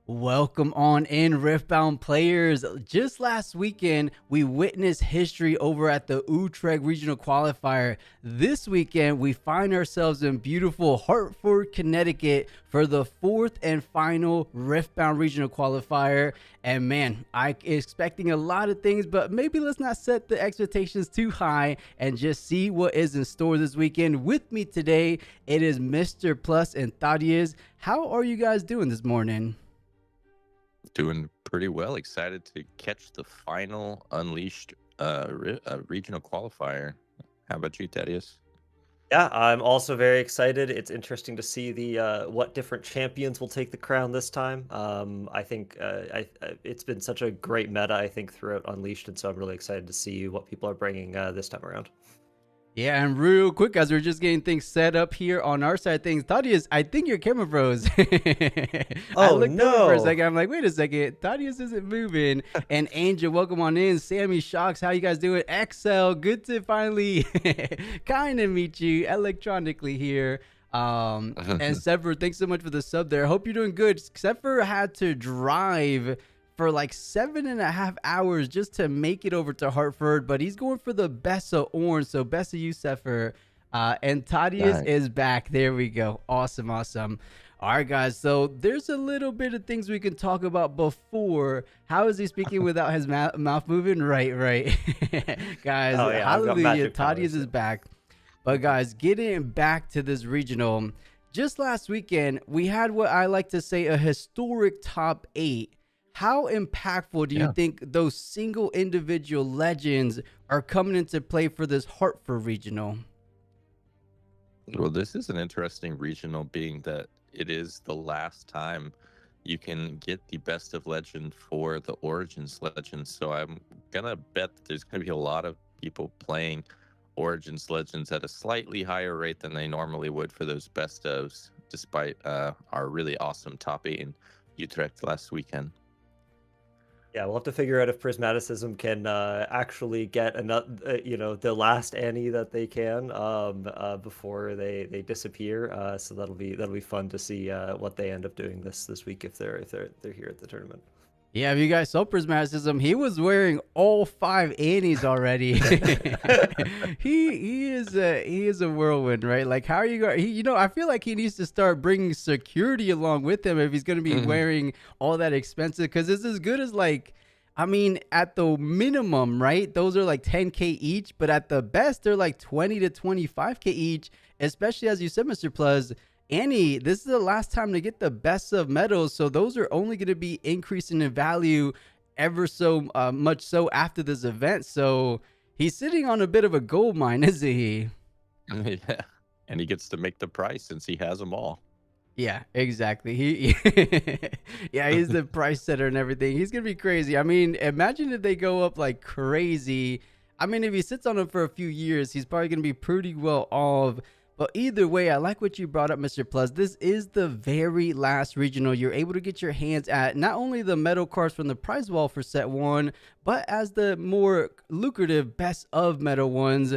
Welcome on in, Riftbound players. Just last weekend, we witnessed history over at the Utrecht Regional Qualifier. This weekend, we find ourselves in beautiful Hartford, Connecticut for the fourth and final Riftbound Regional Qualifier. And man, I'm expecting a lot of things, but maybe let's not set the expectations too high and just see what is in store this weekend. With me today, it is Mr. Plus and Thaddeus. How are you guys doing this morning? Doing pretty well. Excited to catch the final Unleashed regional qualifier. How about you, Thaddeus? Yeah, I'm also very excited. It's interesting to see the what different champions will take the crown this time. I think it's been such a great meta, I think, throughout Unleashed, and so I'm really excited to see what people are bringing this time around. Yeah, and real quick, guys, we're just getting things set up here on our side of things. Thaddeus, I think your camera froze. I Oh looked over for a no! second. I'm like, wait a second. Thaddeus isn't moving. And Angel, welcome on in. Sammy Shocks, how you guys doing? Excel, good to finally kind of meet you electronically here. And Sever, thanks so much for the sub there. Hope you're doing good. Sever had to drive for like 7.5 hours just to make it over to Hartford, but he's going for the best of orange. So best of you, Sefer. And Thaddeus Nice. is back. There we go. Awesome, awesome. All right, guys. So there's a little bit of things we can talk about before. How is he speaking without his mouth moving? Right, right. Guys, Oh yeah, I've got hallelujah. magic powers. Thaddeus is back. But guys, getting back to this regional, just last weekend, we had what I like to say a historic top 8. How impactful do you Yeah. think those single individual legends are coming into play for this Hartford regional? Well, this is an interesting regional, being that it is the last time you can get the best of legend for the Origins legend. So I'm gonna bet that there's gonna be a lot of people playing Origins legends at a slightly higher rate than they normally would for those best ofs, despite our really awesome top 8 in Utrecht last weekend. Yeah, we'll have to figure out if Prismaticism can actually get another, the last Annie that they can before they disappear. So that'll be fun to see what they end up doing this week if they're here at the tournament. Yeah, if you guys saw Prismaticism, he was wearing all 5 Annies already. he is a whirlwind, right? Like, how are you going? I feel like he needs to start bringing security along with him if he's going to be wearing all that expensive. Because it's as good as like, I mean, at the minimum, right? Those are like 10K each, but at the best, they're like 20 to 25K each. Especially as you said, Mr. Plus. Annie, this is the last time to get the best of medals, so those are only going to be increasing in value ever so much so after this event. So he's sitting on a bit of a gold mine, isn't he? Yeah, and he gets to make the price since he has them all. Yeah, exactly. Yeah, he's the price setter and everything. He's gonna be crazy. I mean, imagine if they go up like crazy. I mean, if he sits on them for a few years, he's probably gonna be pretty well off. But either way, I like what you brought up, Mr. Plus. This is the very last regional you're able to get your hands at not only the medal cards from the prize wall for set 1, but as the more lucrative best of medal ones.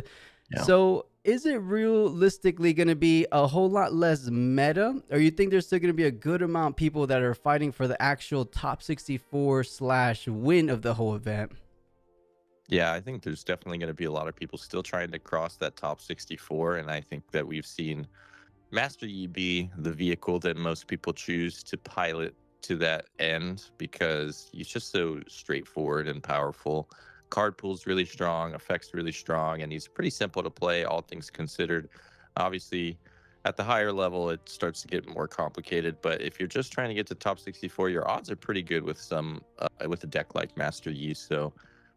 Yeah. So is it realistically going to be a whole lot less meta, or you think there's still going to be a good amount of people that are fighting for the actual top 64 slash win of the whole event? Yeah, I think there's definitely going to be a lot of people still trying to cross that top 64, and I think that we've seen Master Yi be the vehicle that most people choose to pilot to that end because he's just so straightforward and powerful. Card pool's really strong, effects really strong, and he's pretty simple to play, all things considered. Obviously, at the higher level, it starts to get more complicated, but if you're just trying to get to top 64, your odds are pretty good with with a deck like Master Yi. So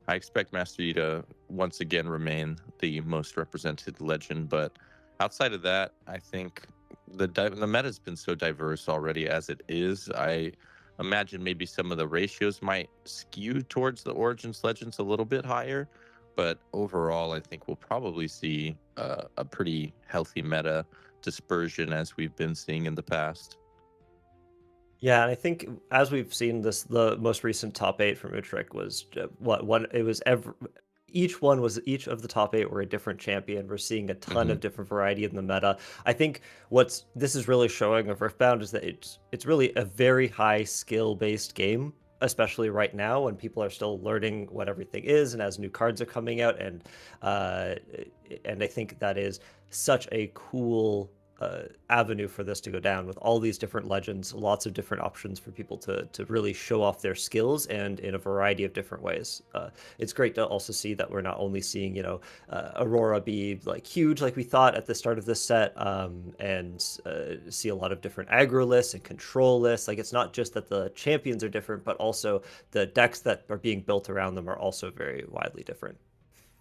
I expect Master Yi to once again remain the most represented legend, but outside of that, I think the meta's been so diverse already as it is. I imagine maybe some of the ratios might skew towards the Origins legends a little bit higher, but overall, I think we'll probably see a pretty healthy meta dispersion as we've been seeing in the past. Yeah, and I think as we've seen this, the most recent top 8 from Utrecht was what one. It was each of the top 8 were a different champion. We're seeing a ton Hmm. of different variety in the meta. I think this is really showing of Riftbound is that it's really a very high skill based game, especially right now when people are still learning what everything is and as new cards are coming out. Uh, and I think that is such a cool avenue for this to go down with all these different legends, lots of different options for people to really show off their skills and in a variety of different ways. It's great to also see that we're not only seeing, Aurora be like huge like we thought at the start of this set, and see a lot of different aggro lists and control lists. Like it's not just that the champions are different, but also the decks that are being built around them are also very widely different.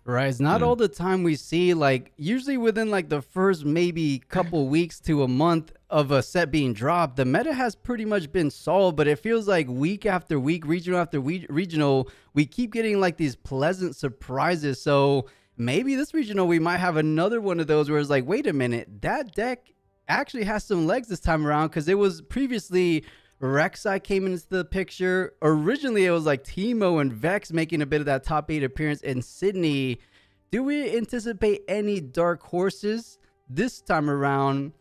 Right. It's not all the time we see, like, usually within like the first maybe couple weeks to a month of a set being dropped, the meta has pretty much been solved, but it feels like week after week, regional after regional, we keep getting like these pleasant surprises. So maybe this regional, we might have another one of those where it's like, wait a minute, that deck actually has some legs this time around, because it was previously Rek'Sai came into the picture. Originally, it was like Teemo and Vex making a bit of that top 8 appearance in Sydney. Do we anticipate any dark horses this time around?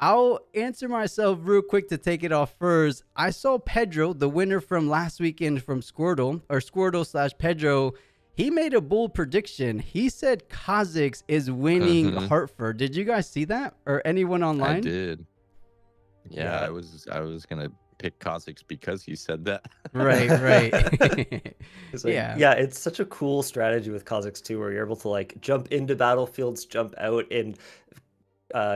I'll answer myself real quick to take it off first. I saw Pedro, the winner from last weekend from Squirtle, or Squirtle/Pedro. He made a bold prediction. He said Kha'Zix is winning Hmm. Hartford. Did you guys see that, or anyone I online? did. Yeah, Yeah. I was gonna pick Kha'Zix because he said that. Right, right. It's like, Yeah. yeah, it's such a cool strategy with Kha'Zix too, where you're able to like jump into battlefields, jump out, and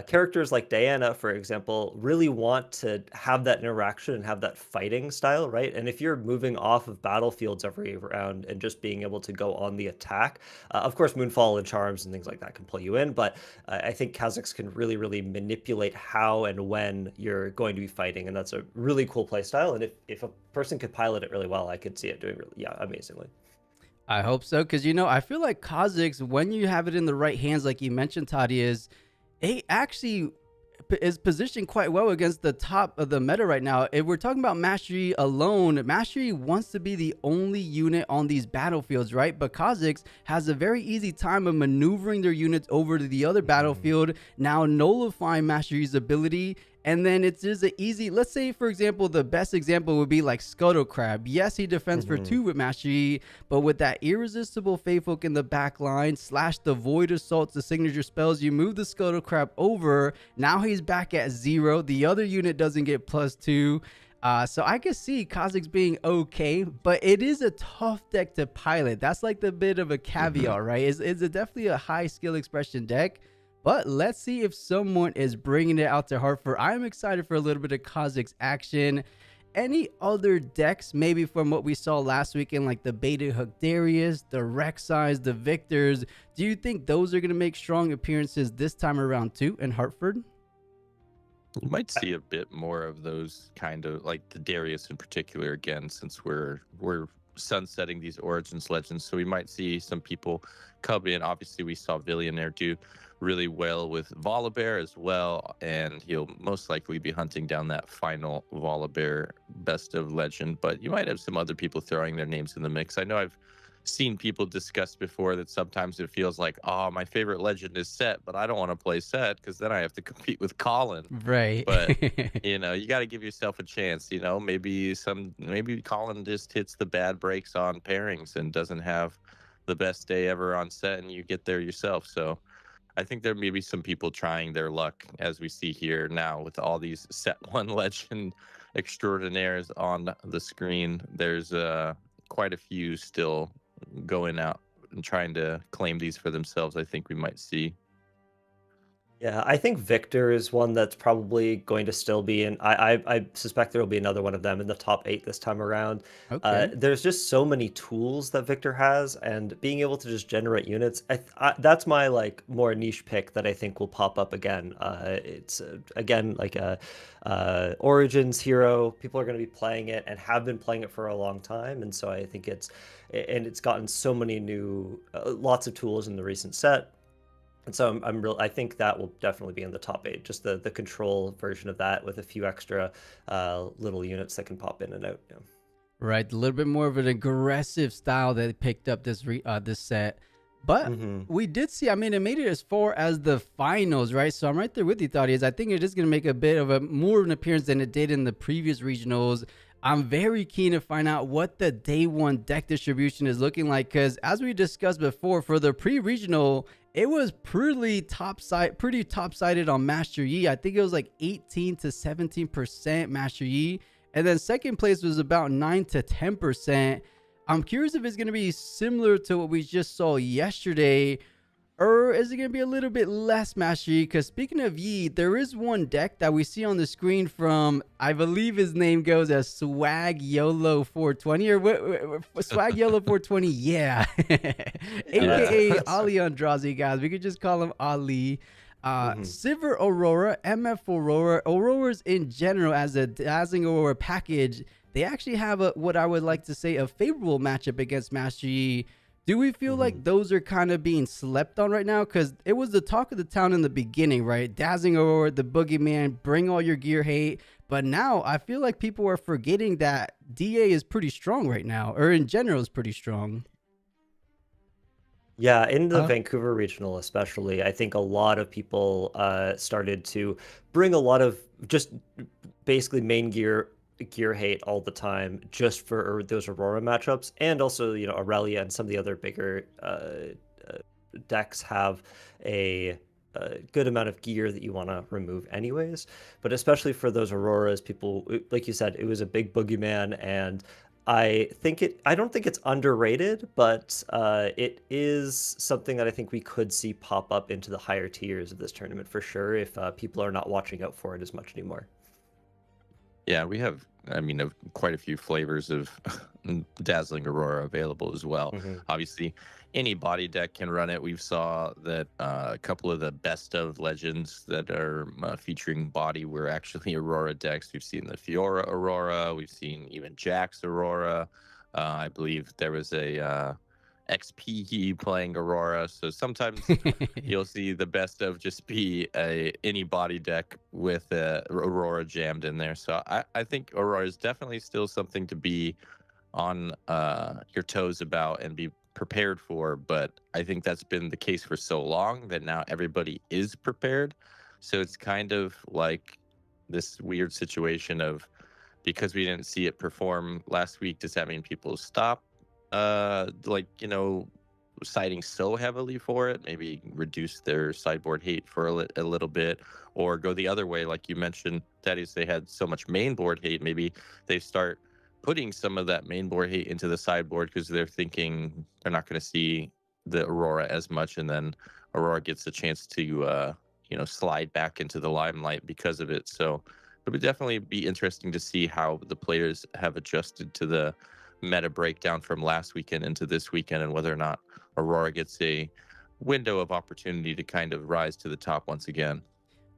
characters like Diana, for example, really want to have that interaction and have that fighting style, right? And if you're moving off of battlefields every round and just being able to go on the attack, of course, Moonfall and Charms and things like that can pull you in, but I think Kha'Zix can really, really manipulate how and when you're going to be fighting, and that's a really cool play style. And if a person could pilot it really well, I could see it doing really, yeah, amazingly. I hope so, because I feel like Kha'Zix, when you have it in the right hands, like you mentioned, Tati, it actually is positioned quite well against the top of the meta right now. If we're talking about Mastery alone, Mastery wants to be the only unit on these battlefields, right? But Kha'Zix has a very easy time of maneuvering their units over to the other battlefield, now nullifying Mastery's ability. And then it's just an easy, let's say, for example, the best example would be like Scuttle Crab. Yes, he defends for 2 with Mastery, but with that irresistible Faith Hook in the back line, / the Void Assaults, the signature spells, you move the Scuttle Crab over. Now he's back at 0. The other unit doesn't get +2. So I can see Kha'Zix being okay, but it is a tough deck to pilot. That's like the bit of a caveat, right? It's definitely a high skill expression deck. But let's see if someone is bringing it out to Hartford. I'm excited for a little bit of Kha'Zix action. Any other decks, maybe from what we saw last weekend, like the Beta Hook Darius, the Rek'Sais, the Victors, do you think those are going to make strong appearances this time around too in Hartford? You might see a bit more of those kind of like the Darius in particular again, since we're sunsetting these Origins legends. So we might see some people come in. Obviously, we saw Billionaire do really well with Volibear as well, and he'll most likely be hunting down that final Volibear best of legend. But you might have some other people throwing their names in the mix. I know I've seen people discuss before that sometimes it feels like, oh, my favorite legend is Set, but I don't want to play Set because then I have to compete with Colin. Right. But you got to give yourself a chance. Maybe Colin just hits the bad breaks on pairings and doesn't have the best day ever on Set, and you get there yourself. So I think there may be some people trying their luck, as we see here now with all these Set 1 legend extraordinaires on the screen. There's quite a few still going out and trying to claim these for themselves. I think we might see. Yeah, I think Victor is one that's probably going to still be in. I suspect there will be another one of them in the top 8 this time around. Okay. There's just so many tools that Victor has, and being able to just generate units. That's my like more niche pick that I think will pop up again. It's again like a Origins hero. People are going to be playing it and have been playing it for a long time, and so I think it's gotten so many new lots of tools in the recent set. And so I think that will definitely be in the top 8, just the control version of that with a few extra little units that can pop in and out. Yeah. Right, a little bit more of an aggressive style that they picked up this set. But Hmm. we did see, I mean, it made it as far as the finals, right? So I'm right there with you, Thaddeus. I think it is going to make a bit of a more of an appearance than it did in the previous regionals. I'm very keen to find out what the day one deck distribution is looking like, because as we discussed before, for the pre-regional, it was pretty top-sided on Master Yi. I think it was like 18 to 17% Master Yi, and then second place was about 9 to 10%. I'm curious if it's going to be similar to what we just saw yesterday, or is it going to be a little bit less Master Yi? Because speaking of Yi, there is one deck that we see on the screen from, I believe his name goes as Swag YOLO 420, or what Swag YOLO 420, yeah. AKA Yeah. Ali Andrazi, guys. We could just call him Ali. Hmm. Silver Aurora, MF Aurora, Auroras in general as a Dazzling Aurora package, they actually have what I would like to say a favorable matchup against Master Yi. Do we feel Hmm. like those are kind of being slept on right now? Because it was the talk of the town in the beginning, right? Dazzling Aurora, the boogeyman, bring all your gear hate. But now I feel like people are forgetting that DA is pretty strong right now, or in general is pretty strong. Yeah, in the Uh, Vancouver regional especially, I think a lot of people started to bring a lot of just basically main gear hate all the time just for those Aurora matchups, and also Aurelia and some of the other bigger decks have a good amount of gear that you want to remove anyways. But especially for those Auroras, people, like you said, it was a big boogeyman, and I don't think it's underrated, but it is something that I think we could see pop up into the higher tiers of this tournament for sure if people are not watching out for it as much anymore. Yeah, we have, I mean, quite a few flavors of Dazzling Aurora available as well. Hmm. Obviously, any body deck can run it. We've saw that a couple of the best of legends that are featuring body were actually Aurora decks. We've seen the Fiora Aurora. We've seen even Jax Aurora. I believe there was a XP playing Aurora. So sometimes you'll see the best of just be any body deck with Aurora jammed in there. So I think Aurora is definitely still something to be on your toes about and be prepared for. But I think that's been the case for so long that now everybody is prepared. So it's kind of like this weird situation of, because we didn't see it perform last week, does that mean people stop citing so heavily for it, maybe reduce their sideboard hate for a little bit, or go the other way, like you mentioned, that is, they had so much main board hate, maybe they start putting some of that main board hate into the sideboard because they're thinking they're not going to see the Aurora as much, and then Aurora gets a chance to slide back into the limelight because of it. So it would definitely be interesting to see how the players have adjusted to the meta breakdown from last weekend into this weekend, and whether or not Aurora gets a window of opportunity to kind of rise to the top once again.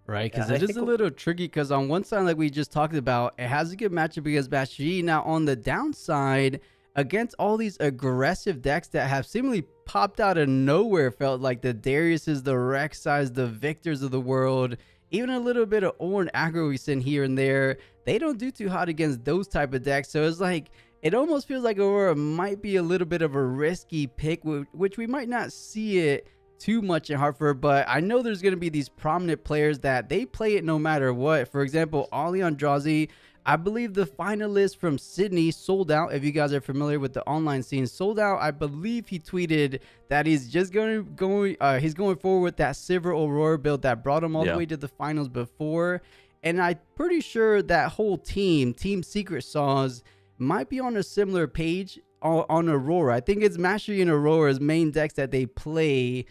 Right, Yeah, because and I it is think a little tricky. Because on one side, like we just talked about, it has a good matchup against Master Yi. Now, on the downside, against all these aggressive decks that have seemingly popped out of nowhere, felt like the Dariuses, the Rek'Sais, the Victors of the world, even a little bit of Ornn aggro we send here and there, they don't do too hot against those type of decks. So it's like, it almost feels like Aurora might be a little bit of a risky pick, which we might not see it too much in Hartford, but I know there's going to be these prominent players that they play it no matter what. For example, Ali Andrazi, I believe the finalist from Sydney, sold out. If you guys are familiar with the online scene, sold out. I believe he tweeted that he's just he's going forward with that Silver Aurora build that brought him all the way to the finals before. And I'm pretty sure that whole Team Secret Sauce might be on a similar page on Aurora. I think it's Mastery and Aurora's main decks that they play.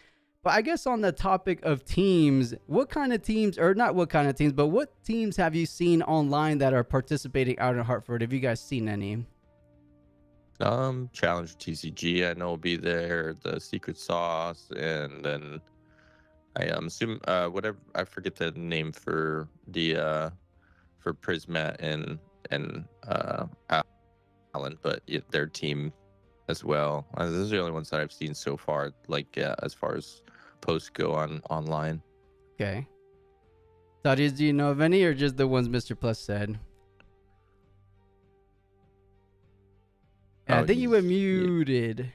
But I guess on the topic of teams, what kind of teams, or not what kind of teams, but what teams have you seen online that are participating out in Hartford? Have you guys seen any? Challenger TCG, I know will be there. The Secret Sauce, and then I assume whatever, I forget the name for the for Prismat and Allen, but their team as well. Those are the only ones that I've seen so far. Like as far as posts go online. Okay. Thaddeus, do you know of any, or just the ones Mr. Plus said? And I think you were muted.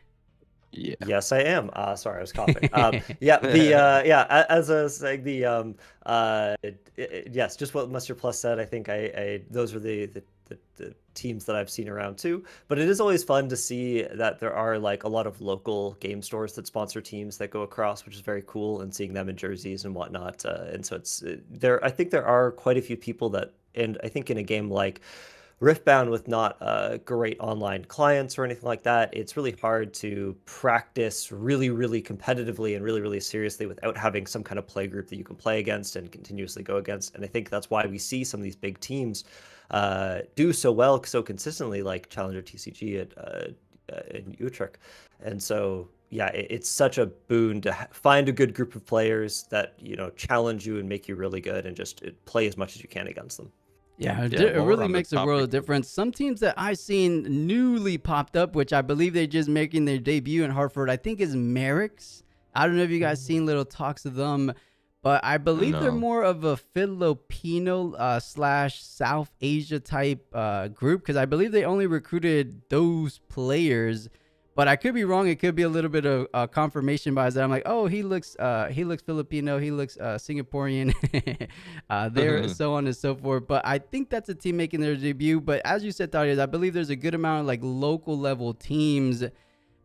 Yeah. Yes, I am. Sorry, I was coughing. As I was saying, yes, just what Mustard Plus said. I think I those are the teams that I've seen around too. But it is always fun to see that there are like a lot of local game stores that sponsor teams that go across, which is very cool, and seeing them in jerseys and whatnot. And so it's there. I think there are quite a few people that, and I think in a game like Riftbound with not great online clients or anything like that, it's really hard to practice really, really competitively and really, really seriously without having some kind of play group that you can play against and continuously go against. And I think that's why we see some of these big teams do so well, so consistently, like Challenger TCG in Utrecht. And so, yeah, it's such a boon to find a good group of players that, challenge you and make you really good and just play as much as you can against them. Yeah, it really makes a world of difference. Some teams that I've seen newly popped up, which I believe they're just making their debut in Hartford, I think is Merrick's. I don't know if you guys seen little talks of them, but I believe they're more of a Filipino slash South Asia type group, because I believe they only recruited those players. But I could be wrong. It could be a little bit of confirmation bias that I'm like, oh, he looks Filipino, he looks Singaporean, there, so on and so forth. But I think that's a team making their debut. But as you said, Thaddeus, I believe there's a good amount of like local level teams.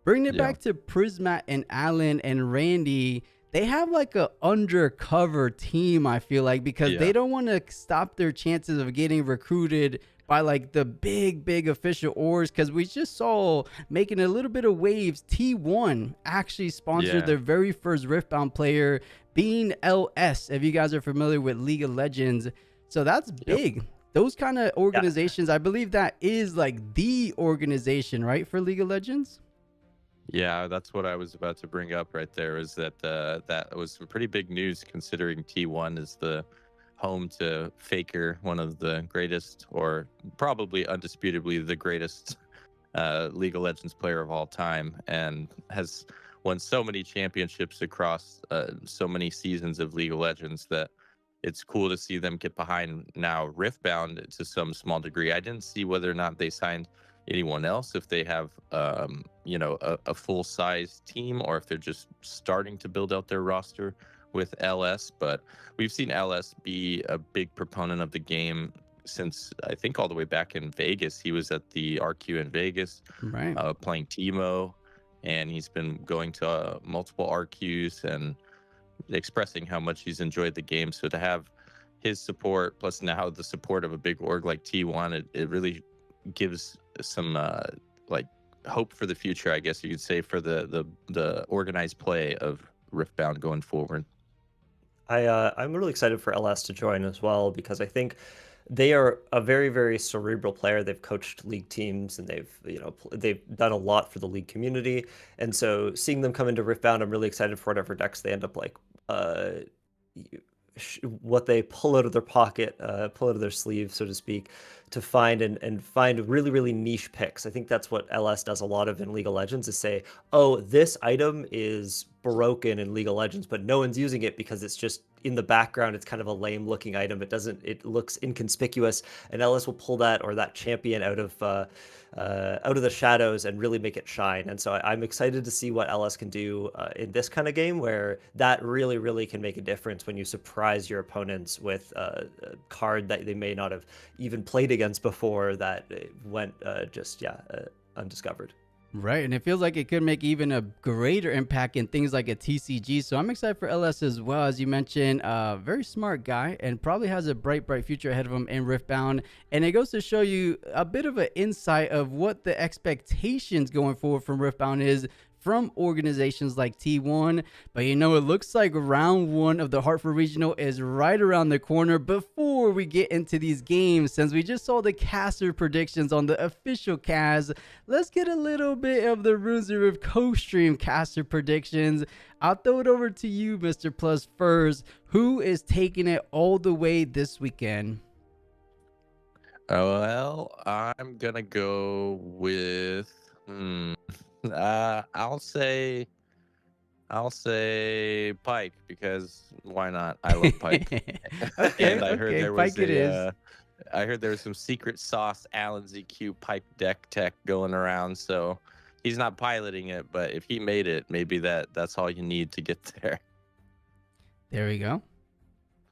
Bringing it back to Prismat and Alan and Randy, they have like a undercover team, I feel like, because they don't want to stop their chances of getting recruited by like the big official orgs, because we just saw making a little bit of waves. T1 actually sponsored their very first Riftbound player, being LS, if you guys are familiar with League of Legends. So that's big. Those kind of organizations, I believe that is like the organization, right, for League of Legends? Yeah, that's what I was about to bring up right there, is that that was some pretty big news, considering T1 is the home to Faker, one of the greatest, or probably undisputably the greatest League of Legends player of all time, and has won so many championships across so many seasons of League of Legends that it's cool to see them get behind now Riftbound to some small degree. I didn't see whether or not they signed anyone else, if they have a full-size team, or if they're just starting to build out their roster with LS. But we've seen LS be a big proponent of the game since, I think, all the way back in Vegas. He was at the RQ in Vegas, right, playing Teemo, and he's been going to multiple RQs and expressing how much he's enjoyed the game. So to have his support, plus now the support of a big org like T1, it really gives some like hope for the future, I guess you could say, for the organized play of Riftbound going forward. I'm really excited for LS to join as well, because I think they are a very, very cerebral player. They've coached league teams, and they've done a lot for the league community. And so seeing them come into Riftbound, I'm really excited for whatever decks they end up like what they pull out of their pocket, pull out of their sleeve, so to speak, to find and find really, really niche picks. I think that's what LS does a lot of in League of Legends, is say, oh, this item is broken in League of Legends, but no one's using it because it's just in the background. It's kind of a lame looking item. It looks inconspicuous, and LS will pull that, or that champion, out of the shadows and really make it shine. And so I'm excited to see what LS can do in this kind of game, where that really, really can make a difference when you surprise your opponents with a card that they may not have even played against before, that went undiscovered. Right, and it feels like it could make even a greater impact in things like a TCG. So I'm excited for LS as well. As you mentioned, very smart guy, and probably has a bright future ahead of him in Riftbound. And it goes to show you a bit of an insight of what the expectations going forward from Riftbound is from organizations like T1. But it looks like round one of the Hartford Regional is right around the corner. Before we get into these games, since we just saw the caster predictions on the official cast, let's get a little bit of the Runes of Rift co-stream caster predictions. I'll throw it over to you, Mr. Plus, first. Who is taking it all the way this weekend? Well, I'm gonna go with I'll say Pike, because why not? I love Pike. Okay, And I heard there was Pike I heard there was some secret sauce Alan ZQ Pike deck tech going around, so he's not piloting it, but if he made it, maybe that's all you need to get there. There we go.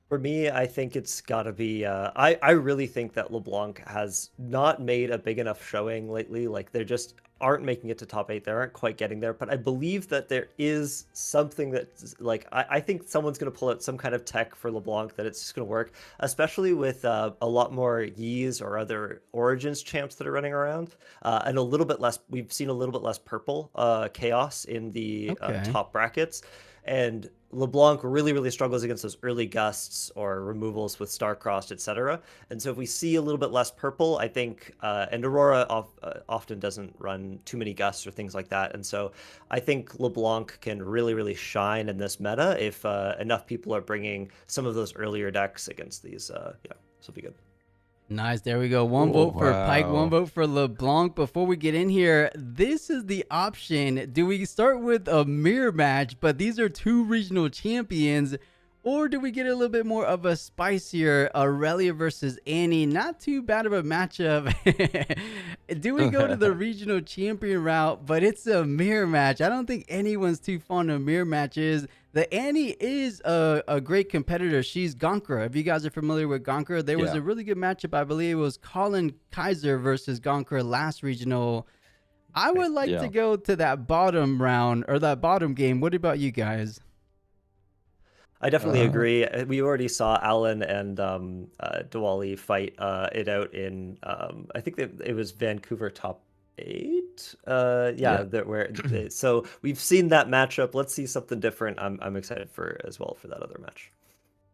For me, I think it's got to be. I really think that LeBlanc has not made a big enough showing lately. Like, they just aren't making it to top 8. They aren't quite getting there. But I believe that there is something that's like, I think someone's going to pull out some kind of tech for LeBlanc that it's just going to work, especially with a lot more Yees or other Origins champs that are running around, and a little bit less. We've seen a little bit less purple chaos in the top brackets. And LeBlanc really, really struggles against those early gusts or removals with Starcrossed, etc. And so if we see a little bit less purple, I think, and Aurora often doesn't run too many gusts or things like that. And so I think LeBlanc can really, really shine in this meta if enough people are bringing some of those earlier decks against these. Yeah, this will be good. Nice. There we go. One vote for Pyke, one vote for LeBlanc. Before we get in here, this is the option. Do we start with a mirror match, but these are 2 regional champions, or do we get a little bit more of a spicier Aurelia versus Annie? Not too bad of a matchup. Do we go to the regional champion route, but it's a mirror match? I don't think anyone's too fond of mirror matches. The Annie is a great competitor. She's Gonkra. If you guys are familiar with Gonkra, there was a really good matchup. I believe it was Colin Kaiser versus Gonkra last regional. I would like to go to that bottom round or that bottom game. What about you guys? I definitely agree. We already saw Alan and Diwali fight it out in, I think it was Vancouver top 8. So we've seen that matchup. Let's see something different. I'm excited for as well for that other match.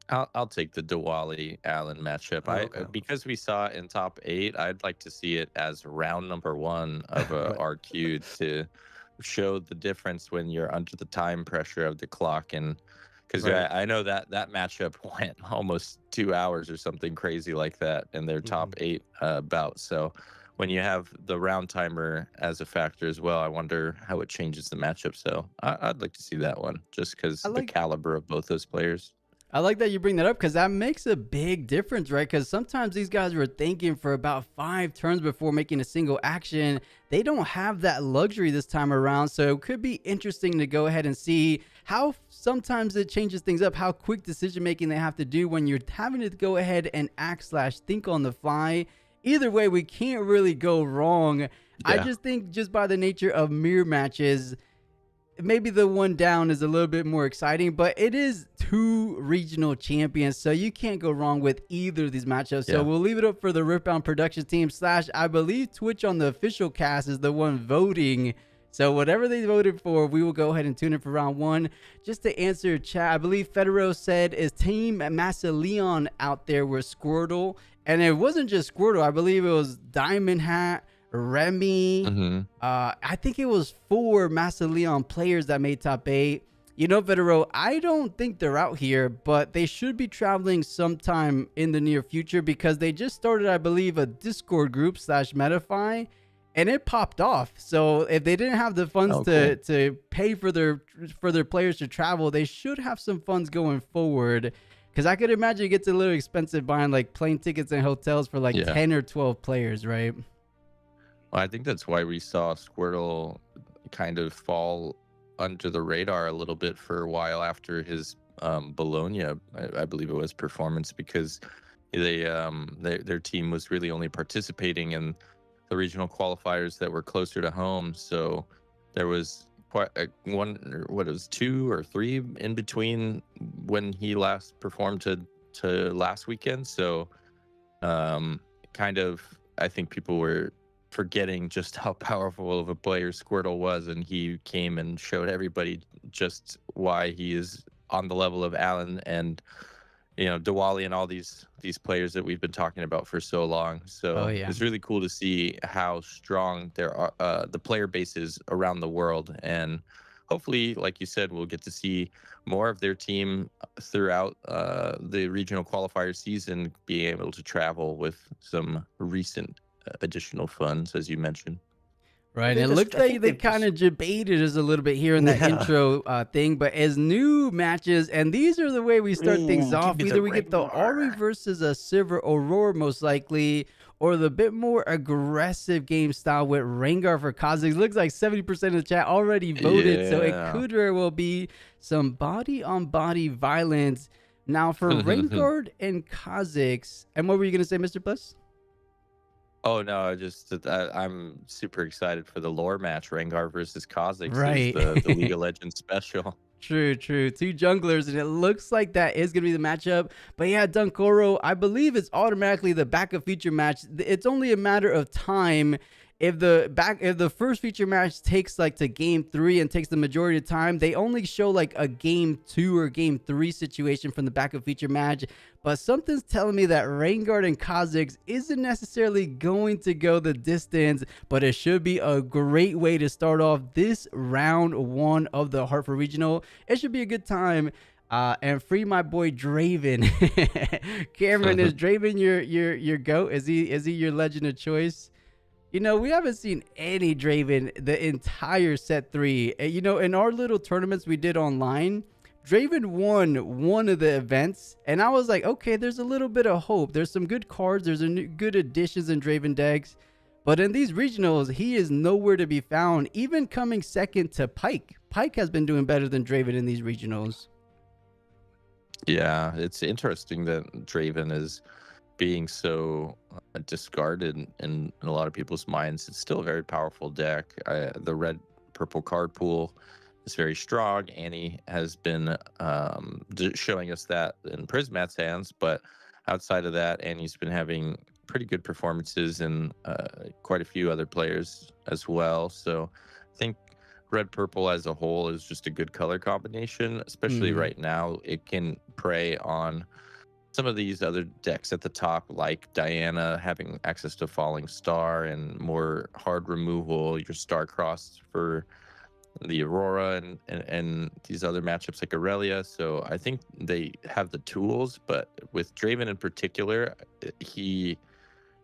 I'll take the Diwali Allen matchup. Because we saw it in top 8, I'd like to see it as round number 1 of a RQ to show the difference when you're under the time pressure of the clock. And because I know that matchup went almost 2 hours or something crazy like that in their top 8 bout. So when you have the round timer as a factor as well, I wonder how it changes the matchup. So I'd like to see that one just because the caliber of both those players. I like that you bring that up because that makes a big difference, right? Because sometimes these guys were thinking for about 5 turns before making a single action. They don't have that luxury this time around. So it could be interesting to go ahead and see how sometimes it changes things up, how quick decision making they have to do when you're having to go ahead and act/think on the fly. Either way, we can't really go wrong. Yeah. I just think just by the nature of mirror matches, maybe the one down is a little bit more exciting, but it is 2 regional champions, so you can't go wrong with either of these matchups. So we'll leave it up for the Riftbound production team / I believe Twitch on the official cast is the one voting. So whatever they voted for, we will go ahead and tune in for round 1. Just to answer chat, I believe Federo said is Team Massa Leon out there with Squirtle, and it wasn't just Squirtle. I believe it was Diamond Hat, Remy. I think it was 4 Massa Leon players that made top 8. You know, Federo, I don't think they're out here, but they should be traveling sometime in the near future because they just started, I believe, a Discord group / Metafy, and it popped off. So if they didn't have the funds to pay for their players to travel, they should have some funds going forward. Because I could imagine it gets a little expensive buying like plane tickets and hotels for like 10 or 12 players, right? Well, I think that's why we saw Squirtle kind of fall under the radar a little bit for a while after his Bologna, I believe it was, performance, because their team was really only participating in the regional qualifiers that were closer to home. So there was quite it was 2 or 3 in between when he last performed to last weekend. So kind of, I think people were forgetting just how powerful of a player Squirtle was, and he came and showed everybody just why he is on the level of Allen and Diwali and all these players that we've been talking about for so long. So it's really cool to see how strong there are the player base is around the world, and hopefully, like you said, we'll get to see more of their team throughout the regional qualifier season, being able to travel with some recent additional funds, as you mentioned. Right, it looks like they kind of debated us a little bit here in that intro thing, but as new matches, and these are the way we start things off. Either we get the Ori versus a Silver Aurora, most likely, or the bit more aggressive game style with Rengar for Kazakhs? Looks like 70% of the chat already voted, so it Yeah. could very well be some body-on-body violence. Now, for Rengar and Kazakhs, and what were you going to say, Mr. Plus? Oh no, I'm super excited for the lore match. Rengar versus Kha'Zix is Right. the League of Legends special. True. Two junglers, and it looks like that is going to be the matchup. But yeah, Dunkoro, I believe it's automatically the backup feature match. It's only a matter of time. If the first feature match takes like to game 3 and takes the majority of time, they only show like a game 2 or game 3 situation from the backup feature match. But something's telling me that Rengar and Kha'Zix isn't necessarily going to go the distance, but it should be a great way to start off this round 1 of the Hartford Regional. It should be a good time. And free my boy Draven. Cameron, is Draven your GOAT? Is he your legend of choice? You know, we haven't seen any Draven the entire set 3. You know, in our little tournaments we did online, Draven won one of the events, and I was like, okay, there's a little bit of hope. There's some good cards. There's good additions in Draven decks. But in these regionals, he is nowhere to be found, even coming second to Pyke. Pyke has been doing better than Draven in these regionals. Yeah, it's interesting that Draven is being so discarded in a lot of people's minds. It's still a very powerful deck. The red purple card pool is very strong. Annie has been showing us that in Prismat's hands, but outside of that, Annie's been having pretty good performances in quite a few other players as well. So I think red purple as a whole is just a good color combination, especially right now. It can prey on some of these other decks at the top, like Diana having access to Falling Star and more hard removal, your Starcross for the Aurora, and these other matchups like Aurelia. So I think they have the tools, but with Draven in particular, he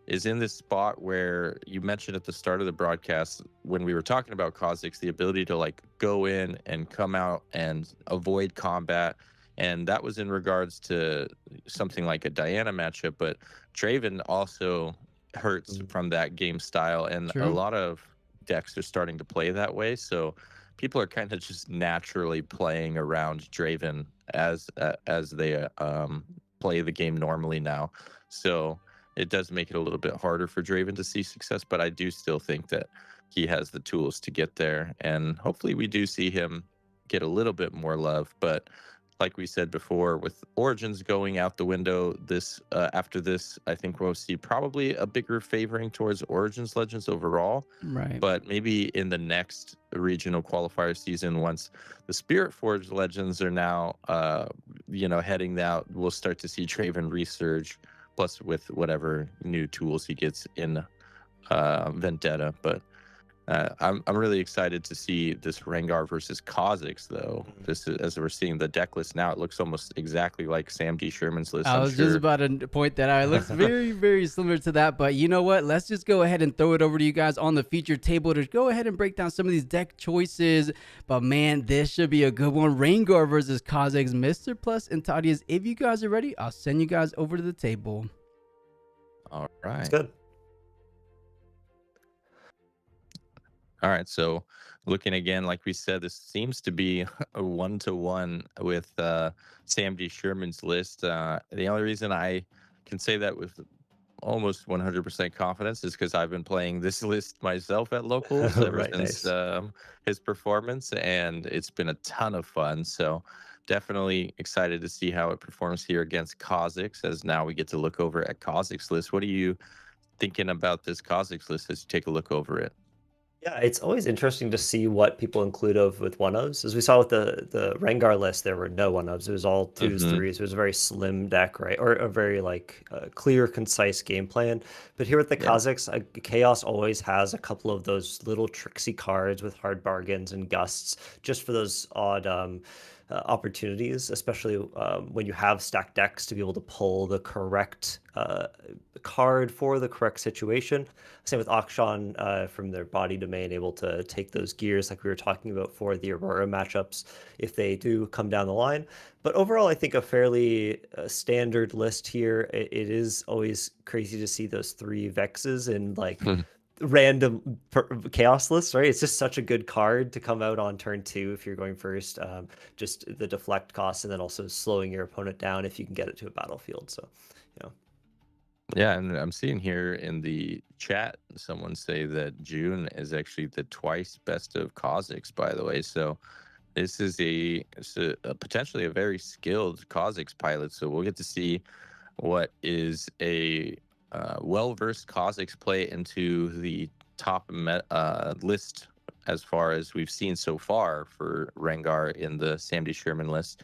is in this spot where you mentioned at the start of the broadcast when we were talking about Kha'Zix, the ability to like go in and come out and avoid combat. And that was in regards to something like a Diana matchup, but Draven also hurts from that game style, and True. a lot of decks are starting to play that way. So people are kind of just naturally playing around Draven as they play the game normally now. So it does make it a little bit harder for Draven to see success, but I do still think that he has the tools to get there, and hopefully we do see him get a little bit more love. But like we said before, with Origins going out the window after this, I think we'll see probably a bigger favoring towards Origins Legends overall. Right. But maybe in the next regional qualifier season, once the Spirit Forge Legends are now, heading out, we'll start to see Draven resurge, plus with whatever new tools he gets in Vendetta. But I'm really excited to see this Rengar versus Kha'Zix, though. This is, as we're seeing the deck list now, it looks almost exactly like Sam D. Sherman's list. I was just about to point that out. It looks very, very similar to that. But you know what? Let's just go ahead and throw it over to you guys on the feature table to go ahead and break down some of these deck choices. But man, this should be a good one. Rengar versus Kha'Zix. Mr. Plus and Tadias, if you guys are ready, I'll send you guys over to the table. All right. That's good. All right, so looking again, like we said, this seems to be a 1-to-1 with Sam D. Sherman's list. The only reason I can say that with almost 100% confidence is because I've been playing this list myself at locals ever since his performance, and it's been a ton of fun. So definitely excited to see how it performs here against Kha'Zix, as now we get to look over at Kha'Zix's list. What are you thinking about this Kha'Zix list as you take a look over it? Yeah, it's always interesting to see what people include with one-ofs. As we saw with the Rengar list, there were no one-ofs. It was all 2s, 3s. It was a very slim deck, right? Or a very clear, concise game plan. But here with the Kha'Zix, Chaos always has a couple of those little tricksy cards with hard bargains and gusts, just for those odd opportunities, especially when you have stacked decks, to be able to pull the correct card for the correct situation. Same with Akshan from their body domain, able to take those gears like we were talking about for the Aurora matchups if they do come down the line. But overall, I think a fairly standard list here. It is always crazy to see those 3 Vexes in like random chaos lists, right? It's just such a good card to come out on turn 2 if you're going first. Just the deflect cost, and then also slowing your opponent down if you can get it to a battlefield. So, you know. Yeah, and I'm seeing here in the chat someone say that June is actually the twice best of Kha'Zix, by the way. So this is a potentially a very skilled Kha'Zix pilot. So we'll get to see what is a well-versed Kha'Zix play into the top list as far as we've seen so far for Rengar in the Sam D. Sherman list.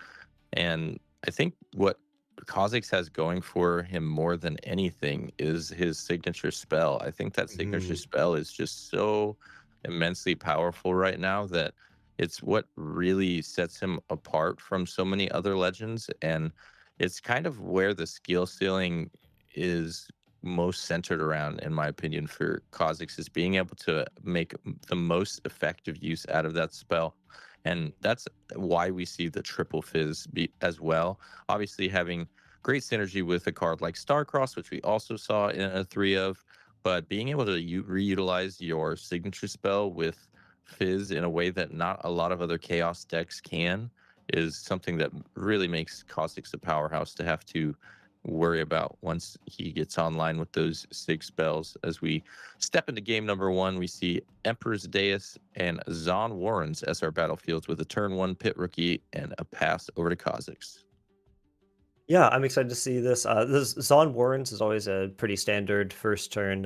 And I think what Kha'Zix has going for him more than anything is his signature spell. I think that signature spell is just so immensely powerful right now that it's what really sets him apart from so many other legends. And it's kind of where the skill ceiling is most centered around, in my opinion, for Kha'Zix, is being able to make the most effective use out of that spell. And that's why we see the triple fizz as well. Obviously, having great synergy with a card like Starcross, which we also saw in a 3 of, but being able to reutilize your signature spell with fizz in a way that not a lot of other chaos decks can is something that really makes Kha'Zix a powerhouse to have to worry about once he gets online with those 6 spells. As we step into game number 1, we see Emperor's Deus and Zon Warrens as our battlefields with a turn 1 pit rookie and a pass over to Kha'Zix. Yeah, I'm excited to see this. This Zon Warrens is always a pretty standard first turn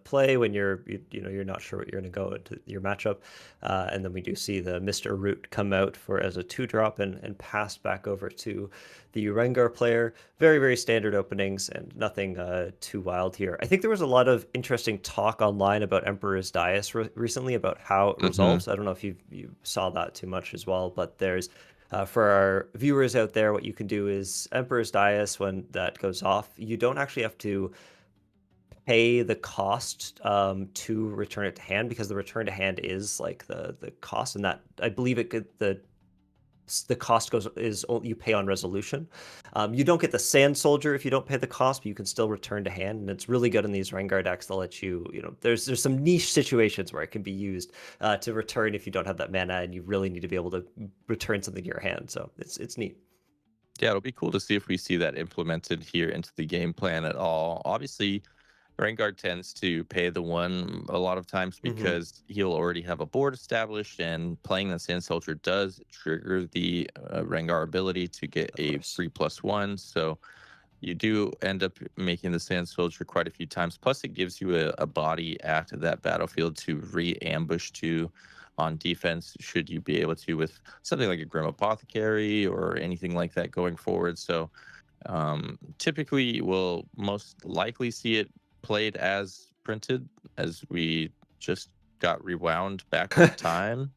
play when you're not sure what you're going to go into your matchup, and then we do see the Mr. Root come out for as a 2-drop and pass back over to the Rengar player. Very, very standard openings and nothing too wild here. I think there was a lot of interesting talk online about Emperor's Dais recently about how it resolves. I don't know if you saw that too much as well, but there's for our viewers out there, what you can do is Emperor's Dais, when that goes off, you don't actually have to pay the cost to return it to hand, because the return to hand is like the cost, and that I believe the cost you pay on resolution. You don't get the Sand Soldier if you don't pay the cost, but you can still return to hand, and it's really good in these Rengar decks. They'll let you, there's some niche situations where it can be used to return if you don't have that mana and you really need to be able to return something to your hand. So it's neat. Yeah, it'll be cool to see if we see that implemented here into the game plan at all. Obviously, Rengar tends to pay the 1 a lot of times because he'll already have a board established, and playing the Sand Soldier does trigger the Rengar ability to get a 3+1. So you do end up making the Sand Soldier quite a few times. Plus, it gives you a body at that battlefield to re-ambush to on defense, should you be able to, with something like a Grim Apothecary or anything like that going forward. So typically, we'll most likely see it played as printed, as we just got rewound back in time.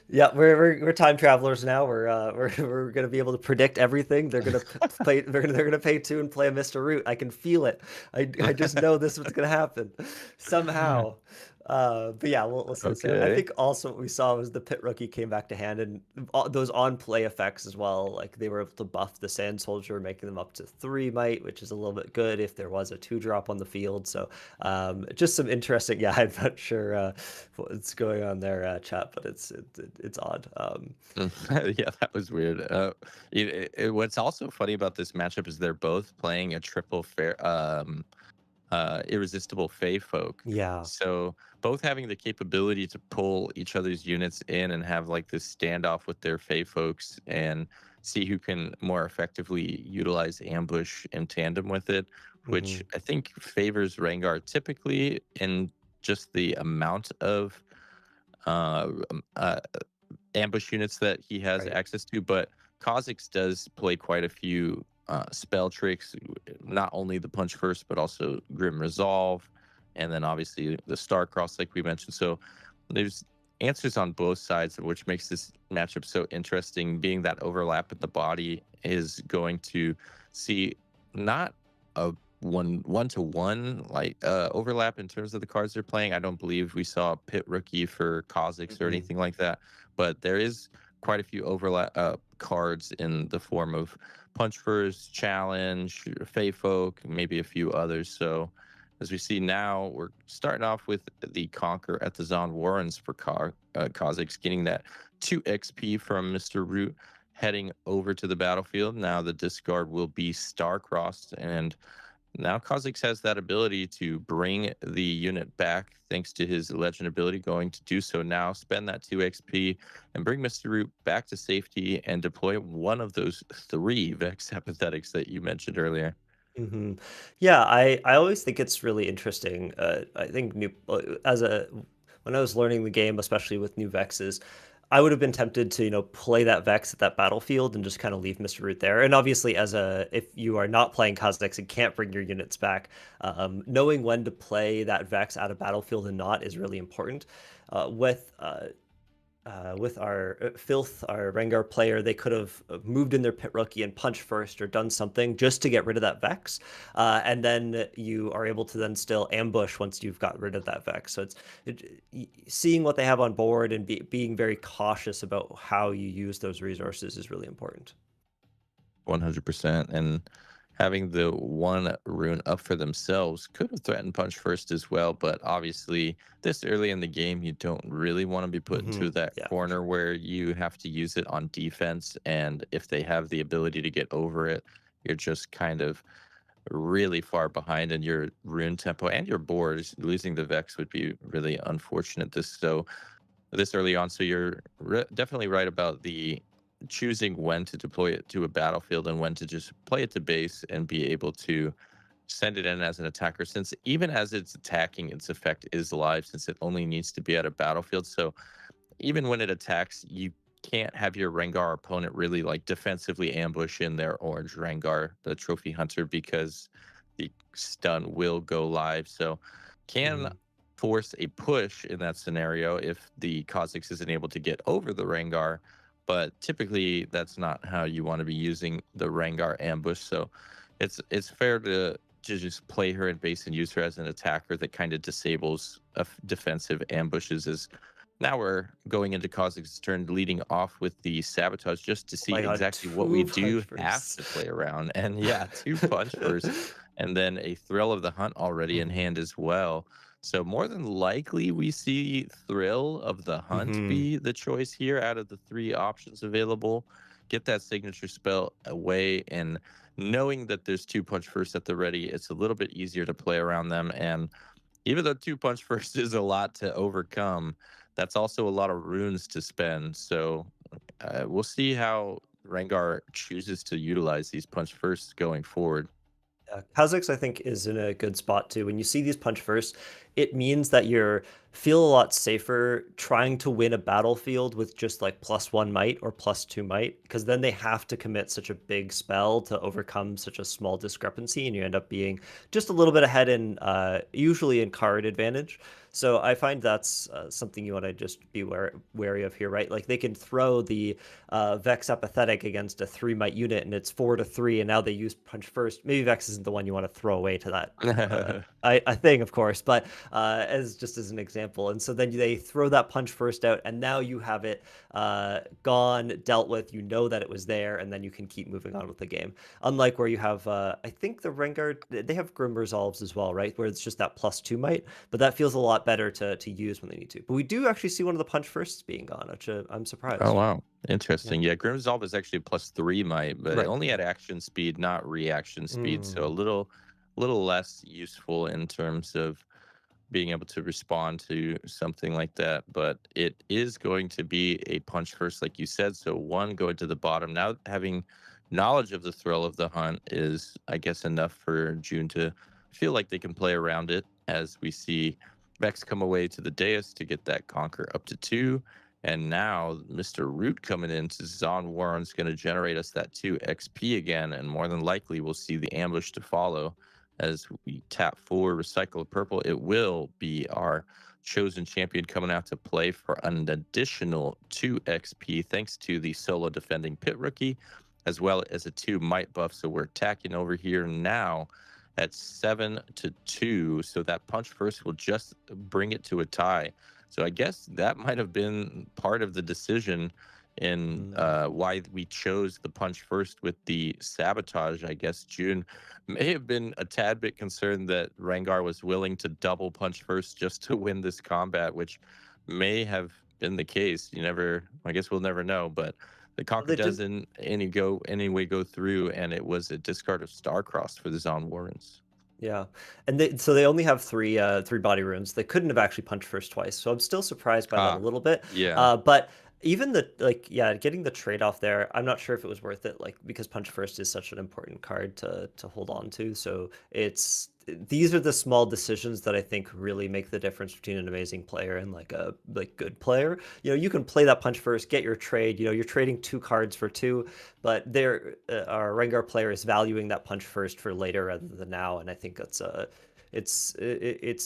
Yeah, we're time travelers now. We're gonna be able to predict everything. They're gonna play. They're gonna pay 2 and play a Mr. Root. I can feel it. I just know this is what's gonna happen somehow. But yeah, we'll see. So I think also what we saw was the Pit Rookie came back to hand, and those on-play effects as well. Like they were able to buff the Sand Soldier, making them up to 3 might, which is a little bit good if there was a 2-drop on the field. So just some interesting. Yeah, I'm not sure what's going on there, chat, but it's odd. Yeah, that was weird. What's also funny about this matchup is they're both playing a triple fair. Irresistible Fey folk. Yeah. So both having the capability to pull each other's units in and have like this standoff with their Fey folks and see who can more effectively utilize ambush in tandem with it, which I think favors Rengar typically in just the amount of ambush units that he has access to. But Kha'Zix does play quite a few spell tricks, not only the Punch First, but also Grim Resolve, and then obviously the Starcross, like we mentioned. So there's answers on both sides, which makes this matchup so interesting. Being that overlap at the body is going to see not a one to one like overlap in terms of the cards they're playing. I don't believe we saw a pit rookie for Kha'Zix or anything like that, but there is quite a few overlap cards in the form of Punch First, Challenge, Fey Folk, maybe a few others. So as we see now, we're starting off with the Conquer at the Zon Warrens for Kha'Zix, getting that 2 XP from Mr. Root, heading over to the battlefield. Now the discard will be Star-Crossed, and now Kha'Zix has that ability to bring the unit back thanks to his legend ability, going to do so now, spend that 2 XP, and bring Mr. Root back to safety and deploy one of those 3 Vex Apathetics that you mentioned earlier. Yeah, I always think it's really interesting. I think when I was learning the game, especially with new Vexes, I would have been tempted to play that Vex at that battlefield and just kind of leave Mr. Root there. And obviously, if you are not playing Kha'Zix and can't bring your units back, knowing when to play that Vex at a battlefield and not is really important. With our Filth, our Rengar player, they could have moved in their pit rookie and punched first or done something just to get rid of that Vex. And then you are able to then still ambush once you've got rid of that Vex. So seeing what they have on board and being very cautious about how you use those resources is really important. 100%. And having the 1 rune up for themselves could have threatened Punch First as well, but obviously this early in the game you don't really want to be put into that corner where you have to use it on defense, and if they have the ability to get over it, you're just kind of really far behind in your rune tempo and your board. Losing the Vex would be really unfortunate this early on. So you're definitely right about the choosing when to deploy it to a battlefield and when to just play it to base and be able to send it in as an attacker, since even as it's attacking, its effect is live since it only needs to be at a battlefield. So even when it attacks, you can't have your Rengar opponent really like defensively ambush in their orange Rengar, the trophy hunter, because the stun will go live. So can force a push in that scenario if the Kha'Zix isn't able to get over the Rengar, but typically that's not how you want to be using the Rengar ambush. So it's fair to just play her in base and use her as an attacker that kind of disables defensive ambushes. As now we're going into Kha'Zix's turn, leading off with the Sabotage just to see exactly what we do have to play around. And 2 Punch First, and then a Thrill of the Hunt already in hand as well. So more than likely, we see Thrill of the Hunt be the choice here out of the 3 options available. Get that signature spell away, and knowing that there's 2 Punch First at the ready, it's a little bit easier to play around them. And even though 2 Punch First is a lot to overcome, that's also a lot of runes to spend. So we'll see how Rengar chooses to utilize these Punch Firsts going forward. Kha'Zix, I think, is in a good spot too. When you see these punch first, it means that you feel a lot safer trying to win a battlefield with just like +1 might or +2 might, because then they have to commit such a big spell to overcome such a small discrepancy, and you end up being just a little bit ahead in usually in card advantage. So I find that's something you want to just be wary of here, right? Like they can throw the Vex Apathetic against a 3 might unit, and it's 4-3, and now they use punch first. Maybe Vex isn't the one you want to throw away to that I think, of course, but as an example. And so then they throw that punch first out, and now you have it gone, dealt with. You know that it was there, and then you can keep moving on with the game. Unlike where you have, I think the Rengar, they have Grim Resolves as well, right? Where it's just that +2 might, but that feels a lot better to use when they need to. But we do actually see one of the punch firsts being gone, which I'm surprised. Oh, wow. Interesting. Yeah, Grim Resolve is actually +3 might, but it only had action speed, not reaction speed. So a little less useful in terms of being able to respond to something like that. But it is going to be a punch first, like you said. So 1 going to the bottom. Now having knowledge of the Thrill of the Hunt is, I guess, enough for June to feel like they can play around it, as we see Vex come away to the dais to get that Conquer up to 2. And now Mr. Root coming into Zon Warren's going to generate us that 2 XP again, and more than likely we'll see the ambush to follow. as we tap 4, recycle a purple, it will be our chosen champion coming out to play for an additional 2 XP thanks to the solo defending pit rookie, as well as a 2 might buff. So we're attacking over here now at 7-2. So that punch first will just bring it to a tie. So I guess that might have been part of the decision in why we chose the punch first with the sabotage. I guess June may have been a tad bit concerned that Rengar was willing to double punch first just to win this combat, which may have been the case. I guess we'll never know, but the Conquer does in any way go through, and it was a discard of Starcross for the Zon Warrens. Yeah, and so they only have three body runes. They couldn't have actually punched first twice, so I'm still surprised by that a little bit. Yeah. But even getting the trade off there, I'm not sure if it was worth it, because punch first is such an important card to hold on to. So these are the small decisions that I think really make the difference between an amazing player and a good player. You can play that punch first, get your trade. You're trading 2 cards for 2, but our Rengar player is valuing that punch first for later rather than now, and I think that's it's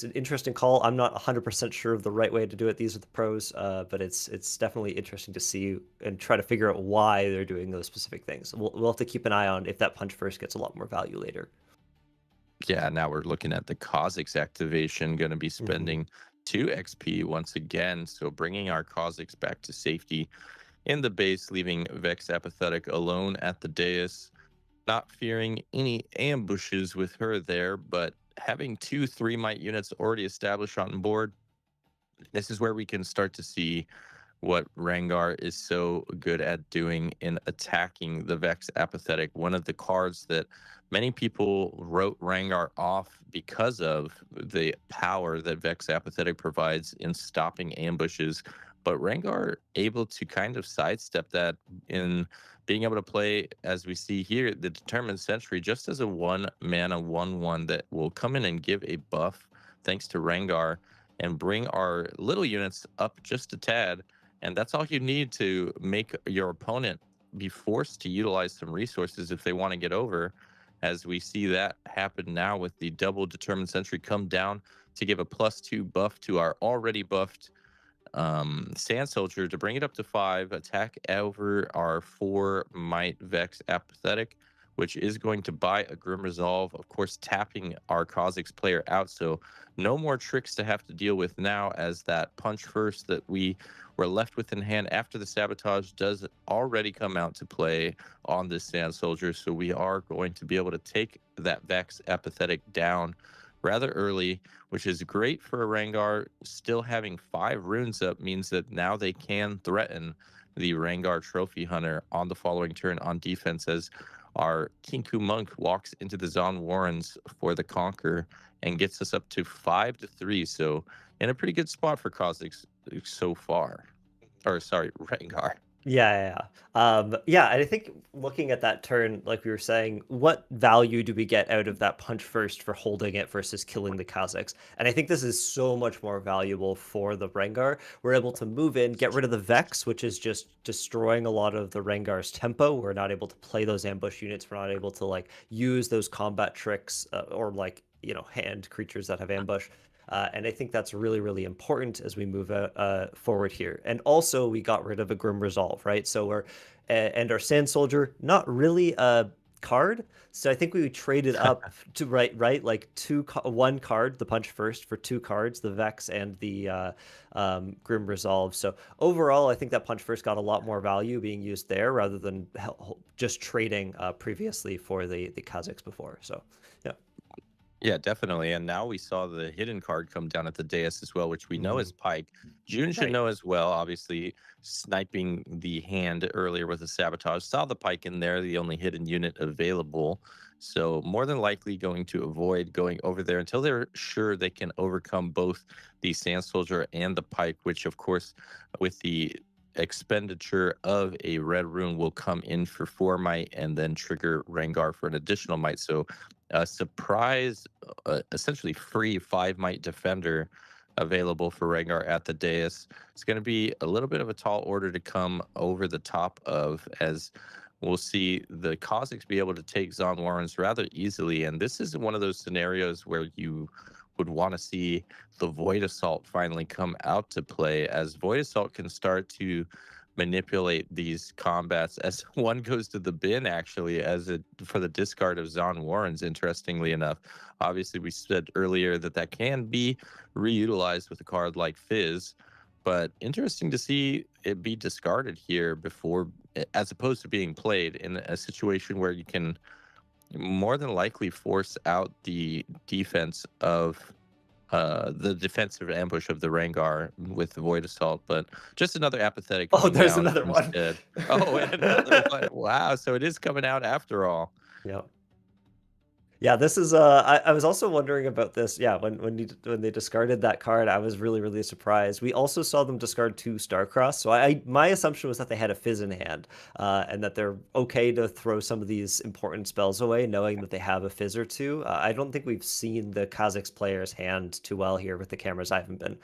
an interesting call. I'm not 100% sure of the right way to do it. These are the pros, but it's definitely interesting to see and try to figure out why they're doing those specific things. We'll have to keep an eye on if that punch first gets a lot more value later. Yeah, now we're looking at the Kha'Zix activation, going to be spending 2 XP once again. So bringing our Kha'Zix back to safety in the base, leaving Vex apathetic alone at the dais. Not fearing any ambushes with her there, but having 2 3-might units already established on board, this is where we can start to see what Rengar is so good at doing in attacking the Vex apathetic. One of the cards that many people wrote Rengar off because of the power that Vex apathetic provides in stopping ambushes. But Rengar able to kind of sidestep that in being able to play, as we see here, the Determined Sentry just as a 1-mana 1/1 that will come in and give a buff thanks to Rengar and bring our little units up just a tad. And that's all you need to make your opponent be forced to utilize some resources if they want to get over, as we see that happen now with the double Determined Sentry come down to give a +2 buff to our already buffed Sand Soldier to bring it up to 5, attack over our 4 might Vex apathetic, which is going to buy a Grim Resolve, of course, tapping our Kha'Zix player out. So no more tricks to have to deal with now, as that punch first that we were left with in hand after the sabotage does already come out to play on this Sand Soldier. So we are going to be able to take that Vex apathetic down rather early, which is great for a Rengar. Still having 5 runes up means that now they can threaten the Rengar Trophy Hunter on the following turn on defense, as our Kinku Monk walks into the Zon Warrens for the Conquer and gets us up to 5-3. So in a pretty good spot for Kha'Zix so far. Or sorry, Rengar. Yeah. And I think looking at that turn, like we were saying, what value do we get out of that punch first for holding it versus killing the Kha'Zix? And I think this is so much more valuable for the Rengar. We're able to move in, get rid of the Vex, which is just destroying a lot of the Rengar's tempo. We're not able to play those ambush units. We're not able to use those combat tricks or hand creatures that have ambush. And I think that's really, really important as we move forward here. And also, we got rid of a Grim Resolve, right? So and our Sand Soldier, not really a card. So I think we traded up to one card, the punch first, for 2 cards, the Vex and the Grim Resolve. So overall, I think that punch first got a lot more value being used there rather than just trading previously for the Kha'Zix before. So yeah. Yeah, definitely. And now we saw the hidden card come down at the dais as well, which we know is Pike. June should know as well, obviously, sniping the hand earlier with a sabotage. Saw the Pike in there, the only hidden unit available. So more than likely going to avoid going over there until they're sure they can overcome both the Sand Soldier and the Pike, which, of course, with the expenditure of a red rune will come in for 4 might and then trigger Rengar for an additional might. So a surprise, essentially free 5 might defender available for Rengar at the dais. It's going to be a little bit of a tall order to come over the top of, as we'll see the Kazakhs be able to take Zon Warrens rather easily. And this is one of those scenarios where you would want to see the Void Assault finally come out to play, as Void Assault can start to manipulate these combats as one goes to the bin, actually, for the discard of Zon Warrens. Interestingly enough, obviously we said earlier that can be reutilized with a card like Fizz, but interesting to see it be discarded here before, as opposed to being played in a situation where you can more than likely force out the defense of the defensive ambush of the Rengar with the Void Assault. But just another apathetic Oh, coming there's down another one. instead. Oh, and another one. Wow, so it is coming out after all. Yeah. Yeah, this is I was also wondering about this. Yeah, when they discarded that card, I was really surprised. We also saw them discard 2 Starcross. So my assumption was that they had a Fizz in hand, and that they're okay to throw some of these important spells away, knowing that they have a Fizz or 2. I don't think we've seen the Kazakhs players' hand too well here with the cameras. I haven't been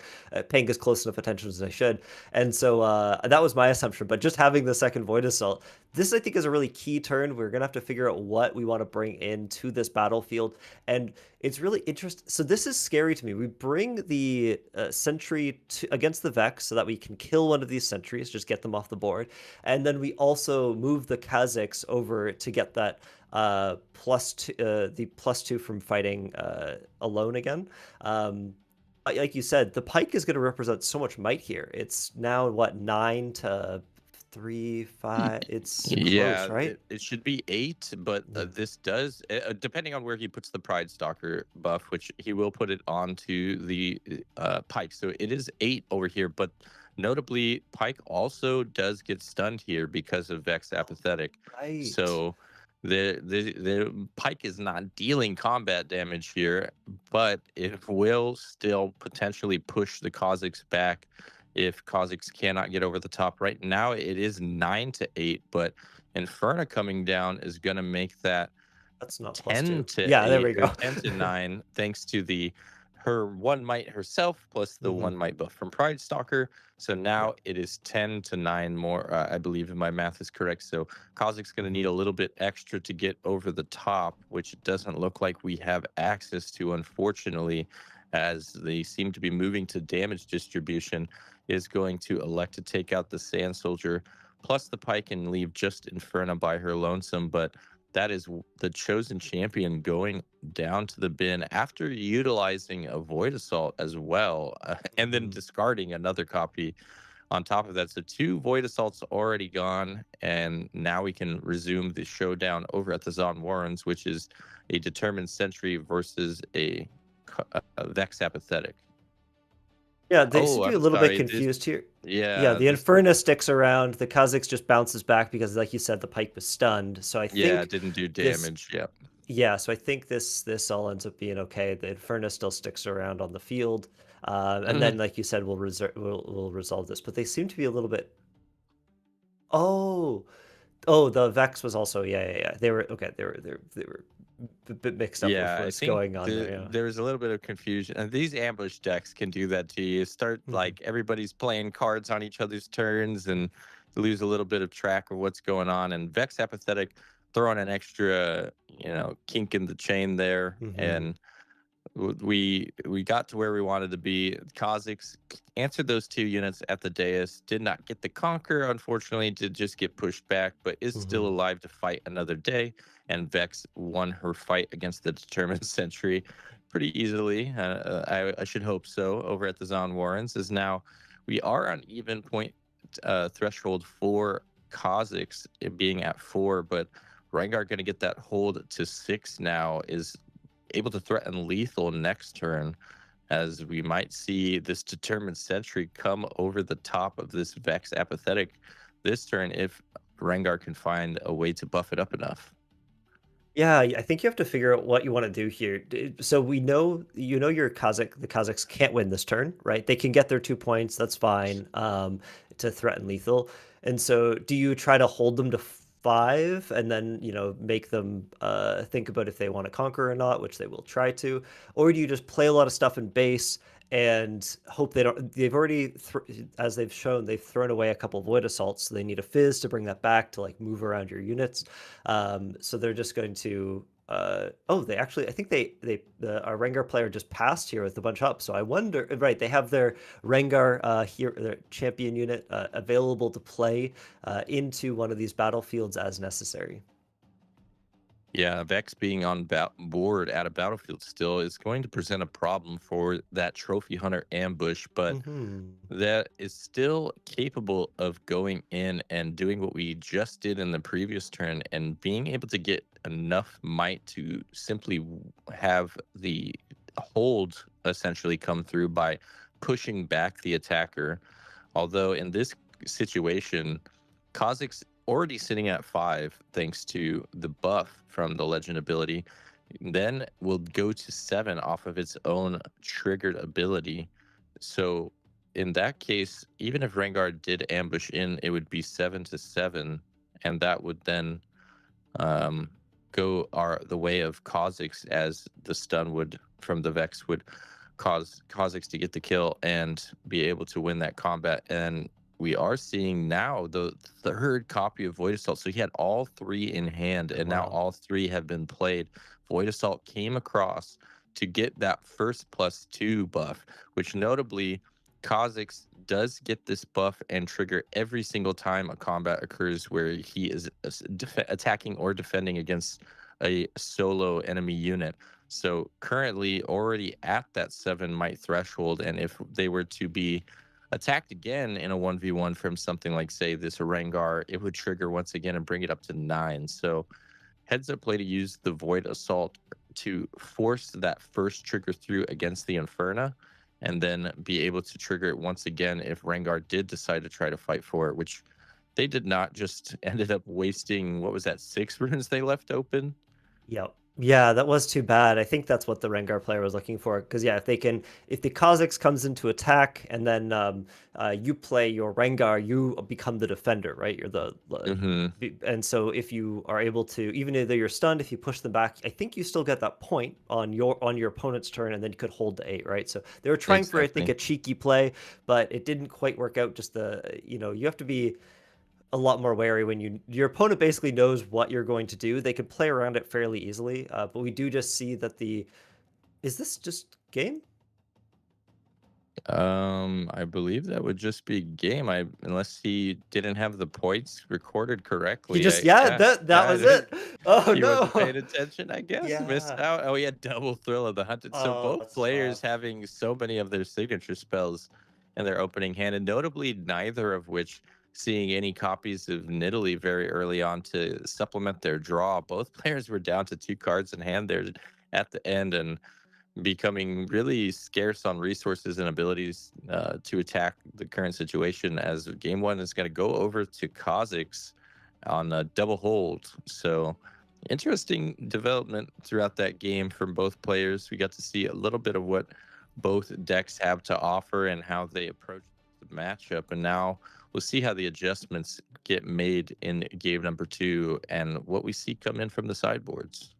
paying as close enough attention as I should, and so that was my assumption. But just having the second Void Assault, this I think is a really key turn. We're gonna have to figure out what we want to bring into this battlefield, and it's really interesting. So this is scary to me. We bring the sentry against the Vex so that we can kill one of these sentries, just get them off the board, and then we also move the Kazakhs over to get that the +2 from fighting alone again. Like you said, the pike is going to represent so much might here. It's now what, 9 to 3, 5. It's close, right? It should be 8, but this does, depending on where he puts the Pride Stalker buff, which he will put it onto the Pike. So it is 8 over here, but notably, Pike also does get stunned here because of Vex Apathetic. Right. So the Pike is not dealing combat damage here, but it will still potentially push the Kazakhs back if Kazakhs cannot get over the top. Right now, it is 9 to 8, but Inferna coming down is going to make that That's not 10 to yeah, 8, there we go. 10 to 9, thanks to her 1 might herself plus the 1 might buff from Pride Stalker. So now it is 10 to 9 more, I believe, if my math is correct. So Kazakh's going to need a little bit extra to get over the top, which it doesn't look like we have access to, unfortunately, as they seem to be moving to damage distribution. Is going to elect to take out the Sand Soldier plus the Pike and leave just Inferna by her lonesome. But that is the chosen champion going down to the bin after utilizing a Void Assault as well, and then discarding another copy on top of that. So 2 Void Assaults already gone, and now we can resume the showdown over at the Zon Warrens, which is a determined sentry versus a Vex Apathetic. Yeah, they seem to be a little bit confused here. Yeah, the Inferna sticks around. The Kazakhs just bounces back because, like you said, the Pike was stunned. So I think it didn't do damage. Yeah, so I think this all ends up being okay. The Inferna still sticks around on the field, and then, like you said, we'll resolve this. But they seem to be a little bit. Oh, the Vex was also They were okay. They were a bit mixed up with what's going on there. There was a little bit of confusion, and these ambush decks can do that to you. Start like everybody's playing cards on each other's turns and lose a little bit of track of what's going on. And Vex Apathetic throwing an extra, kink in the chain there, and we got to where we wanted to be. Kazakhs answered those 2 units at the dais, did not get the conquer, unfortunately, did just get pushed back, but is still alive to fight another day. And Vex won her fight against the determined sentry pretty easily. I should hope so. Over at the Zon Warrens, is now we are on even point threshold for Kazakhs, it being at 4, but Rengar going to get that hold to 6 now, is able to threaten lethal next turn, as we might see this determined sentry come over the top of this Vex Apathetic this turn if Rengar can find a way to buff it up enough. Yeah, I think you have to figure out what you want to do here. So we know, the Kazakhs can't win this turn, right? They can get their 2 points, that's fine, to threaten lethal. And so do you try to hold them to 5 and then, make them think about if they want to conquer or not, which they will try to? Or do you just play a lot of stuff in base and hope they don't. They've already, as they've shown, they've thrown away a couple void assaults, so they need a fizz to bring that back to like move around your units. So they're just going to. Oh, they actually, I think our Rengar player just passed here with a bunch up. So I wonder, right? They have their Rengar here, their champion unit available to play into one of these battlefields as necessary. Yeah, Vex being on board at a battlefield still is going to present a problem for that trophy hunter ambush, but that is still capable of going in and doing what we just did in the previous turn and being able to get enough might to simply have the hold essentially come through by pushing back the attacker. Although in this situation, Kha'Zix already sitting at 5 thanks to the buff from the legend ability, then will go to 7 off of its own triggered ability. So in that case, even if Rengar did ambush in, it would be 7-7, and that would then go the way of Kha'Zix, as the stun would from the Vex would cause Kha'Zix to get the kill and be able to win that combat. And we are seeing now the third copy of Void Assault. So he had all 3 in hand, and now all 3 have been played. Void Assault came across to get that first +2 buff, which notably Kha'Zix does get this buff and trigger every single time a combat occurs where he is attacking or defending against a solo enemy unit. So currently already at that 7 might threshold, and if they were to be attacked again in a 1v1 from something like, say, this Rengar, it would trigger once again and bring it up to 9. So heads up play to use the Void Assault to force that first trigger through against the Inferna, and then be able to trigger it once again if Rengar did decide to try to fight for it, which they did not. Just ended up wasting, what was that, 6 runes they left open? Yep. Yeah, that was too bad. I think that's what the Rengar player was looking for. Because yeah, if the Kha'Zix comes into attack and then you play your Rengar, you become the defender, right? You're and so if you are able to, even though you're stunned, if you push them back, I think you still get that point on your opponent's turn, and then you could hold to 8, right? So they were trying for, I think, a cheeky play, but it didn't quite work out. Just you have to be a lot more wary when your opponent basically knows what you're going to do. They can play around it fairly easily, but we do just see that is this just game? I believe that would just be game. Unless he didn't have the points recorded correctly. He just that was it. Oh he no, wasn't paying attention, I guess. Yeah. Missed out. Oh, he had double Thrill of the Hunted. So both players having so many of their signature spells in their opening hand, and notably neither of which seeing any copies of Nidalee very early on to supplement their draw. Both players were down to 2 cards in hand there at the end, and becoming really scarce on resources and abilities to attack the current situation, as game 1 is going to go over to Kha'Zix on a double hold. So interesting development throughout that game from both players. We got to see a little bit of what both decks have to offer and how they approach the matchup, and now we'll see how the adjustments get made in game number 2 and what we see come in from the sideboards.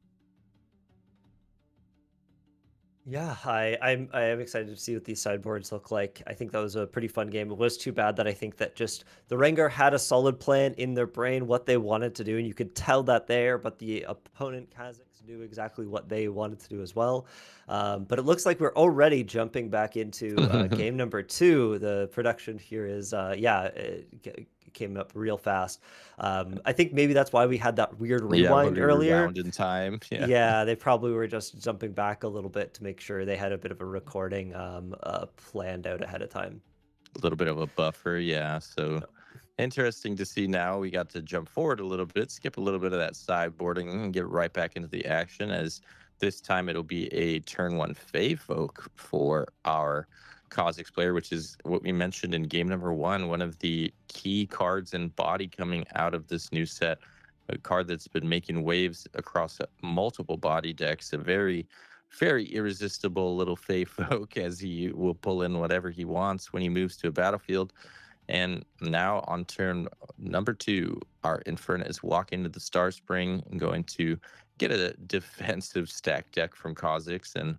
Yeah, I am excited to see what these sideboards look like. I think that was a pretty fun game. It was too bad that I think that just the Rengar had a solid plan in their brain, what they wanted to do, and you could tell that there, but the opponent Kha'Zix knew exactly what they wanted to do as well. But it looks like we're already jumping back into game number 2. The production here is, it came up real fast. I think maybe that's why we had that weird rewind earlier. Rewound in time. Yeah, they probably were just jumping back a little bit to make sure they had a bit of a recording planned out ahead of time. A little bit of a buffer, yeah. So interesting to see now. We got to jump forward a little bit, skip a little bit of that sideboarding, and get right back into the action, as this time it'll be a turn 1 Fey Folk for our Kha'Zix player, which is what we mentioned in game number 1, one of the key cards in body coming out of this new set, a card that's been making waves across multiple body decks, a very, very irresistible little Fey Folk, as he will pull in whatever he wants when he moves to a battlefield. And now on turn number 2, our Inferna is walking to the Star Spring and going to get a defensive stack deck from Kha'Zix, and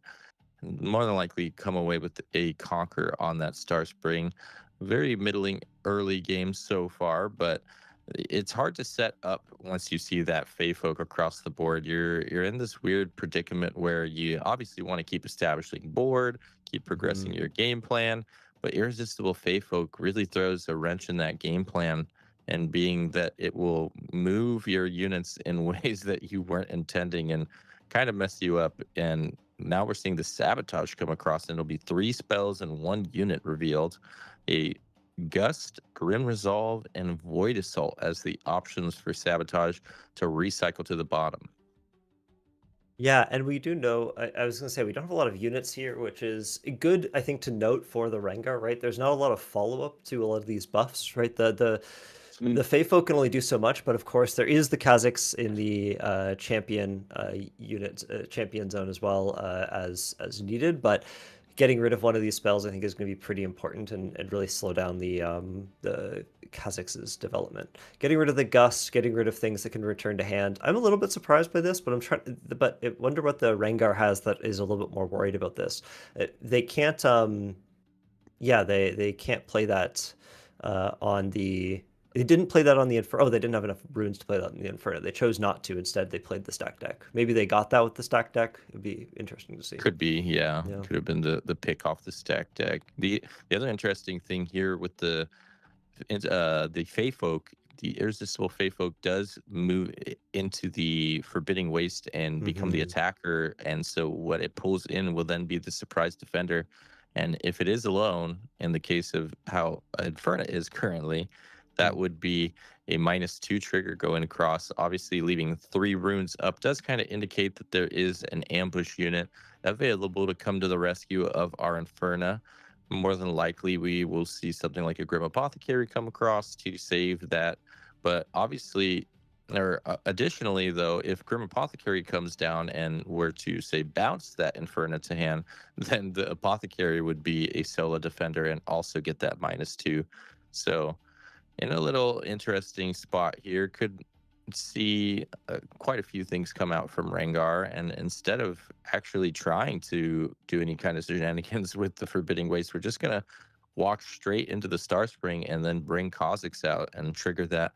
more than likely come away with a conquer on that Star Spring. Very middling early game so far, but it's hard to set up once you see that Fey folk across the board. You're in this weird predicament where you obviously want to keep establishing board, keep progressing your game plan, but Irresistible Fey folk really throws a wrench in that game plan, and being that it will move your units in ways that you weren't intending and kind of mess you up. And now we're seeing the sabotage come across, and it'll be 3 spells and 1 unit revealed. A Gust, Grim Resolve, and Void Assault as the options for sabotage to recycle to the bottom. Yeah, and we do know, I was going to say, we don't have a lot of units here, which is good, I think, to note for the Rengar, right? There's not a lot of follow-up to a lot of these buffs, right? The Fey folk can only do so much, but of course there is the Kha'Zix in the champion unit, champion zone as well as needed. But getting rid of one of these spells, I think, is going to be pretty important and really slow down the Kha'Zix's development. Getting rid of the Gust, getting rid of things that can return to hand. I'm a little bit surprised by this, but I wonder what the Rengar has that is a little bit more worried about this. They can't, yeah, they can't play that on the. They didn't play that on the Inferno. Oh, they didn't have enough runes to play that in the Inferno. They chose not to. Instead, they played the stack deck. Maybe they got that with the stack deck. It'd be interesting to see. Could be, yeah. Could have been the pick off the stack deck. The other interesting thing here with the Fey folk, the Irresistible Fey folk does move into the Forbidding Waste and become the attacker, and so what it pulls in will then be the surprise defender. And if it is alone, in the case of how Inferno is currently, that would be a -2 trigger going across. Obviously, leaving 3 runes up does kind of indicate that there is an ambush unit available to come to the rescue of our Inferno. More than likely, we will see something like a Grim Apothecary come across to save that. But obviously, or additionally, though, if Grim Apothecary comes down and were to, say, bounce that Inferno to hand, then the Apothecary would be a solo defender and also get that -2. So in a little interesting spot here, could see quite a few things come out from Rengar, and instead of actually trying to do any kind of shenanigans with the Forbidding Waste, we're just gonna walk straight into the Star Spring and then bring Kha'Zix out and trigger that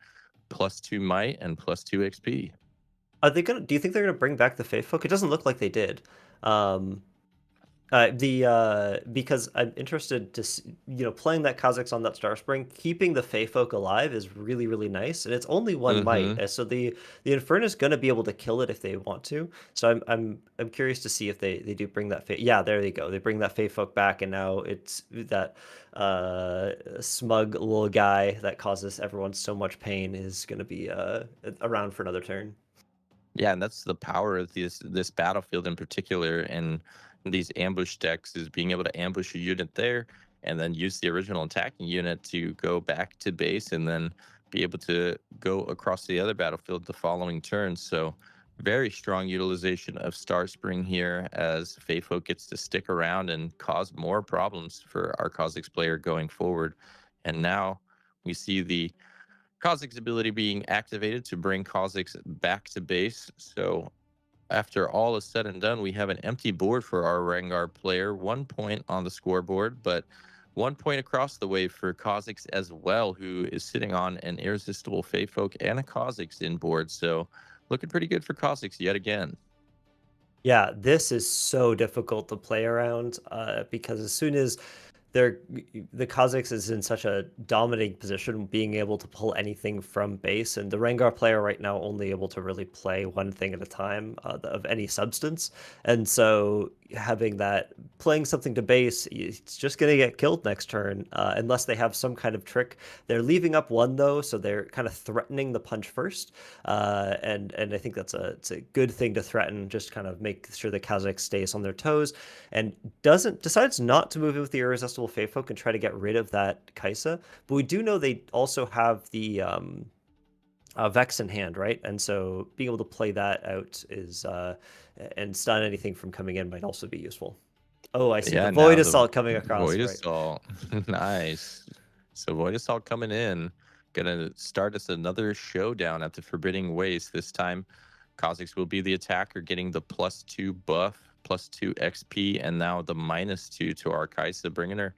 +2 might and +2 XP. Are they gonna? Do you think they're gonna bring back the Fey folk? It doesn't look like they did. Because I'm interested to see, playing that Kha'Zix on that Star Spring, keeping the Fey folk alive is really, really nice, and it's only 1 might, so the Inferno is going to be able to kill it if they want to. So I'm curious to see if they do bring that Fey. Yeah, there they go. They bring that Fey folk back, and now it's that smug little guy that causes everyone so much pain is going to be around for another turn. Yeah, and that's the power of this battlefield in particular, and these ambush decks, is being able to ambush a unit there and then use the original attacking unit to go back to base and then be able to go across the other battlefield the following turn. So very strong utilization of Star Spring here, as Fey folk gets to stick around and cause more problems for our Kha'Zix player going forward. And now we see the Kha'Zix ability being activated to bring Kha'Zix back to base. So after all is said and done, we have an empty board for our Rengar player. 1 point on the scoreboard, but 1 point across the way for Kha'Zix as well, who is sitting on an Irresistible Fey folk and a Kha'Zix in board. So looking pretty good for Kha'Zix yet again. Yeah, this is so difficult to play around because as soon as the Kha'Zix is in such a dominating position, being able to pull anything from base, and the Rengar player right now only able to really play one thing at a time of any substance. And so having that, playing something to base, it's just going to get killed next turn unless they have some kind of trick. They're leaving up 1 though, so they're kind of threatening the punch first. And I think it's a good thing to threaten, just kind of make sure the Kha'Zix stays on their toes and decides not to move in with the Irresistible Fey folk and try to get rid of that Kaisa. But we do know they also have the Vex in hand, right? And so being able to play that out is and stun anything from coming in might also be useful. Oh, I see the Void Assault coming across. Void Assault, nice. So Void Assault coming in, gonna start us another showdown at the Forbidding Waste. This time, Kha'Zix will be the attacker, getting the +2 buff +2 XP, and now the -2 to our Kaisa, bringing her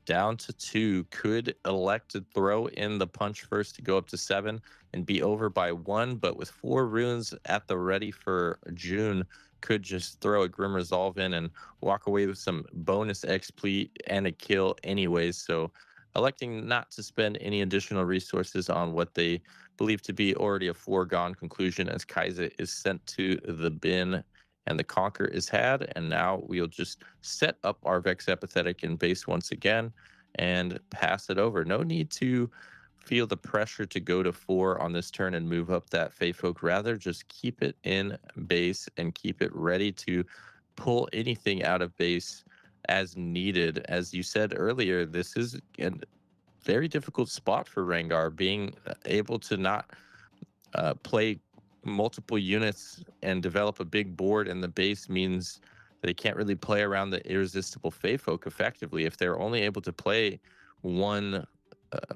down to 2. Could elect to throw in the punch first to go up to 7 and be over by 1, but with 4 runes at the ready for June, could just throw a Grim Resolve in and walk away with some bonus XP and a kill anyways. So electing not to spend any additional resources on what they believe to be already a foregone conclusion, as Kaisa is sent to the bin and the Conquer is had, and now we'll just set up our Vex Apathetic in base once again and pass it over. No need to feel the pressure to go to 4 on this turn and move up that Fey Folk. Rather, just keep it in base and keep it ready to pull anything out of base as needed. As you said earlier, this is a very difficult spot for Rengar, being able to not play multiple units and develop a big board in the base means they can't really play around the irresistible Fey Folk effectively. If they're only able to play one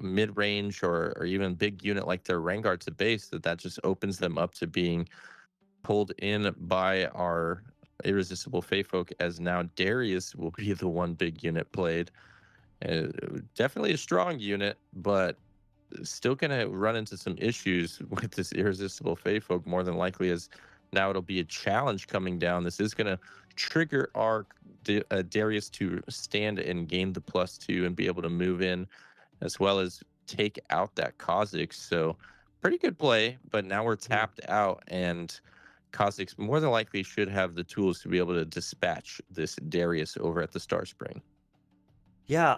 mid-range or even big unit like their Rengar to base, that just opens them up to being pulled in by our irresistible Fey Folk, as now Darius will be the one big unit played. Definitely a strong unit, but still going to run into some issues with this irresistible Fey Folk, more than likely, as now it'll be a challenge coming down. This is going to trigger our Darius to stand and gain the +2 and be able to move in, as well as take out that Kha'Zix. So pretty good play, but now we're tapped out, and Kha'Zix more than likely should have the tools to be able to dispatch this Darius over at the Star Spring. Yeah,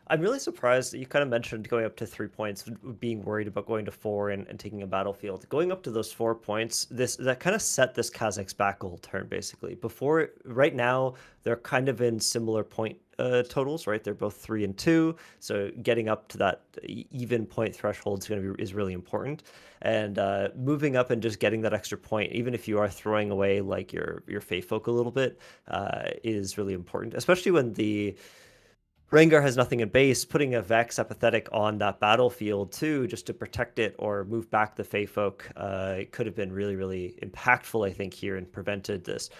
I'm really surprised that you kind of mentioned going up to 3 points, being worried about going to 4 and taking a battlefield. Going up to those 4 points, that kind of set this Kha'Zix back a whole turn, basically. Before, right now, they're kind of in similar point totals, right? They're both 3 and 2, so getting up to that even point threshold is really important. And moving up and just getting that extra point, even if you are throwing away like your Fey Folk a little bit, is really important, especially when the Rengar has nothing in base. Putting a Vex Apathetic on that battlefield too, just to protect it or move back the Fey Folk, could have been really, really impactful, I think, here, and prevented this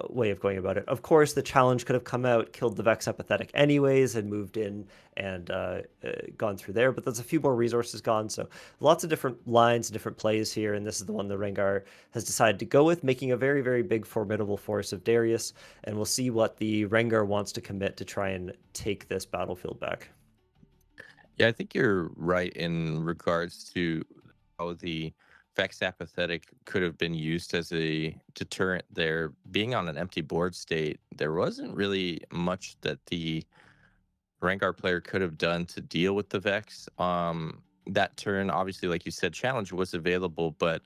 way of going about it. Of course, the challenge could have come out, killed the Vex Apathetic anyways, and moved in and gone through there, but there's a few more resources gone, so lots of different lines, different plays here, and this is the one that Rengar has decided to go with, making a very, very big, formidable force of Darius, and we'll see what the Rengar wants to commit to try and take this battlefield back. Yeah, I think you're right in regards to how the Vex Apathetic could have been used as a deterrent there. Being on an empty board state, there wasn't really much that the Rengar player could have done to deal with the Vex. That turn, obviously, like you said, challenge was available, but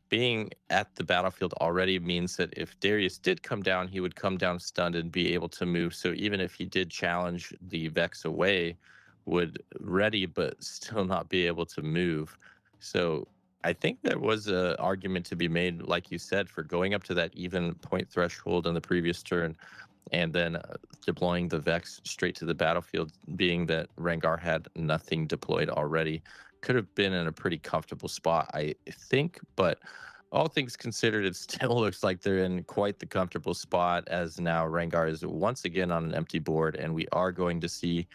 being at the battlefield already means that if Darius did come down, he would come down stunned and be able to move. So even if he did challenge the Vex away, would ready but still not be able to move. So I think there was an argument to be made, like you said, for going up to that even point threshold in the previous turn and then deploying the Vex straight to the battlefield, being that Rengar had nothing deployed already. Could have been in a pretty comfortable spot, I think, but all things considered, it still looks like they're in quite the comfortable spot, as now Rengar is once again on an empty board, and we are going to see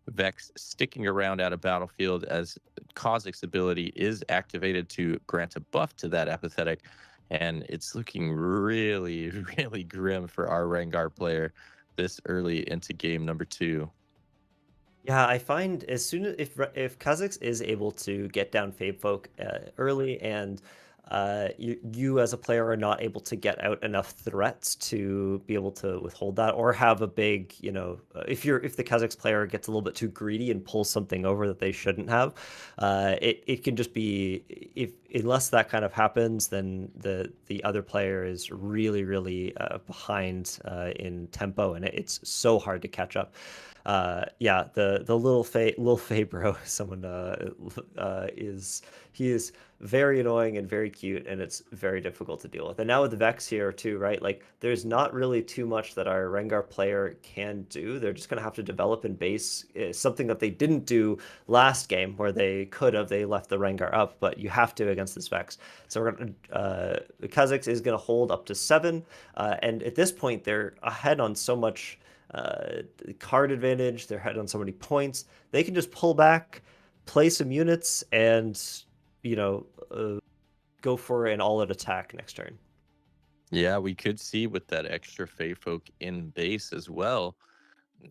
Vex sticking around at a battlefield, as Kha'Zix's ability is activated to grant a buff to that Apathetic, and it's looking really, really grim for our Rengar player this early into game number 2. Yeah, I find as soon as if Kha'Zix is able to get down Fey Folk early, and you as a player are not able to get out enough threats to be able to withhold that, or have a big, if the Kha'Zix player gets a little bit too greedy and pulls something over that they shouldn't have, it can just be, unless that kind of happens, then the other player is really, really behind in tempo, and it's so hard to catch up. Yeah, the little Fey bro, someone is he is very annoying and very cute, and it's very difficult to deal with. And now with the Vex here too, right? Like there's not really too much that our Rengar player can do. They're just gonna have to develop in base, something that they didn't do last game, where they could have. They left the Rengar up, but you have to against this Vex. So we're gonna the Kha'Zix is gonna hold up to 7, and at this point they're ahead on so much card advantage. They're ahead on so many points. They can just pull back, play some units, and you know go for an all-out attack next turn. Yeah, we could see with that extra Fey folk in base as well,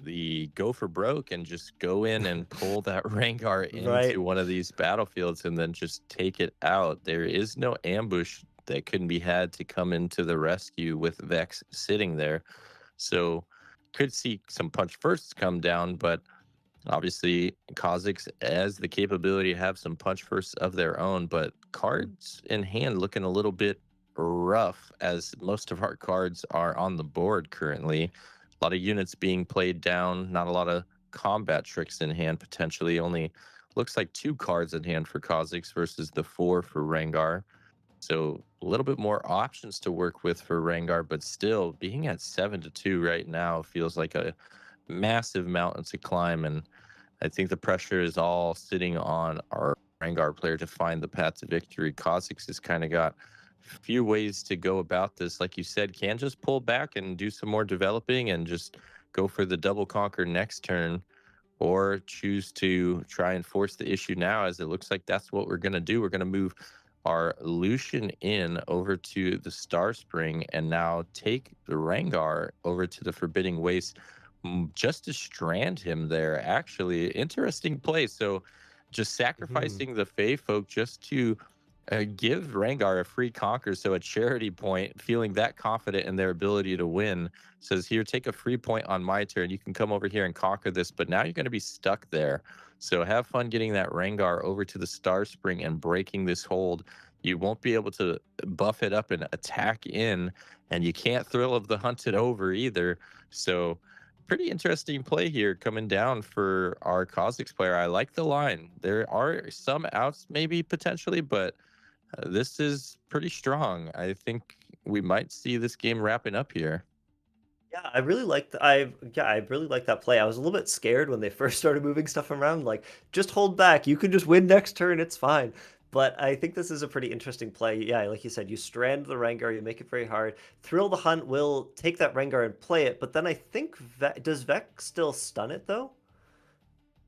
the go for broke and just go in and pull that Rengar Right. into one of these battlefields and then just take it out. There is no ambush that can be had to come into the rescue with Vex sitting there. So could see some punch firsts come down, but obviously Kha'Zix has the capability to have some punch firsts of their own, but cards in hand looking a little bit rough as most of our cards are on the board currently. A lot of units being played down, not a lot of combat tricks in hand potentially. Only looks like 2 cards in hand for Kha'Zix versus the 4 for Rengar. So a little bit more options to work with for Rengar, but still being at 7-2 right now feels like a massive mountain to climb. And I think the pressure is all sitting on our Rengar player to find the path to victory. Kha'Zix has kind of got a few ways to go about this. Like you said, can just pull back and do some more developing and just go for the double conquer next turn, or choose to try and force the issue now, as it looks like that's what we're going to do. We're going to move our Lucian in over to the Star Spring and now take the Rengar over to the Forbidding Waste just to strand him there. Actually, interesting play. So just sacrificing the Fey folk just to give Rengar a free conquer, so a charity point, feeling that confident in their ability to win, says, here, take a free point on my turn. You can come over here and conquer this, but now you're going to be stuck there. So have fun getting that Rengar over to the Star Spring and breaking this hold. You won't be able to buff it up and attack in, and you can't Thrill of the Hunted over either. So pretty interesting play here coming down for our Kha'Zix player. I like the line. There are some outs maybe potentially, but this is pretty strong. I think we might see this game wrapping up here. Yeah, I really like I really like that play. I was a little bit scared when they first started moving stuff around, like just hold back. You can just win next turn, it's fine. But I think this is a pretty interesting play. Yeah, like you said, you strand the Rengar, you make it very hard. Thrill the Hunt will take that Rengar and play it, but then I think does Vex still stun it though?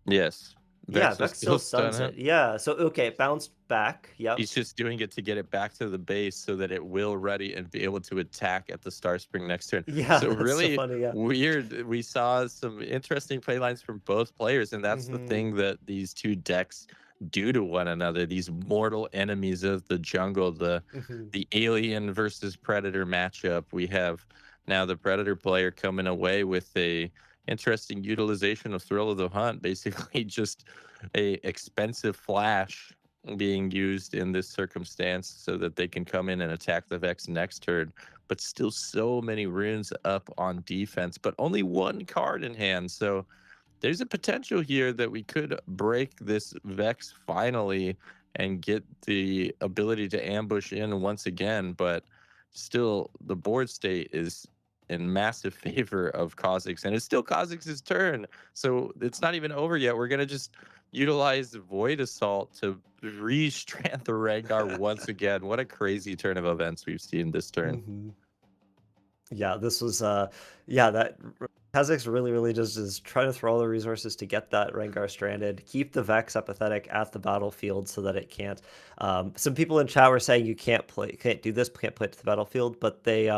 Yes. Yeah, Vex will Vex still still stun stuns it. it. Yeah, so okay, it bounced back. Yep. He's just doing it to get it back to the base so that it will ready and be able to attack at the Star Spring next turn. Yeah, So that's so really funny. Yeah. weird. We saw some interesting play lines from both players, and that's the thing that these two decks do to one another. These mortal enemies of the jungle, the alien versus predator matchup. We have now the predator player coming away with a interesting utilization of Thrill of the Hunt, basically just a expensive flash being used in this circumstance so that they can come in and attack the Vex next turn, but still so many runes up on defense, but only 1 card in hand. So there's a potential here that we could break this Vex finally and get the ability to ambush in once again, but still the board state is in massive favor of Kha'Zix, and it's still Kha'Zix's turn. So it's not even over yet. We're going to just utilize Void Assault to re-strand the Rengar once again. What a crazy turn of events we've seen this turn. Yeah, this was yeah, that Kha'Zix really just is trying to throw all the resources to get that Rengar stranded, keep the Vex apathetic at the battlefield so that it can't. Some people in chat were saying you can't do this, can't play it to the battlefield, but they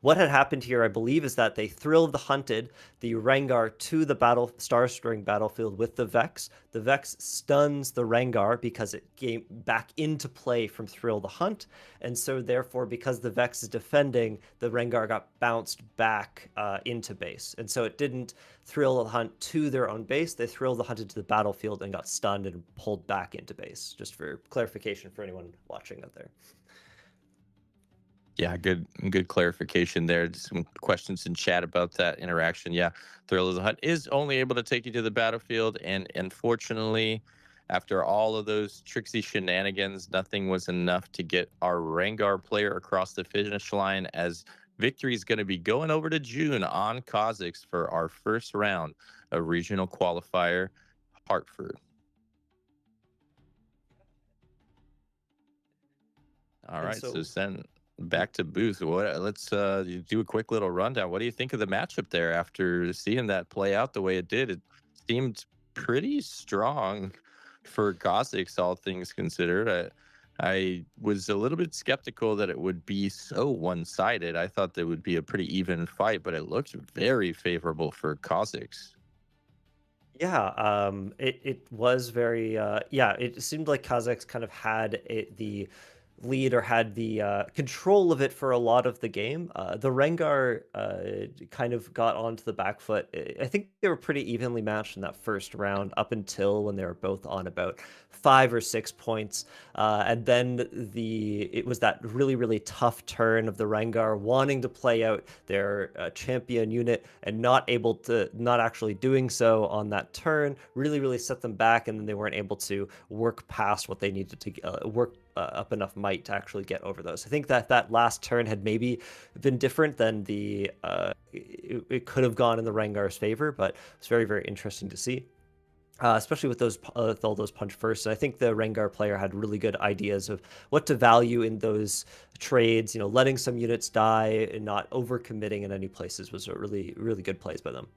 what had happened here, I believe, is that they Thrill of the Hunted the Rengar to the Star Spring battlefield with the Vex. The Vex stuns the Rengar because it came back into play from Thrill the Hunt, and so therefore, because the Vex is defending, the Rengar got bounced back into base, and so it didn't Thrill the Hunt to their own base. They Thrill the Hunted to the battlefield and got stunned and pulled back into base. Just for clarification for anyone watching out there. Yeah, good clarification there. Just some questions in chat about that interaction. Yeah, Thrill of the Hunt is only able to take you to the battlefield, and unfortunately, after all of those tricksy shenanigans, nothing was enough to get our Rengar player across the finish line. As victory is going to be going over to June on Kha'Zix for our first round of regional qualifier, Hartford. All And right, so so send back to Booth. What? Let's do a quick little rundown. What do you think of the matchup there after seeing that play out the way it did? It seemed pretty strong for Kha'Zix, all things considered. I was a little bit skeptical that it would be so one-sided. I thought there would be a pretty even fight, but it looked very favorable for Kha'Zix. Yeah, it was very yeah. It seemed like Kazakhs kind of had the lead or had the control of it for a lot of the game. The Rengar kind of got onto the back foot. I think they were pretty evenly matched in that first round up until when they were both on about 5 or 6 points, and then it was that really tough turn of the Rengar wanting to play out their champion unit and not actually doing so on that turn really set them back, and then they weren't able to work past what they needed to work up enough might to actually get over those. I think that last turn had maybe been different than it could have gone in the Rengar's favor, but it's very interesting to see. Especially with all those punch first. And I think the Rengar player had really good ideas of what to value in those trades. You know, letting some units die and not overcommitting in any places was a really good plays by them.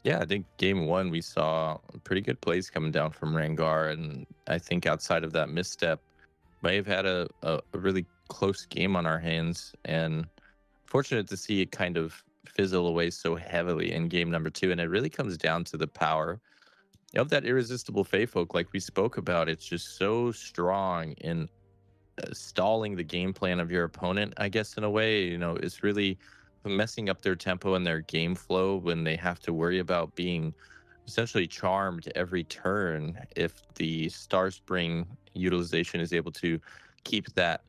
Yeah, I think game one we saw pretty good plays coming down from Rengar, and I think outside of that misstep, may have had a really close game on our hands, and fortunate to see it kind of fizzle away so heavily in game number two. And it really comes down to the power of that irresistible Fey Folk, like we spoke about. It's just so strong in stalling the game plan of your opponent, I guess, in a way. You know, it's really messing up their tempo and their game flow when they have to worry about being essentially charmed every turn. If the Star Spring utilization is able to keep that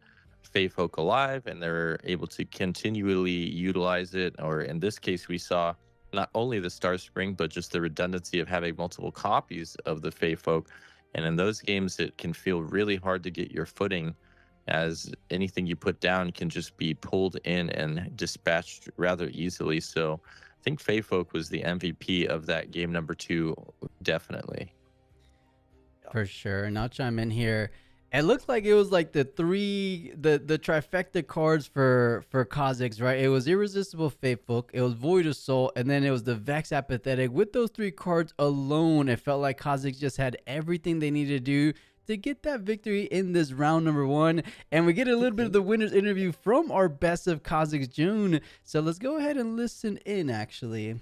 Fey Folk alive and they're able to continually utilize it, or in this case, we saw not only the Star Spring, but just the redundancy of having multiple copies of the Fey Folk. And in those games, it can feel really hard to get your footing, as anything you put down can just be pulled in and dispatched rather easily. So I think Fey Folk was the MVP of that game number two, definitely. For sure. And I'll chime in here. It looked like it was like the trifecta cards for Kha'Zix, right? It was Irresistible Faithful, it was Void of Soul, and then it was the Vex Apathetic. With those three cards alone, it felt like Kha'Zix just had everything they needed to do to get that victory in this round number one. And we get a little bit of the winner's interview from our Best of Kha'Zix June. So let's go ahead and listen in, actually.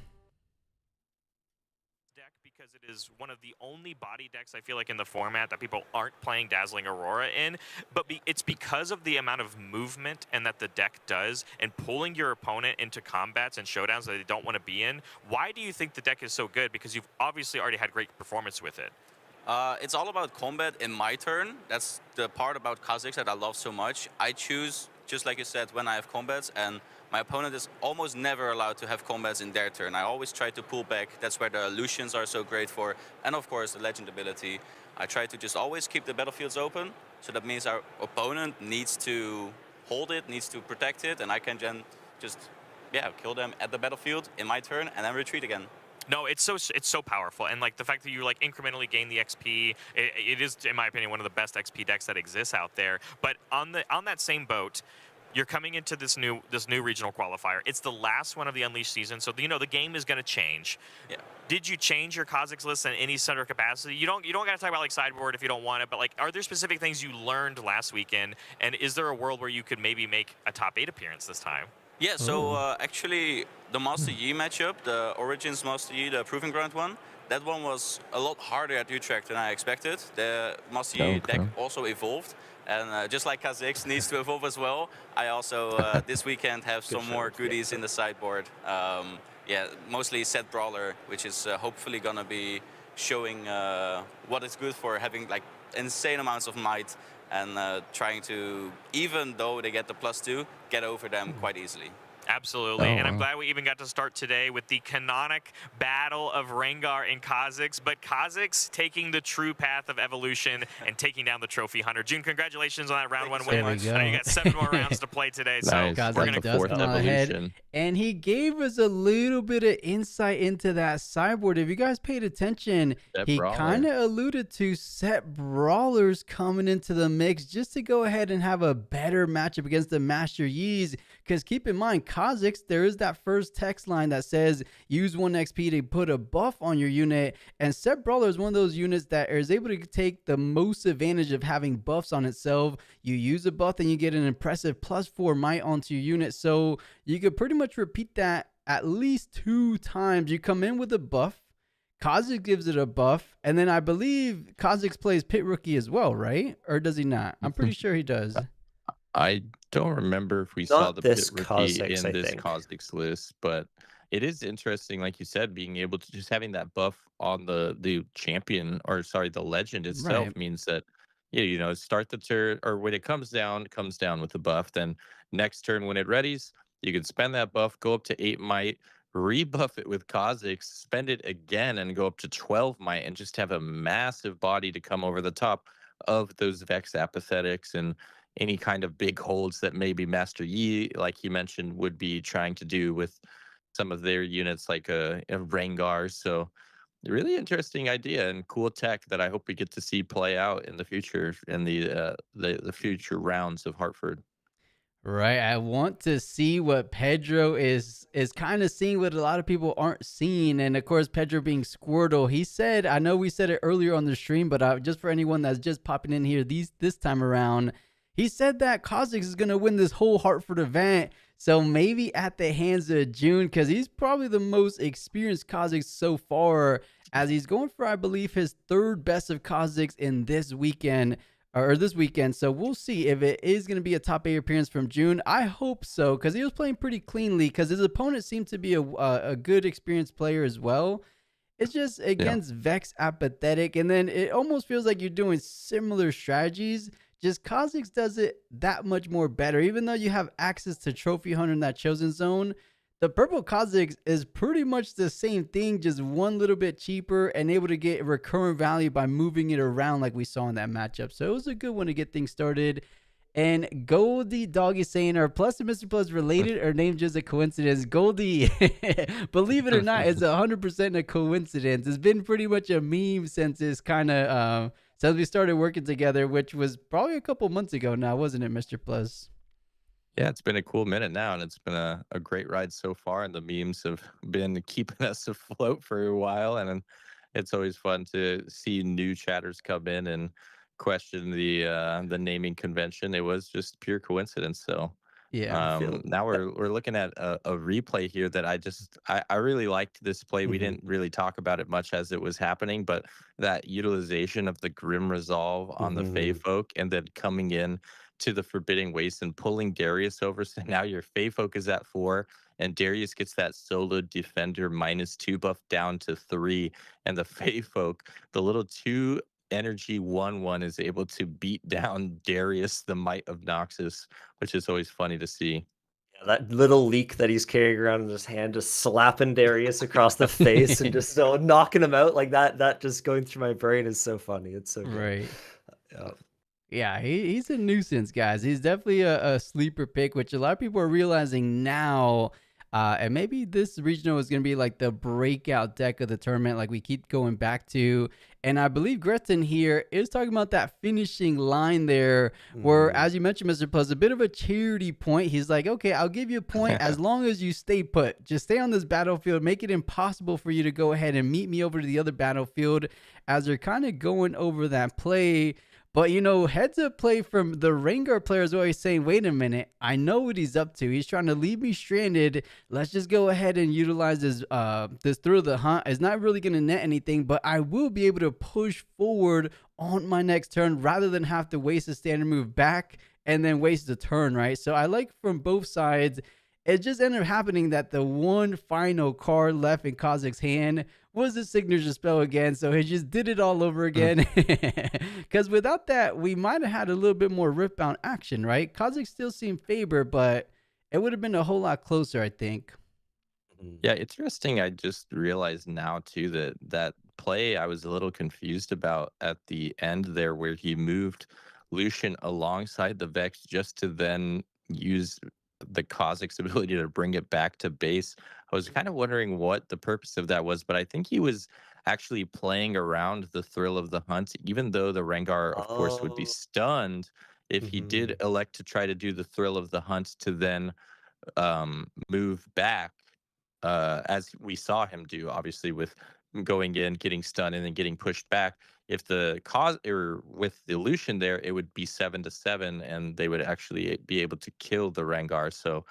Because it is one of the only body decks I feel like in the format that people aren't playing Dazzling Aurora in, but it's because of the amount of movement and that the deck does, and pulling your opponent into combats and showdowns that they don't want to be in. Why do you think the deck is so good? Because you've obviously already had great performance with it. It's all about combat in my turn. That's the part about Kha'Zix that I love so much. I choose, just like you said, when I have combats, and my opponent is almost never allowed to have combats in their turn. I always try to pull back. That's where the Lucians are so great for. And of course, the Legend ability. I try to just always keep the battlefields open. So that means our opponent needs to hold it, needs to protect it, and I can then just, kill them at the battlefield in my turn and then retreat again. No, it's so powerful, and like the fact that you like incrementally gain the XP, it is, in my opinion, one of the best XP decks that exists out there. But on that same boat, you're coming into this new regional qualifier. It's the last one of the Unleashed season, so the game is going to change. Yeah. Did you change your Kha'Zix list in any sort of capacity? You don't got to talk about like sideboard if you don't want it, but like, are there specific things you learned last weekend, and is there a world where you could maybe make a top 8 appearance this time? Yeah, so actually the Master Yi matchup, the Origins Master Yi, the Proving Ground one, that one was a lot harder at Utrecht than I expected. The Master Yi deck also evolved, and just like Kha'Zix needs to evolve as well, I also this weekend have some more goodies in the sideboard. Mostly Set Brawler, which is hopefully gonna be showing what is good for having like insane amounts of might and trying to, even though they get the +2, get over them quite easily. Absolutely, Oh, and I'm wow. glad we even got to start today with the canonic battle of Rengar and Kha'Zix, but Kha'Zix taking the true path of evolution and taking down the trophy hunter. June, congratulations on that round 1 win. There we I know you go. got 7 more rounds to play today, so Nice. Kha'Zix we're Like gonna the does fourth come out ahead. evolution. And he gave us a little bit of insight into that sideboard. If you guys paid attention, Set he Brawler. kind of alluded to set brawlers coming into the mix just to go ahead and have a better matchup against the Master Yi's. Because keep in mind, Kha'Zix, there is that first text line that says use 1 XP to put a buff on your unit. And set brawler is one of those units that is able to take the most advantage of having buffs on itself. You use a buff and you get an impressive +4 might onto your unit. So you could pretty much repeat that at least 2 times. You come in with a buff, Kha'Zix gives it a buff, and then I believe Kha'Zix plays Pit Rookie as well, right? Or does he not? I'm pretty sure he does. I don't remember if we saw Not the this Pit Rookie Kha'Zix, I in this think. Kha'Zix list, but it is interesting, like you said, being able to just having that buff on the champion, or sorry, the legend itself Right. means that you know, start the turn, or when it comes down with the buff. Then next turn when it readies, you can spend that buff, go up to 8 might, rebuff it with Kha'Zix, spend it again, and go up to 12 might, and just have a massive body to come over the top of those Vex apathetics and any kind of big holds that maybe Master Yi, like you mentioned, would be trying to do with some of their units, like a Rengar. So really interesting idea and cool tech that I hope we get to see play out in the future in the future rounds of Hartford. Right. I want to see what Pedro is kind of seeing what a lot of people aren't seeing. And of course, Pedro being Squirtle, he said, I know we said it earlier on the stream, but just for anyone that's just popping in here this time around, he said that Kha'Zix is going to win this whole Hartford event. So maybe at the hands of June, because he's probably the most experienced Kha'Zix so far, as he's going for, I believe, his 3rd best of Kha'Zix in this weekend. Or this weekend. So we'll see if it is going to be a top 8 appearance from June. I hope so, because he was playing pretty cleanly, because his opponent seemed to be a good experienced player as well. It's just against Vex apathetic, and then it almost feels like you're doing similar strategies. Just Kha'Zix does it that much more better, even though you have access to Trophy Hunter in that chosen zone. The purple Kha'Zix is pretty much the same thing, just one little bit cheaper and able to get recurrent value by moving it around like we saw in that matchup. So it was a good one to get things started. And Goldie Doggy saying, are Plus and Mr. Plus related or named just a coincidence? Goldie, believe it or not, it's 100% a coincidence. It's been pretty much a meme since it's kind of since we started working together, which was probably a couple months ago now, wasn't it, Mr. Plus? Yeah, it's been a cool minute now, and it's been a great ride so far. And the memes have been keeping us afloat for a while, and it's always fun to see new chatters come in and question the naming convention. It was just pure coincidence. So Yeah. now we're looking at a replay here that I really liked this play. We didn't really talk about it much as it was happening, but that utilization of the Grim Resolve on the Fey Folk, and then coming in to the Forbidding Waste and pulling Darius over. So now your Fey Folk is at 4, and Darius gets that solo defender -2 buff down to 3, and the Fey Folk, the little 2 energy 1/1, is able to beat down Darius, the Might of Noxus, which is always funny to see. Yeah, that little leak that he's carrying around in his hand, just slapping Darius across the face and just knocking him out like that. That just going through my brain is so funny. It's so good. Right. Yeah. Yeah, he's a nuisance, guys. He's definitely a sleeper pick, which a lot of people are realizing now. And maybe this regional is going to be like the breakout deck of the tournament, like we keep going back to. And I believe Gretton here is talking about that finishing line there, where, as you mentioned, Mr. Plus, a bit of a charity point. He's like, okay, I'll give you a point as long as you stay put. Just stay on this battlefield. Make it impossible for you to go ahead and meet me over to the other battlefield, as they're kind of going over that play. But, you know, heads up play from the Rengar player is always saying, wait a minute, I know what he's up to. He's trying to leave me stranded. Let's just go ahead and utilize this Through of the Hunt. It's not really going to net anything, but I will be able to push forward on my next turn rather than have to waste a standard move back and then waste the turn, right? So I like from both sides. It just ended up happening that the one final card left in Kha'Zix's hand was the signature spell again. So he just did it all over again. Because without that, we might have had a little bit more Riftbound action, right? Kha'Zix still seemed favored, but it would have been a whole lot closer, I think. Yeah, interesting. I just realized now too that that play I was a little confused about at the end there, where he moved Lucian alongside the Vex just to then use the Kha'Zix ability to bring it back to base. I was kind of wondering what the purpose of that was, but I think he was actually playing around the thrill of the hunt, even though the Rengar, of course, would be Oh. stunned. If he did elect to try to do the thrill of the hunt to then move back, as we saw him do, obviously, with going in, getting stunned, and then getting pushed back. If the cause or with the Lucian there, it would be 7-7, and they would actually be able to kill the Rengar. So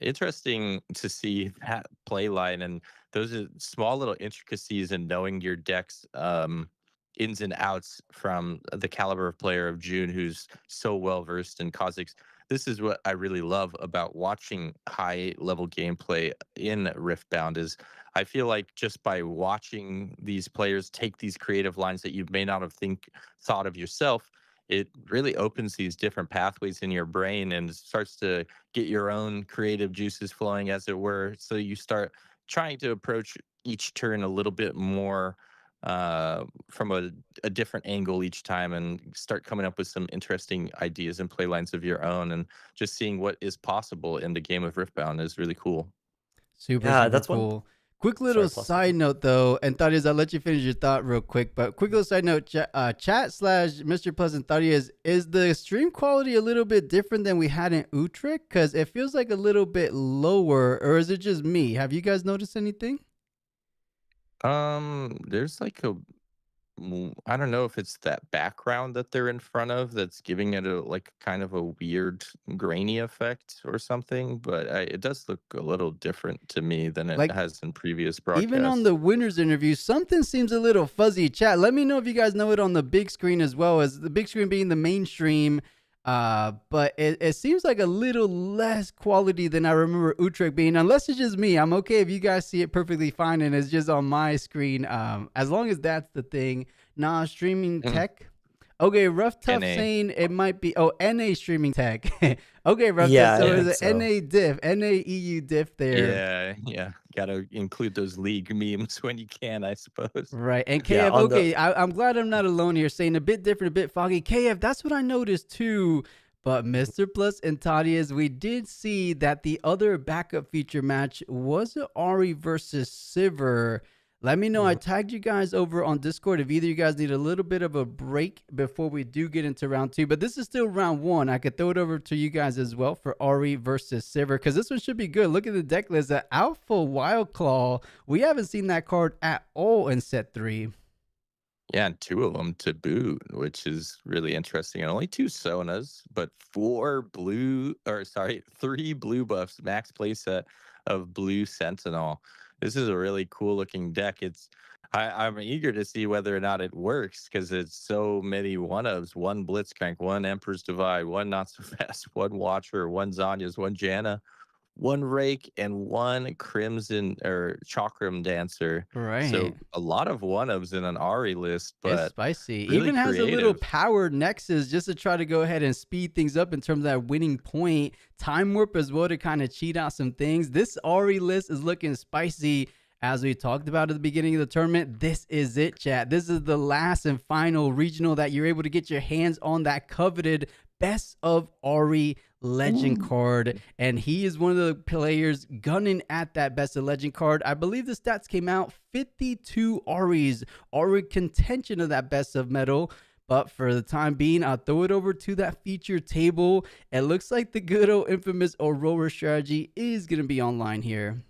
interesting to see that play line, and those are small little intricacies in knowing your deck's ins and outs from the caliber of player of June, who's so well versed in Kha'Zix. This is what I really love about watching high level gameplay in Riftbound. Is I feel like just by watching these players take these creative lines that you may not have thought of yourself, it really opens these different pathways in your brain and starts to get your own creative juices flowing, as it were. So you start trying to approach each turn a little bit more from a different angle each time, and start coming up with some interesting ideas and play lines of your own, and just seeing what is possible in the game of Riftbound is really cool. Super, Yeah, super that's one. cool. Quick little Sorry, plus side note though, and Thaddeus, I'll let you finish your thought real quick. But quick little side note, chat slash Mr. Plus and Thaddeus, is the stream quality a little bit different than we had in Utrecht? Because it feels like a little bit lower, or is it just me? Have you guys noticed anything? There's like I don't know if it's that background that they're in front of that's giving it a like kind of a weird grainy effect or something, but it does look a little different to me than it Like, has in previous even on broadcasts. the winners interview, something seems a little fuzzy. Chat, let me know if you guys know it on the big screen as well, as the big screen being the mainstream. But it seems like a little less quality than I remember Utrecht being, unless it's just me. I'm okay if you guys see it perfectly fine and it's just on my screen. As long as that's the thing. Nah, streaming tech. Okay, Rough Tough NA. saying it might be NA streaming tech. Okay, Rough Yeah, Tough. So I it's think an NA diff, NA EU diff there. Yeah. Gotta include those league memes when you can, I suppose. Right. And KF, Yeah, on the- okay, I'm glad I'm not alone here saying a bit different, a bit foggy. KF, that's what I noticed too. But Mr. Plus and Thaddeus, we did see that the other backup feature match was Ari versus Sivir. Let me know. I tagged you guys over on Discord if either you guys need a little bit of a break before we do get into round two. But this is still round one. I could throw it over to you guys as well for Ari versus Sivir, because this one should be good. Look at the deck list. The Alpha Wild Claw. We haven't seen that card at all in set 3. Yeah, and 2 of them to boot, which is really interesting. And only 2 Sonas, but 3 blue buffs, max playset of Blue Sentinel. This is a really cool looking deck. I'm eager to see whether or not it works, because it's so many one-ofs: 1 Blitzcrank, 1 Emperor's Divide, 1 Not So Fast, 1 Watcher, 1 Zanya's, 1 Janna, 1 Rake, and 1 Crimson or Chakram Dancer. Right. So a lot of one-ofs in an Ari list, It's but spicy. really Even has a little creative. powered nexus just to try to go ahead and speed things up in terms of that winning point. Time warp as well to kind of cheat out some things. This Ari list is looking spicy. As we talked about at the beginning of the tournament, this is it, chat. This is the last and final regional that you're able to get your hands on that coveted best of Ari legend card, and he is one of the players gunning at that best of legend card. I believe the stats came out 52 Aris, Ari contention of that best of metal. But for the time being, I'll throw it over to that feature table. It looks like the good old infamous Aurora strategy is going to be online here.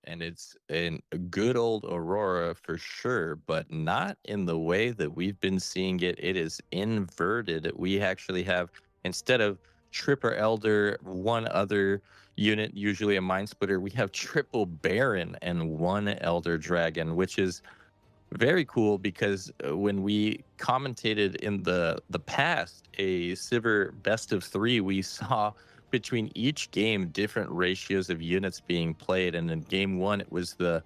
And it's a good old Aurora for sure, but not in the way that we've been seeing it. It is inverted. We actually have, instead of Tripper Elder, 1 other unit, usually a Mind Splitter, we have triple Baron and 1 Elder Dragon, which is very cool, because when we commentated in the past a Sivir best of 3, we saw between each game different ratios of units being played, and in game 1 it was the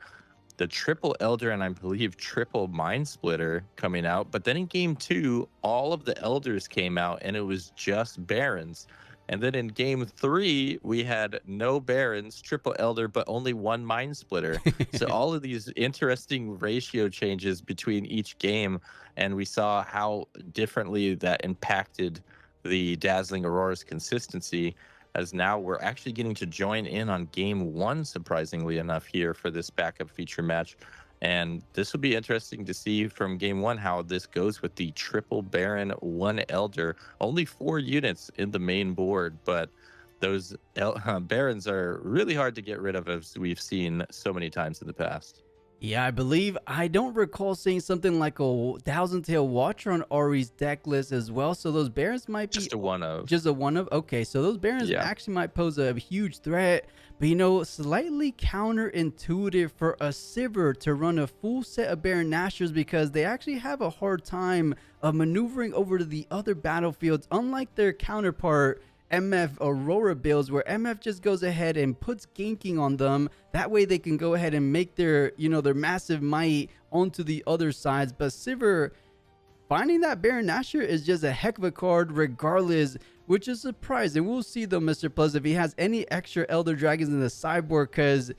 the triple Elder and I believe triple Mind Splitter coming out. But then in game 2, all of the Elders came out and it was just Barons. And then in game 3, we had no Barons, triple Elder, but only one Mind Splitter. So all of these interesting ratio changes between each game. And we saw how differently that impacted the Dazzling Aurora's consistency, as now we're actually getting to join in on game 1, surprisingly enough, here for this backup feature match. And this will be interesting to see from game 1 how this goes with the triple Baron, 1 Elder. Only 4 units in the main board, but those Barons are really hard to get rid of, as we've seen so many times in the past. Yeah, I don't recall seeing something like a Thousand Tail Watcher on Ari's deck list as well. So those Barons might be just a one of. Just a one of. Okay, so those Barons actually might pose a huge threat. But you know, slightly counterintuitive for a Sivir to run a full set of Baron Nashors, because they actually have a hard time of maneuvering over to the other battlefields, unlike their counterpart MF Aurora builds, where MF just goes ahead and puts ganking on them. That way they can go ahead and make their, you know, their massive might onto the other sides. But Sivir finding that Baron Nashor is just a heck of a card regardless, which is surprising. We'll see though, Mr. Plus, if he has any extra Elder Dragons in the sideboard, because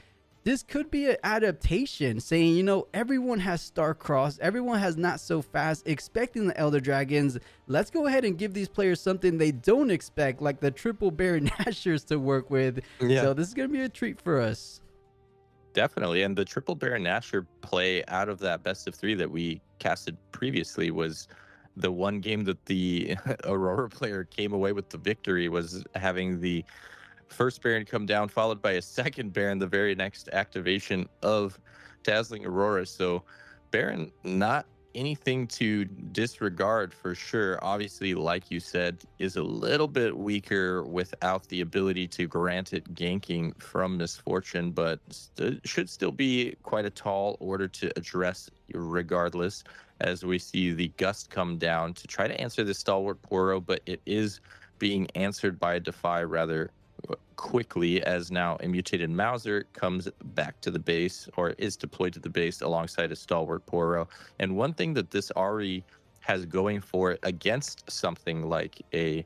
this could be an adaptation saying, you know, everyone has Starcross, everyone has Not So Fast, expecting the Elder Dragons. Let's go ahead and give these players something they don't expect, like the triple Baron Nashors to work with. Yeah. So this is going to be a treat for us. Definitely. And the triple Baron Nashor play out of that best of 3 that we casted previously was the one game that the Aurora player came away with the victory, was having the first Baron come down, followed by a second Baron the very next activation of Dazzling Aurora. So Baron, not anything to disregard for sure. Obviously, like you said, is a little bit weaker without the ability to grant it ganking from Misfortune, but should still be quite a tall order to address regardless, as we see the Gust come down to try to answer the Stalwart Poro, but it is being answered by a Defy rather quickly, as now a mutated Mauser comes back to the base, or is deployed to the base alongside a Stalwart Poro. And one thing that this Ari has going for it against something like a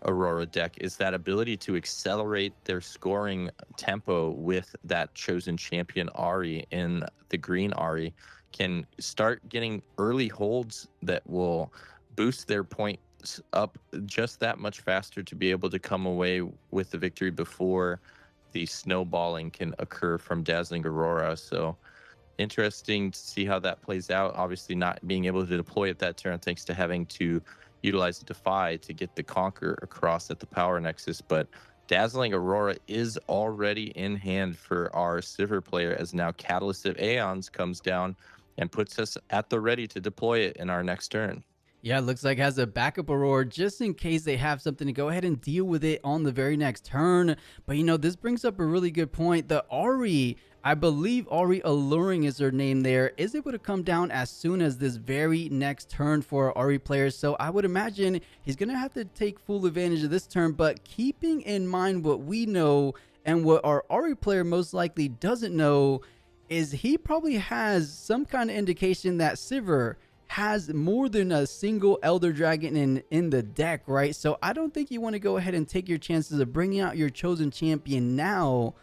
Aurora deck is that ability to accelerate their scoring tempo with that chosen champion Ari. In the green Ari can start getting early holds that will boost their point up just that much faster to be able to come away with the victory before the snowballing can occur from Dazzling Aurora. So interesting to see how that plays out. Obviously not being able to deploy at that turn thanks to having to utilize Defy to get the Conquer across at the power nexus, but Dazzling Aurora is already in hand for our Sivir player, as now Catalyst of Aeons comes down and puts us at the ready to deploy it in our next turn. Yeah, it looks like it has a backup Aurora just in case they have something to go ahead and deal with it on the very next turn. But you know, this brings up a really good point. The Ari, I believe Ari Alluring is her name there, is able to come down as soon as this very next turn for our Ari players. So I would imagine he's going to have to take full advantage of this turn, but keeping in mind what we know and what our Ari player most likely doesn't know is he probably has some kind of indication that Sivir has more than a single Elder Dragon in the deck, right? So I don't think you want to go ahead and take your chances of bringing out your chosen champion now.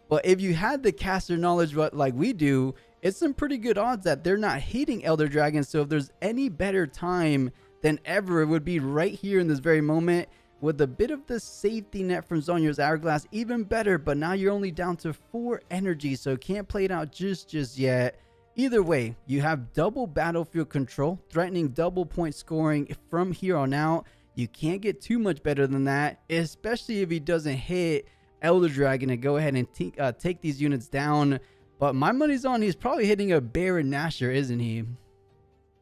But if you had the caster knowledge like we do, it's some pretty good odds that they're not hitting Elder Dragons. So if there's any better time than ever, it would be right here in this very moment. With a bit of the safety net from Zhonya's Hourglass, even better. But now you're only down to 4 energy, so can't play it out just yet. Either way, you have double battlefield control, threatening double point scoring from here on out. You can't get too much better than that, especially if he doesn't hit Elder Dragon and go ahead and take these units down. But my money's on he's probably hitting a Baron Nashor, isn't he?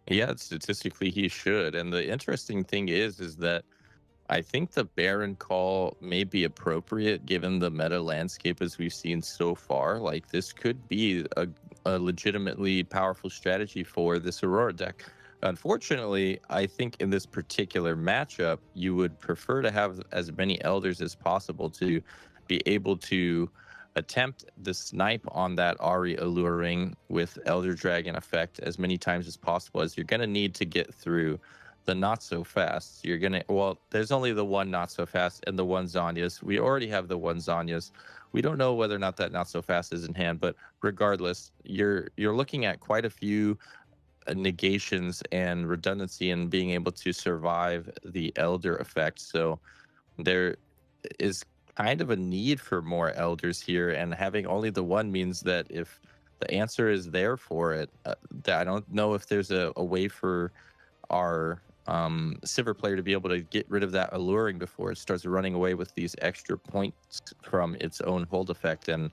Yeah, statistically he should. And the interesting thing is that I think the Baron call may be appropriate given the meta landscape as we've seen so far. Like, this could be a legitimately powerful strategy for this Aurora deck. Unfortunately, I think in this particular matchup, you would prefer to have as many Elders as possible to be able to attempt the snipe on that Ari alluring with Elder Dragon effect as many times as possible, as you're going to need to get through the not so fast. You're going to, well, there's only the one not so fast and the one Zanya's. We already have the one Zanya's. We don't know whether or not that not so fast is in hand, but regardless, you're looking at quite a few negations and redundancy in being able to survive the Elder effect. So there is kind of a need for more elders here, and having only the one means that if the answer is there for it, that I don't know if there's a way for our Sivir player to be able to get rid of that alluring before it starts running away with these extra points from its own hold effect. And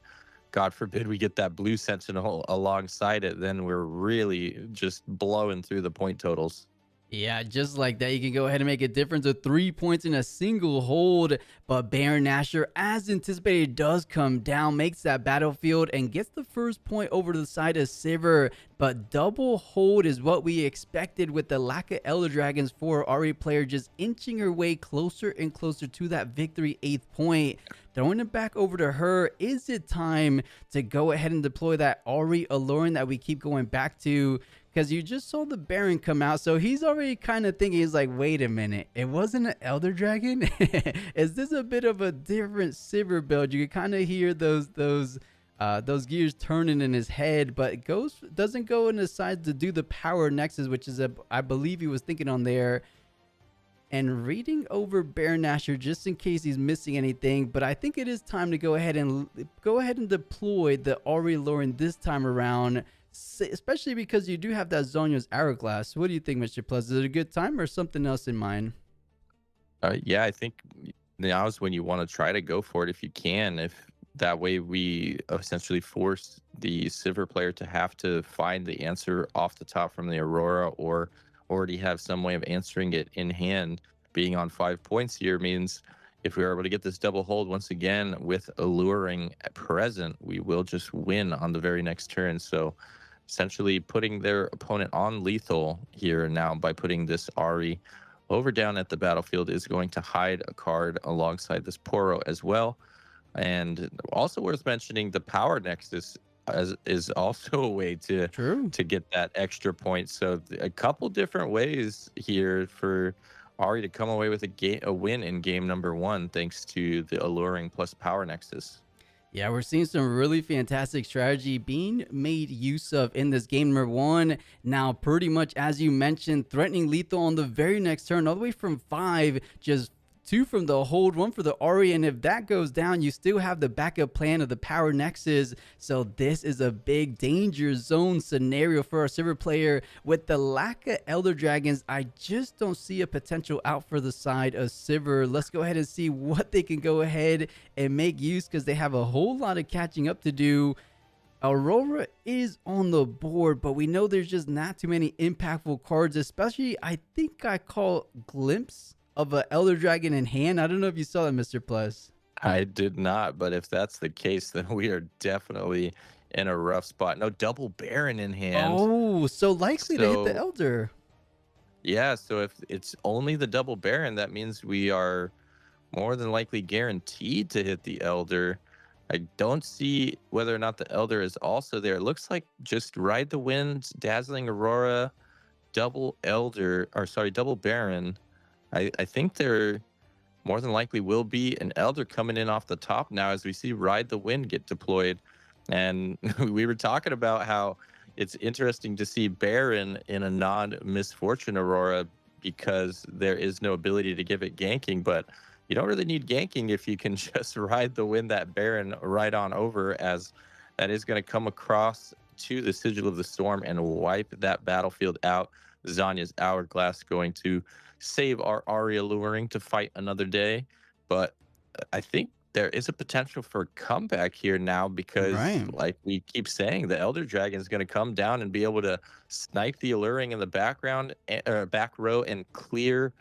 God forbid we get that blue sentinel alongside it, then we're really just blowing through the point totals. Yeah, just like that, you can go ahead and make a difference of 3 points in a single hold. But Baron Nashor, as anticipated, does come down, makes that battlefield, and gets the first point over to the side of Sivir. But double hold is what we expected, with the lack of Elder Dragons for Ari player just inching her way closer and closer to that victory 8th point. Throwing it back over to her, is it time to go ahead and deploy that Ari alluring that we keep going back to? Because you just saw the Baron come out, so he's already kind of thinking, he's like, wait a minute, it wasn't an Elder Dragon? Is this a bit of a different Sivir build? You can kind of hear those gears turning in his head, but doesn't go and decides to do the power nexus, which is I believe he was thinking on there. And reading over Baron Nashor just in case he's missing anything, but I think it is time to go ahead and deploy the Ari alluring this time around, especially because you do have that Zonya's Hourglass. What do you think, Mr. Plus? Is it a good time or something else in mind? Yeah, I think now is when you want to try to go for it if you can. If that way we essentially force the Sivir player to have to find the answer off the top from the Aurora, or already have some way of answering it in hand. Being on 5 points here means if we are able to get this double hold once again with alluring present, we will just win on the very next turn. So essentially putting their opponent on lethal here now by putting this Ari over down at the battlefield is going to hide a card alongside this Poro as well. And also worth mentioning, the power nexus is also a way to get that extra point. So a couple different ways here for Ari to come away with a win in game number 1, thanks to the alluring plus power nexus. Yeah, we're seeing some really fantastic strategy being made use of in this game number 1. Now, pretty much as you mentioned, threatening lethal on the very next turn, all the way from 5, just 2 from the hold, 1 for the Ari, and if that goes down, you still have the backup plan of the power nexus. So this is a big danger zone scenario for our Sivir player. With the lack of Elder Dragons, I just don't see a potential out for the side of Sivir. Let's go ahead and see what they can go ahead and make use, because they have a whole lot of catching up to do. Aurora is on the board, but we know there's just not too many impactful cards, especially I think I call Glimpse of an Elder Dragon in hand. I don't know if you saw that, Mr. Plus. I did not, but if that's the case, then we are definitely in a rough spot. No, double Baron in hand. Oh, so likely to hit the Elder. Yeah, so if it's only the double Baron, that means we are more than likely guaranteed to hit the Elder. I don't see whether or not the Elder is also there. It looks like just Ride the Wind, Dazzling Aurora, double Baron. I think there more than likely will be an Elder coming in off the top now, as we see Ride the Wind get deployed. And we were talking about how it's interesting to see Baron in a non-Misfortune Aurora because there is no ability to give it ganking, but you don't really need ganking if you can just Ride the Wind that Baron right on over, as that is going to come across to the Sigil of the Storm and wipe that battlefield out. Zanya's Hourglass going to save our Ari alluring to fight another day. But I think there is a potential for comeback here now, because like we keep saying, the Elder Dragon is going to come down and be able to snipe the alluring in the background or back row and clear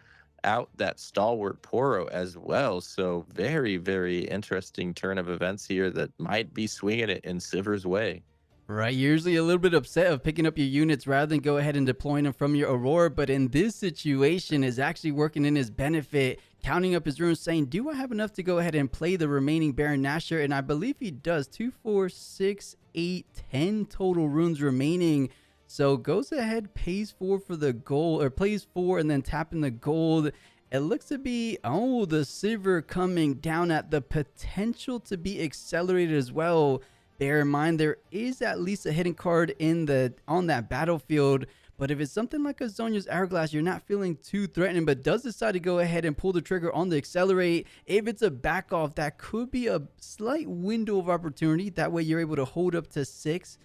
out that stalwart Poro as well. So very, very interesting turn of events here that might be swinging it in Sivir's way. Right, you're usually a little bit upset of picking up your units rather than go ahead and deploying them from your Aurora, but in this situation is actually working in his benefit, counting up his runes, saying, do I have enough to go ahead and play the remaining Baron Nashor? And I believe he does. 2, 4, 6, 8, 10 total runes remaining. So goes ahead, pays 4 for the gold, or plays 4 and then tapping the gold. It looks to be, oh, the silver coming down at the potential to be accelerated as well. Bear in mind, there is at least a hidden card on that battlefield. But if it's something like a Zhonya's Hourglass, you're not feeling too threatening, but does decide to go ahead and pull the trigger on the accelerate. If it's a back off, that could be a slight window of opportunity. That way you're able to hold up to 6,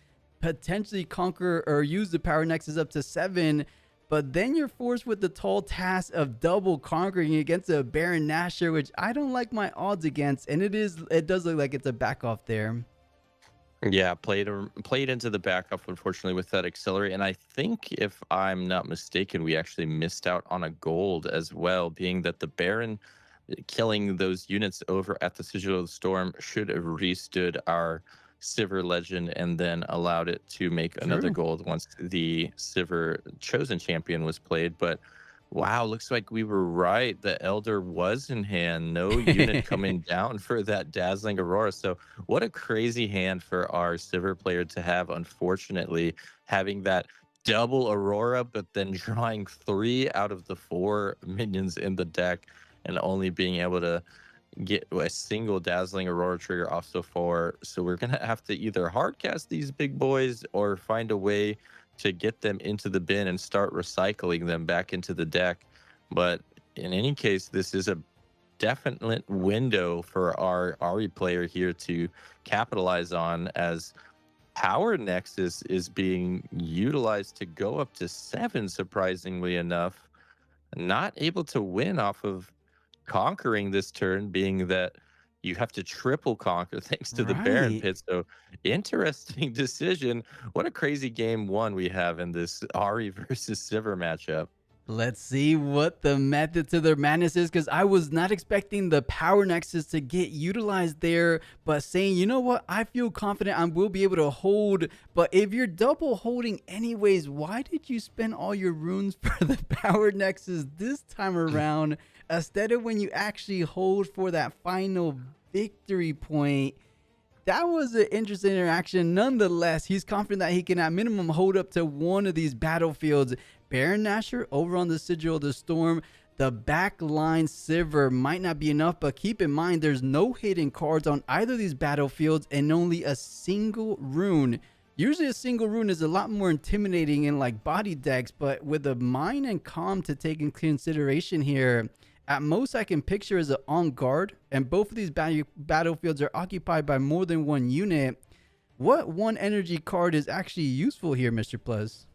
potentially conquer or use the power nexus up to 7. But then you're forced with the tall task of double conquering against a Baron Nashor, which I don't like my odds against. And it does look like it's a back off there. Yeah, played into the backup, unfortunately, with that accelerate. And I think, if I'm not mistaken, we actually missed out on a gold as well, being that the Baron killing those units over at the Sigil of the Storm should have restood our Sivir Legend and then allowed it to make another gold once the Sivir Chosen Champion was played. But wow, looks like we were right. The Elder was in hand. No unit coming down for that Dazzling Aurora. So what a crazy hand for our Sivir player to have, unfortunately, having that double Aurora, but then drawing 3 out of the 4 minions in the deck and only being able to get a single Dazzling Aurora trigger off so far. So we're going to have to either hardcast these big boys or find a way to get them into the bin and start recycling them back into the deck. But in any case, this is a definite window for our Ahri player here to capitalize on, as Power Nexus is being utilized to go up to 7, surprisingly enough. Not able to win off of conquering this turn, being that you have to triple conquer thanks to the Baron Pit. So interesting decision. What a crazy game 1 we have in this Ahri versus Sivir matchup. Let's see what the method to their madness is, because I was not expecting the Power Nexus to get utilized there, but saying, you know what, I feel confident I will be able to hold. But if you're double holding anyways, why did you spend all your runes for the Power Nexus this time around instead of when you actually hold for that final victory point? That was an interesting interaction. Nonetheless, he's confident that he can at minimum hold up to one of these battlefields. Baron Nashor over on the Sigil of the Storm. The backline Sivir might not be enough, but keep in mind there's no hidden cards on either of these battlefields and only a single rune. Usually a single rune is a lot more intimidating in like body decks, but with the Mind and Calm to take in consideration here, at most I can picture as an on guard, and both of these battlefields are occupied by more than one unit. What one energy card is actually useful here, Mr. Plus?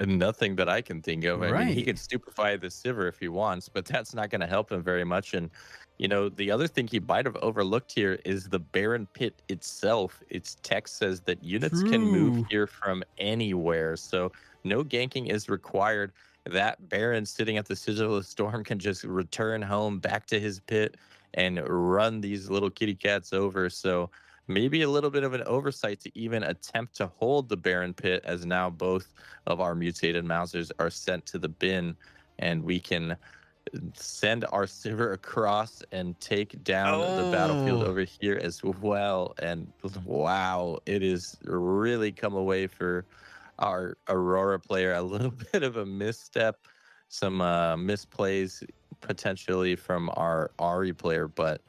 Nothing that I can think of. I Right. mean, he can stupefy the Sivir if he wants, but that's not going to help him very much. And, you know, the other thing he might have overlooked here is the Baron Pit itself. Its text says that units can move here from anywhere, so no ganking is required. That Baron sitting at the Sigil of the Storm can just return home back to his pit and run these little kitty cats over. So maybe a little bit of an oversight to even attempt to hold the Baron Pit, as now both of our mutated Mousers are sent to the bin, and we can send our Sivir across and take down the battlefield over here as well. And wow, it is really come away for our Aurora player. A little bit of a misstep, some misplays potentially from our Ahri player, but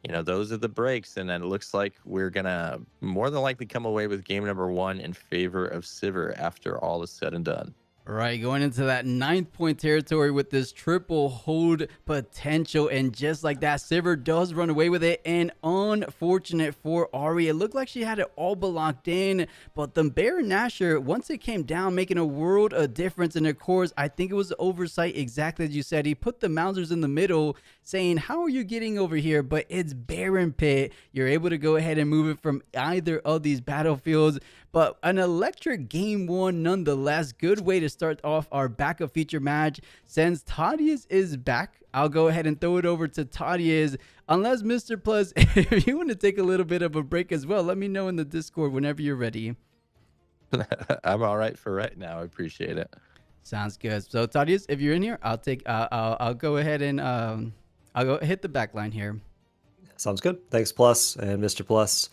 you know, those are the breaks, and then it looks like we're gonna more than likely come away with game number 1 in favor of Sivir after all is said and done. Right, going into that 9th point territory with this triple hold potential, and just like that, Sivir does run away with it, and unfortunate for Ahri. It looked like she had it all but locked in, but the Baron Nashor, once it came down, making a world of difference. And of course, I think it was oversight, exactly as you said. He put the Mousers in the middle, saying, how are you getting over here? But it's Baron Pit. You're able to go ahead and move it from either of these battlefields. But an electric game 1 nonetheless. Good way to start off our backup feature match. Since Tadius is back, I'll go ahead and throw it over to Tadius. Unless Mr. Plus, if you want to take a little bit of a break as well, let me know in the Discord whenever you're ready. I'm all right for right now. I appreciate it. Sounds good. So Tadius, if you're in here, I'll go ahead and I'll go hit the back line here. Sounds good. Thanks, Plus and Mr. Plus.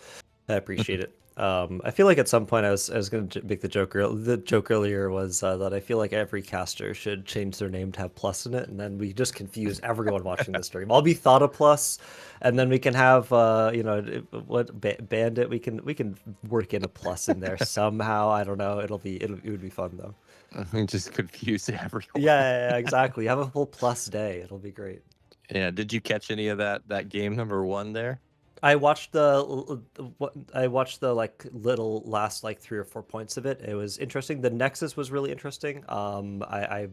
I appreciate it. I feel like at some point I was going to make the joke. The joke earlier was that I feel like every caster should change their name to have Plus in it, and then we just confuse everyone watching the stream. I'll be thought a Plus, and then we can have Bandit. We can work in a Plus in there somehow. I don't know. It would be fun though. Just confuse everyone. Yeah, exactly. Have a full Plus day. It'll be great. Yeah. Did you catch any of that game number 1 there? I watched the like little last like 3 or 4 points of it. It was interesting. The Nexus was really interesting. I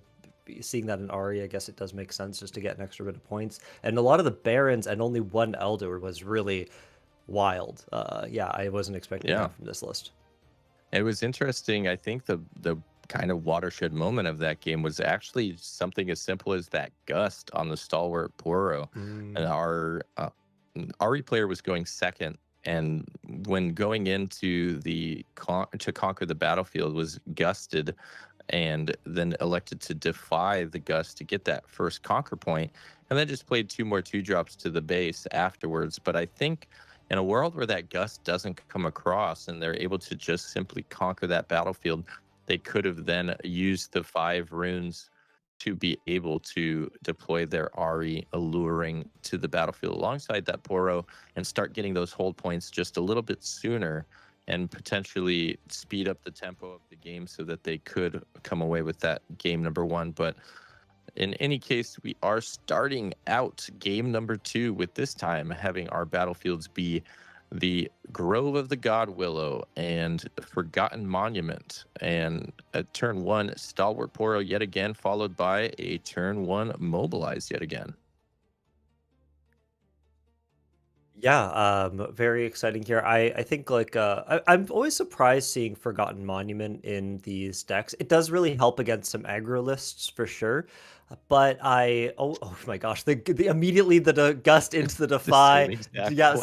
seeing that in Ari, I guess it does make sense just to get an extra bit of points. And a lot of the Barons and only one Elder was really wild. Yeah, I wasn't expecting that from this list. It was interesting. I think the kind of watershed moment of that game was actually something as simple as that gust on the Stalwart Poro. And our Ari player was going second, and when going into to conquer the battlefield was gusted, and then elected to defy the gust to get that first conquer point, and then just played 2 more 2-drops to the base afterwards. But I think in a world where that gust doesn't come across and they're able to just simply conquer that battlefield, they could have then used the 5 runes to be able to deploy their Ari alluring to the battlefield alongside that Poro and start getting those hold points just a little bit sooner and potentially speed up the tempo of the game so that they could come away with that game number 1. But in any case, we are starting out game number 2 with this time having our battlefields be the Grove of the God Willow and Forgotten Monument. And at turn 1, Stalwart Poro yet again, followed by a turn 1 Mobilize yet again. Yeah, very exciting here. I think like I'm always surprised seeing Forgotten Monument in these decks. It does really help against some aggro lists for sure. But oh my gosh, the immediately the gust into the defy.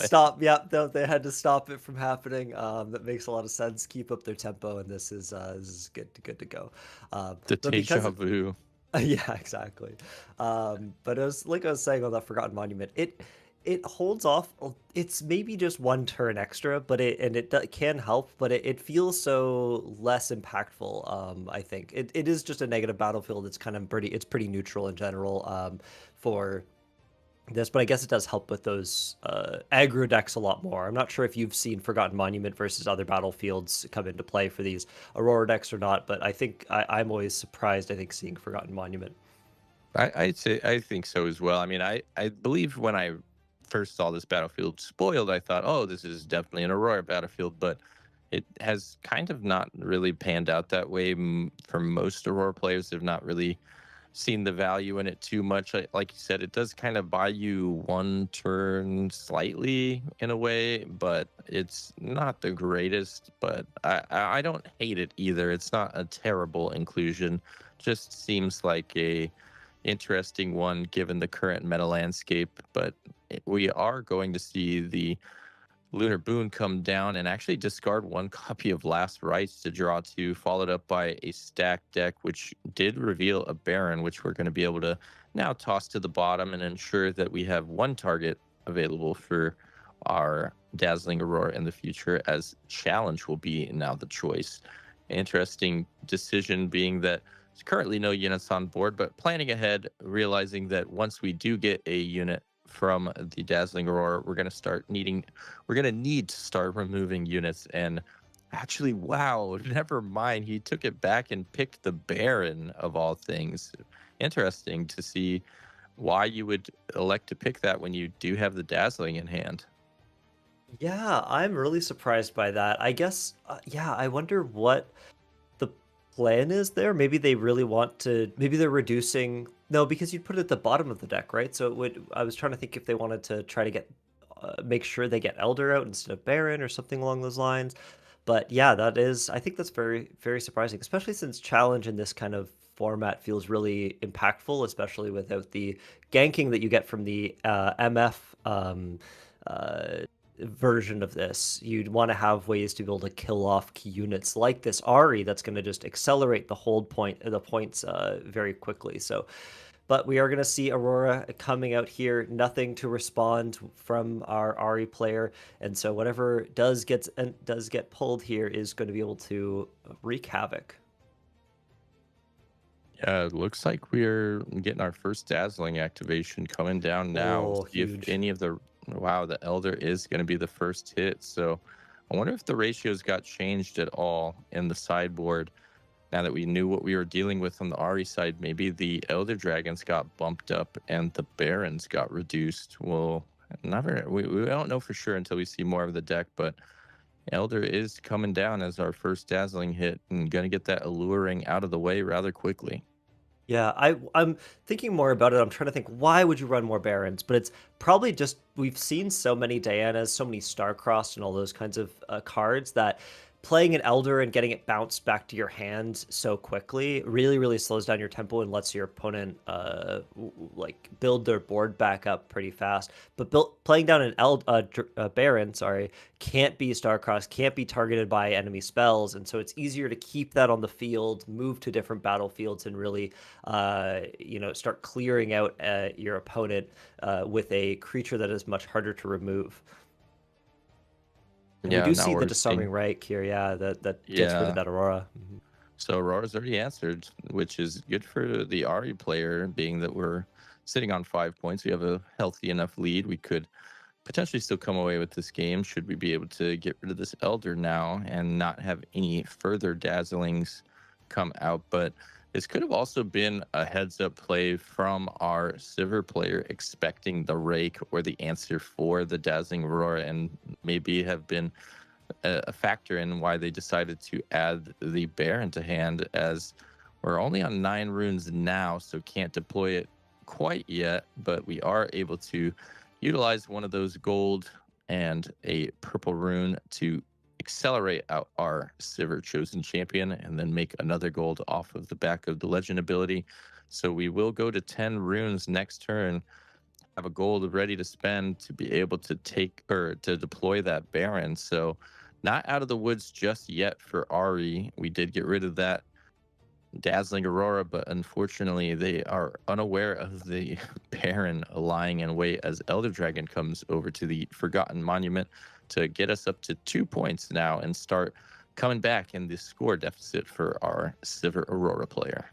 Stop. Yeah, they had to stop it from happening. That makes a lot of sense. Keep up their tempo, and this is good to go. The deja vu. Yeah, exactly. But it was like I was saying on that Forgotten Monument, it holds off. It's maybe just 1 turn extra, but it can help, but it feels so less impactful. I think it is just a negative battlefield. It's kind of pretty neutral in general for this, but I guess it does help with those aggro decks a lot more. I'm not sure if you've seen Forgotten Monument versus other battlefields come into play for these Aurora decks or not, but I think I'm always surprised, I think, seeing Forgotten Monument. I think so as well. I mean, I believe when I first saw this battlefield spoiled, I thought, oh, this is definitely an Aurora battlefield, but it has kind of not really panned out that way. For most Aurora players, have not really seen the value in it too much. Like you said, it does kind of buy you 1 turn slightly in a way, but it's not the greatest. But I don't hate it either. It's not a terrible inclusion. Just seems like a interesting one given the current meta landscape. But we are going to see the Lunar Boon come down and actually discard 1 copy of Last Rites to draw 2, followed up by a stacked deck, which did reveal a Baron, which we're going to be able to now toss to the bottom and ensure that we have 1 target available for our Dazzling Aurora in the future, as Challenge will be now the choice. Interesting decision being that there's currently no units on board, but planning ahead, realizing that once we do get a unit from the Dazzling Aurora, we're going to need to start removing units. And actually, wow, never mind, he took it back and picked the Baron of all things. Interesting to see why you would elect to pick that when you do have the Dazzling in hand. Yeah, I'm really surprised by that. I guess, I wonder what the plan is there. Maybe they really want to, maybe they're reducing. No, because you'd put it at the bottom of the deck, right? So I was trying to think if they wanted to try to get, make sure they get Elder out instead of Baron or something along those lines. But yeah, I think that's very, very surprising, especially since Challenge in this kind of format feels really impactful, especially without the ganking that you get from the MF version of this, you'd want to have ways to be able to kill off key units like this Ari that's going to just accelerate the points very quickly. So, but we are going to see Aurora coming out here, nothing to respond from our Ari player, and so whatever does get pulled here is going to be able to wreak havoc. Yeah, it looks like we're getting our first dazzling activation coming down now. Oh, See if huge. any of the the Elder is going to be the first hit. So I wonder if the ratios got changed at all in the sideboard. Now that we knew what we were dealing with on the Ari side, maybe the Elder Dragons got bumped up and the Barons got reduced. Well, we don't know for sure until we see more of the deck, but Elder is coming down as our first dazzling hit and going to get that alluring out of the way rather quickly. Yeah, I'm thinking more about it. I'm trying to think, why would you run more Barons? But it's probably just we've seen so many Dianas, so many Starcrossed, and all those kinds of cards that playing an Elder and getting it bounced back to your hand so quickly really, really slows down your tempo and lets your opponent like build their board back up pretty fast. But playing down an Baron, can't be Starcrossed, can't be targeted by enemy spells, and so it's easier to keep that on the field, move to different battlefields, and really start clearing out your opponent with a creature that is much harder to remove. And we do see the Disarming Rite here, that gets rid of that Aurora. Mm-hmm. So Aurora's already answered, which is good for the Ari player, being that we're sitting on 5 points. We have a healthy enough lead. We could potentially still come away with this game should we be able to get rid of this Elder now and not have any further dazzlings come out. But this could have also been a heads-up play from our Sivir player expecting the Rake or the answer for the Dazzling Aurora, and maybe have been a factor in why they decided to add the Baron to hand, as we're only on 9 runes now, so can't deploy it quite yet, but we are able to utilize one of those gold and a purple rune to accelerate out our Sivir Chosen Champion and then make another gold off of the back of the legend ability. So we will go to 10 runes next turn, have a gold ready to spend to be able to take or to deploy that Baron. So not out of the woods just yet for Ari. We did get rid of that Dazzling Aurora, but unfortunately they are unaware of the Baron lying in wait as Elder Dragon comes over to the Forgotten Monument to get us up to 2 points now and start coming back in the score deficit for our Sivir Aurora player.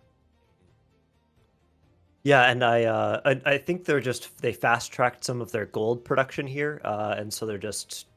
Yeah, and I think they fast tracked some of their gold production here, and so they're just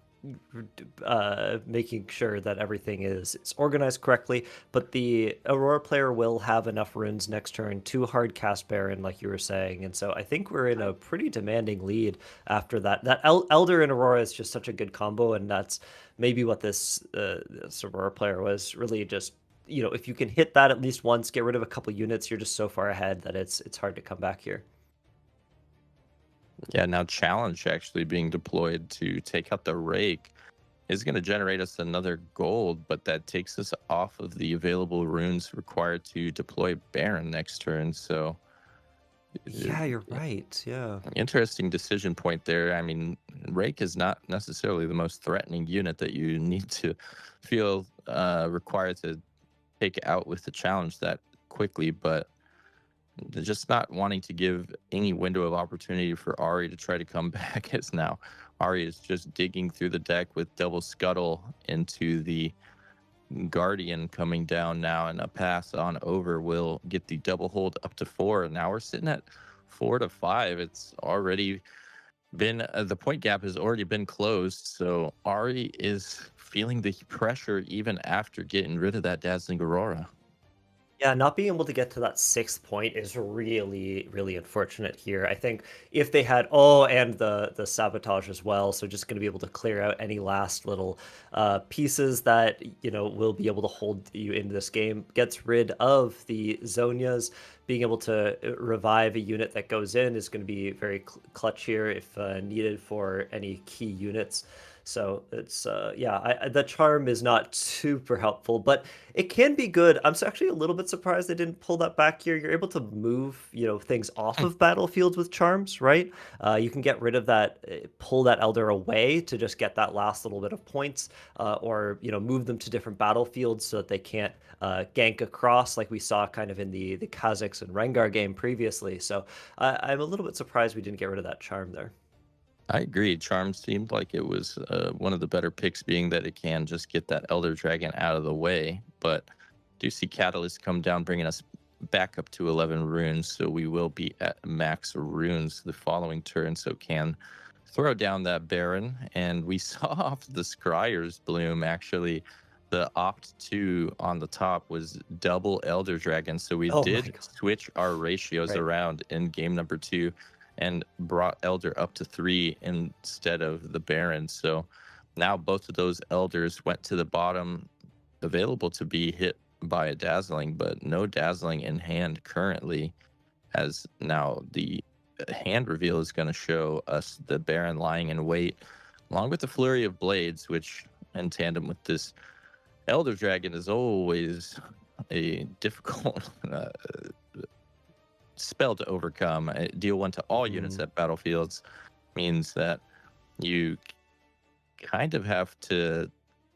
making sure that everything is organized correctly. But the Aurora player will have enough runes next turn to hard cast Baron, like you were saying, and so I think we're in a pretty demanding lead after that. That Elder and Aurora is just such a good combo, and that's maybe what this Aurora player was really just. If you can hit that at least once, get rid of a couple units, you're just so far ahead that it's hard to come back here. Yeah, now Challenge actually being deployed to take out the Rake is going to generate us another gold, but that takes us off of the available runes required to deploy Baron next turn. So yeah, you're right. Yeah. Interesting decision point there. I mean, Rake is not necessarily the most threatening unit that you need to feel required to take out with the challenge that quickly, but just not wanting to give any window of opportunity for Ari to try to come back, as now Ari is just digging through the deck with double scuttle into the Guardian coming down now, and a pass on over will get the double hold up to 4. And now we're sitting at 4 to 5. It's already been the point gap has already been closed, so Ari is feeling the pressure even after getting rid of that Dazzling Aurora. Yeah, not being able to get to that 6th point is really, really unfortunate here. I think if they had, and the sabotage as well, so just going to be able to clear out any last little pieces that, will be able to hold you into this game. Gets rid of the Zonias. Being able to revive a unit that goes in is going to be very clutch here if needed for any key units. So it's the charm is not super helpful, but it can be good. I'm actually a little bit surprised they didn't pull that back here. You're able to move, things off of battlefields with charms, right? You can get rid of that, pull that elder away to just get that last little bit of points, or move them to different battlefields so that they can't gank across like we saw kind of in the Kazakhs and Rengar game previously. So I'm a little bit surprised we didn't get rid of that charm there. I agree. Charm seemed like it was one of the better picks, being that it can just get that Elder Dragon out of the way. But do see Catalyst come down, bringing us back up to 11 runes. So we will be at max runes the following turn. So can throw down that Baron. And we saw off the Scryer's Bloom, actually. The opt 2 on the top was double Elder Dragon. So we did switch our ratios around in game number 2. And brought Elder up to 3 instead of the Baron. So now both of those Elders went to the bottom, available to be hit by a Dazzling, but no Dazzling in hand currently, as now the hand reveal is going to show us the Baron lying in wait, along with the Flurry of Blades, which in tandem with this Elder Dragon is always a difficult spell to overcome. Deal 1 to all units at battlefields means that you kind of have to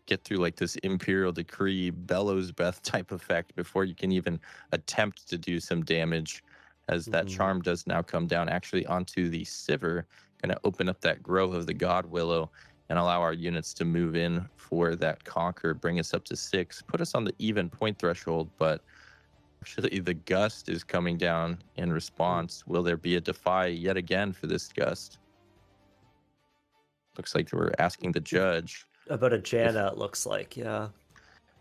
get through like this Imperial Decree, Bellows Breath type effect before you can even attempt to do some damage, as that charm does now come down actually onto the Sivir, going to open up that Grove of the God Willow and allow our units to move in for that Conquer, bring us up to 6, put us on the even point threshold. But actually, the Gust is coming down in response. Will there be a Defy yet again for this Gust? Looks like we're asking the judge. About a Janna, it looks like, yeah.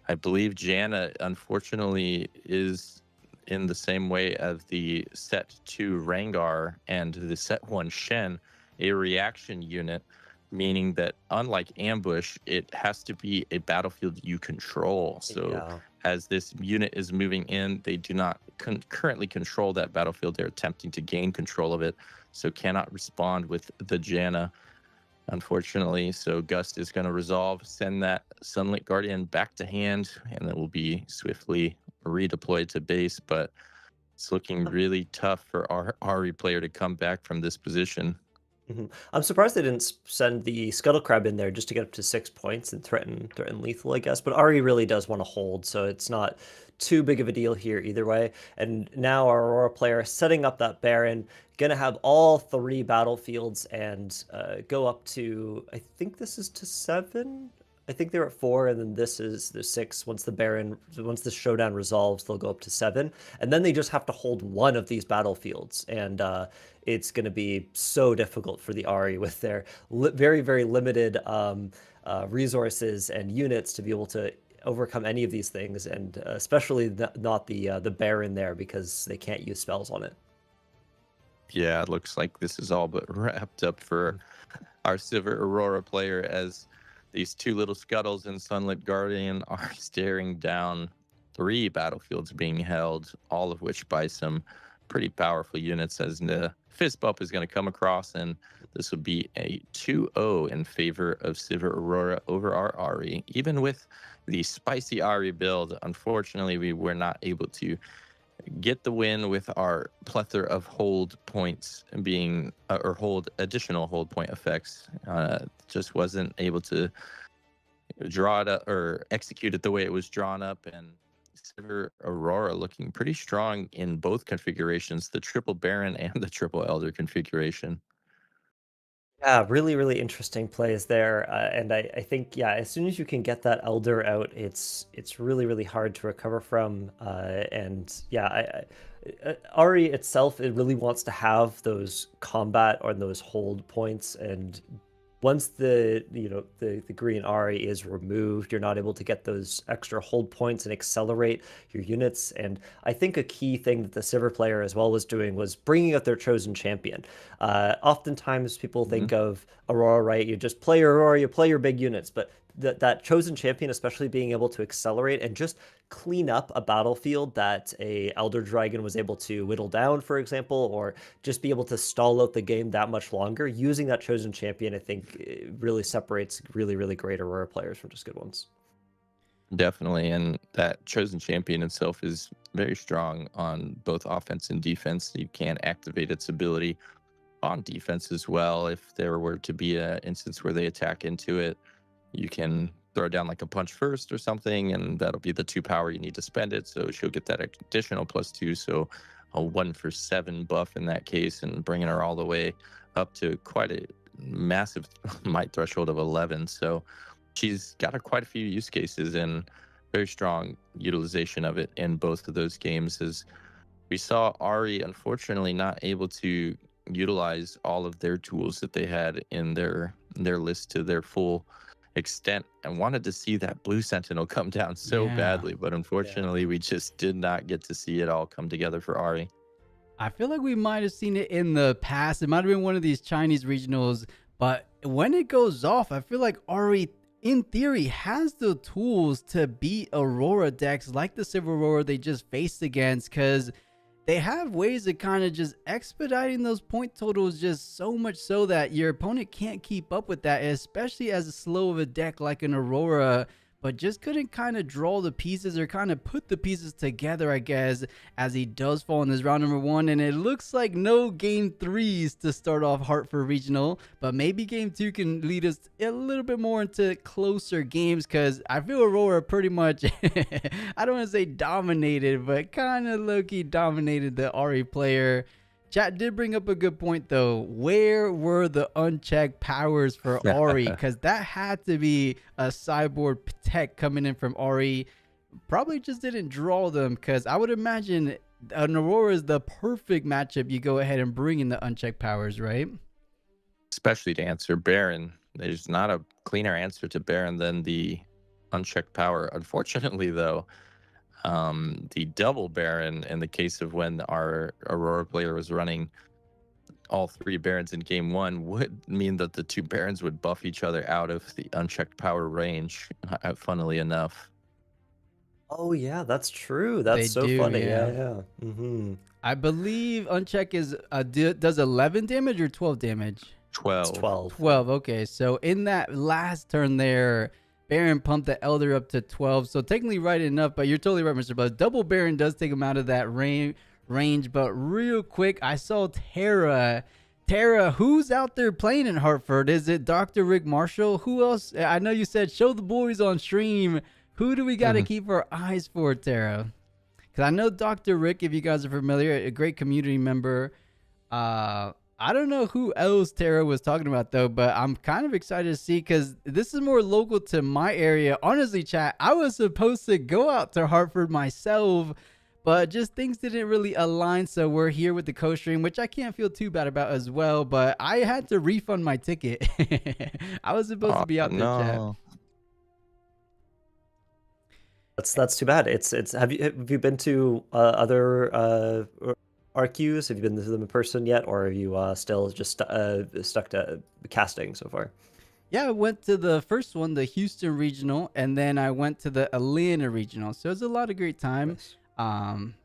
I believe Janna, unfortunately, is in the same way as the set 2 Rengar and the set 1 Shen, a reaction unit, meaning that unlike Ambush, it has to be a battlefield you control. So as this unit is moving in, they do not currently control that battlefield. They're attempting to gain control of it, so cannot respond with the Janna, unfortunately. So Gust is going to resolve, send that Sunlit Guardian back to hand, and it will be swiftly redeployed to base. But it's looking really tough for our Ari player to come back from this position. I'm surprised they didn't send the Scuttle Crab in there just to get up to 6 points and threaten lethal, I guess. But Ari really does want to hold, so it's not too big of a deal here either way. And now our Aurora player setting up that Baron, gonna have all 3 battlefields and go up to, I think this is to 7. I think they're at 4, and then this is the 6. Once the showdown resolves, they'll go up to 7, and then they just have to hold one of these battlefields, and it's going to be so difficult for the Ari with their very, very limited resources and units to be able to overcome any of these things, and especially not the Baron there, because they can't use spells on it. Yeah, it looks like this is all but wrapped up for our Sivir Aurora player, as these 2 little Scuttles and Sunlit Guardian are staring down 3 battlefields being held, all of which by some pretty powerful units, as the fist bump is going to come across, and this will be a 2-0 in favor of Sivir Aurora over our Ari. Even with the spicy Ari build, unfortunately, we were not able to get the win with our plethora of hold points being, or additional hold point effects. Just wasn't able to draw it up or execute it the way it was drawn up, and Sivir Aurora looking pretty strong in both configurations, the triple Baron and the triple Elder configuration. Yeah, really, really interesting plays there, and I think as soon as you can get that Elder out, it's really, really hard to recover from. Ari itself, it really wants to have those combat or those hold points, and once the green Ari is removed, you're not able to get those extra hold points and accelerate your units. And I think a key thing that the Sivir player as well was doing was bringing out their chosen champion. Oftentimes people think of Aurora, right? You just play Aurora, you play your big units, but that chosen champion, especially being able to accelerate and just clean up a battlefield that a Elder Dragon was able to whittle down, for example, or just be able to stall out the game that much longer. Using that chosen champion, I think, it really separates really, really great Aurora players from just good ones. Definitely, and that chosen champion itself is very strong on both offense and defense. You can activate its ability on defense as well. If there were to be an instance where they attack into it, you can throw down like a punch first or something, and that'll be the 2 power you need to spend it. So she'll get that additional +2. So a 1-for-7 buff in that case, and bringing her all the way up to quite a massive might threshold of 11. So she's got quite a few use cases and very strong utilization of it in both of those games. As we saw Ari, unfortunately, not able to utilize all of their tools that they had in their list to their full extent, and wanted to see that blue sentinel come down so badly, but unfortunately we just did not get to see it all come together for Ari. I feel like we might have seen it in the past. It might have been one of these Chinese regionals, but when it goes off, I feel like Ari in theory has the tools to beat Aurora decks like the Silver Aurora they just faced against, because they have ways of kind of just expediting those point totals, just so much so that your opponent can't keep up with that, especially as slow of a deck like an Aurora, but just couldn't kind of draw the pieces or kind of put the pieces together, I guess, as he does fall in this round number 1. And it looks like no game 3s to start off Hartford Regional, but maybe game 2 can lead us a little bit more into closer games, because I feel Aurora pretty much, I don't want to say dominated, but kind of low-key dominated the Ari player. Chat did bring up a good point, though. Where were the unchecked powers for Ari? Because that had to be a sideboard tech coming in from Ari. Probably just didn't draw them, because I would imagine an Aurora is the perfect matchup. You go ahead and bring in the unchecked powers, right? Especially to answer Baron. There's not a cleaner answer to Baron than the unchecked power. Unfortunately, though, the double Baron, in the case of when our Aurora player was running all 3 Barons in game 1, would mean that the 2 Barons would buff each other out of the unchecked power range, funnily enough. Oh yeah, that's true. That's so funny. Yeah. I believe uncheck is does 11 damage or 12 damage? 12. It's 12. 12. Okay, so in that last turn there, Baron pumped the Elder up to 12, so technically right enough, but you're totally right, Mr. Buzz. Double Baron does take him out of that range, but real quick, I saw Tara. Tara, who's out there playing in Hartford? Is it Dr. Rick Marshall? Who else? I know you said show the boys on stream. Who do we got to keep our eyes for, Tara? Because I know Dr. Rick, if you guys are familiar, a great community member. I don't know who else Tara was talking about, though, but I'm kind of excited to see, because this is more local to my area. Honestly, chat, I was supposed to go out to Hartford myself, but just things didn't really align, so we're here with the co-stream, which I can't feel too bad about as well, but I had to refund my ticket. I was supposed to be out there, chat. That's too bad. Have you been to other RQs? Have you been to them in person yet, or are you still just stuck to casting so far? Yeah, I went to the first one, the Houston Regional, and then I went to the Atlanta Regional. So it was a lot of great time. Nice.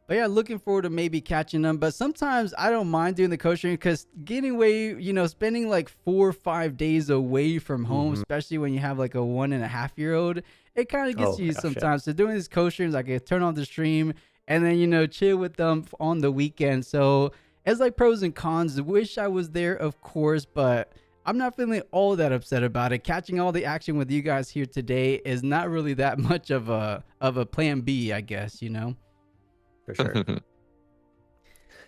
But yeah, looking forward to maybe catching them. But sometimes I don't mind doing the coaching, because getting away, spending like 4 or 5 days away from home, especially when you have like a 1.5-year-old, it kind of gets you sometimes. So doing these co-streams, I can turn on the stream and then, chill with them on the weekend. So it's like pros and cons. Wish I was there, of course, but I'm not feeling all that upset about it. Catching all the action with you guys here today is not really that much of a plan B, I guess, For sure.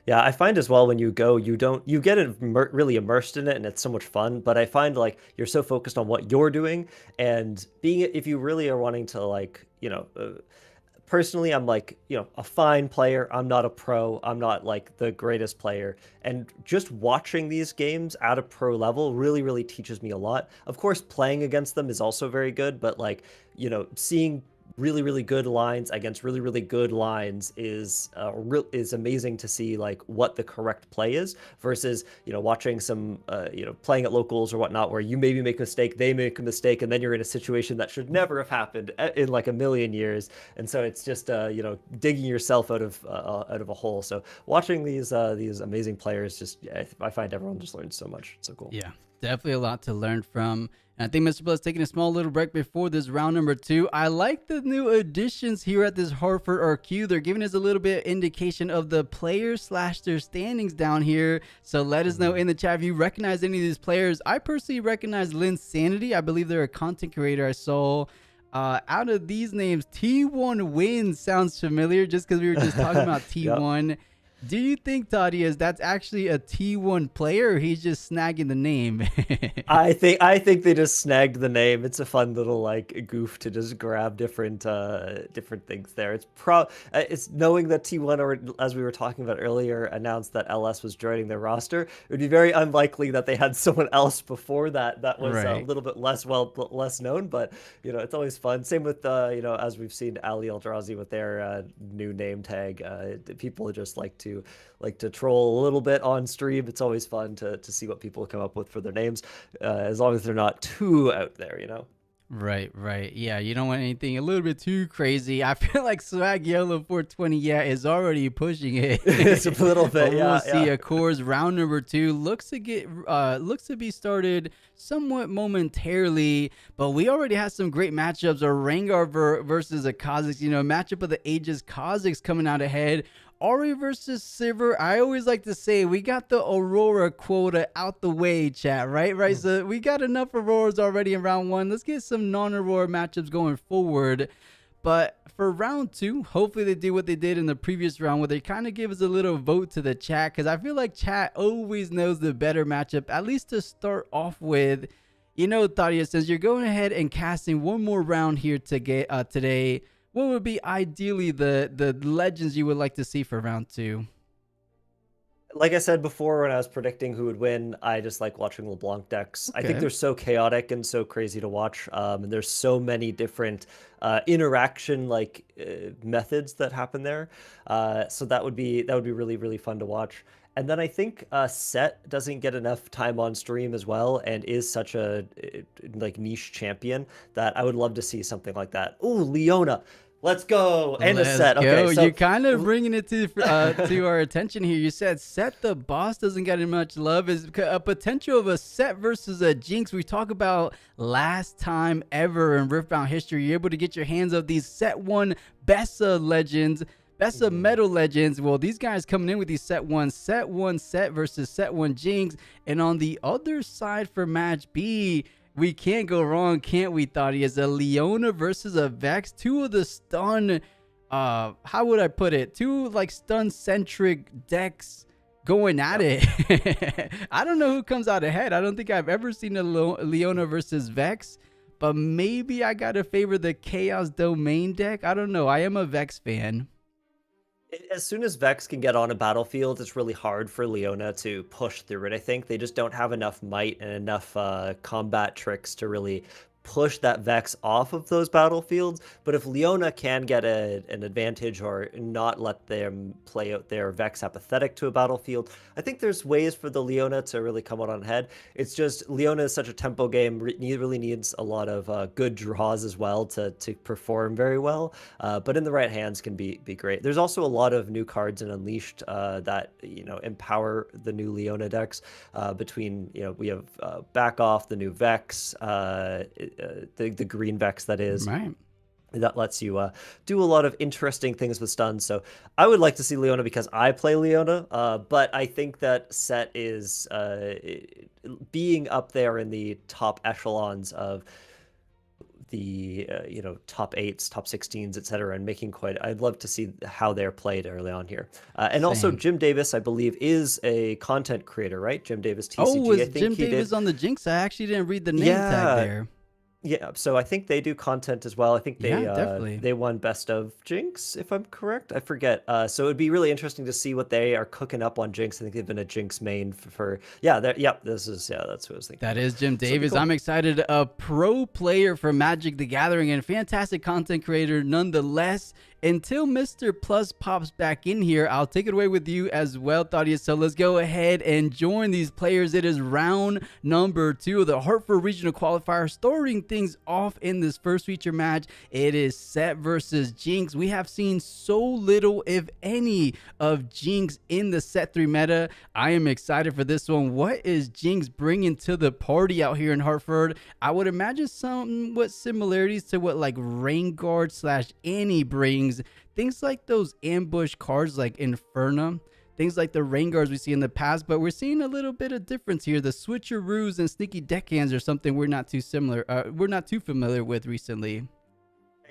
Yeah, I find as well, when you go, you get really immersed in it, and it's so much fun. But I find like you're so focused on what you're doing, and if you really are wanting to personally, I'm like, a fine player. I'm not a pro. I'm not like the greatest player. And just watching these games at a pro level really, really teaches me a lot. Of course, playing against them is also very good, but seeing really, really good lines against really, really good lines is amazing to see like what the correct play is versus, watching some, playing at locals or whatnot, where you maybe make a mistake, they make a mistake, and then you're in a situation that should never have happened in like a million years. And so it's just, digging yourself out of a hole. So watching these amazing players, I find everyone just learns so much. It's so cool. Yeah, definitely a lot to learn from. And I think Mr. Blood's taking a small little break before this round number 2. I like the new additions here at this Hartford RQ. They're giving us a little bit of indication of the players / their standings down here. So let us know in the chat if you recognize any of these players. I personally recognize Lynn Sanity. I believe they're a content creator. I saw out of these names, T1 Wins sounds familiar just because we were just talking about T1. Yep. Do you think, Thaddeus, that's actually a T1 player, or he's just snagging the name? I think they just snagged the name. It's a fun little like goof to just grab different things there. It's knowing that T1, or as we were talking about earlier, announced that LS was joining their roster. It would be very unlikely that they had someone else before that was a little bit less known. But it's always fun. Same with as we've seen Ali Eldrazi with their new name tag. People just like to troll a little bit on stream. It's always fun to see what people come up with for their names, as long as they're not too out there, Right. Yeah, you don't want anything a little bit too crazy. I feel like Swag Yellow 420, is already pushing it. It's a little bit, we'll see. Of course, round number 2 looks to be started somewhat momentarily, but we already have some great matchups. A Rengar versus a Kha'Zix, matchup of the ages. Kha'Zix coming out ahead. Ari versus Sivir. I always like to say we got the Aurora quota out the way, chat, right? So we got enough Auroras already in round 1. Let's get some non-Aurora matchups going forward. But for round 2, hopefully they do what they did in the previous round, where they kind of give us a little vote to the chat, because I feel like chat always knows the better matchup, at least to start off with. Thaddeus, since you're going ahead and casting one more round here today, what would be ideally the legends you would like to see for round 2? Like I said before, when I was predicting who would win, I just like watching LeBlanc decks. Okay. I think they're so chaotic and so crazy to watch. And there's so many different interaction methods that happen there. So that would be really, really fun to watch. And then I think Set doesn't get enough time on stream as well, and is such a niche champion that I would love to see something like that. Ooh, Leona. Let's go. And a Set. Okay, so you're kind of bringing it to our attention here. You said Set the boss doesn't get much love. Is a potential of a Set versus a Jinx. We talk about last time ever in Riftbound history, you're able to get your hands on these Set 1 Bessa legends. Best of Metal Legends. Well, these guys coming in with these Set 1 Set versus Set 1 Jinx. And on the other side for match B, we can't go wrong, can't we, Thaddeus? A Leona versus a Vex. Two of the stun, how would I put it? Two stun-centric decks going at it. I don't know who comes out ahead. I don't think I've ever seen a Leona versus Vex. But maybe I gotta favor the Chaos Domain deck. I don't know. I am a Vex fan. As soon as Vex can get on a battlefield, it's really hard for Leona to push through it. I think they just don't have enough might and enough combat tricks to really push that Vex off of those battlefields. But if Leona can get an advantage or not let them play out their Vex apathetic to a battlefield, I think there's ways for the Leona to really come out on head. It's just Leona is such a tempo game, really needs a lot of good draws as well to perform very well. But in the right hands can be great. There's also a lot of new cards in Unleashed that empower the new Leona decks. Between we have Back Off, the new Vex, the green Vex that is. Right. That lets you do a lot of interesting things with stuns. So I would like to see Leona because I play Leona, but I think that Set is being up there in the top echelons of the top 8s, top 16s, etc., and making I'd love to see how they're played early on here. And also Jim Davis, I believe, is a content creator, right? Jim Davis TCG. Oh, was Jim Davis on the Jinx? I actually didn't read the name tag there. Yeah, so I think they do content as well. I think Yeah, definitely. they won Best of Jinx, if I'm correct. I forget. So it'd be really interesting to see what they are cooking up on Jinx. I think they've been a Jinx main for yeah, yep, this is that's what I was thinking. That is Jim So it'd be Davis. cool. I'm excited. A pro player for Magic the Gathering and fantastic content creator nonetheless. Until Mr. Plus pops back in here, I'll take it away with you as well, Thaddeus. So let's go ahead and join these players. It is round number 2 of the Hartford Regional Qualifier. Starting things off in this first feature match, it is Set versus Jinx. We have seen so little, if any, of Jinx in the Set 3 meta. I am excited for this one. What is Jinx bringing to the party out here in Hartford? I would imagine somewhat similarities to what like Rainguard / Annie brings. Things like those ambush cards like Inferna, things like the Rainguards we see in the past, but we're seeing a little bit of difference here. The switcheroos and sneaky deckhands are something we're not too familiar with recently.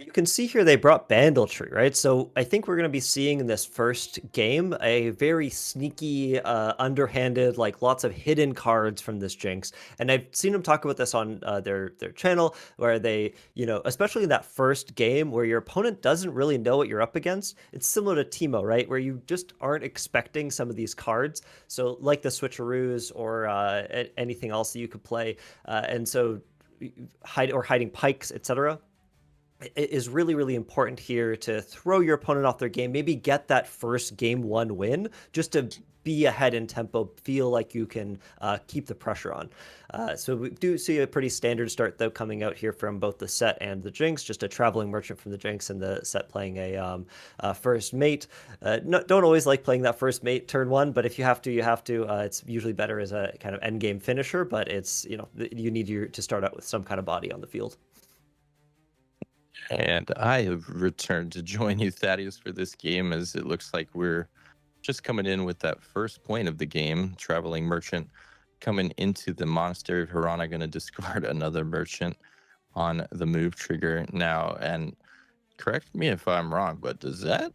You can see here they brought Bandletree, right? So I think we're going to be seeing in this first game a very sneaky, underhanded, like lots of hidden cards from this Jinx. And I've seen them talk about this on their channel, where they, especially in that first game where your opponent doesn't really know what you're up against. It's similar to Teemo, right? Where you just aren't expecting some of these cards. So like the switcheroos or anything else that you could play, and so hiding pikes, etc. It is really, really important here to throw your opponent off their game, maybe get that first game 1 win, just to be ahead in tempo, feel like you can keep the pressure on. So we do see a pretty standard start, though, coming out here from both the Set and the Jinx, just a traveling merchant from the Jinx and the Set playing a first mate. Don't always like playing that first mate turn 1, but if you have to, you have to. It's usually better as a kind of end game finisher, but it's, you need to start out with some kind of body on the field. And I have returned to join you, Thaddeus, for this game, as it looks like we're just coming in with that first point of the game. Traveling merchant coming into the Monastery of Hirana, going to discard another merchant on the move trigger now. And correct me if I'm wrong, but does that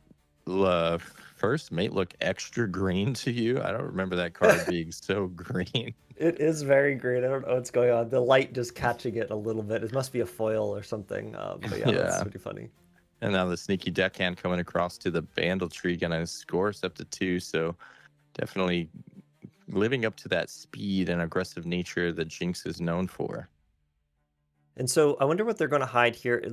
first mate look extra green to you? I don't remember that card being so green. It is very green. I don't know what's going on. The light just catching it a little bit. It must be a foil or something. But yeah, that's pretty funny. And now the sneaky deckhand coming across to the Bandletree, gonna score us up to 2. So definitely living up to that speed and aggressive nature that Jinx is known for. And so I wonder what they're going to hide here.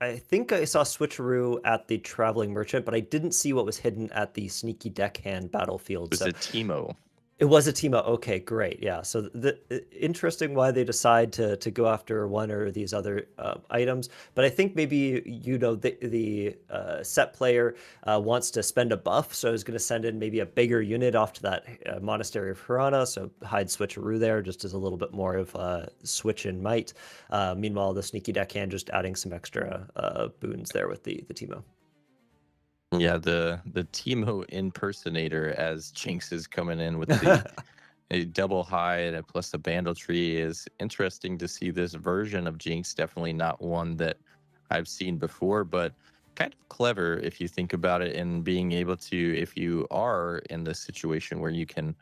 I think I saw switcheroo at the traveling merchant, but I didn't see what was hidden at the sneaky deckhand battlefield. It was a Teemo. It was a Teemo. Okay, great. Yeah. So interesting why they decide to go after one or these other items. But I think maybe, the Set player wants to spend a buff. So I was going to send in maybe a bigger unit off to that Monastery of Hirana. So hide switcheroo there just as a little bit more of switch in might. Meanwhile, the sneaky deckhand just adding some extra boons there with the Teemo. Yeah, the Teemo impersonator as Jinx is coming in with the a double hide plus the Bandletree is interesting to see this version of Jinx. Definitely not one that I've seen before, but kind of clever if you think about it, and being able to, if you are in the situation where you can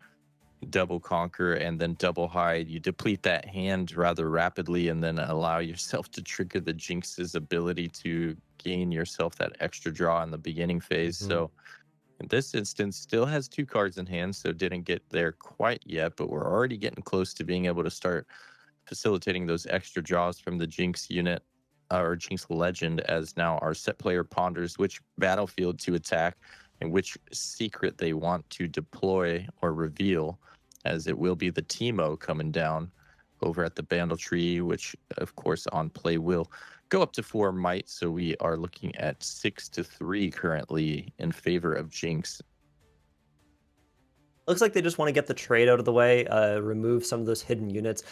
double conquer and then double hide, you deplete that hand rather rapidly and then allow yourself to trigger the Jinx's ability to gain yourself that extra draw in the beginning phase. So in this instance, still has 2 cards in hand, so didn't get there quite yet, but we're already getting close to being able to start facilitating those extra draws from the Jinx unit or Jinx legend, as now our Set player ponders which battlefield to attack and which secret they want to deploy or reveal, as it will be the Teemo coming down over at the Bandletree, which of course on play will go up to 4 might. So we are looking at 6-3 currently in favor of Jinx. Looks like they just want to get the trade out of the way, remove some of those hidden units.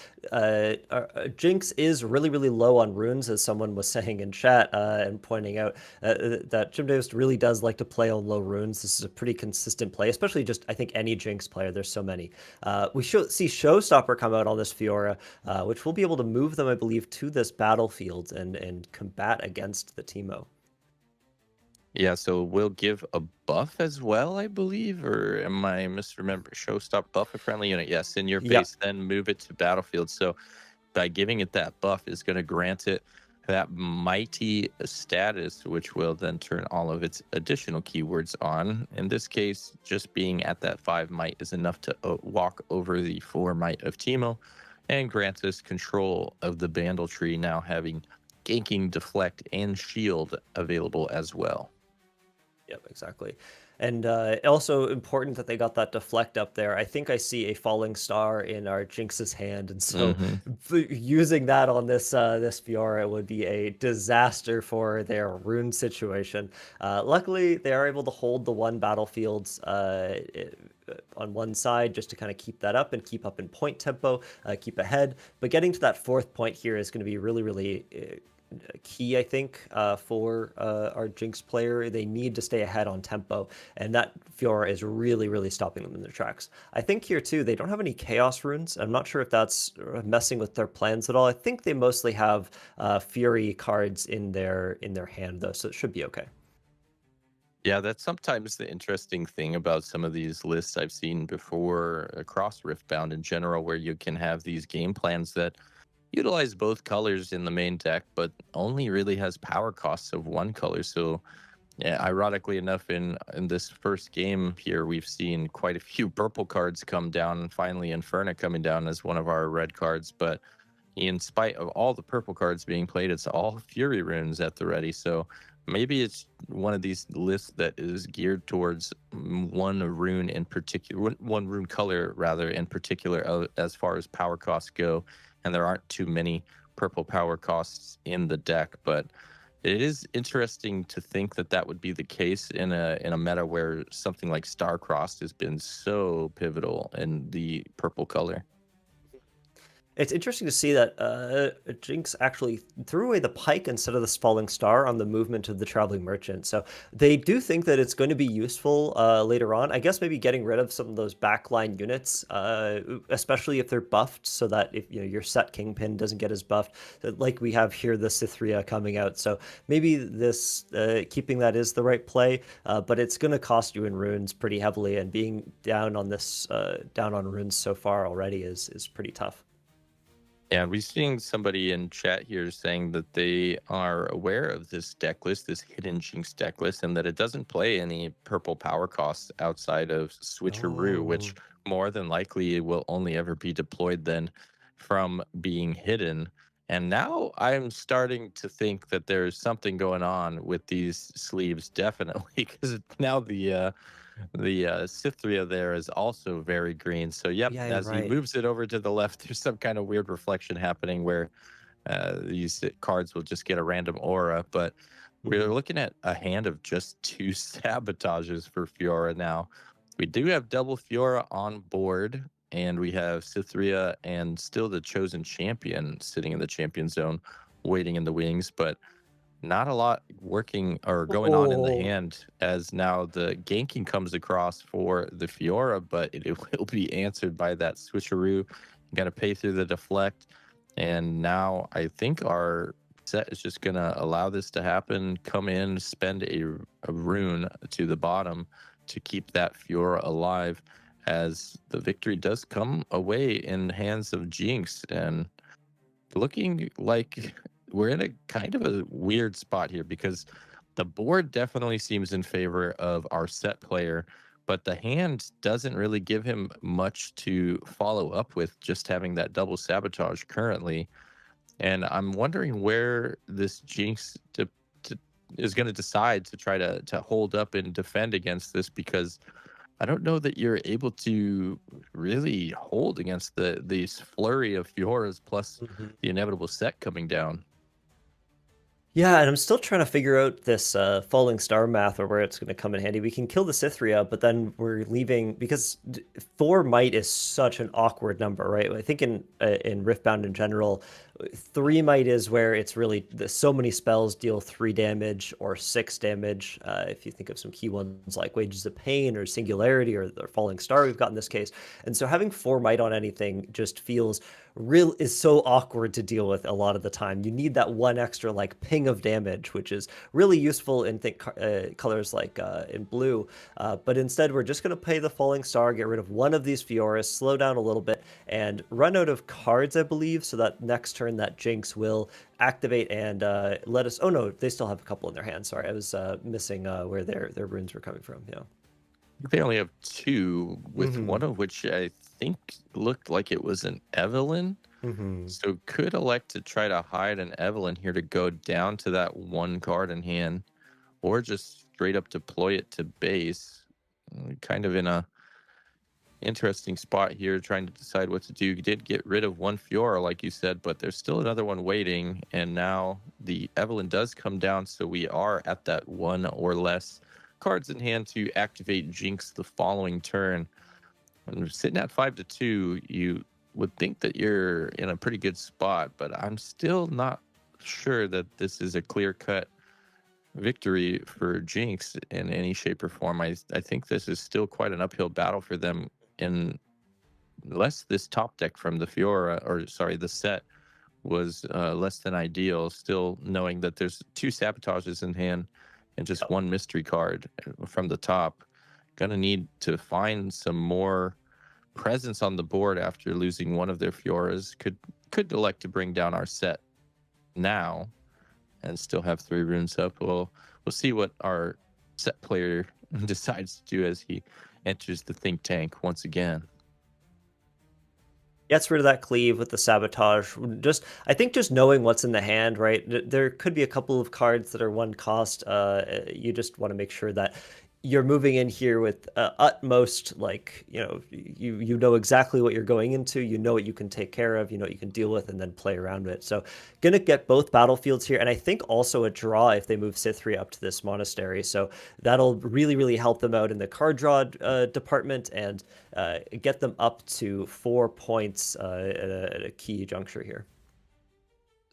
Jinx is really, really low on runes, as someone was saying in chat and pointing out that Jim Davis really does like to play on low runes. This is a pretty consistent play, especially just, I think, any Jinx player. There's so many. We see Showstopper come out on this Fiora, which will be able to move them, I believe, to this battlefield and combat against the Teemo. Yeah, so we'll give a buff as well, I believe, or am I misremember? Showstop buff a friendly unit. Yes, in your face, then move it to battlefield. So by giving it that buff is going to grant it that mighty status, which will then turn all of its additional keywords on. In this case, just being at that 5 might is enough to walk over the 4 might of Teemo and grant us control of the Bandle tree, now having ganking, deflect, and shield available as well. Yep, exactly. And also important that they got that deflect up there. I think I see a falling star in our Jinx's hand, and so using that on this this Fiora would be a disaster for their rune situation. Luckily, they are able to hold the 1 battlefield on one side just to kind of keep that up and keep up in point tempo, keep ahead. But getting to that 4th point here is going to be really, really key, I think, for our Jinx player. They need to stay ahead on tempo, and that Fiora is really, really stopping them in their tracks. I think here too, they don't have any Chaos runes. I'm not sure if that's messing with their plans at all. I think they mostly have Fury cards in their hand though, so it should be okay. Yeah, that's sometimes the interesting thing about some of these lists I've seen before across Riftbound in general, where you can have these game plans that utilize both colors in the main deck, but only really has power costs of 1 color. So, yeah, ironically enough, in this first game here, we've seen quite a few purple cards come down, and finally Inferno coming down as one of our red cards. But in spite of all the purple cards being played, it's all Fury runes at the ready. So maybe it's one of these lists that is geared towards one rune in particular, one rune color rather in particular, as far as power costs go. And there aren't too many purple power costs in the deck, but it is interesting to think that that would be the case in a meta where something like Starcrossed has been so pivotal in the purple color. It's interesting to see that Jinx actually threw away the pike instead of the falling star on the movement of the traveling merchant. So they do think that it's going to be useful later on. I guess maybe getting rid of some of those backline units, especially if they're buffed, so that if your set Kingpin doesn't get as buffed, like we have here the Cytherea coming out. So maybe this keeping that is the right play, but it's going to cost you in runes pretty heavily, and being down on this down on runes so far already is pretty tough. Yeah, we're seeing somebody in chat here saying that they are aware of this deck list, this hidden Jinx deck list, and that it doesn't play any purple power costs outside of Switcheroo, which more than likely will only ever be deployed then from being hidden. And now I'm starting to think that there's something going on with these sleeves, definitely, because now the Cytherea there is also very green. So, yep, Yeah, as he moves it over to the left, there's some kind of weird reflection happening where these cards will just get a random aura. But we're looking at a hand of just 2 sabotages for Fiora now. We do have double Fiora on board, and we have Cytherea and still the chosen champion sitting in the champion zone, waiting in the wings. But not a lot working or going on in the hand, as now the ganking comes across for the Fiora, but it will be answered by that Switcheroo. Got to pay through the deflect, and now I think our set is just going to allow this to happen. Come in, spend a rune to the bottom to keep that Fiora alive, as the victory does come away in the hands of Jinx, and looking like we're in a kind of a weird spot here, because the board definitely seems in favor of our set player, but the hand doesn't really give him much to follow up with, just having that double sabotage currently. And I'm wondering where this Jinx is going to decide to try to hold up and defend against this, because I don't know that you're able to really hold against these flurry of Fioras plus the inevitable set coming down. Yeah, and I'm still trying to figure out this falling star math, or where it's going to come in handy. We can kill the Cytherea, but then we're leaving, because 4 might is such an awkward number, right? I think in Riftbound in general, 3 might is where it's really so many spells deal 3 damage or 6 damage. If you think of some key ones like Wages of Pain or Singularity or Falling Star, we've got in this case. And so having 4 might on anything just feels is so awkward to deal with a lot of the time. You need that one extra like ping of damage, which is really useful in colors like in blue. But instead, we're just going to play the Falling Star, get rid of one of these Fioras, slow down a little bit, and run out of cards, I believe, so that next turn that Jinx will activate and let us... Oh no, they still have a couple in their hands. Sorry, I was missing where their runes were coming from. Yeah. They only have 2, with one of which I think looked like it was an Evelyn. So could elect to try to hide an Evelyn here to go down to that 1 card in hand, or just straight up deploy it to base. Kind of in a interesting spot here, trying to decide what to do. You did get rid of 1 Fiora, like you said, but there's still another one waiting, and now the Evelyn does come down, so we are at that 1 or less cards in hand to activate Jinx the following turn. When we're sitting at 5-2, you would think that you're in a pretty good spot, but I'm still not sure that this is a clear-cut victory for Jinx in any shape or form. I think this is still quite an uphill battle for them, unless this top deck from the Fiora, or sorry, the set was less than ideal, still knowing that there's 2 sabotages in hand and just 1 mystery card from the top. Gonna need to find some more presence on the board after losing 1 of their Fioras. Could elect to bring down our set now and still have 3 runes up. We'll see what our set player decides to do as he enters the think tank once again. Gets rid of that cleave with the sabotage. I think just knowing what's in the hand, right? There could be a couple of cards that are 1 cost. You just want to make sure that you're moving in here with utmost, like, you know exactly what you're going into, you know what you can take care of, you know what you can deal with, and then play around with it. So gonna get both battlefields here, and I think also a draw if they move Cytherea up to this monastery. So that'll really, really help them out in the card draw department, and get them up to 4 points at a key juncture here.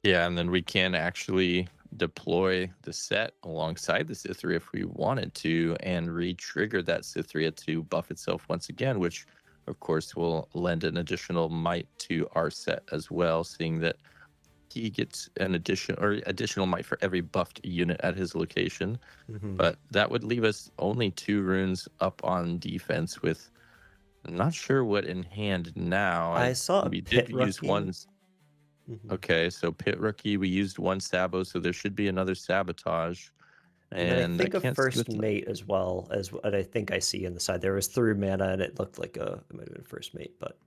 Yeah, and then we can actually deploy the set alongside the Cytherea if we wanted to, and re-trigger that Cytherea to buff itself once again, which of course will lend an additional might to our set as well, seeing that he gets an additional might for every buffed unit at his location. But that would leave us only 2 runes up on defense, with I'm not sure what in hand now. I saw we did use one. Okay, so Pit Rookie, we used 1 Sabo, so there should be another Sabotage. And I think a first mate as well, as what I think I see in the side. There was 3 mana, and it looked like it might have been first mate, but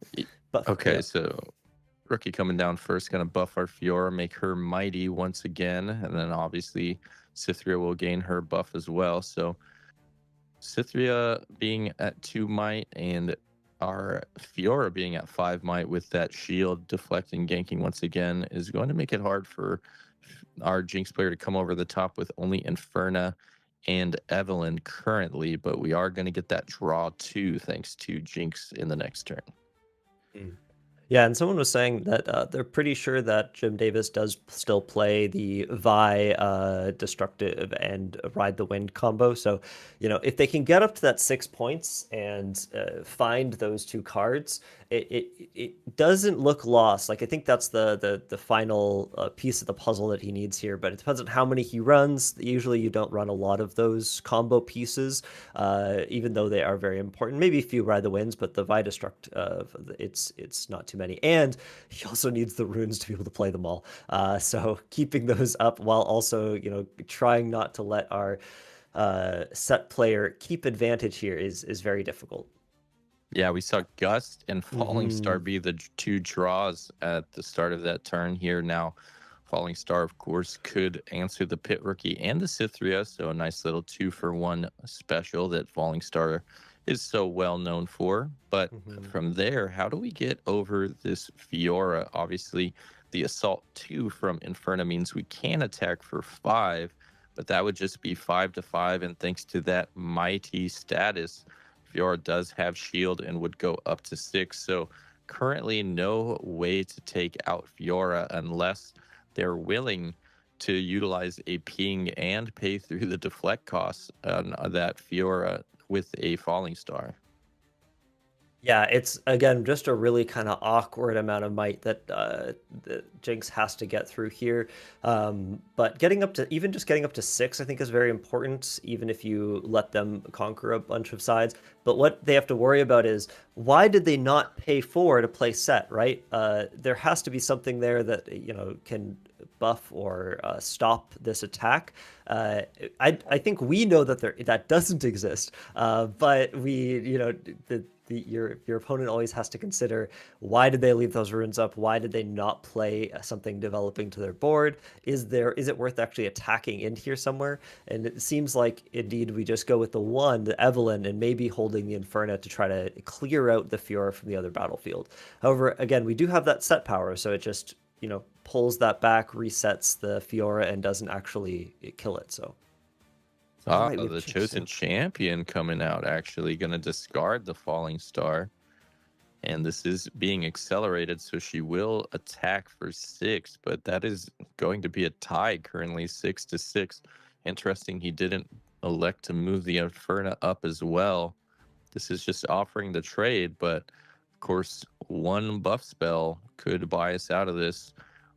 okay, yeah. So Rookie coming down first, going to buff our Fiora, make her mighty once again, and then obviously Cytherea will gain her buff as well. So Cytherea being at 2 might, and our Fiora being at 5 might with that shield deflecting, ganking once again, is going to make it hard for our Jinx player to come over the top with only Inferna and Evelyn currently, but we are going to get that draw too, thanks to Jinx in the next turn. Yeah, and someone was saying that they're pretty sure that Jim Davis does still play the Vi Destructive and Ride the Wind combo. So, if they can get up to that 6 points and find those 2 cards, it doesn't look lost. Like, I think that's the final piece of the puzzle that he needs here, but it depends on how many he runs. Usually you don't run a lot of those combo pieces, even though they are very important. Maybe a few Ride the Winds, but the Vi Destruct, it's not too many, and he also needs the runes to be able to play them all. So keeping those up while also, trying not to let our set player keep advantage here is very difficult. Yeah, we saw Gust and Falling Star be the 2 draws at the start of that turn here. Now, Falling Star, of course, could answer the Pit Rookie and the Cytherea, so a nice little 2-for-1 special that Falling Star is so well known for. But from there, how do we get over this Fiora? Obviously, the Assault 2 from Inferno means we can attack for 5, but that would just be 5-5, and thanks to that mighty status, Fiora does have shield and would go up to 6. So currently no way to take out Fiora unless they're willing to utilize a ping and pay through the deflect costs on that Fiora with a Falling Star. Yeah, it's again just a really kind of awkward amount of might that Jinx has to get through here. But getting up to even just getting up to 6, I think, is very important, even if you let them conquer a bunch of sides. But what they have to worry about is, why did they not pay 4 to play Set, right? There has to be something there that, can buff or stop this attack. I think we know that that doesn't exist, but your opponent always has to consider, why did they leave those runes up? Why did they not play something developing to their board? Is it worth actually attacking in here somewhere? And it seems like indeed we just go with the Evelyn, and maybe holding the Inferno to try to clear out the Fiora from the other battlefield. However, again, we do have that set power, so it just pulls that back, resets the Fiora, and doesn't actually kill it. So The chosen champion coming out, actually going to discard the falling star. And this is being accelerated, so she will attack for 6, but that is going to be a tie currently, 6-6. Interesting, he didn't elect to move the Inferno up as well. This is just offering the trade, but of course, one buff spell could buy us out of this.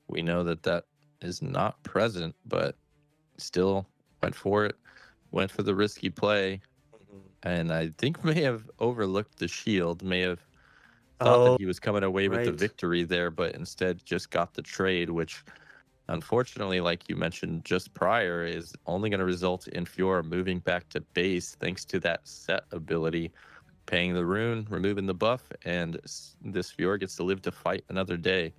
We know that that is not present, but still went for it. Went for the risky play, and I think may have overlooked the shield, may have thought that he was coming away with the victory there, but instead just got the trade, which unfortunately, like you mentioned just prior, is only going to result in Fiora moving back to base thanks to that set ability, paying the rune, removing the buff, and this Fiora gets to live to fight another day.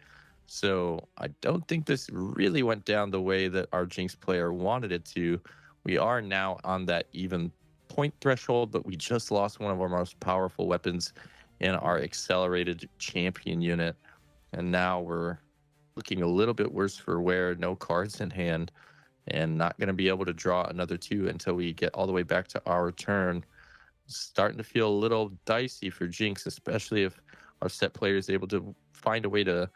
So I don't think this really went down the way that our Jinx player wanted it to. We are now on that even point threshold, but we just lost one of our most powerful weapons in our accelerated champion unit. And now we're looking a little bit worse for wear, no cards in hand, and not going to be able to draw another 2 until we get all the way back to our turn. Starting to feel a little dicey for Jinx, especially if our set player is able to find a way to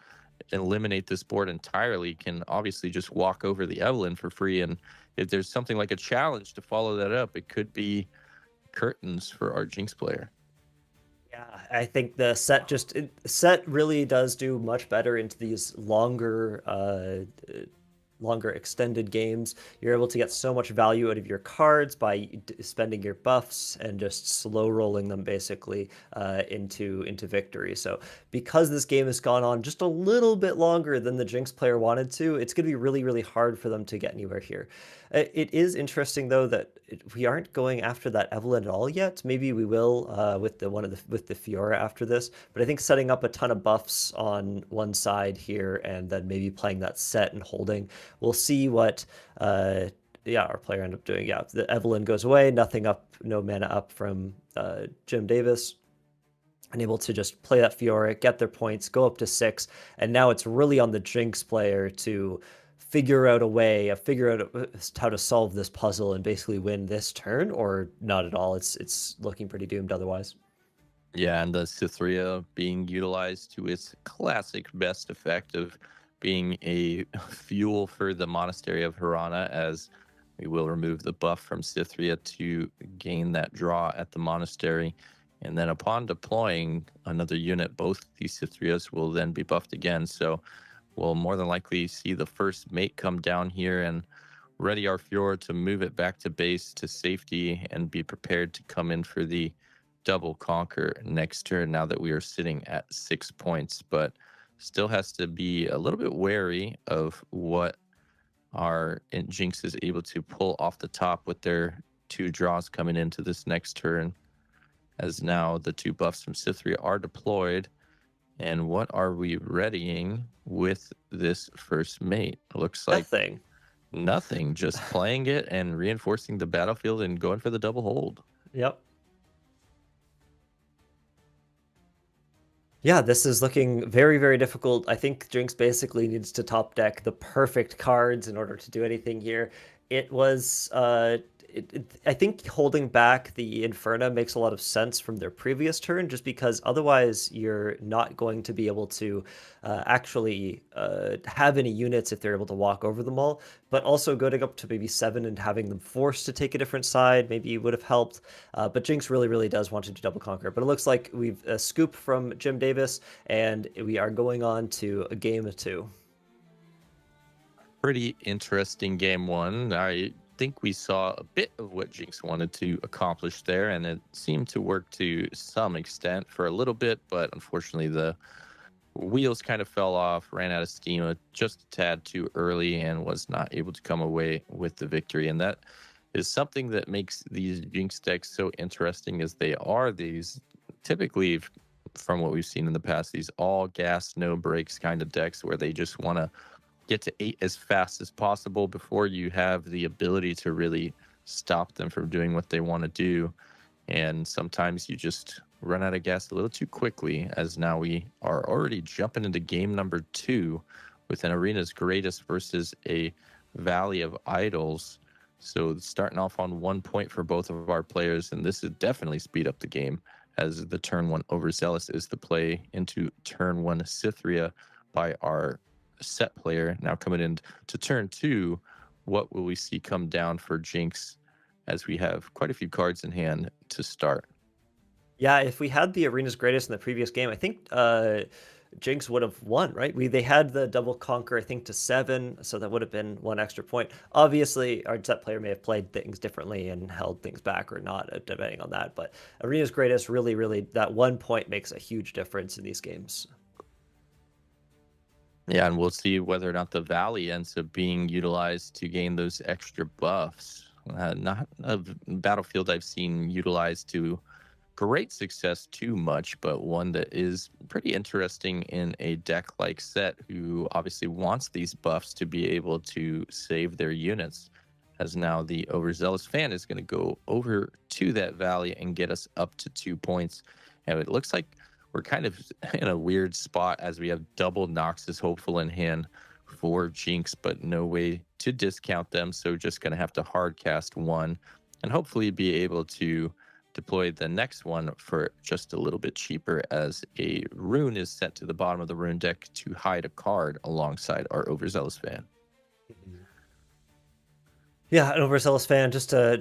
eliminate this board entirely, can obviously just walk over the Evelyn for free. And if there's something like a challenge to follow that up, it could be curtains for our Jinx player. Yeah, I think the set really does do much better into these longer extended games. You're able to get so much value out of your cards by spending your buffs and just slow rolling them basically into victory. So because this game has gone on just a little bit longer than the Jinx player wanted to, it's going to be really, really hard for them to get anywhere here. It is interesting though that we aren't going after that Evelyn at all yet. Maybe we will with the Fiora after this. But I think setting up a ton of buffs on one side here and then maybe playing that set and holding. We'll see what our player ended up doing. Yeah, the Evelyn goes away, nothing up, no mana up from Jim Davis. Unable to just play that Fiora, get their points, go up to 6, and now it's really on the Jinx player to figure out how to solve this puzzle and basically win this turn, or not at all. It's looking pretty doomed otherwise. Yeah, and the Cytherea being utilized to its classic best effect of being a fuel for the Monastery of Hirana, as we will remove the buff from Cytherea to gain that draw at the Monastery. And then upon deploying another unit, both these Cythereas will then be buffed again. So we'll more than likely see the first mate come down here and ready our Fiora to move it back to base to safety and be prepared to come in for the double conquer next turn, now that we are sitting at 6 points. But still has to be a little bit wary of what our Jinx is able to pull off the top with their 2 draws coming into this next turn, as now the 2 buffs from Cytherea are deployed. And what are we readying with this first mate? It looks like nothing, just playing it and reinforcing the battlefield and going for the double hold. Yep. Yeah, this is looking very, very difficult. I think Jinx basically needs to top deck the perfect cards in order to do anything here. It was I think holding back the Inferno makes a lot of sense from their previous turn, just because otherwise you're not going to be able to actually have any units if they're able to walk over them all. But also going up to maybe 7 and having them forced to take a different side maybe would have helped. But Jinx really, really does want to do double conquer. But it looks like we've a scoop from Jim Davis, and we are going on to a game 2. Pretty interesting game 1. I think we saw a bit of what Jinx wanted to accomplish there, and it seemed to work to some extent for a little bit, but unfortunately the wheels kind of fell off, ran out of steam just a tad too early, and was not able to come away with the victory. And that is something that makes these Jinx decks so interesting, as they are these typically, from what we've seen in the past, these all gas no brakes kind of decks where they just want to get to 8 as fast as possible before you have the ability to really stop them from doing what they want to do. And sometimes you just run out of gas a little too quickly, as now we are already jumping into game number 2 with an Arena's Greatest versus a Valley of Idols. So starting off on 1 point for both of our players, and this would definitely speed up the game, as the turn 1 Overzealous is the play into turn 1 Cythria by our Set player. Now coming into turn 2, what will we see come down for Jinx, as we have quite a few cards in hand to start? Yeah, if we had the Arena's Greatest in the previous game, I think Jinx would have won, right? They had the double conquer, I think, to 7, so that would have been 1 extra point. Obviously, our Set player may have played things differently and held things back or not, depending on that. But Arena's Greatest really, really, that 1 point makes a huge difference in these games. Yeah, and we'll see whether or not the Valley ends up being utilized to gain those extra buffs. Not a battlefield I've seen utilized to great success too much, but one that is pretty interesting in a deck like Set, who obviously wants these buffs to be able to save their units. As now the Overzealous fan is going to go over to that Valley and get us up to 2 points. And it looks like we're kind of in a weird spot, as we have double Noxus Hopeful in hand for Jinx, but no way to discount them. So just going to have to hard cast 1 and hopefully be able to deploy the next one for just a little bit cheaper, as a rune is set to the bottom of the rune deck to hide a card alongside our Overzealous fan. Yeah, an Overzealous fan, just a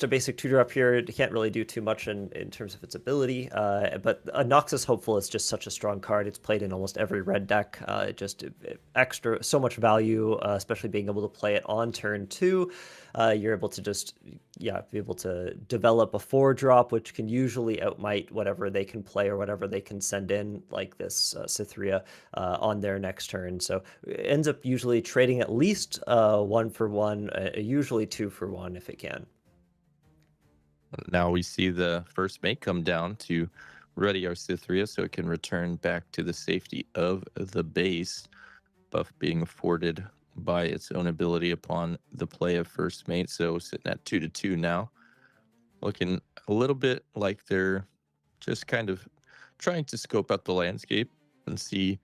basic 2-drop here. It can't really do too much in terms of its ability, but a Noxus Hopeful is just such a strong card. It's played in almost every red deck. Extra, so much value, especially being able to play it on turn 2. You're able to just, be able to develop a 4-drop, which can usually outmight whatever they can play or whatever they can send in, like this Cythria, on their next turn. So it ends up usually trading at least 1 for 1, usually 2 for 1 if it can. Now we see the first mate come down to ready our Cythria so it can return back to the safety of the base. Buff being afforded by its own ability upon the play of first mate. So sitting at 2-2 now. Looking a little bit like they're just kind of trying to scope out the landscape and see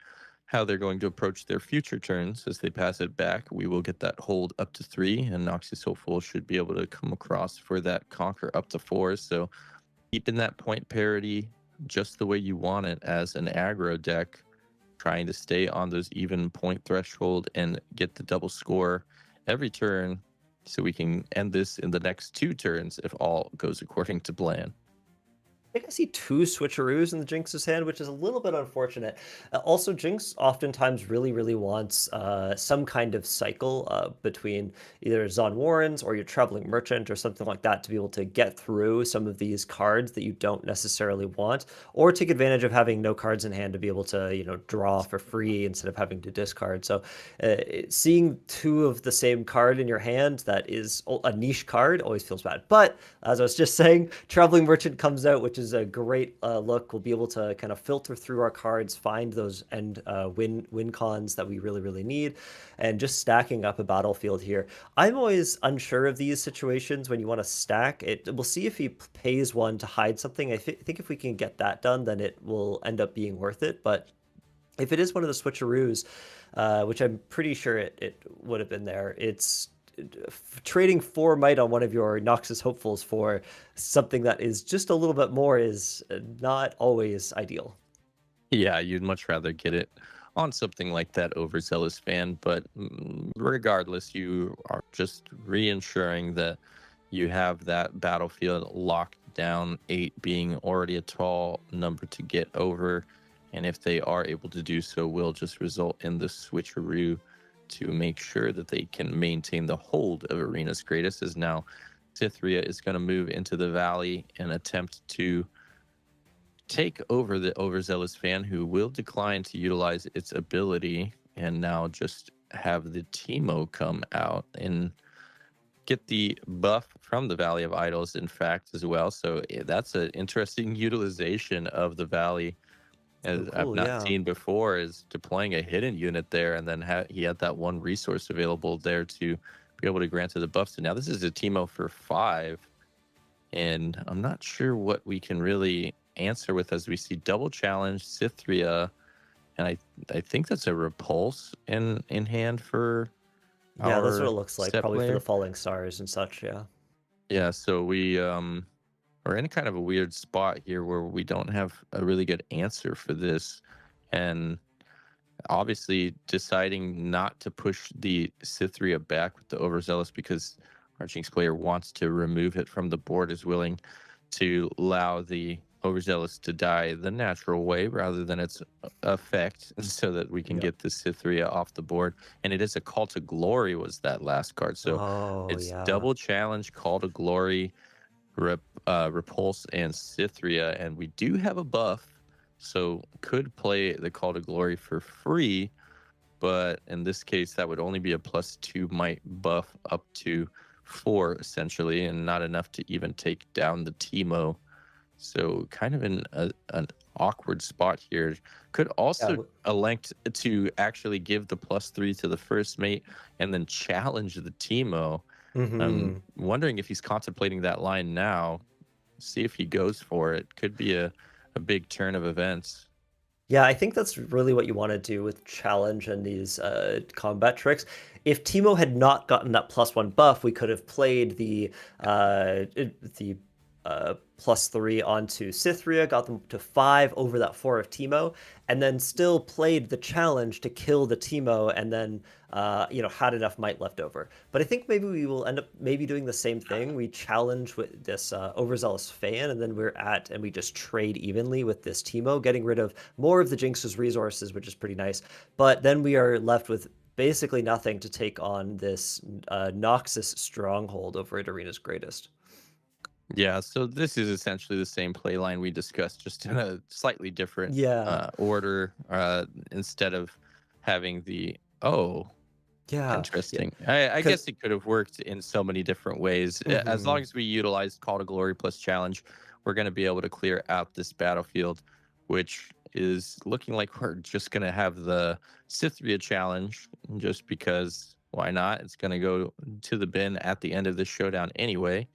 how they're going to approach their future turns. As they pass it back, we will get that hold up to 3, and Noxus Hopeful should be able to come across for that conquer up to 4. So keeping that point parity just the way you want it as an aggro deck, trying to stay on those even point threshold and get the double score every turn, so we can end this in the next 2 turns if all goes according to plan. I think I see 2 switcheroos in the Jinx's hand, which is a little bit unfortunate. Also, Jinx oftentimes really, really wants some kind of cycle between either Zon Warrens or your Traveling Merchant or something like that to be able to get through some of these cards that you don't necessarily want, or take advantage of having no cards in hand to be able to, draw for free instead of having to discard. So seeing 2 of the same card in your hand that is a niche card always feels bad. But as I was just saying, Traveling Merchant comes out, which is a great look. We'll be able to kind of filter through our cards, find those end win cons that we really, really need, and just stacking up a battlefield here. I'm always unsure of these situations when you want to stack it. We'll see if he pays 1 to hide something. I think if we can get that done, then it will end up being worth it. But if it is one of the switcheroos, which I'm pretty sure it would have been there, trading 4 might on one of your Noxus hopefuls for something that is just a little bit more is not always ideal. Yeah, you'd much rather get it on something like that overzealous fan, but regardless, you are just reinsuring that you have that battlefield locked down, 8 being already a tall number to get over, and if they are able to do so, will just result in the switcheroo to make sure that they can maintain the hold of Arena's Greatest, as now Cythria is going to move into the valley and attempt to take over the overzealous fan, who will decline to utilize its ability, and now just have the Teemo come out and get the buff from the Valley of Idols, in fact, as well. So that's an interesting utilization of the Valley, as Oh, I've cool, not yeah. seen before, is deploying a hidden unit there, and then he had that one resource available there to be able to grant to the buff. So now this is a Teemo for 5, and I'm not sure what we can really answer with, as we see double challenge Cythria, and I think that's a repulse in hand for Yeah, that's what it our looks like, set probably for player. the falling stars and such, yeah. Yeah, so we are in kind of a weird spot here where we don't have a really good answer for this, and obviously deciding not to push the Cythria back with the overzealous because our Jinx player wants to remove it from the board, is willing to allow the overzealous to die the natural way rather than its effect, so that we can Yep. get the Cythria off the board. And it is a Call to Glory was that last card, so Oh, it's yeah. double challenge, Call to Glory, repulse, and Cythria, and we do have a buff, so could play the Call to Glory for free, but in this case that would only be a +2 might buff up to 4 essentially, and not enough to even take down the Teemo. So kind of in an awkward spot here. Could also elect to actually give the +3 to the first mate and then challenge the Teemo. I'm wondering if he's contemplating that line now. See if he goes for it. Could be a big turn of events. Yeah, I think that's really what you want to do with challenge and these combat tricks. If Teemo had not gotten that +1 buff, we could have played the +3 onto Cythria, got them to 5 over that 4 of Teemo, and then still played the challenge to kill the Teemo, and then had enough might left over. But I think maybe we will end up doing the same thing. We challenge with this overzealous fan, and then we just trade evenly with this Teemo, getting rid of more of the Jinx's resources, which is pretty nice. But then we are left with basically nothing to take on this Noxus stronghold over at Arena's Greatest. Yeah, so this is essentially the same play line we discussed, just in a slightly different order. Instead of having the interesting. I guess it could have worked in so many different ways. As long as we utilize Call to Glory plus challenge, we're going to be able to clear out this battlefield, which is looking like we're just going to have the Cythria challenge, just because why not? It's going to go to the bin at the end of this showdown anyway.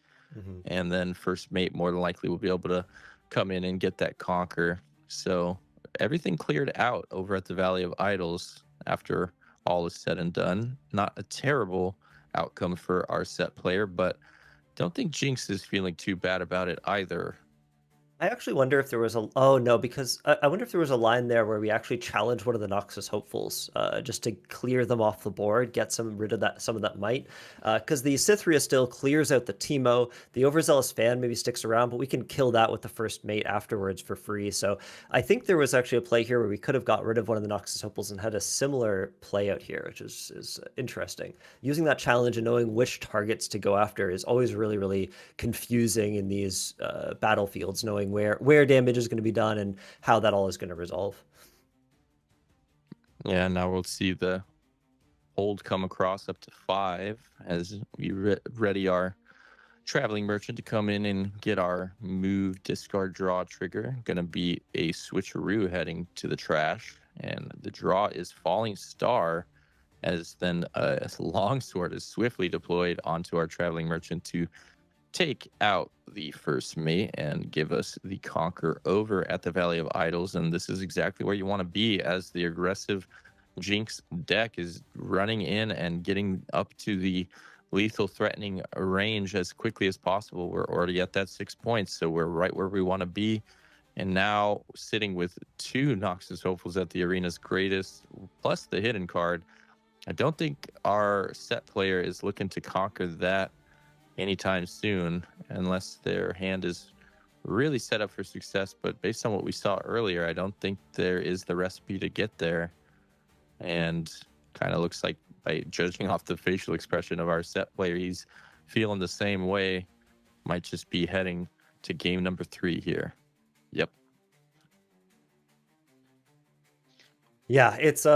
And then first mate more than likely will be able to come in and get that conquer. So everything cleared out over at the Valley of Idols after all is said and done. Not a terrible outcome for our set player, but don't think Jinx is feeling too bad about it either. I actually wonder if there was because I wonder if there was a line there where we actually challenged one of the Noxus hopefuls just to clear them off the board, get rid of some of that might. Because the Cythria still clears out the Teemo. The overzealous fan maybe sticks around, but we can kill that with the first mate afterwards for free. So I think there was actually a play here where we could have got rid of one of the Noxus hopefuls and had a similar play out here, which is interesting. Using that challenge and knowing which targets to go after is always really, really confusing in these battlefields, knowing where damage is going to be done and how that all is going to resolve. Yeah, now we'll see the hold come across up to 5 as we ready our traveling merchant to come in and get our move, discard, draw trigger. Going to be a switcheroo heading to the trash, and the draw is Falling Star, as then a longsword is swiftly deployed onto our traveling merchant to take out the first mate and give us the conquer over at the Valley of Idols. And this is exactly where you want to be, as the aggressive Jinx deck is running in and getting up to the lethal threatening range as quickly as possible. We're already at that 6 points, so we're right where we want to be. And now sitting with 2 Noxus Hopefuls at the arena's greatest, plus the hidden card, I don't think our set player is looking to conquer that anytime soon, unless their hand is really set up for success. But based on what we saw earlier, I don't think there is the recipe to get there. And kind of looks like, by judging off the facial expression of our set player, he's feeling the same way. Might just be heading to game number 3 here. Yep. Yeah, it's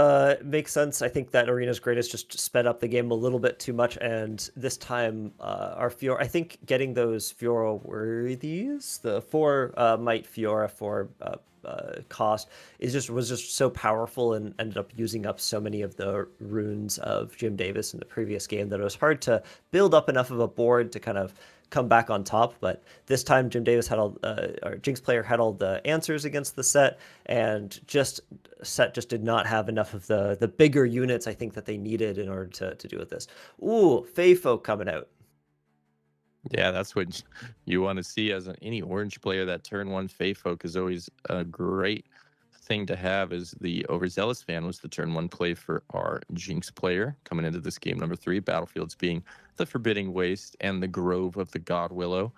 makes sense. I think that Arena's Greatest just sped up the game a little bit too much, and this time our Fiora, I think getting those Fiora worthies, the 4 might Fiora for cost was just so powerful and ended up using up so many of the runes of Jim Davis in the previous game that it was hard to build up enough of a board to kind of come back on top. But this time Jim Davis had all, our Jinx player had all the answers against the set, and set just did not have enough of the bigger units I think that they needed in order to do with this. Ooh, Fae Folk coming out. Yeah, that's what you want to see as any orange player. That turn 1 Fae Folk is always a great thing to have. As the Overzealous fan was the turn 1 play for our Jinx player coming into this game number 3. Battlefields being the Forbidding Waste and the Grove of the God Willow.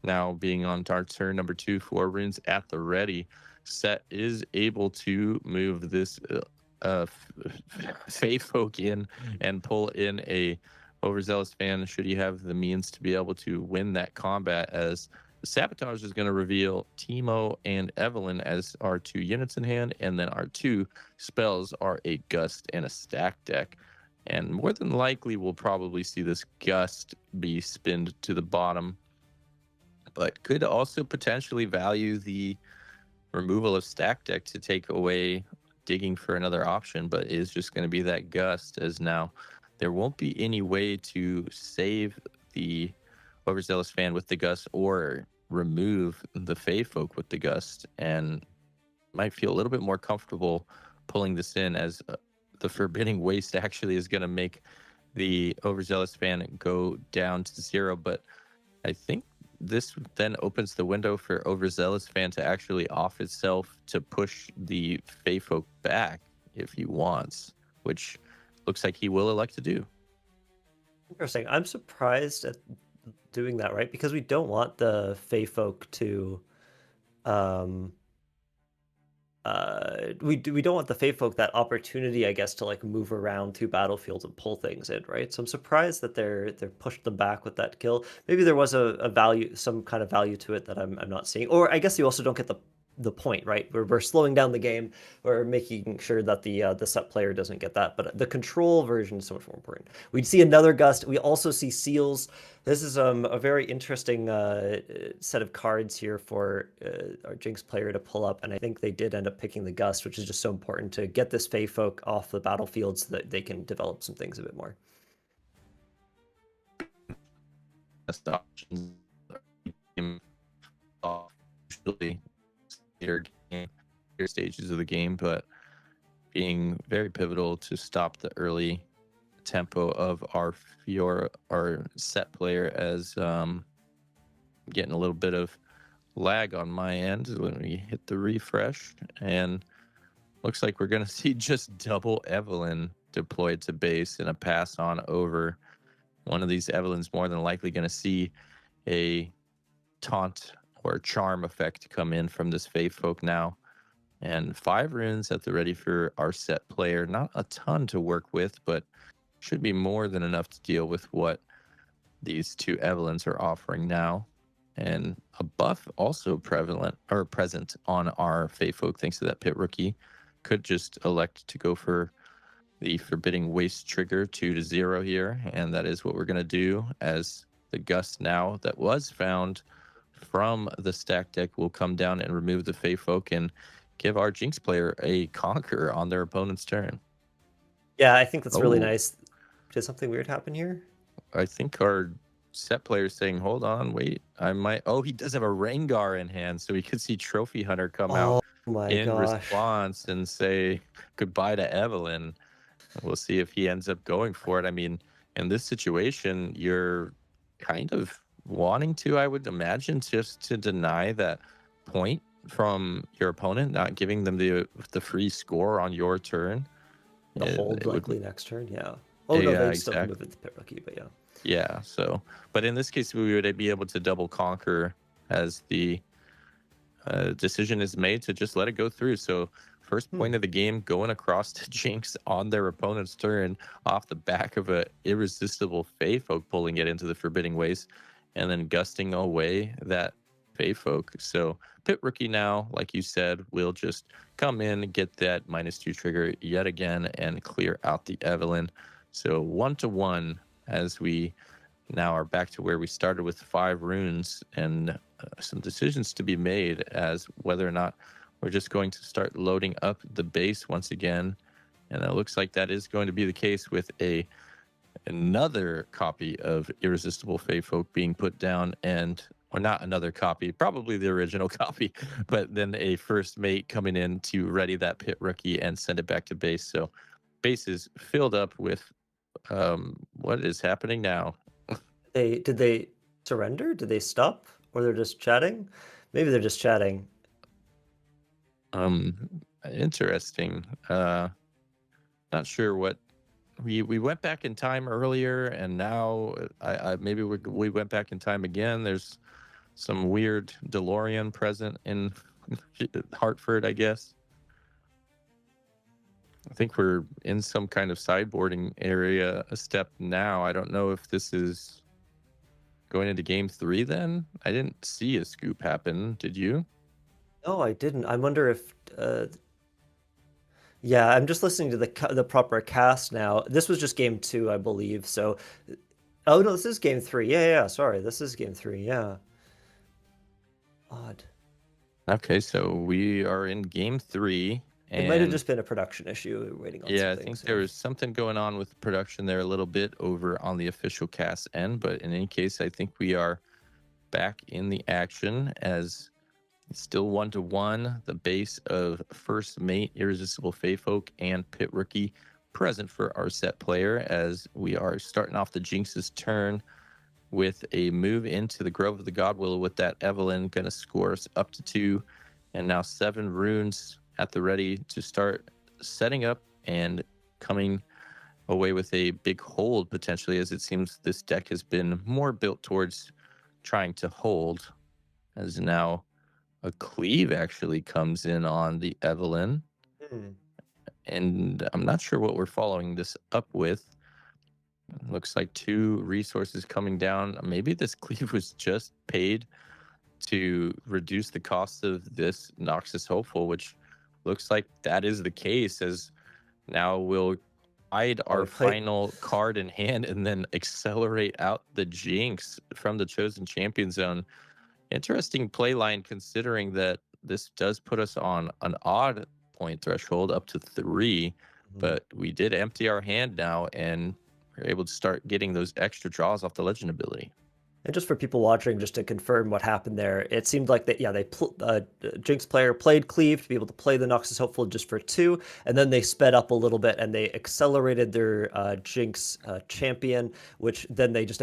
Now being on our turn number 2, 4 runes at the ready. Set is able to move this Fae Folk in and pull in a Overzealous fan, should he have the means to be able to win that combat, as the Sabotage is going to reveal Teemo and Evelyn as our 2 units in hand, and then our 2 spells are a Gust and a Stack deck. And more than likely, we'll probably see this Gust be spinned to the bottom, but could also potentially value the removal of Stack deck to take away digging for another option, but is just going to be that Gust, as now there won't be any way to save the Overzealous fan with the Gust or remove the Fae Folk with the Gust, and might feel a little bit more comfortable pulling this in, as the Forbidding Waste actually is going to make the Overzealous fan go down to 0. But I think this then opens the window for Overzealous fan to actually off itself to push the Fae Folk back if he wants, which looks like he will elect to do. Interesting. I'm surprised at doing that, right? Because we don't want the Fae Folk to we don't want the Fae Folk that opportunity, I guess, to like move around 2 battlefields and pull things in, right? So I'm surprised that they're pushed them back with that kill. Maybe there was a value, some kind of value to it that I'm not seeing. Or I guess you also don't get the point, right? We're slowing down the game. We're making sure that the set player doesn't get that. But the control version is so much more important. We see another Gust. We also see Seals. This is a very interesting set of cards here for our Jinx player to pull up. And I think they did end up picking the Gust, which is just so important to get this Fae Folk off the battlefield so that they can develop some things a bit more. Best options usually later stages of the game, but being very pivotal to stop the early tempo of our Fiora, our set player, as getting a little bit of lag on my end when we hit the refresh, and looks like we're going to see just double Evelyn deployed to base in a pass on over. One of these Evelyn's more than likely going to see a taunt or charm effect come in from this Fae Folk now. And 5 runes at the ready for our set player. Not a ton to work with, but should be more than enough to deal with what these 2 Evelyns are offering now. And a buff also present on our Fae Folk thanks to that Pit Rookie. Could just elect to go for the Forbidding Waste trigger 2-0 here, and that is what we're going to do, as the Gust now that was found from the stack deck will come down and remove the Fae Folk and give our Jinx player a conquer on their opponent's turn. Yeah, I think that's really nice. Did something weird happen here? I think our set player is saying, hold on, wait, I might... Oh, he does have a Rengar in hand, so we could see Trophy Hunter come out in response and say goodbye to Evelyn. We'll see if he ends up going for it. I mean, in this situation, you're kind of wanting to, I would imagine, just to deny that point from your opponent, not giving them the free score on your turn. The hold It would, likely next turn, yeah. Oh no, yeah, they'd still exactly. move it to Pit Rookie, but yeah. Yeah. So, but in this case, we would be able to double conquer as the decision is made to just let it go through. So first point of the game, going across to Jinx on their opponent's turn off the back of a irresistible Fey Folk, pulling it into the Forbidding Waste and then gusting away that Fey Folk. So Pit Rookie now, like you said, will just come in, get that -2 trigger yet again, and clear out the Evelyn. So 1-1 as we now are back to where we started with 5 runes, and some decisions to be made as whether or not we're just going to start loading up the base once again. And it looks like that is going to be the case with another copy of Irresistible Fey Folk being put down, or not another copy, probably the original copy, but then a first mate coming in to ready that Pit Rookie and send it back to base. So base is filled up with what is happening now. Did they surrender? Did they stop? Or they're just chatting? Maybe they're just chatting. Interesting. Not sure what we went back in time earlier, and now I maybe we went back in time again. There's some weird DeLorean present in Hartford, I guess. I think we're in some kind of sideboarding area a step now. I don't know if this is going into game 3 then. I didn't see a scoop happen. Did you? No, I didn't. I wonder if yeah, I'm just listening to the proper cast now. This was just game 2, I believe. So oh no, this is game 3. Yeah, sorry. This is game 3. Yeah. Odd. Okay, so we are in game 3. It might have just been a production issue waiting on yeah, something. I think there was something going on with production there a little bit over on the official cast end, but in any case, I think we are back in the action as it's still 1-1. The base of first mate, Irresistible Fey Folk, and Pit Rookie present for our set player as we are starting off the Jinx's turn with a move into the Grove of the Godwillow with that Evelyn, going to score us up to 2, and now 7 runes at the ready to start setting up and coming away with a big hold potentially, as it seems this deck has been more built towards trying to hold, as now a cleave actually comes in on the Evelyn. And I'm not sure what we're following this up with. Looks like 2 resources coming down. Maybe this cleave was just paid to reduce the cost of this Noxus Hopeful, which looks like that is the case, as now we'll hide our final card in hand and then accelerate out the Jinx from the Chosen Champion zone. Interesting play line, considering that this does put us on an odd point threshold up to 3, but we did empty our hand now and we're able to start getting those extra draws off the legend ability. And just for people watching, just to confirm what happened there, it seemed like that, yeah, Jinx player played Cleave to be able to play the Noxus Hopeful just for 2, and then they sped up a little bit and they accelerated their Jinx champion, which then they just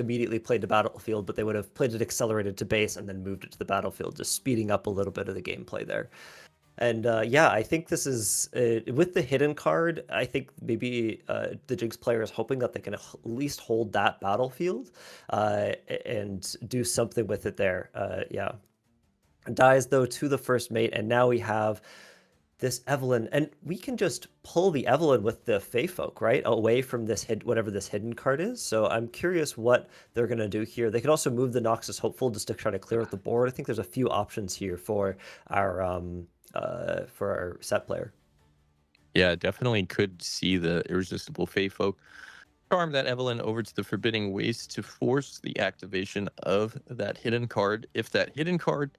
immediately played the battlefield, but they would have played it accelerated to base and then moved it to the battlefield, just speeding up a little bit of the gameplay there. And yeah, I think this is with the hidden card. I think maybe the Jinx player is hoping that they can at least hold that battlefield and do something with it there. Yeah, dies though to the first mate, and now we have this Evelyn, and we can just pull the Evelyn with the Fey Folk, right, away from this whatever this hidden card is. So I'm curious what they're gonna do here. They could also move the Noxus Hopeful just to try to clear out the board. I think there's a few options here for our set player. Yeah, definitely could see the Irresistible Fey Folk charm that Evelyn over to the Forbidding Waste to force the activation of that hidden card. If that hidden card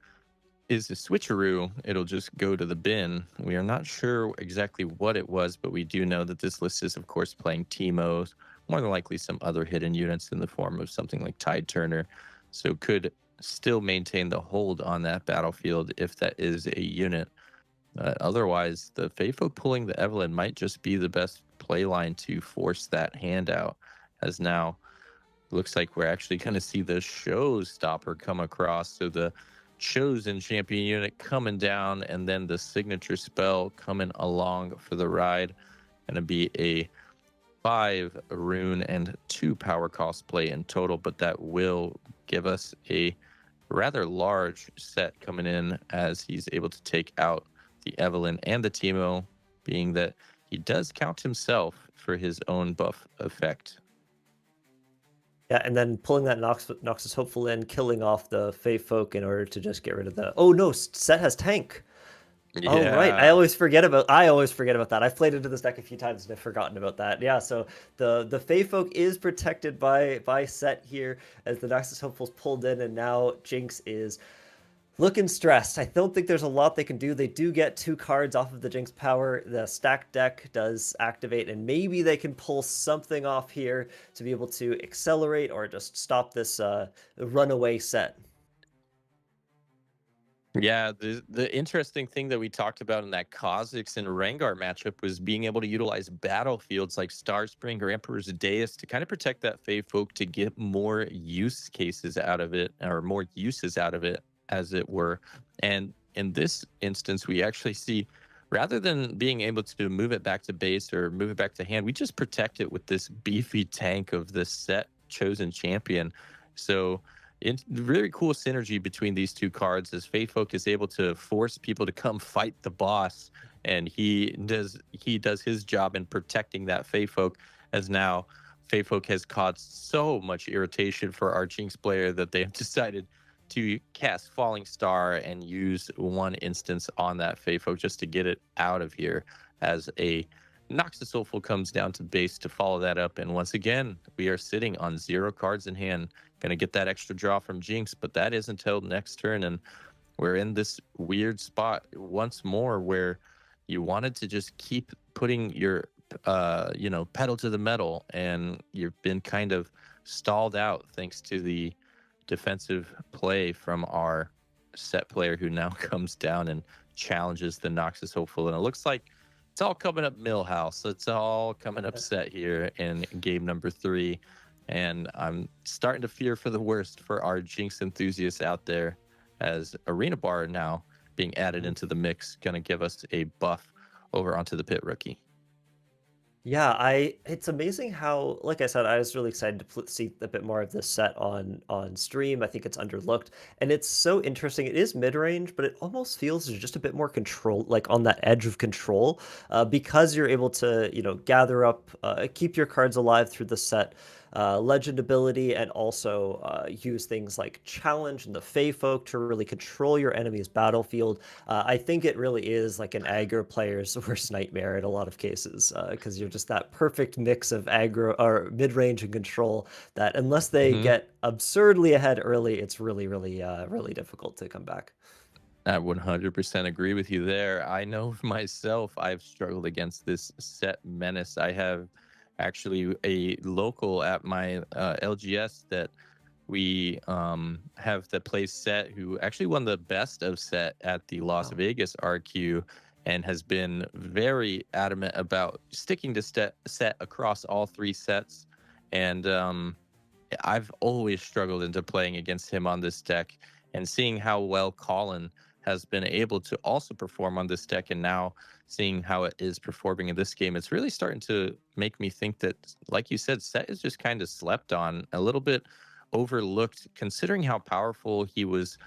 is a switcheroo, it'll just go to the bin. We are not sure exactly what it was, but we do know that this list is, of course, playing Teemos, more than likely some other hidden units in the form of something like Tide Turner, so could still maintain the hold on that battlefield if that is a unit. Otherwise, the Fey Folk pulling the Evelyn might just be the best play line to force that hand out, as now looks like we're actually going to see the showstopper come across. So the chosen champion unit coming down, and then the signature spell coming along for the ride. Going to be a 5 rune and 2 power cost play in total, but that will give us a rather large set coming in as he's able to take out the Evelyn and the Teemo, being that he does count himself for his own buff effect. Yeah, and then pulling that Noxus Hopeful in, killing off the Fey Folk in order to just get rid of the... Oh no, Set has tank. Yeah. Oh right, I always forget about that. I've played into this deck a few times and I've forgotten about that. Yeah, so the Fey Folk is protected by Set here as the Noxus Hopeful's pulled in, and now Jinx is looking stressed. I don't think there's a lot they can do. They do get 2 cards off of the Jinx power. The stacked deck does activate, and maybe they can pull something off here to be able to accelerate or just stop this runaway Set. Yeah, the interesting thing that we talked about in that Kha'Zix and Rengar matchup was being able to utilize battlefields like Starspring or Emperor's Dais to kind of protect that Fey Folk to get more use cases out of it, or more uses out of it, as it were. And in this instance, we actually see, rather than being able to move it back to base or move it back to hand, we just protect it with this beefy tank of the Set chosen champion. So it's really cool synergy between these 2 cards, as Fey Folk is able to force people to come fight the boss, and he does his job in protecting that Fey Folk, as now Fey Folk has caused so much irritation for our Jinx player that they have decided to cast Falling Star and use 1 instance on that Fey Folk just to get it out of here, as a Noxus Hopeful comes down to base to follow that up. And once again, we are sitting on 0 cards in hand. Going to get that extra draw from Jinx, but that is until next turn. And we're in this weird spot once more where you wanted to just keep putting your, pedal to the metal, and you've been kind of stalled out thanks to the defensive play from our Set player, who now comes down and challenges the Noxus Hopeful. And it looks like it's all coming up Millhouse. It's all coming up Set here in game number 3. And I'm starting to fear for the worst for our Jinx enthusiasts out there, as Arena Bar now being added into the mix, going to give us a buff over onto the Pit Rookie. Yeah, it's amazing how, like I said, I was really excited to see a bit more of this Set on stream. I think it's underlooked, and it's so interesting. It is mid-range, but it almost feels there's just a bit more control, like on that edge of control, because you're able to, gather up, keep your cards alive through the Set legend ability, and also use things like challenge and the Fey Folk to really control your enemy's battlefield. I think it really is like an aggro player's worst nightmare in a lot of cases, because you're just that perfect mix of aggro or mid-range and control that, unless they get absurdly ahead early, it's really, really, really difficult to come back. I 100% agree with you there. I know myself, I've struggled against this Set menace. I have actually a local at my LGS that we have that plays Set, who actually won the best of Set at the Las Vegas RQ, and has been very adamant about sticking to Set across all 3 sets. And I've always struggled into playing against him on this deck, and seeing how well Colin has been able to also perform on this deck, and now seeing how it is performing in this game, it's really starting to make me think that, like you said, Set is just kind of slept on, a little bit overlooked, considering how powerful he was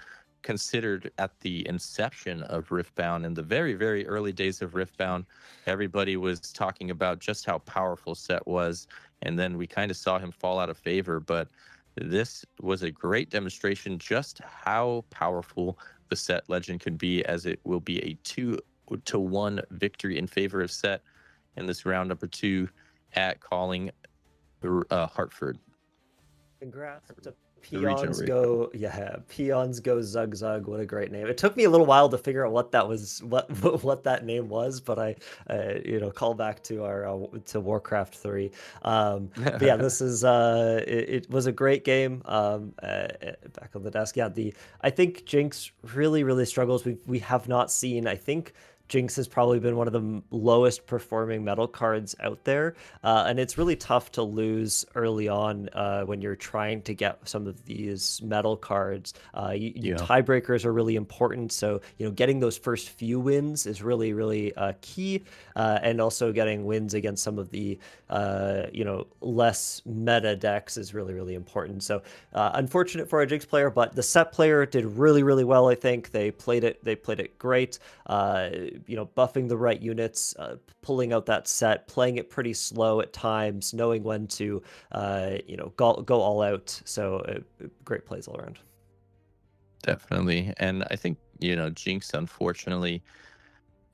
considered at the inception of Riftbound. In the very, very early days of Riftbound, everybody was talking about just how powerful Set was, and then we kind of saw him fall out of favor. But this was a great demonstration just how powerful the Set legend could be, as it will be a 2-1 victory in favor of Set in this round number 2 at calling Hartford. Congrats to Peons Go. Yeah, Peons Go Zug Zug. What a great name. It took me a little while to figure out what that was, what that name was, but I call back to our to Warcraft 3. But yeah, this is it was a great game. Back on the desk. Yeah, I think Jinx really, really struggles. We have not seen, I think, Jinx has probably been one of the lowest performing metal cards out there, and it's really tough to lose early on when you're trying to get some of these metal cards. Tiebreakers are really important, so getting those first few wins is really, really key, and also getting wins against some of the less meta decks is really, really important. So unfortunate for our Jinx player, but the Set player did really, really well. I think they played it great. Buffing the right units, pulling out that Set, playing it pretty slow at times, knowing when to, go all out. So great plays all around. Definitely. And I think, Jinx, unfortunately,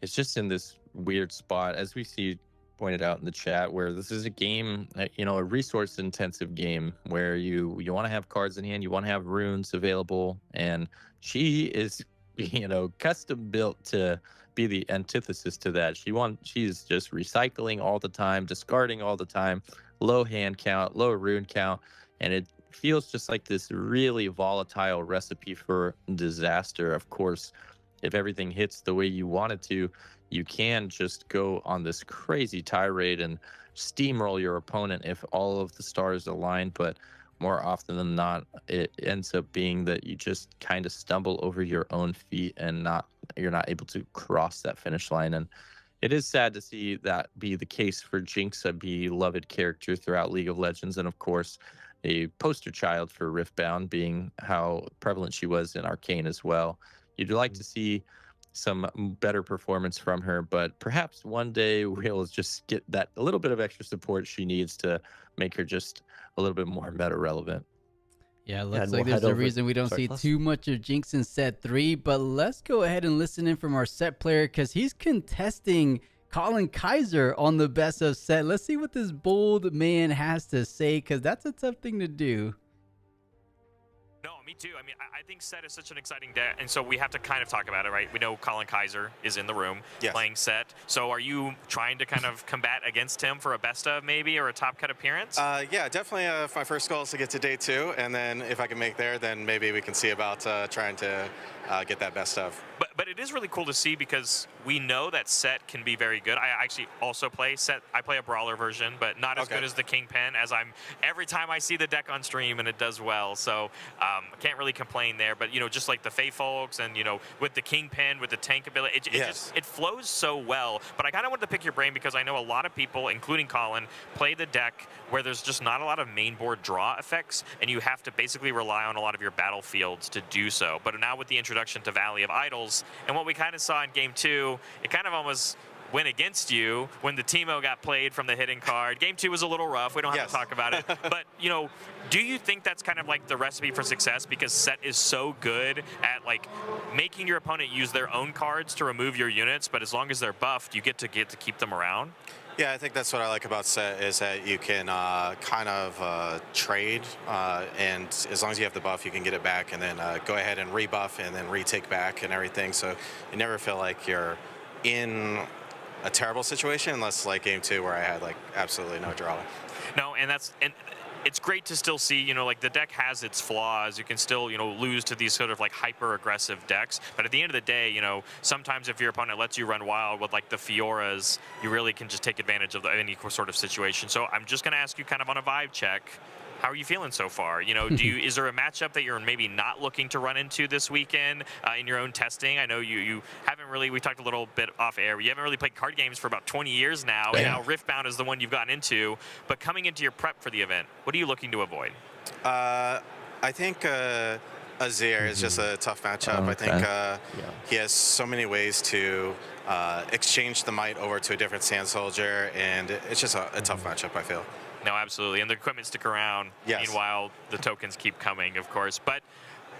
is just in this weird spot, as we see pointed out in the chat, where this is a game, a resource intensive game where you want to have cards in hand, you want to have runes available. And she is, custom built to be the antithesis to that. She's just recycling all the time, discarding all the time, low hand count, low rune count, and it feels just like this really volatile recipe for disaster. Of course, if everything hits the way you want it to, you can just go on this crazy tirade and steamroll your opponent if all of the stars align. But more often than not, it ends up being that you just kind of stumble over your own feet and you're not able to cross that finish line. And it is sad to see that be the case for Jinx, a beloved character throughout League of Legends, and of course a poster child for Riftbound, being how prevalent she was in Arcane as well. You'd like to see some better performance from her, but perhaps one day we'll just get that a little bit of extra support she needs to make her just a little bit more meta relevant. Yeah, looks like there's a reason we don't see too much of Jinx in set 3, but let's go ahead and listen in from our Set player, because he's contesting Colin Kaiser on the best of Set. Let's see what this bold man has to say, because that's a tough thing to do. No, me too. I mean, I think Set is such an exciting deck, and so we have to kind of talk about it, right? We know Colin Kaiser is in the room playing Set. So are you trying to kind of combat against him for a best of maybe, or a top cut appearance? Yeah, definitely. My first goal is to get to day 2, and then if I can make there, then maybe we can see about trying to get that best of. But it is really cool to see, because we know that Set can be very good. I actually also play Set. I play a brawler version, but not as good as the Kingpin, as every time I see the deck on stream and it does well. So can't really complain there. But just like the Fae folks, and with the Kingpin, with the tank ability, it flows so well. But I kind of wanted to pick your brain, because I know a lot of people, including Colin, play the deck where there's just not a lot of main board draw effects, and you have to basically rely on a lot of your battlefields to do so. But now with the introduction to Valley of Idols, and what we kind of saw in Game 2, it kind of almost went against you when the Teemo got played from the hidden card. Game 2 was a little rough. We don't have to talk about it. But, do you think that's kind of like the recipe for success, because Set is so good at like making your opponent use their own cards to remove your units, but as long as they're buffed, you get to keep them around? Yeah, I think that's what I like about Set, is that you can kind of trade, and as long as you have the buff, you can get it back, and then go ahead and rebuff and then retake back and everything. So you never feel like you're in a terrible situation, unless like Game 2 where I had like absolutely no draw. No, and it's great to still see, like the deck has its flaws. You can still, lose to these sort of like hyper aggressive decks. But at the end of the day, sometimes if your opponent lets you run wild with like the Fioras, you really can just take advantage of any sort of situation. So I'm just going to ask you kind of on a vibe check. How are you feeling so far? Is there a matchup that you're maybe not looking to run into this weekend in your own testing? I know you haven't really, we talked a little bit off air, you haven't really played card games for about 20 years now, and now Riftbound is the one you've gotten into. But coming into your prep for the event, what are you looking to avoid? I think Azir is just a tough matchup. I think he has so many ways to exchange the might over to a different Sand Soldier, and it's just a tough matchup, I feel. No, absolutely. And the equipment stick around. Meanwhile, the tokens keep coming, of course. But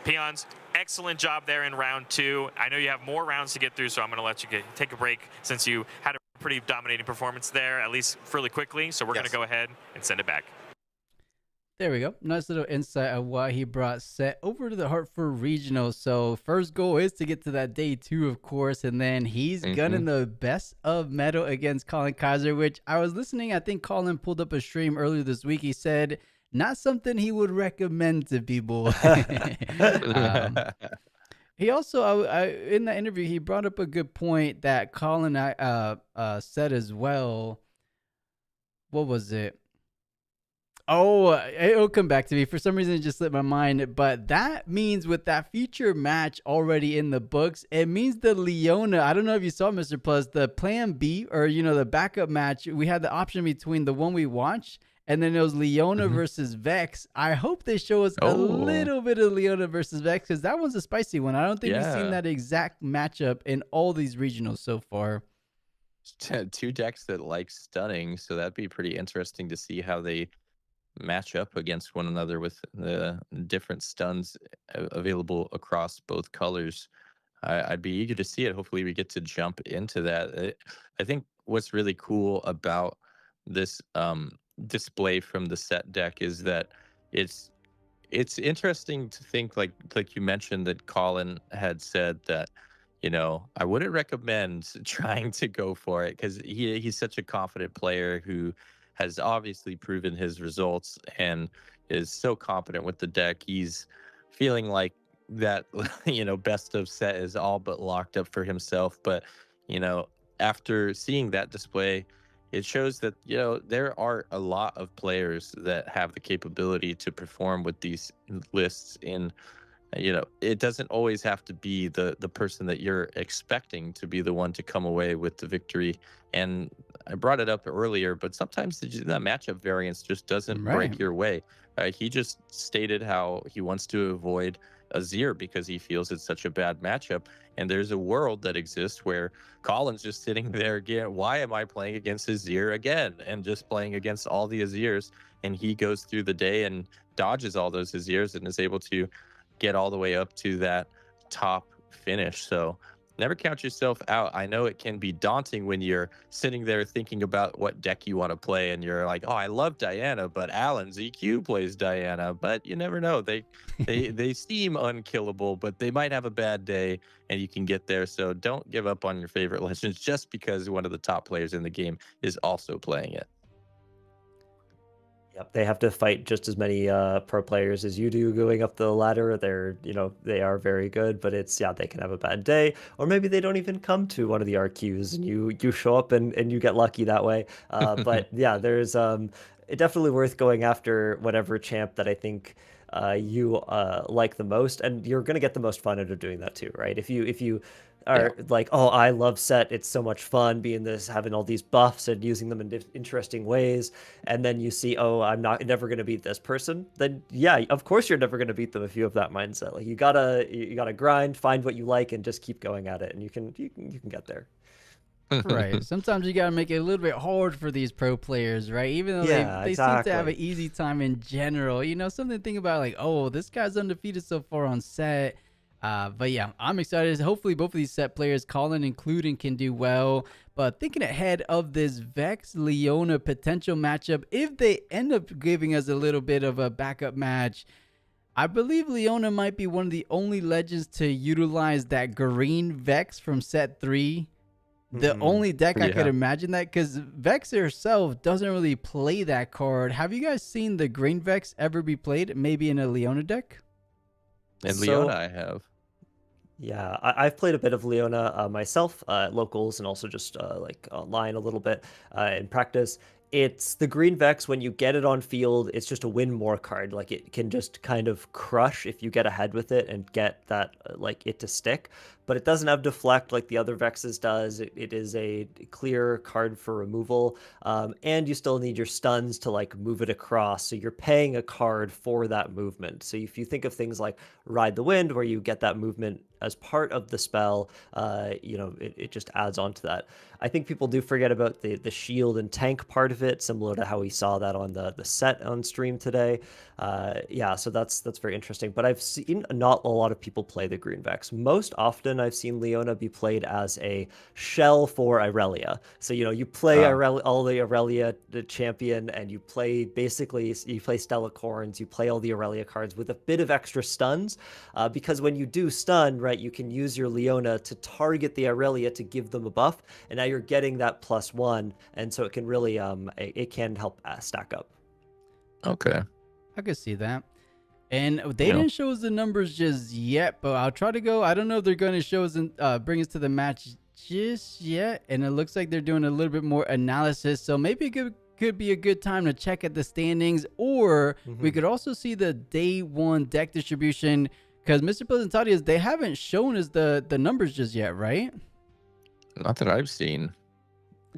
Peons, excellent job there in round 2. I know you have more rounds to get through, so I'm going to let you take a break, since you had a pretty dominating performance there, at least fairly quickly. So we're going to go ahead and send it back. There we go. Nice little insight of why he brought Set over to the Hartford Regional. So first goal is to get to that day 2, of course, and then he's gunning the best of metal against Colin Kaiser, which I was listening. I think Colin pulled up a stream earlier this week. He said not something he would recommend to people. He also, in that interview, he brought up a good point that Colin said as well. What was it? Oh, it'll come back to me. For some reason, it just slipped my mind. But that means with that future match already in the books, it means the Leona. I don't know if you saw, Mr. Plus, the Plan B or the backup match. We had the option between the one we watched and then it was Leona versus Vex. I hope they show us a little bit of Leona versus Vex because that one's a spicy one. I don't think we've seen that exact matchup in all these regionals so far. Two decks that like stunning, so that'd be pretty interesting to see how they match up against one another with the different stuns available across both colors. I'd be eager to see it. Hopefully we get to jump into that. I think what's really cool about this display from the set deck is that it's interesting to think like you mentioned that Colin had said that I wouldn't recommend trying to go for it because he's such a confident player who has obviously proven his results and is so confident with the deck. He's feeling like that, best of set is all but locked up for himself. But, after seeing that display, it shows that, there are a lot of players that have the capability to perform with these lists in, it doesn't always have to be the person that you're expecting to be the one to come away with the victory. And I brought it up earlier, but sometimes that matchup variance just doesn't break your way. He just stated how he wants to avoid Azir because he feels it's such a bad matchup. And there's a world that exists where Colin's just sitting there again. Why am I playing against Azir again? And just playing against all the Azirs. And he goes through the day and dodges all those Azirs and is able to get all the way up to that top finish. So never count yourself out. I know it can be daunting when you're sitting there thinking about what deck you want to play and you're like, oh, I love Diana, but Alan's EQ plays Diana. But you never know. They seem unkillable, but they might have a bad day and you can get there. So don't give up on your favorite legends just because one of the top players in the game is also playing it. Yep, they have to fight just as many pro players as you do going up the ladder. They are very good, but they can have a bad day, or maybe they don't even come to one of the RQs, and you show up and you get lucky that way. But yeah, there's it definitely worth going after whatever champ that I think you like the most, and you're gonna get the most fun out of doing that too, right? If you are like, oh, I love set, it's so much fun having all these buffs and using them in interesting ways, and then you see, oh, I'm never gonna beat this person, then yeah, of course you're never gonna beat them if you have that mindset. Like you gotta grind, find what you like, and just keep going at it, and you can get there. Right. Sometimes you gotta make it a little bit hard for these pro players, right? Even though they seem to have an easy time in general. Something to think about, like, oh, this guy's undefeated so far on set. But yeah, I'm excited. Hopefully both of these set players, Colin including, can do well. But thinking ahead of this Vex Leona potential matchup, if they end up giving us a little bit of a backup match, I believe Leona might be one of the only legends to utilize that green Vex from set 3. The only deck I could imagine that, because Vex herself doesn't really play that card. Have you guys seen the green Vex ever be played? Maybe in a Leona deck? And Leona I have. Yeah, I've played a bit of Leona myself at locals and also just like online a little bit in practice. It's the green Vex. When you get it on field, it's just a win more card. Like it can just kind of crush if you get ahead with it and get that it to stick. But it doesn't have deflect like the other Vexes does. It is a clear card for removal, and you still need your stuns to move it across. So you're paying a card for that movement. So if you think of things like Ride the Wind, where you get that movement as part of the spell, it just adds on to that. I think people do forget about the shield and tank part of it, similar to how we saw that on the set on stream today. So that's very interesting. But I've seen not a lot of people play the green Vex. Most often I've seen Leona be played as a shell for Irelia. So you play all the Irelia champion, and you play Stella Corns, you play all the Irelia cards with a bit of extra stuns, because when you do stun, right, you can use your Leona to target the Irelia to give them a buff, and now you're getting that +1, and so it can really it can help stack up. Okay. I could see that. And they didn't show us the numbers just yet, but I'll try to go. I don't know if they're going to show us and bring us to the match just yet. And it looks like they're doing a little bit more analysis. So maybe it could be a good time to check at the standings, or we could also see the day one deck distribution, because Mr. Pleasantatius, they haven't shown us the numbers just yet, right? Not that I've seen.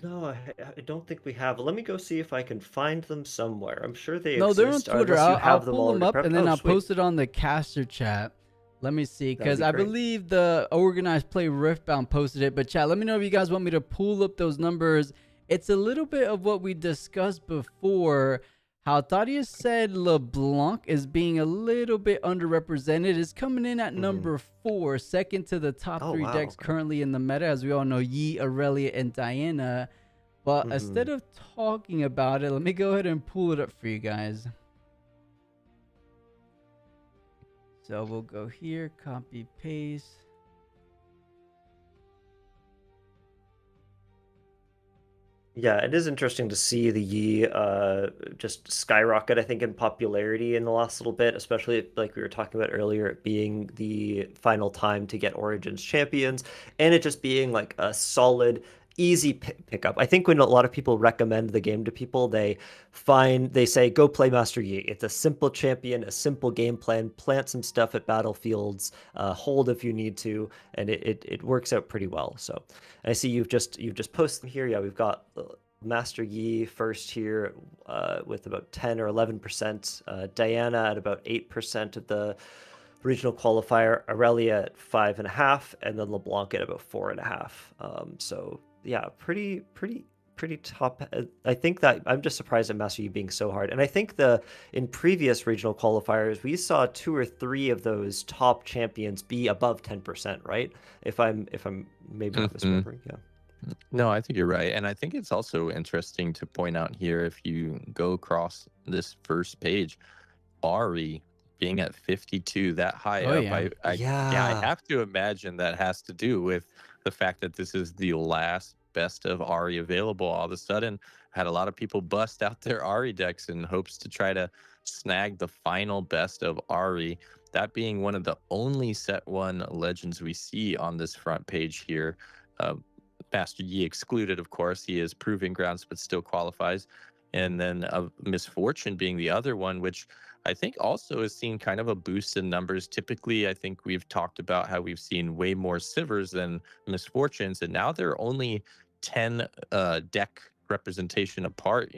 No, I don't think we have. Let me go see if I can find them somewhere. I'm sure they No, exist. they're on Twitter. unless you I'll have them pull them already up prepped. and then Oh, I'll sweet. post it on the caster chat. Let me see, because I great. believe the Organized Play Riftbound posted it. But chat, let me know if you guys want me to pull up those numbers. It's a little bit of what we discussed before. How Thaddeus said LeBlanc is being a little bit underrepresented. Is coming in at number 4, second to the top 3 decks currently in the meta. As we all know, Yi, Aurelia, and Diana. But instead of talking about it, let me go ahead and pull it up for you guys. So we'll go here, copy, paste. Yeah, it is interesting to see the Yi just skyrocket, I think, in popularity in the last little bit, especially like we were talking about earlier, it being the final time to get Origins champions, and it just being like a solid, easy pickup. I think when a lot of people recommend the game to people, they say, go play Master Yi. It's a simple champion, a simple game plan, plant some stuff at battlefields, hold if you need to, and it works out pretty well. So I see you've just posted them here. Yeah, we've got Master Yi first here with about 10 or 11%, Diana at about 8% of the regional qualifier, Aurelia at 5.5%, and then LeBlanc at about 4.5%. So yeah, pretty top. I think that I'm just surprised at Master Yi being so hard. And I think in previous regional qualifiers, we saw 2 or 3 of those top champions be above 10%, right? If I'm maybe not misremembering, yeah. No, I think you're right. And I think it's also interesting to point out here, if you go across this first page, Ari being at 52, that high up, I have to imagine that has to do with the fact that this is the last best of Ari available. All of a sudden, had a lot of people bust out their Ari decks in hopes to try to snag the final best of Ari. That being one of the only set 1 legends we see on this front page here. Master Yi excluded, of course. He is proving grounds, but still qualifies. And then Misfortune being the other one, which I think also has seen kind of a boost in numbers. Typically, I think we've talked about how we've seen way more Sivers than Misfortunes, and now they're only 10 deck representation apart,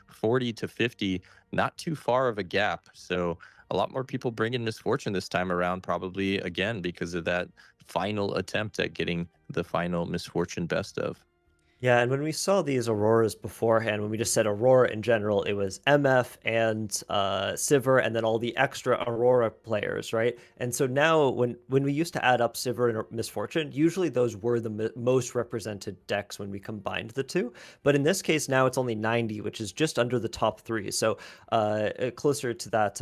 40 to 50, not too far of a gap. So a lot more people bring in Misfortune this time around, probably again because of that final attempt at getting the final Misfortune best of. Yeah, and when we saw these Auroras beforehand, when we just said Aurora in general, it was MF and Sivir and then all the extra Aurora players, right? And so now when we used to add up Sivir and Misfortune, usually those were the most represented decks when we combined the two. But in this case, now it's only 90, which is just under the top 3. So closer to that,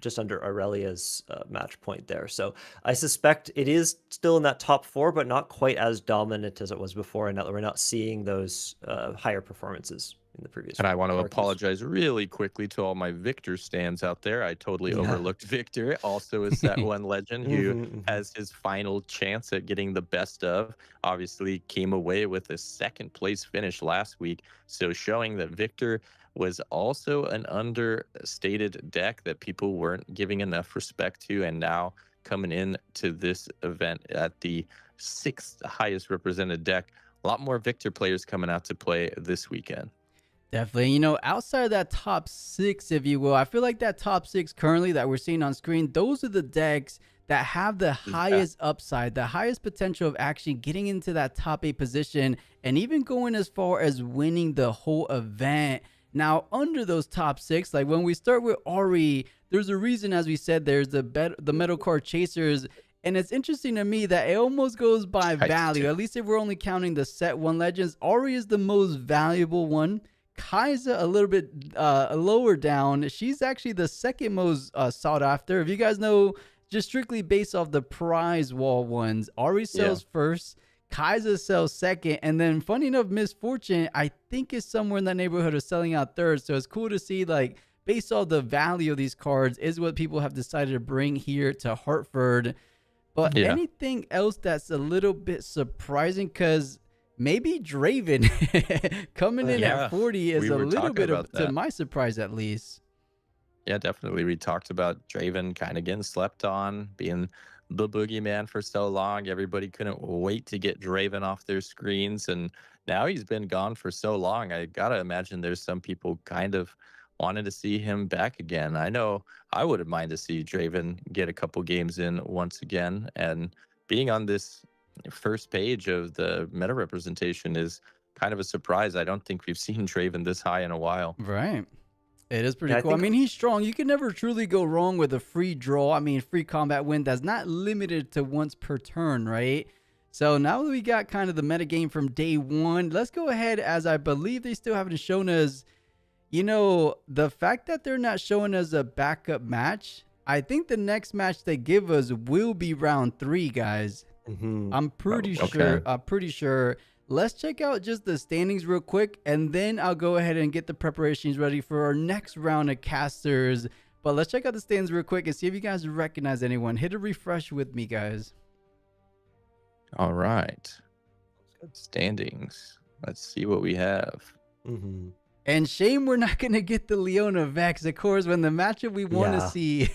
just under Aurelia's match point there. So I suspect it is still in that top 4, but not quite as dominant as it was before, and that we're not seeing those higher performances in the previous. And I want to apologize really quickly to all my Victor stands out there. I totally overlooked Victor. Also is that one legend who has his final chance at getting the best of. Obviously came away with a 2nd place finish last week. So showing that Victor was also an understated deck that people weren't giving enough respect to, and now coming in to this event at the 6th highest represented deck. A lot more Victor players coming out to play this weekend. Definitely. Outside of that top 6, if you will, I feel like that top 6 currently that we're seeing on screen, those are the decks that have the highest upside, the highest potential of actually getting into that top 8 position and even going as far as winning the whole event. Now, under those top 6, like when we start with Ari, there's a reason, as we said, there's the Metal Card Chasers. And it's interesting to me that it almost goes by value. At least if we're only counting the set 1 legends, Ari is the most valuable one. Kai'Sa a little bit lower down. She's actually the 2nd most sought after. If you guys know, just strictly based off the prize wall ones, Ari sells first, Kai'Sa sells 2nd, and then funny enough, Misfortune I think is somewhere in that neighborhood of selling out 3rd. So it's cool to see like based on the value of these cards, is what people have decided to bring here to Hartford. But Yeah. anything else that's a little bit surprising? Because maybe Draven coming in Yeah, at 40 is we a were little talking bit of, about to that. my surprise at least. Yeah, definitely. We talked about Draven kind of getting slept on, being the boogeyman for so long. Everybody couldn't wait to get Draven off their screens. And now he's been gone for so long. I got to imagine there's some people kind of wanted to see him back again. I know I wouldn't mind to see Draven get a couple games in once again. And being on this first page of the meta representation is kind of a surprise. I don't think we've seen Draven this high in a while. Right. It is pretty Yeah, I cool. I think- mean, he's strong. You can never truly go wrong with a free draw. I mean, free combat win that's not limited to once per turn, right? So now that we got kind of the metagame from day one, let's go ahead, as I believe they still haven't shown us, you know, the fact that they're not showing us a backup match, I think the next match they give us will be round 3, guys. Mhm. I'm pretty Okay. sure. I'm pretty sure. Let's check out just the standings real quick, and then I'll go ahead and get the preparations ready for our next round of casters. But let's check out the standings real quick and see if you guys recognize anyone. Hit a refresh with me, guys. All right. Standings. Let's see what we have. Mhm. And shame we're not going to get the Leona Vex. Of course, when the matchup we want to Yeah. see,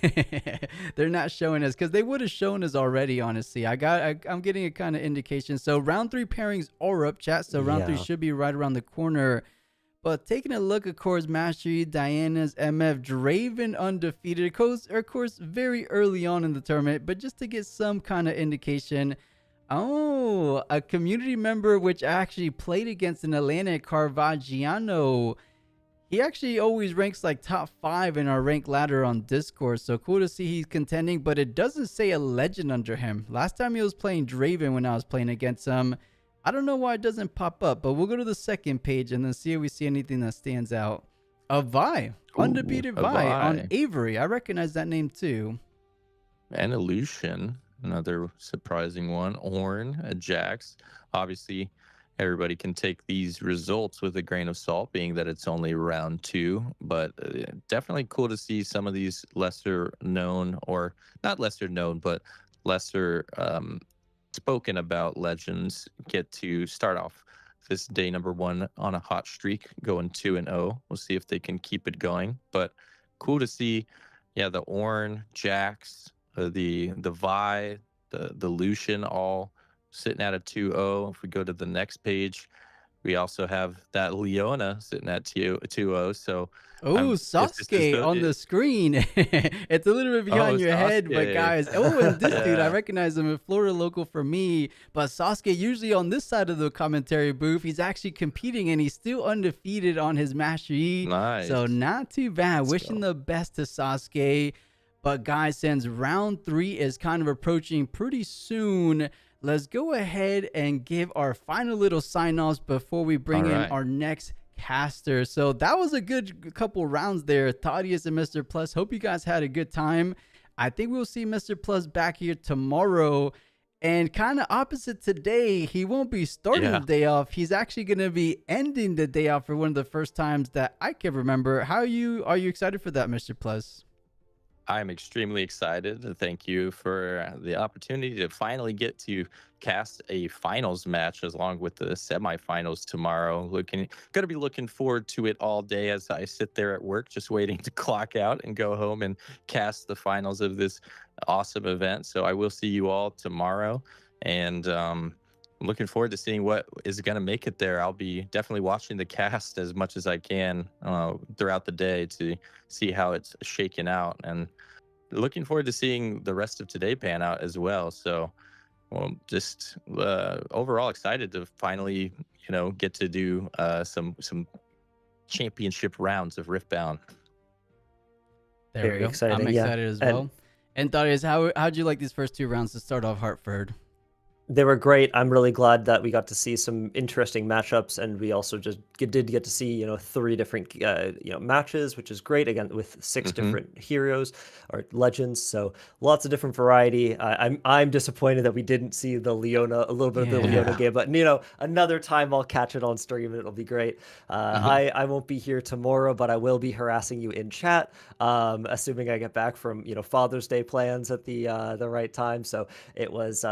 they're not showing us, because they would have shown us already, honestly. I'm getting a kind of indication. So round 3 pairings are up, chat. So round 3 Yeah. should be right around the corner. But taking a look, of course, Mastery, Diana's, MF, Draven undefeated. Of course, very early on in the tournament, but just to get some kind of indication. Oh, a community member which actually played against in Atlanta, Carvagiano. He actually always ranks like top 5 in our rank ladder on Discord. So cool to see he's contending, but it doesn't say a legend under him. Last time he was playing Draven when I was playing against him. I don't know why it doesn't pop up, but we'll go to the second page and then see if we see anything that stands out. A Vi, undefeated a Vi on Vi. Avery. I recognize that name too. And Illusion, another surprising one. Orn, a Jax. Obviously, everybody can take these results with a grain of salt, being that it's only round 2. But definitely cool to see some of these lesser known, or not lesser known, but lesser spoken about legends get to start off this day number 1 on a hot streak, going 2-0. We'll see if they can keep it going. But cool to see, yeah, the Orn, Jax, the Vi, the Lucian, all sitting at a 2-0. If we go to the next page, we also have that Leona sitting at 2-0. So Oh, Sasuke on the screen. It's a little bit behind your head, but Sasuke. guys, and this dude, I Yeah. recognize him, a Florida local for me. But Sasuke, usually on this side of the commentary booth, he's actually competing and he's still undefeated on his Master Yi. Nice. So not too bad. Let's Wishing go. the best to Sasuke. But guys, since round 3 is kind of approaching pretty soon, let's go ahead and give our final little sign-offs before we bring in Alright. our next caster. So that was a good couple rounds there, Thaddeus and Mr. Plus. Hope you guys had a good time. I think we'll see Mr. Plus back here tomorrow. And kind of opposite today, he won't be starting Yeah. the day off. He's actually going to be ending the day off for one of the first times that I can remember. Are you excited for that, Mr. Plus? I'm extremely excited. Thank you for the opportunity to finally get to cast a finals match along with the semifinals tomorrow. Gonna be looking forward to it all day as I sit there at work, just waiting to clock out and go home and cast the finals of this awesome event. So I will see you all tomorrow, and I'm looking forward to seeing what is going to make it there. I'll be definitely watching the cast as much as I can throughout the day to see how it's shaken out, and looking forward to seeing the rest of today pan out as well. So, just overall excited to finally, get to do some championship rounds of Riftbound. There Very we go. exciting, I'm yeah. excited as And- well. And Thaddeus, how'd you like these first 2 rounds to start off Hartford? They were great. I'm really glad that we got to see some interesting matchups, and we also just did get to see 3 different matches, which is great. Again, with 6 different heroes or legends, so lots of different variety. I'm disappointed that we didn't see the Leona, a little bit of the Leona game, but another time I'll catch it on stream and it'll be great. I won't be here tomorrow, but I will be harassing you in chat, assuming I get back from Father's Day plans at the right time. So it was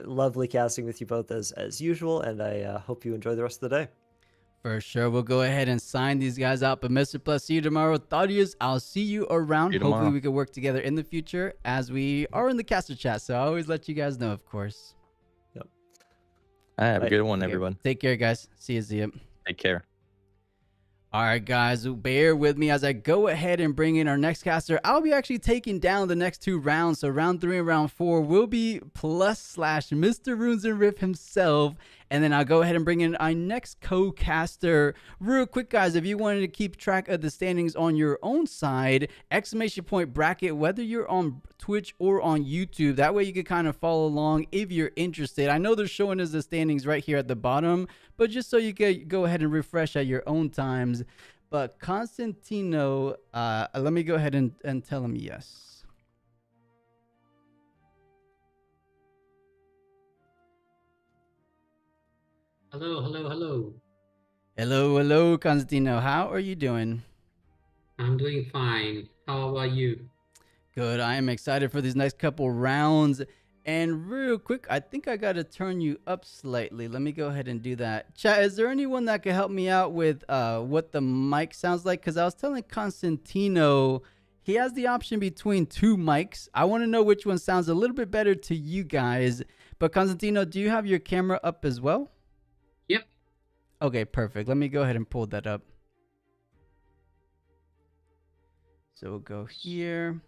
lovely casting with you both as usual, and I hope you enjoy the rest of the day. For sure. We'll go ahead and sign these guys out. But Mr. Plus, see you tomorrow. Thaddeus, I'll see you around. Hopefully we can work together in the future as we are in the caster chat. So I always let you guys know, of course. Yep. All right, have a good one, everyone. Take care, guys. See you, Zia. Take care. All right, guys, bear with me as I go ahead and bring in our next caster. I'll be actually taking down the next 2 rounds. So round 3 and round 4 will be Plus / Mr. Runes and Rift himself. And then I'll go ahead and bring in our next co-caster. Real quick, guys, if you wanted to keep track of the standings on your own side, ! bracket, whether you're on Twitch or on YouTube. That way you can kind of follow along if you're interested. I know they're showing us the standings right here at the bottom, but just so you can go ahead and refresh at your own times. But Constantino, let me go ahead and tell him yes. Hello, hello, hello. Hello, hello, Constantino. How are you doing? I'm doing fine. How about you? Good. I am excited for these next couple rounds. And real quick, I think I got to turn you up slightly. Let me go ahead and do that. Chat, is there anyone that could help me out with what the mic sounds like? Because I was telling Constantino he has the option between 2 mics. I want to know which one sounds a little bit better to you guys. But Constantino, do you have your camera up as well? Yep. Okay, perfect. Let me go ahead and pull that up. So we'll go here.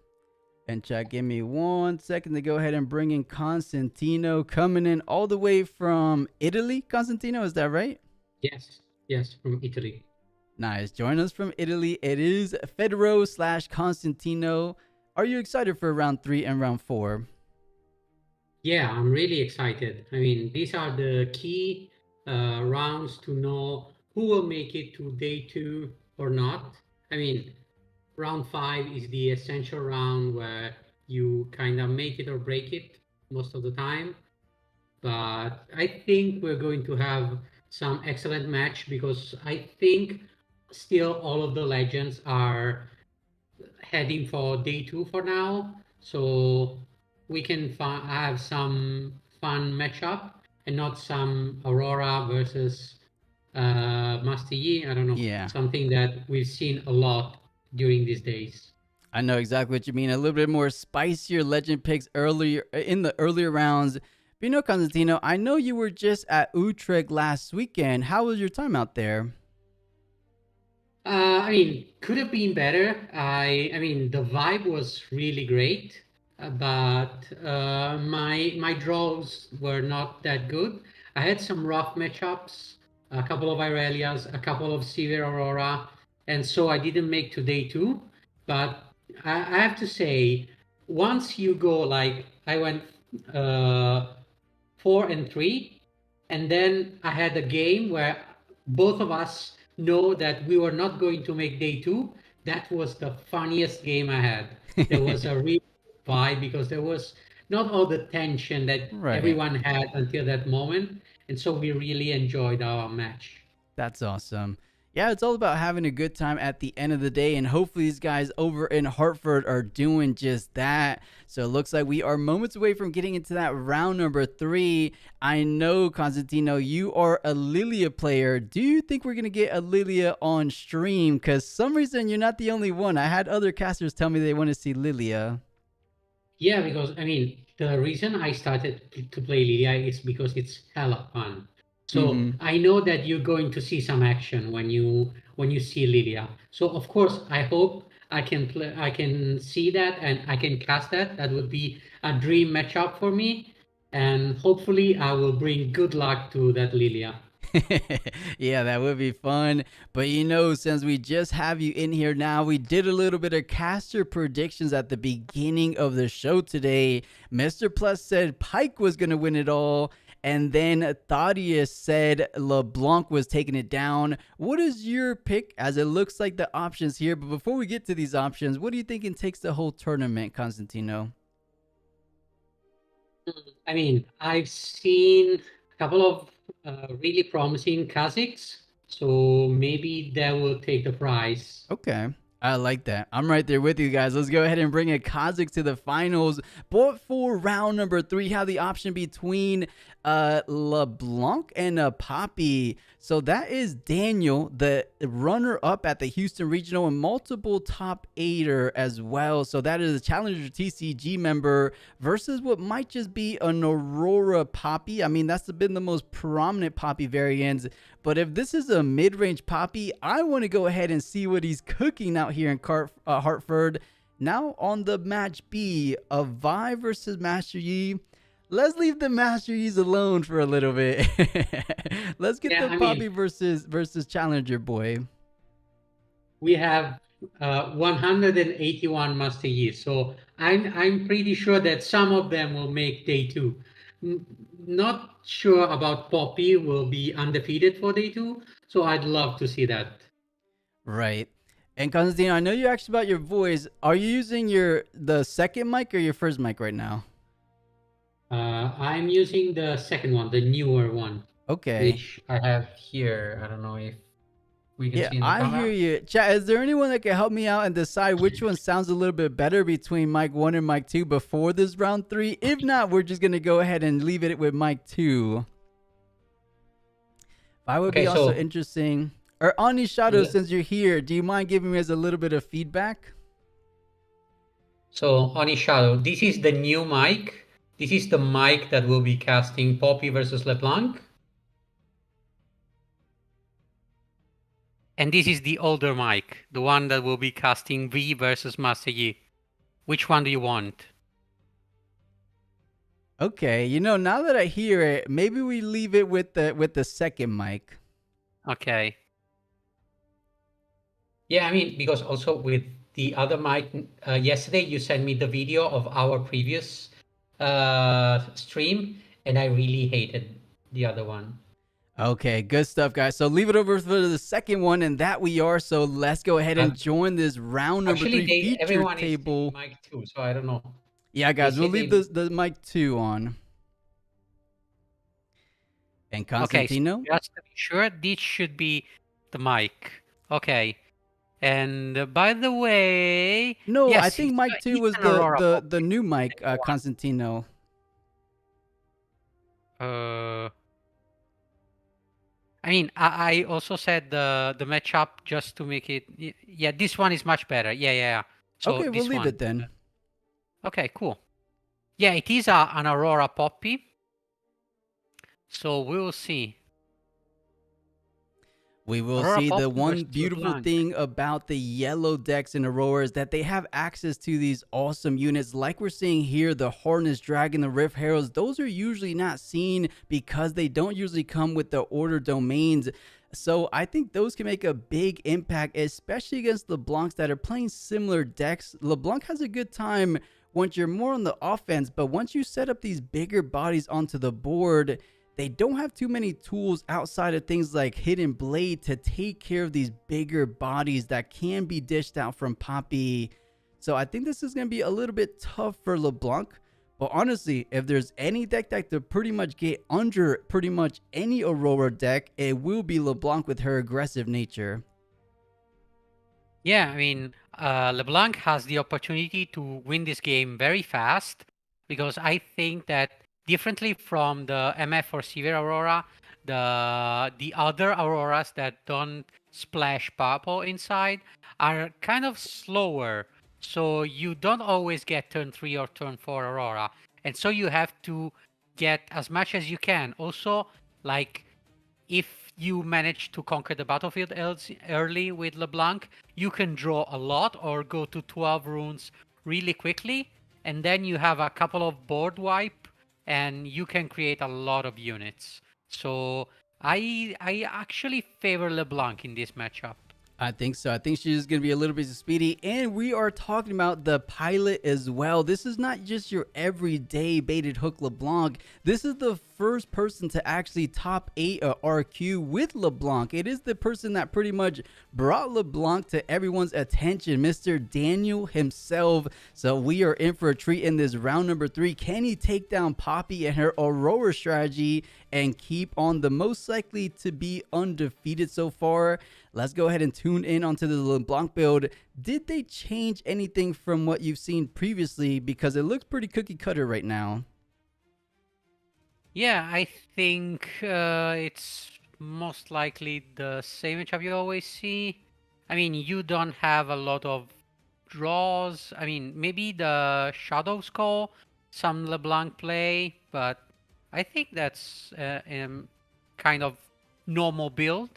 And chat, give me 1 second to go ahead and bring in Constantino, coming in all the way from Italy. Constantino, is that right? Yes, from Italy. Nice. Join us from Italy. It is Federo / Constantino. Are you excited for round 3 and round 4? Yeah, I'm really excited. I mean, these are the key rounds to know who will make it to day 2 or not. I mean, round 5 is the essential round where you kind of make it or break it most of the time. But I think we're going to have some excellent match because I think still all of the legends are heading for day 2 for now. So we can have some fun matchup and not some Aurora versus Master Yi. I don't know. Yeah. Something that we've seen a lot during these days. I know exactly what you mean. A little bit more spicier legend picks earlier in the earlier rounds. But Constantino, I know you were just at Utrecht last weekend. How was your time out there? I mean, could have been better. I mean, the vibe was really great, but my draws were not that good. I had some rough matchups, a couple of Irelias, a couple of Severe Aurora, and so I didn't make to day 2. But I have to say, once you go like I went 4 and 3, and then I had a game where both of us know that we were not going to make day 2. That was the funniest game I had. There was a real vibe because there was not all the tension that everyone had until that moment. And so we really enjoyed our match. That's awesome. Yeah, it's all about having a good time at the end of the day, and hopefully these guys over in Hartford are doing just that. So it looks like we are moments away from getting into that round number 3. I know, Constantino, you are a Lilia player. Do you think we're going to get a Lilia on stream? Because some reason you're not the only one. I had other casters tell me they want to see Lilia. Yeah, because, I mean, the reason I started to play Lilia is because it's hella fun. So I know that you're going to see some action when you see Lilia. So of course I hope I can see that and I can cast that. That would be a dream matchup for me. And hopefully I will bring good luck to that Lilia. Yeah, that would be fun. But since we just have you in here now, we did a little bit of caster predictions at the beginning of the show today. Mr. Plus said Pyke was going to win it all. And then Thaddeus said LeBlanc was taking it down. What is your pick, as it looks like the options here? But before we get to these options, what do you think it takes the whole tournament, Constantino? I mean, I've seen a couple of really promising Kazakhs, so maybe that will take the prize. Okay. I like that. I'm right there with you guys. Let's go ahead and bring a Kazakh to the finals. But for round number 3, have the option between LeBlanc and Poppy. So that is Daniel, the runner-up at the Houston Regional and multiple top 8er as well. So that is a Challenger TCG member versus what might just be an Aurora Poppy. I mean, that's been the most prominent Poppy variants. But if this is a mid-range Poppy, I want to go ahead and see what he's cooking out here in Hartford. Now on the match B of Vi versus Master Yi. Let's leave the Master Yi's alone for a little bit. Let's get the Poppy versus Challenger boy. We have 181 Master Yi, so I'm pretty sure that some of them will make day 2. Not sure about Poppy will be undefeated for day 2, so I'd love to see that. Right. And Constantino, I know you asked about your voice. Are you using the second mic or your first mic right now? I'm using the second one, the newer one. Okay. Which I have here. I don't know if we can see in the I camera. hear you. Chat, is there anyone that can help me out and decide which one sounds a little bit better between mic 1 and mic 2 before this round 3? If not, we're just going to go ahead and leave it with mic 2. I would be also interesting. Or Ani Shadow, since you're here, do you mind giving us a little bit of feedback? So, Ani Shadow, this is the new mic. This is the mic that will be casting Poppy versus LeBlanc. And this is the older mic, the one that will be casting V versus Master Yi. Which one do you want? Okay, you know, now that I hear it, maybe we leave it with the second mic. Okay. Yeah, I mean, because also with the other mic, yesterday you sent me the video of our previous stream, and I really hated the other one. Okay, good stuff, guys. So leave it over for the second one, and that we are. So let's go ahead and join this round number 3 feature everyone table. Is mic 2, so I don't know. Yeah, guys, we'll leave the mic 2 on. And Constantino? Okay, so just to be sure, this should be the mic. Okay. And by the way, no, yes, I think mic 2 was the new mic, Constantino. I mean, I also said the matchup just to make it. Yeah, this one is much better. Yeah. So okay, we'll leave it then. Okay, cool. Yeah, it is an Aurora Poppy. So we will see. We will see. The one beautiful thing about the yellow decks in Aurora is that they have access to these awesome units. Like we're seeing here, the Harness Dragon, the Rift Heralds, those are usually not seen because they don't usually come with the order domains. So I think those can make a big impact, especially against LeBlancs that are playing similar decks. LeBlanc has a good time once you're more on the offense, but once you set up these bigger bodies onto the board, they don't have too many tools outside of things like Hidden Blade to take care of these bigger bodies that can be dished out from Poppy. So I think this is going to be a little bit tough for LeBlanc. But honestly, if there's any deck that could pretty much get under pretty much any Aurora deck, it will be LeBlanc with her aggressive nature. Yeah, I mean, LeBlanc has the opportunity to win this game very fast because I think that differently from the MF or Severe Aurora, the other Auroras that don't splash purple inside are kind of slower. So you don't always get turn 3 or turn 4 Aurora. And so you have to get as much as you can. Also, like, if you manage to conquer the battlefield early with LeBlanc, you can draw a lot or go to 12 runes really quickly. And then you have a couple of board wipe and you can create a lot of units. So I actually favor LeBlanc in this matchup. I think so. I think she's going to be a little bit speedy. And we are talking about the pilot as well. This is not just your everyday baited hook LeBlanc. This is the first person to actually top 8 a RQ with LeBlanc. It is the person that pretty much brought LeBlanc to everyone's attention, Mr. Daniel himself. So we are in for a treat in this round number 3. Can he take down Poppy and her Aurora strategy and keep on the most likely to be undefeated so far? Let's go ahead and tune in onto the LeBlanc build. Did they change anything from what you've seen previously? Because it looks pretty cookie cutter right now. Yeah, I think it's most likely the same matchup you always see. I mean, you don't have a lot of draws. I mean, maybe the Shadow Skull, some LeBlanc play, but I think that's kind of normal build.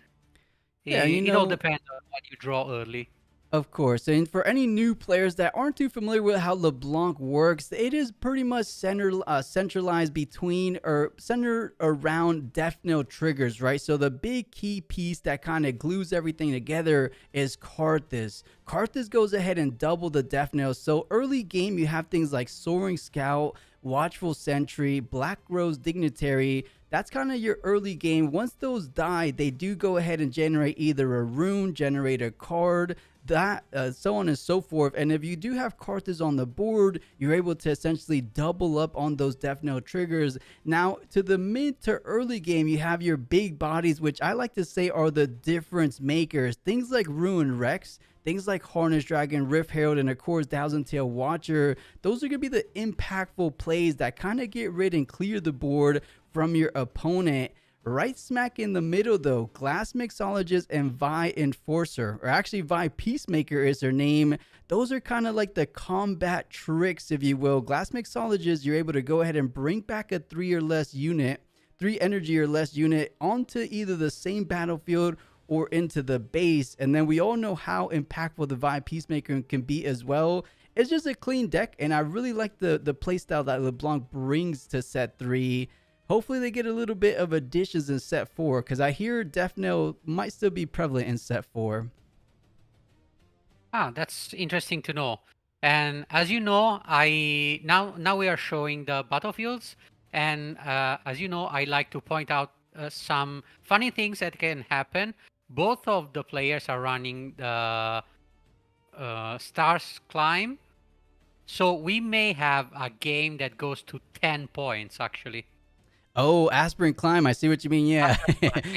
Yeah, It all depends on what you draw early. Of course, and for any new players that aren't too familiar with how LeBlanc works, it is pretty much centralized between or centered around Death Knell triggers, right? So the big key piece that kind of glues everything together is Karthus. Karthus goes ahead and double the Death Knell. So early game, you have things like Soaring Scout, Watchful Sentry, Black Rose Dignitary. That's kind of your early game. Once those die, they do go ahead and generate either a rune, generate a card, that so on and so forth. And if you do have Karthus on the board, you're able to essentially double up on those Death Knell triggers. Now, to the mid to early game, you have your big bodies, which I like to say are the difference makers. Things like Ruin Rex, things like Harness Dragon, Rift Herald, and of course Thousand Tail Watcher. Those are going to be the impactful plays that kind of get rid and clear the board from your opponent. Right smack in the middle though, Glass Mixologist and Vi Enforcer, or actually Vi Peacemaker is her name. Those are kind of like the combat tricks, if you will. Glass Mixologist, you're able to go ahead and bring back a 3 energy or less unit onto either the same battlefield or into the base. And then we all know how impactful the Vi Peacemaker can be as well. It's just a clean deck, and I really like the playstyle that LeBlanc brings to set 3. Hopefully they get a little bit of additions in set 4, because I hear Death Knell might still be prevalent in set 4. Ah, that's interesting to know. And as you know, now we are showing the battlefields, and as you know, I like to point out some funny things that can happen. Both of the players are running the Stars Climb, so we may have a game that goes to 10 points actually. Oh, Aspirin Climb. I see what you mean. Yeah.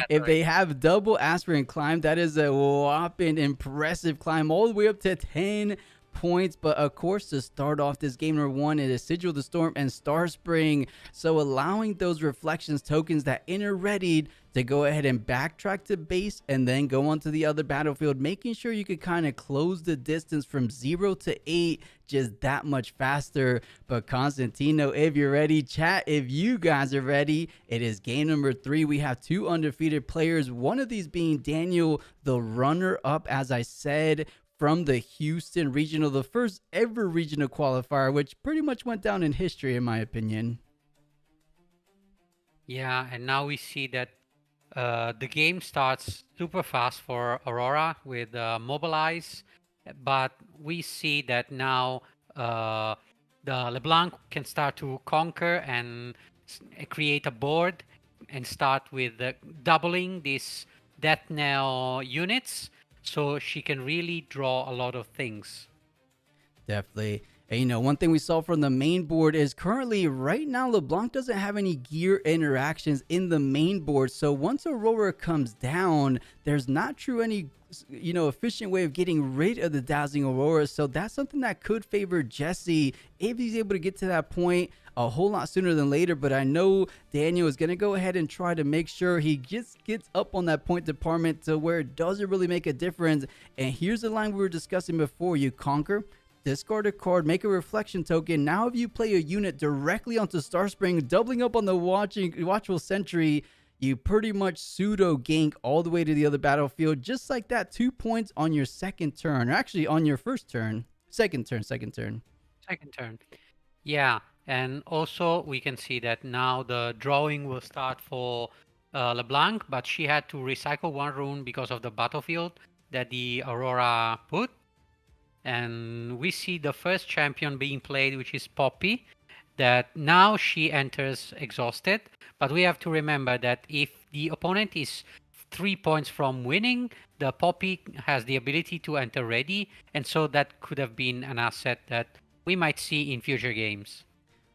If they have double Aspirin Climb, that is a whopping impressive climb all the way up to 10 points. But of course, to start off this game number 1, it is Sigil the Storm and Star Spring. So allowing those reflections tokens that inner-readied to go ahead and backtrack to base and then go on to the other battlefield, making sure you could kind of close the distance from 0 to 8 just that much faster. But Constantino, if you're ready, chat, if you guys are ready, it is game number 3. We have 2 undefeated players, one of these being Daniel, the runner-up, as I said, from the Houston Regional, the first ever regional qualifier, which pretty much went down in history in my opinion. Yeah, and now we see that the game starts super fast for Aurora with Mobilize, but we see that now the LeBlanc can start to conquer and create a board and start with doubling these Death Knell units, so she can really draw a lot of things. Definitely. And, one thing we saw from the main board is currently right now LeBlanc doesn't have any gear interactions in the main board. So once Aurora comes down, there's not true any efficient way of getting rid of the Dazzling Aurora. So that's something that could favor Jesse if he's able to get to that point a whole lot sooner than later. But I know Daniel is going to go ahead and try to make sure he just gets up on that point department to where it doesn't really make a difference. And here's the line we were discussing before: you conquer, discard a card, make a reflection token. Now if you play a unit directly onto Star Spring, doubling up on the Watchful Sentry, you pretty much pseudo gank all the way to the other battlefield, just like that. 2 points on your second turn, or actually on your second turn. Yeah, and also we can see that now the drawing will start for LeBlanc, but she had to recycle 1 rune because of the battlefield. that the Aurora put. And we see the first champion being played, which is Poppy, that now she enters exhausted. But we have to remember that if the opponent is 3 points from winning, the Poppy has the ability to enter ready. And so that could have been an asset that we might see in future games.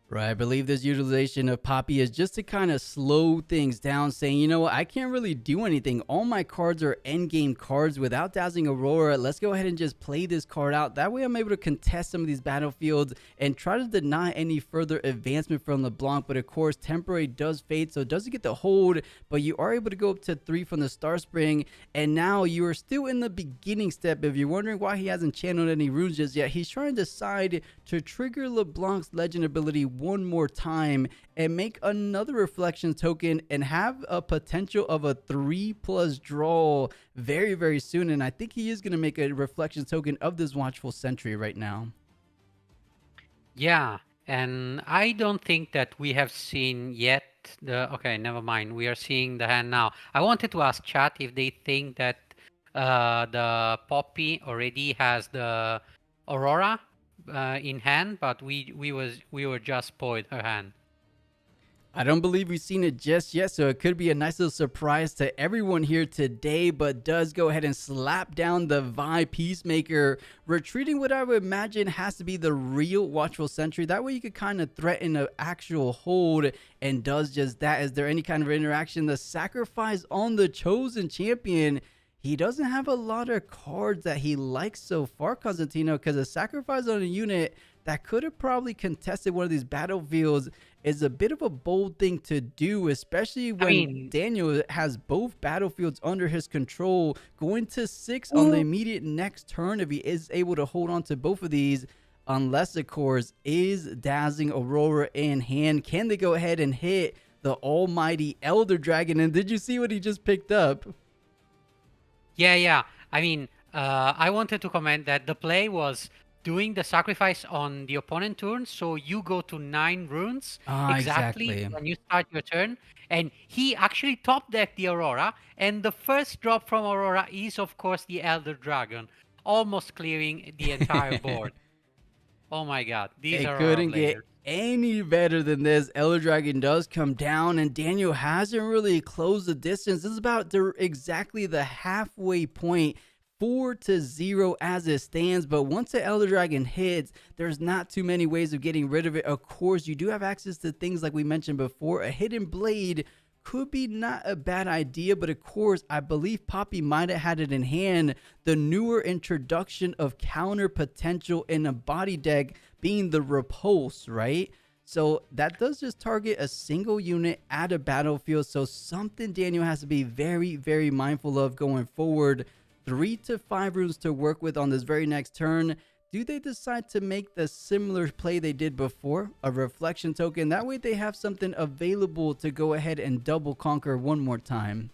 Right, I believe this utilization of Poppy is just to kind of slow things down, saying, you know what, I can't really do anything. All my cards are endgame cards without Dazzling Aurora. Let's go ahead and just play this card out. That way I'm able to contest some of these battlefields and try to deny any further advancement from LeBlanc. But of course, Temporary does fade, so it doesn't get the hold, but you are able to go up to 3 from the Star Spring. And now you are still in the beginning step. If you're wondering why he hasn't channeled any runes just yet, he's trying to decide to trigger LeBlanc's legend ability one more time and make another reflection token and have a potential of a 3+ draw very, very soon. And I think he is going to make a reflection token of this Watchful Sentry right now. Yeah, and I don't think that we have seen yet the... Okay, never mind. We are seeing the hand now. I wanted to ask chat if they think that the Poppy already has the Aurora in hand, but we were just spoiled her hand. I don't believe we've seen it just yet, so it could be a nice little surprise to everyone here today, but does go ahead and slap down the Vi Peacemaker, retreating what I would imagine has to be the real Watchful Sentry. That way you could kind of threaten an actual hold, and does just that. Is there any kind of interaction? The sacrifice on the Chosen Champion. He doesn't have a lot of cards that he likes so far, Constantino, because a sacrifice on a unit that could have probably contested one of these battlefields is a bit of a bold thing to do, especially when Daniel has both battlefields under his control, going to 6 on the immediate next turn if he is able to hold on to both of these, unless, of course, is Dazzling Aurora in hand. Can they go ahead and hit the almighty Elder Dragon? And did you see what he just picked up? Yeah. I mean, I wanted to comment that the play was doing the sacrifice on the opponent turn, so you go to 9 runes exactly when you start your turn, and he actually top decked the Aurora, and the first drop from Aurora is, of course, the Elder Dragon, almost clearing the entire board. Oh my god, these are couldn't get any better than this. Elder Dragon does come down, and Daniel hasn't really closed the distance. This is about exactly the halfway point, 4-0 as it stands. But once the Elder Dragon hits, there's not too many ways of getting rid of it. Of course, you do have access to things like we mentioned before. A Hidden Blade could be not a bad idea, but of course, I believe Poppy might have had it in hand. The newer introduction of counter potential in a body deck being the Repulse, right? So that does just target a single unit at a battlefield. So something Daniel has to be very, very mindful of going forward. 3 to 5 runes to work with on this very next turn. Do they decide to make the similar play they did before? A reflection token. That way they have something available to go ahead and double conquer one more time.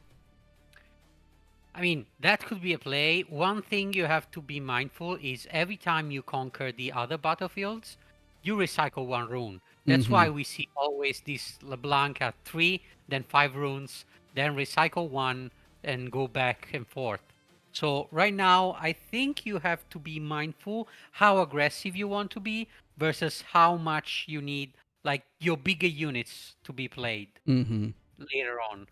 I mean, that could be a play. One thing you have to be mindful is every time you conquer the other battlefields, you recycle 1 rune. That's why we see always this LeBlanc at 3, then 5 runes, then recycle 1 and go back and forth. So right now, I think you have to be mindful how aggressive you want to be versus how much you need, like, your bigger units to be played later on.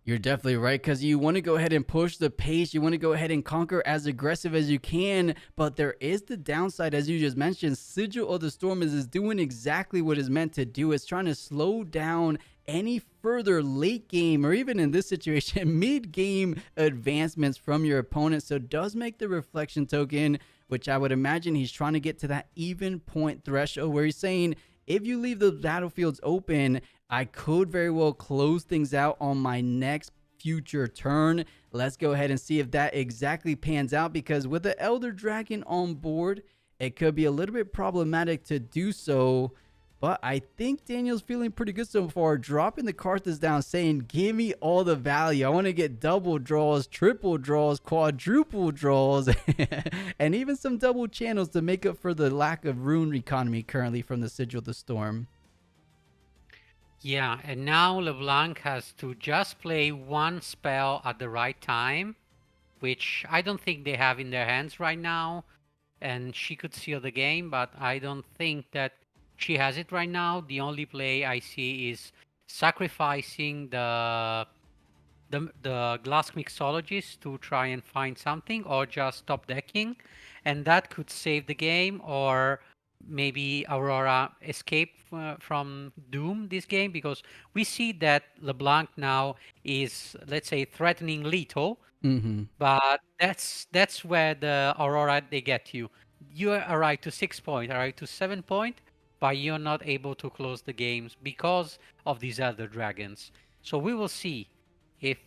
You're definitely right, because you want to go ahead and push the pace. You want to go ahead and conquer as aggressive as you can, but there is the downside, as you just mentioned. Sigil of the Storm is doing exactly what it's meant to do. It's trying to slow down any further late game, or even in this situation, mid-game advancements from your opponent. So it does make the reflection token, which I would imagine he's trying to get to that even point threshold where he's saying, if you leave the battlefields open, I could very well close things out on my next future turn. Let's go ahead and see if that exactly pans out, because with the Elder Dragon on board, it could be a little bit problematic to do so. But I think Daniel's feeling pretty good so far, dropping the cards down, saying, give me all the value. I want to get double draws, triple draws, quadruple draws, and even some double channels to make up for the lack of rune economy currently from the Sigil of the Storm. Yeah, and now LeBlanc has to just play 1 spell at the right time which I don't think they have in their hands right now. And she could seal the game, but I don't think that she has it right now. The only play I see is sacrificing the glass mixologist to try and find something, or just top decking, and that could save the game. Or maybe Aurora escape from Doom this game, because we see that LeBlanc now is, let's say, threatening lethal. Mm-hmm. But that's where the Aurora, they get you. You arrive to 6 point, arrive to 7 point, but you're not able to close the games because of these other dragons. So we will see if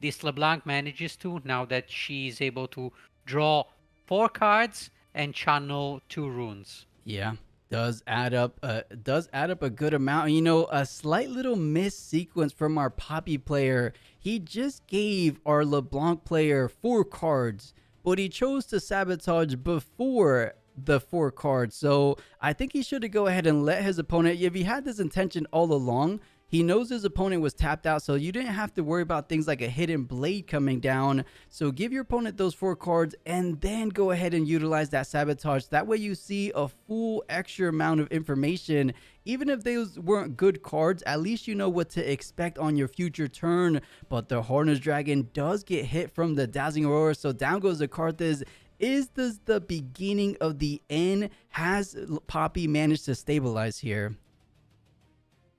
this LeBlanc manages to, now that she's able to draw 4 cards and channel 2 runes. Yeah, does add up. Does add up a good amount. You know, a slight little miss sequence from our Poppy player. He just gave our LeBlanc player 4 cards, but he chose to sabotage before the 4 cards. So I think he should have go ahead and let his opponent. If he had this intention all along, he knows his opponent was tapped out, so you didn't have to worry about things like a hidden blade coming down. So give your opponent those 4 cards and then go ahead and utilize that sabotage. That way you see a full extra amount of information. Even if those weren't good cards, at least you know what to expect on your future turn. But the Harness Dragon does get hit from the Dazzling Aurora, so down goes the Karthus. Is this the beginning of the end? Has Poppy managed to stabilize here?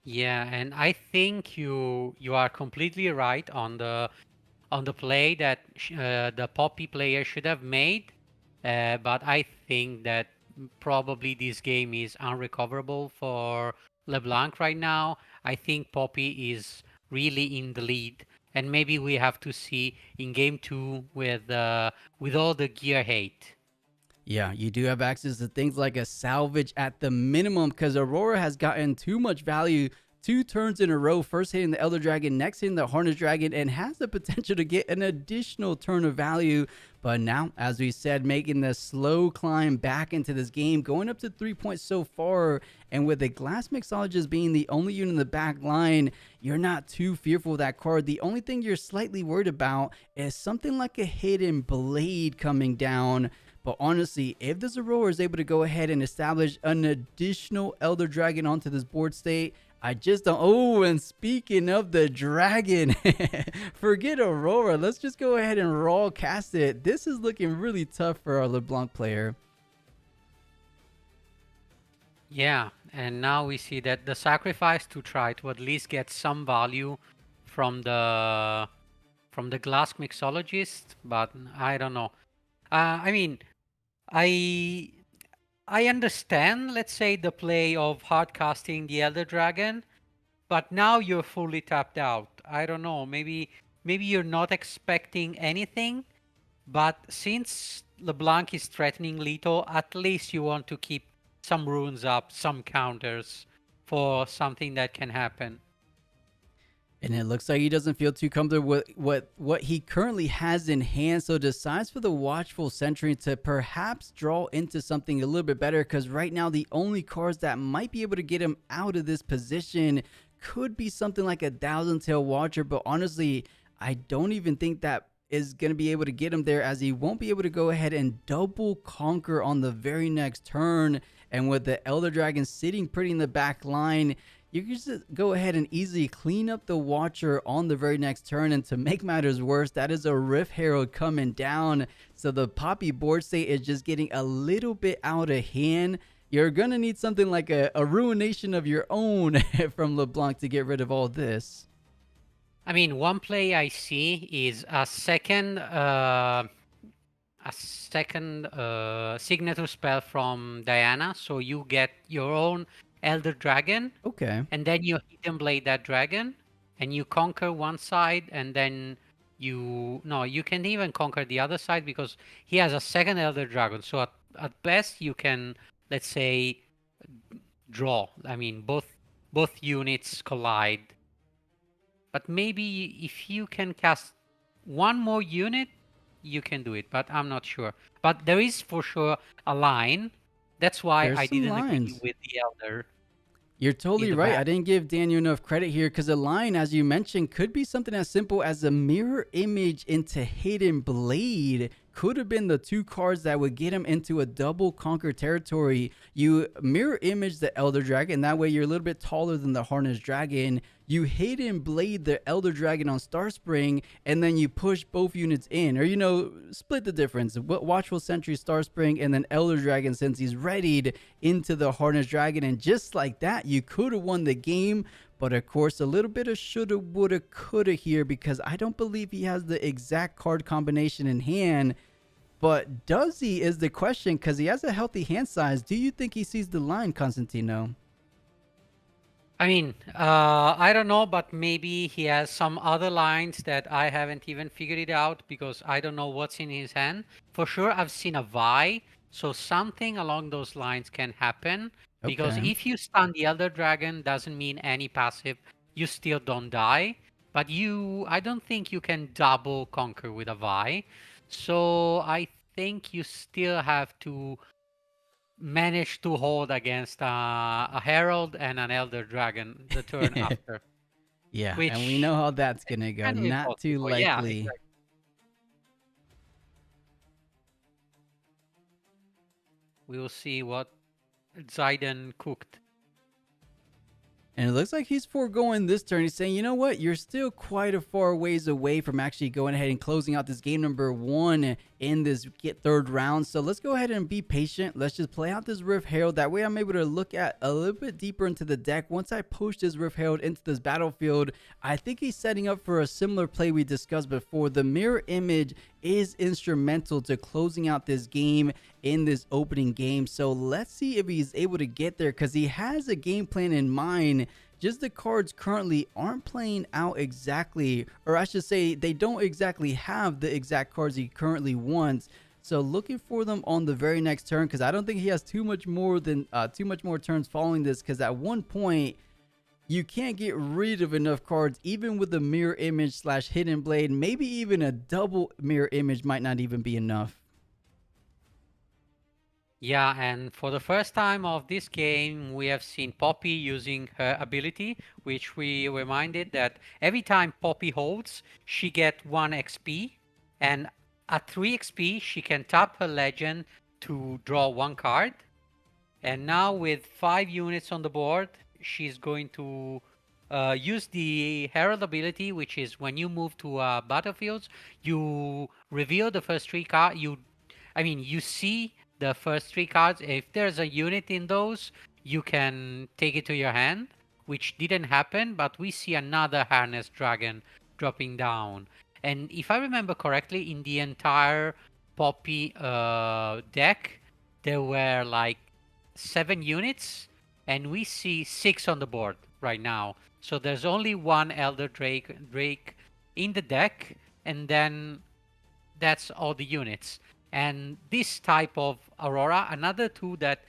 Yeah, and I think you are completely right on the play that the Poppy player should have made. But I think that probably this game is unrecoverable for LeBlanc right now. I think Poppy is really in the lead, and maybe we have to see in game 2 with all the gear hate. Yeah, you do have access to things like a salvage at the minimum, because Aurora has gotten too much value 2 turns in a row, first hitting the Elder Dragon, next hitting the Harness Dragon, and has the potential to get an additional turn of value. But now, as we said, making the slow climb back into this game, going up to 3 points so far, and with the Glass Mixologist being the only unit in the back line, you're not too fearful of that card. The only thing you're slightly worried about is something like a hidden blade coming down. But honestly, if this Aurora is able to go ahead and establish an additional Elder Dragon onto this board state, I just don't. Oh, and speaking of the dragon, forget Aurora. Let's just go ahead and raw cast it. This is looking really tough for our LeBlanc player. Yeah, and now we see that the sacrifice to try to at least get some value from the Glass Mixologist, but I don't know. I mean, I understand, let's say, the play of hardcasting the Elder Dragon, but now you're fully tapped out. I don't know, maybe you're not expecting anything, but since LeBlanc is threatening lethal, at least you want to keep some runes up, some counters for something that can happen. And it looks like he doesn't feel too comfortable with what he currently has in hand, so decides for the Watchful Sentry to perhaps draw into something a little bit better, because right now the only cards that might be able to get him out of this position could be something like a Thousand Tail Watcher, but honestly, I don't even think that is going to be able to get him there, as he won't be able to go ahead and double conquer on the very next turn. And with the Elder Dragon sitting pretty in the back line, you can just go ahead and easily clean up the Watcher on the very next turn. And to make matters worse, that is a Rift Herald coming down. So the Poppy board state is just getting a little bit out of hand. You're going to need something like a Ruination of your own from LeBlanc to get rid of all this. I mean, one play I see is a second signature spell from Diana. So you get your own Elder Dragon. Okay. And then you Hidden Blade that dragon, and you conquer one side, and then you can even conquer the other side, because he has a second Elder Dragon. So at best you can, let's say, draw. I mean, both units collide. But maybe if you can cast one more unit, you can do it, but I'm not sure. But there is for sure a line. That's why I didn't agree with the Elder. You're totally the right. back. I didn't give Daniel enough credit here because a line, as you mentioned, could be something as simple as a mirror image into Hidden Blade. Could have been the two cards that would get him into a double conquer territory. You mirror image the Elder Dragon. That way you're a little bit taller than the Harnessed Dragon. You Hidden Blade the Elder Dragon on Starspring, and then you push both units in. Or, split the difference. Watchful Sentry, Starspring, and then Elder Dragon since he's readied into the Harnessed Dragon. And just like that, you could have won the game. But of course, a little bit of shoulda, woulda, coulda here because I don't believe he has the exact card combination in hand. But does he is the question because he has a healthy hand size. Do you think he sees the line, Constantino? I mean, I don't know, but maybe he has some other lines that I haven't even figured it out because I don't know what's in his hand. For sure, I've seen a Vi, so something along those lines can happen. Because Okay. if you stun the Elder Dragon, doesn't mean any passive, you still don't die. But I don't think you can double conquer with a Vi. So I think you still have to manage to hold against a Herald and an Elder Dragon the turn after. Yeah, Which and we know how that's going to go. kind of Not too impossible. Yeah, likely. exactly. We will see what Zayden cooked. And it looks like he's foregoing this turn. He's saying, you know what? You're still quite a far ways away from actually going ahead and closing out this game number 1 in this third round. So let's go ahead and be patient. Let's just play out this Rift Herald. That way I'm able to look at a little bit deeper into the deck. Once I push this Rift Herald into this battlefield, I think he's setting up for a similar play we discussed before. The mirror image is instrumental to closing out this game in this opening game. So let's see if he's able to get there because he has a game plan in mind. Just the cards currently aren't playing out exactly, or I should say they don't exactly have the exact cards he currently wants. So looking for them on the very next turn because I don't think he has too much more turns following this because at one point you can't get rid of enough cards even with the mirror image / hidden blade. Maybe even a double mirror image might not even be enough. Yeah, and for the first time of this game, we have seen Poppy using her ability, which we reminded that every time Poppy holds, she gets 1 XP, and at 3 XP, she can tap her legend to draw 1 card. And now with 5 units on the board, she's going to use the Herald ability, which is when you move to battlefields, you reveal the first 3 cards. You see the first 3 cards. If there's a unit in those, you can take it to your hand, which didn't happen, but we see another Harnessed Dragon dropping down. And if I remember correctly, in the entire Poppy deck, there were like 7 units, and we see 6 on the board right now. So there's only 1 Elder Drake in the deck, and then that's all the units. And this type of Aurora, another 2 that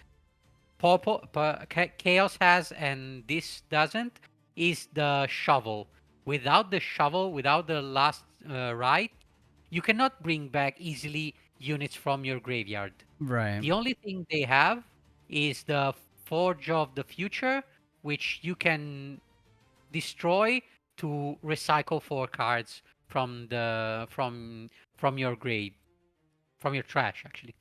Chaos has and this doesn't, is the shovel. Without the shovel, without the last rite, you cannot bring back easily units from your graveyard. Right. The only thing they have is the Forge of the Future, which you can destroy to recycle 4 cards from your grave. From your trash, actually.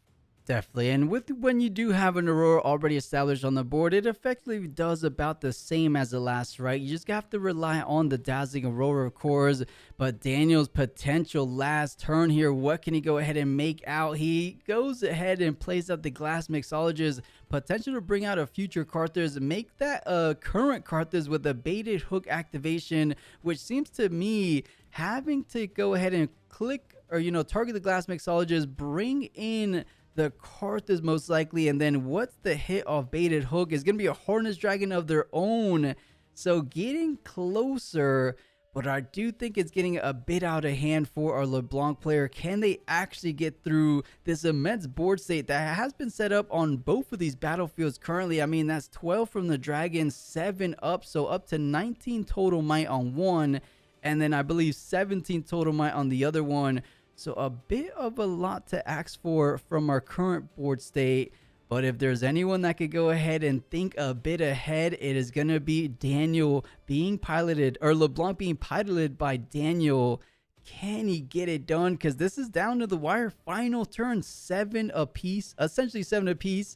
Definitely. And when you do have an Aurora already established on the board, it effectively does about the same as the last, right? You just have to rely on the Dazzling Aurora, of course. But Daniel's potential last turn here, what can he go ahead and make out? He goes ahead and plays out the Glass Mixologist, potential to bring out a future Karthus, make that a current Karthus with a baited hook activation, which seems to me having to go ahead and click or, target the Glass Mixologist, bring in the Karthus most likely, and then what's the hit off baited hook is going to be a Harnessed Dragon of their own. So getting closer, but I do think it's getting a bit out of hand for our LeBlanc player. Can they actually get through this immense board state that has been set up on both of these battlefields currently? I mean, that's 12 from the Dragon, 7 up, so up to 19 total might on one, and then I believe 17 total might on the other one. So a bit of a lot to ask for from our current board state. But if there's anyone that could go ahead and think a bit ahead, it is going to be Daniel being piloted, or LeBlanc being piloted by Daniel. Can he get it done? Because this is down to the wire. Final turn, 7 apiece, essentially 7 apiece.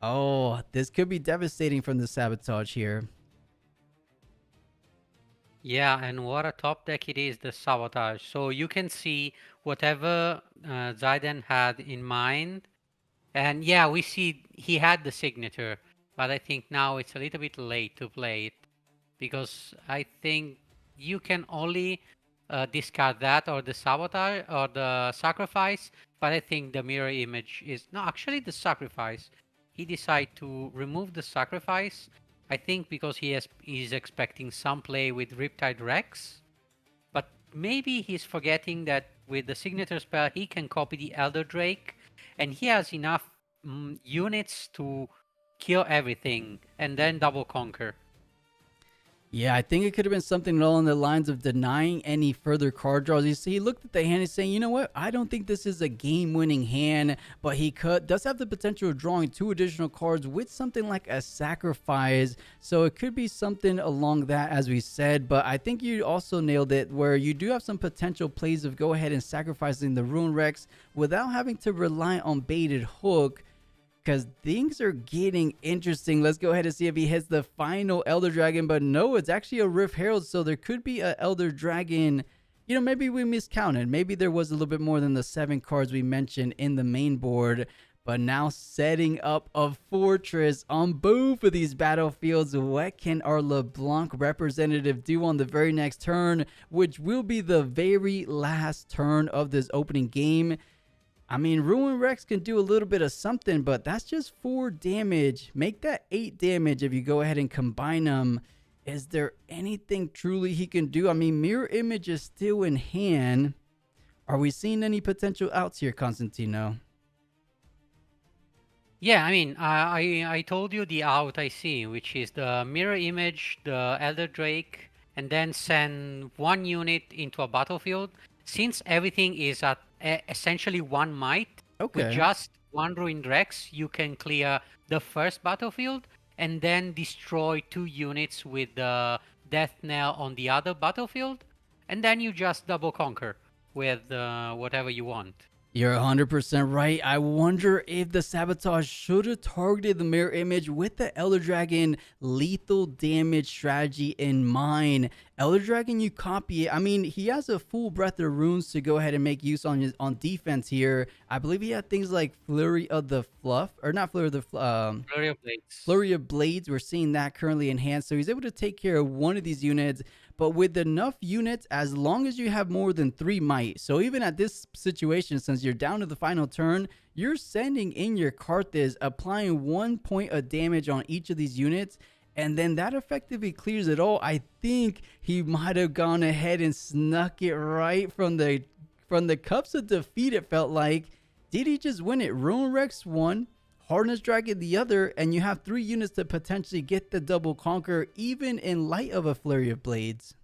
Oh, this could be devastating from the sabotage here. Yeah, and what a top deck it is, the sabotage. So you can see whatever Zayden had in mind. And yeah, we see he had the signature, but I think now it's a little bit late to play it, because I think you can only discard that or the sabotage or the sacrifice, but I think the mirror image is no, actually the sacrifice. He decided to remove the sacrifice, I think because he's expecting some play with Riptide Rex, but maybe he's forgetting that with the signature spell he can copy the Elder Drake, and he has enough units to kill everything and then double conquer. Yeah, I think it could have been something along the lines of denying any further card draws. You see, he looked at the hand and saying, you know what, I don't think this is a game-winning hand, but he does have the potential of drawing 2 additional cards with something like a sacrifice. So it could be something along that, as we said, but I think you also nailed it, where you do have some potential plays of go ahead and sacrificing the Ruin Rex without having to rely on baited hook, because things are getting interesting. Let's go ahead and see if he hits the final Elder Dragon. But no, it's actually a Rift Herald, so there could be an Elder Dragon. You know, maybe we miscounted. Maybe there was a little bit more than the 7 cards we mentioned in the main board. But now setting up a fortress on both of these battlefields. What can our LeBlanc representative do on the very next turn, which will be the very last turn of this opening game? I mean, Ruin Rex can do a little bit of something, but that's just 4 damage. Make that 8 damage if you go ahead and combine them. Is there anything truly he can do? I mean, Mirror Image is still in hand. Are we seeing any potential outs here, Constantino? Yeah, I mean, I told you the out I see, which is the Mirror Image, the Elder Drake, and then send 1 unit into a battlefield. Since everything is at essentially 1 might, with just 1 Ruined Rex, you can clear the first battlefield and then destroy 2 units with the Death Knell on the other battlefield, and then you just double conquer with whatever you want. You're 100% right. I wonder if the sabotage should have targeted the Mirror Image with the Elder Dragon lethal damage strategy in mind. Elder Dragon, you copy it. I mean, he has a full breadth of runes to go ahead and make use on defense here. I believe he had things like Flurry of the Fluff, or not Flurry of the Flurry of Blades. Flurry of Blades. We're seeing that currently in hand, so he's able to take care of one of these units. But with enough units, as long as you have more than 3 might. So even at this situation, since you're down to the final turn, you're sending in your Karthus, applying 1 point of damage on each of these units, and then that effectively clears it all. I think he might have gone ahead and snuck it right from the cups of defeat, it felt like. Did he just win it? Ruin Rex 1, Hardness Dragon the other, and you have 3 units to potentially get the double conquer, even in light of a Flurry of Blades.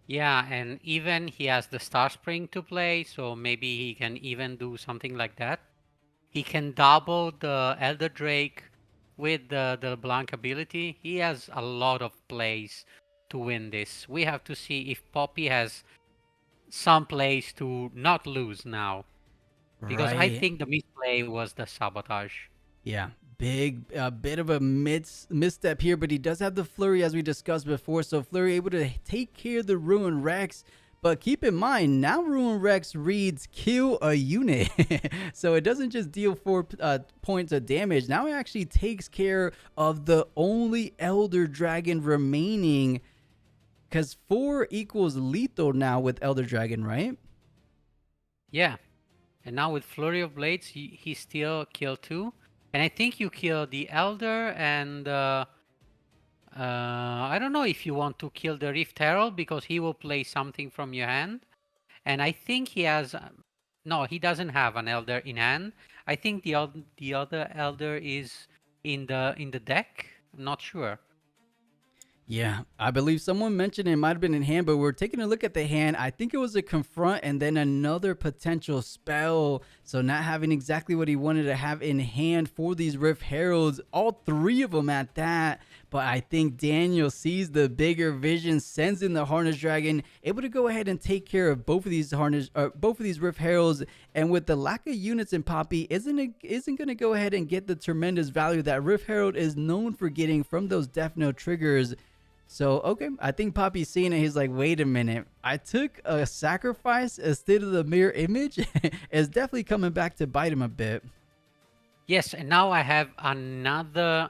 Yeah, and even he has the Star Spring to play, so maybe he can even do something like that. He can double the Elder Drake with the Blank ability. He has a lot of plays to win this. We have to see if Poppy has some plays to not lose now. Because I think the misplay was the sabotage. Yeah, bit of a misstep here, but he does have the Flurry as we discussed before. So Flurry able to take care of the Ruin Rex. But keep in mind, now Ruin Rex reads kill a unit. So it doesn't just deal 4 points of damage. Now it actually takes care of the only Elder Dragon remaining. Because 4 equals lethal now with Elder Dragon, right? Yeah. And now with Flurry of Blades, he still killed 2. And I think you kill the Elder and... I don't know if you want to kill the Rift Herald because he will play something from your hand. And I think he has... No, he doesn't have an Elder in hand. I think the other Elder is in the deck. I'm not sure. Yeah, I believe someone mentioned it might have been in hand, but we're taking a look at the hand. I think it was a confront and then another potential spell. So not having exactly what he wanted to have in hand for these Rift Heralds, all three of them at that. But I think Daniel sees the bigger vision, sends in the Harness Dragon, able to go ahead and take care of both of these Rift Heralds. And with the lack of units in Poppy, isn't going to go ahead and get the tremendous value that Rift Herald is known for getting from those Death Note triggers. So, okay, I think Poppy's seeing it. He's like, wait a minute. I took a sacrifice instead of the mirror image. It's definitely coming back to bite him a bit. Yes, and now I have another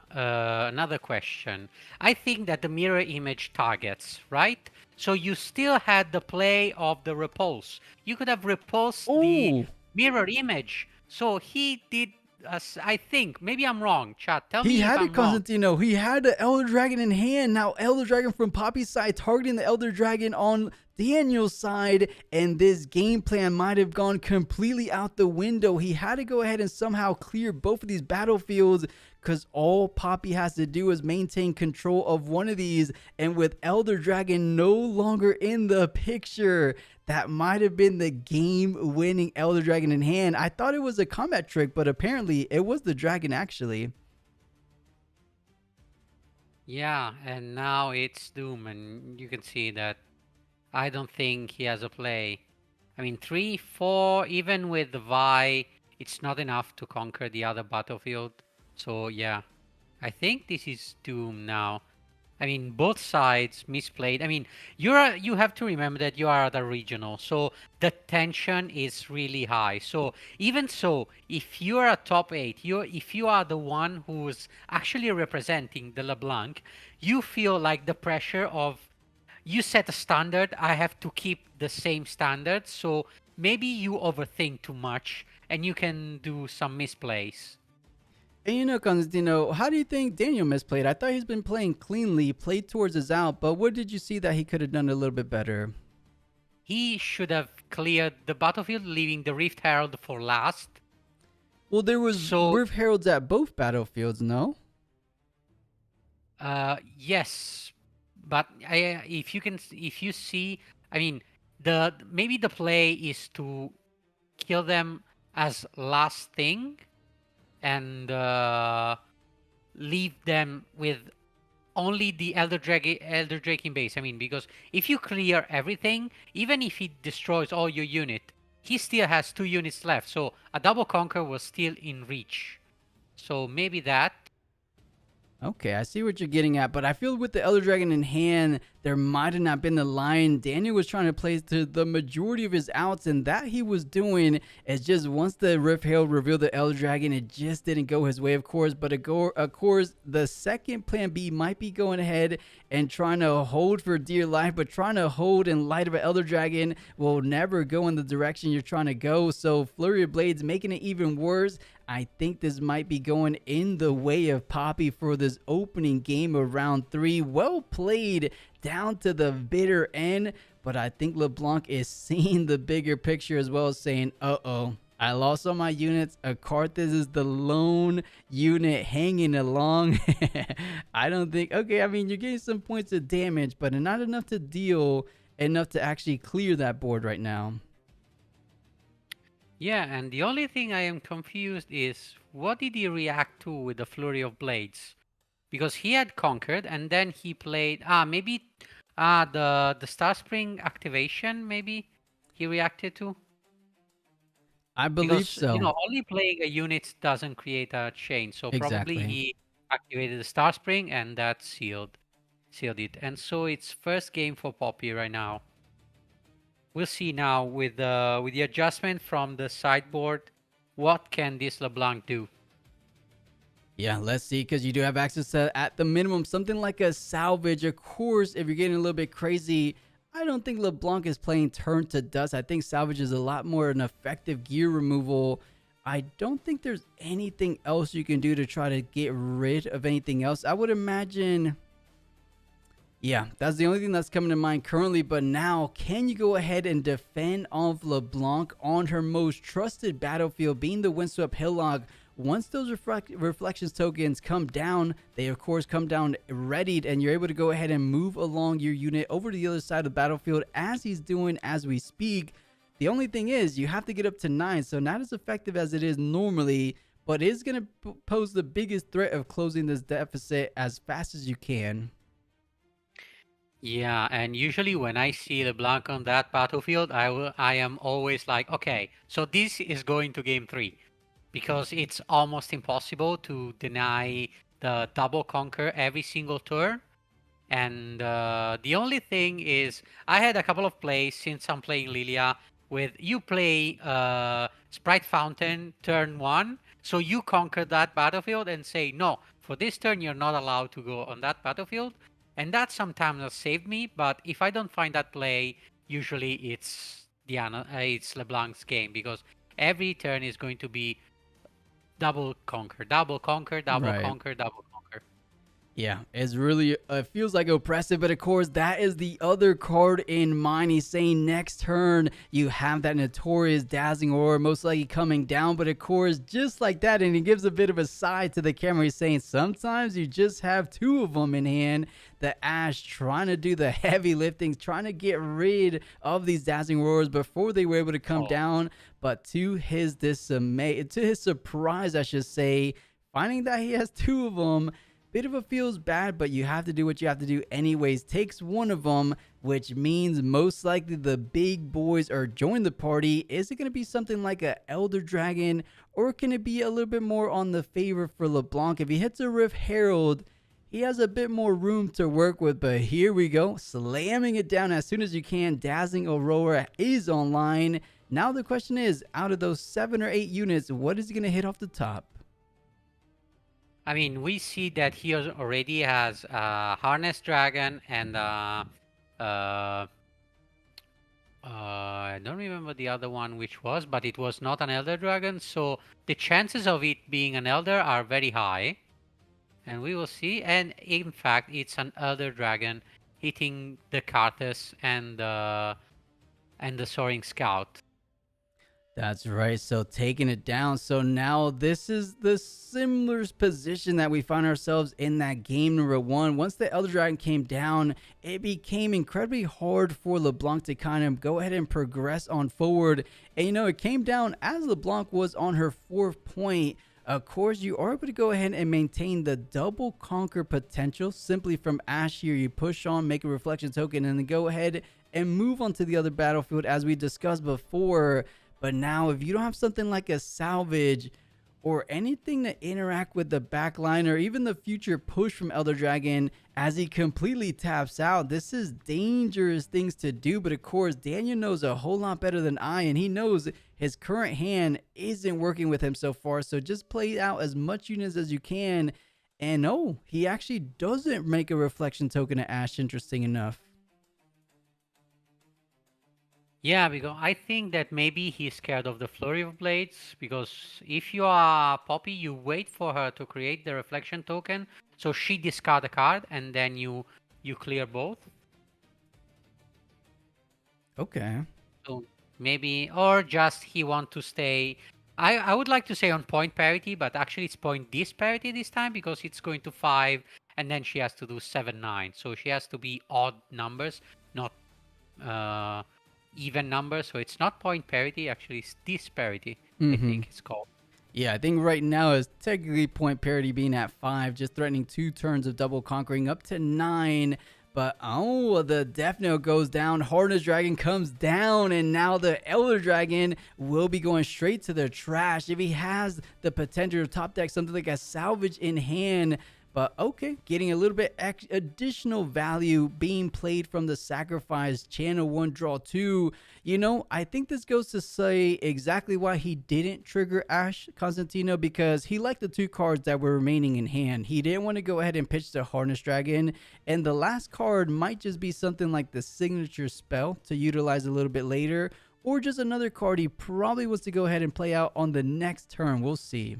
question. I think that the mirror image targets, right? So you still had the play of the repulse. You could have repulsed the mirror image. So he did, I think, maybe I'm wrong. Chat, tell me if I'm wrong. He had it, Constantino. He had the Elder Dragon in hand. Now Elder Dragon from Poppy's side targeting the Elder Dragon on Daniel's side, and this game plan might have gone completely out the window. He had to go ahead and somehow clear both of these battlefields, because all Poppy has to do is maintain control of one of these, and with Elder Dragon no longer in the picture, that might have been the game-winning Elder Dragon in hand. I thought it was a combat trick, but apparently it was the dragon actually. Yeah, and now it's Doom, and you can see that I don't think he has a play. I mean, 3, 4, even with the Vi, it's not enough to conquer the other battlefield. So yeah, I think this is Doom now. I mean, both sides misplayed. I mean, you have to remember that you are at a regional, so the tension is really high. So even so, if you are a top 8, if you are the one who's actually representing the LeBlanc, you feel like the pressure of, you set a standard, I have to keep the same standard. So maybe you overthink too much and you can do some misplays. And you know, Constantino, how do you think Daniel misplayed? I thought he's been playing cleanly, played towards his out, but what did you see that he could have done a little bit better? He should have cleared the battlefield, leaving the Rift Herald for last. Well, there was Rift Heralds at both battlefields, no? Yes, but if you see, I mean, maybe the play is to kill them as last thing, and leave them with only the Elder Dragon base. I mean, because if you clear everything, even if he destroys all your unit, he still has 2 units left. So a double conquer was still in reach. So maybe that. Okay, I see what you're getting at, but I feel with the Elder Dragon in hand, there might have not been the line. Daniel was trying to play to the majority of his outs, and that he was doing is just once the Rift Herald revealed the Elder Dragon, it just didn't go his way, of course. But of course, the second plan B might be going ahead and trying to hold for dear life, but trying to hold in light of an Elder Dragon will never go in the direction you're trying to go. So Flurry of Blades making it even worse. I think this might be going in the way of Poppy for this opening game of round 3. Well played down to the bitter end, but I think LeBlanc is seeing the bigger picture as well as saying, uh-oh, I lost all my units. Akarthus is the lone unit hanging along. I don't think, okay, I mean, you're getting some points of damage, but not enough to deal, enough to actually clear that board right now. Yeah, and the only thing I am confused is what did he react to with the Flurry of Blades? Because he had conquered and then he played maybe the Star Spring activation, maybe he reacted to. I believe so. You know, only playing a unit doesn't create a chain, so probably he activated the Star Spring and that sealed it. And so it's first game for Poppy right now. We'll see now with the adjustment from the sideboard, what can this LeBlanc do? Yeah, let's see, because you do have access to, at the minimum, something like a salvage. Of course, if you're getting a little bit crazy, I don't think LeBlanc is playing turn to dust. I think salvage is a lot more an effective gear removal. I don't think there's anything else you can do to try to get rid of anything else. I would imagine... yeah, that's the only thing that's coming to mind currently. But now, can you go ahead and defend off LeBlanc on her most trusted battlefield, being the Windswept Hillock? once those reflections tokens come down, they of course come down readied, and you're able to go ahead and move along your unit over to the other side of the battlefield as he's doing as we speak. The only thing is you have to get up to 9, so not as effective as it is normally, but it is going to pose the biggest threat of closing this deficit as fast as you can. Yeah, and usually when I see LeBlanc on that battlefield, I am always like, okay, so this is going to game 3, because it's almost impossible to deny the double conquer every single turn. And the only thing is, I had a couple of plays since I'm playing Lilia with you play Sprite Fountain turn 1, so you conquer that battlefield and say, no, for this turn you're not allowed to go on that battlefield. And that sometimes has saved me, but if I don't find that play, usually it's it's LeBlanc's game, because every turn is going to be double conquer, double conquer, double Right. conquer, double conquer. Yeah, it's really, it feels like oppressive, but of course, that is the other card in mind. He's saying next turn, you have that notorious Dazzling Aurora most likely coming down, but of course, just like that, and he gives a bit of a side to the camera, he's saying sometimes you just have 2 of them in hand. The Ashe trying to do the heavy lifting, trying to get rid of these Dazzling Auroras before they were able to come down, but to his dismay, to his surprise, I should say, finding that he has 2 of them, bit of a feels bad, but you have to do what you have to do anyways. Takes 1 of them, which means most likely the big boys are joining the party. Is it going to be something like a Elder Dragon, or can it be a little bit more on the favor for LeBlanc? If he hits a Rift Herald, he has a bit more room to work with, but here we go, slamming it down as soon as you can. Dazzling Aurora is online. Now the question is, out of those 7 or 8 units, what is he going to hit off the top? I mean, we see that he already has Harness Dragon and I don't remember the other one which was, but it was not an Elder Dragon, so the chances of it being an Elder are very high. And we will see, and in fact, it's an Elder Dragon hitting the Karthus and the Soaring Scout. That's right. So taking it down. So now this is the similar position that we found ourselves in that game number 1. Once the Elder Dragon came down, it became incredibly hard for LeBlanc to kind of go ahead and progress on forward. And you know, it came down as LeBlanc was on her 4th point. Of course, you are able to go ahead and maintain the double conquer potential simply from Ashe here. You push on, make a reflection token, and then go ahead and move on to the other battlefield as we discussed before. But now, if you don't have something like a salvage or anything to interact with the backline or even the future push from Elder Dragon as he completely taps out, this is dangerous things to do. But of course, Daniel knows a whole lot better than I, and he knows his current hand isn't working with him so far. So just play out as much units as you can. And no, he actually doesn't make a reflection token to Ashe, interesting enough. Yeah, because I think that maybe he's scared of the Flurry of Blades, because if you are Poppy, you wait for her to create the reflection token, so she discard a card, and then you clear both. Okay. So maybe, or just he want to stay... I would like to say on point parity, but actually it's point disparity this time, because it's going to 5, and then she has to do 7, 9. So she has to be odd numbers, not... even numbers, so it's not point parity, actually it's disparity. I think it's called. Yeah, I think right now is technically point parity being at 5, just threatening 2 turns of double conquering up to 9. But oh, the Death Note goes down, Harness Dragon comes down, and now the Elder Dragon will be going straight to the trash. If he has the potential to top deck something like a salvage in hand. But okay, getting a little bit additional value being played from the sacrifice. Channel 1, draw 2. You know, I think this goes to say exactly why he didn't trigger Ashe Constantino, because he liked the 2 cards that were remaining in hand. He didn't want to go ahead and pitch the Harness Dragon. And the last card might just be something like the signature spell to utilize a little bit later. Or just another card he probably wants to go ahead and play out on the next turn. We'll see.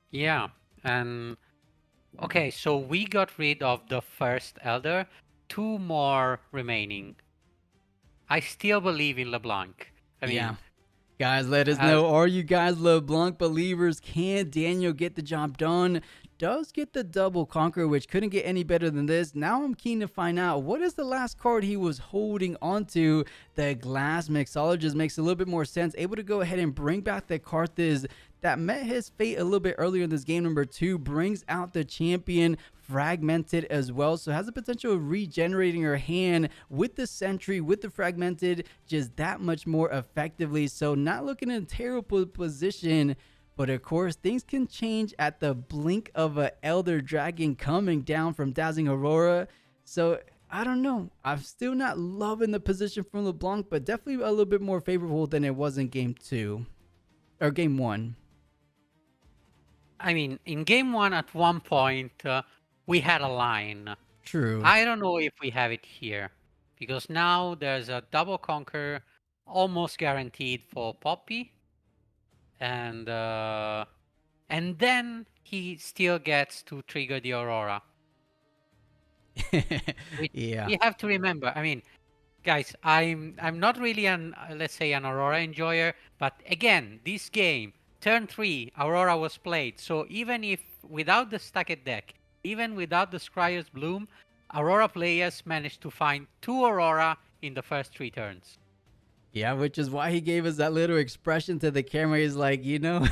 Yeah, and... okay, so we got rid of the first Elder, 2 more remaining. I still believe in LeBlanc. I mean, Guys, let us know. Are you guys LeBlanc believers? Can Daniel get the job done? Does get the double conquer, which couldn't get any better than this. Now I'm keen to find out what is the last card he was holding onto. The glass mixologist makes a little bit more sense. Able to go ahead and bring back the Carthage that met his fate a little bit earlier in this game. Number 2 brings out the champion fragmented as well, so has the potential of regenerating her hand with the sentry, with the fragmented, just that much more effectively. So not looking in a terrible position. But of course, things can change at the blink of an Elder Dragon coming down from Dazzling Aurora. So, I don't know. I'm still not loving the position from LeBlanc, but definitely a little bit more favorable than it was in Game 2. Or Game 1. I mean, in Game 1, at one point, we had a line. True. I don't know if we have it here. Because now there's a double conquer almost guaranteed for Poppy. And then he still gets to trigger the Aurora. Yeah. You have to remember. I mean, guys, I'm not really let's say an Aurora enjoyer, but again, this game, turn 3, Aurora was played. So even if without the stacked deck, even without the Scryer's Bloom, Aurora players managed to find 2 Aurora in the first 3 turns. Yeah, which is why he gave us that little expression to the camera. He's like, you know,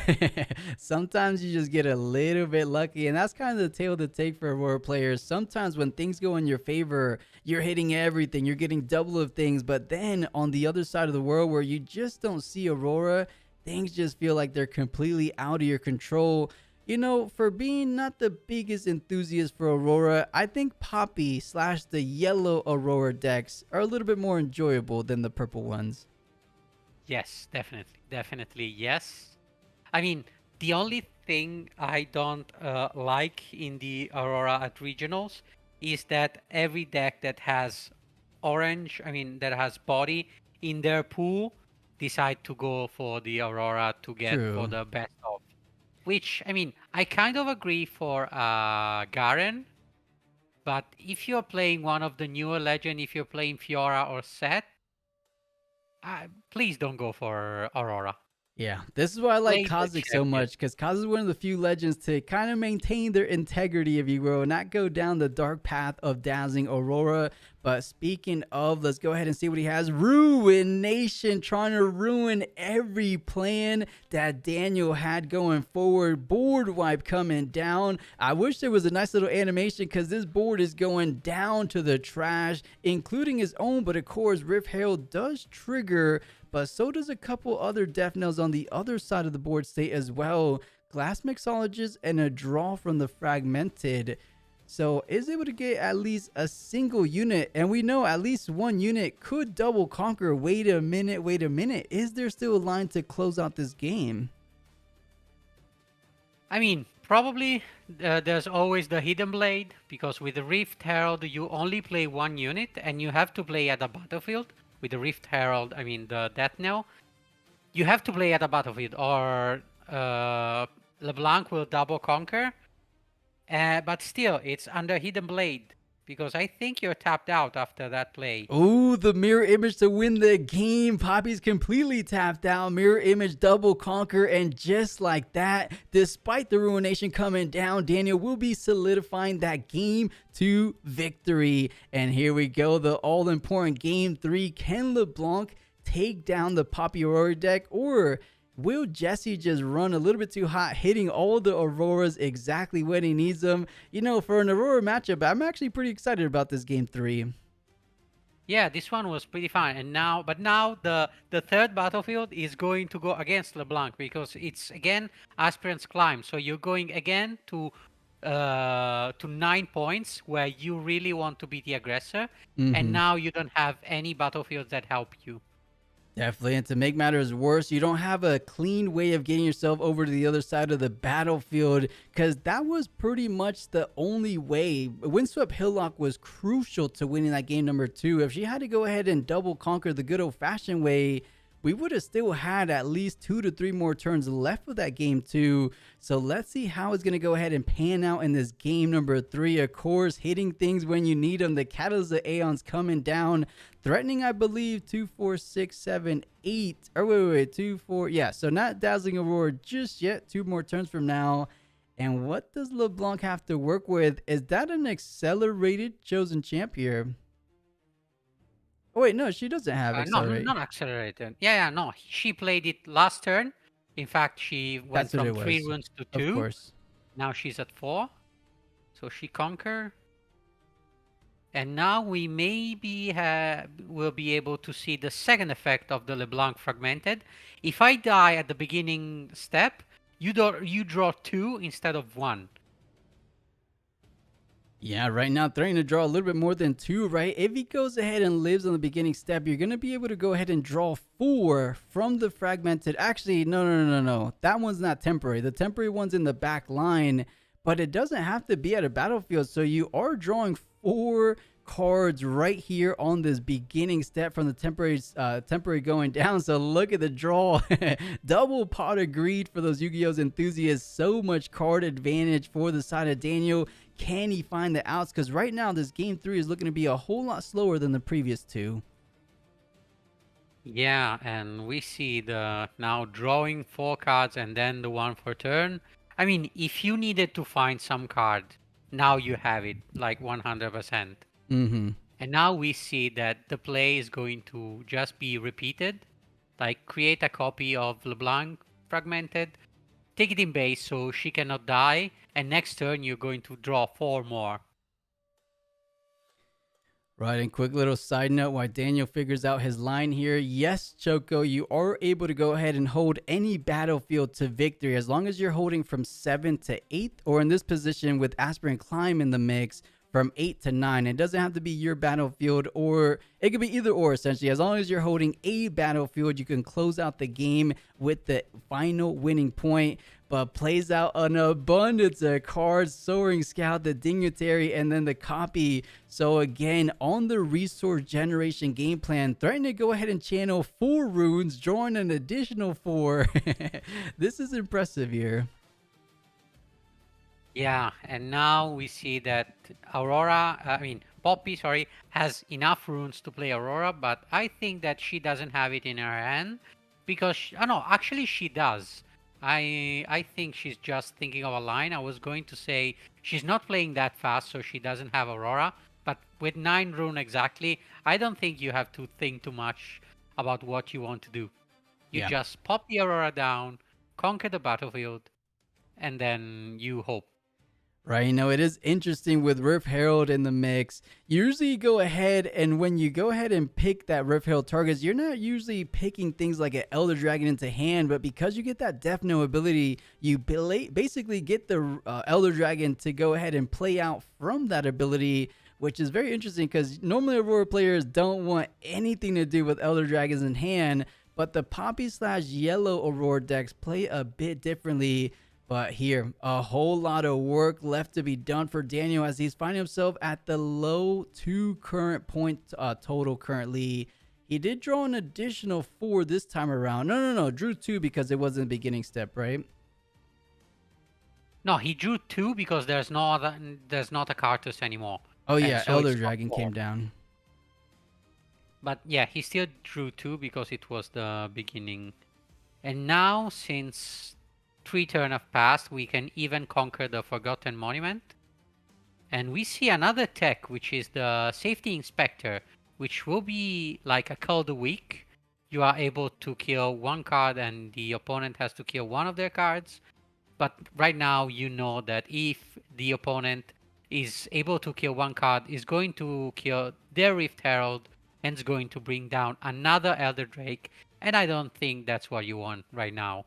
sometimes you just get a little bit lucky. And that's kind of the tale to take for Aurora players. Sometimes when things go in your favor, you're hitting everything. You're getting double of things. But then on the other side of the world where you just don't see Aurora, things just feel like they're completely out of your control. You know, for being not the biggest enthusiast for Aurora, I think Poppy / the yellow Aurora decks are a little bit more enjoyable than the purple ones. Yes, definitely yes. I mean, the only thing I don't like in the Aurora at regionals is that every deck that has orange, that has body in their pool, decide to go for the Aurora to get for the best of. Which, I kind of agree for Garen, but if you're playing one of the newer legend, if you're playing Fiora or Set, please don't go for Aurora. Yeah, this is why I like Kha'Zix so much, because Kha'Zix is one of the few legends to kind of maintain their integrity, if you will, not go down the dark path of Dazzling Aurora. But speaking of, let's go ahead and see what he has. Ruination, trying to ruin every plan that Daniel had going forward. Board wipe coming down. I wish there was a nice little animation, because this board is going down to the trash, including his own. But of course, Rift Herald does trigger, but so does a couple other Death Nails on the other side of the board state as well. Glass Mixologist and a draw from the Fragmented. So is able to get at least a single unit, and we know at least one unit could double conquer. Wait a minute. Is there still a line to close out this game? Probably there's always the Hidden Blade, because with the Rift Herald, you only play one unit, and you have to play at the battlefield. With the Rift Herald, the Death Knell, you have to play at the battlefield, or LeBlanc will double conquer. But still, it's under Hidden Blade, because I think you're tapped out after that play. Oh, the mirror image to win the game. Poppy's completely tapped out. Mirror image double conquer, and just like that, despite the Ruination coming down, Daniel will be solidifying that game to victory. And here we go, the all-important Game 3. Can LeBlanc take down the Poppy Aurora deck, or will Jesse just run a little bit too hot, hitting all the Auroras exactly when he needs them? You know, for an Aurora matchup, I'm actually pretty excited about this Game 3. Yeah, this one was pretty fun. And now the third battlefield is going to go against LeBlanc, because it's again Aspirant's Climb. So you're going again to 9 points where you really want to be the aggressor, and now you don't have any battlefields that help you. Definitely, and to make matters worse, you don't have a clean way of getting yourself over to the other side of the battlefield, because that was pretty much the only way. Windswept Hillock was crucial to winning that game number 2. If she had to go ahead and double conquer the good old-fashioned way, we would have still had at least 2 to 3 more turns left of that game 2. So let's see how it's going to go ahead and pan out in this game number 3. Of course, hitting things when you need them. The Catalyst of Aeons coming down, threatening, I believe, 2, 4, 6, 7, 8. Or wait, 2, 4. Yeah, so not Dazzling Aurora just yet. 2 more turns from now. And what does LeBlanc have to work with? Is that an accelerated Chosen Champ here? Oh, wait, no, she doesn't have accelerate. No, not accelerated. Yeah, no. She played it last turn. In fact, she went from 3 runes to 2. Of course. Now she's at 4. So she conquer. And now we maybe will be able to see the second effect of the LeBlanc Fragmented. If I die at the beginning step, you draw 2 instead of 1. Yeah, right now threatening to draw a little bit more than 2, right? If he goes ahead and lives on the beginning step, you're going to be able to go ahead and draw 4 from the Fragmented. Actually, no. That one's not temporary. The temporary one's in the back line, but it doesn't have to be at a battlefield. So you are drawing 4 cards right here on this beginning step from the temporary going down. So look at the draw. Double pot of greed for those Yu-Gi-Oh's enthusiasts. So much card advantage for the side of Daniel. Can he find the outs? Because right now this game 3 is looking to be a whole lot slower than the previous 2. Yeah, and we see the now drawing 4 cards and then the 1 for turn. I mean, if you needed to find some card, now you have it like 100%. And now we see that the play is going to just be repeated. Like create a copy of LeBlanc Fragmented, take it in base so she cannot die, and next turn you're going to draw 4 more. Right, and quick little side note while Daniel figures out his line here. Yes, Choco, you are able to go ahead and hold any battlefield to victory as long as you're holding from 7 to 8, or in this position with Aspirant Climb in the mix, from 8 to 9. It doesn't have to be your battlefield, or it could be either or, essentially. As long as you're holding a battlefield, you can close out the game with the final winning point. But plays out an abundance of cards: Soaring Scout, the Dignitary, and then the copy. So again, on the resource generation game plan, threatening to go ahead and channel 4 runes, drawing an additional 4. This is impressive here. Yeah, and now we see that Poppy, has enough runes to play Aurora, but I think that she doesn't have it in her hand because, actually she does. I think she's just thinking of a line. I was going to say she's not playing that fast, so she doesn't have Aurora, but with 9 rune exactly, I don't think you have to think too much about what you want to do. You just pop the Aurora down, conquer the battlefield, and then you hope. Right, it is interesting with Rift Herald in the mix. Usually you go ahead, and when you go ahead and pick that Rift Herald targets, you're not usually picking things like an Elder Dragon into hand, but because you get that Death Note ability, you basically get the Elder Dragon to go ahead and play out from that ability, which is very interesting because normally Aurora players don't want anything to do with Elder Dragons in hand, but the Poppy/Yellow Aurora decks play a bit differently. But here, a whole lot of work left to be done for Daniel as he's finding himself at the low 2 current point total currently. He did draw an additional 4 this time around. No. Drew 2 because it wasn't the beginning step, right? No, he drew 2 because there's not a Cartus anymore. Oh yeah, so Elder Dragon came down. But yeah, he still drew 2 because it was the beginning. And now, since 3 turns have passed, we can even conquer the Forgotten Monument. And we see another tech, which is the Safety Inspector, which will be like a Call the Weak. You are able to kill 1 card and the opponent has to kill 1 of their cards. But right now, you know that if the opponent is able to kill 1 card, is going to kill their Rift Herald and is going to bring down another Elder Drake. And I don't think that's what you want right now.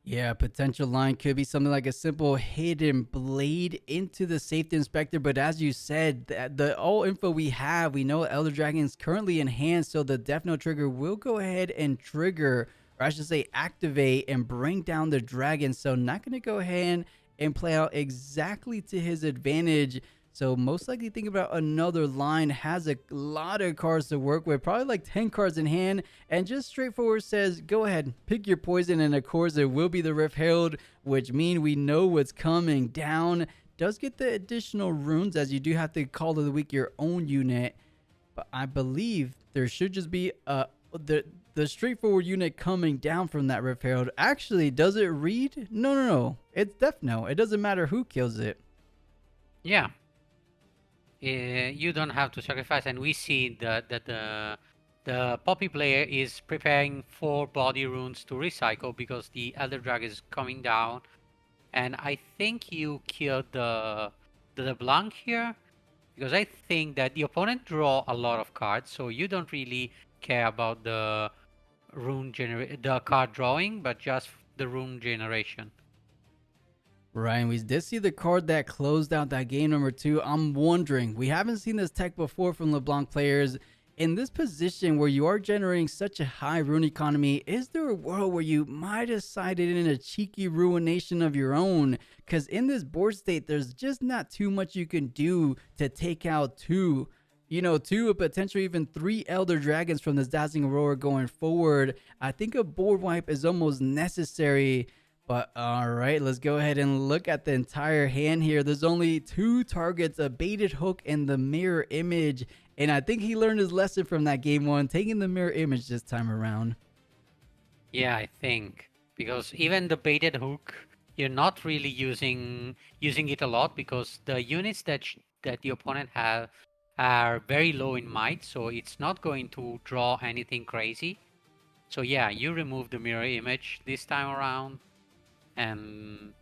Yeah, potential line could be something like a simple hidden blade into the Safety Inspector. But as you said, the all info we have, we know Elder Dragon is currently in hand, so the Death Note trigger will go ahead and trigger, or I should say activate, and bring down the dragon. So not going to go ahead and play out exactly to his advantage. So most likely think about another line, has a lot of cards to work with, probably like 10 cards in hand, and just straightforward says, go ahead, pick your poison, and of course it will be the Rift Herald, which means we know what's coming down. Does get the additional runes, as you do have to call of the week your own unit, but I believe there should just be the straightforward unit coming down from that Rift Herald. Actually, does it read? No. It's def no. It doesn't matter who kills it. Yeah. You don't have to sacrifice, and we see that the Poppy player is preparing 4 body runes to recycle because the Elder Dragon is coming down, and I think you killed the LeBlanc here because I think that the opponent draw a lot of cards, so you don't really care about the the card drawing, but just the rune generation. Right, we did see the card that closed out that game number 2. I'm wondering, we haven't seen this tech before from LeBlanc players. In this position where you are generating such a high rune economy, is there a world where you might have sided in a cheeky ruination of your own? Because in this board state, there's just not too much you can do to take out 2 or potentially even 3 Elder Dragons from this Dazzling Aurora going forward. I think a board wipe is almost necessary. But all right, let's go ahead and look at the entire hand here. There's only 2 targets, a baited hook and the mirror image. And I think he learned his lesson from that game 1, taking the mirror image this time around. Yeah, I think. Because even the baited hook, you're not really using it a lot because the units that the opponent have are very low in might, so it's not going to draw anything crazy. So yeah, you remove the mirror image this time around. And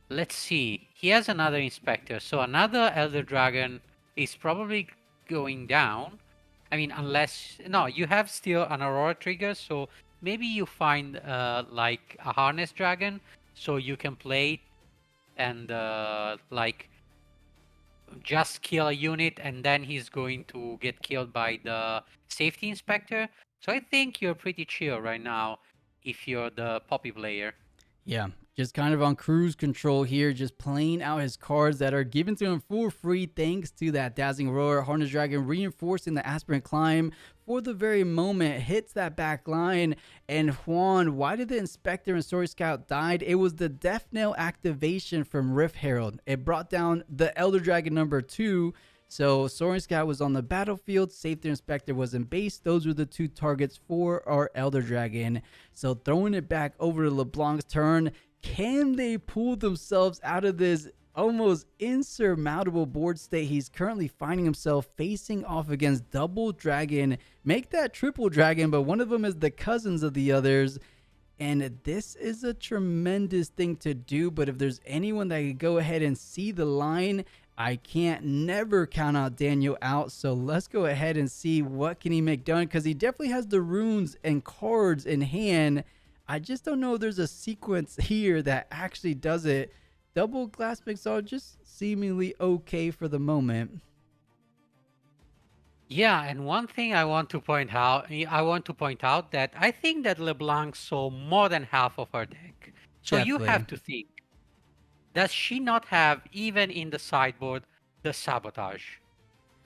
let's see, he has another inspector, so another Elder Dragon is probably going down. I mean, unless no, you have still an Aurora trigger, so maybe you find like a Harness Dragon, so you can play it and like just kill a unit, and then he's going to get killed by the safety inspector. So I think you're pretty chill right now if you're the Poppy player. Yeah, just kind of on cruise control here, just playing out his cards that are given to him for free thanks to that Dazzling Aurora. Harness Dragon reinforcing the Aspirant Climb for the very moment, hits that back line. And Juan, why did the Inspector and Story Scout died? It was the Death Knell activation from Rift Herald. It brought down the Elder Dragon number 2. So Soaring Scout was on the battlefield, Safety Inspector was in base. Those were the 2 targets for our Elder Dragon. So throwing it back over to LeBlanc's turn. Can they pull themselves out of this almost insurmountable board state he's currently finding himself facing off against double dragon? Make that triple dragon, but one of them is the cousins of the others. And this is a tremendous thing to do, but if there's anyone that could go ahead and see the line, I can't never count out Daniel out. So let's go ahead and see what can he make done, because he definitely has the runes and cards in hand. I just don't know if there's a sequence here that actually does it. Double glass mixer just seemingly okay for the moment. Yeah, and one thing I want to point out that I think that LeBlanc saw more than half of her deck. So Definitely. You have to think, does she not have, even in the sideboard, the sabotage?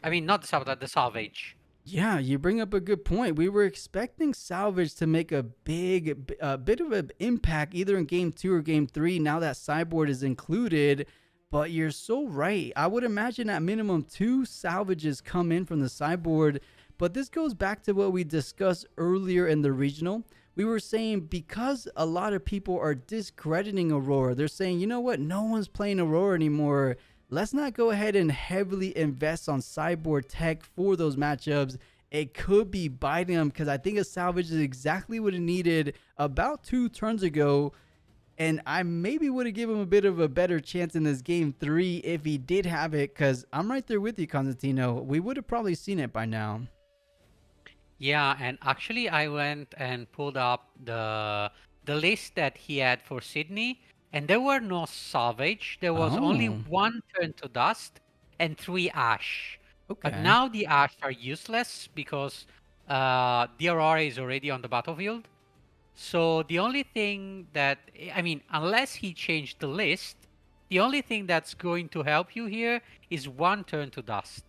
I mean, not the sabotage, the salvage. Yeah, you bring up a good point. We were expecting salvage to make a bit of an impact either in game 2 or game 3 now that sideboard is included. But you're so right. I would imagine at minimum 2 salvages come in from the sideboard. But this goes back to what we discussed earlier in the regional. We were saying because a lot of people are discrediting Aurora, they're saying, you know what, no one's playing Aurora anymore. Let's not go ahead and heavily invest on sideboard tech for those matchups. It could be biting them, because I think a salvage is exactly what it needed about 2 turns ago. And I maybe would have given him a bit of a better chance in this game 3 if he did have it, because I'm right there with you, Constantino. We would have probably seen it by now. Yeah, and actually I went and pulled up the list that he had for Sydney, and there were no salvage. There was only 1 turn to dust and 3 ash. Okay. But now the ash are useless because the Aurora is already on the battlefield. So the only thing that, I mean, unless he changed the list, The only thing that's going to help you here is one turn to dust.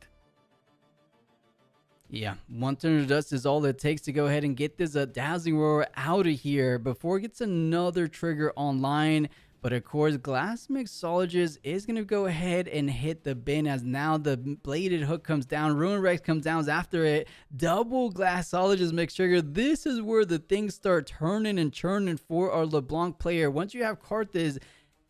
Yeah, one turn of dust is all it takes to go ahead and get this Dazzling Roar out of here before it gets another trigger online. But of course, Glass Mixologist is going to go ahead and hit the bin as now the bladed hook comes down. Ruin Rex comes down after it. Double Glassologist mix trigger. This is where the things start turning and churning for our LeBlanc player. Once you have Karthus,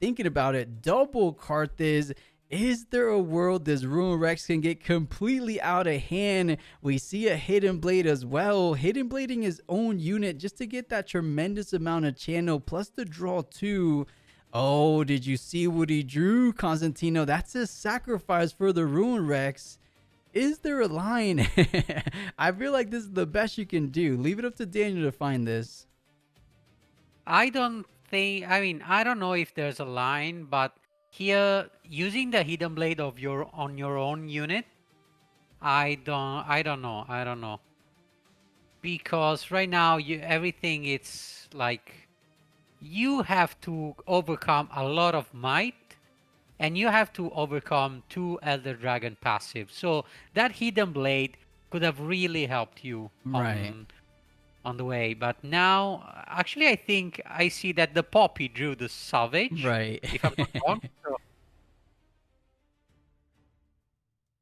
thinking about it, double Karthus. Is there a world this Ruin Rex can get completely out of hand? We see a Hidden Blade as well. Hidden Blading his own unit just to get that tremendous amount of channel plus the draw 2. Oh, did you see what he drew, Constantino? That's a sacrifice for the Ruin Rex. Is there a line? I feel like this is the best you can do. Leave it up to Daniel to find this. I don't know if there's a line, but here using the Hidden Blade on your own unit, I don't know. Because right now everything it's like you have to overcome a lot of might and you have to overcome 2 Elder Dragon passives. So that Hidden Blade could have really helped you on the way. But now, actually, I think I see that the Poppy drew the Savage. Right. If I'm not wrong. So,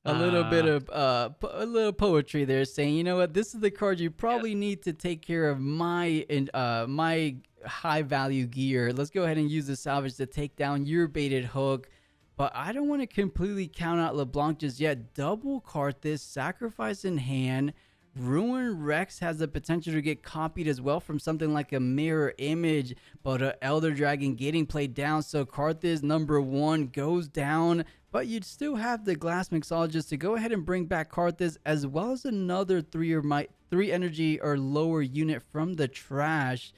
a little bit of a little poetry there, saying, you know what, this is the card you probably need to take care of my high value gear. Let's go ahead and use the Salvage to take down your baited hook. But I don't want to completely count out LeBlanc just yet. Double Karthus, sacrifice in hand. Ruin Rex has the potential to get copied as well from something like a mirror image, but Elder Dragon getting played down. So Karthus number 1 goes down, but you'd still have the Glass Mixologist to go ahead and bring back Karthus as well as another 3 energy or lower unit from the trash.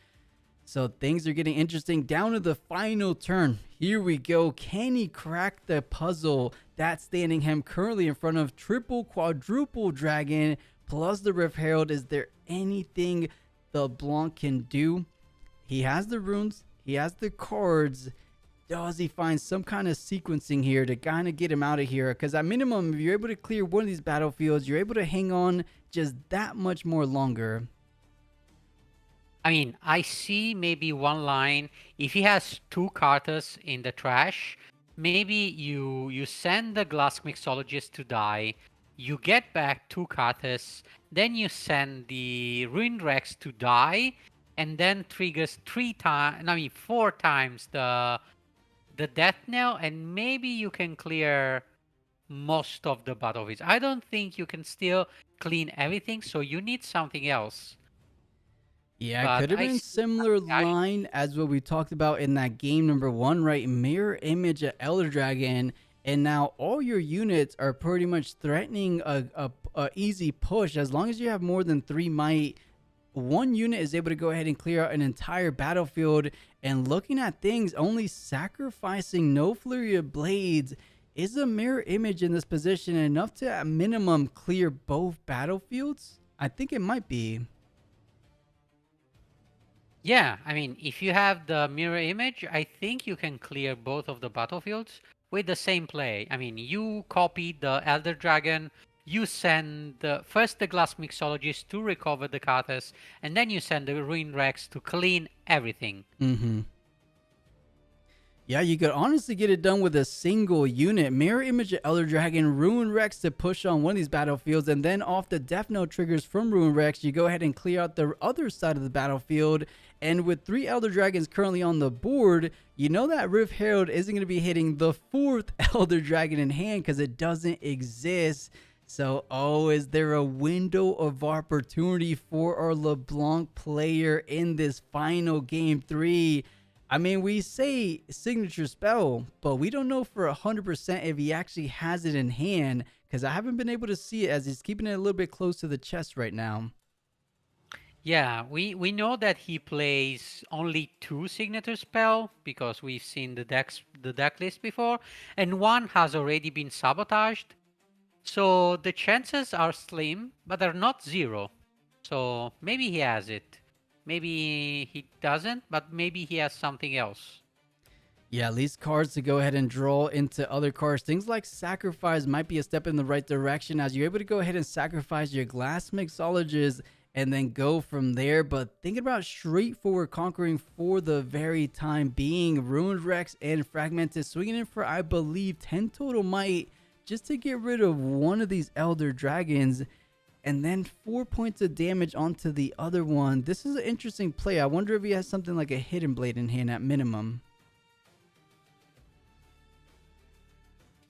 So things are getting interesting down to the final turn. Here we go. Can he crack the puzzle that's standing him currently in front of triple, quadruple dragon plus the Rift Herald? Is there anything the Blanc can do? He has the runes. He has the cards. Does he find some kind of sequencing here to kind of get him out of here? Because at minimum, if you're able to clear one of these battlefields, you're able to hang on just that much more longer. I mean, I see maybe one line. If he has 2 Karthus in the trash, maybe you send the Glass Mixologist to die. You get back 2 Karthus, then you send the Ruined Rex to die, and then triggers 4 times the death knell, and maybe you can clear most of the battlefields. I don't think you can still clean everything, so you need something else. Yeah, it could have been similar line as what we talked about in that game number 1, right? Mirror image of Elder Dragon. And now all your units are pretty much threatening a easy push. As long as you have more than 3 might, one unit is able to go ahead and clear out an entire battlefield. And looking at things, only sacrificing no Flurry of Blades is a mirror image in this position enough to at minimum clear both battlefields? I think it might be. Yeah, I mean, if you have the mirror image, I think you can clear both of the battlefields with the same play. I mean, you copy the Elder Dragon, you send first the Glass Mixologist to recover the Karthus, and then you send the Ruined Rex to clean everything. Yeah, you could honestly get it done with a single unit. Mirror image of Elder Dragon, Ruin Rex to push on one of these battlefields, and then off the Death Knell triggers from Ruin Rex, you go ahead and clear out the other side of the battlefield. And with 3 Elder Dragons currently on the board, you know that Rift Herald isn't going to be hitting the 4th Elder Dragon in hand because it doesn't exist. So, is there a window of opportunity for our LeBlanc player in this final game 3? I mean, we say signature spell, but we don't know for 100% if he actually has it in hand because I haven't been able to see it as he's keeping it a little bit close to the chest right now. Yeah, we know that he plays only 2 signature spell because we've seen the deck list before, and 1 has already been sabotaged. So the chances are slim, but they're not 0. So maybe he has it. Maybe he doesn't, but maybe he has something else. Yeah, at least cards to go ahead and draw into other cards. Things like sacrifice might be a step in the right direction as you're able to go ahead and sacrifice your glass mixologist and then go from there. But thinking about straightforward conquering for the very time being, Ruined Rex and Fragmented swinging in for, I believe, 10 total might just to get rid of one of these Elder Dragons. And then 4 points of damage onto the other one. This is an interesting play. I wonder if he has something like a Hidden Blade in hand at minimum.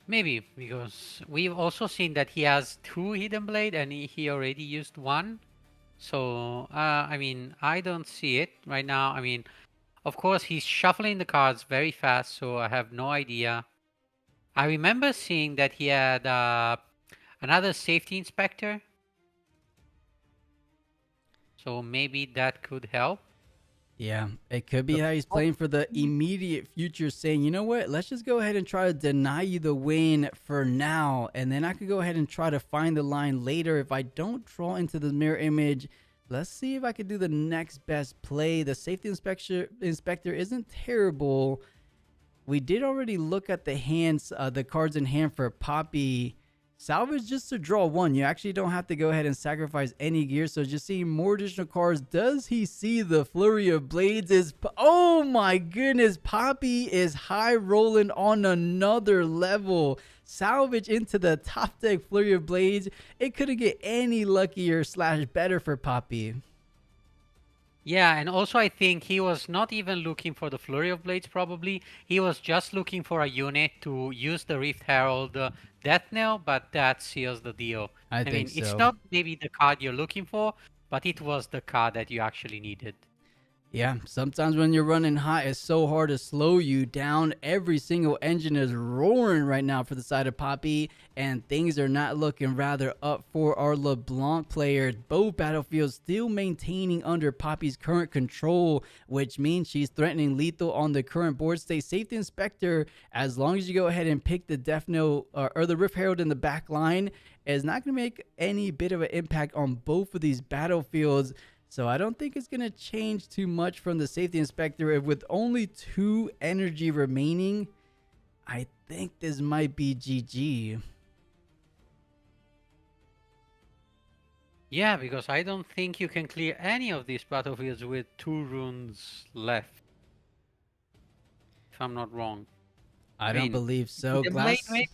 Maybe, because we've also seen that he has 2 Hidden Blade and he already used 1. So, I mean, I don't see it right now. I mean, of course, he's shuffling the cards very fast, so I have no idea. I remember seeing that he had another Safety Inspector. So maybe that could help. Yeah, it could be how he's playing for the immediate future, saying, you know what, let's just go ahead and try to deny you the win for now. And then I could go ahead and try to find the line later. If I don't draw into the mirror image, let's see if I could do the next best play. The Safety Inspector isn't terrible. We did already look at the hands, the cards in hand for Poppy. Salvage just to draw 1. You actually don't have to go ahead and sacrifice any gear. So just seeing more additional cards. Does he see the Flurry of Blades? Oh my goodness. Poppy is high rolling on another level. Salvage into the top deck Flurry of Blades. It couldn't get any luckier / better for Poppy. Yeah, and also I think he was not even looking for the Flurry of Blades probably. He was just looking for a unit to use the Rift Herald Death Knell, but that seals the deal. I think mean, it's so. not maybe the card you're looking for, but it was the card that you actually needed. Yeah, sometimes when you're running hot, it's so hard to slow you down. Every single engine is roaring right now for the side of Poppy, and things are not looking rather up for our LeBlanc player. Both battlefields still maintaining under Poppy's current control, which means she's threatening lethal on the current board state. Safety Inspector, as long as you go ahead and pick the Death Knell or the Rift Herald in the back line, is not going to make any bit of an impact on both of these battlefields. So I don't think it's going to change too much from the Safety Inspector. With only 2 energy remaining, I think this might be GG. Yeah, because I don't think you can clear any of these battlefields with 2 runes left. If I'm not wrong. I don't believe so. Maybe.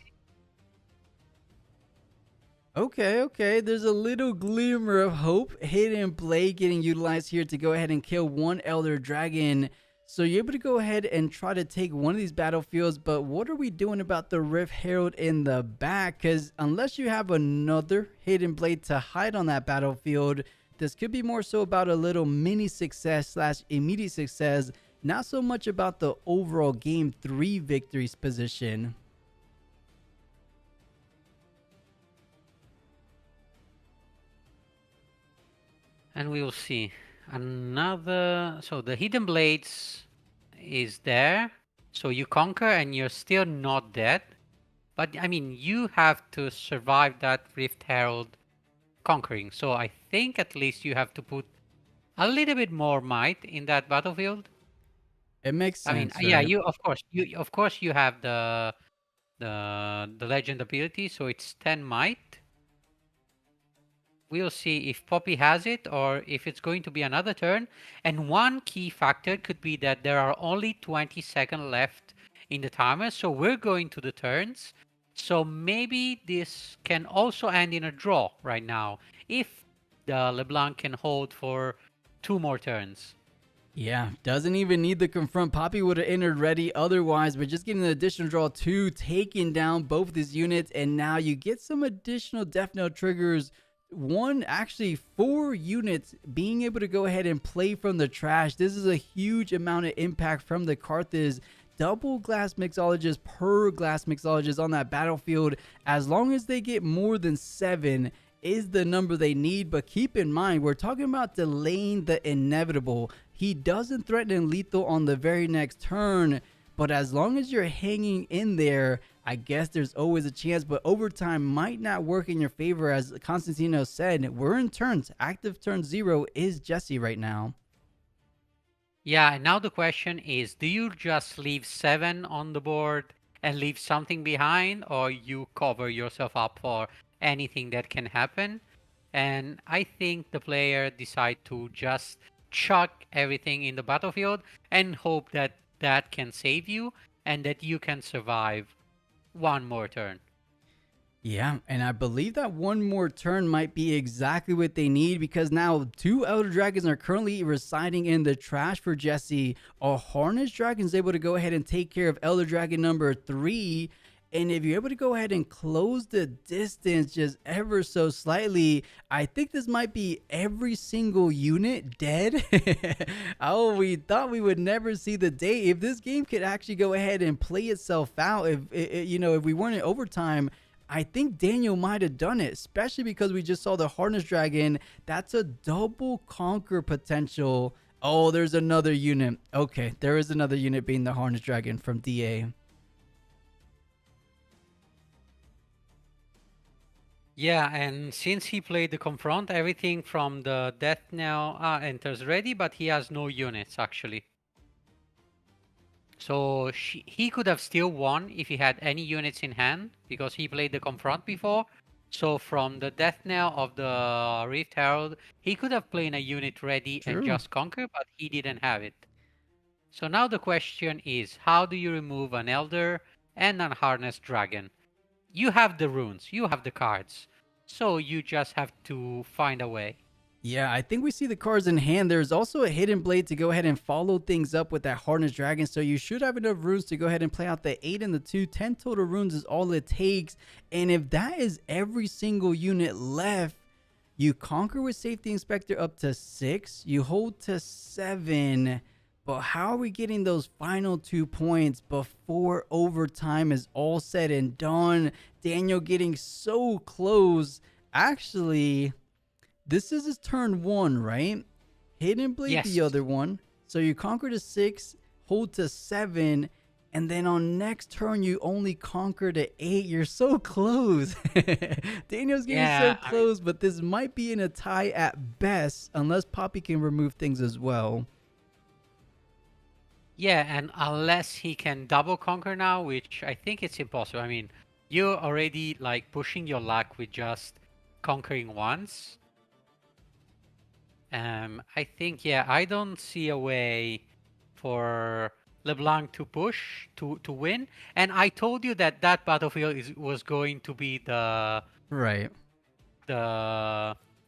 Okay. There's a little glimmer of hope. Hidden Blade getting utilized here to go ahead and kill 1 Elder Dragon. So you're able to go ahead and try to take one of these battlefields. But what are we doing about the Rift Herald in the back? Because unless you have another Hidden Blade to hide on that battlefield, this could be more so about a little mini success / immediate success. Not so much about the overall game 3 victories position. And we will see another. So the Hidden Blades is there. So you conquer and you're still not dead. But I mean, you have to survive that Rift Herald conquering. So I think at least you have to put a little bit more might in that battlefield. It makes sense. I mean, right? yeah, you of course you have the legend ability, so it's 10 might. We'll see if Poppy has it or if it's going to be another turn. And one key factor could be that there are only 20 seconds left in the timer. So we're going to the turns. So maybe this can also end in a draw right now if the LeBlanc can hold for 2 more turns. Yeah, doesn't even need the confront. Poppy would have entered ready otherwise, but just getting an additional draw 2, taking down both these units. And now you get some additional Death Knell triggers. 4 units being able to go ahead and play from the trash. This is a huge amount of impact from the Carthage. Double glass mixologists per glass mixologist on that battlefield. As long as they get more than 7 is the number they need. But keep in mind, we're talking about delaying the inevitable. He doesn't threaten lethal on the very next turn. But as long as you're hanging in there, I guess there's always a chance. But overtime might not work in your favor. As Constantino said, we're in turns. Active turn 0 is Jesse right now. Yeah, and now the question is, do you just leave 7 on the board and leave something behind, or you cover yourself up for anything that can happen? And I think the player decide to just chuck everything in the battlefield and hope that that can save you and that you can survive one more turn. Yeah, and I believe that one more turn might be exactly what they need, because now 2 Elder Dragons are currently residing in the trash for Jesse. A Harness Dragon is able to go ahead and take care of Elder Dragon number 3. And if you're able to go ahead and close the distance just ever so slightly, I think this might be every single unit dead. Oh, we thought we would never see the day. If this game could actually go ahead and play itself out, if we weren't in overtime, I think Daniel might have done it, especially because we just saw the Harness Dragon. That's a double conquer potential. Oh, there's another unit. Okay, there is another unit being the Harness Dragon from DA. Yeah, and since he played the confront, everything from the death knell enters ready, but he has no units actually. So he could have still won if he had any units in hand, because he played the confront before. So from the death knell of the Rift Herald, he could have played a unit ready and just conquer, but he didn't have it. So now the question is, how do you remove an Elder and an Harness Dragon? You have the runes, you have the cards, so you just have to find a way. Yeah, I think we see the cards in hand. There's also a Hidden Blade to go ahead and follow things up with that Harness Dragon. So you should have enough runes to go ahead and play out the 8 and the 2. 10 total runes is all it takes. And if that is every single unit left, you conquer with Safety Inspector up to 6. You hold to 7. But how are we getting those final 2 points before overtime is all said and done? Daniel getting so close. Actually, this is his turn 1, right? Hidden Blade, yes. The other one. So you conquer to 6, hold to 7, and then on next turn you only conquer to 8. You're so close. Daniel's getting so close, but this might be in a tie at best, unless Poppy can remove things as well. Yeah, and unless he can double conquer now, which I think it's impossible. I mean, you're already like pushing your luck with just conquering once. I think, I don't see a way for LeBlanc to push to win. And I told you that battlefield was going to be the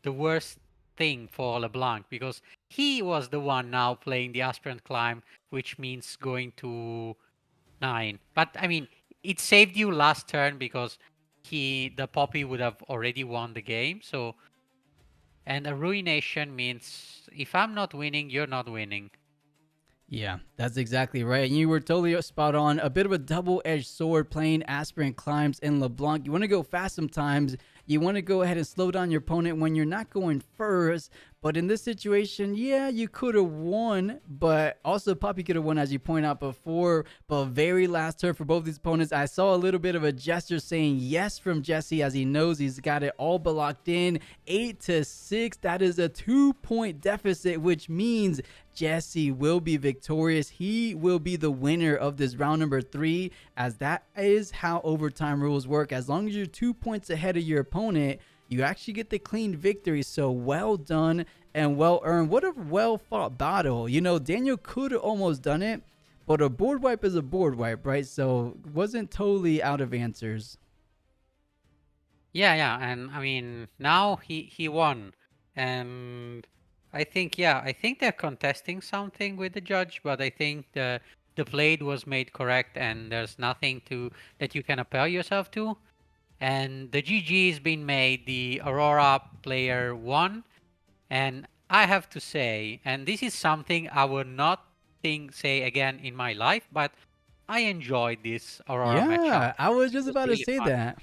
worst thing for LeBlanc, because he was the one now playing the aspirant climb, which means going to 9. But I mean, it saved you last turn because the Poppy would have already won the game. So, and a ruination means if I'm not winning, you're not winning. Yeah, that's exactly right. And you were totally spot on. A bit of a double-edged sword playing aspirant climbs in LeBlanc. You want to go fast sometimes. You want to go ahead and slow down your opponent when you're not going first. But in this situation, yeah, you could have won. But also Poppy could have won, as you point out before. But very last turn for both these opponents, I saw a little bit of a gesture saying yes from Jesse, as he knows he's got it all but locked in. 8-6. That is a 2-point deficit, which means Jesse will be victorious. He will be the winner of this round number 3, as that is how overtime rules work. As long as you're 2 points ahead of your opponent, you actually get the clean victory. So well done and well earned. What a well fought battle. You know, Daniel could have almost done it, but a board wipe is a board wipe, right? So wasn't totally out of answers. Yeah, and I mean, now he won. And I think they're contesting something with the judge, but I think the blade was made correct, and there's nothing that you can appeal yourself to. And the GG has been made. The Aurora player won. And I have to say, and this is something I will not say again in my life, but I enjoyed this Aurora matchup. Yeah, I was just about to say that.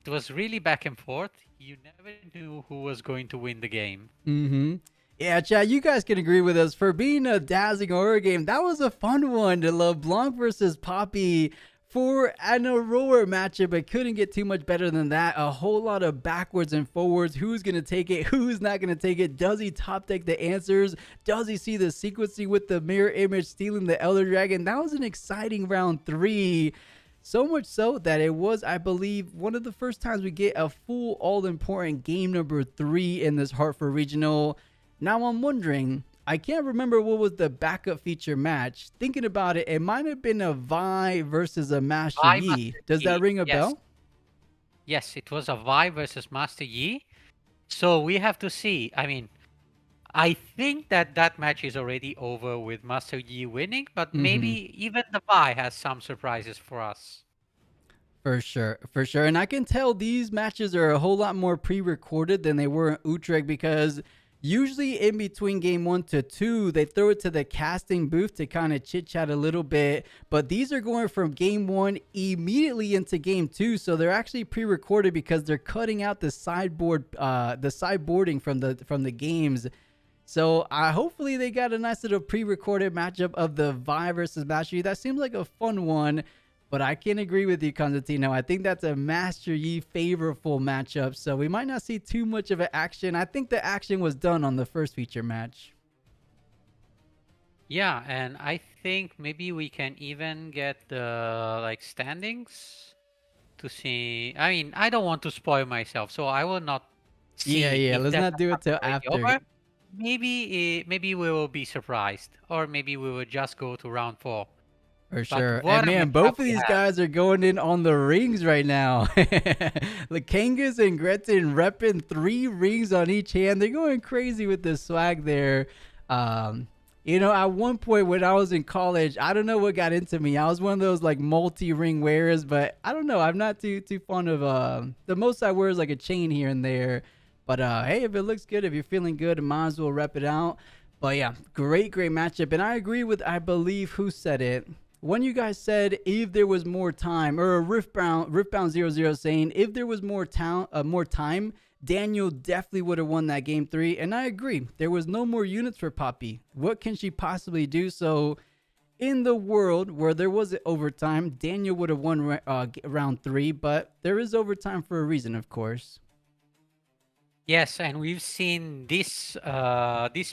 It was really back and forth. You never knew who was going to win the game. Mm-hmm. Yeah, chat, you guys can agree with us. For being a dazzling horror game, that was a fun one. The LeBlanc versus Poppy For an Aurora matchup, it couldn't get too much better than that. A whole lot of backwards and forwards. Who's going to take it? Who's not going to take it? Does he top deck the answers? Does he see the sequencing with the mirror image stealing the Elder Dragon? That was an exciting round 3. So much so that it was, I believe, one of the first times we get a full all-important game number 3 in this Hartford Regional. Now I'm wondering, I can't remember what was the backup feature match. Thinking about it, it might have been a Vi versus a Master Yi. Does that ring a bell? Yes, it was a Vi versus Master Yi. So we have to see. I mean, I think that match is already over with Master Yi winning, but maybe even the Vi has some surprises for us. For sure, for sure. And I can tell these matches are a whole lot more pre-recorded than they were in Utrecht, because usually in between game 1 to 2, they throw it to the casting booth to kind of chit chat a little bit. But these are going from game 1 immediately into game 2. So they're actually pre-recorded because they're cutting out the sideboarding from the games. So hopefully they got a nice little pre-recorded matchup of the Vi versus Master Yi. That seems like a fun one. But I can agree with you, Constantino. I think that's a Master Yi favorable matchup, so we might not see too much of an action. I think the action was done on the first feature match. Yeah, and I think maybe we can even get the standings to see. I mean, I don't want to spoil myself, so I will not see. Yeah. Let's not do it till after. Over. Maybe we will be surprised, or maybe we will just go to round 4. For sure. And man, both of these guys are going in on the rings right now. Lakangas and Gretton repping 3 rings on each hand. They're going crazy with the swag there. You know, at one point when I was in college, I don't know what got into me. I was one of those multi-ring wearers, but I don't know. I'm not too fond of the most I wear is a chain here and there. But hey, if it looks good, if you're feeling good, might as well rep it out. But yeah, great matchup. And I agree with, I believe, who said it? When you guys said if there was more time, or Riftbound 00 saying if there was more time, Daniel definitely would have won that game 3. And I agree. There was no more units for Poppy. What can she possibly do? So in the world where there was overtime, Daniel would have won round 3. But there is overtime for a reason, of course. Yes, and we've seen this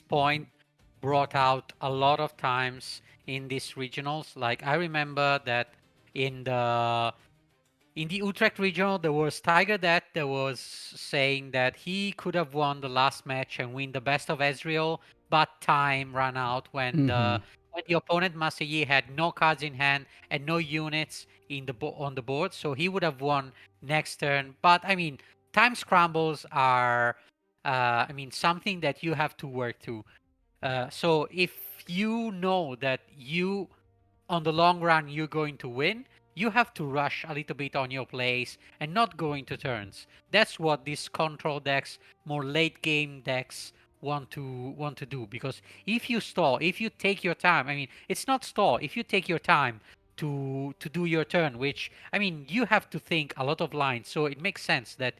point brought out a lot of times in these regionals. Like I remember that in the Utrecht regional, there was Tiger that was saying that he could have won the last match and win the best of Ezreal, but time ran out when the opponent Master Yi had no cards in hand and no units on the board, so he would have won next turn. But I mean, time scrambles are something that you have to work to. So if you know that on the long run you're going to win, you have to rush a little bit on your plays and not go into turns. That's what these control decks, more late game decks, want to do. Because if you stall, if you take your time, I mean, it's not stall. If you take your time to do your turn, which I mean, you have to think a lot of lines, so it makes sense that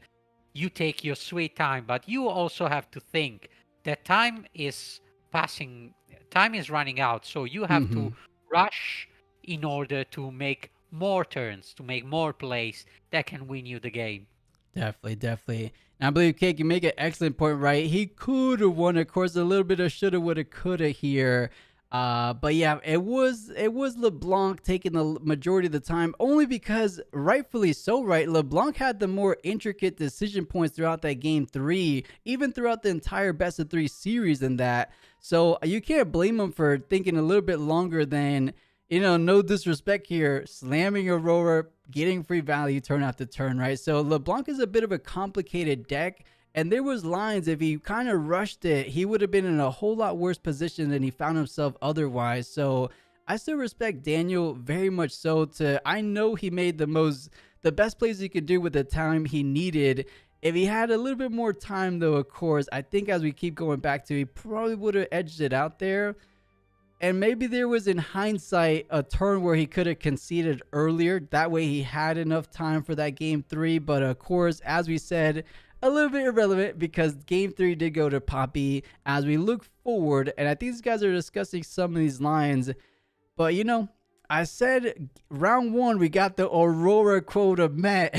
you take your sweet time. But you also have to think that time is passing. Time is running out, so you have to rush in order to make more turns, to make more plays that can win you the game. Definitely. And I believe, Cake, you make an excellent point, right? He could have won, of course, a little bit of shoulda, woulda, coulda here. But yeah, it was LeBlanc taking the majority of the time, only because, rightfully so, right? LeBlanc had the more intricate decision points throughout that game 3, even throughout the entire best of 3 series than that. So you can't blame him for thinking a little bit longer than, no disrespect here, slamming Aurora, getting free value turn after turn, right? So LeBlanc is a bit of a complicated deck. And there was lines, if he kind of rushed it, he would have been in a whole lot worse position than he found himself otherwise. So I still respect Daniel very much so. I know he made the best plays he could do with the time he needed. If he had a little bit more time, though, of course, I think as we keep going back to, he probably would have edged it out there. And maybe there was, in hindsight, a turn where he could have conceded earlier. That way he had enough time for that game 3. But of course, as we said, a little bit irrelevant because game 3 did go to Poppy as we look forward. And I think these guys are discussing some of these lines. But, I said round 1 we got the Aurora quota met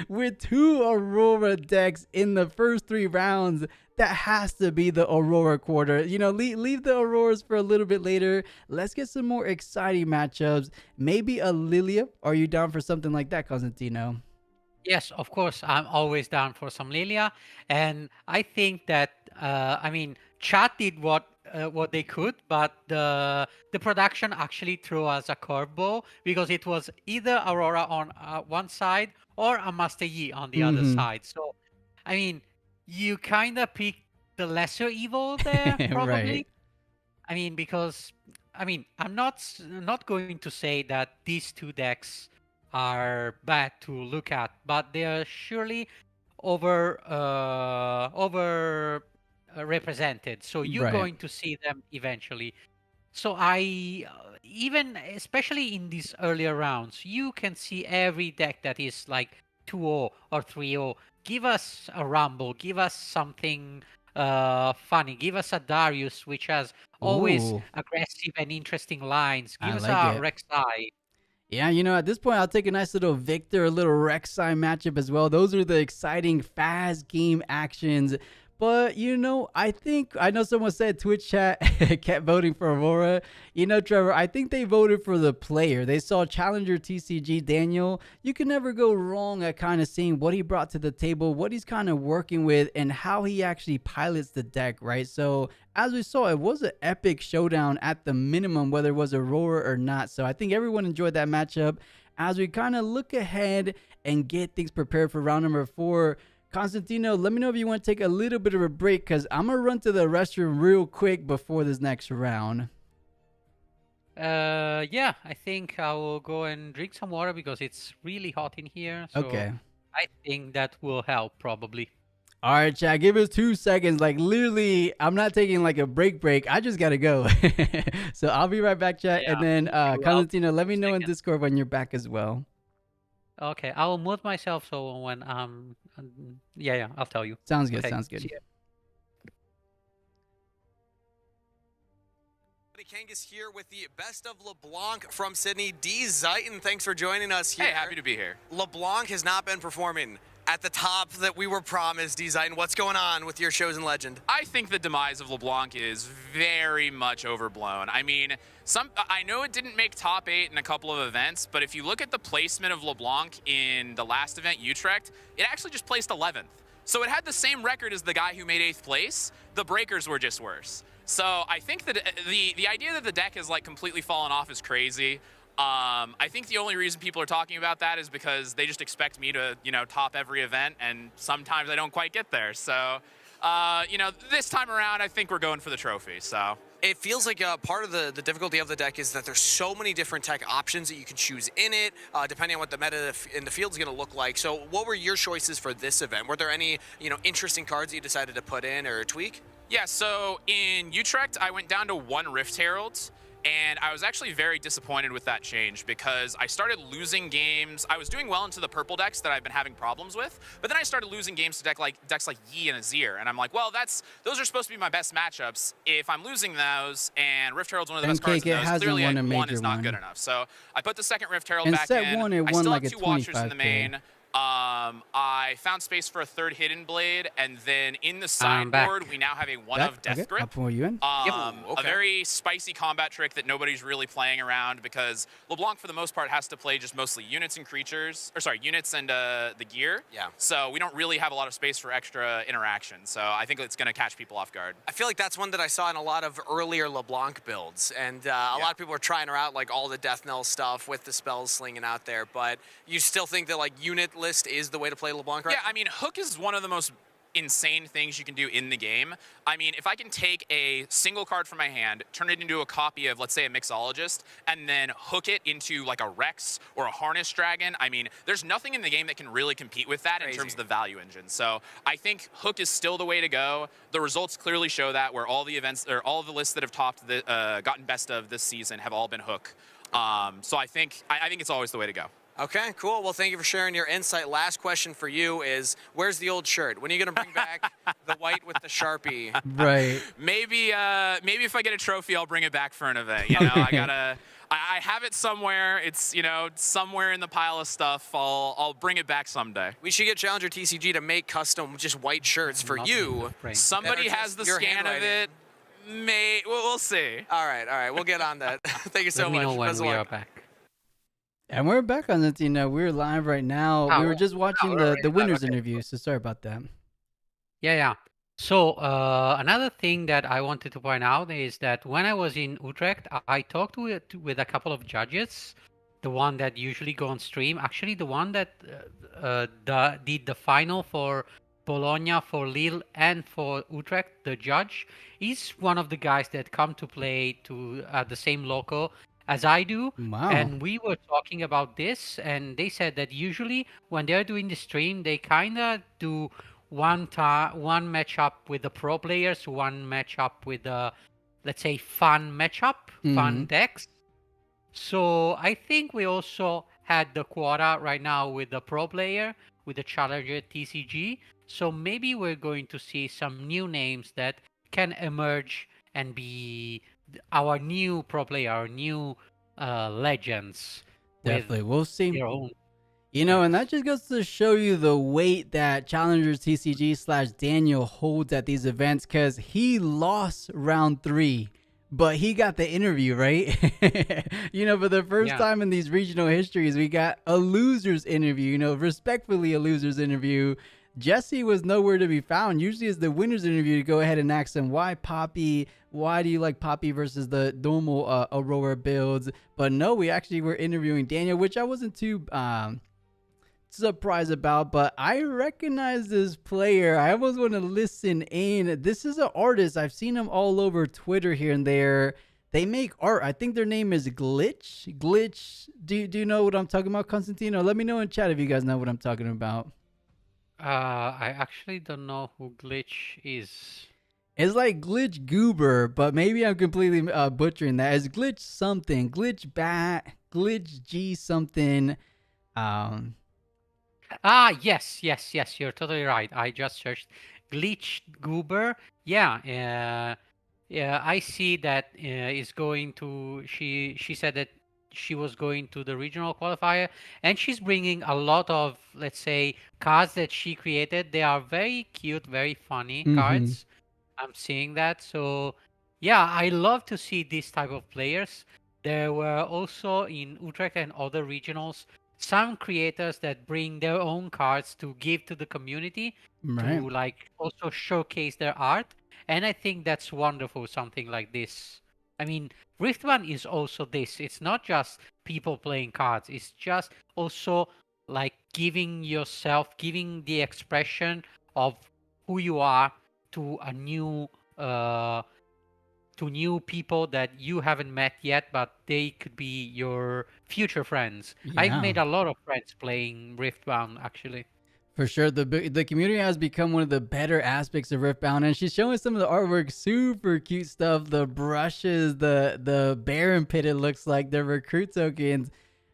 with 2 Aurora decks in the first 3 rounds. That has to be the Aurora quarter. You know, leave the Auroras for a little bit later. Let's get some more exciting matchups. Maybe a Lilia. Are you down for something like that, Constantino? Yes, of course, I'm always down for some Lilia, and I think that I mean, chat did what they could, but the production actually threw us a curveball because it was either Aurora on one side or a Master Yi on the other side. So, I mean, you kind of picked the lesser evil there, probably. Right. I mean, because I mean, I'm not going to say that these 2 decks are bad to look at, but they are surely over represented. So you're Right. going to see them eventually. So I even especially in these earlier rounds, you can see every deck that is like 2-0 or 3-0. Give us a Rumble, give us something funny, give us a Darius which has always Ooh, aggressive and interesting lines. I Give us like a it. Rek'Sai. Yeah, you know, at this point, I'll take a nice little Victor, a little Rek'Sai matchup as well. Those are the exciting fast game actions. But, you know, I know someone said Twitch chat kept voting for Aurora. You know, Trevor, I think they voted for the player. They saw Challenger TCG Daniel. You can never go wrong at kind of seeing what he brought to the table, what he's kind of working with, and how he actually pilots the deck, right? So, as we saw, it was an epic showdown at the minimum, whether it was Aurora or not. So, I think everyone enjoyed that matchup. As we kind of look ahead and get things prepared for round number 4, Constantino, let me know if you want to take a little bit of a break because I'm going to run to the restroom real quick before this next round. Yeah, I think I will go and drink some water because it's really hot in here. So Okay. I think that will help probably. All right, chat, give us 2 seconds. Like, literally, I'm not taking like a break. I just got to go. So I'll be right back, chat. Yeah, And then, me too. I'll Constantino, let me be know in second. Discord when you're back as well. Okay, I will mute myself so when yeah, I'll tell you. Sounds good. Okay, Sounds good. see ya. Kangas here with the best of LeBlanc from Sydney. D. Zayton, thanks for joining us here. Hey, happy to be here. LeBlanc has not been performing at the top that we were promised. D. Zayton, what's going on with your Chosen Legend? I think the demise of LeBlanc is very much overblown. I mean, I know it didn't make top 8 in a couple of events, but if you look at the placement of LeBlanc in the last event, Utrecht, it actually just placed 11th. So it had the same record as the guy who made 8th place. The breakers were just worse. So I think that the idea that the deck has like completely fallen off is crazy. I think the only reason people are talking about that is because they just expect me to, you know, top every event, and sometimes I don't quite get there. So, you know, this time around, I think we're going for the trophy. So it feels like part of the difficulty of the deck is that there's so many different tech options that you can choose in it, depending on what the meta in the field is going to look like. So what were your choices for this event? Were there any, you know, interesting cards that you decided to put in or tweak? Yeah, so in Utrecht, I went down to 1 Rift Herald, and I was actually very disappointed with that change because I started losing games. I was doing well into the purple decks that I've been having problems with, but then I started losing games to decks like Yi and Azir, and I'm like, well, those are supposed to be my best matchups. If I'm losing those, and Rift Herald's one of the best cards in those, clearly one is not good enough. So I put the second Rift Herald And back set in. one, it I won still like have a 2 Watchers in the 25K. main. I found space for a 3rd Hidden Blade, and then in the I'm back. sideboard, we now have a 1 of Death Okay, Grip. I'll pull you in. A very spicy combat trick that nobody's really playing around because LeBlanc, for the most part, has to play just mostly units and creatures, or sorry, units and the gear. Yeah. So we don't really have a lot of space for extra interaction. So I think it's going to catch people off guard. I feel like that's one that I saw in a lot of earlier LeBlanc builds, and a lot of people are trying her out, like all the Death Knell stuff with the spells slinging out there, but you still think that like unit list is the way to play LeBlanc right Yeah, now? I mean, Hook is one of the most insane things you can do in the game. I mean, if I can take a single card from my hand, turn it into a copy of, let's say, a Mixologist, and then hook it into like a Rex or a Harness Dragon, I mean, there's nothing in the game that can really compete with that in terms of the value engine. So I think Hook is still the way to go. The results clearly show that, where all the events, or all of the lists that have topped gotten best of this season have all been Hook. So I think it's always the way to go. Okay, cool. Well, thank you for sharing your insight. Last question for you is, where's the old shirt? When are you going to bring back the white with the Sharpie? Right. Maybe if I get a trophy, I'll bring it back for an event. You know, I have it somewhere. It's, somewhere in the pile of stuff. I'll bring it back someday. We should get Challenger TCG to make custom just white shirts for you. Somebody has the scan of it. We'll see. All right. We'll get on that. Thank you so Let much. me know when we are back. And we're back on the team now. We're live right now. We were just watching the winners interview, so sorry about that. Yeah. So another thing that I wanted to point out is that when I was in Utrecht, I talked with a couple of judges. The one that usually go on stream, actually the one that did the final for Bologna, for Lille, and for Utrecht, the judge, is one of the guys that come to play to the same local as I do. Wow. And we were talking about this, and they said that usually when they're doing the stream, they kind of do one matchup with the pro players, one matchup with the, let's say, fun matchup, fun decks. So I think we also had the quota right now with the pro player, with the Challenger TCG. So maybe we're going to see some new names that can emerge and be our new pro player, our new legends. Definitely. We'll see. Their own. And that just goes to show you the weight that Challengers TCG / Daniel holds at these events, because he lost round 3, but he got the interview, right? For the first time in these regional histories, we got a loser's interview, respectfully a loser's interview. Jesse was nowhere to be found. Usually it's the winner's interview to go ahead and ask him, why Poppy? Why do you like Poppy versus the normal Aurora builds? But no, we actually were interviewing Daniel, which I wasn't too surprised about, but I recognize this player. I almost want to listen in. This is an artist. I've seen him all over Twitter here and there. They make art. I think their name is Glitch. Do you know what I'm talking about, Constantino? Let me know in chat if you guys know what I'm talking about. I actually don't know who Glitch is. It's like Glitch Goober, but maybe I'm completely butchering that. It's Glitch something, Glitch Bat, Glitch G something. Yes, you're totally right. I just searched Glitch Goober. Yeah, I see that is going to. She said that she was going to the regional qualifier, and she's bringing a lot of, let's say, cards that she created. They are very cute, very funny cards. I'm seeing that. So yeah, I love to see this type of players. There were also in Utrecht and other regionals some creators that bring their own cards to give to the community, to like also showcase their art. And I think that's wonderful, something like this. I mean, Riftbound is also this. It's not just people playing cards. It's just also like giving the expression of who you are to a new to new people that you haven't met yet, but they could be your future friends. I've made a lot of friends playing Riftbound, actually. For sure, the community has become one of the better aspects of Riftbound, and she's showing some of the artwork, super cute stuff. The brushes, the Baron Pit, it looks like, the recruit tokens.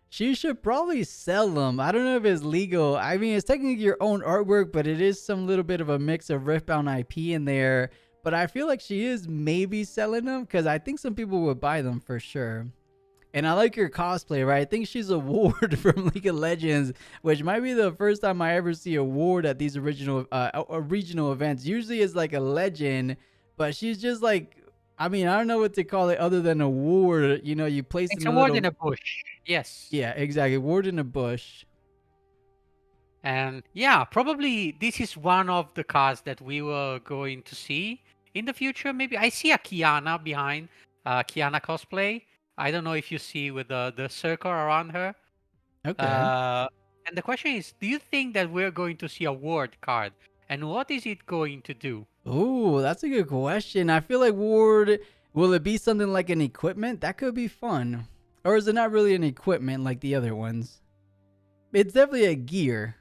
She should probably sell them. I don't know if it's legal. I mean, it's technically your own artwork, but it is some little bit of a mix of Riftbound IP in there. But I feel like she is maybe selling them, because I think some people would buy them for sure. And I like her cosplay, right? I think she's a Ward from League of Legends, which might be the first time I ever see a Ward at these regional events. Usually it's like a legend, but she's just like, I mean, I don't know what to call it other than a Ward. You know, you place it's a Ward in a bush. Yes. Yeah, exactly. Ward in a bush. And yeah, probably this is one of the cards that we were going to see in the future. Maybe I see a Kiana behind, Kiana cosplay. I don't know if you see with the circle around her. Okay. And the question is, do you think that we're going to see a Ward card? And what is it going to do? Oh, that's a good question. I feel like Ward, will it be something like an equipment? That could be fun. Or is it not really an equipment like the other ones? It's definitely a gear.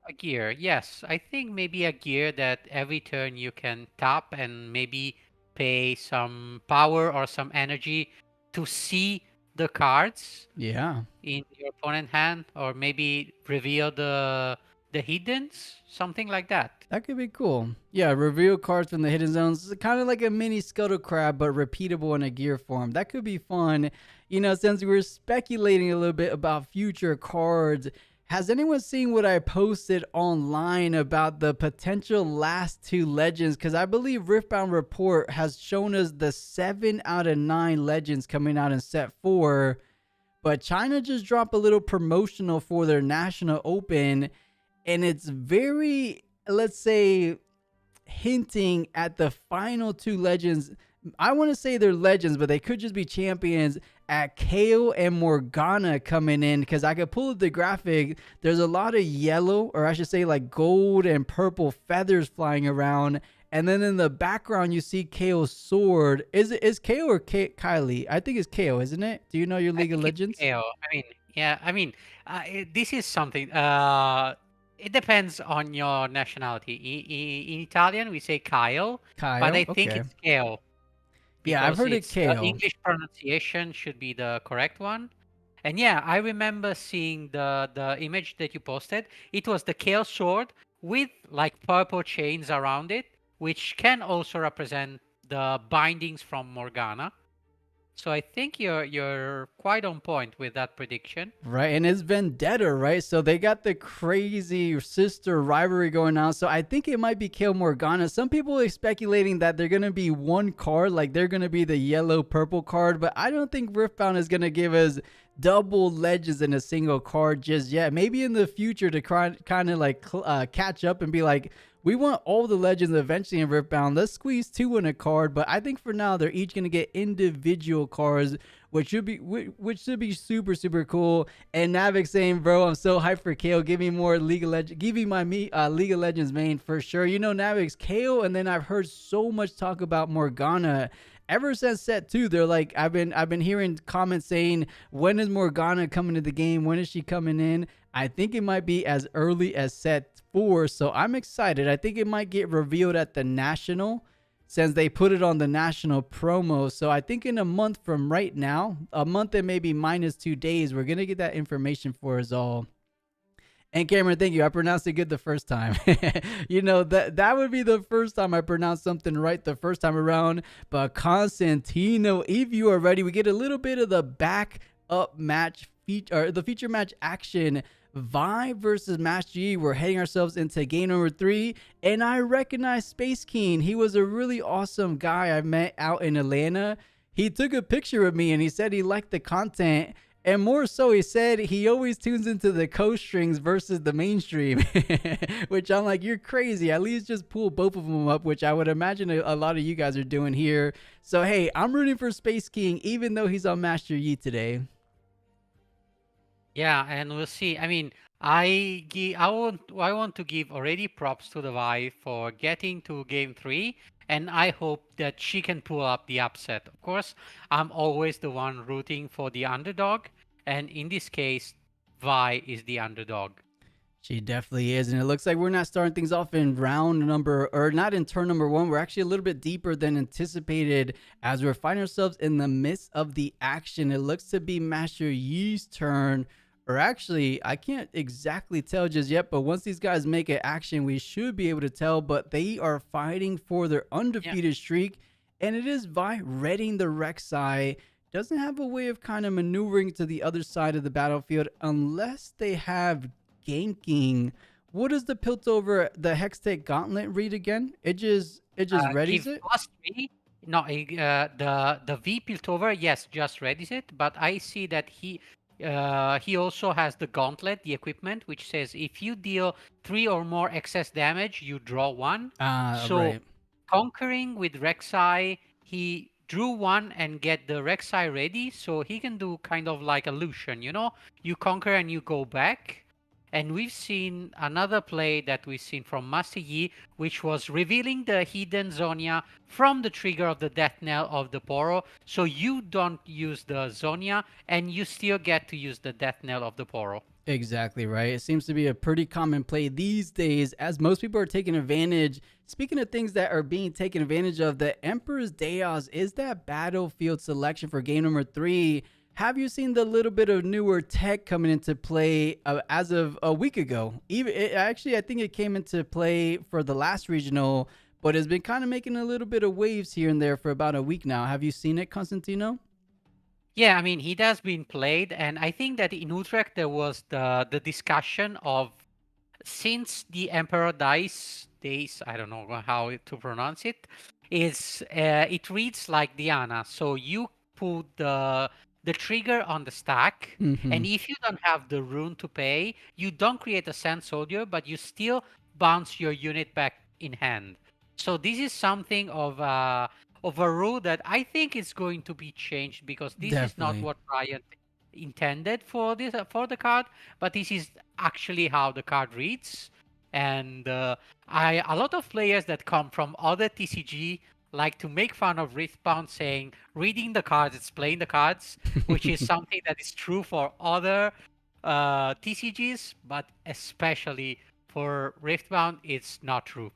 A gear, yes. I think maybe a gear that every turn you can tap and maybe pay some power or some energy to see the cards in your opponent hand, or maybe reveal the hiddens, something like that. That could be cool. Yeah, reveal cards from the hidden zones. It's kind of like a mini Scuttle Crab, but repeatable in a gear form. That could be fun. since we're speculating a little bit about future cards, has anyone seen what I posted online about the potential last two legends? Because I believe Riftbound Report has shown us the 7 out of 9 legends coming out in set 4. But China just dropped a little promotional for their National Open. And it's very, let's say, hinting at the final 2 legends. I want to say they're legends, but they could just be champions at Kayle and Morgana coming in, because I could pull up the graphic. There's a lot of yellow, or I should say like gold and purple feathers flying around. And then in the background, you see Kayle's sword. Is Kayle or Kylie? I think it's Kayle, isn't it? Do you know your League of Legends? Kayle. This is something. It depends on your nationality. In Italian, we say Kyle, but I think it's Kayle. Yeah, I've heard it Kayle. English pronunciation should be the correct one. And yeah, I remember seeing the image that you posted. It was the Kayle sword with like purple chains around it, which can also represent the bindings from Morgana. So I think you're quite on point with that prediction. Right, and it's Vendetta, right? So they got the crazy sister rivalry going on. So I think it might be Kayle Morgana. Some people are speculating that they're going to be one card, like they're going to be the yellow-purple card. But I don't think Riftbound is going to give us double legends in a single card just yet. Maybe in the future to kind of like catch up and be like, we want all the legends eventually in Riftbound. Let's squeeze 2 in a card. But I think for now, they're each going to get individual cards, which should be super, super cool. And Navik saying, bro, I'm so hyped for Kayle. Give me more League of Legends. Give me my League of Legends main for sure. Navik's Kayle, and then I've heard so much talk about Morgana. Ever since set 2, they're like, I've been hearing comments saying, when is Morgana coming to the game? When is she coming in? I think it might be as early as set 4, so I'm excited. I think it might get revealed at the National, since they put it on the National promo. So I think in a month from right now, a month and maybe minus 2 days, we're going to get that information for us all. And Cameron, thank you. I pronounced it good the first time. That would be the first time I pronounced something right the first time around. But Constantino, if you are ready, we get a little bit of the back up match feature, the feature match action. Vi versus Master Yi. We're heading ourselves into game number 3, and I recognize Space King. He was a really awesome guy I met out in Atlanta. He took a picture of me and he said he liked the content, and more so he said he always tunes into the co-strings versus the mainstream, which I'm like, you're crazy. At least just pull both of them up, which I would imagine a lot of you guys are doing here. So hey, I'm rooting for Space King even though he's on Master Yi today. Yeah, and we'll see. I want to give already props to the Vi for getting to game 3, and I hope that she can pull up the upset. Of course, I'm always the one rooting for the underdog, and in this case, Vi is the underdog. She definitely is, and it looks like we're not starting things off in not in turn number 1. We're actually a little bit deeper than anticipated as we're finding ourselves in the midst of the action. It looks to be Master Yi's turn, or actually, I can't exactly tell just yet, but once these guys make an action, we should be able to tell, but they are fighting for their undefeated streak, and it is Vi readying the Rek'Sai. Doesn't have a way of kind of maneuvering to the other side of the battlefield unless they have ganking. What does the Piltover, the Hextech Gauntlet read again? It just readies it? +3. No, the V Piltover, yes, just readies it, but I see that he also has the Gauntlet, the equipment, which says if you deal 3 or more excess damage, you draw 1. Right. Conquering with Rek'Sai, he drew 1 and get the Rek'Sai ready, so he can do kind of like a Lucian, you conquer and you go back. And we've seen another play that we've seen from Master Yi, which was revealing the hidden Zonia from the trigger of the death knell of the Poro. So you don't use the Zonia, and you still get to use the death knell of the Poro. Exactly right. It seems to be a pretty common play these days, as most people are taking advantage. Speaking of things that are being taken advantage of, the Emperor's Deos is that battlefield selection for game number 3. Have you seen the little bit of newer tech coming into play as of a week ago? I think it came into play for the last regional, but it's been kind of making a little bit of waves here and there for about a week now. Have you seen it, Constantino? Yeah, I mean, he has been played, and I think that in Utrecht there was the discussion of, since the Emperor days, I don't know how to pronounce it, is it reads like Diana. So you put the trigger on the stack, Mm-hmm. and if you don't have the rune to pay, you don't create a Sand Soldier, but you still bounce your unit back in hand. So this is something of a rule that I think is going to be changed, because this is not Definitely. what Riot intended for this for the card, but this is actually how the card reads. And I a lot of players that come from other TCG like to make fun of Riftbound, saying reading the cards, it's playing the cards, which is something that is true for other TCGs, but especially for Riftbound, it's not true.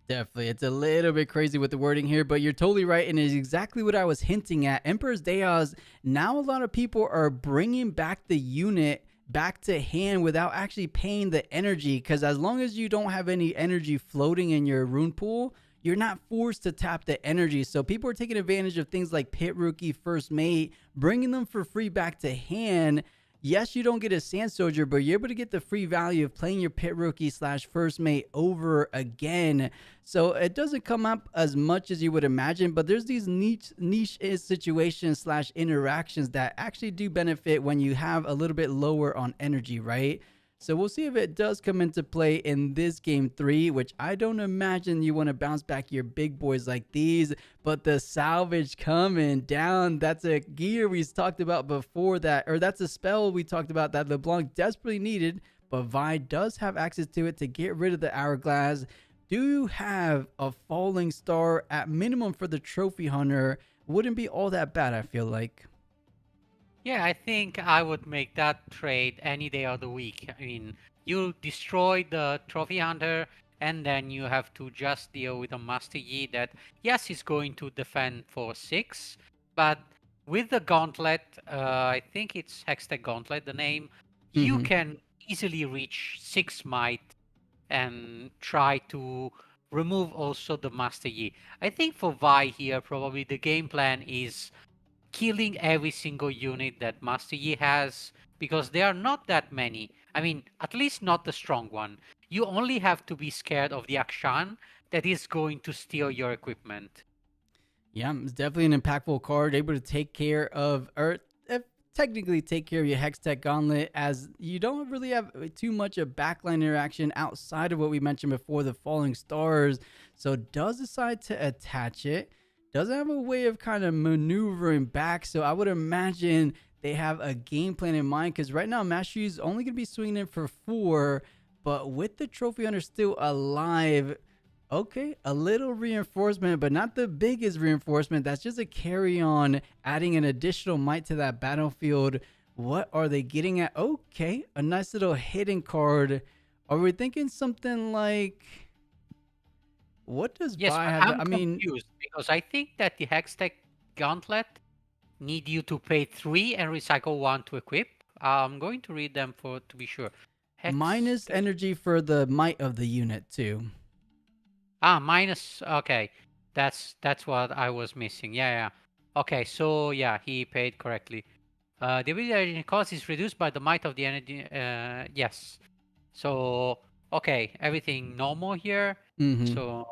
Definitely. It's a little bit crazy with the wording here, but you're totally right. And it's exactly what I was hinting at. Emperor's Deos, now a lot of people are bringing back the unit back to hand without actually paying the energy. Because as long as you don't have any energy floating in your rune pool, you're not forced to tap the energy. So people are taking advantage of things like Pit Rookie, First Mate, bringing them for free back to hand. Yes, you don't get a Sand Soldier, but you're able to get the free value of playing your Pit Rookie / First Mate over again. So it doesn't come up as much as you would imagine, but there's these niche situations / interactions that actually do benefit when you have a little bit lower on energy, right? So we'll see if it does come into play in this game 3, which I don't imagine you want to bounce back your big boys like these. But the salvage coming down, that's a gear we talked about before that, or that's a spell we talked about that LeBlanc desperately needed, but Vi does have access to it to get rid of the hourglass. Do have a falling star at minimum for the trophy hunter. Wouldn't be all that bad, I feel like. Yeah, I think I would make that trade any day of the week. I mean, you destroy the trophy hunter, and then you have to just deal with a Master Yi that, yes, is going to defend for 6, but with the gauntlet, I think it's Hextech Gauntlet, the name, you Mm-hmm. can easily reach 6 might and try to remove also the Master Yi. I think for Vi here, probably the game plan is killing every single unit that Master Yi has, because there are not that many. I mean, at least not the strong one. You only have to be scared of the Akshan that is going to steal your equipment. Yeah, it's definitely an impactful card, able to take care of, or technically take care of your Hextech Gauntlet, as you don't really have too much of backline interaction outside of what we mentioned before, the Falling Stars. So does decide to attach it. Doesn't have a way of kind of maneuvering back. So I would imagine they have a game plan in mind, because right now Master Yi's only going to be swinging in for 4, but with the Trophy Hunter still alive, okay, a little reinforcement, but not the biggest reinforcement. That's just a carry on, adding an additional might to that battlefield. What are they getting at? Okay, a nice little hidden card. Are we thinking something like, what does Yes, Vi but have? I'm I mean, confused because I think that the Hextech Gauntlet need you to pay 3 and recycle 1 to equip. I'm going to read them for to be sure. minus Hextech. energy for the might of the unit too. Minus. Okay, that's what I was missing. Yeah. Okay, so yeah, he paid correctly. The ability cost is reduced by the might of the energy. Yes. So okay, everything normal here. Mm-hmm. So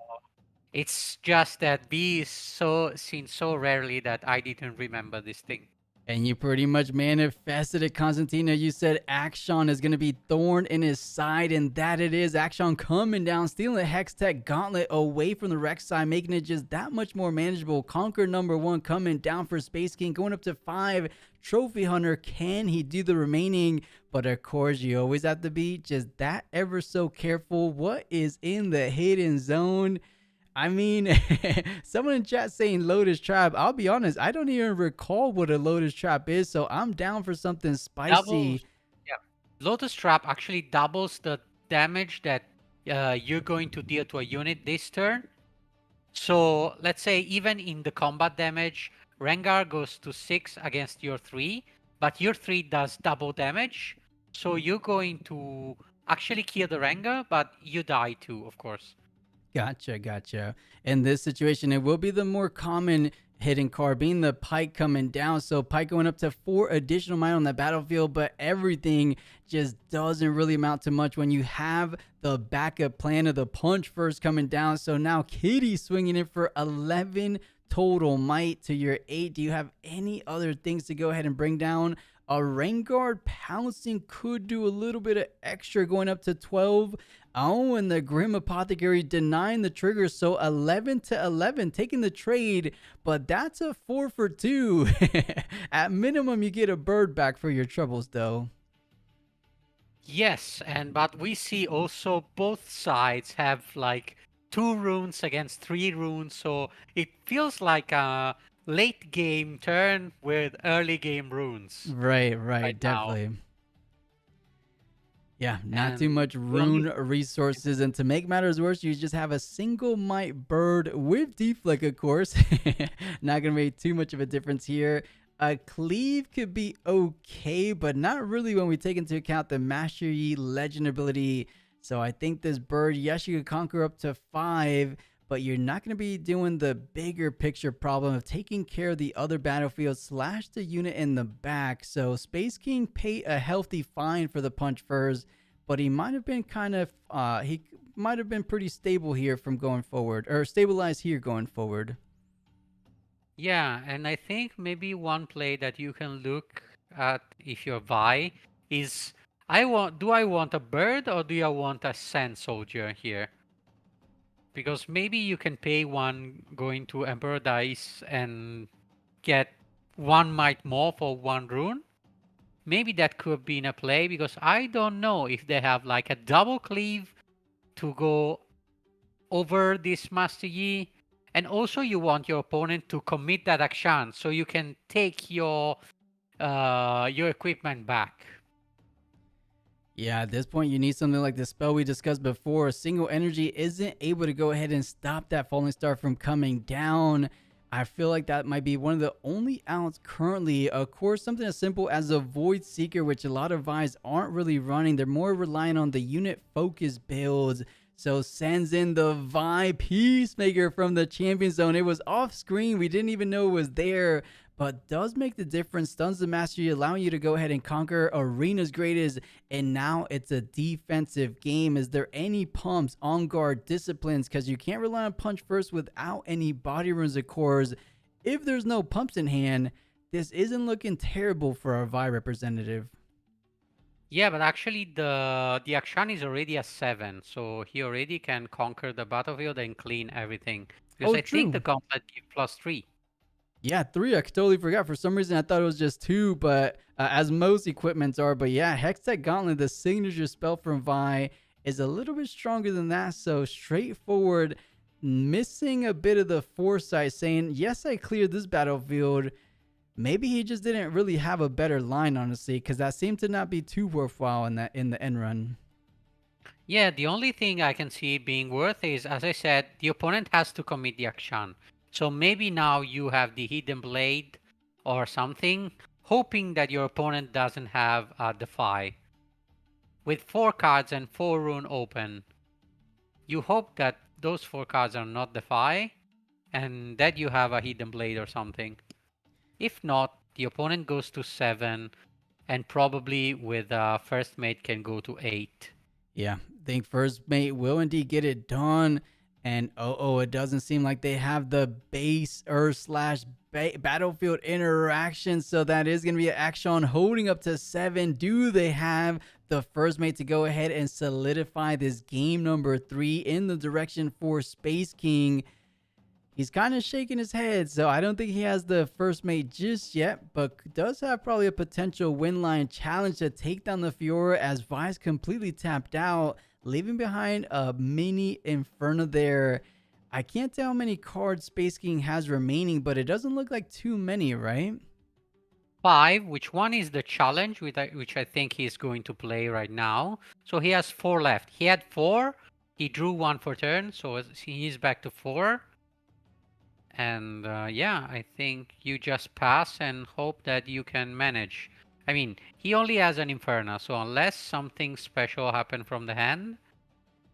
it's just that B is so seen so rarely that I didn't remember this thing. And you pretty much manifested it, Constantina. You said Action is going to be thorn in his side, and that it is. Action coming down, stealing the Hextech Gauntlet away from the Rex side, making it just that much more manageable. Conquer #1 coming down for Space King, going up to 5. Trophy Hunter, can he do the remaining? But of course, you always have to be just that ever so careful. What is in the hidden zone? I mean, someone in chat saying Lotus Trap. I'll be honest, I don't even recall what a Lotus Trap is, so I'm down for something spicy. Doubles, yeah. Lotus Trap actually doubles the damage that you're going to deal to a unit this turn. So let's say even in the combat damage, Rengar goes to 6 against your 3, but your 3 does double damage. So you're going to actually kill the Rengar, but you die too, of course. Gotcha. In this situation, it will be the more common hidden card being the Pike coming down. So Pike going up to 4 additional mana on the battlefield, but everything just doesn't really amount to much when you have the backup plan of the Punch first coming down. So now Kitty swinging in for 11 total might to your 8. Do you have any other things to go ahead and bring down? A Rain Guard pouncing could do a little bit of extra going up to 12. Oh, and the Grim Apothecary denying the trigger. So 11 to 11 taking the trade, but that's a 4 for 2. At minimum, you get a bird back for your troubles, though. Yes, but we see also both sides have like 2 runes against 3 runes, so it feels like a late game turn with early game runes. Right, definitely. Now. Yeah, not too much rune resources, and to make matters worse, you just have a single might bird with deflect, of course. Not gonna make too much of a difference here. A cleave could be okay, but not really when we take into account the Master Yi legend ability. So I think this bird, yes, you could conquer up to 5, but you're not going to be doing the bigger picture problem of taking care of the other battlefield / the unit in the back. So Space King paid a healthy fine for the Punch first, but he might have been he might have been pretty stable here from going forward, or stabilized here going forward. Yeah, and I think maybe one play that you can look at if you're Vi is, do I want a bird or do I want a sand soldier here? Because maybe you can pay 1 going to Emperor Dice and get 1 might more for 1 rune. Maybe that could be in a play, because I don't know if they have like a double cleave to go over this Master Yi. And also you want your opponent to commit that action so you can take your equipment back. Yeah, at this point, you need something like the spell we discussed before. A single energy isn't able to go ahead and stop that falling star from coming down. I feel like that might be one of the only outs currently. Of course, something as simple as a Void Seeker, which a lot of Vis aren't really running. They're more relying on the unit focus builds. So sends in the Vi Peacemaker from the champion zone. It was off screen. We didn't even know it was there, but does make the difference. Stuns the Mastery, allowing you to go ahead and conquer Arena's greatest. And now it's a defensive game. Is there any pumps, on guard, disciplines? Because you can't rely on Punch first without any body runes, of course. If there's no pumps in hand, this isn't looking terrible for our Vi representative. Yeah, but actually the action is already a 7, so he already can conquer the battlefield and clean everything. Because I think the gauntlet gives +3. Yeah, 3. I totally forgot. For some reason, I thought it was just 2, but as most equipments are. But yeah, Hextech Gauntlet, the signature spell from Vi, is a little bit stronger than that. So straightforward, missing a bit of the foresight, saying, yes, I cleared this battlefield. Maybe he just didn't really have a better line, honestly, because that seemed to not be too worthwhile in the end run. Yeah, the only thing I can see being worth is, as I said, the opponent has to commit the action. So maybe now you have the Hidden Blade or something, hoping that your opponent doesn't have a Defy. With 4 cards and 4 rune open, you hope that those 4 cards are not Defy, and that you have a Hidden Blade or something. If not, the opponent goes to 7, and probably with First Mate can go to 8. Yeah, I think First Mate will indeed get it done. And it doesn't seem like they have the base Earth / battlefield interaction. So that is going to be an action holding up to 7. Do they have the First Mate to go ahead and solidify this game number 3 in the direction for Space King? He's kind of shaking his head, so I don't think he has the First Mate just yet, but does have probably a potential win line challenge to take down the Fiora as Vi's completely tapped out, leaving behind a mini Inferno there. I can't tell how many cards Space King has remaining, but it doesn't look like too many, right? 5, which one is the challenge, which I think he's going to play right now. So he has 4 left. He had 4, he drew 1 for turn, so he's back to 4. And yeah, I think you just pass and hope that you can manage. I mean, he only has an Inferno, so unless something special happened from the hand,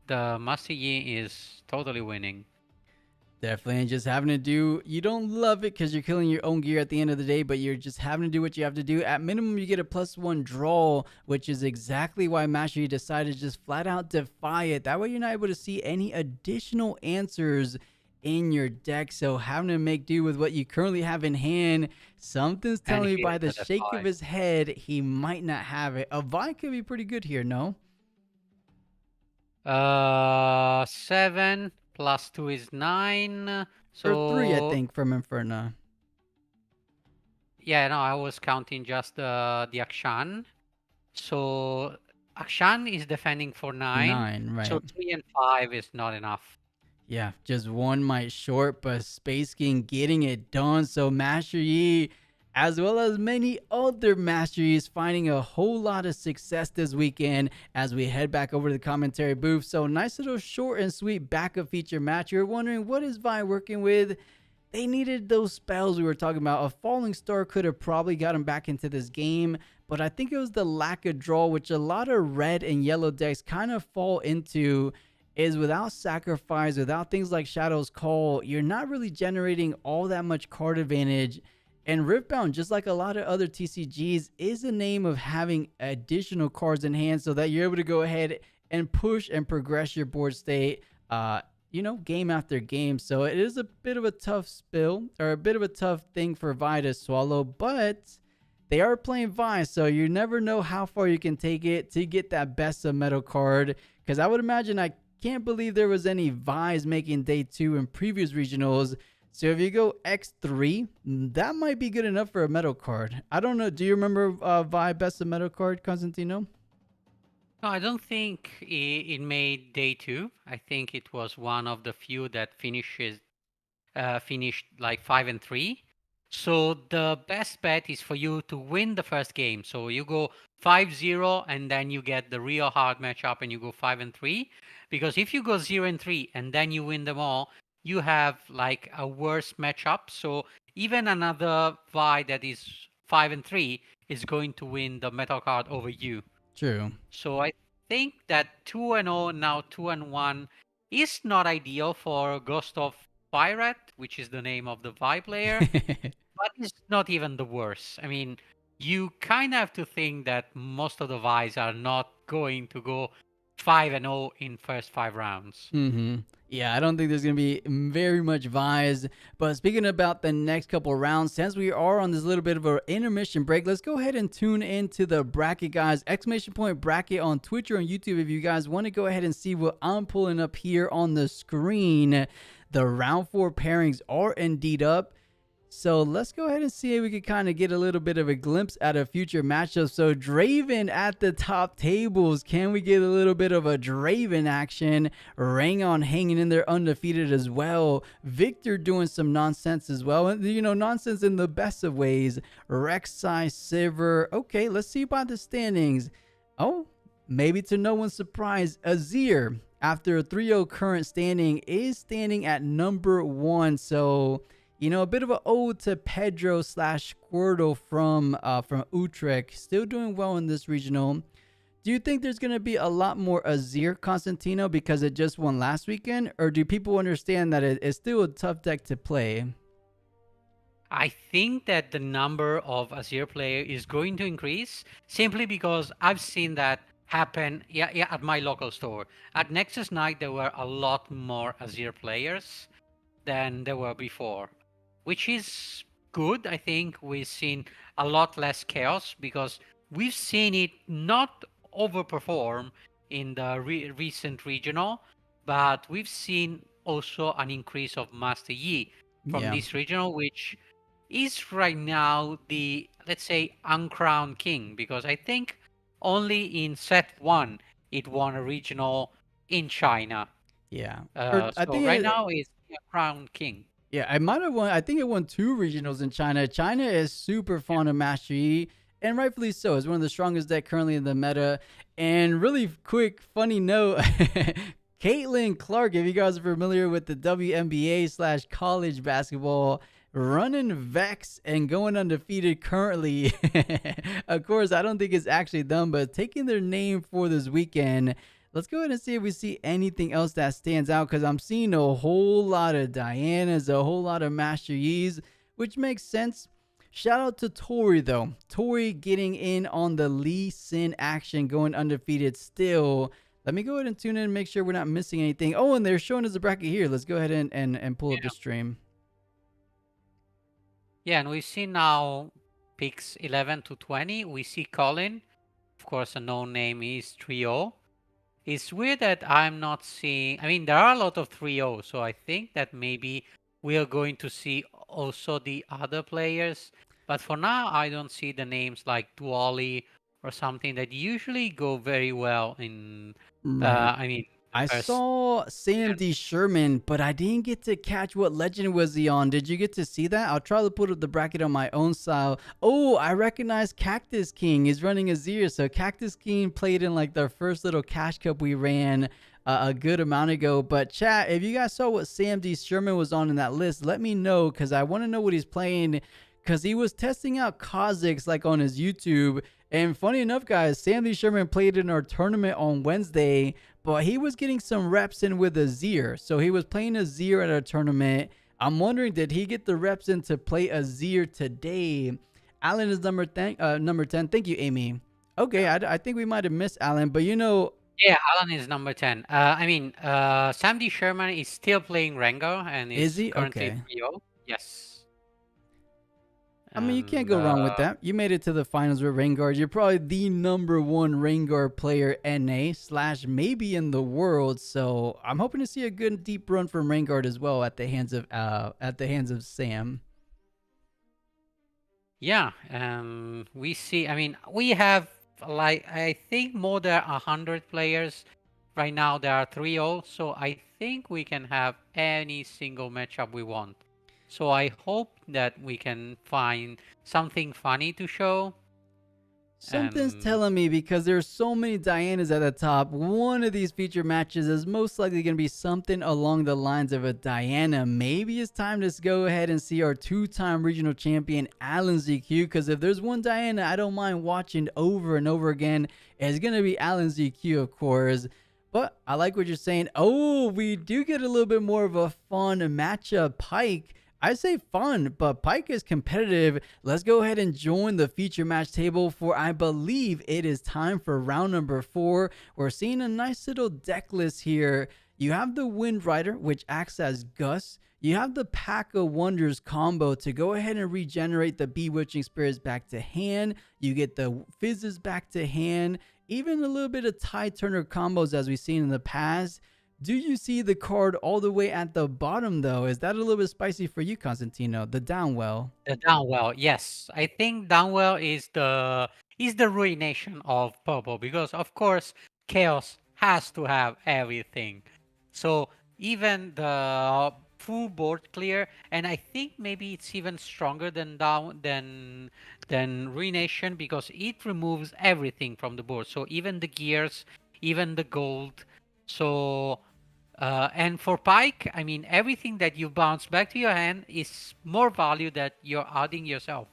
the Master Yi is totally winning. Definitely, and just having to do, you don't love it because you're killing your own gear at the end of the day, but you're just having to do what you have to do. At minimum, you get a +1 draw, which is exactly why Mastery decided to just flat out defy it. That way you're not able to see any additional answers in your deck, so having to make do with what you currently have in hand. Something's telling me by the shake of his head, he might not have it. A Vi could be pretty good here, no? 7 plus 2 is 9. So Or 3, I think, from Inferno. Yeah, no, I was counting just the Akshan. So Akshan is defending for 9. 9, right. So 3 and 5 is not enough. Yeah, just one might short, but Space King getting it done. So Master Yi, as well as many other Master Yis, finding a whole lot of success this weekend as we head back over to the commentary booth. So nice little short and sweet backup feature match. You're wondering, what is Vi working with? They needed those spells we were talking about. A Falling Star could have probably got him back into this game, but I think it was the lack of draw, which a lot of red and yellow decks kind of fall into, is without sacrifice, without things like Shadow's Call, you're not really generating all that much card advantage. And Riftbound, just like a lot of other TCGs, is a name of having additional cards in hand so that you're able to go ahead and push and progress your board state, you know, game after game. So it is a bit of a tough spill, or a bit of a tough thing for Vi to swallow, but they are playing Vi, so you never know how far you can take it to get that best of metal card. Because I would imagine, I can't believe there was any Vi's making day 2 in previous regionals. So if you go X3, that might be good enough for a metal card. I don't know. Do you remember Vi best of metal card, Constantino? No, I don't think it made day 2. I think it was one of the few that finished like 5 and 3. So the best bet is for you to win the first game. So you go 5-0 and then you get the real hard matchup and you go 5 and 3. Because if you go 0 and 3 and then you win them all, you have like a worse matchup. So even another Vi that is 5 and 3 is going to win the metal card over you. True. So I think that 2 and 0, now 2 and 1 is not ideal for Ghost of Pirate, which is the name of the Vi player, but it's not even the worst. I mean, you kind of have to think that most of the Vi's are not going to go 5 and 0 in first 5 rounds. Yeah, I don't think there's going to be very much Vi's. But speaking about the next couple of rounds, since we are on this little bit of an intermission break, let's go ahead and tune into the bracket, guys. Exclamation point bracket on Twitch or on YouTube if you guys want to go ahead and see what I'm pulling up here on the screen. The round 4 pairings are indeed up. So let's go ahead and see if we can kind of get a little bit of a glimpse at a future matchup. So Draven at the top tables. Can we get a little bit of a Draven action? Rangon hanging in there undefeated as well. Victor doing some nonsense as well. You know, nonsense in the best of ways. Rek'Sai, Sivir. Okay, let's see by the standings. Oh, maybe to no one's surprise, Azir, after a 3-0 current standing, is standing at number 1. So, you know, a bit of an ode to Pedro / Squirtle from Utrecht. Still doing well in this regional. Do you think there's going to be a lot more Azir, Constantino, because it just won last weekend? Or do people understand that it's still a tough deck to play? I think that the number of Azir player is going to increase simply because I've seen that happen at my local store. At Nexus Night, there were a lot more Azir players than there were before, which is good. I think we've seen a lot less chaos because we've seen it not overperform in the recent regional, but we've seen also an increase of Master Yi from this regional, which is right now the, let's say, uncrowned king, because I think only in set 1 it won a regional in China. Yeah. So right now it's a crowned king. Yeah, I might have won. I think it won 2 regionals in China. China is super fond of Master Yi, and rightfully so. It's one of the strongest decks currently in the meta. And really quick, funny note, Caitlin Clark, if you guys are familiar with the WNBA / college basketball, running Vex and going undefeated currently. Of course, I don't think it's actually them, but taking their name for this weekend. Let's go ahead and see if we see anything else that stands out, because I'm seeing a whole lot of Dianas, a whole lot of Master Yi's, which makes sense. Shout out to Tori, though. Tori getting in on the Lee Sin action, going undefeated still. Let me go ahead and tune in and make sure we're not missing anything. Oh, and they're showing us the bracket here. Let's go ahead and pull up the stream. Yeah, and we see now picks 11 to 20. We see Colin. Of course, a known name is 3-0. It's weird that I'm not seeing... I mean, there are a lot of 3-0, so I think that maybe we are going to see also the other players. But for now, I don't see the names like Duali or something that usually go very well in... Right. I saw Sam D. Sherman, but I didn't get to catch what legend was he on. Did you get to see that? I'll try to put up the bracket on my own style. Oh, I recognize Cactus King is running Azir. So Cactus King played in like the first little cash cup we ran a good amount ago. But chat, if you guys saw what Sam D. Sherman was on in that list, let me know, because I want to know what he's playing, because he was testing out Kha'Zix like on his YouTube. And funny enough, guys, Sam D. Sherman played in our tournament on Wednesday, but he was getting some reps in with Azir. So he was playing Azir at our tournament. I'm wondering, did he get the reps in to play Azir today? Alan is number 10. Thank you, Amy. Okay, I think we might have missed Alan, but you know... Yeah, Alan is number 10. Sam D. Sherman is still playing Rengar and is he? currently Okay. 3-0. Yes. I mean, you can't go wrong with that. You made it to the finals with Rengar. You're probably the #1 Rengar player NA / maybe in the world. So I'm hoping to see a good deep run from Rengar as well at the hands of Sam. Yeah, we see. I mean, we have like I think more than 100 players right now. There are 3-0, so I think we can have any single matchup we want. So I hope that we can find something funny to show. Something's telling me, because there's so many Dianas at the top, one of these feature matches is most likely going to be something along the lines of a Diana. Maybe it's time to go ahead and see our 2-time regional champion, Alan ZQ, because if there's one Diana I don't mind watching over and over again, it's going to be Alan ZQ, of course. But I like what you're saying. Oh, we do get a little bit more of a fun matchup. Pyke. I say fun, but Pyke is competitive. Let's go ahead and join the feature match table, for I believe it is time for round number 4. We're seeing a nice little deck list here. You have the Wind Rider, which acts as Gus. You have the Pack of Wonders combo to go ahead and regenerate the Bewitching Spirits back to hand. You get the Fizzes back to hand. Even a little bit of Tide Turner combos as we've seen in the past. Do you see the card all the way at the bottom, though? Is that a little bit spicy for you, Constantino? The Downwell. The Downwell, yes. I think Downwell is the ruination of purple, because of course Chaos has to have everything. So even the full board clear, and I think maybe it's even stronger than ruination, because it removes everything from the board. So even the gears, even the gold. So and for Pyke, I mean, everything that you bounce back to your hand is more value that you're adding yourself.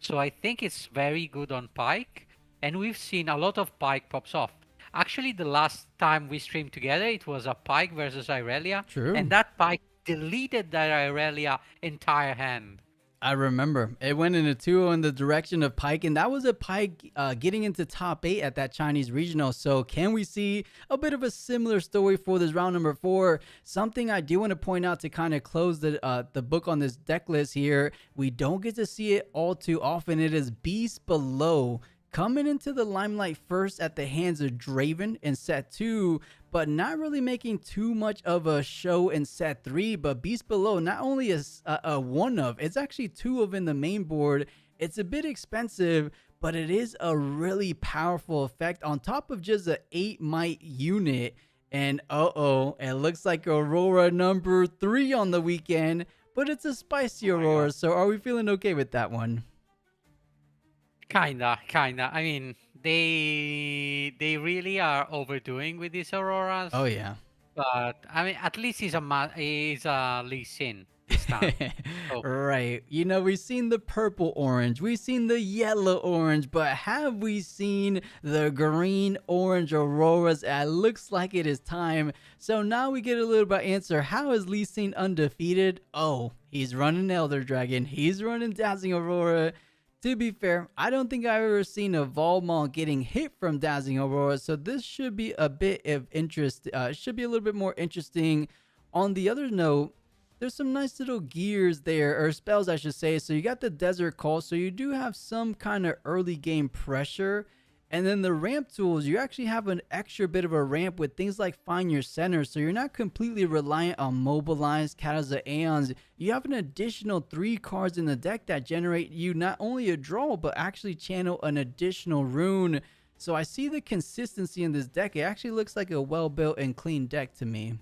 So I think it's very good on Pyke, and we've seen a lot of Pyke pops off. Actually, the last time we streamed together, it was a Pyke versus Irelia. True. And that Pyke deleted that Irelia entire hand. I remember. It went into 2 in the direction of Pyke, and that was a Pyke getting into top 8 at that Chinese regional. So can we see a bit of a similar story for this round number 4? Something I do want to point out to kind of close the book on this deck list here. We don't get to see it all too often. It is Beast Below coming into the limelight first at the hands of Draven in set 2, but not really making too much of a show in set 3. But Beast Below not only is a 1 of, it's actually 2 of in the main board. It's a bit expensive, but it is a really powerful effect on top of just an 8 might unit. And it looks like Aurora number 3 on the weekend, but it's a spicy Aurora. So are we feeling okay with that one? Kinda. I mean, they really are overdoing with these Auroras. Oh yeah. But I mean, at least he's a Lee Sin this time. So Right. You know, we've seen the purple orange, we've seen the yellow orange, but have we seen the green orange auroras? It looks like it is time. So now we get a little bit answer. How is Lee Sin undefeated? Oh, he's running Elder Dragon, he's running Dazzling Aurora. To be fair, I don't think I've ever seen a Volmon getting hit from Dazzling Aurora, so this should be a bit of interest. Should be a little bit more interesting. On the other note, there's some nice little gears there, or spells I should say. So you got the Desert Call, so you do have some kind of early game pressure. And then the ramp tools, you actually have an extra bit of a ramp with things like Find Your Center, so you're not completely reliant on Mobilized, Catalyst of Aeons. You have an additional 3 cards in the deck that generate you not only a draw, but actually channel an additional rune. So I see the consistency in this deck. It actually looks like a well-built and clean deck to me.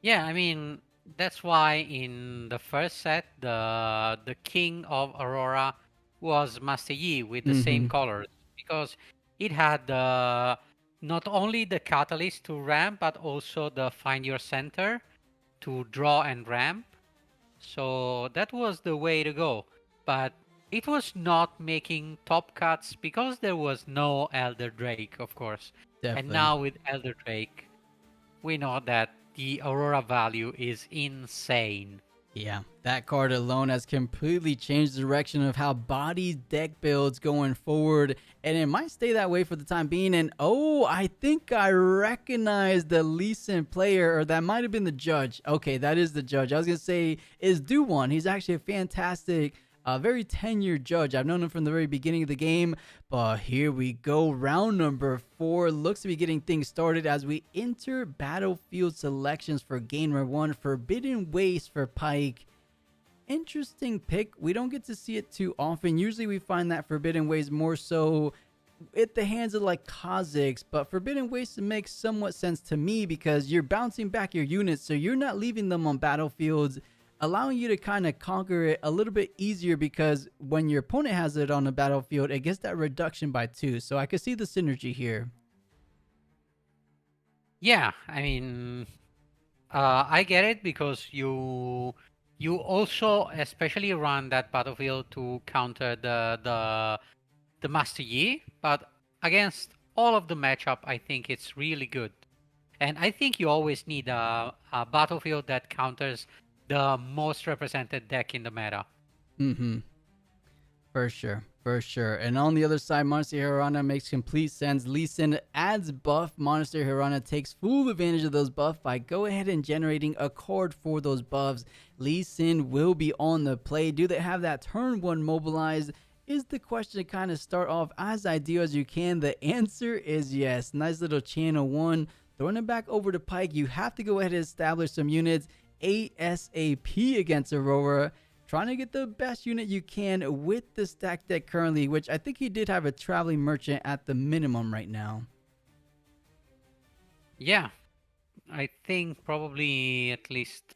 yeah, I mean, that's why in the first set, the king of Aurora was Master Yi with the same colors, because it had not only the catalyst to ramp, but also the Find Your Center to draw and ramp. So that was the way to go. But it was not making top cuts because there was no Elder Drake, of course. Definitely. And now with Elder Drake, we know that the Aurora value is insane. Yeah, that card alone has completely changed the direction of how Body's deck builds going forward, and it might stay that way for the time being. And oh, I think I recognize the Lee Sin player, or that might have been the judge. Okay, that is the judge. I was gonna say is Do1. He's actually a fantastic, very tenured judge. I've known him from the very beginning of the game. But here we go, round number 4 looks to be getting things started as we enter battlefield selections for game number 1. Forbidden Waste for Pyke. Interesting pick. We don't get to see it too often. Usually we find that Forbidden Waste more so at the hands of like Kha'Zix, but Forbidden Waste makes somewhat sense to me because you're bouncing back your units, so you're not leaving them on battlefields, allowing you to kind of conquer it a little bit easier, because when your opponent has it on the battlefield, it gets that reduction by 2. So I could see the synergy here. Yeah, I mean, I get it, because you also especially run that battlefield to counter the Master Yi, but against all of the matchup, I think it's really good. And I think you always need a battlefield that counters the most represented deck in the meta. For sure, for sure. And on the other side, Monastery Hirana makes complete sense. Lee Sin adds buff. Monastery Hirana takes full advantage of those buffs by go ahead and generating a card for those buffs. Lee Sin will be on the play. Do they have that turn 1 mobilized? Is the question to kind of start off as ideal as you can. The answer is yes. Nice little channel 1. Throwing it back over to Pyke. You have to go ahead and establish some units ASAP against Aurora. Trying to get the best unit you can with the stack deck currently, which I think he did have a traveling merchant at the minimum right now. Yeah, I think probably at least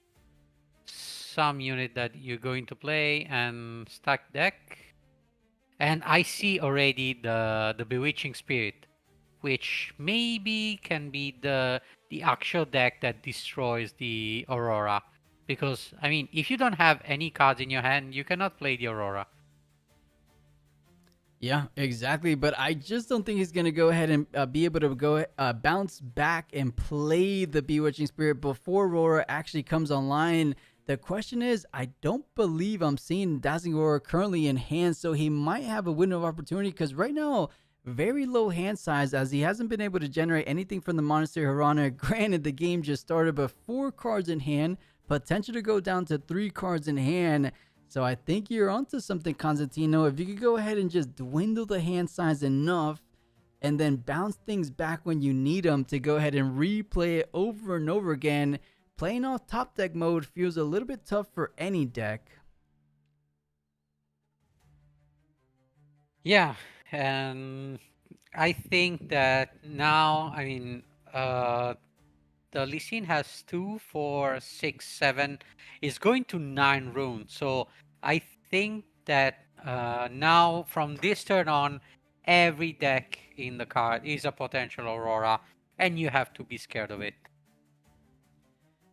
some unit that you're going to play and stack deck. And I see already the Bewitching Spirit, which maybe can be the actual deck that destroys the Aurora. Because, I mean, if you don't have any cards in your hand, you cannot play the Aurora. Yeah, exactly. But I just don't think he's going to go ahead and be able to go bounce back and play the Bewitching Spirit before Aurora actually comes online. The question is, I don't believe I'm seeing Dazzling Aurora currently in hand, so he might have a window of opportunity, because right now, very low hand size, as he hasn't been able to generate anything from the Monastery Hirana. Granted, the game just started, but 4 cards in hand, potential to go down to 3 cards in hand. So I think you're onto something, Constantino. If you could go ahead and just dwindle the hand size enough and then bounce things back when you need them to go ahead and replay it over and over again, playing off top deck mode feels a little bit tough for any deck. Yeah, and I think that now, I mean, the Lee Sin has 2, 4, 6, 7, is going to 9 runes. So I think that now from this turn on, every deck in the card is a potential Aurora, and you have to be scared of it.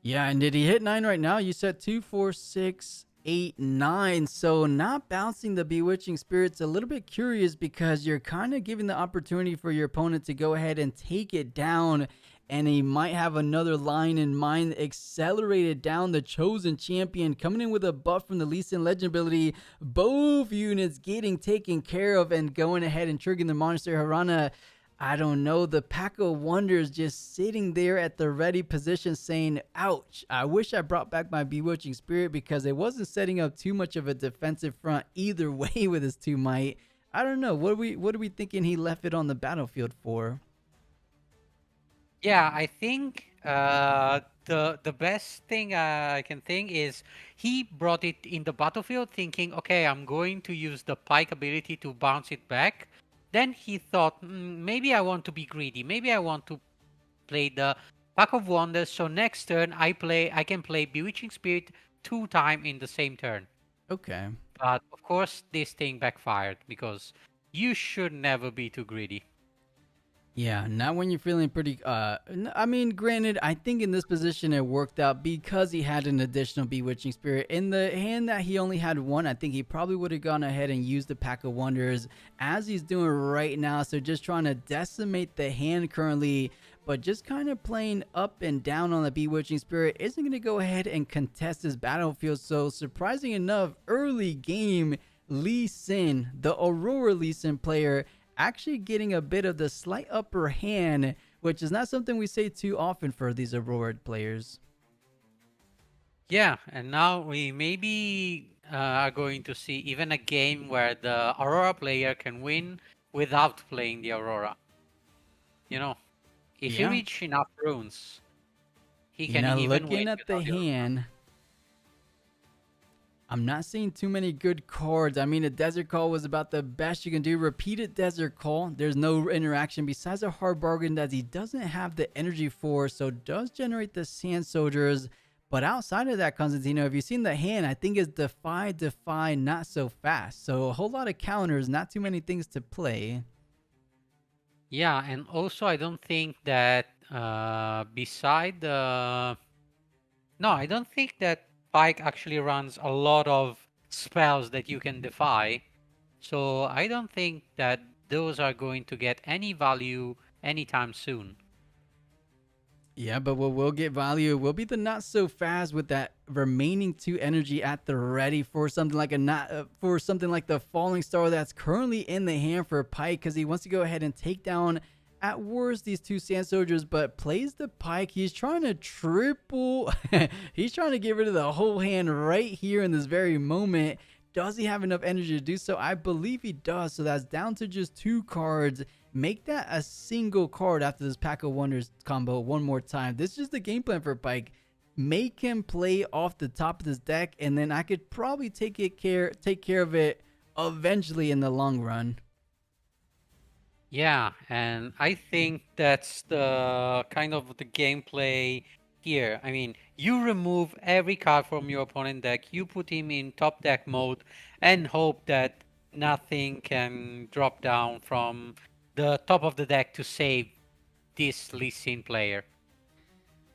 Yeah, and did he hit 9 right now? You said 2, 4, 6, 8, 9. So not bouncing the Bewitching Spirit's a little bit curious because you're kind of giving the opportunity for your opponent to go ahead and take it down. And he might have another line in mind, accelerated down the Chosen Champion, coming in with a buff from the Lee Sin Legend ability. Both units getting taken care of and going ahead and triggering the Monastery Harana. I don't know. The Pack of Wonders just sitting there at the ready position saying, ouch, I wish I brought back my Bewitching Spirit because it wasn't setting up too much of a defensive front either way with his 2 might. I don't know. What are we thinking he left it on the battlefield for? Yeah, I think the best thing I can think is he brought it in the battlefield thinking, okay, I'm going to use the Pike ability to bounce it back. Then he thought, maybe I want to be greedy. Maybe I want to play the Pack of Wonders. So next turn I can play Bewitching Spirit 2 times in the same turn. Okay. But of course, this thing backfired because you should never be too greedy. Yeah, not when you're feeling pretty. I mean, granted, I think in this position it worked out because he had an additional Bewitching Spirit. In the hand that he only had 1, I think he probably would have gone ahead and used the Pack of Wonders as he's doing right now. So just trying to decimate the hand currently, but just kind of playing up and down on the Bewitching Spirit isn't going to go ahead and contest his battlefield. So surprising enough, early game, Lee Sin, the Aurora Lee Sin player, actually getting a bit of the slight upper hand, which is not something we say too often for these Aurora players. Yeah, and now we maybe are going to see even a game where the Aurora player can win without playing the Aurora. You know, if he reach enough runes, he can even looking win at the without the Aurora. hand, I'm not seeing too many good cards. I mean, a Desert Call was about the best you can do. Repeated Desert Call. There's no interaction besides a Hard Bargain that he doesn't have the energy for, so does generate the Sand Soldiers. But outside of that, Constantino, if you've seen the hand, I think it's Defy, not so fast. So a whole lot of counters, not too many things to play. Yeah, and also I don't think that beside the... No, I don't think that Pike actually runs a lot of spells that you can defy. So I don't think that those are going to get any value anytime soon. Yeah, but what will get value will be the not so fast with that remaining 2 energy at the ready for something like the Falling Star that's currently in the hand for Pike, because he wants to go ahead and take down at worst these 2 Sand Soldiers, but plays the Pike. He's trying to triple. He's trying to get rid of the whole hand right here in this very moment. Does he have enough energy to do so? I believe he does. So that's down to just 2 cards. Make that a single card after this Pack of Wonders combo one more time. This is just the game plan for Pike. Make him play off the top of this deck, and then I could probably take care of it eventually in the long run. Yeah, and I think that's the kind of the gameplay here. I mean, you remove every card from your opponent deck, you put him in top deck mode, and hope that nothing can drop down from the top of the deck to save this Lee Sin player.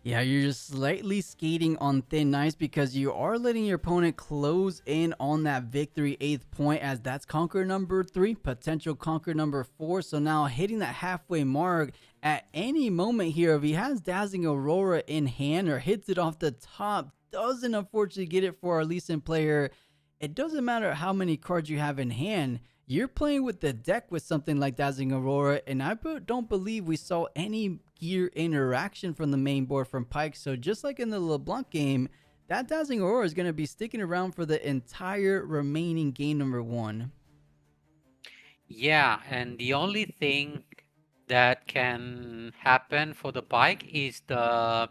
Yeah, you're just slightly skating on thin ice because you are letting your opponent close in on that victory 8th point, as that's conquer number 3, potential conquer number 4. So now hitting that halfway mark at any moment here, if he has Dazzling Aurora in hand or hits it off the top, doesn't unfortunately get it for our Lee Sin player. It doesn't matter how many cards you have in hand. You're playing with the deck with something like Dazzling Aurora, and I don't believe we saw any gear interaction from the main board from Pike. So just like in the LeBlanc game, that Dazzling Aurora is going to be sticking around for the entire remaining game number 1. Yeah, and the only thing that can happen for the Pike is the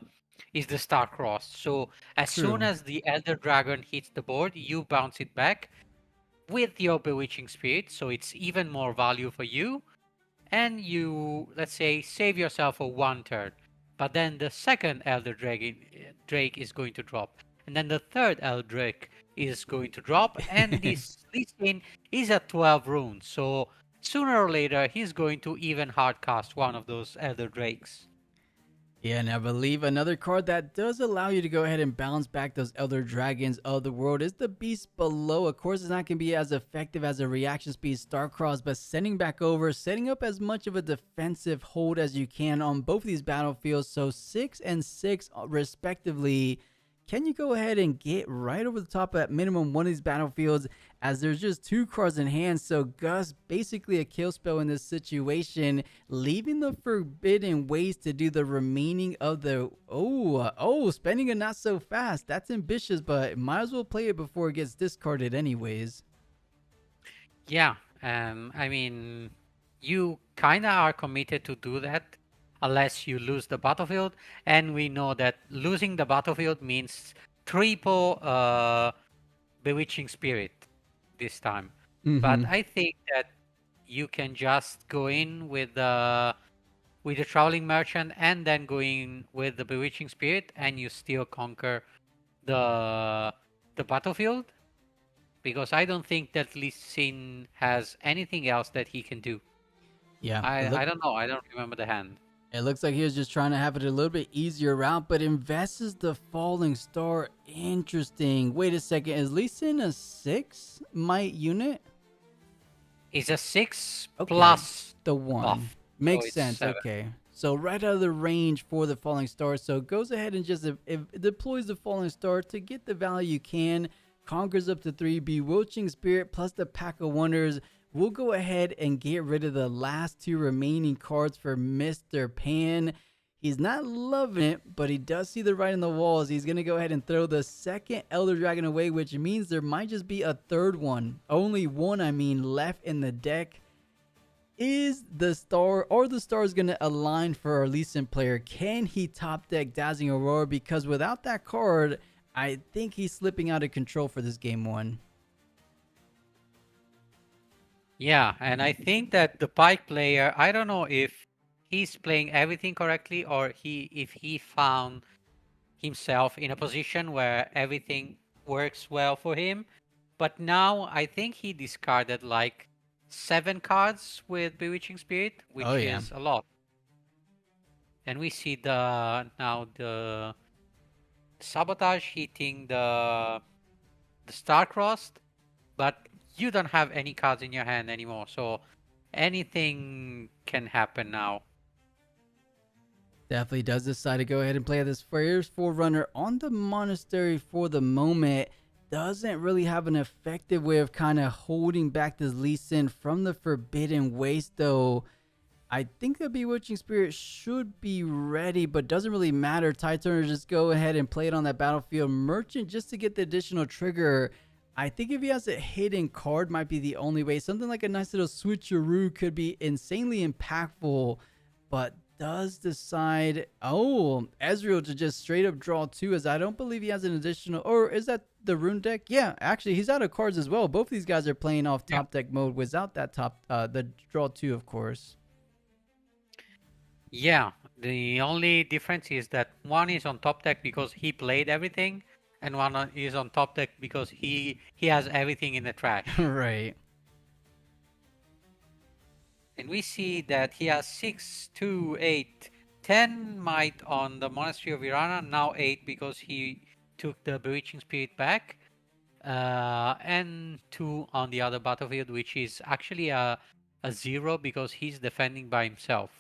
Star-Crossed. So as soon as the Elder Dragon hits the board, you bounce it back with your Bewitching Spirit, so it's even more value for you, and you, let's say, save yourself for 1 turn. But then the second Elder Drake is going to drop, and then the third Elder Drake is going to drop, and this Lee Sin is at 12 runes, so sooner or later he's going to even hardcast one of those Elder Drakes. Yeah, and I believe another card that does allow you to go ahead and bounce back those Elder Dragons of the world is the Beast Below. Of course, it's not going to be as effective as a reaction speed Starcross, but sending back over, setting up as much of a defensive hold as you can on both of these battlefields. So 6 and 6 respectively. Can you go ahead and get right over the top at minimum one of these battlefields, as there's just 2 cards in hand? So Gus, basically a kill spell in this situation, leaving the Forbidden Ways to do the remaining of the... spending it not so fast. That's ambitious, but might as well play it before it gets discarded anyways. Yeah, I mean, you kind of are committed to do that unless you lose the battlefield, and we know that losing the battlefield means triple Bewitching Spirit this time. But I think that you can just go in with the Traveling Merchant and then go in with the Bewitching Spirit, and you still conquer the battlefield, because I don't think that Lee Sin has anything else that he can do. Yeah, I don't know. I don't remember the hand. It looks like he was just trying to have it a little bit easier route, but invests the Falling Star. Interesting. Wait a second. Is Lee Sin a 6 might unit? He's a 6 plus the 1. buff. Makes So it's sense. 7. Okay. So right out of the range for the Falling Star. So goes ahead and just deploys the Falling Star to get the value you can. Conquers up to 3. Bewitching Spirit plus the Pack of Wonders. We'll go ahead and get rid of the last 2 remaining cards for Mr. Pan. He's not loving it, but he does see the writing on the walls. He's going to go ahead and throw the second Elder Dragon away, which means there might just be a third one. Only one, left in the deck. Is the star or the stars going to align for our Lee Sin player? Can he top deck Dazzling Aurora? Because without that card, I think he's slipping out of control for this game 1. Yeah, and I think that the Pike player, I don't know if he's playing everything correctly, or if he found himself in a position where everything works well for him. But now I think he discarded like 7 cards with Bewitching Spirit, which is a lot. And we see the Sabotage hitting the Starcrossed, but you don't have any cards in your hand anymore, so anything can happen now. Definitely does decide to go ahead and play this Fierce Forerunner on the Monastery for the moment. Doesn't really have an effective way of kind of holding back this Lee Sin from the Forbidden Waste, though. I think the Bewitching Spirit should be ready, but doesn't really matter. Tide Turner just go ahead and play it on that battlefield. Merchant just to get the additional trigger. I think if he has a hidden card, might be the only way. Something like a nice little switcheroo could be insanely impactful, but does decide, Ezreal to just straight up draw 2, as I don't believe he has an additional, or is that the rune deck? Yeah, actually, he's out of cards as well. Both of these guys are playing off top deck mode without that the draw 2, of course. Yeah, the only difference is that one is on top deck because he played everything, and one is on top deck because he has everything in the trash. Right. And we see that he has 6, 2, 8, 10 might on the Monastery of Irana, now 8 because he took the Bewitching Spirit back, and 2 on the other battlefield, which is actually a 0 because he's defending by himself.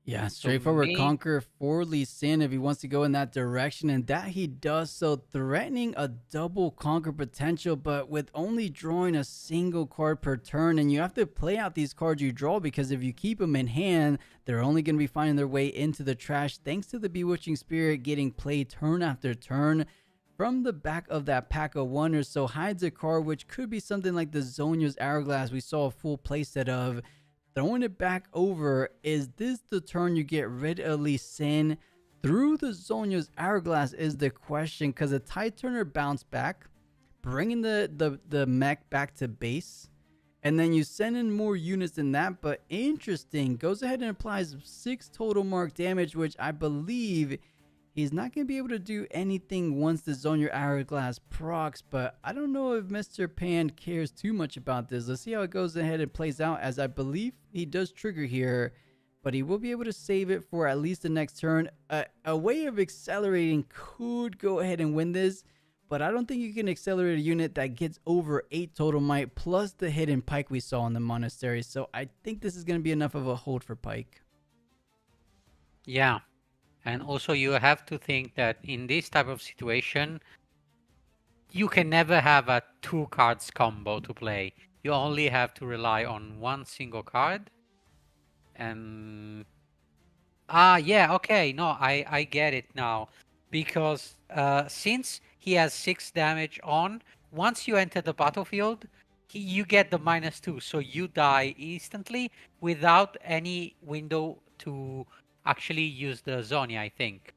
Yeah, straightforward conquer for Lee Sin if he wants to go in that direction, and that he does so, threatening a double conquer potential, but with only drawing a single card per turn. And you have to play out these cards you draw, because if you keep them in hand, they're only going to be finding their way into the trash, thanks to the Bewitching Spirit getting played turn after turn from the back of that Pack of Wonders. So hides a card, which could be something like the Zhonya's Hourglass we saw a full playset of. Throwing it back over, is this the turn you get rid of Lee Sin? Through the Zhonya's Hourglass is the question, because the Tide Turner bounced back, bringing the mech back to base, and then you send in more units than that. But interesting, goes ahead and applies 6 total mark damage, which I believe he's not going to be able to do anything once the Zhonya's Hourglass procs, but I don't know if Mr. Pan cares too much about this. Let's see how it goes ahead and plays out, as I believe he does trigger here. but he will be able to save it for at least the next turn. A way of accelerating could go ahead and win this, but I don't think you can accelerate a unit that gets over 8 total might plus the hidden pike we saw in the monastery. So I think this is going to be enough of a hold for pike. Yeah. And also you have to think that in this type of situation, you can never have a 2 cards combo to play. You only have to rely on one single card. And yeah, okay, no, I get it now, because since he has 6 damage on, once you enter the battlefield, you get the -2, so you die instantly without any window to actually use the Zonia, I think.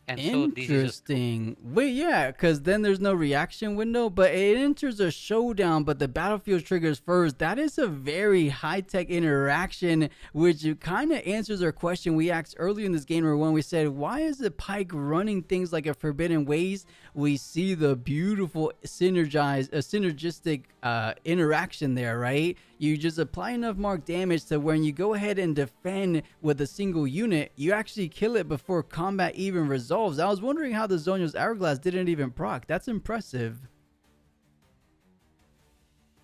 And so this is Interesting. Wait, yeah, because then there's no reaction window, but it enters a showdown, but the battlefield triggers first. That is a very high-tech interaction, which kind of answers our question we asked earlier in this game when we said, why is the pike running things like a Forbidden Ways? We see the beautiful synergistic interaction there, right? You just apply enough mark damage to when you go ahead and defend with a single unit, you actually kill it before combat even resolves. I was wondering how the Zonia's Hourglass didn't even proc. That's impressive.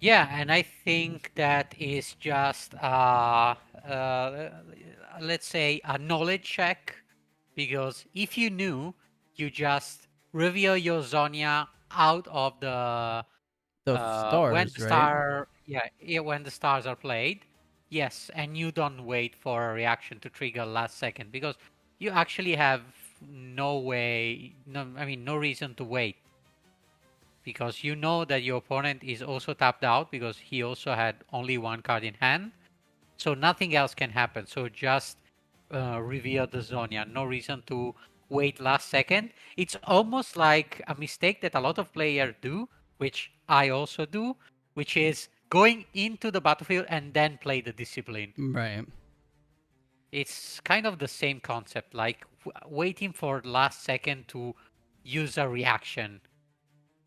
Yeah, and I think that is just let's say a knowledge check, because if you knew, you just reveal your Zonia out of the stars, when the right? when the stars are played, yes, and you don't wait for a reaction to trigger last second, because you actually have no reason to wait, because you know that your opponent is also tapped out because he also had only 1 card in hand, so nothing else can happen. So just reveal the Zonia. No reason to wait last second. It's almost like a mistake that a lot of players do, which I also do, which is going into the battlefield and then play the discipline. Right. It's kind of the same concept, like waiting for last second to use a reaction.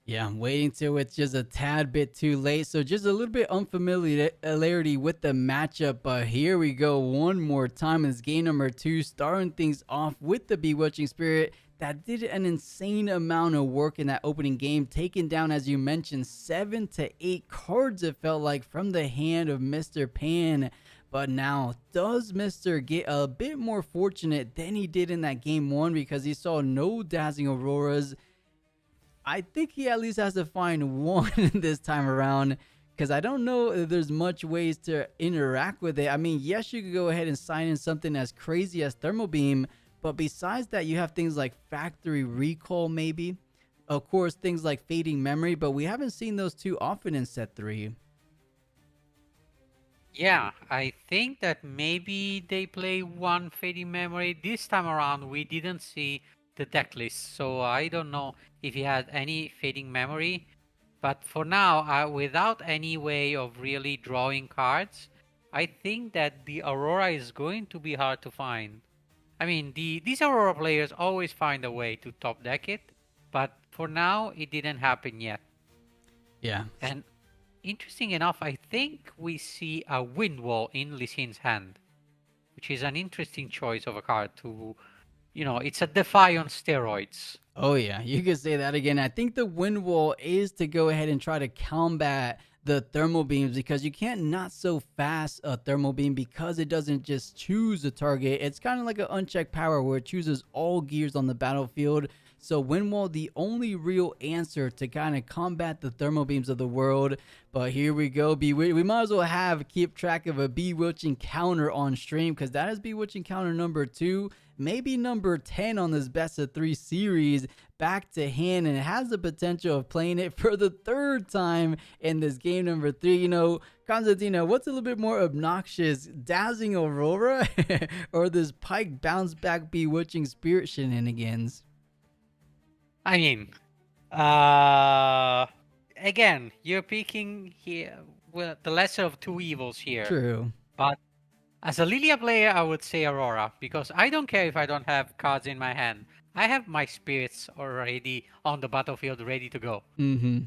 Yeah, I'm waiting till it's just a tad bit too late. So just a little bit unfamiliarity with the matchup. But here we go one more time. It's game number 2, starting things off with the Bewitching Spirit that did an insane amount of work in that opening game, taking down, as you mentioned, 7 to 8 cards, it felt like, from the hand of Mr. Pan. But now, does Mr. get a bit more fortunate than he did in that game 1, because he saw no Dazzling Auroras? I think he at least has to find one this time around, because I don't know if there's much ways to interact with it. I mean, yes, you could go ahead and sign in something as crazy as Thermal Beam, but besides that, you have things like Factory Recall, maybe. Of course, things like Fading Memory, but we haven't seen those too often in set 3. Yeah, I think that maybe they play 1 Fading Memory. This time around, we didn't see the deck list, so I don't know if he had any Fading Memory. But for now, without any way of really drawing cards, I think that the Aurora is going to be hard to find. I mean, these Aurora players always find a way to top deck it, but for now, it didn't happen yet. Yeah. And interesting enough, I think we see a Wind Wall in Lee Sin's hand, which is an interesting choice of a card to... it's a Defy on steroids. Oh, yeah, you could say that again. I think the Wind Wall is to go ahead and try to combat the Thermal Beams, because you can't not so fast a Thermal Beam, because it doesn't just choose a target. It's kind of like an unchecked power where it chooses all gears on the battlefield. So Wind Wall, the only real answer to kind of combat the Thermal Beams of the world. But here we go. We might as well keep track of a Bewitching counter on stream, because that is Bewitching counter number 2, maybe number 10 on this best of 3 series, back to hand, and it has the potential of playing it for the 3rd time in this game number 3. Constantino, what's a little bit more obnoxious, Dazzling Aurora or this pike bounce back Bewitching Spirit shenanigans? I mean, again, you're picking here the lesser of 2 evils here. True. But as a Lilia player, I would say Aurora, because I don't care if I don't have cards in my hand. I have my spirits already on the battlefield ready to go. Mm-hmm.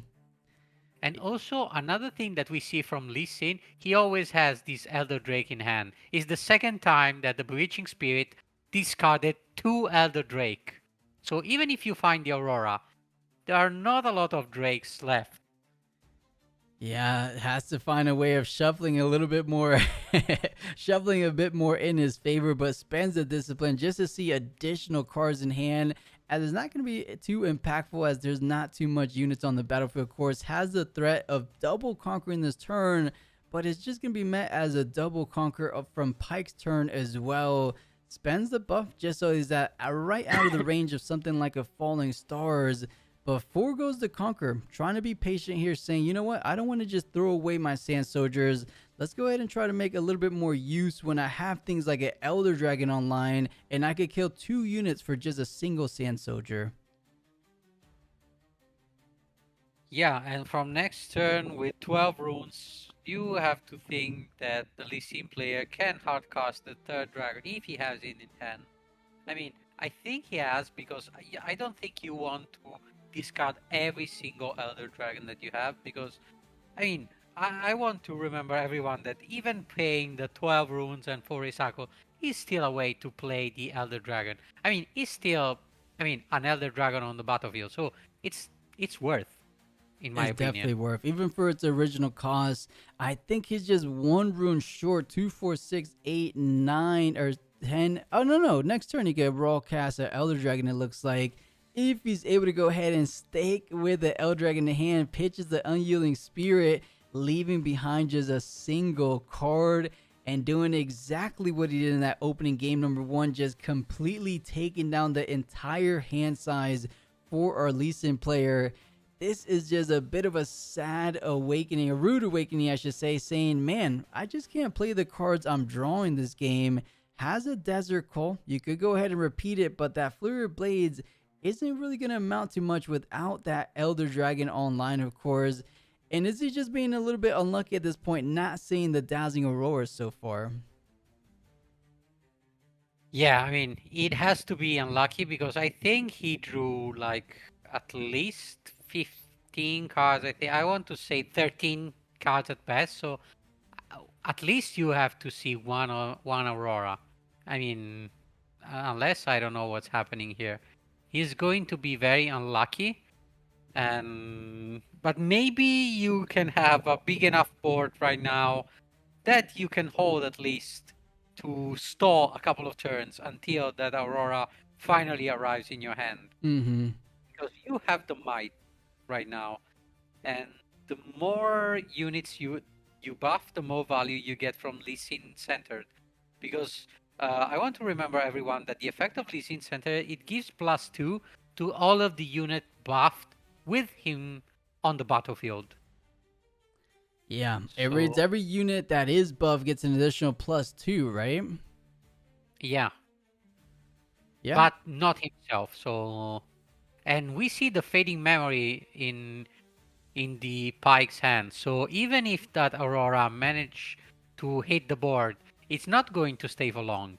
And also another thing that we see from Lee Sin, he always has this Elder Drake in hand. It's the second time that the Bewitching Spirit discarded 2 Elder Drake. So even if you find the Aurora, there are not a lot of Drakes left. Yeah, has to find a way of shuffling a little bit more, shuffling a bit more in his favor, but spends the discipline just to see additional cards in hand. As it's not going to be too impactful, as there's not too much units on the battlefield. Of course, has the threat of double conquering this turn, but it's just going to be met as a double conquer up from Pike's turn as well. Spends the buff just so he's right out of the range of something like a Falling Stars. But foregoes the conquer, trying to be patient here, saying, you know what, I don't want to just throw away my Sand Soldiers. Let's go ahead and try to make a little bit more use when I have things like an Elder Dragon online, and I could kill 2 units for just a single Sand Soldier. Yeah, and from next turn with 12 runes, you have to think that the Lee Sin player can hardcast the 3rd dragon if he has it in hand. I mean, I think he has, because I don't think you want to discard every single Elder Dragon that you have, because, I mean, I want to remember everyone that even paying the 12 runes and 4 recycle is still a way to play the Elder Dragon. I mean, it's still, an Elder Dragon on the battlefield, so it's worth, in my opinion. It's definitely worth, even for its original cost. I think he's just 1 rune short, 2, 4, 6, 8, 9, or 10. Oh, no. Next turn, he get raw cast an Elder Dragon, it looks like. If he's able to go ahead and stake with the Elder Dragon in hand, pitches the Unyielding Spirit, leaving behind just a single card, and doing exactly what he did in that opening game number 1, just completely taking down the entire hand size for our Lee Sin player. This is just a bit of a sad awakening, a rude awakening, I should say, saying, man, I just can't play the cards I'm drawing this game. Has a Desert Call. You could go ahead and repeat it, but that Flurry of Blades isn't really going to amount to much without that Elder Dragon online, of course. And is he just being a little bit unlucky at this point, not seeing the Dazzling Aurora so far? Yeah, I mean, it has to be unlucky, because I think he drew like at least 15 cards. I want to say 13 cards at best. So at least you have to see one Aurora. I mean, unless I don't know what's happening here. He's going to be very unlucky, but maybe you can have a big enough board right now that you can hold at least to stall a couple of turns until that Aurora finally arrives in your hand. Mm-hmm. Because you have the might right now, and the more units you buff, the more value you get from Lee Sin centered. Because I want to remember everyone that the effect of Lee Sin Center, it gives +2 to all of the unit buffed with him on the battlefield. Yeah, it reads every unit that is buffed gets an additional +2, right? Yeah. Yeah. But not himself. So, and we see the Fading Memory in the Pike's hand. So even if that Aurora managed to hit the board, it's not going to stay for long.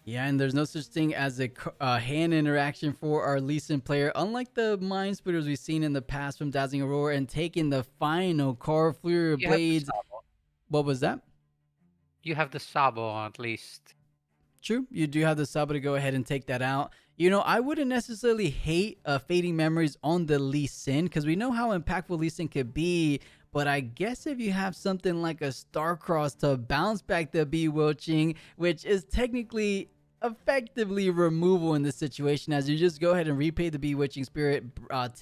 Yeah, and there's no such thing as a hand interaction for our Lee Sin player. Unlike the Mind Splitters we've seen in the past from Dazzling Aurora and taking the final card, Flurry of Blades. What was that? You have the Sabo at least. True, you do have the Sabo to go ahead and take that out. You know, I wouldn't necessarily hate Fading Memories on the Lee Sin, because we know how impactful Lee Sin could be. But I guess if you have something like a Starcross to bounce back the Bewitching, which is technically effectively removal in this situation, as you just go ahead and repay the Bewitching Spirit,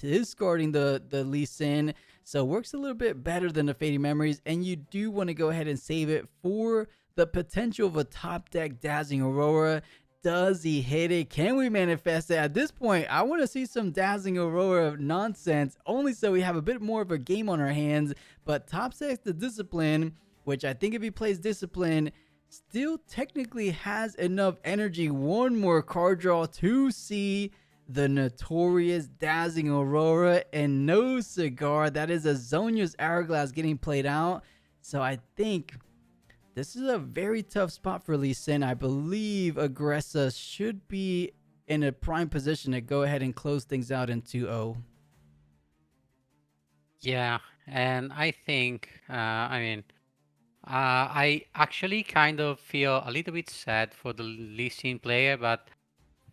discarding the Lee Sin. So it works a little bit better than the Fading Memories, and you do want to go ahead and save it for the potential of a top deck Dazzling Aurora. Does he hit it? Can we manifest it? At this point, I want to see some Dazzling Aurora nonsense, only so we have a bit more of a game on our hands. But top sets the Discipline, which I think if he plays Discipline, still technically has enough energy. One more card draw to see the notorious Dazzling Aurora, and no cigar. That is a Zhonya's Hourglass getting played out. So I think this is a very tough spot for Lee Sin. I believe Aggressa should be in a prime position to go ahead and close things out in 2-0. Yeah, and I think, I actually kind of feel a little bit sad for the Lee Sin player, but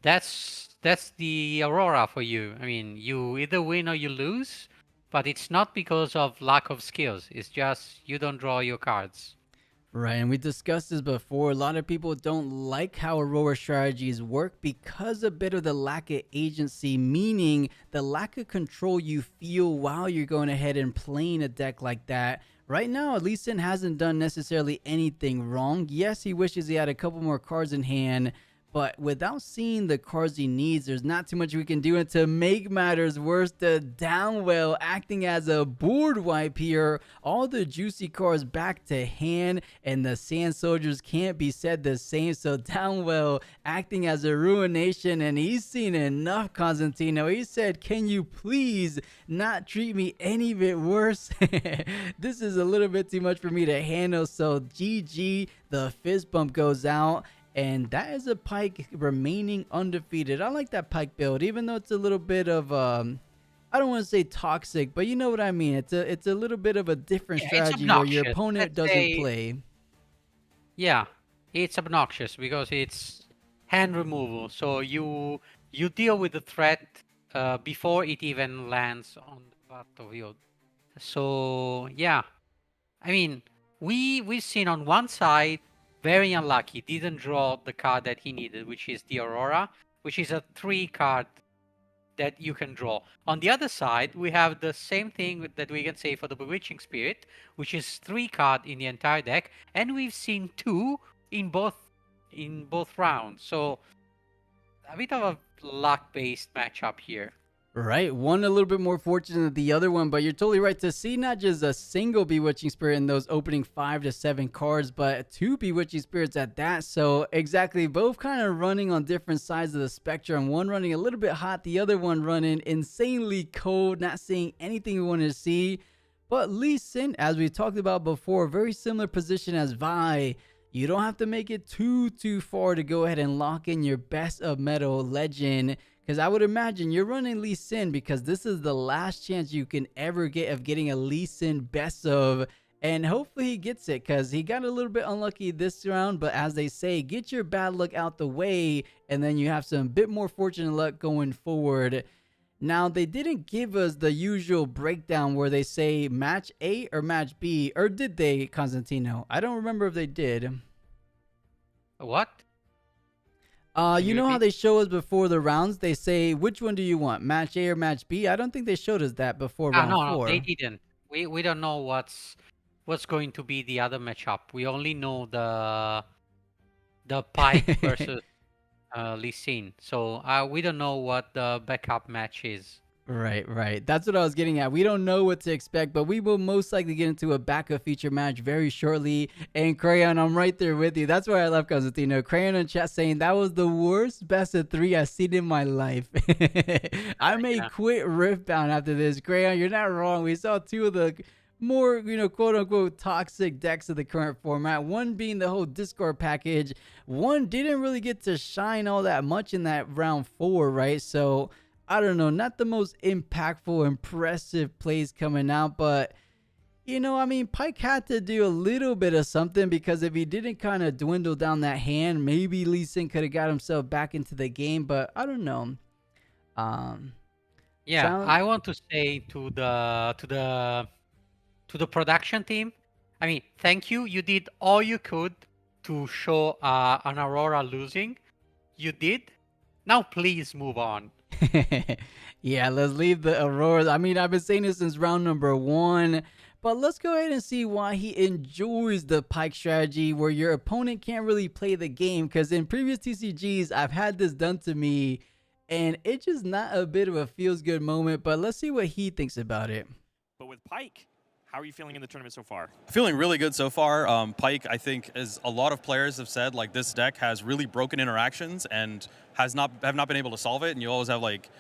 that's the Aurora for you. I mean, you either win or you lose, but it's not because of lack of skills. It's just you don't draw your cards. Right, and we discussed this before. A lot of people don't like how Aurora strategies work because a bit of the lack of agency, meaning the lack of control you feel while you're going ahead and playing a deck like that. Right now, Lee Sin hasn't done necessarily anything wrong. Yes, he wishes he had a couple more cards in hand, but without seeing the cards he needs, there's not too much we can do. And to make matters worse, the Downwell acting as a board wipe here. All the juicy cards back to hand, and the Sand Soldiers can't be said the same. So Downwell acting as a ruination, and he's seen enough, Constantino. He said, can you please not treat me any bit worse? This is a little bit too much for me to handle. So GG, the fist bump goes out. And that is a Pyke remaining undefeated. I like that Pyke build, even though it's a little bit of I don't want to say toxic, but you know what I mean. It's a little bit of a different strategy where your opponent doesn't play. Yeah, it's obnoxious because it's hand removal. So you deal with the threat before it even lands on the battlefield. So yeah, I mean, we've seen on one side, very unlucky, didn't draw the card that he needed, which is the Aurora, which is a 3 card that you can draw. On the other side, we have the same thing that we can say for the Bewitching Spirit, which is 3 card in the entire deck, and we've seen 2 in both rounds. So a bit of a luck-based matchup here. Right, one a little bit more fortunate than the other one, but you're totally right. To see not just a single Bewitching Spirit in those opening 5 to 7 cards, but 2 Bewitching Spirits at that. So exactly, both kind of running on different sides of the spectrum. One running a little bit hot, the other one running insanely cold, not seeing anything we wanted to see. But Lee Sin, as we talked about before, very similar position as Vi. You don't have to make it too far to go ahead and lock in your best of metal legend. Because I would imagine you're running Lee Sin because this is the last chance you can ever get of getting a Lee Sin best of. And hopefully he gets it because he got a little bit unlucky this round. But as they say, get your bad luck out the way and then you have some bit more fortunate luck going forward. Now, they didn't give us the usual breakdown where they say match A or match B. Or did they, Constantino? I don't remember if they did. What? You know how they show us before the rounds? They say, which one do you want, match A or match B? I don't think they showed us that before round 4. No, they didn't. We don't know what's going to be the other matchup. We only know the Pyke versus Lee Sin. So we don't know what the backup match is. Right. That's what I was getting at. We don't know what to expect, but we will most likely get into a backup feature match very shortly. And Crayon, I'm right there with you. That's why I love Constantino. Crayon in chat saying that was the worst best of 3 I've seen in my life. I may quit Riftbound after this. Crayon, you're not wrong. We saw 2 of the more, quote unquote toxic decks of the current format. One being the whole Discord package. One didn't really get to shine all that much in that round 4, right? So I don't know, not the most impactful, impressive plays coming out, but Pyke had to do a little bit of something because if he didn't kind of dwindle down that hand, maybe Lee Sin could have got himself back into the game, but I don't know. I want to say to the production team, I mean, thank you. You did all you could to show an Aurora losing. You did. Now please move on. Yeah, let's leave the Aurora. I mean, I've been saying this since round number 1, but let's go ahead and see why he enjoys the Pyke strategy where your opponent can't really play the game. Because in previous TCGs, I've had this done to me, and it's just not a bit of a feels-good moment. But let's see what he thinks about it. But with Pyke, how are you feeling in the tournament so far? Feeling really good so far. Pyke, I think, as a lot of players have said, like this deck has really broken interactions and have not been able to solve it. And you always have like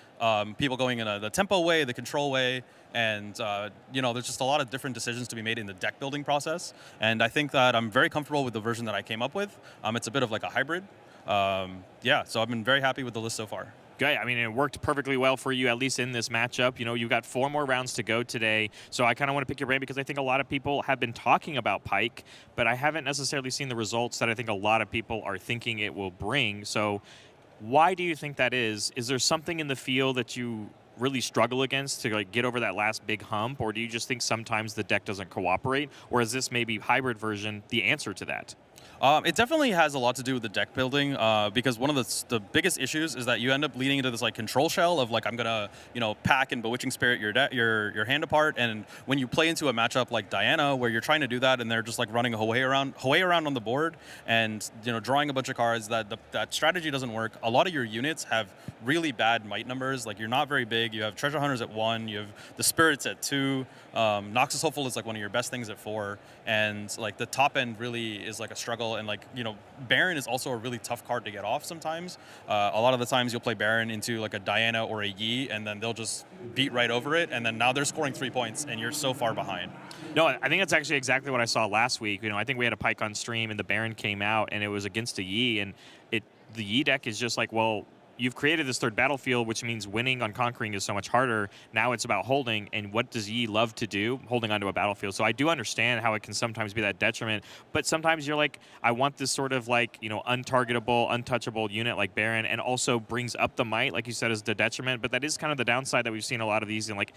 people going in the tempo way, the control way, and there's just a lot of different decisions to be made in the deck building process. And I think that I'm very comfortable with the version that I came up with. It's a bit of like a hybrid. So I've been very happy with the list so far. Good. I mean, it worked perfectly well for you, at least in this matchup. You know, you've got 4 more rounds to go today. So I kind of want to pick your brain because I think a lot of people have been talking about Pyke, but I haven't necessarily seen the results that I think a lot of people are thinking it will bring. So why do you think that is? Is there something in the field that you really struggle against to like get over that last big hump, or do you just think sometimes the deck doesn't cooperate, or is this maybe hybrid version the answer to that? It definitely has a lot to do with the deck building because one of the biggest issues is that you end up leading into this like control shell of like I'm gonna pack and Bewitching Spirit your hand apart, and when you play into a matchup like Diana where you're trying to do that and they're just like running away around on the board and drawing a bunch of cards, that strategy doesn't work. A lot of your units have really bad might numbers. Like you're not very big. You have Treasure Hunters at 1. You have the Spirits at 2. Noxus Hopeful is like one of your best things at 4, and like the top end really is like a struggle. And like Baron is also a really tough card to get off sometimes. A lot of the times you'll play Baron into like a Diana or a Yi, and then they'll just beat right over it, and then now they're scoring 3 points, and you're so far behind. No, I think that's actually exactly what I saw last week. I think we had a Pyke on stream, and the Baron came out, and it was against a Yi, and the Yi deck is just like, well, you've created this third battlefield, which means winning on conquering is so much harder. Now it's about holding, and what does Yi love to do? Holding onto a battlefield. So I do understand how it can sometimes be that detriment, but sometimes you're like, I want this sort of like, untargetable, untouchable unit like Baron, and also brings up the might, like you said, is the detriment, but that is kind of the downside that we've seen a lot of these in like,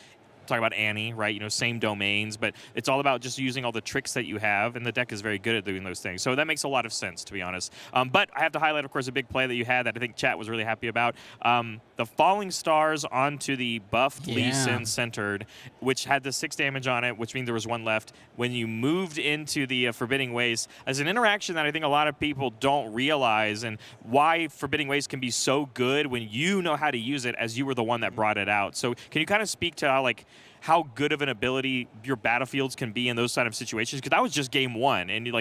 talk about Annie, right? Same domains, but it's all about just using all the tricks that you have, and the deck is very good at doing those things. So that makes a lot of sense, to be honest. But I have to highlight, of course, a big play that you had that I think chat was really happy about. The Falling Stars onto the buffed Lee Sin centered, which had the 6 damage on it, which means there was 1 left. When you moved into the Forbidding Waste, as an interaction that I think a lot of people don't realize, and why Forbidding Waste can be so good when you know how to use it, as you were the one that brought it out. So can you kind of speak to how good of an ability your battlefields can be in those kind of situations? Because that was just game 1, and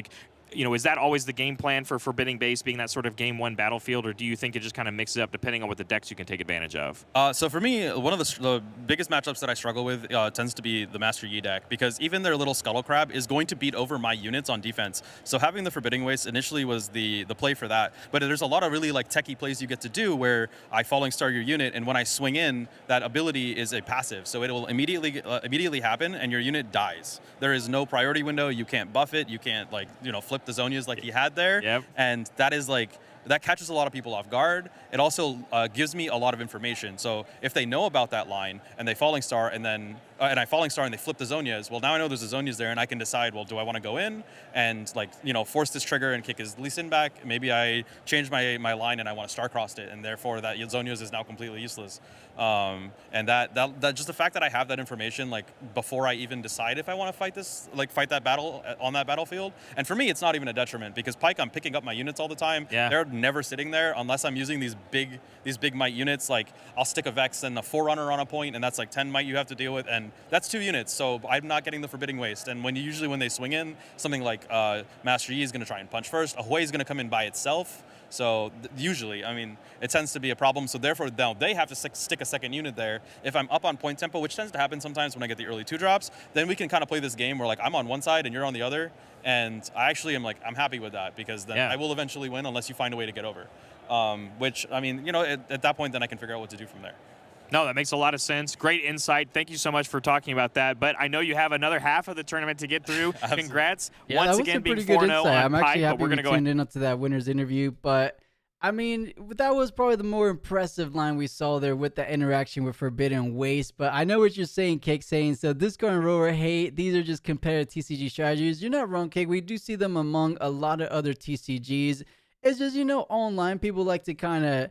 is that always the game plan for Forbidding Base, being that sort of game 1 battlefield, or do you think it just kind of mixes up depending on what the decks you can take advantage of? So for me, one of the biggest matchups that I struggle with tends to be the Master Yi deck, because even their little Scuttle Crab is going to beat over my units on defense. So having the Forbidding Waste initially was the play for that, but there's a lot of really like techie plays you get to do where I Falling Star your unit, and when I swing in, that ability is a passive, so it will immediately happen, and your unit dies. There is no priority window. You can't buff it. You can't flip the Zonias like he had there. Yep. And that is that catches a lot of people off guard. It also gives me a lot of information. So if they know about that line and they Falling Star and then I Falling Star and they flip the Zonias, well, now I know there's a Zonias there, and I can decide, well, do I want to go in and force this trigger and kick his Lee Sin back? Maybe I change my line and I want to Star-Crossed it, and therefore that Zonias is now completely useless. And that just the fact that I have that information before I even decide if I want to fight that battle on that battlefield. And for me, it's not even a detriment, because Pyke, I'm picking up my units all the time. Yeah. They're never sitting there unless I'm using these big might units. Like I'll stick a Vex and a Forerunner on a point, and that's like 10 might you have to deal with, and that's 2 units. So I'm not getting the Forbidding Waste. And when they swing in, something like Master Yi is going to try and punch first. Ahoy is going to come in by itself. So usually, it tends to be a problem. So therefore, now they have to stick a second unit there. If I'm up on point tempo, which tends to happen sometimes when I get the early 2 drops, then we can kind of play this game where I'm on one side and you're on the other. And I actually am I'm happy with that, because then I will eventually win unless you find a way to get over. Which, at that point, then I can figure out what to do from there. No, that makes a lot of sense. Great insight. Thank you so much for talking about that. But I know you have another half of the tournament to get through. Congrats. Yeah, Once that was again, a being pretty good 4-0 insight. on I'm actually Pyke, happy but we're we going to go tuned in up to that winner's interview. But, that was probably the more impressive line we saw there with the interaction with Forbidden Waste. But I know what you're saying, Cake, saying, so Discord and Rover, hey, these are just competitive TCG strategies. You're not wrong, Cake. We do see them among a lot of other TCGs. It's just, online people like to kind of,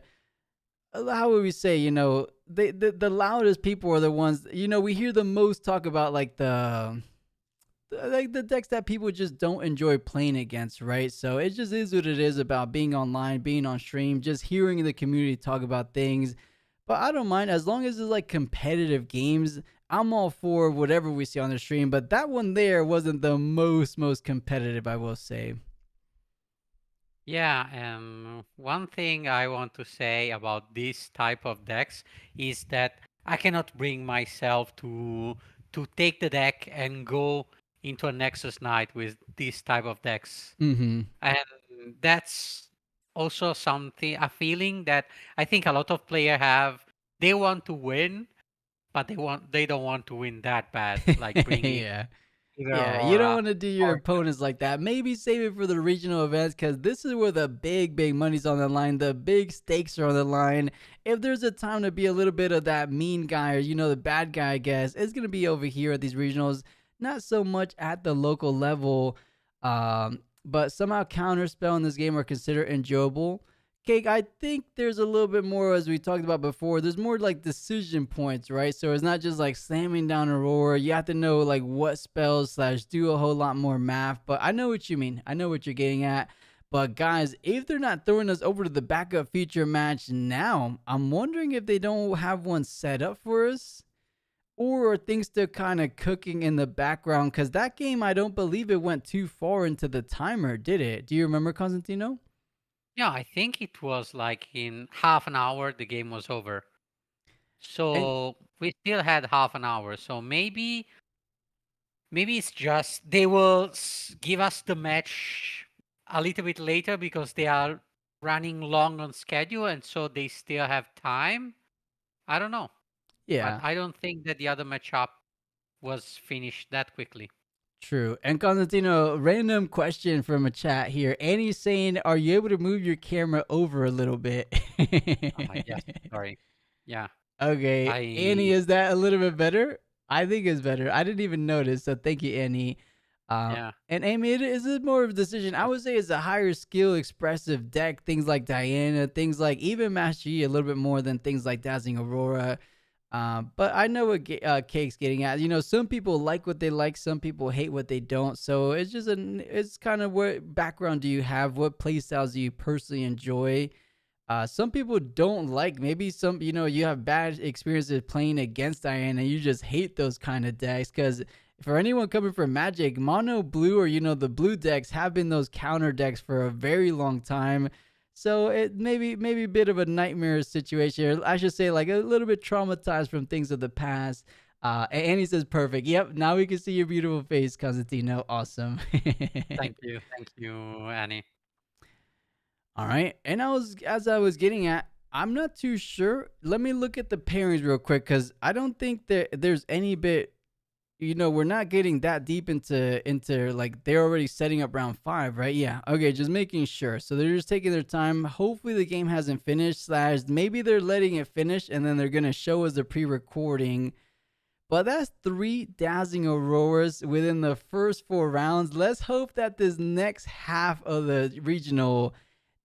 how would we say, the loudest people are the ones, we hear the most talk about the decks that people just don't enjoy playing against, right? So it just is what it is about being online, being on stream, just hearing the community talk about things. But I don't mind, as long as it's competitive games, I'm all for whatever we see on the stream. But that one there wasn't the most competitive, I will say. Yeah, one thing I want to say about this type of decks is that I cannot bring myself to take the deck and go into a Nexus Knight with this type of decks. Mm-hmm. And that's also something, a feeling that I think a lot of players have. They want to win, but they don't want to win that bad, like bringing Yeah. either Yeah, you don't Aurora want to do your or opponents like that. Maybe save it for the regional events because this is where the big money's on the line. The big stakes are on the line. If there's a time to be a little bit of that mean guy or, the bad guy, I guess, it's going to be over here at these regionals. Not so much at the local level, but somehow counterspell in this game are considered enjoyable. Cake, I think there's a little bit more, as we talked about before, there's more like decision points, right? So it's not just like slamming down Aurora. You have to know like what spells / do a whole lot more math. But I know what you mean. I know what you're getting at. But guys, if they're not throwing us over to the backup feature match now, I'm wondering if they don't have one set up for us. Or are things still kind of cooking in the background? Because that game, I don't believe it went too far into the timer, did it? Do you remember, Constantino? yeah, I think it was like in half an hour the game was over. And So we still had half an hour. So maybe it's just they will give us the match a little bit later because they are running long on schedule, and so they still have time. I don't know, but yeah. I don't think that the other matchup was finished that quickly. True. And Constantino, random question from a chat here. Annie's saying, are you able to move your camera over a little bit? Yes, sorry. Yeah, Okay. Annie, I is that a little bit better? I think it's better. I didn't even notice. So thank you, Annie. yeah. And Amy, is it more of a decision? I would say it's a higher skill, expressive deck. Things like Diana, things like even Master Yi, a little bit more than things like Dazzling Aurora. But I know what Cake's getting at. Some people like what they like, some people hate what they don't. So it's just it's kind of what background do you have? What play styles do you personally enjoy? Some people don't like, maybe some, you have bad experiences playing against Diana. You just hate those kind of decks because for anyone coming from Magic, mono blue or, the blue decks have been those counter decks for a very long time. So it maybe a bit of a nightmare situation. Or I should say like a little bit traumatized from things of the past. And Annie says, perfect. Yep. Now we can see your beautiful face, Constantino. Awesome. Thank you, Annie. All right. And as I was getting at, I'm not too sure. Let me look at the pairings real quick because I don't think that there's any bit, we're not getting that deep into like they're already setting up round 5, right? Yeah. Okay, just making sure. So they're just taking their time. Hopefully the game hasn't finished / maybe they're letting it finish and then they're going to show us the pre-recording. But that's 3 Dazzling Auroras within the first 4 rounds. Let's hope that this next half of the regional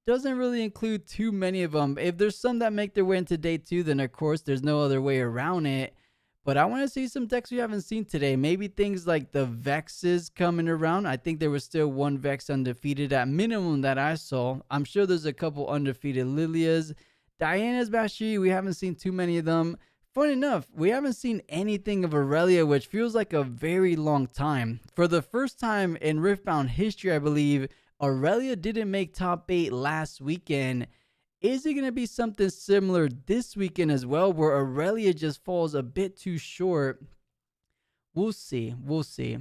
doesn't really include too many of them. If there's some that make their way into day 2, then of course there's no other way around it. But I want to see some decks we haven't seen today. Maybe things like the Vexes coming around. I think there was still 1 Vex undefeated at minimum that I saw. I'm sure there's a couple undefeated Lilias. Diana's Bashi, we haven't seen too many of them. Fun enough, we haven't seen anything of Aurelia, which feels like a very long time. For the first time in Riftbound history, I believe, Aurelia didn't make top 8 last weekend. Is it going to be something similar this weekend as well, where Aurelia just falls a bit too short? We'll see. We'll see.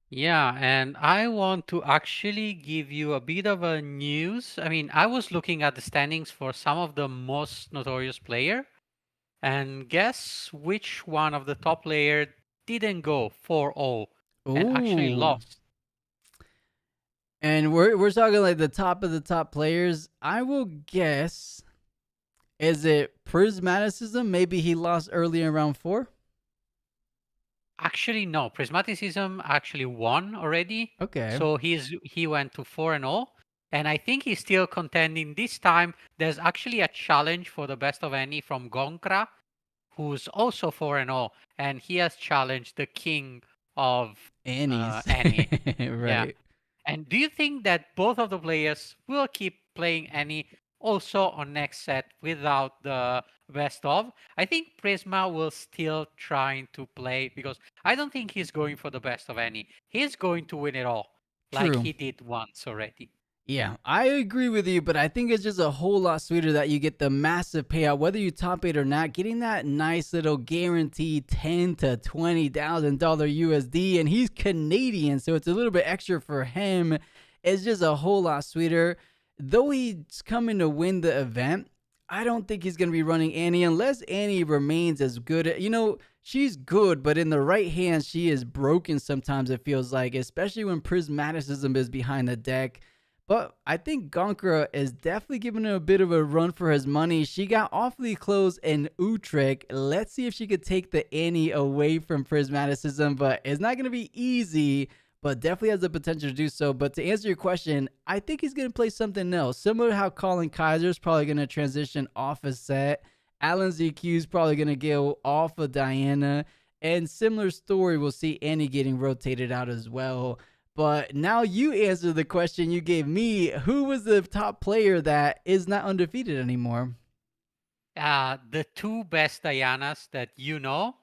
Yeah, and I want to actually give you a bit of a news. I mean, I was looking at the standings for some of the most notorious player, and guess which one of the top player didn't go 4-0 and actually Ooh. lost. And we're talking like the top of the top players. I will guess, is it Prismaticism? Maybe he lost early in round 4? Actually, no. Prismaticism actually won already. Okay. So he went to 4-0. And I think he's still contending this time. There's actually a challenge for the best of any from Gonkra, who's also 4-0. And he has challenged the king of Annie's. Annie. Right. Yeah. And do you think that both of the players will keep playing Annie also on next set without the best of? I think Prisma will still trying to play because I don't think he's going for the best of Annie. He's going to win it all like True. he did once already. Yeah, I agree with you, but I think it's just a whole lot sweeter that you get the massive payout, whether you top 8 or not, getting that nice little guaranteed $10,000 to $20,000 USD, and he's Canadian, so it's a little bit extra for him. It's just a whole lot sweeter. though he's coming to win the event, I don't think he's going to be running Annie unless Annie remains as good. She's good, but in the right hands, she is broken sometimes, it feels like, especially when Prismaticism is behind the deck. But I think Gonkra is definitely giving him a bit of a run for his money. She got awfully close in Utrecht. Let's see if she could take the Annie away from Prismaticism, but it's not going to be easy, but definitely has the potential to do so. But to answer your question, I think he's going to play something else. Similar to how Colin Kaiser is probably going to transition off a Set. Alan ZQ is probably going to go off of Diana. And similar story, we'll see Annie getting rotated out as well. But now you answer the question you gave me. Who was the top player that is not undefeated anymore? The two best Dianas that you know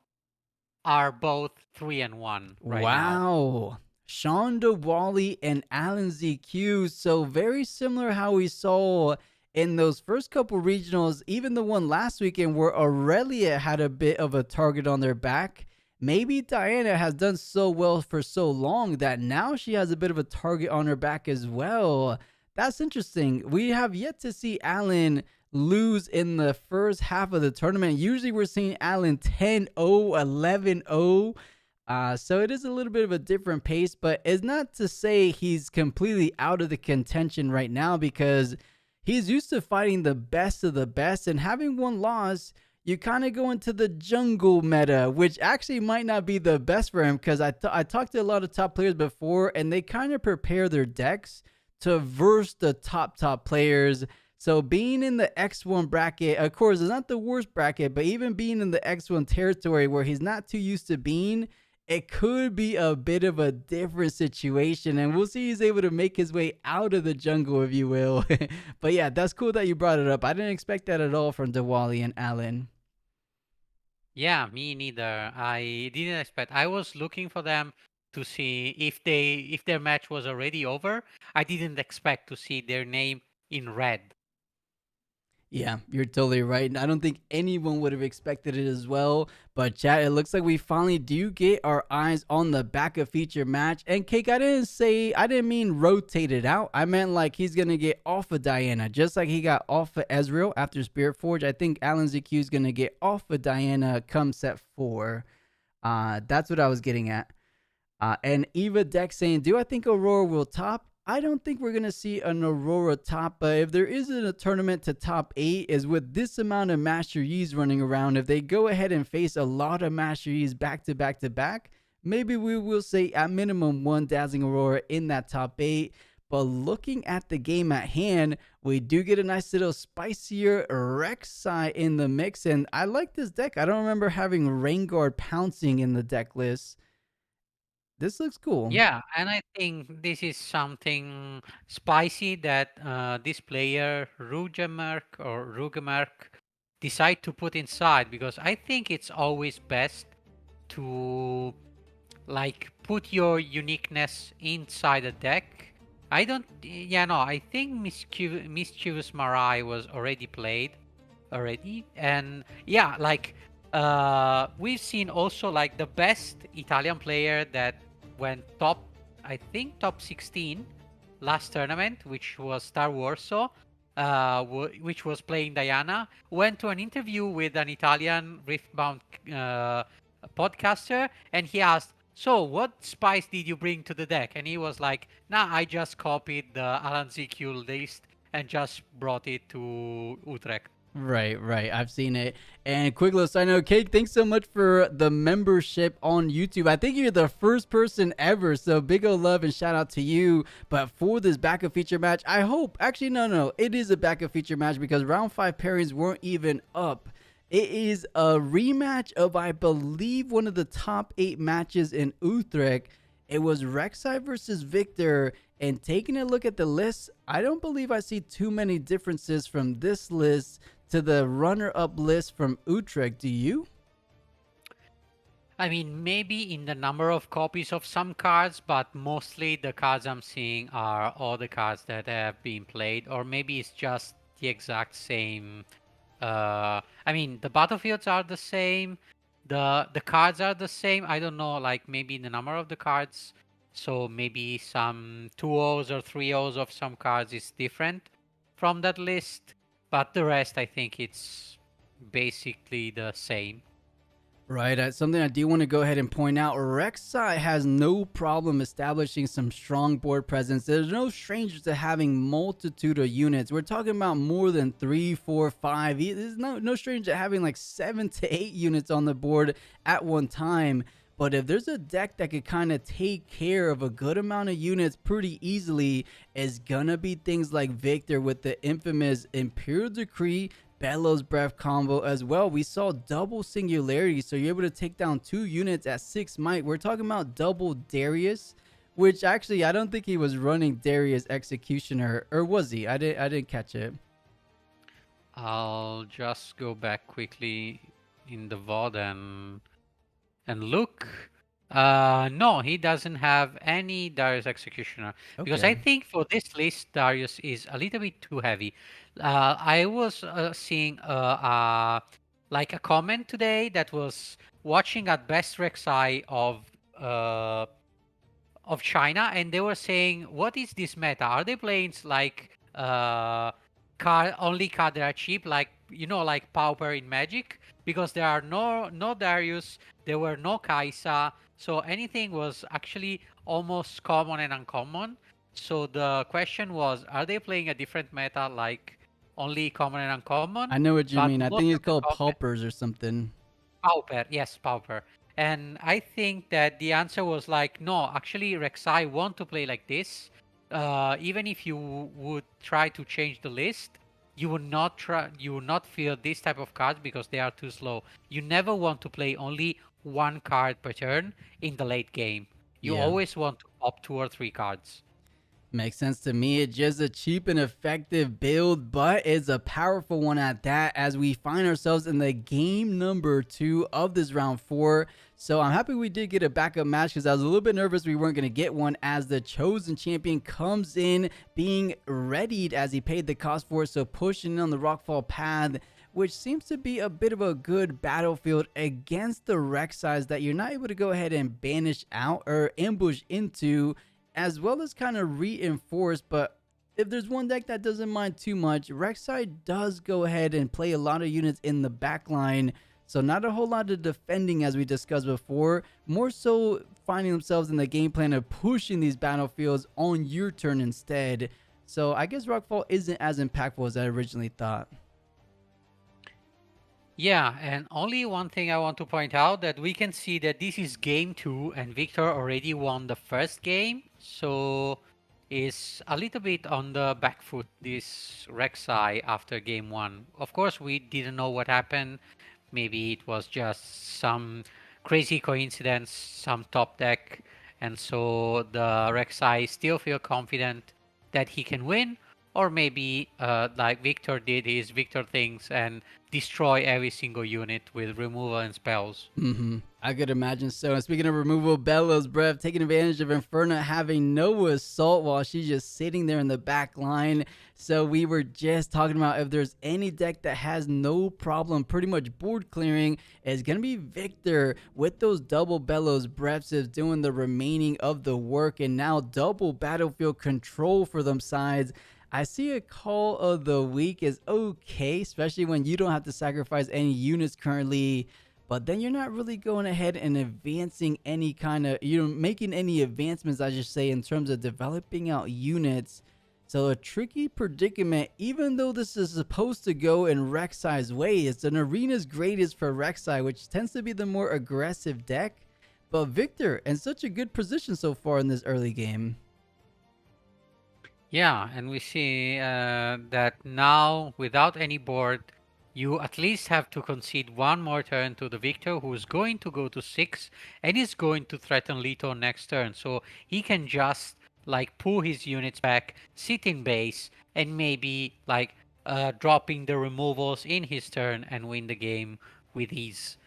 are both 3-1 right now. Wow. Sean DeWally and Alan ZQ. So very similar how we saw in those first couple regionals, even the one last weekend where Aurelia had a bit of a target on their back. Maybe Diana has done so well for so long that now she has a bit of a target on her back as well. That's interesting. We have yet to see Alan lose in the first half of the tournament. Usually we're seeing Alan 10-0, 11-0. So it is a little bit of a different pace, but it's not to say he's completely out of the contention right now because he's used to fighting the best of the best, and having one loss, you kind of go into the jungle meta, which actually might not be the best for him because I talked to a lot of top players before, and they kind of prepare their decks to verse the top players. So being in the X1 bracket, of course, it's not the worst bracket, but even being in the X1 territory where he's not too used to being, it could be a bit of a different situation, and we'll see he's able to make his way out of the jungle, if you will. But yeah, that's cool that you brought it up. I didn't expect that at all from DeWally and Alan. Yeah, me neither. I didn't expect. I was looking for them to see if their match was already over. I didn't expect to see their name in red. Yeah, you're totally right. I don't think anyone would have expected it as well. But chat, it looks like we finally do get our eyes on the back of feature match. And Cake, I didn't mean rotated out. I meant like he's going to get off of Diana. Just like he got off of Ezreal after Spirit Forge. I think Alan ZQ is going to get off of Diana come set 4. That's what I was getting at. And Eva Deck saying, do I think Aurora will top? I don't think we're going to see an Aurora top, but if there isn't a tournament to top 8 is with this amount of Master Yi's running around. If they go ahead and face a lot of Master Yi's back to back to back, maybe we will say at minimum one Dazzling Aurora in that top 8. But looking at the game at hand, we do get a nice little spicier Rek'Sai in the mix, and I like this deck. I don't remember having Rainguard pouncing in the deck list. This looks cool. Yeah, and I think this is something spicy that this player, Rugemerk, decide to put inside, because I think it's always best to like put your uniqueness inside a deck. I think Mischievous Marai was already played and yeah, like we've seen also like the best Italian player that went top 16 last tournament, which was Star Warso, which was playing Diana, went to an interview with an Italian Riftbound podcaster, and he asked, so what spice did you bring to the deck? And he was like, nah, I just copied the Alan ZQ list and just brought it to Utrecht. Right. I've seen it. And quick little side note, Cake, thanks so much for the membership on YouTube. I think you're the first person ever, so big ol' love and shout out to you. But for this backup feature match, I hope, actually, no, it is a backup feature match because round 5 pairings weren't even up. It is a rematch of, I believe, one of the top 8 matches in Utrecht. It was Rek'Sai versus Victor, and taking a look at the list, I don't believe I see too many differences from this list to the runner-up list from Utrecht. Do you? I mean, maybe in the number of copies of some cards, but mostly the cards I'm seeing are all the cards that have been played, or maybe it's just the exact same. I mean, the battlefields are the same, the cards are the same. I don't know, like maybe the number of the cards. So maybe some 2-0s or 3-0s of some cards is different. from that list, but the rest I think it's basically the same. Right, something I do want to go ahead and point out, Rek'Sai has no problem establishing some strong board presence. There's no stranger to having multitude of units. We're talking about more than 3, 4, 5. There's no stranger to having like 7 to 8 units on the board at one time. But if there's a deck that could kind of take care of a good amount of units pretty easily, it's gonna be things like Victor with the infamous Imperial Decree, Bellows Breath combo as well. We saw double singularity, so you're able to take down 2 units at 6 might. We're talking about double Darius, which actually I don't think he was running Darius Executioner, or was he? I didn't catch it. I'll just go back quickly in the VOD and look. No, he doesn't have any Darius Executioner, because I think for this list Darius is a little bit too heavy. I was seeing like a comment today that was watching at Best Rek'Sai of China, and they were saying, what is this meta? Are they playing like only card that are cheap, like like Pauper in Magic? Because there are no Darius, there were no Kaisa, so anything was actually almost common and uncommon. So the question was, are they playing a different meta, like only common and uncommon? I know what you mean. I think it's called Paupers or something. Pauper, yes, Pauper. And I think that the answer was like, no, actually Rek'Sai want to play like this. Even if you would try to change the list, you would not feel this type of cards because they are too slow. You never want to play only 1 card per turn in the late game. You always want to opt 2 or 3 cards. Makes sense to me. It's just a cheap and effective build, but it's a powerful one at that, as we find ourselves in the game number 2 of this round 4. So I'm happy we did get a backup match, because I was a little bit nervous we weren't going to get one, as the chosen champion comes in being readied as he paid the cost for it. So pushing in on the Rockfall path, which seems to be a bit of a good battlefield against the Rek'Sais that you're not able to go ahead and banish out or ambush into, as well as kind of reinforce. But if there's one deck that doesn't mind too much, Rek'Sai does go ahead and play a lot of units in the back line. So not a whole lot of defending, as we discussed before, more so finding themselves in the game plan of pushing these battlefields on your turn instead. So I guess Rockfall isn't as impactful as I originally thought. Yeah, and only one thing I want to point out, that we can see that this is game 2 and Victor already won the first game, so is a little bit on the back foot, this Rek'Sai, after game 1. Of course, we didn't know what happened. Maybe it was just some crazy coincidence, some top deck, and so the Rek'Sai still feel confident that he can win, or maybe like Victor did his Victor things and destroy every single unit with removal and spells. I could imagine so. And speaking of removal, Bellows Breath taking advantage of Inferno having no assault while she's just sitting there in the back line. So we were just talking about, if there's any deck that has no problem pretty much board clearing, it's going to be Victor with those double Bellows Breaths is doing the remaining of the work, and now double battlefield control for them sides. I see a call of the week is okay, especially when you don't have to sacrifice any units currently, but then you're not really going ahead and advancing any kind of, making any advancements, I should say, in terms of developing out units. So a tricky predicament, even though this is supposed to go in Rek'Sai's way. It's an arena's greatest for Rek'Sai, which tends to be the more aggressive deck, but Victor in such a good position so far in this early game. Yeah, and we see that now, without any board, you at least have to concede 1 more turn to the Victor, who is going to go to 6 and is going to threaten Leto next turn. So he can just like pull his units back, sit in base, and maybe like dropping the removals in his turn and win the game with ease.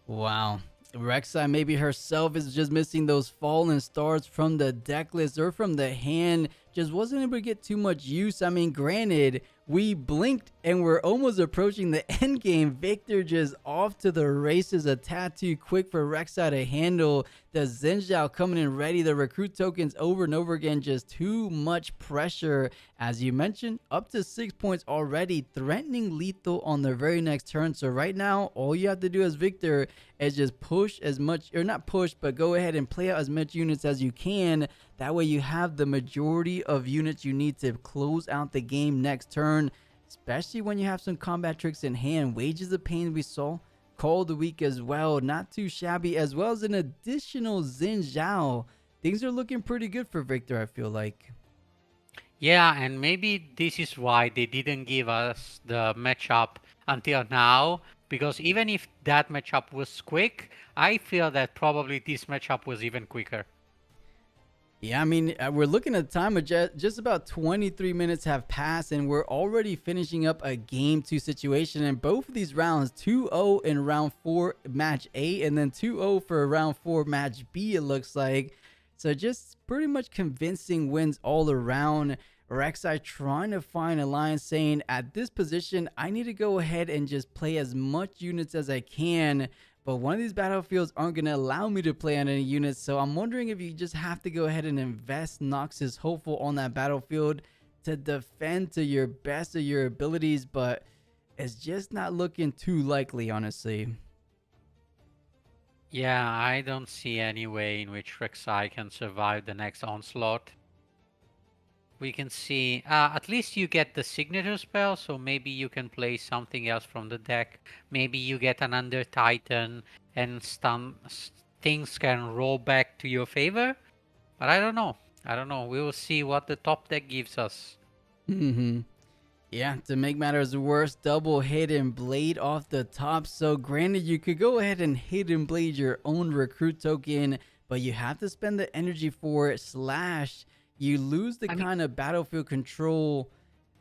Wow. Rek'Sai maybe herself is just missing those fallen stars from the deck list or from the hand, just wasn't able to get too much use. I mean, granted, we blinked and we're almost approaching the end game. Victor just off to the races, a tad too quick for Rek'Sai to handle. The Xin Zhao coming in ready. The recruit tokens over and over again, just too much pressure. As you mentioned, up to 6 points already, threatening lethal on their very next turn. So right now, all you have to do as Victor is just push as much, or not push, but go ahead and play out as much units as you can. That way you have the majority of units you need to close out the game next turn, especially when you have some combat tricks in hand. Wages of Pain we saw, Call of the Week as well, not too shabby, as well as an additional Xin Zhao. Things are looking pretty good for Victor, I feel like. Yeah, and maybe this is why they didn't give us the matchup until now, because even if that matchup was quick, I feel that probably this matchup was even quicker. Yeah, I mean, we're looking at the time of just about 23 minutes have passed, and we're already finishing up a game 2 situation. And both of these rounds, 2-0 in round 4, match A, and then 2-0 for round 4, match B, it looks like. So just pretty much convincing wins all around. Rek'Sai trying to find alliance, saying at this position, I need to go ahead and just play as much units as I can. But one of these battlefields aren't going to allow me to play on any units. So I'm wondering if you just have to go ahead and invest. Nox is hopeful on that battlefield to defend to your best of your abilities. But it's just not looking too likely, honestly. Yeah, I don't see any way in which Rek'Sai can survive the next onslaught. We can see, at least you get the signature spell, so maybe you can play something else from the deck. Maybe you get an Under Titan and things can roll back to your favor. But I don't know. We will see what the top deck gives us. Yeah, to make matters worse, double Hidden Blade off the top. So granted, you could go ahead and Hidden Blade your own recruit token, but you have to spend the energy for it, / you lose the kind of battlefield control.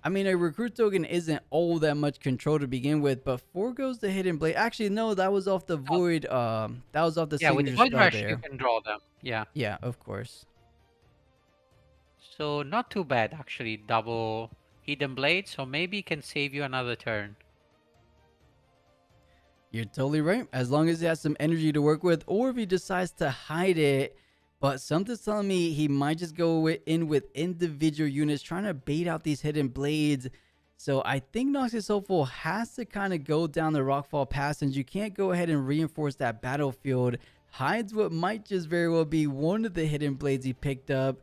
I mean, a recruit token isn't all that much control to begin with, but foregoes the Hidden Blade. Actually, no, that was off the Void. That was off the yeah, with signature Void spell Rush there. you can draw them. Yeah. Yeah, of course. So not too bad, actually. Double Hidden Blade, so maybe it can save you another turn. You're totally right. As long as he has some energy to work with, or if he decides to hide it. But something's telling me he might just go in with individual units, trying to bait out these Hidden Blades. So I think Noxus Hopeful has to kind of go down the Rockfall Pass, and you can't go ahead and reinforce that battlefield. Hides what might just very well be one of the Hidden Blades he picked up.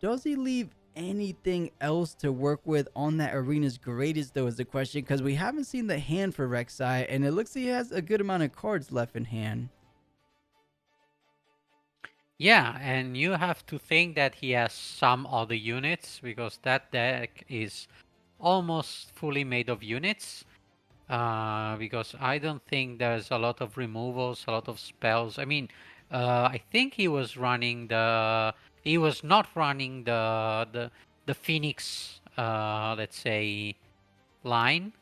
Does he leave anything else to work with on that Arena's Greatest, though, is the question, because we haven't seen the hand for Rek'Sai, and it looks like he has a good amount of cards left in hand. Yeah, and you have to think that he has some other units, because that deck is almost fully made of units. Because I don't think there's a lot of removals, a lot of spells. I mean, I think he was running he was not running the Phoenix, let's say, line.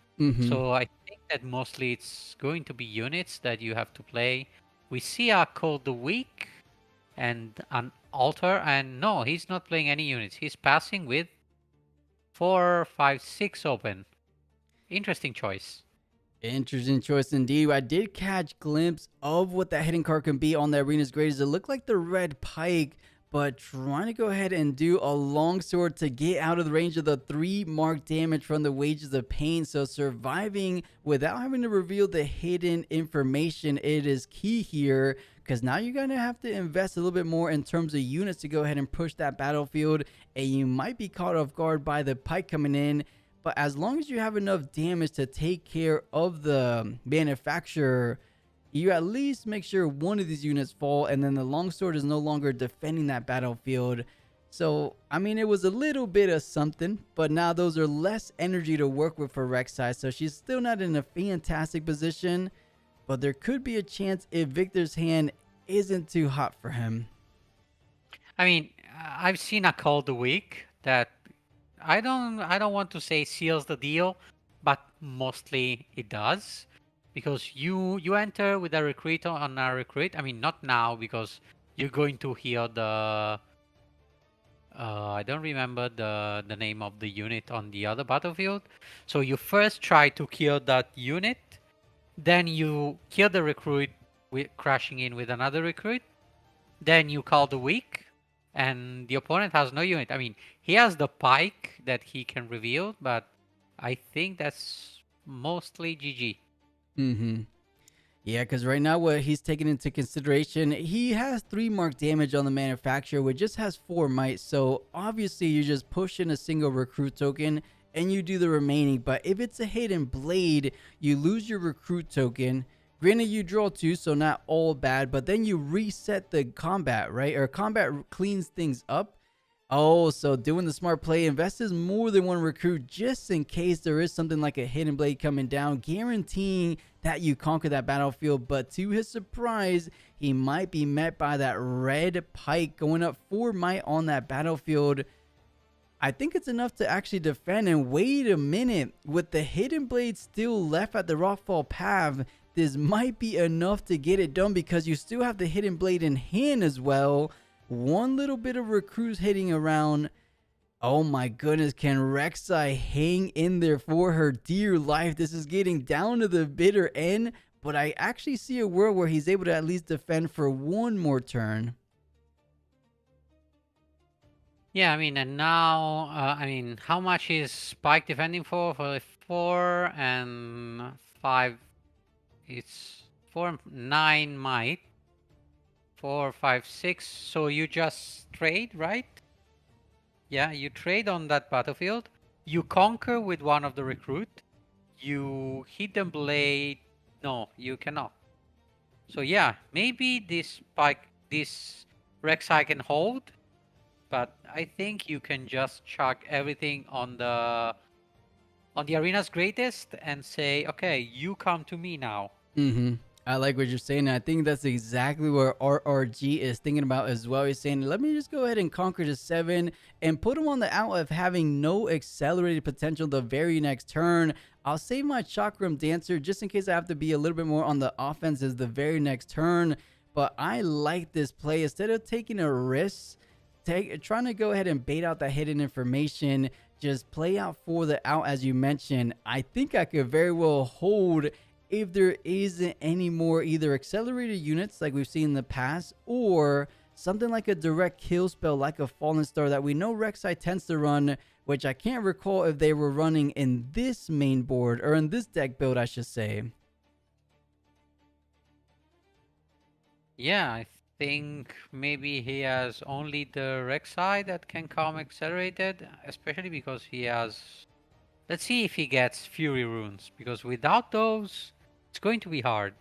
So I think that mostly it's going to be units that you have to play. We see a Call of the Week and an Altar, and no, he's not playing any units. He's passing with 4, 5, 6 open. Interesting choice. Interesting choice indeed. I did catch glimpse of what that hidden card can be on the Arena's Greatest. It looked like the red pike, but trying to go ahead and do a longsword to get out of the range of the 3 mark damage from the Wages of Pain. So surviving without having to reveal the hidden information, it is key here, because now you're going to have to invest a little bit more in terms of units to go ahead and push that battlefield, and you might be caught off guard by the pike coming in. But as long as you have enough damage to take care of the manufacturer, you at least make sure one of these units fall, and then the longsword is no longer defending that battlefield. So, I mean, it was a little bit of something, but now those are less energy to work with for Rek'Sai, so she's still not in a fantastic position, but there could be a chance if Victor's hand isn't too hot for him. I mean, I've seen a Call of the Week that I don't want to say seals the deal, but mostly it does. Because you enter with a recruit on a recruit. I mean, not now, because you're going to heal the I don't remember the name of the unit on the other battlefield. So you first try to kill that unit, then you kill the recruit with crashing in with another recruit, then you call the weak, and the opponent has no unit. I mean, he has the pike that he can reveal, but I think that's mostly GG. Mm-hmm. Yeah, because right now what he's taking into consideration, he has 3 mark damage on the manufacturer, which just has 4 might. So obviously you just push in a single recruit token and you do the remaining. But if it's a hidden blade, you lose your recruit token. Granted, you draw 2, so not all bad, but then you reset the combat, right? Or combat cleans things up. Oh, so doing the smart play, invests more than 1 recruit just in case there is something like a hidden blade coming down, guaranteeing that you conquer that battlefield. But to his surprise, he might be met by that red pike going up 4 might on that battlefield. I think it's enough to actually defend. And wait a minute, with the hidden blade still left at the rockfall path, this might be enough to get it done because you still have the hidden blade in hand as well. One little bit of recruits hitting around. Oh my goodness, can Rek'Sai hang in there for her dear life? This is getting down to the bitter end, but I actually see a world where he's able to at least defend for 1 more turn. Yeah, I mean, and now, I mean, how much is Spike defending for? For 4 and 5, it's 4 and 9 might. 4, 5, 6. So you just trade, right? Yeah, you trade on that battlefield. You conquer with 1 of the recruit. You hit the blade. No, you cannot. So yeah, maybe this Rek'Sai can hold, but I think you can just chuck everything on the arena's greatest and say, okay, you come to me now. Mm-hmm. I like what you're saying. I think that's exactly what RRG is thinking about as well. He's saying, let me just go ahead and conquer the 7 and put him on the out of having no accelerated potential the very next turn. I'll save my Chakram Dancer just in case I have to be a little bit more on the offenses the very next turn. But I like this play. Instead of taking a risk, trying to go ahead and bait out that hidden information, just play out for the out as you mentioned. I think I could very well hold if there isn't any more either accelerated units like we've seen in the past, or something like a direct kill spell like a Fallen Star that we know Rek'Sai tends to run, which I can't recall if they were running in this main board or in this deck build, I should say. Yeah, I think maybe he has only the Rek'Sai that can come accelerated, especially because he has... Let's see if he gets Fury Runes, because without those, it's going to be hard.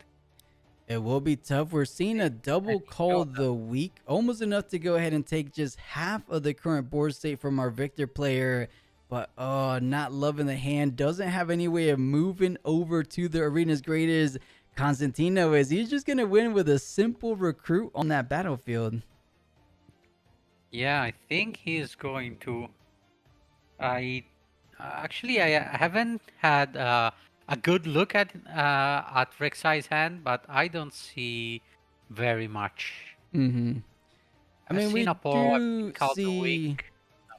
It will be tough. We're seeing a double call the week, almost enough to go ahead and take just half of the current board state from our Victor player. But not loving the hand. Doesn't have any way of moving over to the arena's greatest. Constantino is he's just gonna win with a simple recruit on that battlefield. Yeah, I think he's going to. I haven't had a good look at Rek'Sai's hand, but I don't see very much. Mm-hmm. I mean, we do see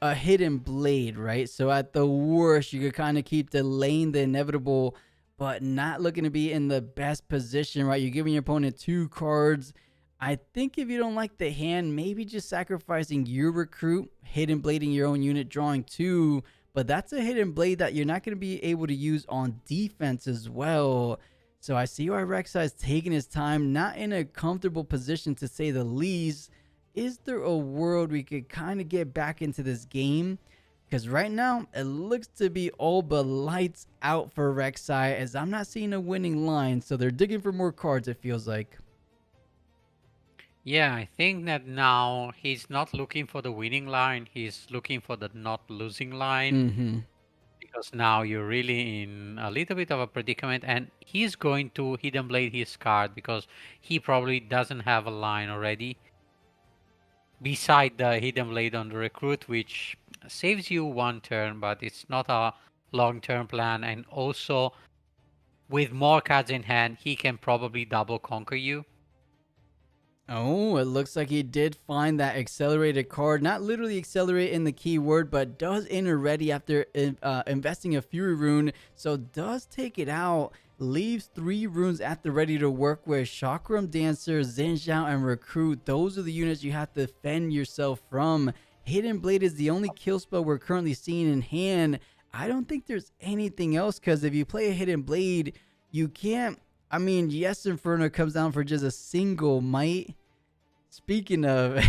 a hidden blade, right? So at the worst, you could kind of keep delaying the inevitable, but not looking to be in the best position, right? You're giving your opponent 2 cards. I think if you don't like the hand, maybe just sacrificing your recruit, hidden blading your own unit, drawing 2. But that's a hidden blade that you're not going to be able to use on defense as well. So I see why Rek'Sai is taking his time, not in a comfortable position to say the least. Is there a world we could kind of get back into this game? Because right now, it looks to be all but lights out for Rek'Sai, as I'm not seeing a winning line. So they're digging for more cards, it feels like. Yeah, I think that now he's not looking for the winning line. He's looking for the not losing line. Mm-hmm. Because now you're really in a little bit of a predicament, and he's going to hidden blade his card because he probably doesn't have a line already. Beside the hidden blade on the recruit, which saves you 1 turn, but it's not a long-term plan. And also, with more cards in hand, he can probably double conquer you. Oh, it looks like he did find that accelerated card. Not literally accelerate in the keyword, but does enter ready after investing a Fury rune. So does take it out. Leaves 3 runes at the ready to work with. Chakram Dancer, Xin Zhao, and Recruit. Those are the units you have to fend yourself from. Hidden Blade is the only kill spell we're currently seeing in hand. I don't think there's anything else, because if you play a Hidden Blade, you can't. I mean, yes, Inferno comes down for just a single might. Speaking of,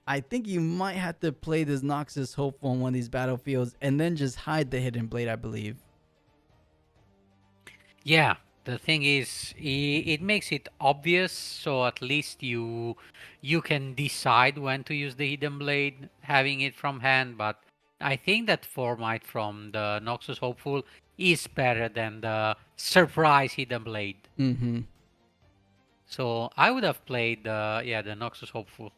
I think you might have to play this Noxus Hopeful on one of these battlefields and then just hide the Hidden Blade, I believe. Yeah, the thing is, it makes it obvious, so at least you can decide when to use the Hidden Blade, having it from hand, but I think that 4 might from the Noxus Hopeful is better than the surprise Hidden Blade. Mm-hmm. So I would have played the Noxus Hopeful.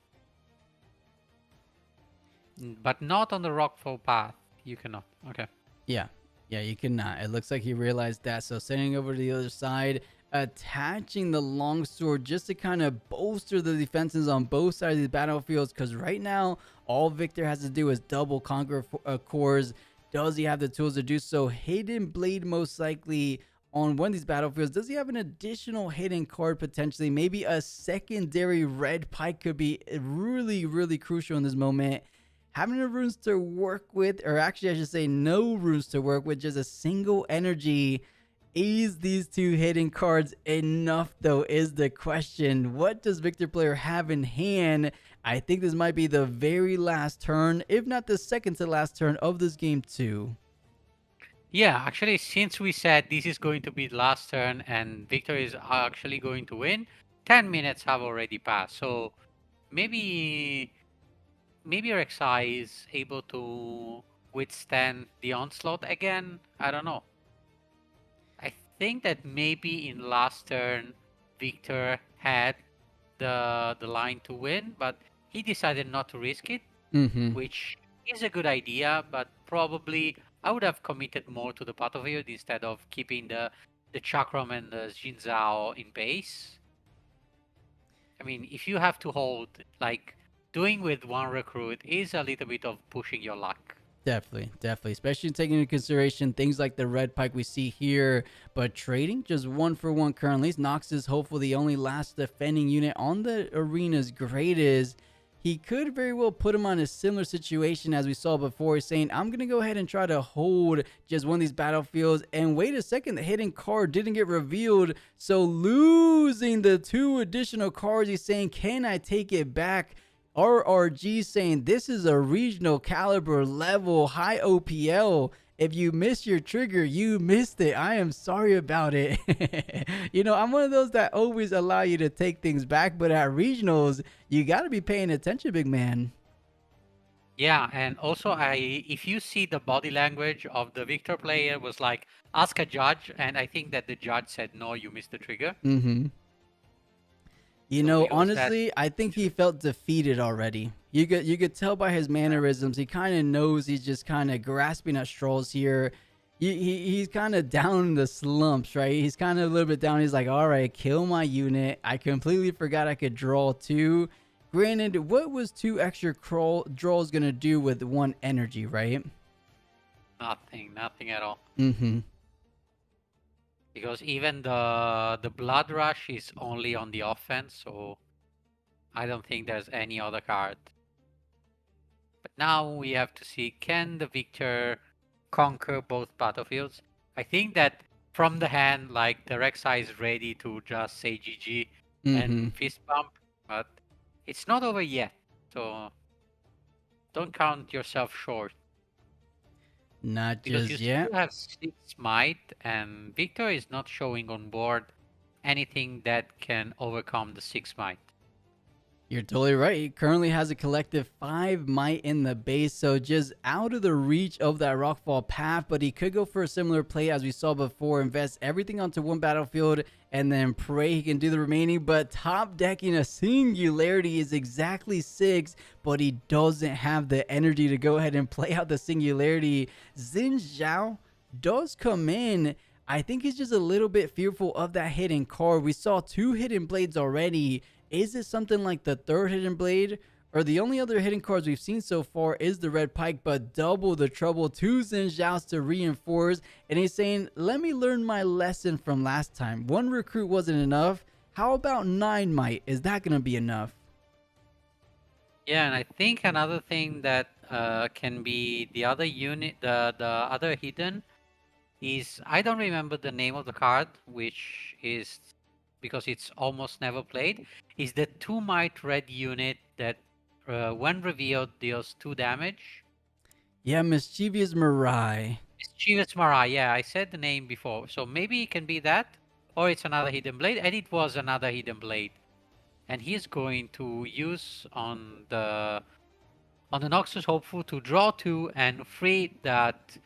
But not on the Rockfall path. You cannot. Okay. Yeah, you cannot. It looks like he realized that. So sending over to the other side, attaching the longsword just to kind of bolster the defenses on both sides of the battlefields. Because right now, all Victor has to do is double conquer cores. Does he have the tools to do so? Hidden Blade most likely on one of these battlefields. Does he have an additional hidden card potentially? Maybe a secondary red pike could be really, really crucial in this moment. Having the runes to work with, or actually I should say no runes to work with, just a single energy. Is these 2 hidden cards enough though, is the question. What does Victor player have in hand? I think this might be the very last turn, if not the second to last turn of this game too. Yeah, actually, since we said this is going to be the last turn and Victor is actually going to win, 10 minutes have already passed. So maybe Rek'Sai is able to withstand the onslaught again. I don't know. I think that maybe in last turn Victor had the line to win, but he decided not to risk it, which is a good idea, but probably I would have committed more to the battlefield instead of keeping the Chakram and the Xin Zhao in base. I mean, if you have to hold, like, doing with 1 recruit is a little bit of pushing your luck. Definitely. Especially taking into consideration things like the red pike we see here. But trading just 1 for 1 currently. Nox is hopefully the only last defending unit on the arena's greatest. He could very well put him on a similar situation as we saw before, saying, I'm going to go ahead and try to hold just one of these battlefields. And wait a second, the hidden card didn't get revealed. So losing the 2 additional cards, he's saying, can I take it back? RRG saying, this is a regional caliber level high OPL. If you miss your trigger, you missed it. I am sorry about it. You know, I'm one of those that always allow you to take things back, but at regionals, you got to be paying attention, big man. Yeah, and also if you see the body language of the Victor player was like, ask a judge, and I think that the judge said, no, you missed the trigger. You know, honestly, I think he felt defeated already. You could tell by his mannerisms. He kind of knows he's just kind of grasping at straws here. He's kind of down in the slumps, right? He's kind of a little bit down. He's like, all right, kill my unit. I completely forgot I could draw 2. Granted, what was 2 extra draws going to do with 1 energy, right? Nothing at all. Because even the Blood Rush is only on the offense, so I don't think there's any other card. But now we have to see, can the Victor conquer both battlefields? I think that from the hand, like, the Rek'Sai is ready to just say GG and fist bump, but it's not over yet, so don't count yourself short. Not because just you yet. still have 6 might, and Victor is not showing on board anything that can overcome the 6 might. You're totally right. He currently has a collective 5 might in the base, so just out of the reach of that Rockfall path, but he could go for a similar play as we saw before, invest everything onto 1 battlefield, and then pray he can do the remaining. But top decking a Singularity is exactly 6, but he doesn't have the energy to go ahead and play out the Singularity. Xin Zhao does come in. I think he's just a little bit fearful of that hidden card. We saw 2 hidden blades already. Is it something like the third hidden blade? Or the only other hidden cards we've seen so far is the red pike, but double the trouble. 2 Xin Zhaos to reinforce. And he's saying, let me learn my lesson from last time. 1 recruit wasn't enough. How about 9 might? Is that going to be enough? Yeah, and I think another thing that can be the other unit, the other hidden is, I don't remember the name of the card, which is because it's almost never played, is the 2 might red unit that when revealed deals 2 damage. Yeah, Mischievous Mirai. Mischievous Mirai, yeah, I said the name before. So maybe it can be that, or it's another hidden blade, and it was another hidden blade. And he's going to use on the Noxus Hopeful to draw 2 and free that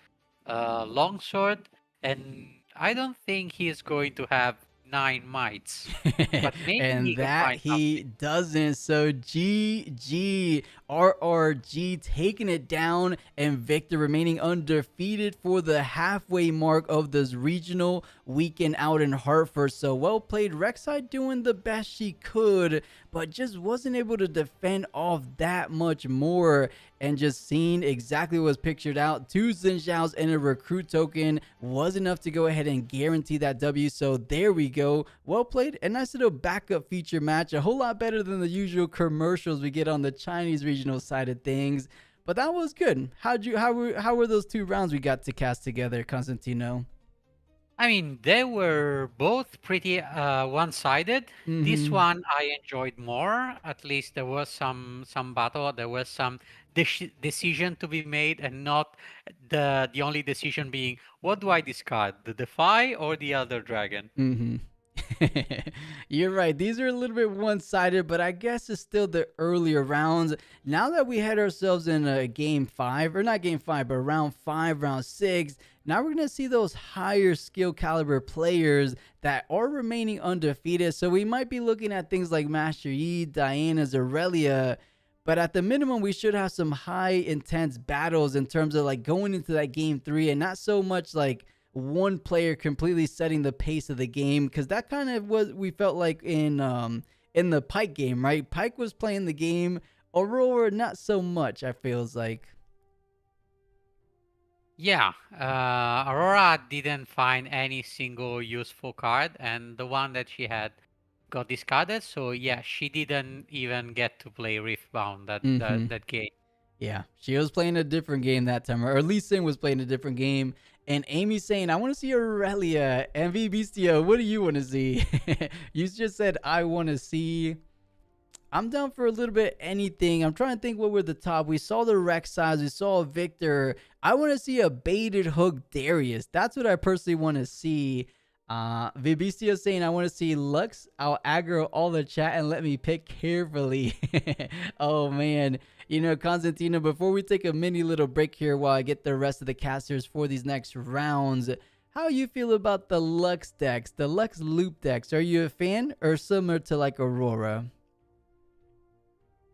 longsword. And I don't think he's going to have 9 mites, but maybe and he can that find he something. doesn't. So GG, RRG taking it down, and Victor remaining undefeated for the halfway mark of this regional weekend out in Hartford. So well played. Rek'Sai doing the best she could, but just wasn't able to defend off that much more. And just seeing exactly what was pictured out, 2 Xin Zhaos and a recruit token was enough to go ahead and guarantee that W. So there we go. Well played. A nice little backup feature match. A whole lot better than the usual commercials we get on the Chinese regional side of things. But that was good. How were those 2 rounds we got to cast together, Constantino? I mean, they were both pretty one-sided. This one I enjoyed more. At least there was some battle. There was some decision to be made, and not the only decision being, what do I discard, the Defy or the other dragon? You're right. These are a little bit one-sided, but I guess it's still the earlier rounds. Now that we had ourselves in a game 5, or not game 5, but round 5, round 6, now we're going to see those higher skill caliber players that are remaining undefeated. So we might be looking at things like Master Yi, Diana, Aurelia, but at the minimum, we should have some high intense battles in terms of like going into that game 3, and not so much like one player completely setting the pace of the game, because that kind of was we felt like in the Pyke game, right? Pyke was playing the game, Aurora not so much, I feels like. Yeah, Aurora didn't find any single useful card, and the one that she had got discarded. So yeah, she didn't even get to play Riftbound that game. Yeah, she was playing a different game that time, or Lee Sin was playing a different game. And Amy's saying, I want to see Aurelia. And Beastio, what do you want to see? You just said, I want to see. I'm down for a little bit anything. I'm trying to think what were the top. We saw the Rek'Sai, we saw Victor. I want to see a baited hook Darius. That's what I personally want to see. Vibistio saying, I want to see Lux. I'll aggro all the chat and let me pick carefully. Oh, man. You know, Constantino, before we take a mini little break here while I get the rest of the casters for these next rounds, how you feel about the Lux decks, the Lux loop decks? Are you a fan or similar to like Aurora?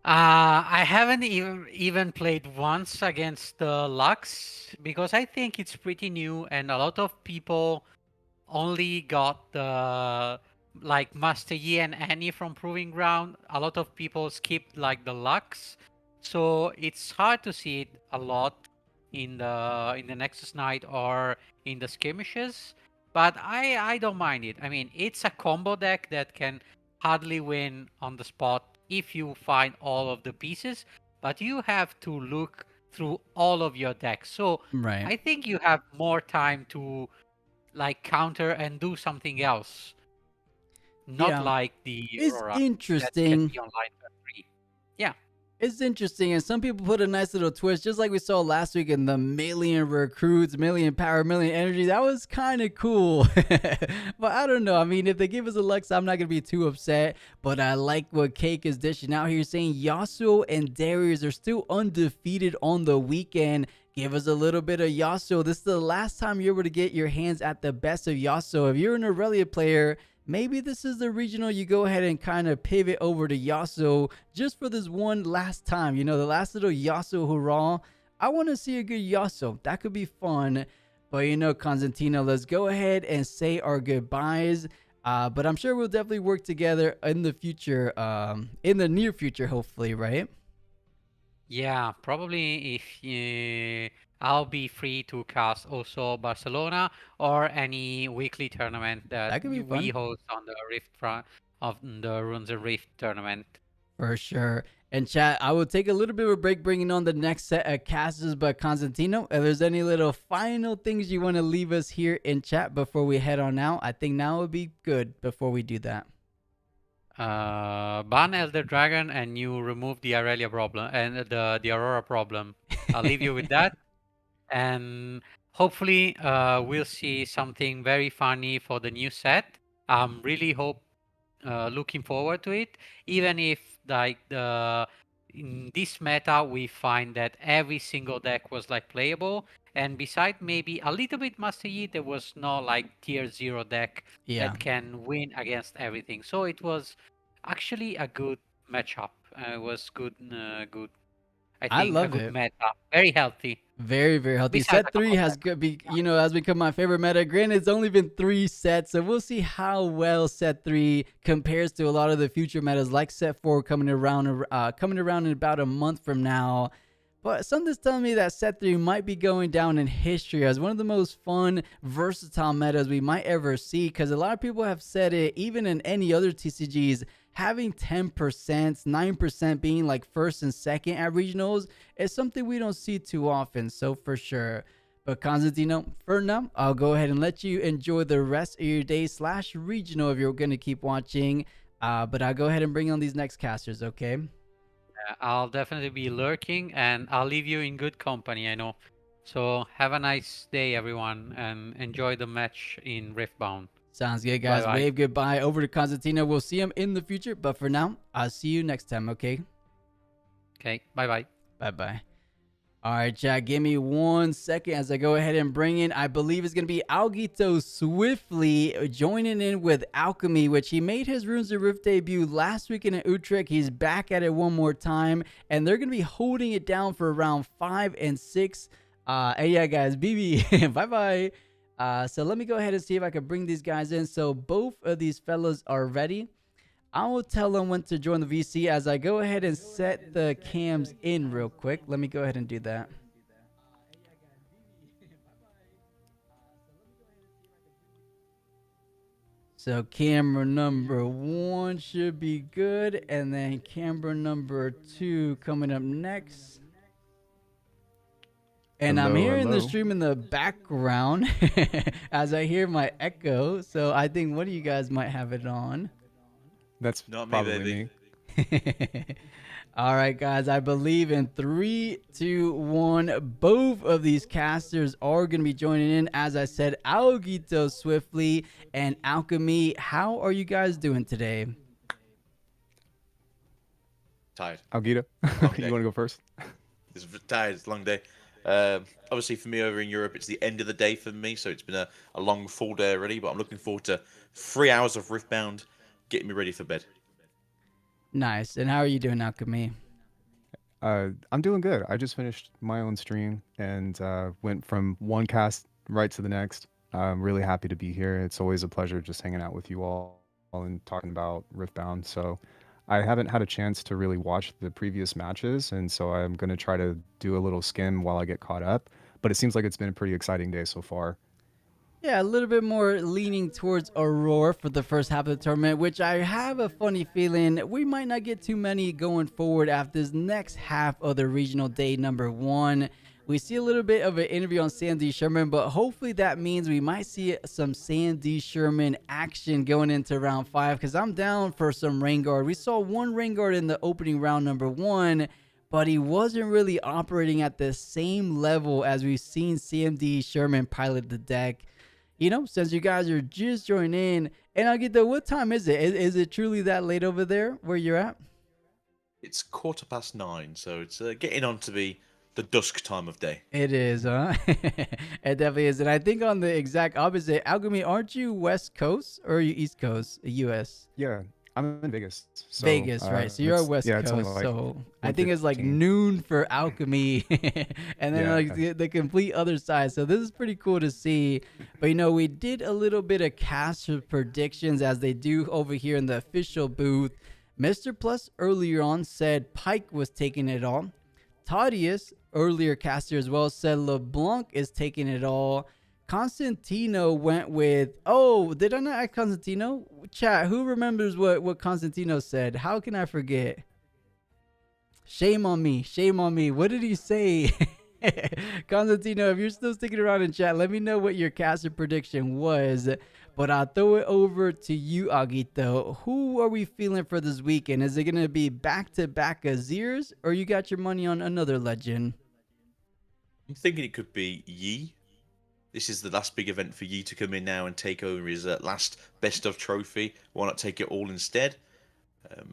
I haven't even played once against the Lux because I think it's pretty new, and a lot of people only got the like Master Yi and Annie from Proving Ground. A lot of people skipped like the Lux, so it's hard to see it a lot in the Nexus Night or in the skirmishes. But I don't mind it. I mean, it's a combo deck that can hardly win on the spot if you find all of the pieces, but you have to look through all of your decks. So right. I think you have more time to like counter and do something else. Not like the Aurora. It's interesting. Yeah. It's interesting, and some people put a nice little twist, just like we saw last week in the million recruits, million power, million energy. That was kind of cool. But I don't know. I mean, if they give us a Lux, I'm not going to be too upset. But I like what Cake is dishing out here, saying Yasuo and Darius are still undefeated on the weekend. Give us a little bit of Yasuo. This is the last time you're able to get your hands at the best of Yasuo. If you're an Aurelia player, maybe this is the regional you go ahead and kind of pivot over to Yasuo just for this one last time. You know, the last little Yasuo hurrah. I want to see a good Yasuo. That could be fun. But you know, Constantino, let's go ahead and say our goodbyes. But I'm sure we'll definitely work together in the future, in the near future, hopefully, right? Yeah, probably if I'll be free to cast also Barcelona or any weekly tournament that That could be we fun. host on the Rift front of the Runes of Rift tournament. For sure. And chat, I will take a little bit of a break bringing on the next set of casters, but Constantino, if there's any little final things you want to leave us here in chat before we head on out, I think now would be good before we do that. Ban Elder Dragon and you remove the Aurelia problem and the Aurora problem. I'll leave you with that. And hopefully we'll see something very funny for the new set. I'm really looking forward to it, even if like in this meta we find that every single deck was like playable, and beside maybe a little bit Master Yi, there was no like tier 0 deck that can win against everything. So it was actually a good matchup. It was good. I think a love good it. meta, very healthy. Very, very healthy. Besides Set 3 has has become my favorite meta. Granted, it's only been 3 sets, so we'll see how well set 3 compares to a lot of the future metas, like set 4 coming around in about a month from now. But something's telling me that set 3 might be going down in history as one of the most fun, versatile metas we might ever see, because a lot of people have said it, even in any other TCGs, having 10%, 9% being like first and second at regionals is something we don't see too often, so for sure. But Constantino, for now, I'll go ahead and let you enjoy the rest of your day / regional if you're going to keep watching. But I'll go ahead and bring on these next casters, okay? I'll definitely be lurking, and I'll leave you in good company, I know. So have a nice day, everyone, and enjoy the match in Riftbound. Sounds good, guys. Bye-bye. Wave goodbye over to Constantino. We'll see him in the future, but for now, I'll see you next time, okay? Okay, bye-bye. Bye-bye. All right, chat, give me 1 second as I go ahead and bring in, I believe it's going to be Algito Swiftly joining in with Alchemy, which he made his Runes of Rift debut last weekend in Utrecht. He's back at it one more time, and they're going to be holding it down for round 5 and 6. And yeah, guys, BB, bye-bye. So let me go ahead and see if I can bring these guys in. So both of these fellas are ready. I will tell them when to join the VC as I go ahead and set the cams in real quick. Let me go ahead and do that. So camera number 1 should be good. And then camera number 2 coming up next. And I'm hearing the stream in the background as I hear my echo. So I think one of you guys might have it on. That's Not me, probably baby. me. All right, guys. I believe in 3, 2, 1. Both of these casters are going to be joining in. As I said, Algito Swiftly and Alchemy. How are you guys doing today? Tired. Algito, Long you day. want to go first? It's tired. It's a long day. Obviously, for me over in Europe, it's the end of the day for me, so it's been a long full day already. But I'm looking forward to 3 hours of Riftbound, getting me ready for bed. Nice. And how are you doing, Alchemy? I'm doing good. I just finished my own stream and went from one cast right to the next. I'm really happy to be here. It's always a pleasure just hanging out with you all and talking about Riftbound. So I haven't had a chance to really watch the previous matches, and so I'm going to try to do a little skim while I get caught up. But it seems like it's been a pretty exciting day so far. Yeah, a little bit more leaning towards Aurora for the first half of the tournament, which I have a funny feeling we might not get too many going forward after this next half of the regional day number 1. We see a little bit of an interview on Sam D. Sherman, but hopefully that means we might see some Sam D. Sherman action going into round 5, because I'm down for some Rain Guard. We saw one Rain Guard in the opening round number 1, but he wasn't really operating at the same level as we've seen Sam D. Sherman pilot the deck. You know, since you guys are just joining in, and I'll get the, what time is it? Is it truly that late over there where you're at? It's 9:15, so it's getting on to be the dusk time of day. It is, huh? It definitely is. And I think on the exact opposite, Alchemy, aren't you West Coast or are you East Coast, US? Yeah, I'm in Vegas. So, Vegas, right? So you're on West yeah, it's only Coast. like So I think it's like 1:15. noon for Alchemy, and then Yeah. like the complete other side. So this is pretty cool to see. But we did a little bit of caster predictions as they do over here in the official booth. Mr. Plus earlier on said Pike was taking it all. Tadius, earlier caster as well, said LeBlanc is taking it all. Constantino went with, did I not ask Constantino? Chat, who remembers what Constantino said? How can I forget? Shame on me. Shame on me. What did he say? Constantino, if you're still sticking around in chat, let me know what your caster prediction was. But I'll throw it over to you, Aguito. Who are we feeling for this weekend? Is it going to be back-to-back Azirs, or you got your money on another legend? I'm thinking it could be Yi. This is the last big event for Yi to come in now and take over his last best of trophy. Why not take it all instead?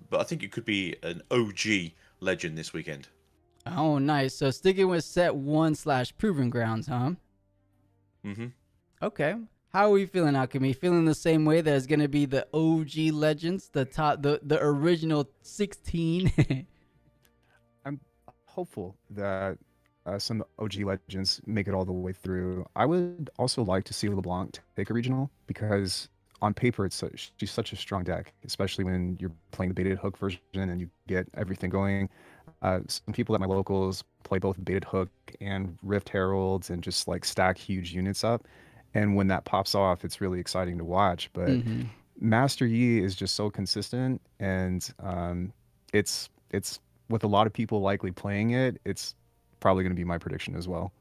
But I think it could be an OG legend this weekend. Oh, nice. So sticking with set 1/Proving Grounds, huh? Mm-hmm. Okay. How are we feeling, Alchemy? Feeling the same way that it's going to be the OG legends, the original 16? I'm hopeful that some OG legends make it all the way through. I would also like to see LeBlanc take a regional because on paper she's such a strong deck, especially when you're playing the baited hook version and you get everything going. Some people at my locals play both baited hook and Rift Heralds and just like stack huge units up. And when that pops off, it's really exciting to watch. But Master Yi is just so consistent, and it's with a lot of people likely playing it. It's probably going to be my prediction as well.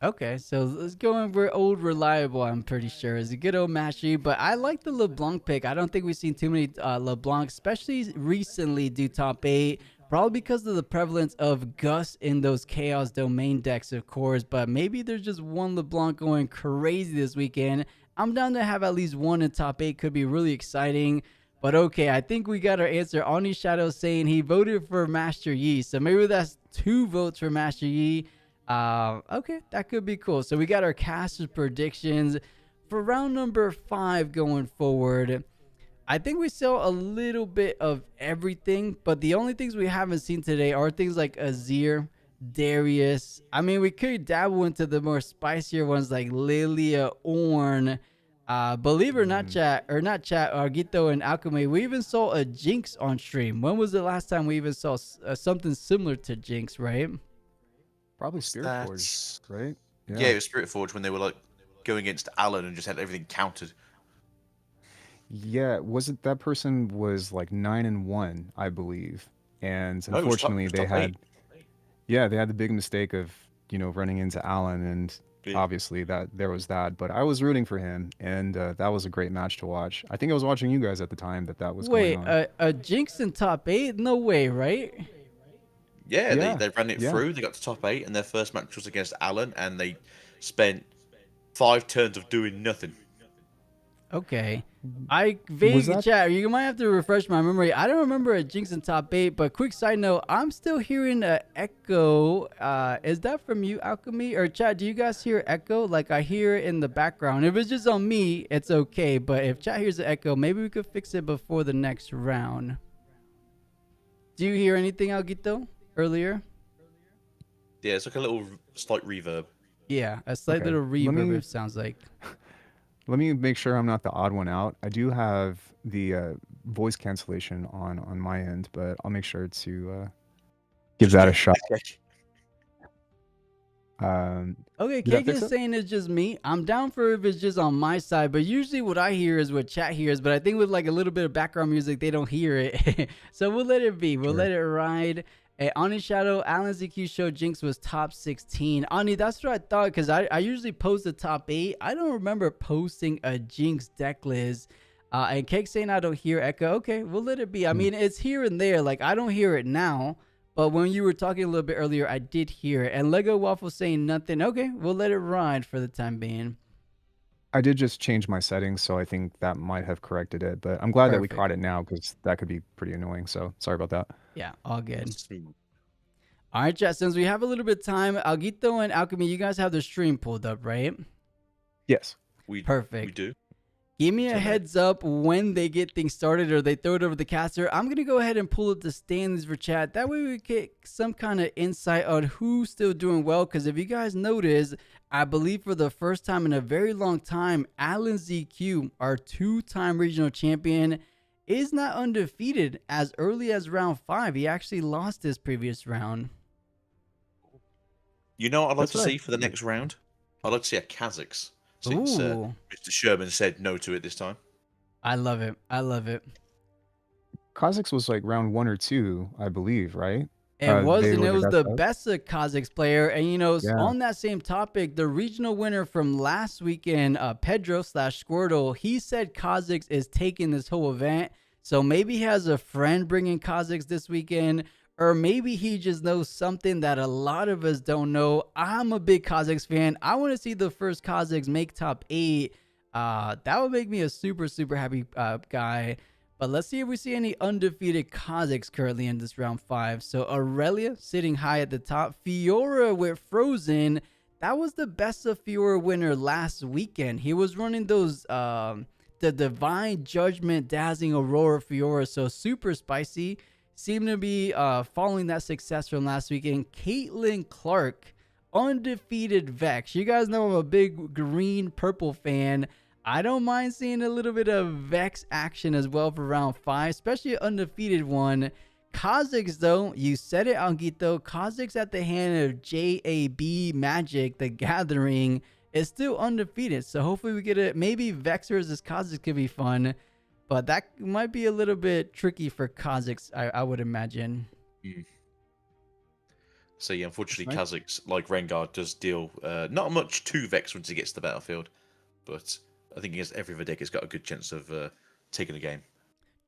Okay, so let's go in for old reliable. I'm pretty sure is a good old Master Yi, but I like the LeBlanc pick. I don't think we've seen too many LeBlanc, especially recently, do top 8. Probably because of the prevalence of Gus in those Chaos Domain decks, of course. But maybe there's just one LeBlanc going crazy this weekend. I'm down to have at least one in top 8. Could be really exciting. But okay, I think we got our answer. Oni Shadow saying he voted for Master Yi. So maybe that's 2 votes for Master Yi. Okay, that could be cool. So we got our caster predictions for round number 5 going forward. I think we saw a little bit of everything, but the only things we haven't seen today are things like Azir, Darius. I mean, we could dabble into the more spicier ones like Lilia, Ornn. Believe it or not, Arguito and Alchemy, we even saw a Jinx on stream. When was the last time we even saw something similar to Jinx, right? Probably Spirit Forge, right? Yeah, it was Spirit Forge when they were like going against Alan and just had everything countered. Yeah, wasn't that person was like 9-1, I believe, and unfortunately they had the big mistake of running into Alan, and obviously there was that. But I was rooting for him, and that was a great match to watch. I think I was watching you guys at the time that was going on. Wait, a Jinx in top 8? No way, right? Yeah, they ran it through. They got to top 8, and their first match was against Alan, and they spent 5 turns of doing nothing. Okay. I vaguely chat. You might have to refresh my memory. I don't remember a Jinx in top 8, but quick side note, I'm still hearing an echo. Is that from you, Alchemy? Or chat, do you guys hear echo? Like I hear it in the background. If it's just on me, it's okay. But if chat hears an echo, maybe we could fix it before the next round. Do you hear anything, Alguito, earlier? Yeah, it's like a little slight reverb. Yeah, a slight little reverb, it sounds like. Let me make sure I'm not the odd one out. I do have the voice cancellation on my end, but I'll make sure to give that a shot. Okay, Cake is saying it's just me. I'm down for if it's just on my side, but usually what I hear is what chat hears, but I think with like a little bit of background music, they don't hear it. So we'll let it be. We'll let it ride. Ani Shadow, Alan ZQ show Jinx was top 16. Ani, that's what I thought, because I usually post the top 8. I don't remember posting a Jinx deck list. And Cake saying I don't hear echo. Okay, we'll let it be. I mean, it's here and there. Like, I don't hear it now. But when you were talking a little bit earlier, I did hear it. And Lego Waffle saying nothing. Okay, we'll let it ride for the time being. I did just change my settings, so I think that might have corrected it. But I'm glad that we caught it now, because that could be pretty annoying. So sorry about that. Yeah, all good. All right, chat. Since we have a little bit of time, Alguito and Alchemy, you guys have the stream pulled up, right? Yes. Perfect. We do. Give me a heads up when they get things started or they throw it over the caster. I'm going to go ahead and pull up the standings for chat. That way we get some kind of insight on who's still doing well. Because if you guys notice, I believe for the first time in a very long time, Alan ZQ, our 2-time regional champion, is not undefeated as early as round 5. He actually lost his previous round. You know what I'd like That's to right. see for the next round? I'd like to see a Kazakhs. Since Mr. Sherman said no to it this time. I love it. I love it. Kazakhs was like round 1 or 2, I believe, right? It was, they and were it was the best best Kazakhs player. And, you know, Yeah. on that same topic, the regional winner from last weekend, Pedro/Squirtle, he said Kazakhs is taking this whole event. So maybe he has a friend bringing Kazakhs this weekend, or maybe he just knows something that a lot of us don't know. I'm a big Kazakhs fan. I want to see the first Kazakhs make top 8. That would make me a super, super happy guy. But let's see if we see any undefeated Kazakhs currently in this round 5. So Aurelia sitting high at the top. Fiora with Frozen. That was the best of Fiora winner last weekend. He was running those the Divine Judgment Dazzling Aurora Fiora. So super spicy. Seem to be following that success from last weekend. Caitlin Clark, undefeated Vex. You guys know I'm a big green-purple fan. I don't mind seeing a little bit of Vex action as well for round 5, especially an undefeated one. Kazakhs, though, you said it, Anguito. Kazakhs at the hand of JAB Magic, the Gathering, is still undefeated. So hopefully we get it. Maybe Vex versus Kazakhs could be fun. But that might be a little bit tricky for Kazakhs, I would imagine. So yeah, unfortunately, Right. Kazakhs, like Rengar, does deal not much to Vex once he gets to the battlefield. But I think against every other deck, it's got a good chance of taking the game.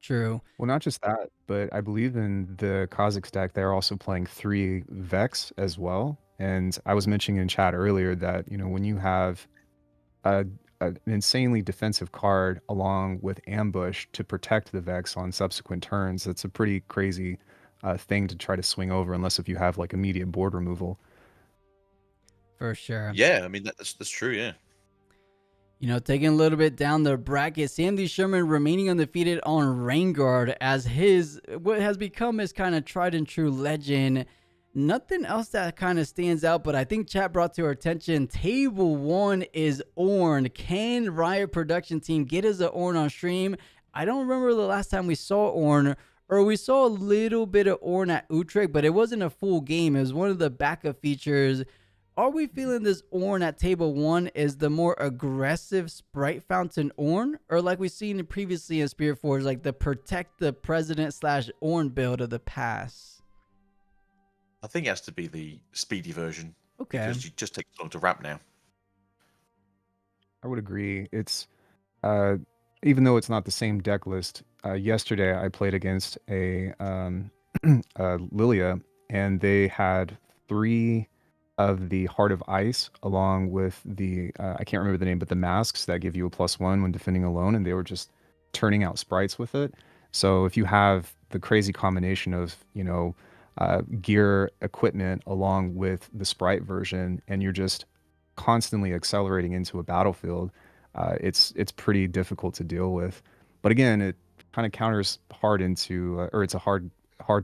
True. Well, not just that, but I believe in the Kazakhs deck, they're also playing 3 Vex as well. And I was mentioning in chat earlier that, you know, when you have an insanely defensive card along with Ambush to protect the Vex on subsequent turns, that's a pretty crazy thing to try to swing over, unless if you have like immediate board removal. For sure. Yeah, I mean, that's true, yeah. You know, taking a little bit down the bracket, Sandy Sherman remaining undefeated on Rainguard as what has become his kind of tried and true legend. Nothing else that kind of stands out, but I think chat brought to our attention, table 1 is Ornn. Can Riot production team get us a Ornn on stream? I don't remember the last time we saw Ornn, or we saw a little bit of Ornn at Utrecht, but it wasn't a full game. It was one of the backup features. Are we feeling this Ornn at table 1 is the more aggressive Sprite Fountain Ornn? Or like we've seen previously in Spirit Forge, like the Protect the President / Ornn build of the past? I think it has to be the speedy version. Okay. Because you just take so long to wrap now. I would agree. It's even though it's not the same deck list. Yesterday I played against a Lilia, and they had 3 of the Heart of Ice along with the I can't remember the name, but the masks that give you a +1 when defending alone, and they were just turning out sprites with it. So if you have the crazy combination of, you know, gear equipment along with the sprite version, and you're just constantly accelerating into a battlefield, it's pretty difficult to deal with. But again, it kind of counters hard into or it's a hard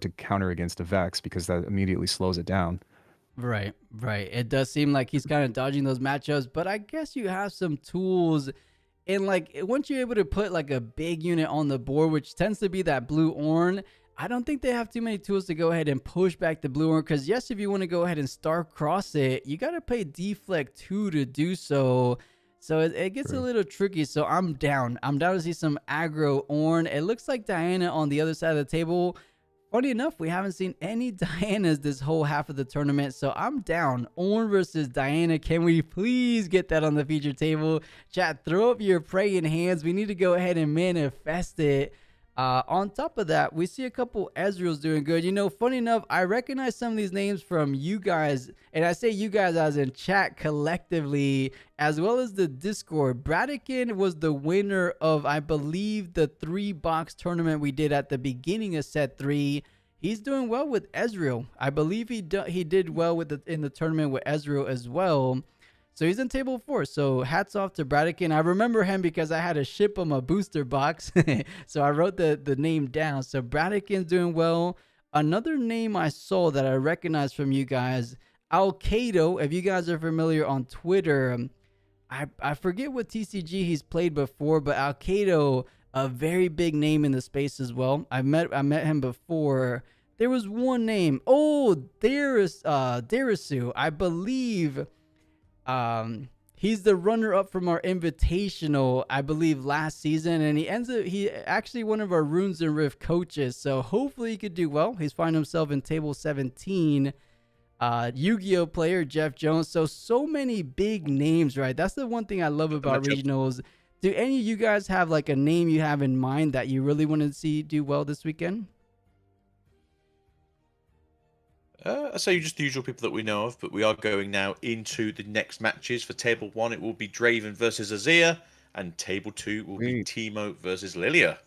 to counter against a Vex, because that immediately slows it down. Right. It does seem like he's kind of dodging those matchups, but I guess you have some tools. And like once you're able to put like a big unit on the board, which tends to be that blue Ornn, I don't think they have too many tools to go ahead and push back the blue Ornn. Because yes, if you want to go ahead and star cross it, you got to play deflect 2 to do so. So it gets a little tricky. So I'm down. I'm down to see some aggro Ornn. It looks like Diana on the other side of the table. Funny enough, we haven't seen any Dianas this whole half of the tournament, so I'm down. Ornn versus Diana. Can we please get that on the feature table? Chat, throw up your praying hands. We need to go ahead and manifest it. On top of that, we see a couple Ezreals doing good. You know, funny enough, I recognize some of these names from you guys, and I say you guys as in chat collectively, as well as the Discord. Bradican was the winner of, I believe, the 3-box tournament we did at the beginning of set 3. He's doing well with Ezreal. I believe he did well with in the tournament with Ezreal as well. So he's in table 4. So hats off to Bradikin. I remember him because I had to ship him a booster box. So I wrote the name down. So Bradikin's doing well. Another name I saw that I recognized from you guys, Alcado. If you guys are familiar on Twitter, I forget what TCG he's played before, but Alcado, a very big name in the space as well. I met him before. There was one name. Oh, Darisu. I believe he's the runner-up from our Invitational, I believe, last season, and he actually one of our Runes and Rift coaches, so hopefully he could do well. He's finding himself in table 17. Yu-Gi-Oh player Jeff Jones. So many big names, right? That's the one thing I love about regionals. Do any of you guys have like a name you have in mind that you really want to see do well this weekend? I say just the usual people that we know of, but we are going now into the next matches. For table 1, it will be Draven versus Azir, and table 2 will be Teemo versus Lilia.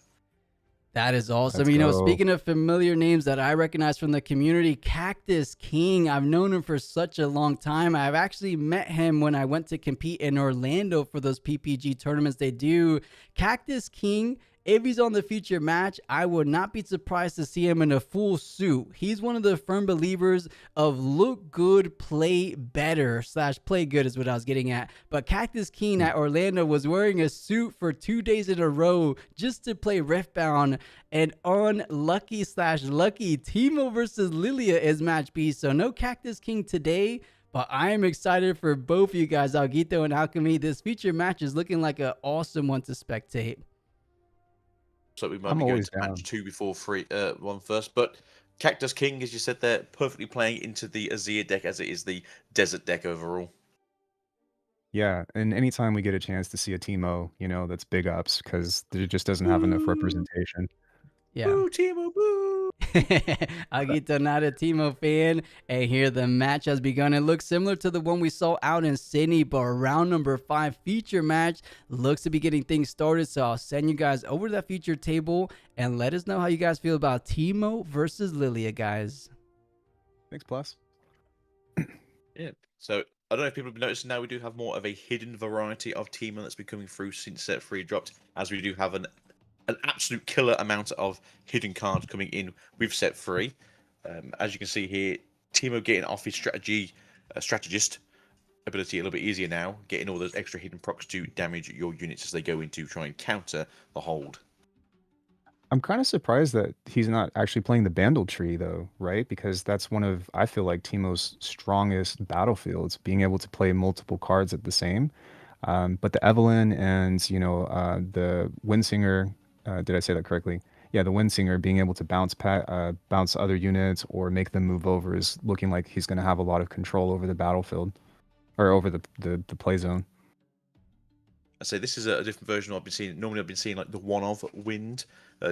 That is awesome. Speaking of familiar names that I recognize from the community, Cactus King. I've known him for such a long time. I've actually met him when I went to compete in Orlando for those PPG tournaments they do. Cactus King, if he's on the feature match, I would not be surprised to see him in a full suit. He's one of the firm believers of look good, play better / play good is what I was getting at. But Cactus King at Orlando was wearing a suit for 2 days in a row just to play Riftbound. And unlucky / lucky, Teemo versus Lilia is match B. So no Cactus King today. But I am excited for both you guys, Alguito and Alchemy. This feature match is looking like an awesome one to spectate. So we might be going to match 2 before 1 first. But Cactus King, as you said, they're perfectly playing into the Azir deck as it is the desert deck overall. Yeah, and anytime we get a chance to see a Teemo, that's big ups because there just doesn't have enough representation. Yeah. Boo, Teemo, boo! Agito, not a Teemo fan. And here the match has begun. It looks similar to the one we saw out in Sydney, but round number 5 feature match looks to be getting things started. So I'll send you guys over to that feature table and let us know how you guys feel about Teemo versus Lilia, guys. Thanks, Plus. Yeah. So I don't know if people have noticed now we do have more of a hidden variety of Teemo that's been coming through since set 3 dropped, as we do have an absolute killer amount of hidden cards coming in with set 3. As you can see here, Teemo getting off his strategist ability a little bit easier now, getting all those extra hidden procs to damage your units as they go in to try and counter the hold. I'm kind of surprised that he's not actually playing the Bandle tree though, right? Because that's one of, I feel like, Teemo's strongest battlefields, being able to play multiple cards at the same. But the Evelyn and, the Windsinger, did I say that correctly? Yeah, the Windsinger being able to bounce other units or make them move over is looking like he's going to have a lot of control over the battlefield or over the play zone. I say this is a different version I've been seeing. Normally I've been seeing like the one-of Wind,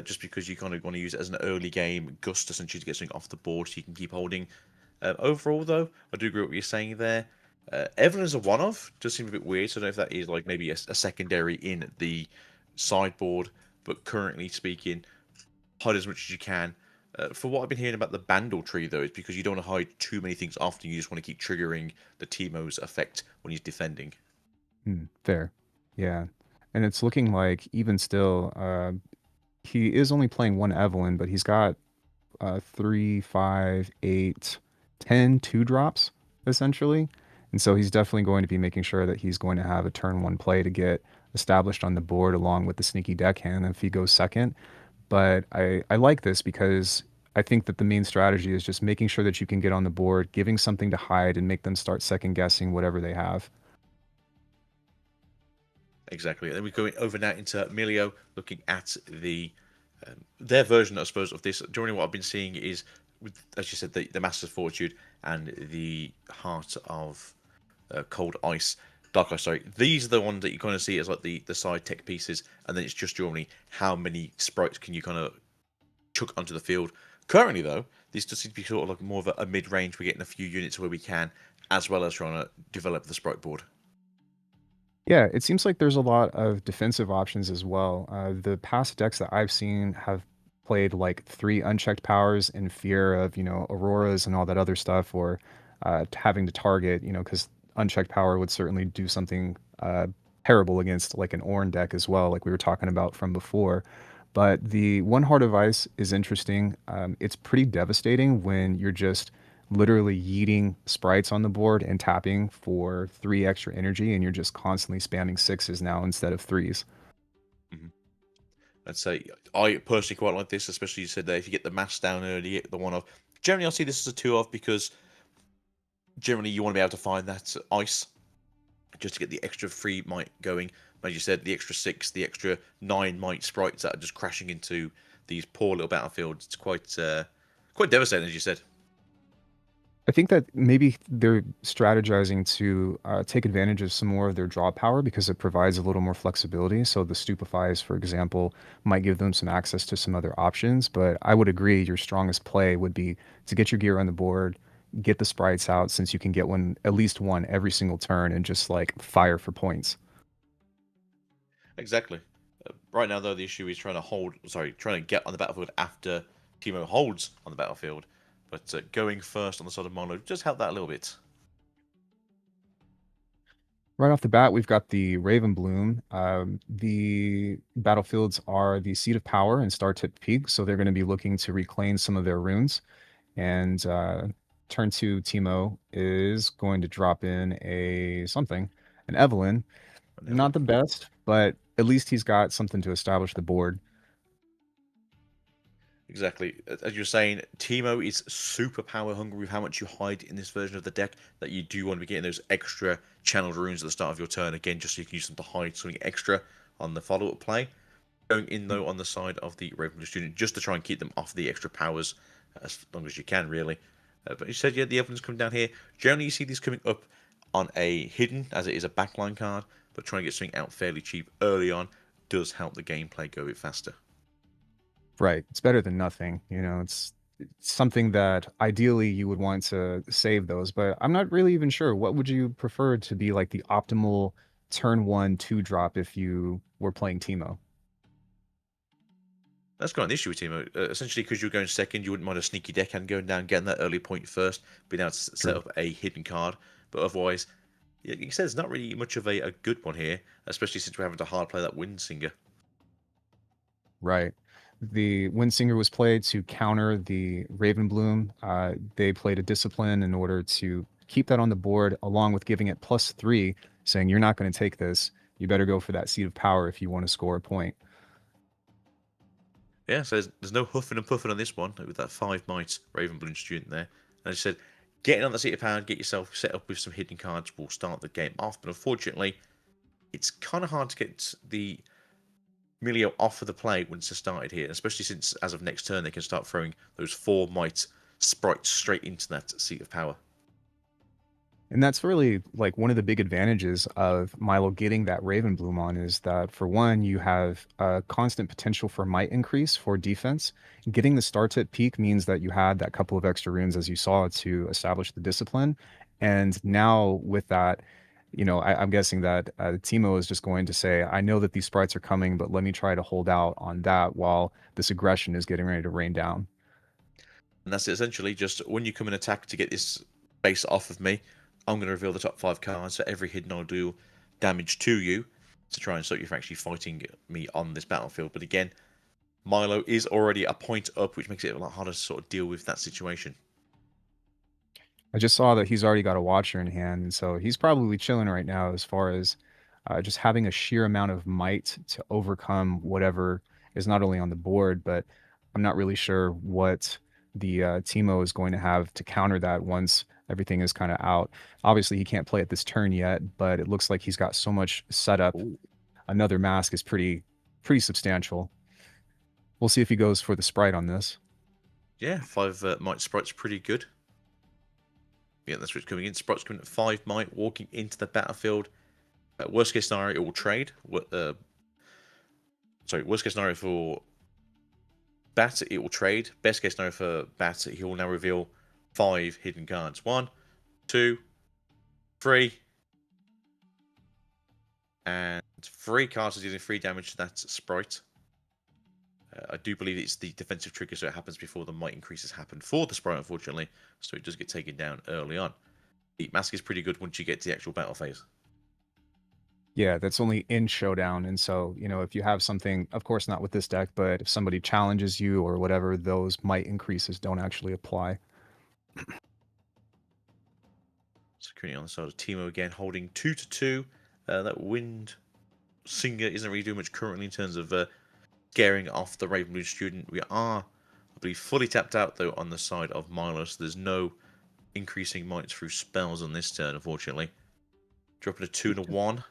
just because you kind of want to use it as an early game gust essentially to get something off the board so you can keep holding. Overall though, I do agree with what you're saying there. Evelyn is a one-of, does seem a bit weird, so I don't know if that is like maybe a secondary in the sideboard. But currently speaking, hide as much as you can. For what I've been hearing about the Bandle tree, though, is because you don't want to hide too many things often. You just want to keep triggering the Teemo's effect when he's defending. Fair. Yeah. And it's looking like, even still, he is only playing one Evelyn, but he's got 3, 5, 8, 10 2-drops, essentially. And so he's definitely going to be making sure that he's going to have a turn 1 play to get established on the board along with the sneaky deckhand if he goes second. But I like this because I think that the main strategy is just making sure that you can get on the board, giving something to hide, and make them start second guessing whatever they have. Exactly. And then we're going over now into Milio, looking at their version, I suppose, of this. Generally what I've been seeing is, with, as you said, the Master's Fortitude and the Heart of Cold Ice. Dark Ice, sorry. These are the ones that you kind of see as like the side tech pieces, and then it's just generally how many sprites can you kind of chuck onto the field. Currently, though, this does seem to be sort of like more of a mid-range. We're getting a few units where we can, as well as trying to develop the sprite board. Yeah, it seems like there's a lot of defensive options as well. The past decks that I've seen have played like 3 unchecked powers in fear of, Auroras and all that other stuff, or having to target, because unchecked power would certainly do something terrible against like an Ornn deck as well, like we were talking about from before. But the one Heart of Ice is interesting. It's pretty devastating when you're just literally yeeting sprites on the board and tapping for 3 extra energy, and you're just constantly spamming 6s now instead of 3s. I'd say I personally quite like this, especially you said that if you get the mass down early, the one of. Generally, I'll see this as a 2 of because generally you want to be able to find that ice just to get the extra 3 might going. As you said, the extra 6, the extra 9 might sprites that are just crashing into these poor little battlefields. It's quite devastating, as you said. I think that maybe they're strategizing to take advantage of some more of their draw power because it provides a little more flexibility. So the Stupefies, for example, might give them some access to some other options. But I would agree your strongest play would be to get your gear on the board, get the sprites out since you can get one, at least one every single turn, and just like fire for points. Exactly. Right now, though, the issue is trying to get on the battlefield after Teemo holds on the battlefield. But going first on the side of Milo just helped that a little bit. Right off the bat, we've got the Raven Bloom. The battlefields are the Seat of Power and Star Tip Peak, so they're going to be looking to reclaim some of their runes. And turn 2, Teemo is going to drop in an Evelyn. Not the best, but at least he's got something to establish the board. Exactly. As you're saying, Teemo is super power hungry with how much you hide in this version of the deck that you do want to be getting those extra channeled runes at the start of your turn, again, just so you can use them to hide something extra on the follow-up play. Going in, though, on the side of the Ravenloft student, just to try and keep them off the extra powers as long as you can, really. But you said, yeah, the Evelyn's come down here. Generally, you see these coming up on a hidden, as it is a backline card, but trying to get something out fairly cheap early on does help the gameplay go a bit faster. Right. It's better than nothing. You know, it's something that ideally you would want to save those, but I'm not really even sure. What would you prefer to be like the optimal turn 1 2 drop if you were playing Teemo? That's got an issue with Teemo. Essentially, because you're going second, you wouldn't mind a sneaky deckhand going down, getting that early point first, being able to set up a hidden card. But otherwise, like you said, it's not really much of a good one here, especially since we're having to hard play that Windsinger. Right. The Windsinger was played to counter the Ravenbloom. They played a Discipline in order to keep that on the board, along with giving it +3, saying you're not going to take this. You better go for that Seat of Power if you want to score a point. Yeah, so there's no huffing and puffing on this one with that 5 might Ravenbloom student there. And I said, getting on the Seat of Power and get yourself set up with some hidden cards will start the game off. But unfortunately, it's kind of hard to get the Milio off of the play once it's started here, especially since as of next turn they can start throwing those 4 might sprites straight into that Seat of Power. And that's really like one of the big advantages of Milo getting that Ravenbloom on is that for one, you have a constant potential for might increase for defense. Getting the Star Tip Peak means that you had that couple of extra runes, as you saw, to establish the discipline. And now with that, you know, I'm guessing that Teemo is just going to say, I know that these sprites are coming, but let me try to hold out on that while this aggression is getting ready to rain down. And that's essentially just when you come and attack to get this base off of me, I'm going to reveal the top 5 cards, so every hidden I'll do damage to you to try and stop you from actually fighting me on this battlefield. But again, Milo is already a point up, which makes it a lot harder to sort of deal with that situation. I just saw that he's already got a Watcher in hand, and so he's probably chilling right now as far as just having a sheer amount of might to overcome whatever is not only on the board, but I'm not really sure what the Teemo is going to have to counter that once everything is kind of out. Obviously, he can't play it this turn yet, but it looks like he's got so much setup. Another mask is pretty substantial. We'll see if he goes for the sprite on this. Yeah, 5 might sprite's pretty good. Yeah, that's what's coming in. Sprite's coming at 5 might, walking into the battlefield. Worst case scenario, it will trade. Worst case scenario for Bat, it will trade. Best case scenario for Bat, he will now reveal 5 hidden cards. 1, 2, 3. And 3 cards are dealing 3 damage to that sprite. I do believe it's the defensive trigger, so it happens before the might increases happen for the sprite, unfortunately. So it does get taken down early on. The mask is pretty good once you get to the actual battle phase. Yeah, that's only in Showdown, and so, if you have something, of course not with this deck, but if somebody challenges you or whatever, those might increases don't actually apply. Security on the side of Teemo again, holding 2-2. That Wind Singer isn't really doing much currently in terms of scaring off the Ravenblue student. We are, I believe, fully tapped out, though, on the side of Milo, so there's no increasing might through spells on this turn, unfortunately. Dropping a 2 and a 1.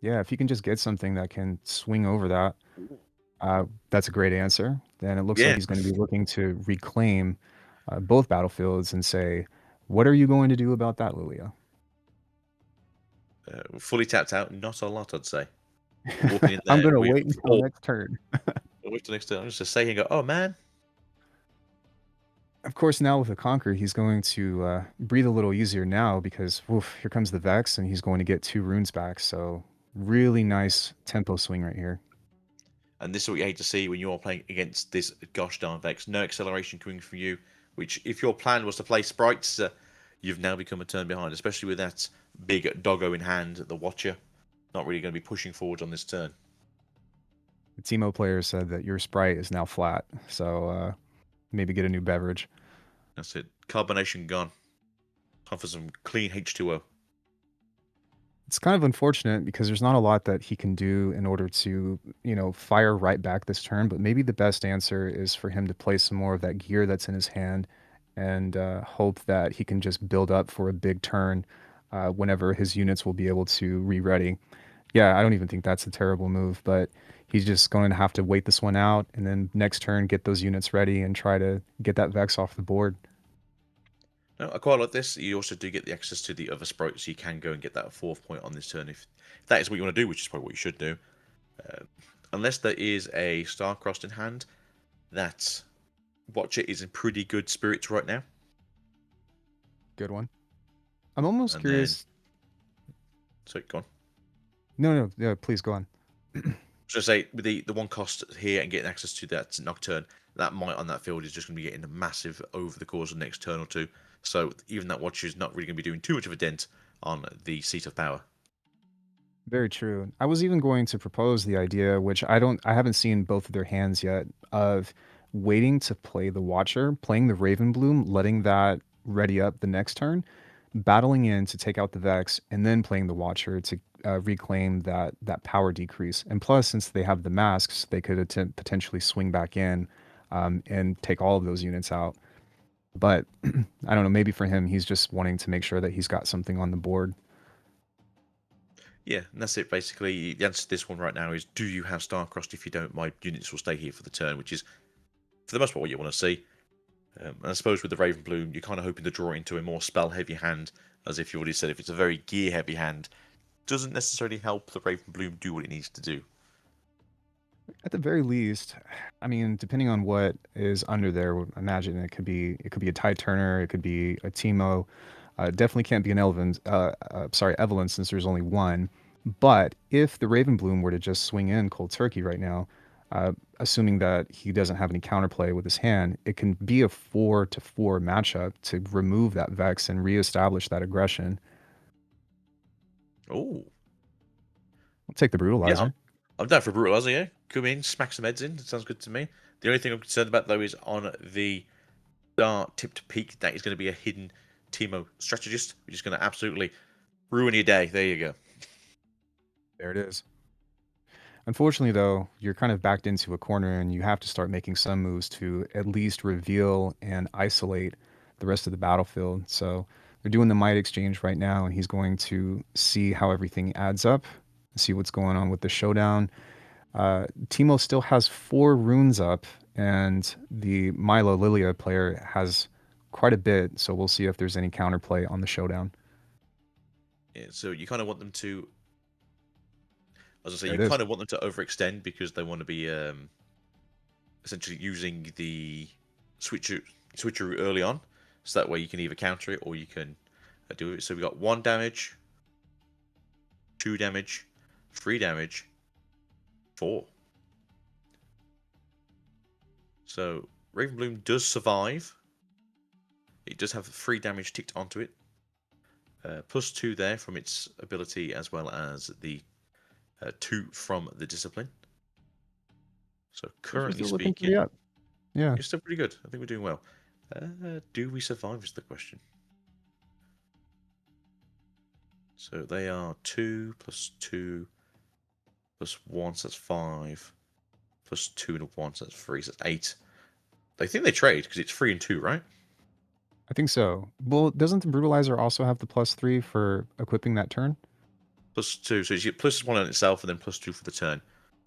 Yeah, if you can just get something that can swing over that, that's a great answer. Then it looks like Yeah. he's going to be looking to reclaim both battlefields and say, what are you going to do about that, Lilia? Fully tapped out, not a lot, I'd say. Walking in I'm there going to with wait until 4. next turn. Wait till next turn. I'm just to say and go, oh man. Of course, now with the Conquer, he's going to breathe a little easier now because here comes the Vex, and he's going to get 2 runes back. So really nice tempo swing right here. And this is what you hate to see when you're playing against this gosh darn Vex. No acceleration coming from you, which if your plan was to play sprites, you've now become a turn behind, especially with that big doggo in hand, the Watcher. Not really going to be pushing forward on this turn. The Teemo player said that your sprite is now flat, so maybe get a new beverage. That's it. Carbonation gone. Time for some clean H2O. It's kind of unfortunate because there's not a lot that he can do in order to, fire right back this turn, but maybe the best answer is for him to play some more of that gear that's in his hand and hope that he can just build up for a big turn whenever his units will be able to re-ready. Yeah, I don't even think that's a terrible move, but he's just going to have to wait this one out and then next turn get those units ready and try to get that Vex off the board. No, I quite like this. You also do get the access to the other sprites, so you can go and get that 4th point on this turn if that is what you want to do, which is probably what you should do. Unless there is a Star-Crossed in hand, that Watcher is in pretty good spirits right now. Good one. I'm almost curious. So, go on. No, please go on. So say with the 1 cost here and getting access to that Nocturne, that might on that field is just going to be getting a massive over the course of the next turn or two. So even that Watcher is not really going to be doing too much of a dent on the seat of power. Very true. I was even going to propose the idea, which I haven't seen both of their hands yet, of waiting to play the Watcher, playing the Ravenbloom, letting that ready up the next turn, battling in to take out the Vex, and then playing the Watcher to reclaim that power decrease. And plus, since they have the masks, they could potentially swing back in and take all of those units out. But I don't know, maybe for him, he's just wanting to make sure that he's got something on the board. Yeah, and that's it basically. The answer to this one right now is, do you have Star-Crossed? If you don't, my units will stay here for the turn, which is, for the most part, what you want to see. And I suppose with the Ravenbloom, you're kind of hoping to draw into a more spell-heavy hand, as if you already said, if it's a very gear-heavy hand, doesn't necessarily help the Ravenbloom do what it needs to do. At the very least, I mean, depending on what is under there, imagine it could be a Tide Turner, it could be a Teemo. Definitely can't be an Evelyn, since there's only one. But if the Ravenbloom were to just swing in cold turkey right now, assuming that he doesn't have any counterplay with his hand, it can be a 4-4 matchup to remove that Vex and reestablish that aggression. Oh, I'll take the Brutalizer. Yeah, I'm down for Brutalizer, yeah. Come in, smack some heads in. That sounds good to me. The only thing I'm concerned about, though, is on the tipped peak, that is going to be a hidden Teemo strategist, which is going to absolutely ruin your day. There you go. There it is. Unfortunately, though, you're kind of backed into a corner and you have to start making some moves to at least reveal and isolate the rest of the battlefield. So they're doing the might exchange right now, and he's going to see how everything adds up, see what's going on with the showdown. Teemo still has 4 runes up, and the Milo Lilia player has quite a bit, so we'll see if there's any counterplay on the showdown. Yeah, so you kind of want them to, as I say, you kind of want them to overextend because they want to be essentially using the switcheroo early on, so that way you can either counter it or you can do it. So we got 1 damage, 2 damage, 3 damage, 4. So Ravenbloom does survive. It does have 3 damage ticked onto it. +2 there from its ability, as well as the 2 from the discipline. So currently Still looking pretty speaking, up. Yeah. you're still pretty good. I think we're doing well. Do we survive is the question. So they are 2 + 2 + 1, so that's 5. +2 and a 1, so that's 3, so that's 8. They think they trade because it's 3 and 2, right? I think so. Well, doesn't the Brutalizer also have the +3 for equipping that turn? +2, so you get +1 on itself and then +2 for the turn.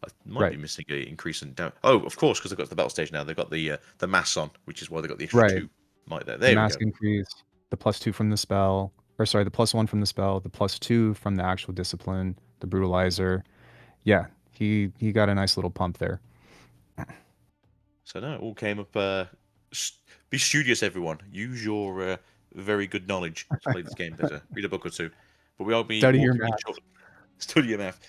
I might Right. be missing an increase in down. Oh, of course, because they've got the battle stage now. They've got the mass on, which is why they've got the extra Right. 2 might there. The There we mask go. increase, the +2 from the spell, or sorry, the +1 from the spell, the +2 from the actual discipline, the Brutalizer. Yeah, he got a nice little pump there. So no, it all came up. Be studious, everyone. Use your very good knowledge to play this game better. Read a book or two. But we are be Study your walking in math. short. Study your math.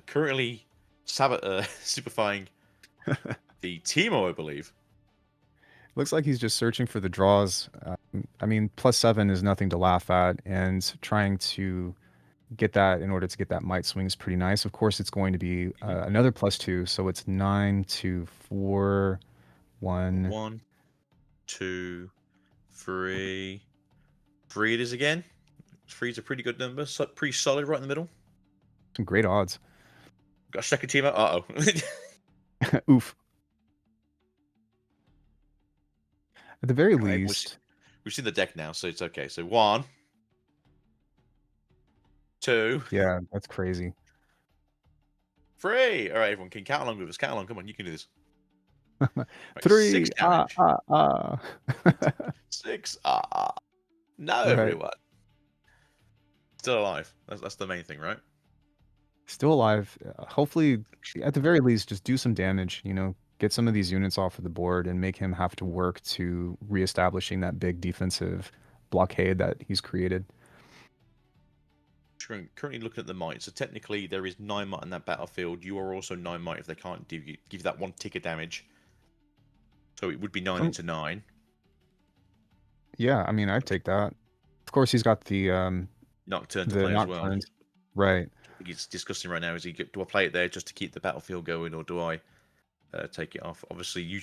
Currently, superfying the Teemo, I believe. Looks like he's just searching for the draws. I mean, +7 is nothing to laugh at, and trying to get that in order to get that might swing is pretty nice. Of course, it's going to be another +2, so it's 9 to 4, 1. 1, 2, 3. 3 it is again. 3 is a pretty good number. So pretty solid right in the middle. Some great odds. Got a second team out. Uh-oh. Oof. At the very Right, least, we've seen the deck now, so it's okay. So 1, 2, yeah, that's crazy. 3. All right, everyone can count along with us. Count along. Come on, you can do this. Right, 3. 6 damage. 6. No, Right. everyone. Still alive. That's the main thing, right? Still alive. Hopefully, at the very least, just do some damage. Get some of these units off of the board and make him have to work to reestablishing that big defensive blockade that he's created. Currently looking at the might. So technically, there is 9 might on that battlefield. You are also 9 might if they can't give you that 1 tick of damage. So it would be 9 into 9. Yeah, I mean, I'd take that. Of course, he's got the Nocturne to the play as well. Nocturnes. Right. He's discussing right now, do I play it there just to keep the battlefield going, or do I take it off? Obviously, your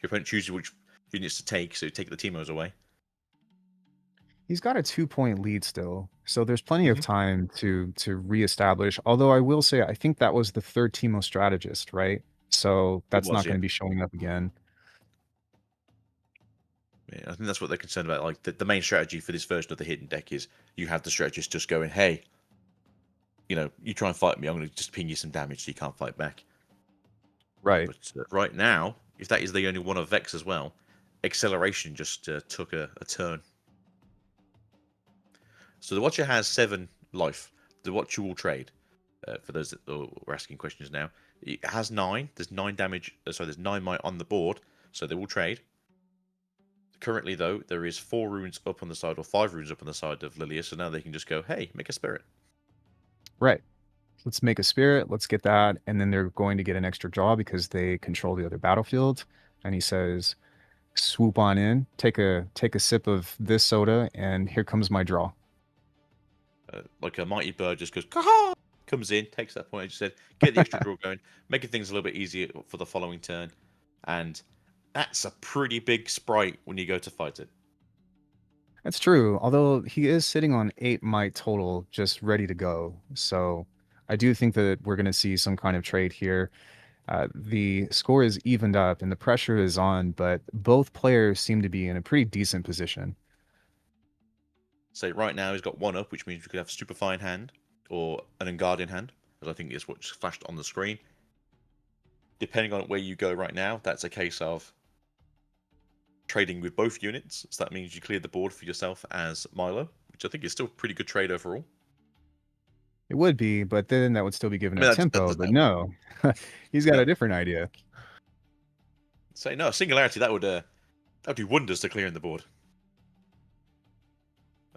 opponent chooses which units to take, so take the Teemos away. He's got a 2-point lead still, so there's plenty of time to reestablish. Although I will say, I think that was the third Teemo strategist, right? So that's not going to be showing up again. Yeah, I think that's what they're concerned about. Like the main strategy for this version of the hidden deck is you have the strategist just going, hey, you try and fight me, I'm going to just ping you some damage so you can't fight back. Right. But right now, if that is the only one of Vex as well, acceleration just took a turn. So the Watcher has 7 life. The Watcher will trade. For those that are asking questions now, it has 9. There's 9 damage. So there's 9 might on the board. So they will trade. Currently, though, there is 4 runes up on the side, or 5 runes up on the side of Lilia. So now they can just go, hey, make a spirit. Right. Let's make a spirit. Let's get that. And then they're going to get an extra draw because they control the other battlefield. And he says, swoop on in, take a sip of this soda, and here comes my draw. Like a mighty bird just goes, caw, comes in, takes that point, as you said, get the extra draw going, making things a little bit easier for the following turn. And that's a pretty big sprite when you go to fight it. That's true, although he is sitting on 8 might total, just ready to go. So I do think that we're going to see some kind of trade here. The score is evened up and the pressure is on, but both players seem to be in a pretty decent position. So right now he's got 1 up, which means we could have Stupefy in hand or an Engard in hand, as I think is what's flashed on the screen. Depending on where you go right now, that's a case of trading with both units. So that means you clear the board for yourself as Milo, which I think is still a pretty good trade overall. It would be, but then that would still be given a tempo, but no. He's got a different idea. So no, Singularity, that would do wonders to clearing the board.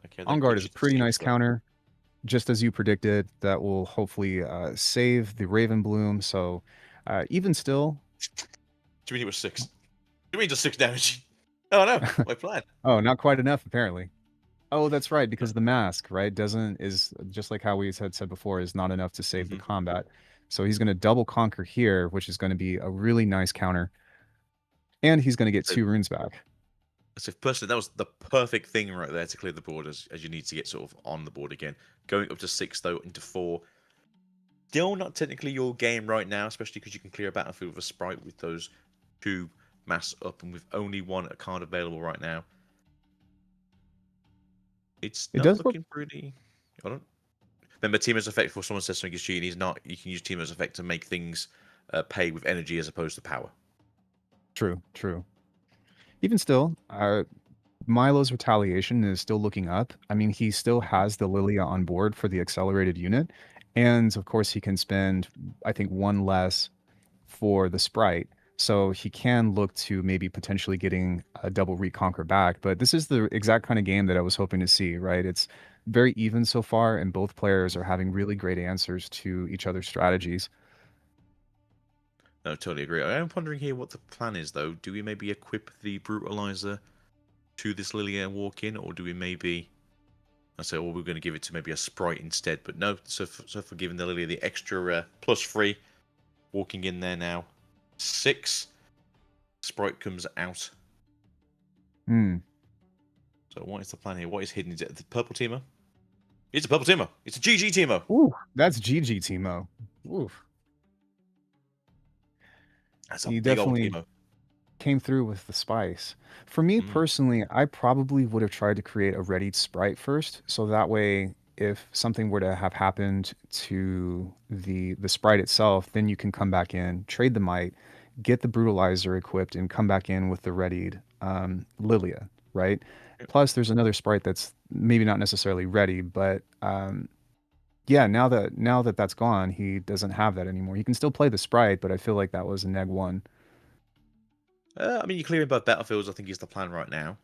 Okay, On guard is a pretty nice counter, just as you predicted. That will hopefully save the Raven Bloom. So even still. Do you mean it was 6? Do you mean just 6 damage? Oh no, my plan. Oh, not quite enough apparently. Oh, that's right, because the mask, right, doesn't is just like how we had said before, is not enough to save the combat. So he's going to double conquer here, which is going to be a really nice counter. And he's going to get So- 2 runes back. So personally, that was the perfect thing right there to clear the board as you need to get sort of on the board again. Going up to 6 though, into 4. Still not technically your game right now, especially because you can clear a battlefield with a sprite with those 2 mass up and with only 1 card available right now. It's It not does looking pretty. I don't. Remember, Teemo's effect. Before someone says something is cheating, he's not. You can use Teemo's effect to make things pay with energy as opposed to power. True, true. Even still, Milo's retaliation is still looking up. I mean, he still has the Lilia on board for the accelerated unit. And of course, he can spend, I think, 1 less for the sprite. So he can look to maybe potentially getting a double reconquer back. But this is the exact kind of game that I was hoping to see, right? It's very even so far, and both players are having really great answers to each other's strategies. No, totally agree. I am wondering here what the plan is, though. Do we maybe equip the Brutalizer to this Lilia and walk in, or do we maybe... I say, well, we're going to give it to maybe a sprite instead. But no, so for giving the Lilia the extra +3, walking in there now. 6. Sprite comes out. Hmm. So what is the plan here? What is hidden? Is it the purple Teemo? It's a purple Teemo. It's a GG Teemo. Ooh, that's GG Teemo. Oof. That's a He big old definitely Teemo. came through with the spice. For me personally, I probably would have tried to create a readied sprite first, so that way if something were to have happened to the sprite itself, then you can come back in, trade the might, get the brutalizer equipped, and come back in with the readied Lilia, right? Plus, there's another sprite that's maybe not necessarily ready, but yeah, now that that's gone, he doesn't have that anymore. He can still play the sprite, but I feel like that was a neg 1. I mean, you're clearing both battlefields, I think, is the plan right now.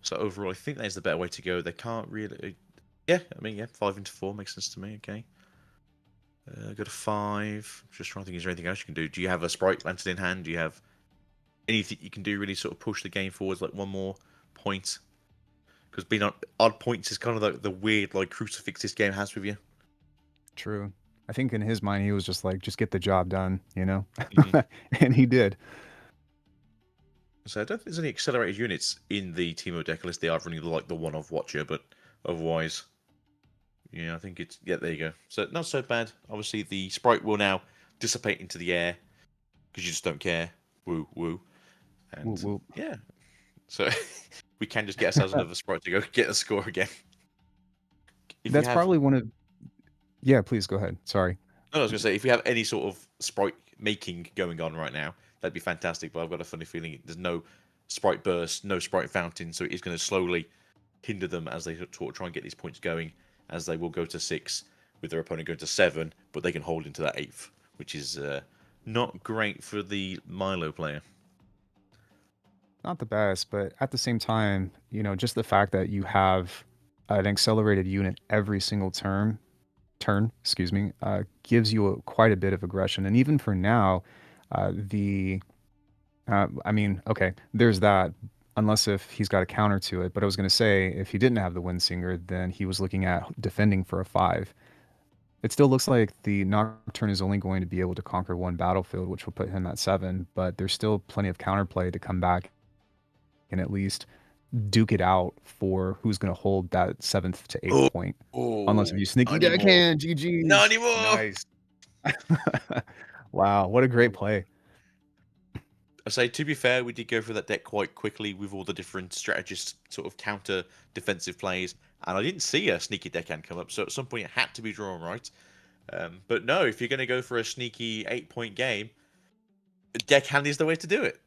So overall, I think that is the better way to go. They can't really... Yeah, I mean, yeah, 5 into 4 makes sense to me, okay. Go to 5. Just trying to think, is there anything else you can do? Do you have a Sprite Lantern in hand? Do you have anything you can do really sort of push the game forwards, like 1 more point? Because being on odd points is kind of like the weird, like, crucifix this game has with you. True. I think in his mind, he was just like, just get the job done, you know? Mm-hmm. And he did. So I don't think there's any accelerated units in the Teemo deck unless they are running like the one-off Watcher, but otherwise, yeah, I think it's... Yeah, there you go. So not so bad. Obviously, the sprite will now dissipate into the air because you just don't care. Woo, woo. And Woo, woo. yeah, so we can just get ourselves another sprite to go get a score again. That's probably one of... Yeah, please go ahead. Sorry. No, I was going to say, if we have any sort of sprite making going on right now, that'd be fantastic, but I've got a funny feeling there's no sprite burst, no sprite fountain, so it is going to slowly hinder them as they try and get these points going, as they will go to 6 with their opponent going to 7, but they can hold into that 8th, which is not great for the Milo player. Not the best, but at the same time, you know, just the fact that you have an accelerated unit every single turn, gives you quite a bit of aggression. And even for now, I mean, okay, there's that, unless if he's got a counter to it. But I was going to say, if he didn't have the Windsinger, then he was looking at defending for a 5. It still looks like the Nocturne is only going to be able to conquer 1 battlefield, which will put him at 7, but there's still plenty of counterplay to come back and at least duke it out for who's going to hold that 7th to 8th point. Unless if you sneaky deckhand, GG. Not anymore. Nice. Wow, what a great play. I say, to be fair, we did go through that deck quite quickly with all the different strategist sort of counter defensive plays, and I didn't see a sneaky deckhand come up, so at some point it had to be drawn right. But no, if you're going to go for a sneaky 8-point game, deckhand is the way to do it.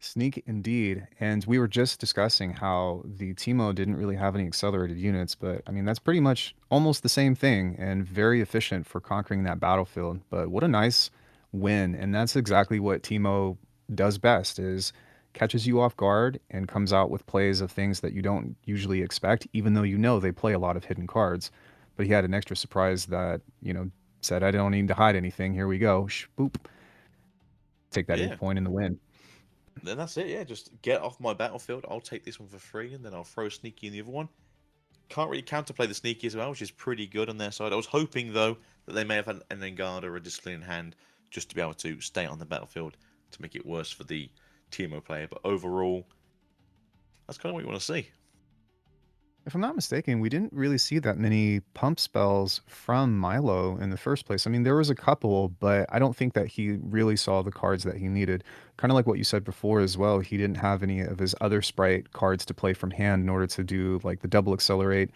Sneak indeed. And we were just discussing how the Teemo didn't really have any accelerated units, but I mean, that's pretty much almost the same thing and very efficient for conquering that battlefield. But what a nice win. And that's exactly what Teemo does best, is catches you off guard and comes out with plays of things that you don't usually expect, even though you know they play a lot of hidden cards. But he had an extra surprise that, you know, said, I don't need to hide anything. Here we go. Boop. Take that 8 point in the win. Then that's it. Yeah, just get off my battlefield. I'll take this one for free, and then I'll throw a sneaky in the other one. Can't really counterplay the sneaky as well, which is pretty good on their side. I was hoping though that they may have an Engard or a Discipline in hand just to be able to stay on the battlefield to make it worse for the TMO player. But overall, that's kind of what you want to see. If I'm not mistaken, we didn't really see that many pump spells from Milo in the first place. I mean, there was a couple, but I don't think that he really saw the cards that he needed. Kind of like what you said before as well, he didn't have any of his other sprite cards to play from hand in order to do like the double accelerate.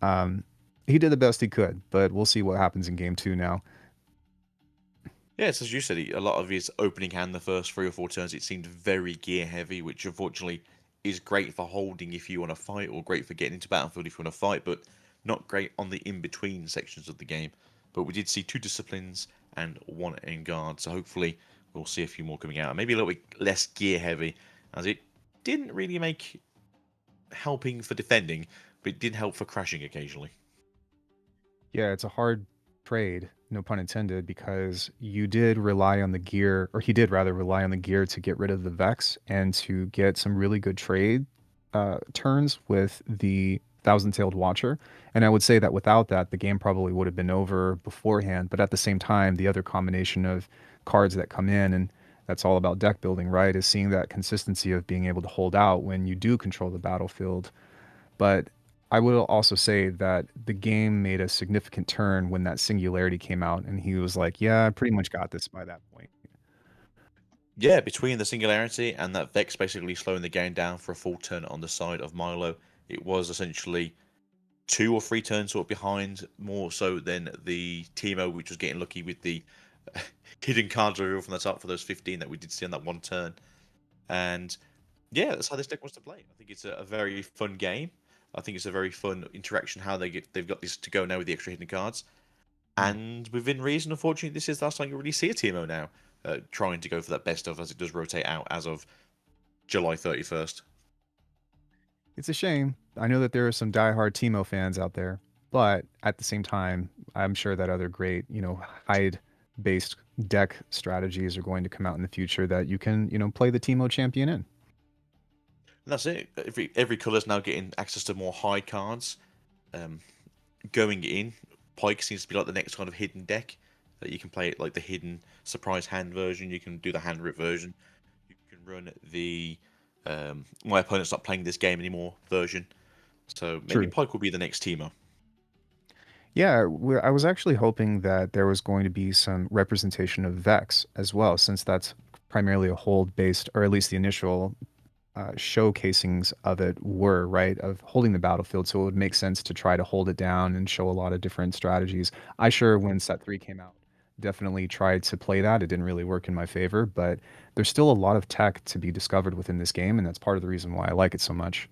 Um, he did the best he could, but we'll see what happens in game 2 now. Yeah, it's as you said, a lot of his opening hand, the first 3 or 4 turns, it seemed very gear heavy, which unfortunately is great for holding if you want to fight, or great for getting into battlefield if you want to fight, but not great on the in-between sections of the game. But we did see 2 disciplines and 1 Engard, so hopefully we'll see a few more coming out. Maybe a little bit less gear heavy, as it didn't really make helping for defending, but it did help for crashing occasionally. Yeah, it's a hard trade, no pun intended, because you did rely on the gear, or he did rather rely on the gear to get rid of the Vex and to get some really good trade turns with the Thousand-Tailed Watcher. And I would say that without that, the game probably would have been over beforehand. But at the same time, the other combination of cards that come in, and that's all about deck building, right, is seeing that consistency of being able to hold out when you do control the battlefield. But I will also say that the game made a significant turn when that Singularity came out, and he was like, yeah, I pretty much got this by that point. Yeah, between the Singularity and that Vex basically slowing the game down for a full turn on the side of Milo, it was essentially 2 or 3 turns sort of behind, more so than the Teemo, which was getting lucky with the hidden cards reveal from the top for those 15 that we did see on that one turn. And yeah, that's how this deck wants to play. I think it's a very fun game. I think it's a very fun interaction how they've got this to go now with the extra hidden cards. And within reason, unfortunately, this is the last time you really see a Teemo now trying to go for that best of, as it does rotate out as of July 31st. It's a shame. I know that there are some diehard Teemo fans out there, but at the same time, I'm sure that other great, hide-based deck strategies are going to come out in the future that you can, play the Teemo champion in. And that's it. Every color's now getting access to more high cards. Going in, Pike seems to be like the next kind of hidden deck that you can play it like the hidden surprise hand version. You can do the hand rip version. You can run the my opponent's not playing this game anymore version. So maybe True. Pike will be the next Teemo. Yeah, I was actually hoping that there was going to be some representation of Vex as well, since that's primarily a hold-based, or at least the initial showcasings of it were, right, of holding the battlefield. So it would make sense to try to hold it down and show a lot of different strategies. I sure, when set 3 came out, definitely tried to play that. It didn't really work in my favor, but there's still a lot of tech to be discovered within this game, and that's part of the reason why I like it so much.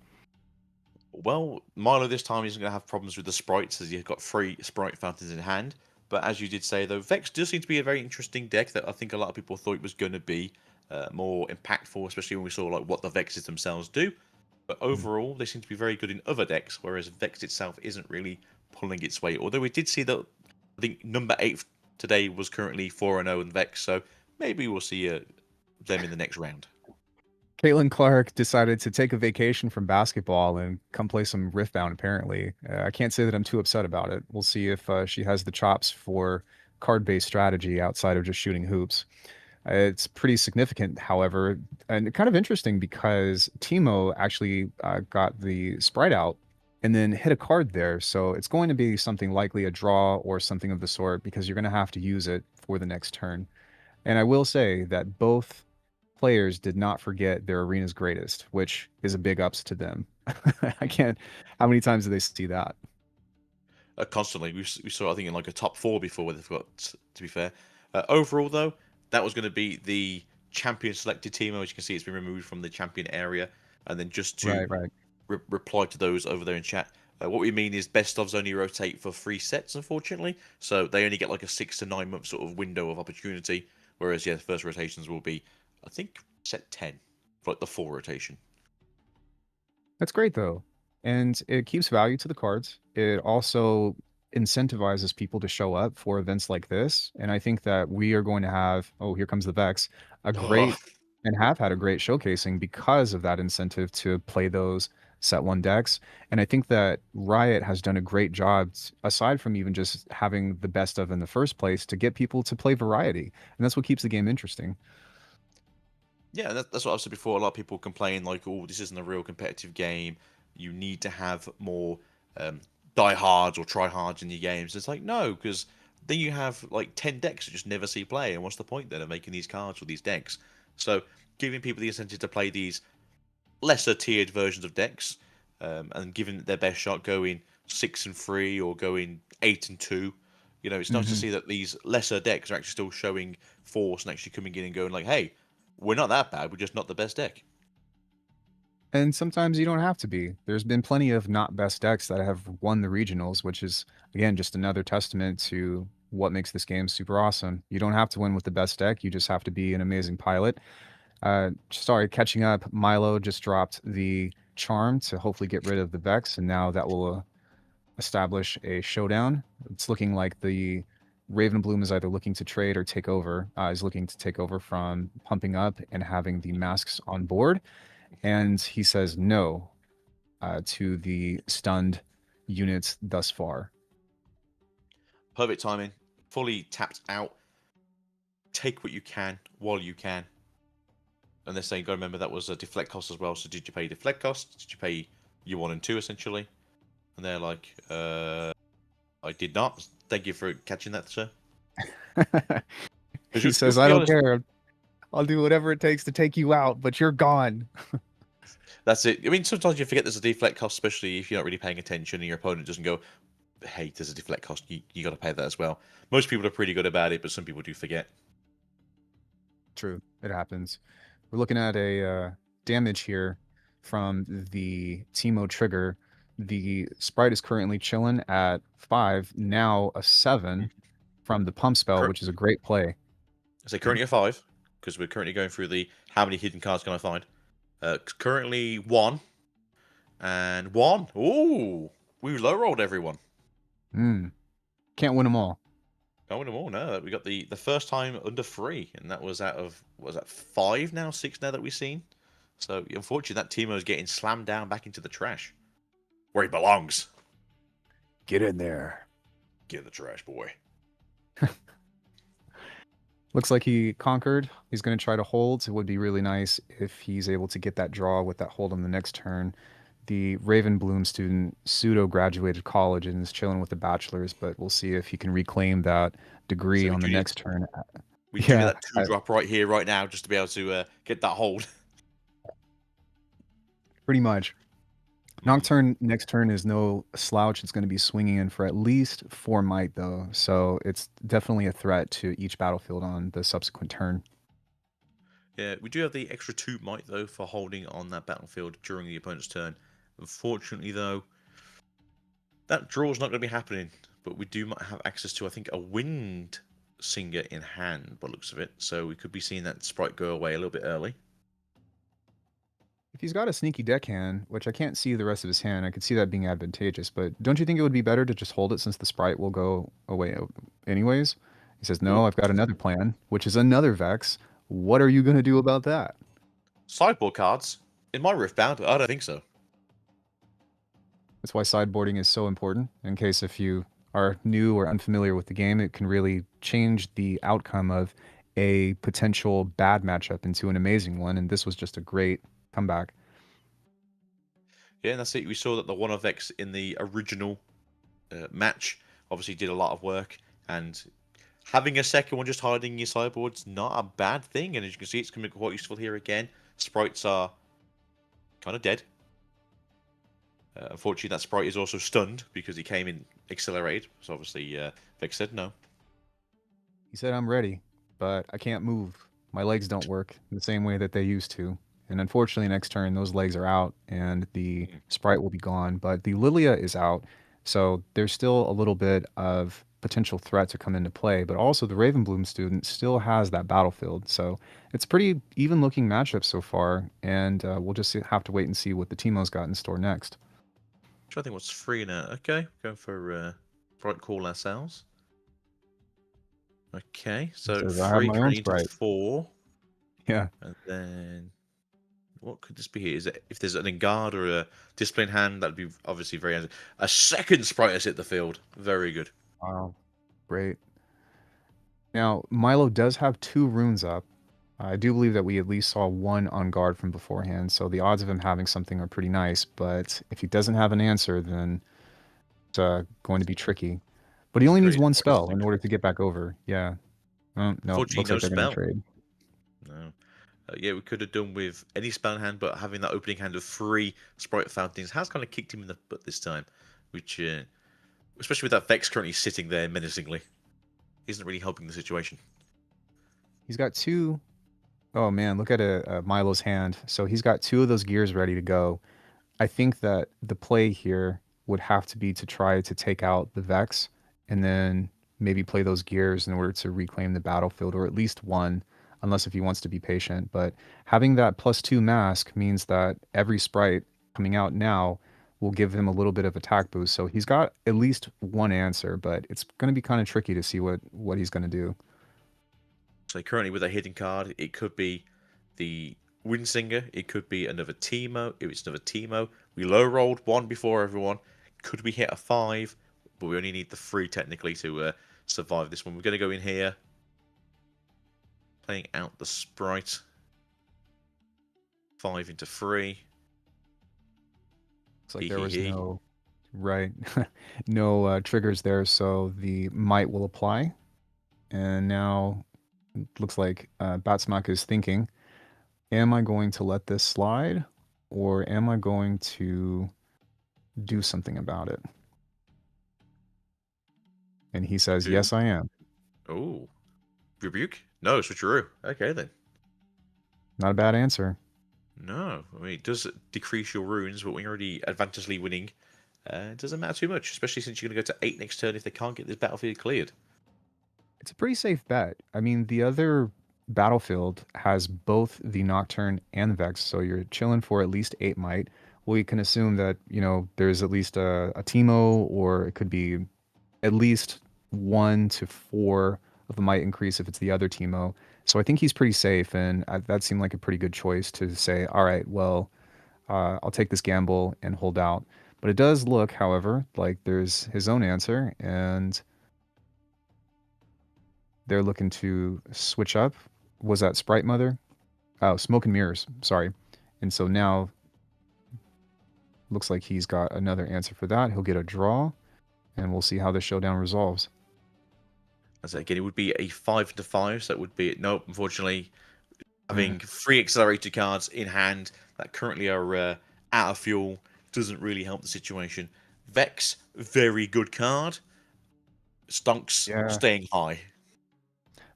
Well, Milo this time isn't going to have problems with the sprites, as you've got 3 sprite fountains in hand. But as you did say, though, Vex does seem to be a very interesting deck that I think a lot of people thought it was going to be more impactful, especially when we saw like what the Vexes themselves do. But overall, they seem to be very good in other decks, whereas Vex itself isn't really pulling its weight. Although we did see that, I think number 8 today was currently 4-0 in Vex, so maybe we'll see them in the next round. Caitlin Clark decided to take a vacation from basketball and come play some Riftbound, apparently. I can't say that I'm too upset about it. We'll see if she has the chops for card-based strategy outside of just shooting hoops. It's pretty significant, however, and kind of interesting because Teemo actually got the sprite out and then hit a card there. So it's going to be something likely a draw or something of the sort, because you're going to have to use it for the next turn. And I will say that both players did not forget their arena's greatest, which is a big ups to them. I can't. How many times do they see that? Constantly. We saw, I think, in like a top 4 before where they've got, to be fair. Overall, though, that was going to be the champion selected Teemo. As you can see, it's been removed from the champion area. And then just to reply to those over there in chat, what we mean is best ofs only rotate for 3 sets, unfortunately. So they only get like a 6 to 9 month sort of window of opportunity. Whereas, yeah, the first rotations will be, I think, set 10 for like the 4 rotation. That's great, though. And it keeps value to the cards. It also incentivizes people to show up for events like this. And I think that we are going to have, oh, here comes the Vex, a great and have had a great showcasing because of that incentive to play those set one decks. And I think that Riot has done a great job, aside from even just having the best of in the first place, to get people to play variety. And that's what keeps the game interesting. Yeah, that's what I've said before. A lot of people complain like, "Oh, this isn't a real competitive game. You need to have more diehards or tryhards in your games." It's like, no, because then you have like 10 decks you just never see play, and what's the point then of making these cards with these decks? So giving people the incentive to play these lesser tiered versions of decks, and giving it their best shot, going 6-3 or going 8-2. You know, it's nice to see that these lesser decks are actually still showing force and actually coming in and going like, "Hey, we're not that bad. We're just not the best deck." And sometimes you don't have to be. There's been plenty of not best decks that have won the regionals, which is, again, just another testament to what makes this game super awesome. You don't have to win with the best deck. You just have to be an amazing pilot. Sorry, catching up. Milo just dropped the charm to hopefully get rid of the Vex, and now that will establish a showdown. It's looking like the Ravenbloom is either looking to trade or take over. Is looking to take over from pumping up and having the masks on board. And he says no to the stunned units thus far. Perfect timing. Fully tapped out. Take what you can while you can. And they're saying, go remember that was a deflect cost as well. So did you pay deflect cost? Did you pay year 1 and 2 essentially? And they're like, I did not. Thank you for catching that, sir. He says, I don't care. I'll do whatever it takes to take you out, but you're gone. That's it. I mean, sometimes you forget there's a deflect cost, especially if you're not really paying attention and your opponent doesn't go, hey, there's a deflect cost. You got to pay that as well. Most people are pretty good about it, but some people do forget. True. It happens. We're looking at a damage here from the Teemo trigger. The sprite is currently chilling at 5, now a 7 from the pump spell, which is a great play. I say currently a 5, because we're currently going through the how many hidden cards can I find. Currently 1. And 1. Ooh, we low rolled everyone. Can't win them all. Can't win them all, no. We got the first time under 3, and that was out of, what was that, 5 now? 6 now that we've seen? So, unfortunately, that Teemo is getting slammed down back into the trash. Where he belongs. Get in there. Get in the trash, boy. Looks like he conquered. He's going to try to hold. It would be really nice if he's able to get that draw with that hold on the next turn. The Ravenbloom student pseudo-graduated college and is chilling with the bachelor's, but we'll see if he can reclaim that degree on the next turn. We give you that 2-drop right here, right now, just to be able to get that hold. Pretty much. Nocturne next turn is no slouch. It's going to be swinging in for at least 4 might, though. So it's definitely a threat to each battlefield on the subsequent turn. Yeah, we do have the extra 2 might, though, for holding on that battlefield during the opponent's turn. Unfortunately, though, that draw is not going to be happening. But we do have access to, I think, a Wind Singer in hand, by the looks of it. So we could be seeing that sprite go away a little bit early. If he's got a sneaky deckhand, which I can't see the rest of his hand, I could see that being advantageous, but don't you think it would be better to just hold it since the sprite will go away anyways? He says, no, I've got another plan, which is another Vex. What are you going to do about that? Sideboard cards? In my Riftbound? I don't think so. That's why sideboarding is so important. In case if you are new or unfamiliar with the game, it can really change the outcome of a potential bad matchup into an amazing one, and this was just a great comeback. Yeah, and that's it. We saw that the 1 of X in the original match obviously did a lot of work, and having a second one just hiding in your sideboard's not a bad thing, and as you can see, it's going to be quite useful here again. Sprites are kind of dead. Unfortunately, that sprite is also stunned because he came in accelerated, so obviously Vex said no. He said, I'm ready, but I can't move. My legs don't work in the same way that they used to. And unfortunately, next turn, those legs are out, and the sprite will be gone. But the Lilia is out, so there's still a little bit of potential threat to come into play. But also, the Ravenbloom student still has that battlefield. So it's a pretty even-looking matchup so far, and we'll just have to wait and see what the Teemo's got in store next. I think what's 3 now. Okay, going for Sprite Call ourselves. Okay, so 3 turning into 4. Yeah. And then what could this be here? Is it if there's an Engard or a Discipline Hand, that'd be obviously very handy. A second Sprite has hit the field. Very good. Wow. Great. Now, Milo does have 2 runes up. I do believe that we at least saw 1 on guard from beforehand, so the odds of him having something are pretty nice, but if he doesn't have an answer, then it's going to be tricky. But he only needs 1 spell in order to get back over. Yeah. Oh, no, looks Unfortunately, no like they're going to spell. trade. No. Yeah, we could have done with any spell in hand, but having that opening hand of 3 Sprite Fountains has kind of kicked him in the butt this time, which, especially with that Vex currently sitting there menacingly, isn't really helping the situation. He's got 2. Oh man, look at Milo's hand. So he's got 2 of those gears ready to go. I think that the play here would have to be to try to take out the Vex and then maybe play those gears in order to reclaim the battlefield, or at least 1, unless if he wants to be patient. But having that +2 mask means that every sprite coming out now will give him a little bit of attack boost. So he's got at least 1 answer, but it's going to be kind of tricky to see what he's going to do. So currently with a hidden card, it could be the Windsinger, it could be another Teemo. If it's another Teemo, we low rolled 1 before everyone. Could we hit a 5? But we only need the 3 technically to survive this one. We're going to go in here, playing out the Sprite. 5 into 3. Looks like there was no no triggers there, so the might will apply. And now it looks like Batsmak is thinking, am I going to let this slide, or am I going to do something about it? And he says, yes, I am. Oh. Rebuke? No, switcheroo. Okay, then. Not a bad answer. No. I mean, it does decrease your runes, but when you're already advantageously winning, it doesn't matter too much, especially since you're going to go to 8 next turn if they can't get this battlefield cleared. It's a pretty safe bet. I mean, the other battlefield has both the Nocturne and the Vex, so you're chilling for at least 8 might. We can assume that, there's at least a Teemo, or it could be at least 1 to 4 of the might increase if it's the other Teemo. So I think he's pretty safe, and that seemed like a pretty good choice to say, all right, well, I'll take this gamble and hold out. But it does look, however, like there's his own answer, and they're looking to switch up. Was that Sprite Mother? Oh, Smoke and Mirrors. Sorry. And so now looks like he's got another answer for that. He'll get a draw, and we'll see how the showdown resolves. As again, it would be a 5 to 5, so it would be nope. Unfortunately, having 3 accelerated cards in hand that currently are out of fuel doesn't really help the situation. Vex, very good card. Stunks, staying high.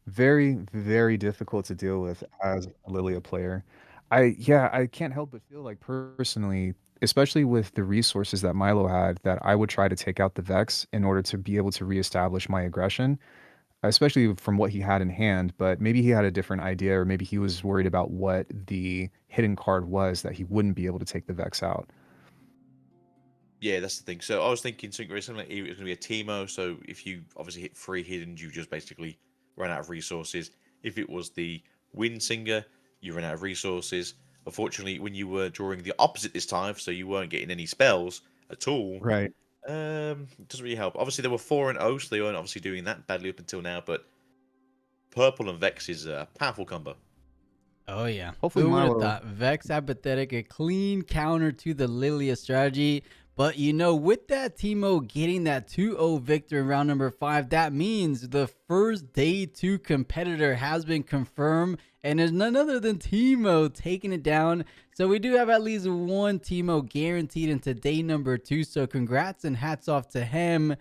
Very, very difficult to deal with as a Lilia player. I can't help but feel like personally, especially with the resources that Milo had, that I would try to take out the Vex in order to be able to reestablish my aggression, especially from what he had in hand. But maybe he had a different idea, or maybe he was worried about what the hidden card was that he wouldn't be able to take the Vex out. Yeah, that's the thing. So I was thinking something very similar. It was going to be a Teemo, so if you obviously hit 3 hidden, you just basically run out of resources. If it was the Windsinger, you run out of resources. Unfortunately, when you were drawing the opposite this time, so you weren't getting any spells at all. Right. It doesn't really help. Obviously, they were 4 and 0, so they weren't obviously doing that badly up until now. But Purple and Vex is a powerful combo. Oh yeah. Hopefully Who would have Milo. thought? Vex Apathetic, a clean counter to the Lilia strategy. But with that Teemo getting that 2-0 victor in round number 5, that means the first day 2 competitor has been confirmed, and there's none other than Teemo taking it down. So we do have at least 1 Teemo guaranteed into day number 2. So congrats and hats off to him.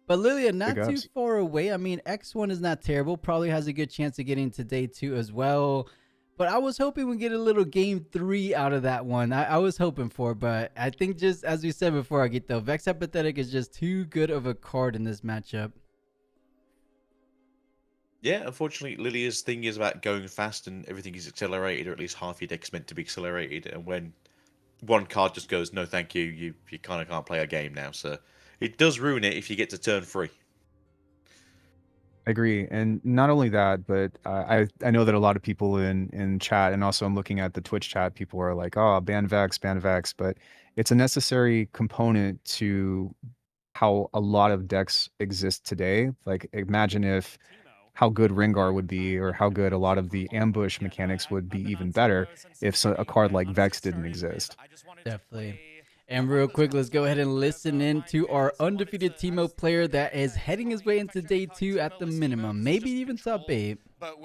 But Lilia, not too far away. I mean, X1 is not terrible. Probably has a good chance of getting to day 2 as well. But I was hoping we get a little game 3 out of that one. I was hoping for, but I think just as we said before, Agito, Vex Apathetic is just too good of a card in this matchup. Yeah, unfortunately, Lilia's thing is about going fast and everything is accelerated, or at least half your deck's meant to be accelerated. And when one card just goes, no thank you, you kind of can't play a game now. So it does ruin it if you get to turn 3. I agree, and not only that, but I know that a lot of people in chat, and also I'm looking at the Twitch chat. People are like, "Oh, ban Vex," but it's a necessary component to how a lot of decks exist today. Like, imagine if how good Rengar would be, or how good a lot of the ambush mechanics would be even better if a card like Vex didn't exist. Definitely. And real quick, let's go ahead and listen in to our undefeated Teemo player that is heading his way into day 2 at the minimum, maybe even top 8. But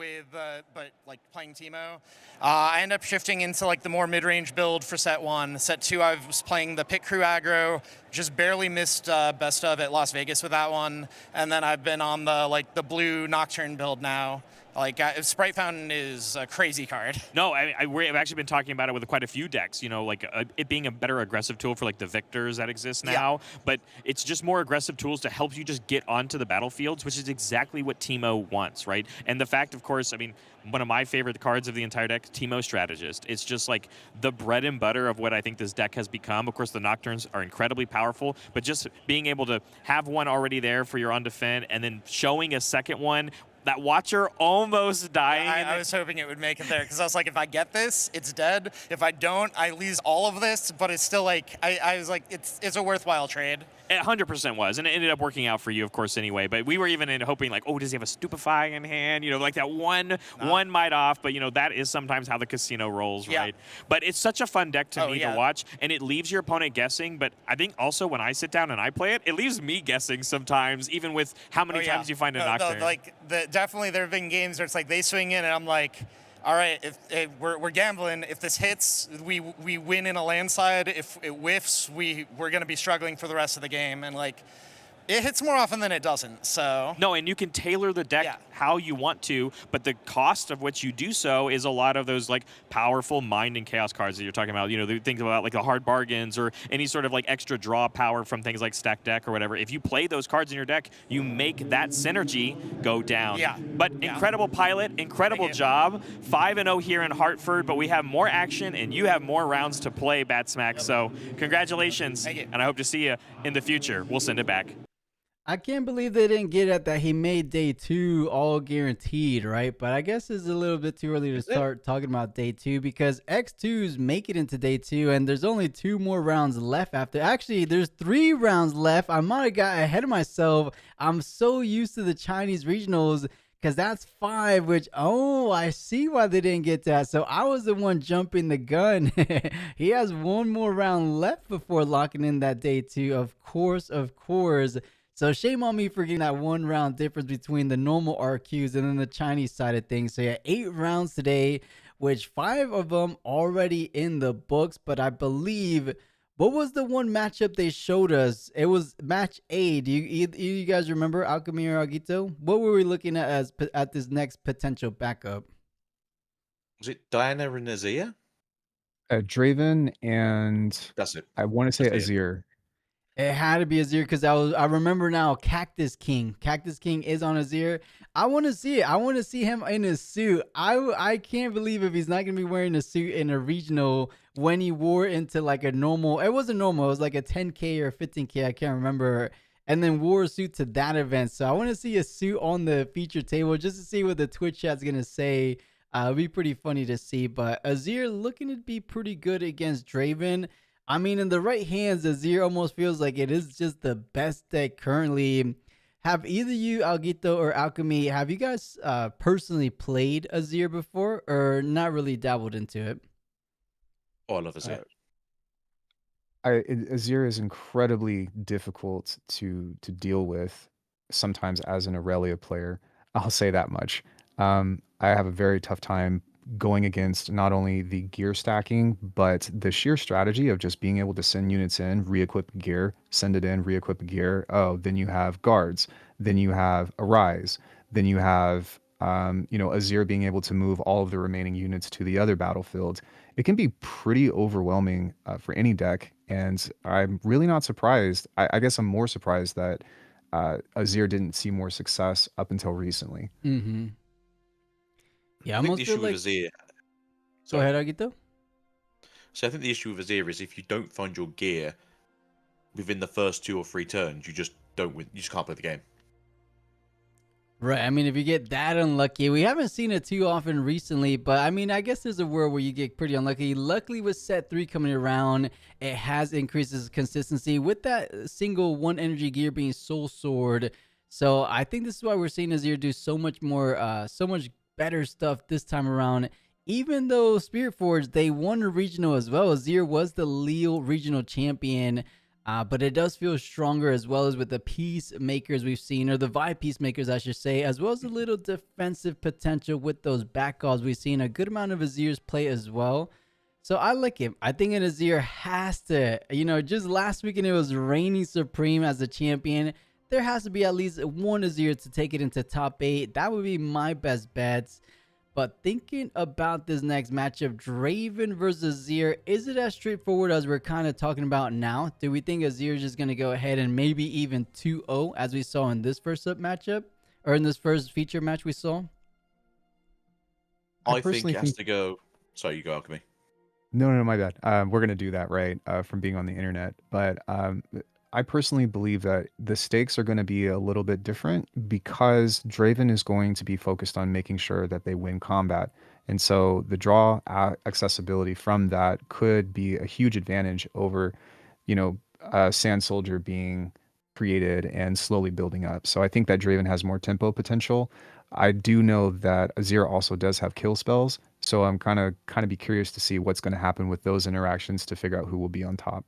like playing Teemo, I end up shifting into like the more mid-range build for set 1. Set 2, I was playing the pit crew aggro, just barely missed best of at Las Vegas with that one, and then I've been on the blue Nocturne build now. Like, Sprite Fountain is a crazy card. No, we've actually been talking about it with quite a few decks, you know, like it being a better aggressive tool for like the Victors that exist now, but it's just more aggressive tools to help you just get onto the battlefields, which is exactly what Teemo wants, right? And the fact, of course, I mean, one of my favorite cards of the entire deck, Teemo Strategist. It's just like the bread and butter of what I think this deck has become. Of course, the Nocturnes are incredibly powerful, but just being able to have one already there for your undefend and then showing a second one, that Watcher almost dying. I was hoping it would make it there because I was like, if I get this, it's dead. If I don't, I lose all of this. But it's still like, I was like, it's a worthwhile trade. It 100% was, and it ended up working out for you, of course, anyway. But we were even hoping, like, oh, does he have a Stupefy in hand? You know, like that one might off. But, you know, that is sometimes how the casino rolls, right? But it's such a fun deck to me to watch, and it leaves your opponent guessing. But I think also when I sit down and I play it, it leaves me guessing sometimes, even with how many times you find a Nocturne. Definitely there have been games where it's like they swing in, and I'm like, all right, if we're gambling. If this hits, we win in a landslide. If it whiffs, we're going to be struggling for the rest of the game. And like, it hits more often than it doesn't. So no, and you can tailor the deck how you want to, but the cost of which you do so is a lot of those like powerful mind and chaos cards that you're talking about. You know, think about like the hard bargains or any sort of like extra draw power from things like stack deck or whatever. If you play those cards in your deck, you make that synergy go down. But incredible pilot, incredible job. 5-0 here in Hartford, but we have more action and you have more rounds to play, Batsmack. So congratulations, and I hope to see you in the future. We'll send it back. I can't believe they didn't get at that he made day 2 all guaranteed, right? But I guess it's a little bit too early to start talking about day 2 because X2s make it into day 2 and there's only 2 more rounds left after. Actually, there's 3 rounds left. I might have got ahead of myself. I'm so used to the Chinese regionals because that's 5, which, I see why they didn't get that. So I was the one jumping the gun. He has 1 more round left before locking in that day 2. Of course. So shame on me for getting that 1 round difference between the normal RQs and then the Chinese side of things. So yeah, 8 rounds today, which 5 of them already in the books. But I believe, what was the one matchup they showed us? It was match A. Do you guys remember, Alchemy or Agito? What were we looking at at this next potential backup? Was it Diana and Azir? Draven and that's it. I want to say Azir. It had to be Azir because I remember now Cactus King. Cactus King is on Azir. I want to see it. I want to see him in a suit. I can't believe if he's not going to be wearing a suit in a regional when he wore into like a normal. It wasn't normal. It was like a 10K or 15K. I can't remember. And then wore a suit to that event. So I want to see a suit on the feature table just to see what the Twitch chat's going to say. It'd be pretty funny to see. But Azir looking to be pretty good against Draven. I mean, in the right hands, Azir almost feels like it is just the best deck currently. Have either you, Alguito or Alchemy, have you guys personally played Azir before or not really dabbled into it? Oh, I love Azir. Azir is incredibly difficult to deal with sometimes as an Aurelia player. I'll say that much. I have a very tough time going against not only the gear stacking, but the sheer strategy of just being able to send units in, re-equip gear, send it in, re-equip gear. Oh, then you have guards, then you have Arise, then you have, Azir being able to move all of the remaining units to the other battlefield. It can be pretty overwhelming for any deck, and I'm really not surprised. I guess I'm more surprised that Azir didn't see more success up until recently. Mm-hmm. Yeah, I think the issue with Azir. Go ahead, Agito. So I think the issue with Azir is if you don't find your gear within the first 2 or 3 turns, you just don't win. You just can't play the game. Right. I mean, if you get that unlucky, we haven't seen it too often recently, but I mean, I guess there's a world where you get pretty unlucky. Luckily, with set 3 coming around, it has increased its consistency with that single one energy gear being Soul Sword. So I think this is why we're seeing Azir do so much more, so much better stuff this time around. Even though Spirit Forge, they won a regional as well. Azir was the Leo regional champion. But it does feel stronger, as well as with the Peacemakers we've seen, or the Vi Peacemakers, I should say, as well as a little defensive potential with those back calls. We've seen a good amount of Azir's play as well. So I like it. I think an Azir has to, just last weekend it was reigning supreme as a champion. There has to be at least one Azir to take it into top 8. That would be my best bets. But thinking about this next matchup, Draven versus Azir, is it as straightforward as we're kind of talking about now? Do we think Azir is just going to go ahead and maybe even 2-0 as we saw in this first up matchup? Or in this first feature match we saw? I think it has to go... Sorry, you go, Alchemy. No, my bad. We're going to do that, right, from being on the internet. But I personally believe that the stakes are going to be a little bit different because Draven is going to be focused on making sure that they win combat. And so the draw accessibility from that could be a huge advantage over, Sand Soldier being created and slowly building up. So I think that Draven has more tempo potential. I do know that Azir also does have kill spells. So I'm kind of be curious to see what's going to happen with those interactions to figure out who will be on top.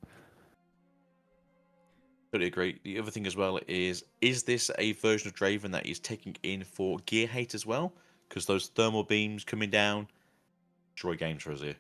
Totally agree. The other thing as well is this a version of Draven that is taking in for gear hate as well? Because those thermal beams coming down destroy games for Azir.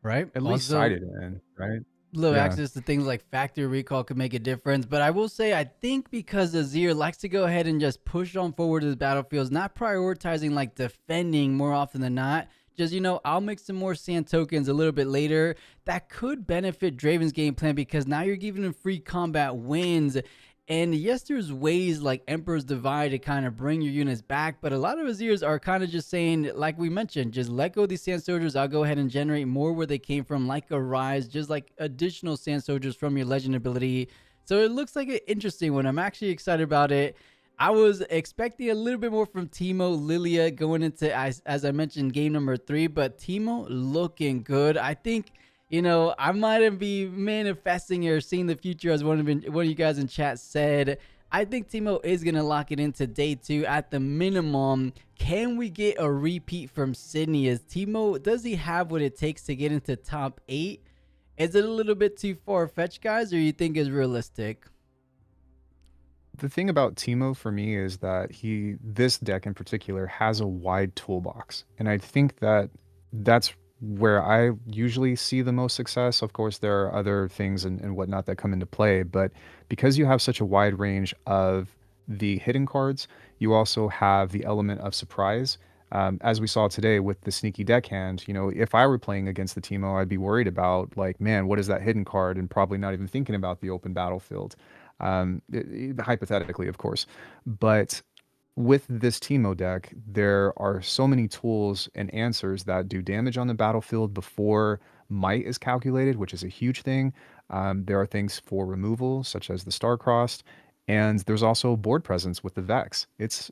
Right. At least sighted in, right? Little access to things like factory recall could make a difference. But I will say, I think because Azir likes to go ahead and just push on forward to the battlefields, not prioritizing like defending more often than not. Just, I'll make some more sand tokens a little bit later. That could benefit Draven's game plan because now you're giving him free combat wins. And yes, there's ways like Emperor's Divide to kind of bring your units back. But a lot of Azirs are kind of just saying, like we mentioned, just let go of these Sand Soldiers. I'll go ahead and generate more where they came from, like a Rise, just like additional Sand Soldiers from your Legend ability. So it looks like an interesting one. I'm actually excited about it. I was expecting a little bit more from Teemo Lilia going into, as I mentioned, game number 3, but Teemo looking good. I think, I might be manifesting or seeing the future, as one of you guys in chat said. I think Teemo is going to lock it into day 2 at the minimum. Can we get a repeat from Sydney? Does he have what it takes to get into top 8? Is it a little bit too far-fetched, guys, or you think is realistic? The thing about Teemo for me is that this deck in particular has a wide toolbox. And I think that that's where I usually see the most success. Of course, there are other things and whatnot that come into play, but because you have such a wide range of the hidden cards, you also have the element of surprise. As we saw today with the sneaky deckhand, if I were playing against the Teemo, I'd be worried about like, man, what is that hidden card? And probably not even thinking about the open battlefield. Hypothetically, of course. But with this Teemo deck, there are so many tools and answers that do damage on the battlefield before might is calculated, which is a huge thing. There are things for removal, such as the Star-Crossed, and there's also board presence with the Vex.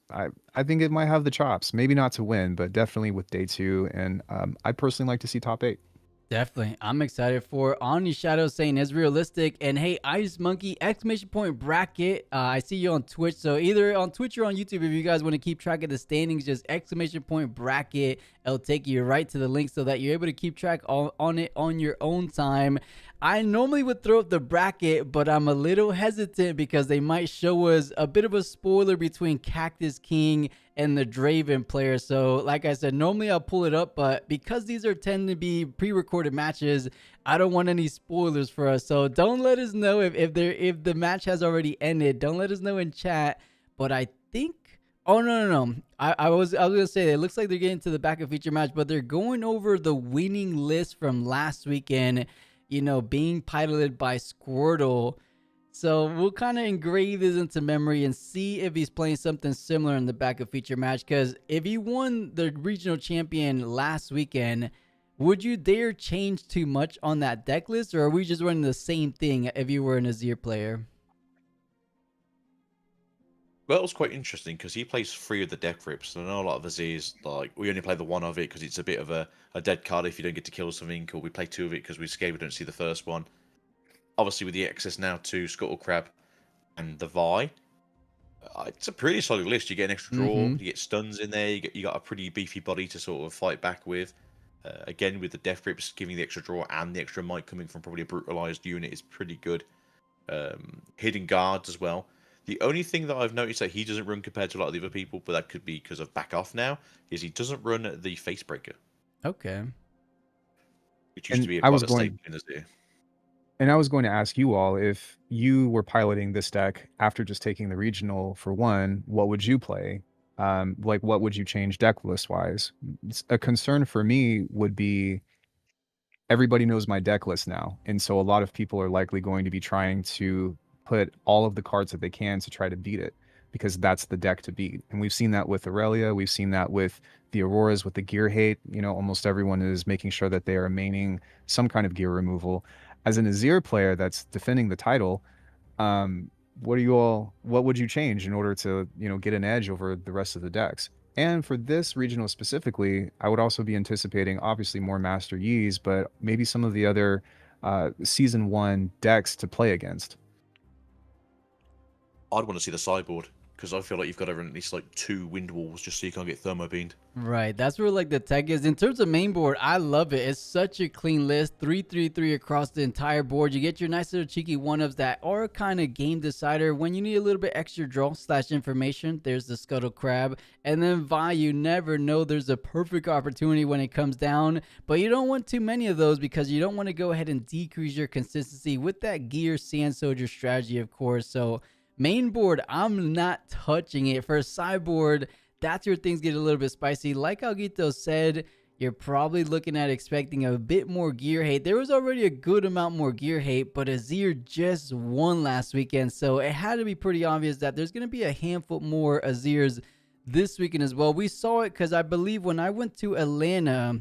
I think it might have the chops, maybe not to win, but definitely with day 2, and I personally like to see top 8. Definitely. I'm excited for Omni Shadow saying it's realistic. And hey, Ice Monkey, !bracket. I see you on Twitch. So either on Twitch or on YouTube, if you guys want to keep track of the standings, just !bracket. It'll take you right to the link so that you're able to keep track on it on your own time. I normally would throw up the bracket, but I'm a little hesitant because they might show us a bit of a spoiler between Cactus King and the Draven player. So like I said, normally I'll pull it up, but because these tend to be pre-recorded matches, I don't want any spoilers for us. So don't let us know if the match has already ended. Don't let us know in chat. But I think, oh no. I was gonna say it looks like they're getting to the back of feature match, but they're going over the winning list from last weekend. Being piloted by Squirtle. So we'll kind of engrave this into memory and see if he's playing something similar in the back of feature match. Because if he won the regional champion last weekend, would you dare change too much on that deck list? Or are we just running the same thing if you were an Azir player? Well, it was quite interesting because he plays 3 of the deck rips. And I know a lot of us is like we only play the 1 of it because it's a bit of a dead card if you don't get to kill something, or we play 2 of it because we're scared we don't see the first one. Obviously, with the access now to Scuttle Crab and the Vi, it's a pretty solid list. You get an extra draw, you get stuns in there, you got a pretty beefy body to sort of fight back with. Again, with the death grips giving the extra draw and the extra might coming from probably a brutalized unit is pretty good. Hidden guards as well. The only thing that I've noticed that he doesn't run compared to a lot of the other people, but that could be because of back off now, is he doesn't run the face breaker. Okay. Which used to be I quite was a going, staple in his ear. and I was going to ask you all if you were piloting this deck after just taking the regional for one, what would you play? Like, what would you change deck list wise? A concern for me would be everybody knows my deck list now. And so a lot of people are likely going to be trying to put all of the cards that they can to try to beat it, because that's the deck to beat. And we've seen that with Aurelia. We've seen that with the Auroras, with the gear hate. You know, almost everyone is making sure that they are maining some kind of gear removal. As an Azir player that's defending the title, what would you change in order to, you know, get an edge over the rest of the decks? And for this regional specifically, I would also be anticipating obviously more Master Yis, but maybe some of the other season 1 decks to play against. I'd want to see the sideboard because I feel like you've got to run at least like 2 wind walls just so you can't get thermo-beamed. Right, that's where like the tech is. In terms of main board, I love it. It's such a clean list, 3-3-3 across the entire board. You get your nice little cheeky 1-ups that are kind of game decider. When you need a little bit extra draw / information, there's the Scuttle Crab. And then Vi, you never know, there's a perfect opportunity when it comes down. But you don't want too many of those because you don't want to go ahead and decrease your consistency with that gear Sand Soldier strategy, of course. So main board, I'm not touching it. For sideboard, that's where things get a little bit spicy. Like Alguito said, you're probably looking at expecting a bit more gear hate. There was already a good amount more gear hate, but Azir just won last weekend, so it had to be pretty obvious that there's going to be a handful more Azirs this weekend as well. We saw it because I believe when I went to Atlanta,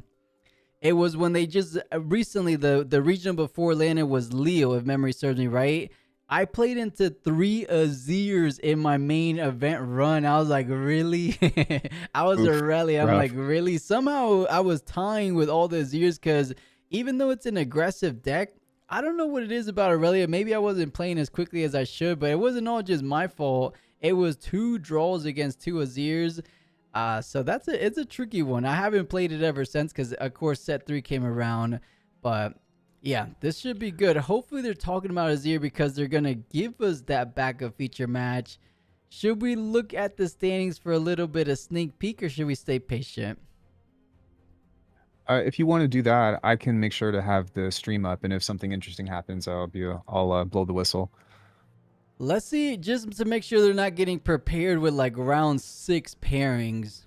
it was when they just recently, the region before Atlanta was Leo, if memory serves me right. I played into 3 Azirs in my main event run. I was like, really? I was a rally. I'm like, really? Somehow I was tying with all the Azirs because even though it's an aggressive deck, I don't know what it is about Aurelia. Maybe I wasn't playing as quickly as I should, but it wasn't all just my fault. It was 2 draws against 2 Azirs. So it's a tricky one. I haven't played it ever since because, of course, set 3 came around. But yeah, this should be good. Hopefully they're talking about Azir because they're going to give us that backup feature match. Should we look at the standings for a little bit of sneak peek or should we stay patient? If you want to do that, I can make sure to have the stream up, and if something interesting happens, I'll blow the whistle. Let's see, just to make sure they're not getting prepared with like round 6 pairings.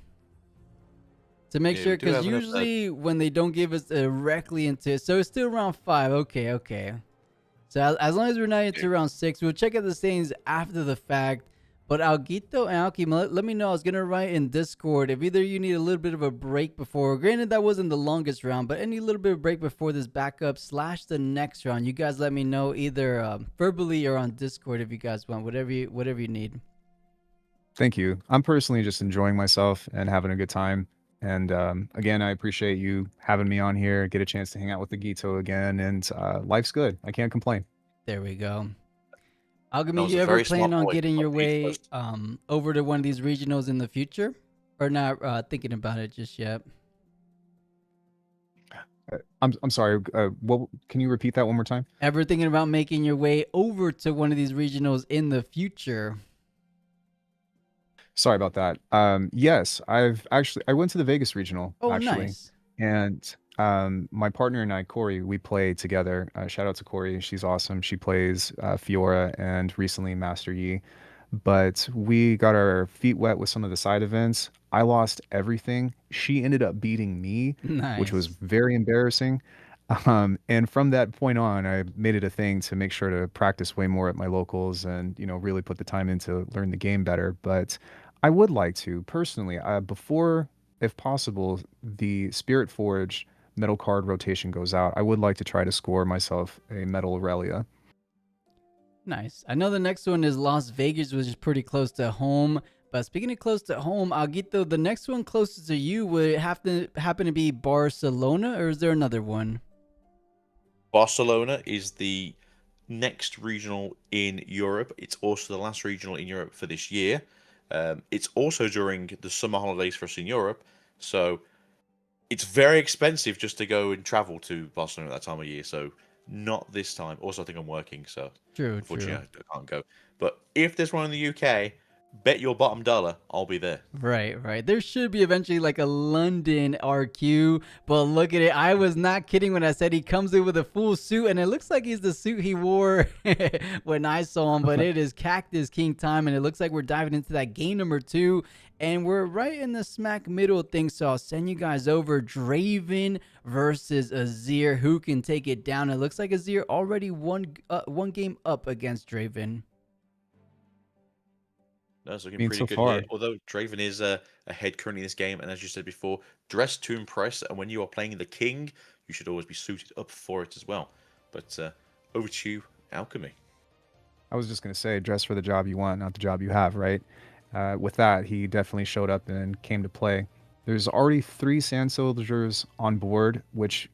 To make sure, because usually when they don't give us directly into it, so it's still round 5. Okay. So as long as we're not into round 6, we'll check out the standings after the fact. But Alguito and Alki, let me know. I was going to write in Discord if either you need a little bit of a break before. Granted, that wasn't the longest round, but any little bit of break before this backup / the next round. You guys let me know either verbally or on Discord if you guys want, whatever you need. Thank you. I'm personally just enjoying myself and having a good time. And again, I appreciate you having me on here, get a chance to hang out with the Gito again, and life's good. I can't complain. There we go. Alchemy, you ever plan on getting your way over to one of these regionals in the future? Or not thinking about it just yet? I'm sorry, what, can you repeat that one more time? Ever thinking about making your way over to one of these regionals in the future? Sorry about that. Yes, I went to the Vegas regional, actually. Nice. And my partner and I, Corey, we play together. Shout out to Corey. She's awesome. She plays Fiora and recently Master Yi. But we got our feet wet with some of the side events. I lost everything. She ended up beating me, which was very embarrassing. And from that point on, I made it a thing to make sure to practice way more at my locals and, you know, really put the time in to learn the game better. But I would like to, personally, before, if possible, the Spirit Forge metal card rotation goes out, I would like to try to score myself a metal Aurelia. Nice. I know the next one is Las Vegas, which is pretty close to home. But speaking of close to home, Alguito, the next one closest to you would it have to happen to be Barcelona, or is there another one? Barcelona is the next regional in Europe. It's also the last regional in Europe for this year. It's also during the summer holidays for us in Europe. So it's very expensive just to go and travel to Barcelona at that time of year. So not this time. Also, I think I'm working, so True, unfortunately true. I can't go. But if there's one in the UK, bet your bottom dollar I'll be there. Right, right. There should be eventually like a London RQ, but look at it. I was not kidding when I said he comes in with a full suit, and it looks like he's the suit he wore when I saw him, but it is Cactus King time, and it looks like we're diving into that game number 2, and we're right in the smack middle of things, so I'll send you guys over. Draven versus Azir. Who can take it down? It looks like Azir already one game up against Draven. That's looking Being pretty so good far. here. Although Draven is ahead currently in this game, and as you said before, dress to impress. And when you are playing the king, you should always be suited up for it as well. But over to you, Alchemy. I was just going to say, dress for the job you want, not the job you have, right? With that, he definitely showed up and came to play. There's already 3 Sand Soldiers on board, which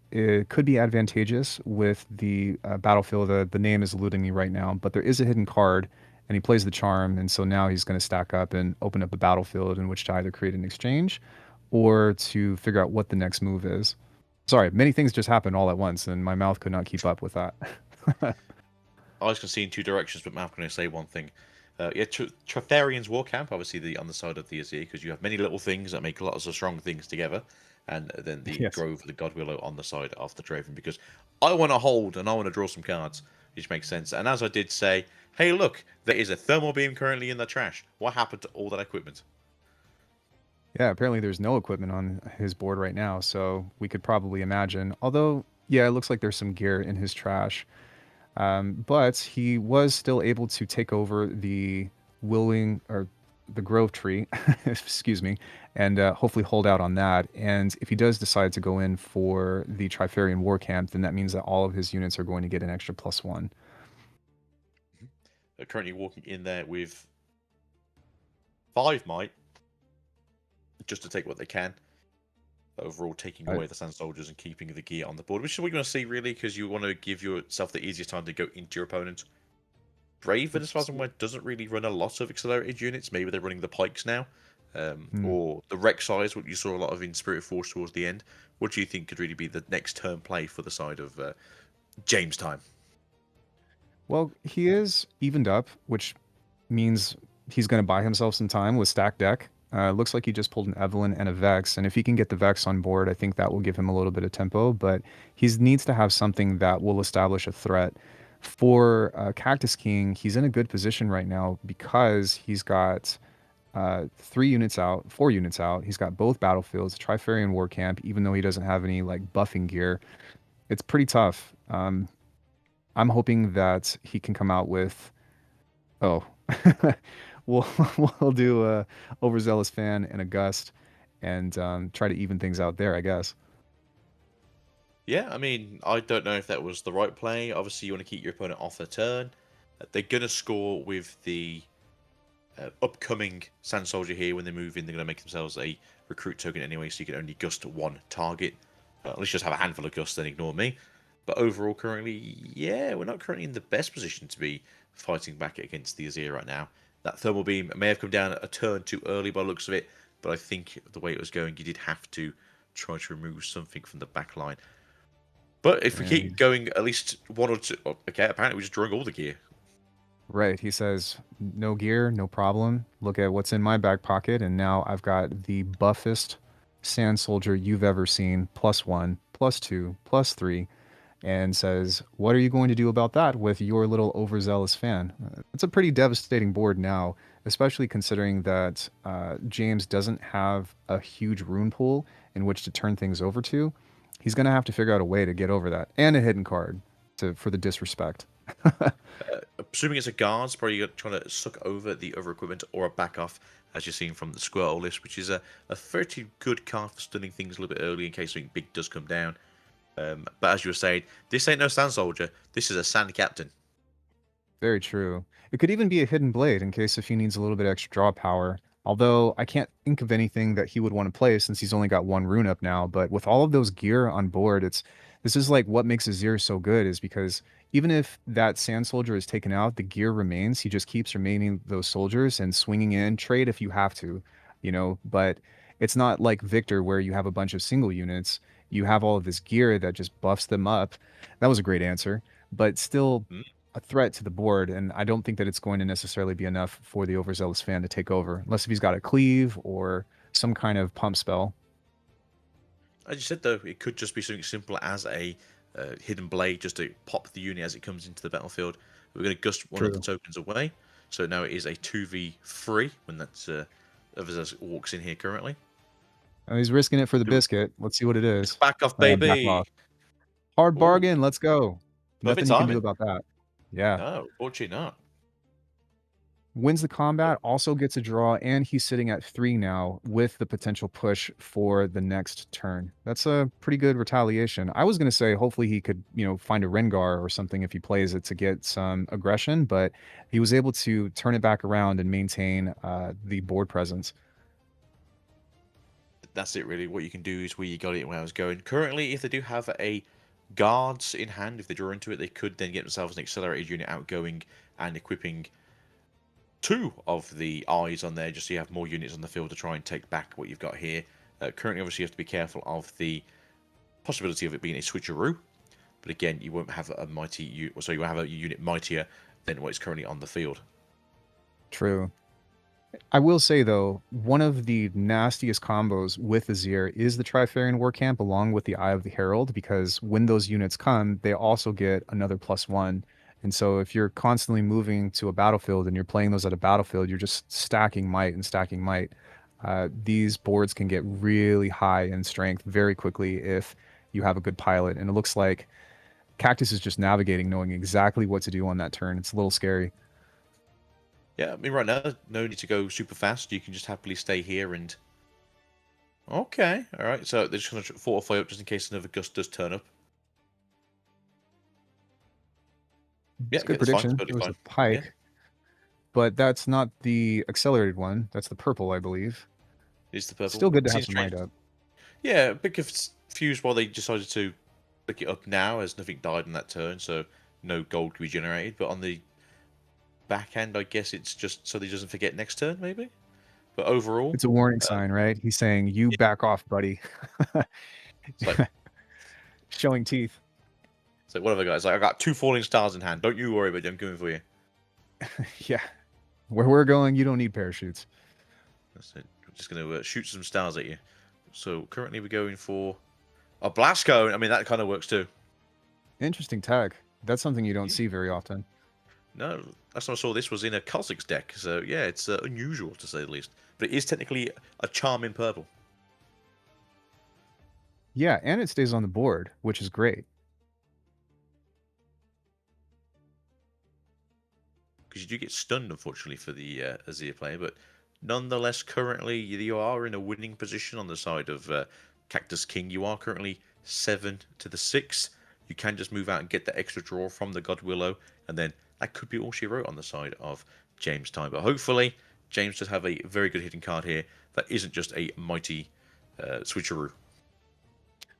could be advantageous with the battlefield. The name is eluding me right now, but there is a hidden card, and he plays the charm, and so now he's going to stack up and open up the battlefield in which to either create an exchange or to figure out what the next move is. Sorry, many things just happened all at once, and my mouth could not keep up with that. Eyes can see in 2 directions, but mouth can only say one thing. Yeah, Tretharian's War Camp, obviously on the side of the Azir, because you have many little things that make lots of strong things together. And then the Yes. Grove, the God Willow on the side of the Draven, because I want to hold and I want to draw some cards, which makes sense. And as I did say, hey, look, there is a thermal beam currently in the trash. What happened to all that equipment? Yeah, apparently there's no equipment on his board right now, so we could probably imagine. Although, yeah, it looks like there's some gear in his trash. But he was still able to take over the the Grove Tree, excuse me, and hopefully hold out on that. And if he does decide to go in for the Trifarian War Camp, then that means that all of his units are going to get an extra +1. Currently walking in there with 5 might, just to take what they can. Overall, taking away the Sand Soldiers and keeping the gear on the board, which is what you want to see, really, because you want to give yourself the easiest time to go into your opponent. Draven, as far as I'm aware, doesn't really run a lot of accelerated units. Maybe they're running the pikes now, or the Rek'Sais, what you saw a lot of in Spirit Force towards the end. What do you think could really be the next turn play for the side of James time? Well, he is evened up, which means he's going to buy himself some time with stacked deck. Looks like he just pulled an Evelyn and a Vex, and if he can get the Vex on board, I think that will give him a little bit of tempo, but he needs to have something that will establish a threat. For Cactus King, he's in a good position right now because he's got 4 units out. He's got both battlefields, Trifarian War Camp, even though he doesn't have any like buffing gear. It's pretty tough. I'm hoping that he can come out with... Oh... We'll do a Overzealous Fan and a Gust and try to even things out there, I guess. Yeah, I mean, I don't know if that was the right play. Obviously, you want to keep your opponent off their turn. They're going to score with the upcoming Sand Soldier here. When they move in, they're going to make themselves a recruit token anyway, so you can only gust 1 target. At least just have a handful of gusts, then ignore me. But overall, currently, yeah, we're not currently in the best position to be fighting back against the Azir right now. That thermal beam may have come down a turn too early by the looks of it, but I think the way it was going, you did have to try to remove something from the back line. But if we keep going at least 1 or 2... Okay, apparently we're just drawing all the gear. Right, he says, no gear, no problem. Look at what's in my back pocket, and now I've got the buffest Sand Soldier you've ever seen, +1, +2, +3. And says, what are you going to do about that with your little Overzealous Fan? It's a pretty devastating board now, especially considering that James doesn't have a huge rune pool in which to turn things over to. He's going to have to figure out a way to get over that. And a hidden card for the disrespect. Assuming it's a guards, probably you're trying to suck over the other equipment or a back off, as you're seeing from the Squirtle list, which is a pretty good card for stunning things a little bit early in case something big does come down. But as you were saying, this ain't no Sand Soldier. This is a Sand Captain. Very true. It could even be a hidden blade in case if he needs a little bit extra draw power. Although I can't think of anything that he would want to play since he's only got one rune up now. But with all of those gear on board, this is like what makes Azir so good is because even if that sand soldier is taken out, the gear remains. He just keeps remaining those soldiers and swinging in. Trade if you have to, But it's not like Victor where you have a bunch of single units. You have all of this gear that just buffs them up. That was a great answer, but still a threat to the board, and I don't think that it's going to necessarily be enough for the overzealous fan to take over, unless if he's got a cleave or some kind of pump spell. As you said, though, it could just be something simple as a hidden blade, just to pop the unit as it comes into the battlefield. We're going to gust one of the tokens away, so now it is a 2v3 when that overzealous walks in here currently. Oh, he's risking it for the biscuit. Let's see what it is. Back off, baby. Back off. Hard bargain. Let's go. Nothing you can timing. do about that. Yeah. No, fortunately not. Wins the combat, also gets a draw, and he's sitting at 3 now with the potential push for the next turn. That's a pretty good retaliation. I was going to say hopefully he could, find a Rengar or something if he plays it to get some aggression, but he was able to turn it back around and maintain the board presence. That's it, really. What you can do is where you got it where I was going. Currently, if they do have a guards in hand, if they draw into it, they could then get themselves an accelerated unit outgoing and equipping 2 of the eyes on there, just so you have more units on the field to try and take back what you've got here. Currently, obviously, you have to be careful of the possibility of it being a switcheroo. But again, you won't have a you won't have a unit mightier than what is currently on the field. True. I will say, though, one of the nastiest combos with Azir is the Trifarian War Camp along with the Eye of the Herald, because when those units come, they also get another +1. And so if you're constantly moving to a battlefield and you're playing those at a battlefield, you're just stacking might and stacking might. These boards can get really high in strength very quickly if you have a good pilot. And it looks like Cactus is just navigating, knowing exactly what to do on that turn. It's a little scary. Yeah, I mean, right now, no need to go super fast. You can just happily stay here and... Okay, alright. So they're just going to fortify up just in case another gust does turn up. It's a good prediction. It was a pike. But that's not the accelerated one. That's the purple, I believe. It's the purple. Still good to have some might up. Yeah, a bit confused why they decided to pick it up now, as nothing died in that turn, so no gold can be generated. But on the back end, I guess it's just so that he doesn't forget next turn, maybe? But overall... It's a warning sign, right? He's saying, you back off, buddy. It's like... Showing teeth. So whatever, guys. Like, I got 2 falling stars in hand. Don't you worry about it. I'm coming for you. Yeah. Where we're going, you don't need parachutes. That's it. I'm just going to shoot some stars at you. So currently we're going for a blast cone. I mean, that kind of works too. Interesting tag. That's something you don't see very often. No, last time I saw this was in a Kha'Zix deck. So yeah, it's unusual to say the least. But it is technically a charm in purple. Yeah, and it stays on the board, which is great. Because you do get stunned, unfortunately, for the Azir player, but nonetheless, currently you are in a winning position on the side of Cactus King. You are currently 7 to the 6. You can just move out and get that extra draw from the God Willow, and then that could be all she wrote on the side of James' time. But hopefully, James does have a very good hitting card here that isn't just a mighty switcheroo.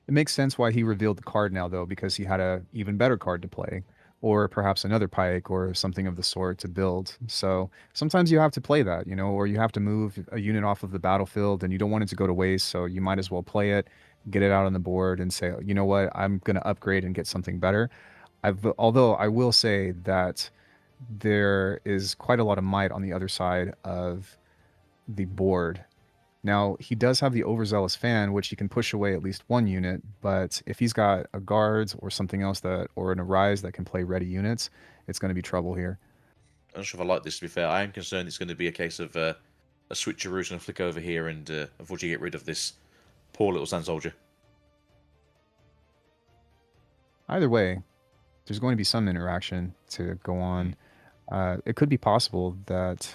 It makes sense why he revealed the card now, though, because he had a even better card to play. Or perhaps another pike or something of the sort to build. So sometimes you have to play that, or you have to move a unit off of the battlefield and you don't want it to go to waste. So you might as well play it, get it out on the board and say, you know what, I'm going to upgrade and get something better. Although I will say that there is quite a lot of might on the other side of the board. Now, he does have the overzealous fan, which he can push away at least 1 unit, but if he's got a guards or something else or an arise that can play ready units, it's going to be trouble here. I'm not sure if I like this, to be fair. I am concerned it's going to be a case of a switcheroo going to flick over here and unfortunately get rid of this poor little sand soldier. Either way, there's going to be some interaction to go on. It could be possible that...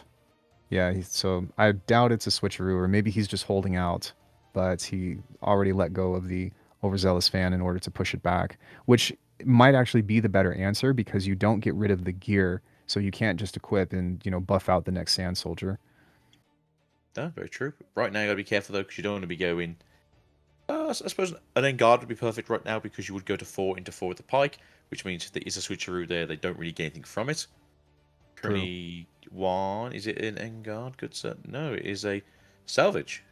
Yeah, so I doubt it's a switcheroo, or maybe he's just holding out, but he already let go of the overzealous fan in order to push it back, which might actually be the better answer because you don't get rid of the gear So you can't just equip and, buff out the next Sand Soldier. No, very true. Right now, you got to be careful, though, because you don't want to be going... I suppose an Engard would be perfect right now, because you would go to 4 into 4 with the Pike, which means if there is a switcheroo there, they don't really get anything from it. Currently, one... Is it an Engard? Good sir. No, it is a Salvage.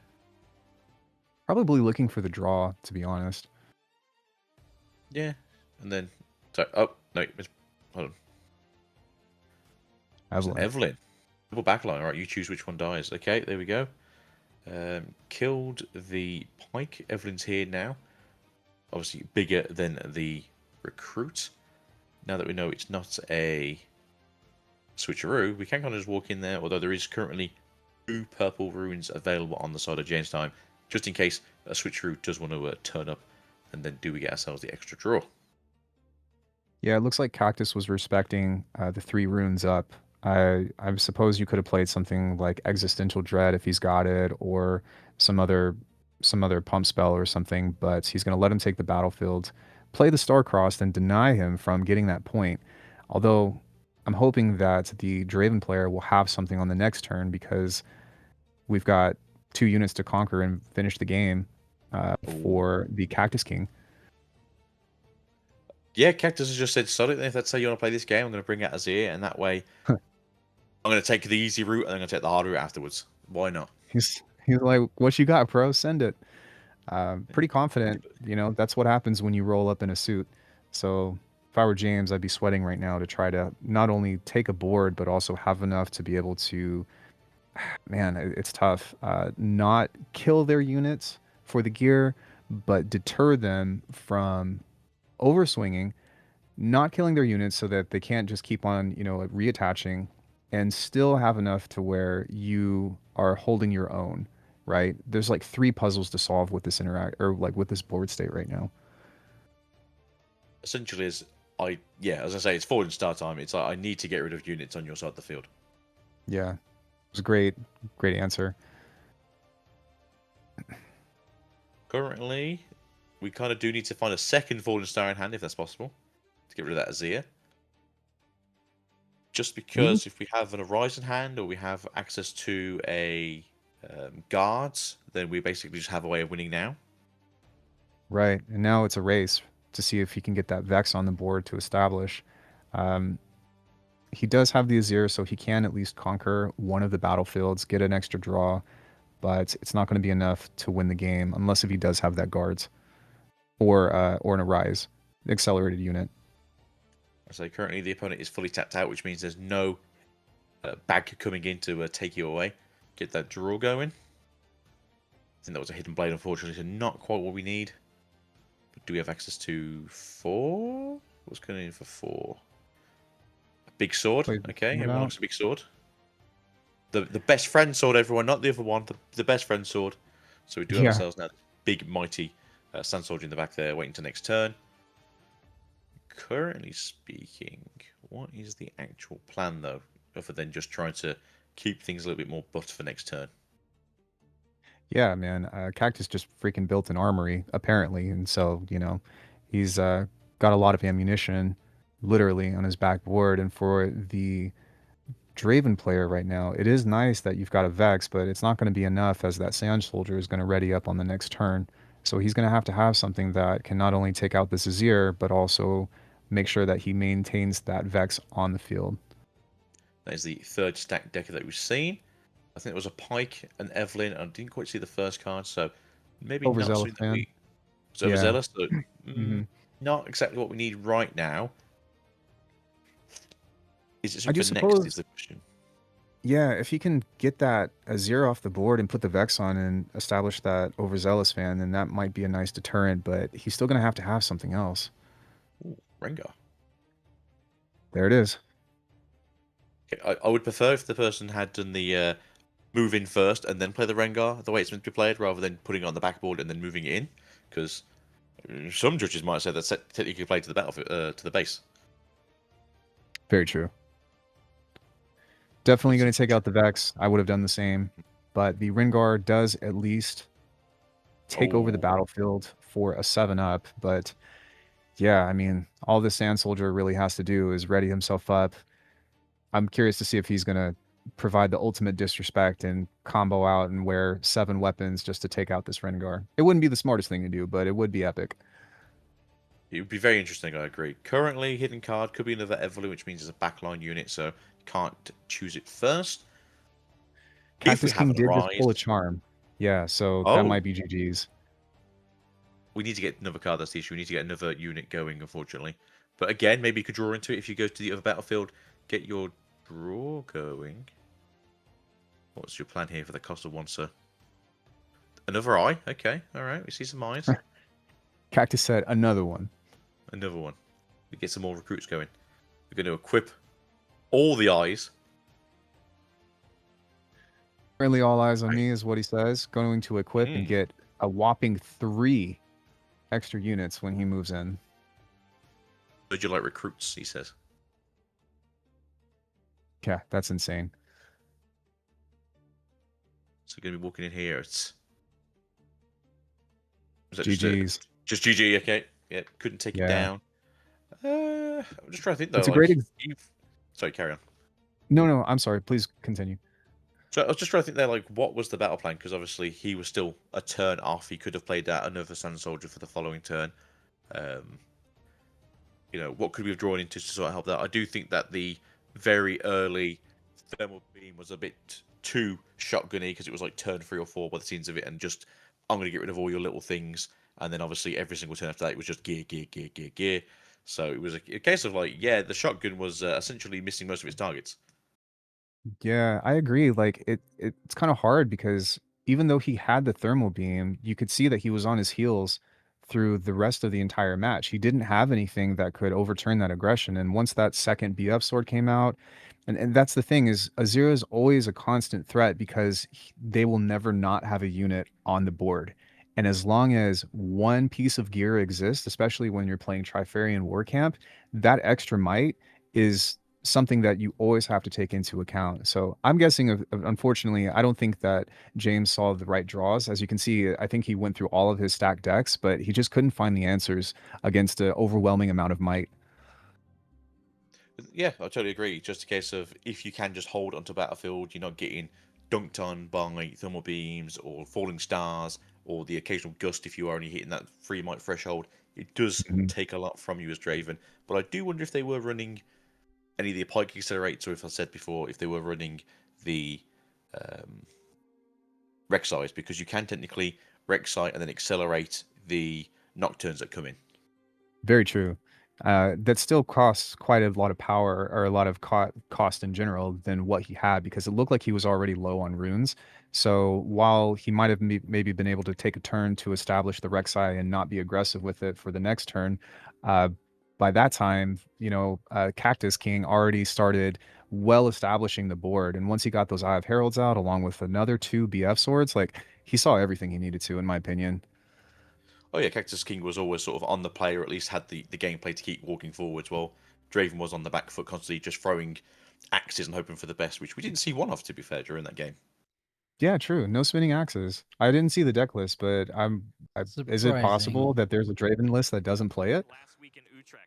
Probably looking for the draw, to be honest. Yeah. And then... Sorry, oh, no. Hold on. Evelyn. Double backline. All right, you choose which one dies. Okay, there we go. Killed the Pike. Evelyn's here now. Obviously bigger than the Recruit. Now that we know it's not a switcheroo, we can kind of just walk in there, although there is currently 2 purple runes available on the side of James Time, just in case a switcheroo does want to turn up, and then do we get ourselves the extra draw. Yeah, it looks like Cactus was respecting the 3 runes up. I suppose you could have played something like Existential Dread if he's got it, or some other pump spell or something, but he's going to let him take the battlefield, play the Star-Crossed, and deny him from getting that point. Although, I'm hoping that the Draven player will have something on the next turn, because we've got 2 units to conquer and finish the game for the Cactus King. Yeah, Cactus has just said, solid. If that's how you want to play this game, I'm going to bring out Azir, and that way I'm going to take the easy route, and I'm going to take the hard route afterwards. Why not? He's like, what you got, bro? Send it. Pretty confident. That's what happens when you roll up in a suit. So if I were James, I'd be sweating right now to try to not only take a board, but also have enough to be able to, man, it's tough, not kill their units for the gear, but deter them from overswinging, not killing their units so that they can't just keep on, reattaching, and still have enough to where you are holding your own, right? There's like 3 puzzles to solve with this with this board state right now. Essentially, as I say, it's forward and start time. It's like I need to get rid of units on your side of the field. Yeah, it was a great answer. Currently, we kind of do need to find a second Fallen Star in hand, if that's possible, to get rid of that Azir. Just because if we have an Horizon hand, or we have access to a Guards, then we basically just have a way of winning now. Right, and now it's a race to see if he can get that Vex on the board to establish. He does have the Azir, so he can at least conquer one of the battlefields, get an extra draw, but it's not going to be enough to win the game, unless if he does have that Guards. Or an Arise, accelerated unit. So currently the opponent is fully tapped out, which means there's no bag coming in to take you away. Get that draw going. I think that was a Hidden Blade, unfortunately, so not quite what we need. But do we have access to 4? What's going in for 4? A big sword. Okay, everyone wants a big sword. The best friend sword, everyone, not the other one. The best friend sword. So we do have ourselves now big, mighty Sand Soldier in the back there, waiting to next turn. Currently speaking, what is the actual plan, though, other than just trying to keep things a little bit more butt for next turn? Yeah, man. Cactus just freaking built an armory, apparently, and so, he's got a lot of ammunition, literally, on his backboard. And for the Draven player right now, it is nice that you've got a Vex, but it's not going to be enough, as that Sand Soldier is going to ready up on the next turn. So he's going to have something that can not only take out this Azir, but also make sure that he maintains that Vex on the field. That is the 3rd stack deck that we've seen. I think it was a Pike and Evelyn. I didn't quite see the first card, so maybe not something that we... So overzealous, so not exactly what we need right now. Is it something for next, is the question? Yeah, if he can get that Azir off the board and put the Vex on and establish that Overzealous fan, then that might be a nice deterrent, but he's still going to have something else. Ooh, Rengar. There it is. Okay, I would prefer if the person had done the move in first and then play the Rengar the way it's meant to be played, rather than putting it on the backboard and then moving it in, because some judges might say that's technically played to the battlefield, to the base. Very true. Definitely going to take out the Vex. I would have done the same. But the Rengar does at least take over the battlefield for a 7-up. But yeah, I mean, all the Sand Soldier really has to do is ready himself up, I'm curious to see if he's gonna provide the ultimate disrespect and combo out and wear 7 weapons just to take out this Rengar. It wouldn't be the smartest thing to do, but it would be epic. It would be very interesting, I agree. Currently, hidden card could be another Evolue, which means it's a backline unit, so you can't choose it first. Cactus King did just pull a charm. Yeah, so that might be GG's. We need to get another card, that's the issue. We need to get another unit going, unfortunately. But again, maybe you could draw into it if you go to the other battlefield. Get your draw going. What's your plan here for the cost of 1, sir? Another eye? Okay, alright, we see some eyes. Cactus said another one. Another one. We get some more recruits going. We're going to equip all the eyes. Currently all eyes on me is what he says. Going to equip and get a whopping 3 extra units when he moves in. Would you like recruits, he says. Yeah, that's insane. So we're going to be walking in here. It's GG's. Just GG, okay. Yeah, couldn't take it down. I'm just trying to think, though. It's a great... Sorry, carry on. No, I'm sorry. Please continue. So I was just trying to think there, like, what was the battle plan? Because obviously he was still a turn off. He could have played out another Sand Soldier for the following turn. You know, what could we have drawn into to sort of help that? I do think that the very early Thermal Beam was a bit too shotgunny because it was like turn 3 or 4 by the scenes of it, and just, I'm going to get rid of all your little things. And then obviously every single turn after that, it was just gear. So it was a case of like, yeah, the shotgun was essentially missing most of its targets. Yeah, I agree. Like it's kind of hard because even though he had the thermal beam, you could see that he was on his heels through the rest of the entire match. He didn't have anything that could overturn that aggression. And once that second BF sword came out, and that's the thing is Azira is always a constant threat because they will never not have a unit on the board. And as long as one piece of gear exists, especially when you're playing Trifarian War Camp, that extra might is something that you always have to take into account. So I'm guessing, unfortunately, I don't think that James saw the right draws. As you can see, I think he went through all of his stacked decks, but he just couldn't find the answers against an overwhelming amount of might. Yeah, I totally agree. Just a case of if you can just hold onto battlefield, you're not getting dunked on by thermal beams or falling stars or the occasional gust if you are only hitting that 3 might threshold. It does take a lot from you as Draven. But I do wonder if they were running any of the Pike Accelerates, or if I said before, if they were running the Rek'Sais, because you can technically Rek'Sai and then accelerate the Nocturnes that come in. Very true. That still costs quite a lot of power, or a lot of cost in general, than what he had, because it looked like he was already low on runes. So while he might have maybe been able to take a turn to establish the Rek'Sai and not be aggressive with it for the next turn, by that time, Cactus King already started well establishing the board. And once he got those Eye of Heralds out, along with another 2 BF swords, like, he saw everything he needed to, in my opinion. Oh yeah, Cactus King was always sort of on the play, or at least had the gameplay to keep walking forwards, while Draven was on the back foot, constantly just throwing axes and hoping for the best, which we didn't see one of, to be fair, during that game. Yeah, true. No spinning axes. I didn't see the deck list, but is it possible that there's a Draven list that doesn't play it?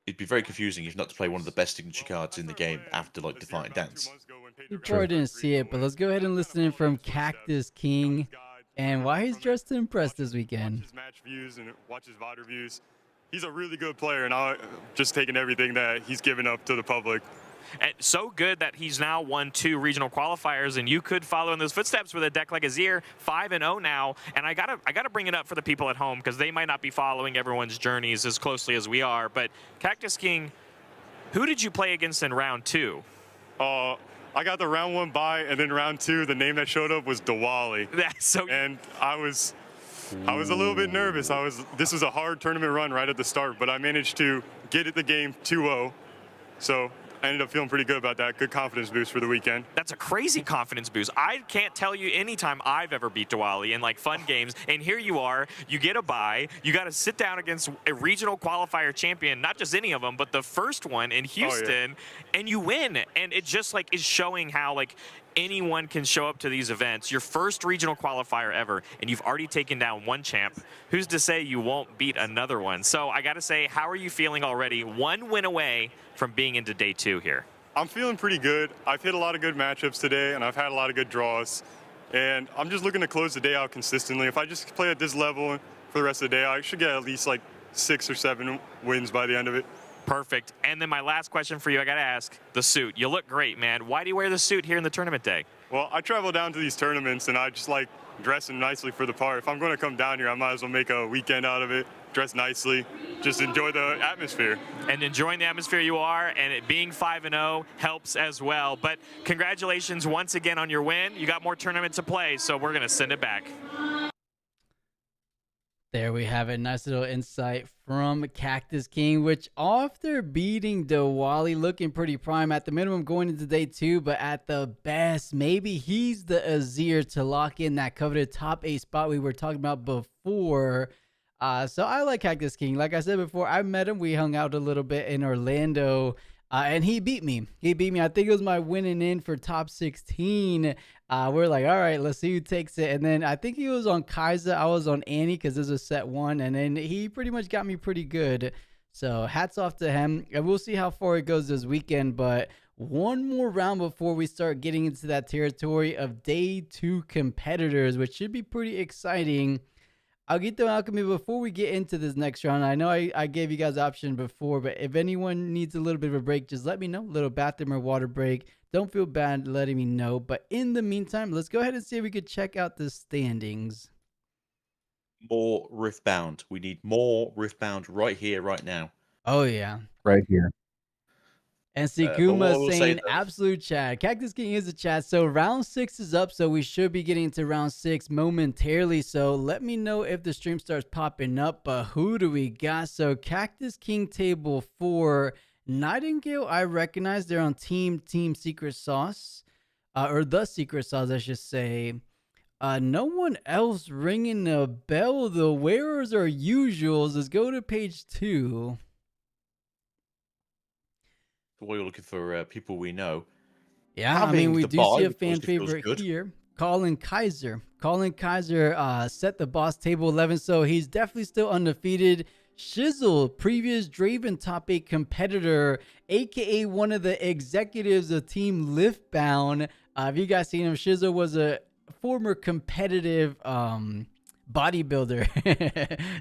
It'd be very confusing if not to play one of the best signature cards in the game after, like, Defiant Dance. Before I didn't see it, but let's go ahead and listen in from Cactus King and why he's dressed to impress this weekend. Watch his match views and watch his VOD reviews. He's a really good player, and I'm just taking everything that he's given up to the public. And so good that he's now won 2 regional qualifiers, and you could follow in those footsteps with a deck like Azir, 5-0 now. And I gotta bring it up for the people at home, because they might not be following everyone's journeys as closely as we are. But Cactus King, who did you play against in round 2? I got the round 1 bye, and then round 2, the name that showed up was Diwali. That's so. And I was a little bit nervous. This was a hard tournament run right at the start, but I managed to get at the game 2-0. So I ended up feeling pretty good about that. Good confidence boost for the weekend. That's a crazy confidence boost. I can't tell you any time I've ever beat Diwali in like fun games, and here you are, you get a bye, you got to sit down against a regional qualifier champion, not just any of them, but the first one in Houston, and you win. And it just like is showing how like anyone can show up to these events. Your first regional qualifier ever, and you've already taken down 1 champ. Who's to say you won't beat another one? So I got to say, how are you feeling already? 1 win away from being into day 2 here. I'm feeling pretty good. I've hit a lot of good matchups today, and I've had a lot of good draws. And I'm just looking to close the day out consistently. If I just play at this level for the rest of the day, I should get at least like 6 or 7 wins by the end of it. Perfect. And then my last question for you, I got to ask, the suit. You look great, man. Why do you wear the suit here in the tournament day? Well, I travel down to these tournaments, and I just like dressing nicely for the part. If I'm going to come down here, I might as well make a weekend out of it, dress nicely, just enjoy the atmosphere. And enjoying the atmosphere you are, and it being 5-0 helps as well. But congratulations once again on your win. You got more tournament to play, so we're going to send it back. There we have it. Nice little insight from Cactus King, which after beating Diwali, looking pretty prime at the minimum going into day 2, but at the best, maybe he's the Azir to lock in that coveted top 8 spot we were talking about before. So I like Cactus King. Like I said before, I met him. We hung out a little bit in Orlando, and he beat me. I think it was my winning in for top 16. We're like, all right, let's see who takes it. And then I think he was on Kaiser. I was on Annie because this was set 1. And then he pretty much got me pretty good. So hats off to him. And we'll see how far it goes this weekend. But one more round before we start getting into that territory of day 2 competitors, which should be pretty exciting. I'll get the alchemy before we get into this next round. I know I gave you guys option before, but if anyone needs a little bit of a break, just let me know. A little bathroom or water break. Don't feel bad letting me know. But in the meantime, let's go ahead and see if we could check out the standings. More Riftbound. We need more Riftbound right here, right now. Oh, yeah. Right here. And Sikuma saying absolute chat. Cactus King is a chat. So round 6 is up. So we should be getting to round 6 momentarily. So let me know if the stream starts popping up. But who do we got? So Cactus King table 4. Nightingale, I recognize they're on Team Secret Sauce. Or the Secret Sauce, I should say. No one else ringing a bell. The wearers are usuals. Let's go to page 2. We're looking for people we know. Yeah, I mean, we do see a fan favorite here. Colin Kaiser. Set the boss table 11, so he's definitely still undefeated. Shizzle, previous Draven top 8 competitor, aka one of the executives of Team Riftbound. If you guys seen him, Shizzle was a former competitive bodybuilder.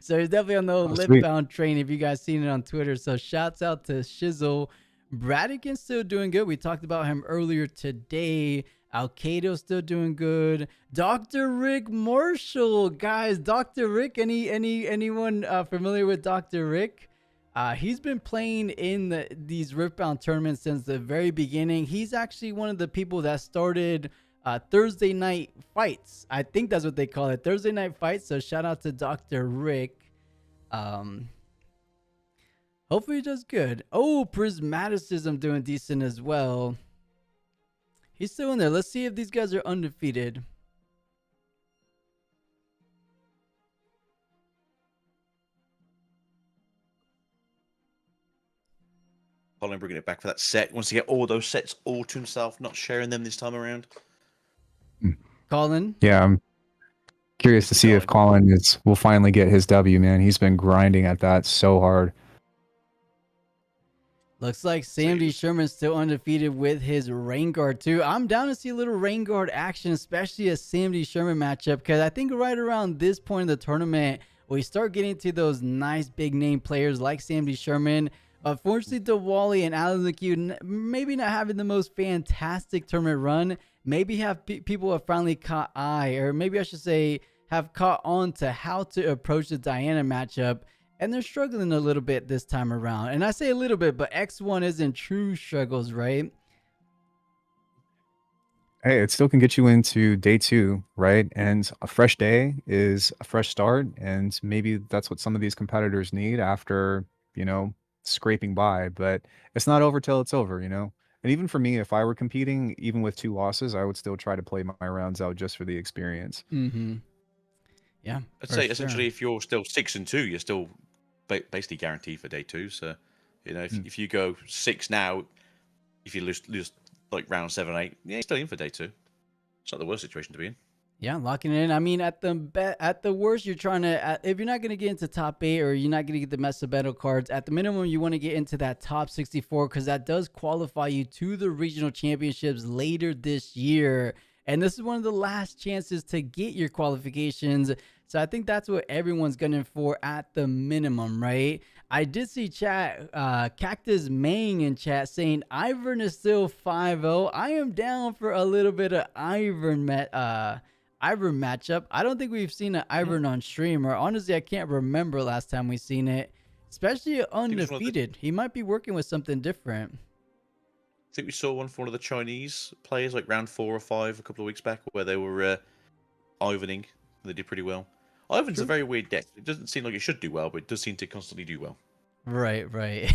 So he's definitely on the Riftbound train if you guys seen it on Twitter. So shouts out to Shizzle. Bradigan's still doing good. We talked about him earlier today. Alcado's still doing good. Dr. Rick Marshall, guys. Dr. Rick, anyone familiar with Dr. Rick? He's been playing in these Riftbound tournaments since the very beginning. He's actually one of the people that started Thursday night fights. I think that's what they call it, Thursday night fights. So shout out to Dr. Rick. Hopefully he does good. Oh, Prismaticism doing decent as well. He's still in there. Let's see if these guys are undefeated. Colin bringing it back for that set. Wants to get all those sets all to himself, not sharing them this time around. Colin? Yeah, I'm curious to see if Colin will finally get his W, man. He's been grinding at that so hard. Looks like Sam D. Sherman's still undefeated with his Rainguard too. I'm down to see a little Rainguard action, especially a Sam D. Sherman matchup, because I think right around this point in the tournament, we start getting to those nice big name players like Sam D. Sherman. Unfortunately, Diwali and Alan McHugh maybe not having the most fantastic tournament run. Maybe people have finally caught eye, or maybe I should say have caught on to how to approach the Diana matchup. And they're struggling a little bit this time around. And I say a little bit, but X1 isn't true struggles, right? Hey, it still can get you into day 2, right? And a fresh day is a fresh start. And maybe that's what some of these competitors need after, scraping by. But it's not over till it's over, And even for me, if I were competing, even with 2 losses, I would still try to play my rounds out just for the experience. Mm-hmm. Yeah. I'd say essentially if you're still 6-2, you're still basically guaranteed for day 2. So, if you go 6 now, if you lose like round 7, 8, yeah, you're still in for day 2. It's not the worst situation to be in. Yeah, locking it in. I mean, at the worst, you're trying to if you're not going to get into top 8 or you're not going to get the Mesa Battle cards, at the minimum you want to get into that top 64 because that does qualify you to the regional championships later this year. And this is one of the last chances to get your qualifications. So I think that's what everyone's gunning for at the minimum, right? I did see chat, Cactus Mang in chat saying Ivern is still 5-0. I am down for a little bit of Ivern matchup. I don't think we've seen an Ivern on stream, or honestly, I can't remember last time we seen it, especially undefeated. He might be working with something different. I think we saw one for one of the Chinese players, like round 4 or 5 a couple of weeks back, where they were Ivaning. They did pretty well. Ivan's a very weird deck. It doesn't seem like it should do well, but it does seem to constantly do well. Right. Right.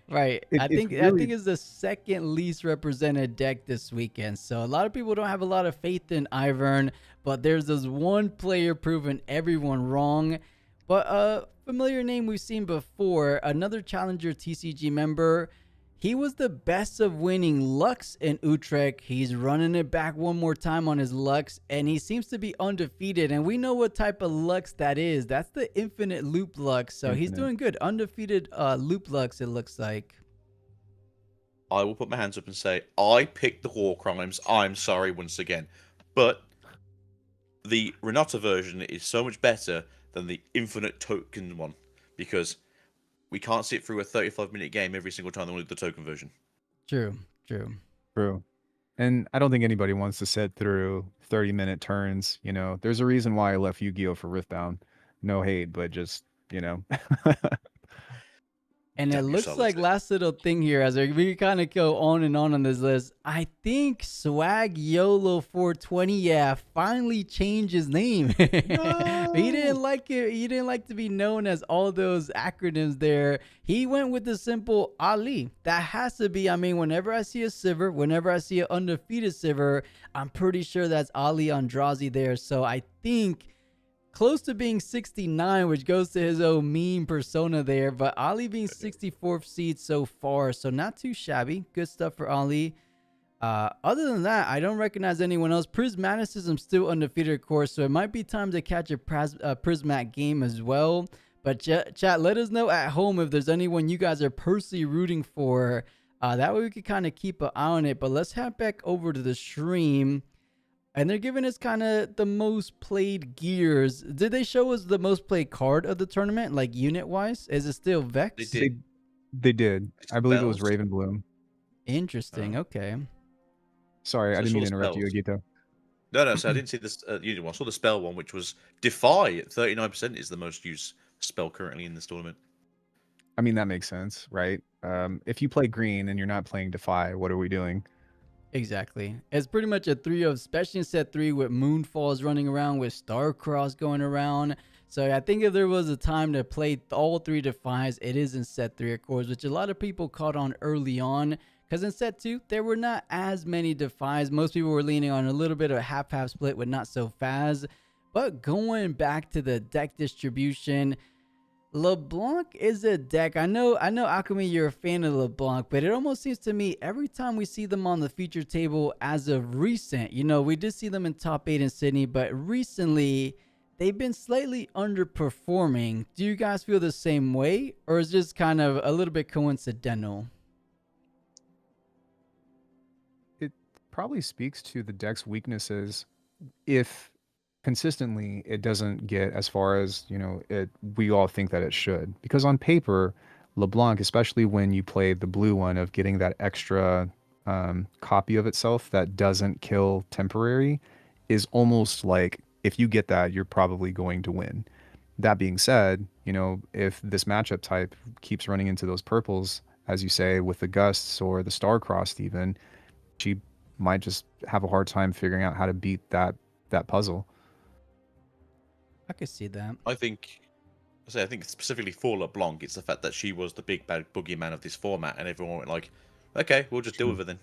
I think it's the second least represented deck this weekend. So a lot of people don't have a lot of faith in Ivern, but there's this one player proving everyone wrong. But a familiar name we've seen before, another Challenger TCG member. He was the best of winning Lux in Utrecht. He's running it back one more time on his Lux, and he seems to be undefeated. And we know what type of Lux that is. That's the infinite loop Lux. So he's doing good. Undefeated loop Lux, it looks like. I will put my hands up and say, I picked the War Crimes. I'm sorry once again. But the Renata version is so much better than the infinite token one, because we can't sit through a 35-minute game every single time they want to do the token version. True. And I don't think anybody wants to sit through 30-minute turns. You know, there's a reason why I left Yu-Gi-Oh for Riftbound. No hate, but just, you know. And it looks like last little thing here as we kind of go on and on this list. I think Swag YOLO 420 finally changed his name. No! He didn't like it. He didn't like to be known as all those acronyms there. He went with the simple Ali. That has to be, I mean, whenever I see a Sivir, whenever I see an undefeated Sivir, I'm pretty sure that's Ali Andrazi there. So I think close to being 69, which goes to his own meme persona there, but Ali being 64th seed so far, so not too shabby. Good stuff for Ali. Other than that, I don't recognize anyone else. Prismaticism still undefeated, of course, so it might be time to catch a Prismat game as well. But chat, let us know at home if there's anyone you guys are personally rooting for. That way we could kind of keep an eye on it. But let's head back over to the stream. And they're giving us kind of the most played gears. Did they show us the most played card of the tournament, like unit-wise? Is it still Vex? They did. I believe it was Ravenbloom. Interesting. Okay. Sorry, I didn't mean to interrupt you, Agito. No, so I didn't see this unit one. I saw the spell one, which was Defy at 39% is the most used spell currently in this tournament. I mean, that makes sense, right? If you play green and you're not playing Defy, what are we doing? Exactly. It's pretty much a 3-0, especially in set 3 with Moonfalls running around, with Starcross going around. So I think if there was a time to play all 3 Defies, it is in set 3, of course, which a lot of people caught on early on. Because in set 2, there were not as many Defies. Most people were leaning on a little bit of a half-half split with not so fast. But going back to the deck distribution, LeBlanc is a deck. I know Alchemy, you're a fan of LeBlanc, but it almost seems to me every time we see them on the feature table as of recent, you know, we did see them in top 8 in Sydney, but recently they've been slightly underperforming. Do you guys feel the same way, or is this kind of a little bit coincidental? It probably speaks to the deck's weaknesses if consistently it doesn't get as far as, you know, we all think that it should. Because on paper, LeBlanc, especially when you play the blue one of getting that extra copy of itself that doesn't kill temporary, is almost like if you get that, you're probably going to win. That being said, you know, if this matchup type keeps running into those purples, as you say, with the Gusts or the Star-Crossed even, she might just have a hard time figuring out how to beat that puzzle. I could see that. I think specifically for LeBlanc, it's the fact that she was the big bad boogeyman of this format, and everyone went like, okay, we'll just deal with her then.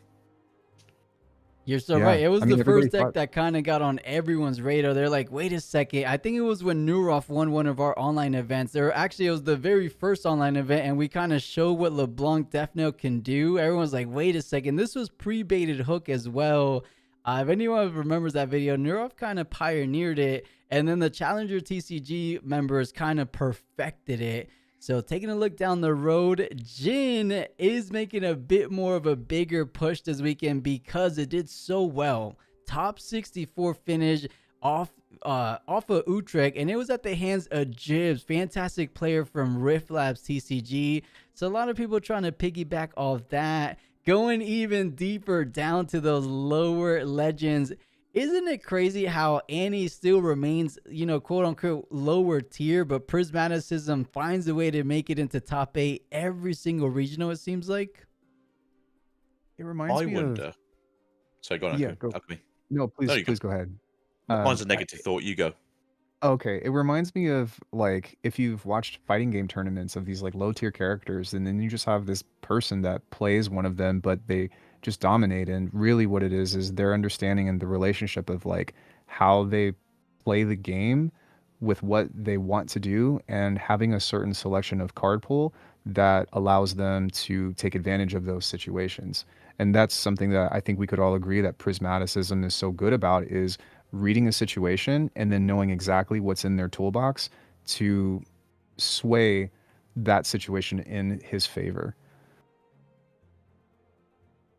You're so right. It was the first deck that kind of got on everyone's radar. They're like, wait a second. I think it was when Nurov won one of our online events. It was the very first online event, and we kind of showed what LeBlanc Death Knell can do. Everyone's like, wait a second. This was pre-baited hook as well. If anyone remembers that video, Nurov kind of pioneered it, and then the Challenger TCG members kind of perfected it. So taking a look down the road, Jin is making a bit more of a bigger push this weekend because it did so well. Top 64 finish off of Utrecht, and it was at the hands of Jibs, fantastic player from Rift Labs TCG. So a lot of people trying to piggyback off that, going even deeper down to those lower legends. Isn't it crazy how Annie still remains, quote unquote lower tier, but Prismaticism finds a way to make it into top 8 every single regional, it seems like? It reminds me wonder. of. So go on. Yeah, go. Alchemy. No, please, No, you please go ahead. Mine's a negative thought. You go. Okay, it reminds me of like if you've watched fighting game tournaments of these like low tier characters, and then you just have this person that plays one of them, but they just dominate. And really, what it is their understanding and the relationship of like how they play the game with what they want to do, and having a certain selection of card pool that allows them to take advantage of those situations. And that's something that I think we could all agree that Prismaticism is so good about, is reading a situation and then knowing exactly what's in their toolbox to sway that situation in his favor.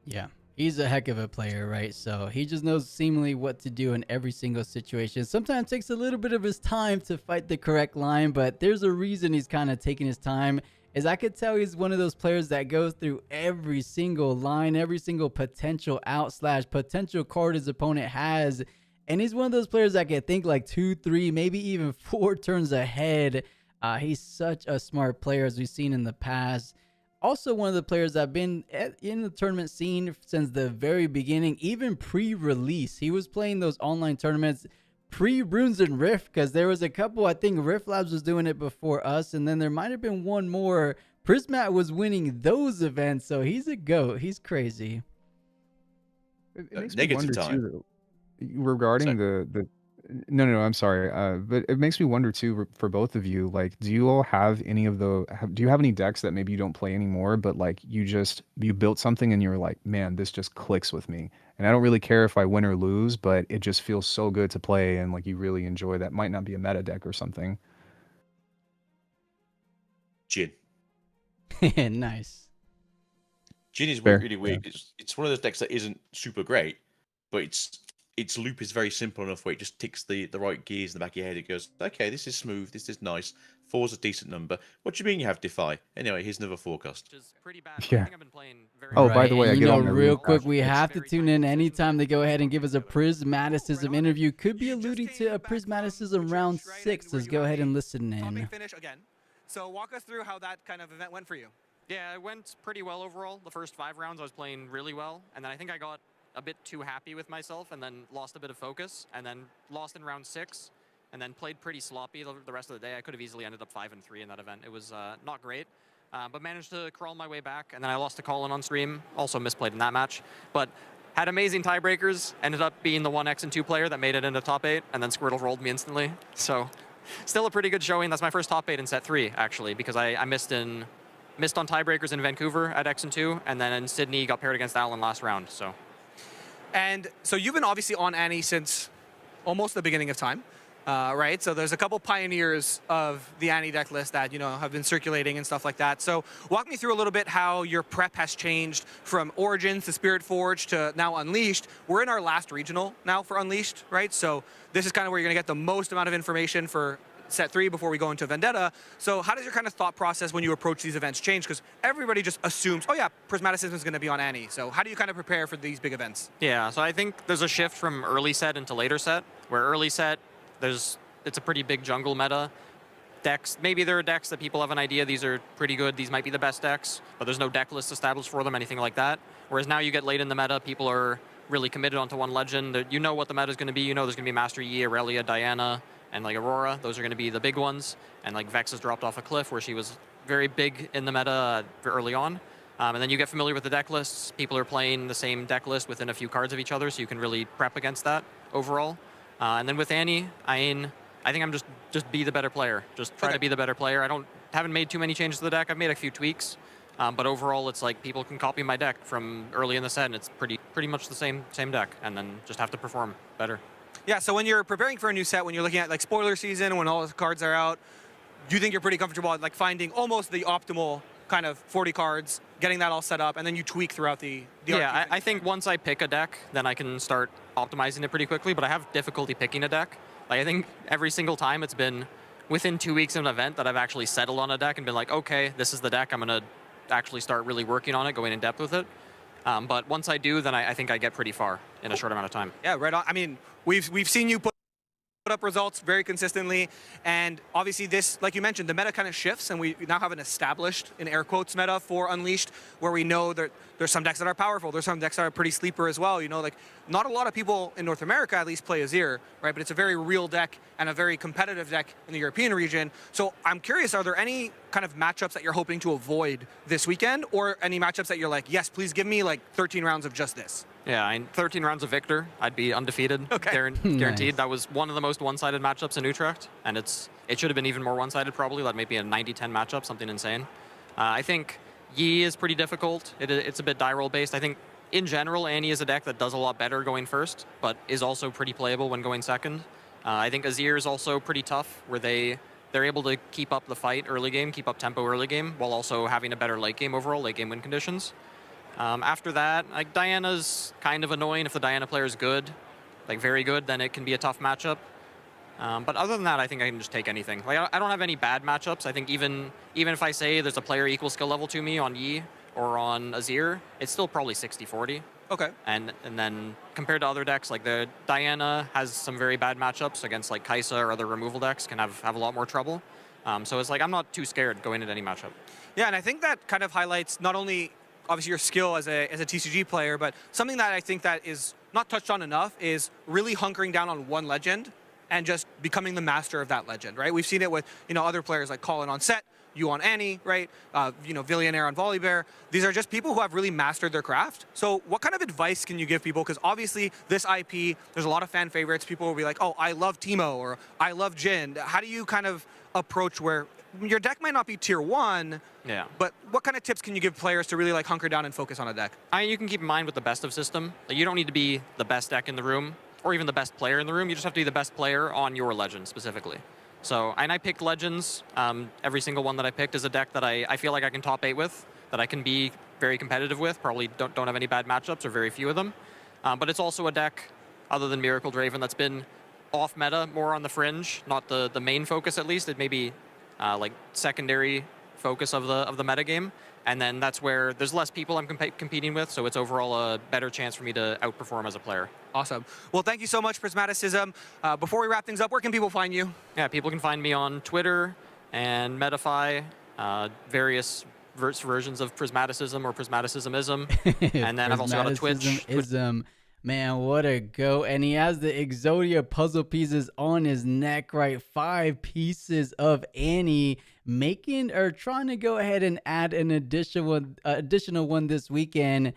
Yeah, he's a heck of a player, right? So he just knows seemingly what to do in every single situation. Sometimes takes a little bit of his time to fight the correct line, but there's a reason he's kind of taking his time. As I could tell, he's one of those players that goes through every single line, every single potential out / potential card his opponent has. And he's one of those players that can think like 2, 3, maybe even 4 turns ahead. He's such a smart player, as we've seen in the past. Also, one of the players that have been in the tournament scene since the very beginning, even pre-release. He was playing those online tournaments pre-Runes and Rift, because there was a couple, I think Rift Labs was doing it before us, and then there might have been one more. Prismat was winning those events, so he's a GOAT. He's crazy. It makes me wonder too, regarding the no, I'm sorry, but it makes me wonder too for both of you, like, do you all have any of do you have any decks that maybe you don't play anymore, but like you built something and you're like, man, this just clicks with me, and I don't really care if I win or lose, but it just feels so good to play, and like you really enjoy that? Might not be a meta deck or something. Jin. Nice. Jin is Fair. really weird. Yeah. It's one of those decks that isn't super great, but its loop is very simple enough where it just ticks the right gears in the back of your head. It goes, okay, this is smooth, this is nice. 4's a decent number. What do you mean you have Defy? Anyway, here's another forecast. Yeah. Oh, by the way, I and get on know, there real quick, we have to tune in anytime they go ahead and give us a Prismaticism interview. Could be alluding to a Prismaticism round 6. Let's go ahead and listen in. Finish again. So walk us through how that kind of event went for you. Yeah, it went pretty well overall. The first 5 rounds I was playing really well, and then I think I got a bit too happy with myself and then lost a bit of focus, and then lost in round 6, and then played pretty sloppy the rest of the day. I could have easily ended up 5-3 in that event. It was not great, but managed to crawl my way back, and then I lost to Colin on stream. Also misplayed in that match, but had amazing tiebreakers. Ended up being the 1X and 2 player that made it into top 8, and then Squirtle rolled me instantly. So still a pretty good showing. That's my first top 8 in set 3, actually, because I missed on tiebreakers in Vancouver at X and 2, and then in Sydney got paired against Alan last round. And so you've been obviously on Annie since almost the beginning of time, right? So there's a couple pioneers of the Annie deck list that, have been circulating and stuff like that. So walk me through a little bit how your prep has changed from Origins to Spirit Forge to now Unleashed. We're in our last regional now for Unleashed, right? So this is kind of where you're going to get the most amount of information for set 3 before we go into Vendetta. So how does your kind of thought process when you approach these events change? Because everybody just assumes, oh yeah, Prismaticism is going to be on Annie. So how do you kind of prepare for these big events? Yeah, so I think there's a shift from early set into later set, where early set, it's a pretty big jungle meta. Decks, maybe there are decks that people have an idea, these are pretty good, these might be the best decks, but there's no deck list established for them, anything like that. Whereas now you get late in the meta, people are really committed onto one legend. You know what the meta is going to be. You know there's going to be Master Yi, Aurelia, Diana, and like Aurora. Those are going to be the big ones. And like Vex has dropped off a cliff where she was very big in the meta early on. And then you get familiar with the deck lists. People are playing the same deck list within a few cards of each other, so you can really prep against that overall. And then with Annie, I think I'm just be the better player. Just try to be the better player. Haven't made too many changes to the deck. I've made a few tweaks. But overall, it's like people can copy my deck from early in the set, and it's pretty much the same deck, and then just have to perform better. Yeah, so when you're preparing for a new set, when you're looking at like spoiler season, when all the cards are out, do you think you're pretty comfortable at like finding almost the optimal kind of 40 cards, getting that all set up, and then you tweak throughout the Yeah, I think once I pick a deck, then I can start optimizing it pretty quickly, but I have difficulty picking a deck. Like, I think every single time it's been within 2 weeks of an event that I've actually settled on a deck and been like, okay, this is the deck, I'm going to actually start really working on it, going in depth with it. But once I do, then I think I get pretty far in a short amount of time. Yeah, right on. I mean, we've seen you put up results very consistently, and obviously this, like you mentioned, the meta kind of shifts, and we now have an established, in air quotes, meta for Unleashed, where we know that there's some decks that are powerful, there's some decks that are pretty sleeper as well. You know, like, not a lot of people in North America at least play Azir, right? But it's a very real deck and a very competitive deck in the European region. So I'm curious, are there any kind of matchups that you're hoping to avoid this weekend, or any matchups that you're like, yes, please give me like 13 rounds of just this? Yeah, 13 rounds of Victor, I'd be undefeated, guaranteed. Nice. That was one of the most one-sided matchups in Utrecht, and it should have been even more one-sided probably, like maybe a 90-10 matchup, something insane. I think Yi is pretty difficult. It's a bit die roll based. I think in general, Annie is a deck that does a lot better going first, but is also pretty playable when going second. I think Azir is also pretty tough, where they're able to keep up the fight early game, keep up tempo early game, while also having a better late game overall, late game win conditions. After that, like, Diana's kind of annoying if the Diana player is good, like very good, then it can be a tough matchup. But other than that, I think I can just take anything. Like, I don't have any bad matchups. I think even if I say there's a player equal skill level to me on Yi or on Azir, it's still probably 60-40. Okay. And then compared to other decks, like the Diana has some very bad matchups against like Kai'Sa or other removal decks, can have a lot more trouble. So it's like I'm not too scared going into any matchup. Yeah, and I think that kind of highlights not only obviously your skill as a TCG player, but something that I think that is not touched on enough is really hunkering down on one legend and just becoming the master of that legend, right? We've seen it with, you know, other players like Colin on Set, you on Annie, right? You know, Villionaire on Volibear. These are just people who have really mastered their craft. So what kind of advice can you give people? Because obviously this IP, there's a lot of fan favorites. People will be like, oh, I love Teemo or I love Jin. How do you kind of approach where your deck might not be tier 1, yeah, but what kind of tips can you give players to really like hunker down and focus on a deck? I mean, you can keep in mind with the best of system, like, you don't need to be the best deck in the room or even the best player in the room. You just have to be the best player on your legend specifically. So, and I picked legends. Every single one that I picked is a deck that I feel like I can top 8 with, that I can be very competitive with. Probably don't have any bad matchups or very few of them. But it's also a deck, other than Miracle Draven, that's been off meta, more on the fringe, not the main focus at least. It may be like secondary focus of the meta game, and then that's where there's less people I'm competing with, so it's overall a better chance for me to outperform as a player. Awesome. Well, thank you so much, Prismaticism. Before we wrap things up, where can people find you? Yeah, people can find me on Twitter and Metafy, various versions of Prismaticism or Prismaticismism, and then I've also got a Twitch. Man, what a go. And he has the Exodia puzzle pieces on his neck, right? 5 pieces of Annie, making or trying to go ahead and add an additional one this weekend.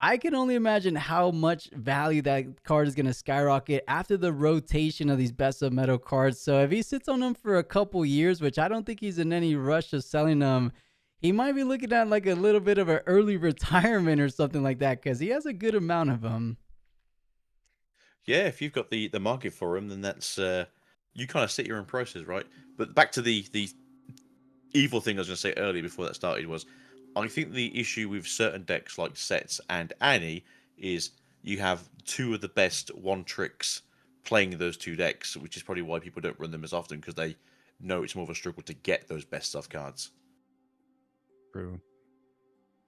I can only imagine how much value that card is going to skyrocket after the rotation of these best of metal cards. So if he sits on them for a couple years, which I don't think he's in any rush of selling them, he might be looking at like a little bit of an early retirement or something like that, because he has a good amount of them. Yeah, if you've got the market for them, then that's you kind of set your own prices, right? But back to the evil thing I was going to say earlier before that started was, I think the issue with certain decks like Sets and Annie is you have 2 of the best one tricks playing those 2 decks, which is probably why people don't run them as often, because they know it's more of a struggle to get those best stuff cards. True.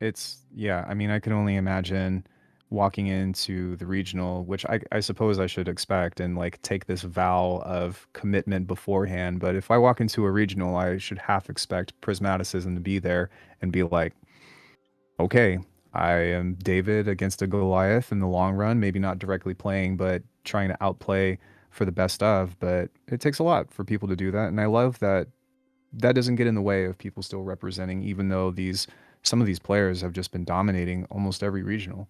It's, yeah, I mean, I can only imagine walking into the regional, which I suppose I should expect and like take this vow of commitment beforehand. But if I walk into a regional, I should half expect Prismaticism to be there and be like, okay, I am David against a Goliath in the long run, maybe not directly playing, but trying to outplay for the best of. But it takes a lot for people to do that. And I love that that doesn't get in the way of people still representing, even though some of these players have just been dominating almost every regional.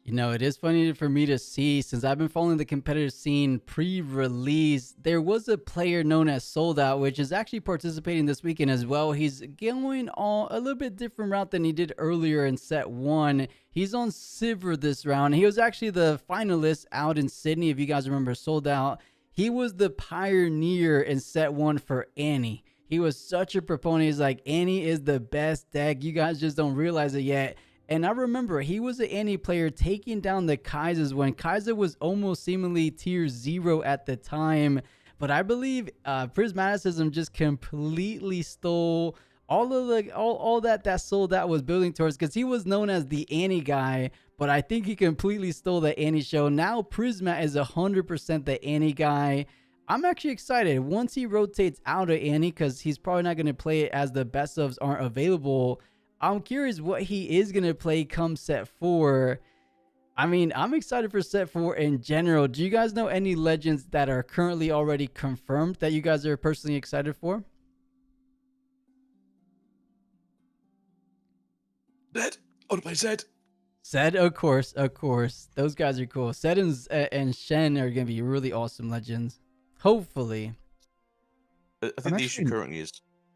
You know, it is funny for me to see, since I've been following the competitive scene pre-release, there was a player known as Sold Out, which is actually participating this weekend as well. He's going on a little bit different route than he did earlier in set one. He's on Silver this round. He was actually the finalist out in Sydney, if you guys remember Sold Out. He was the pioneer in set one for Annie. He was such a proponent. He's like, Annie is the best deck. You guys just don't realize it yet. And I remember he was an Annie player taking down the Kaisers when Kaiser was almost seemingly tier 0 at the time. But I believe Prismaticism just completely stole all of the all that Sold Out was building towards, because he was known as the Annie guy. But I think he completely stole the Annie show. Now Prismat is 100% the Annie guy. I'm actually excited once he rotates out of Annie, because he's probably not going to play it as the best ofs aren't available. I'm curious what he is going to play come set 4. I mean, I'm excited for set 4 in general. Do you guys know any legends that are currently already confirmed that you guys are personally excited for? Zed. I want to play Zed. Zed, of course. Those guys are cool. Zed and Shen are going to be really awesome legends. Hopefully. I think the issue currently is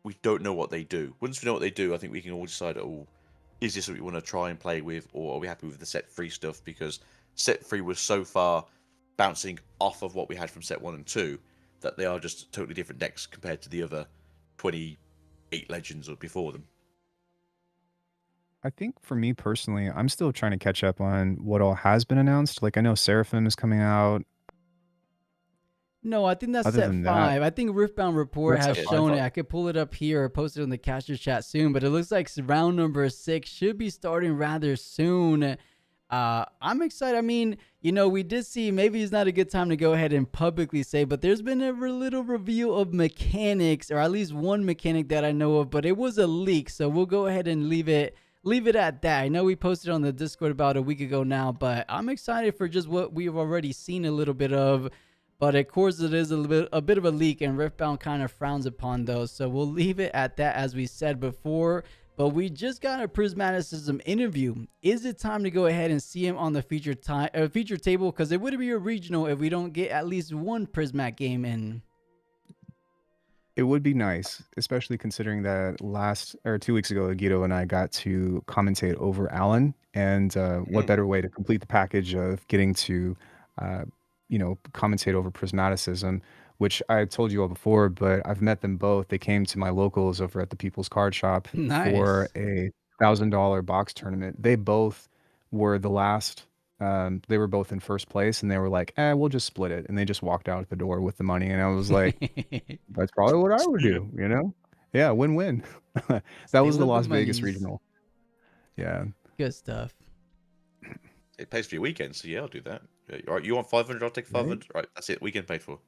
we don't know what they do. Once we know what they do, I think we can all decide, oh, is this what we want to try and play with, or are we happy with the set 3 stuff? Because set 3 was so far bouncing off of what we had from set 1 and 2 that they are just totally different decks compared to the other 28 legends or before them. I think for me personally, I'm still trying to catch up on what all has been announced. Like I know Seraphim is coming out. No, I think that's Other set than 5. that- I think Riftbound Report That's has set shown 5. it. I could pull it up here or post it in the caster chat soon, but it looks like round number 6 should be starting rather soon. I'm excited. I mean, you know, we did see, maybe it's not a good time to go ahead and publicly say, but there's been a little reveal of mechanics, or at least one mechanic that I know of, but it was a leak, so we'll go ahead and leave it at that. I know we posted on the Discord about a week ago now, but I'm excited for just what we've already seen a little bit of. But of course, it is a bit of a leak, and Riftbound kind of frowns upon those. So we'll leave it at that, as we said before. But we just got a Prismaticism interview. Is it time to go ahead and see him on the feature table? Because it would be a regional if we don't get at least one Prismat game in. It would be nice, especially considering that 2 weeks ago, Guido and I got to commentate over Alan. And what better way to complete the package of getting to commentate over Prismaticism, which I told you all before, but I've met them both. They came to my locals over at the People's Card Shop for a $1,000 box tournament. They both were the last. They were both in first place, and they were like, we'll just split it. And they just walked out the door with the money. And I was like, that's probably what I would do, you know? Yeah, win-win. That was the Las Vegas regional. Yeah. Good stuff. It pays for your weekend, so yeah, I'll do that. All right, you want 500? I'll take 500. Right, that's it. Weekend paid for.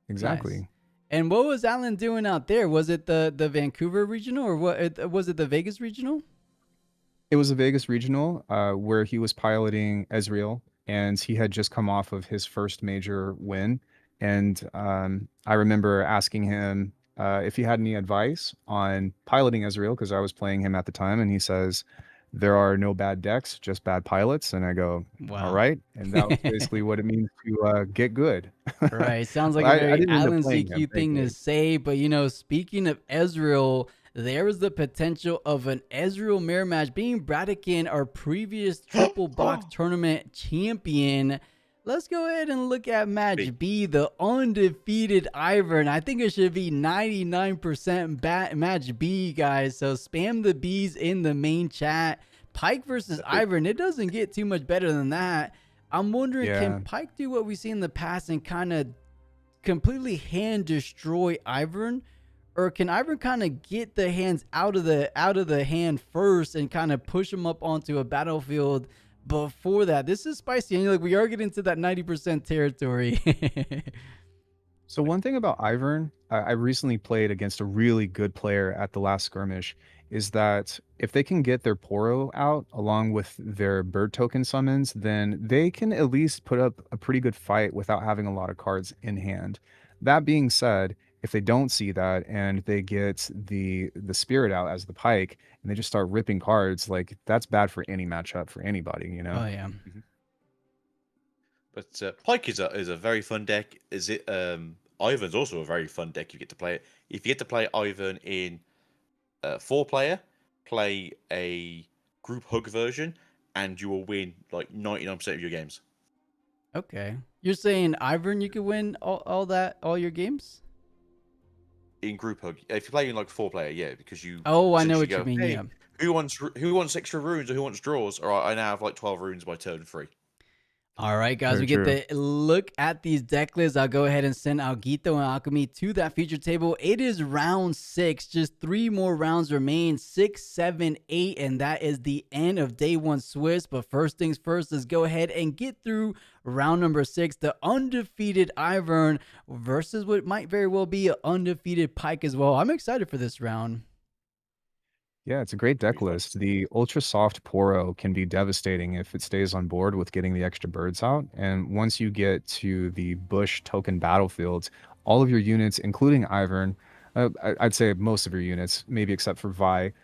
Exactly. Nice. And what was Alan doing out there? Was it the Vancouver regional, or was it the Vegas regional? It was a Vegas regional where he was piloting Ezreal, and he had just come off of his first major win. And I remember asking him if he had any advice on piloting Ezreal, because I was playing him at the time, and he says, there are no bad decks, just bad pilots. And I go, wow. All right. And that was basically what it means to get good. Right. Sounds like a very Alan CQ thing to say. But, you know, speaking of Ezreal, there is the potential of an Ezreal mirror match being Bradikin, our previous triple box tournament champion. Let's go ahead and look at match B, the undefeated Ivern. I think it should be 99% match B, guys. So spam the Bs in the main chat. Pyke versus Ivern. It doesn't get too much better than that. I'm wondering, can Pyke do what we see in the past and kind of completely hand destroy Ivern? Or can Ivern kind of get the hands out of the hand first and kind of push them up onto a battlefield before that? This is spicy, and we are getting to that 90% territory. So one thing about Ivern, I recently played against a really good player at the last skirmish, is that if they can get their Poro out along with their bird token summons, then they can at least put up a pretty good fight without having a lot of cards in hand. That being said, if they don't see that and they get the spirit out as the pike and they just start ripping cards, like that's bad for any matchup for anybody, you know. Oh yeah. But Pike is a very fun deck. Is it? Ivan's also a very fun deck. You get to play it. If you get to play Ivan in 4-player, play a group hug version, and you will win like 99% of your games. Okay. You're saying Ivern, you could win all your games? In group hug, if you play in like 4-player, yeah, because you. Oh, I know essentially what you mean. Hey, Yeah. who wants extra runes or who wants draws? All right, I now have like 12 runes by turn 3. All right, guys, Very we get true. to look at these deck lists. I'll go ahead and send Alguito and Alchemy to that feature table. It is round 6. Just 3 more rounds remain. 6, 7, 8, and that is the end of day 1 Swiss. But first things first, let's go ahead and get through round number 6. The undefeated Ivern versus what might very well be an undefeated Pike as well. I'm excited for this round. Yeah, it's a great deck list. The Ultra Soft Poro can be devastating if it stays on board with getting the extra birds out. And once you get to the Bush token battlefields, all of your units, including Ivern, I'd say most of your units, maybe except for Vi,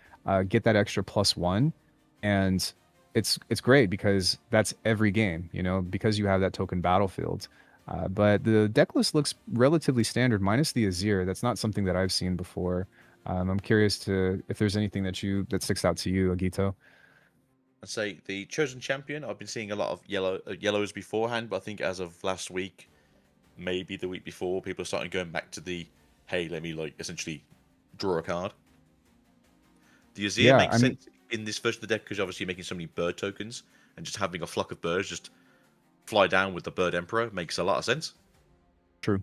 get that extra +1. And it's great because that's every game, you know, because you have that token battlefield. But the deck list looks relatively standard, minus the Azir. That's not something that I've seen before. I'm curious if there's anything that sticks out to you, Agito. I'd say the chosen champion. I've been seeing a lot of yellows beforehand, but I think as of last week, maybe the week before, people are starting going back to the hey, let me like essentially draw a card. The Azir makes sense in this version of the deck because obviously you're making so many bird tokens, and just having a flock of birds just fly down with the Bird Emperor makes a lot of sense. True.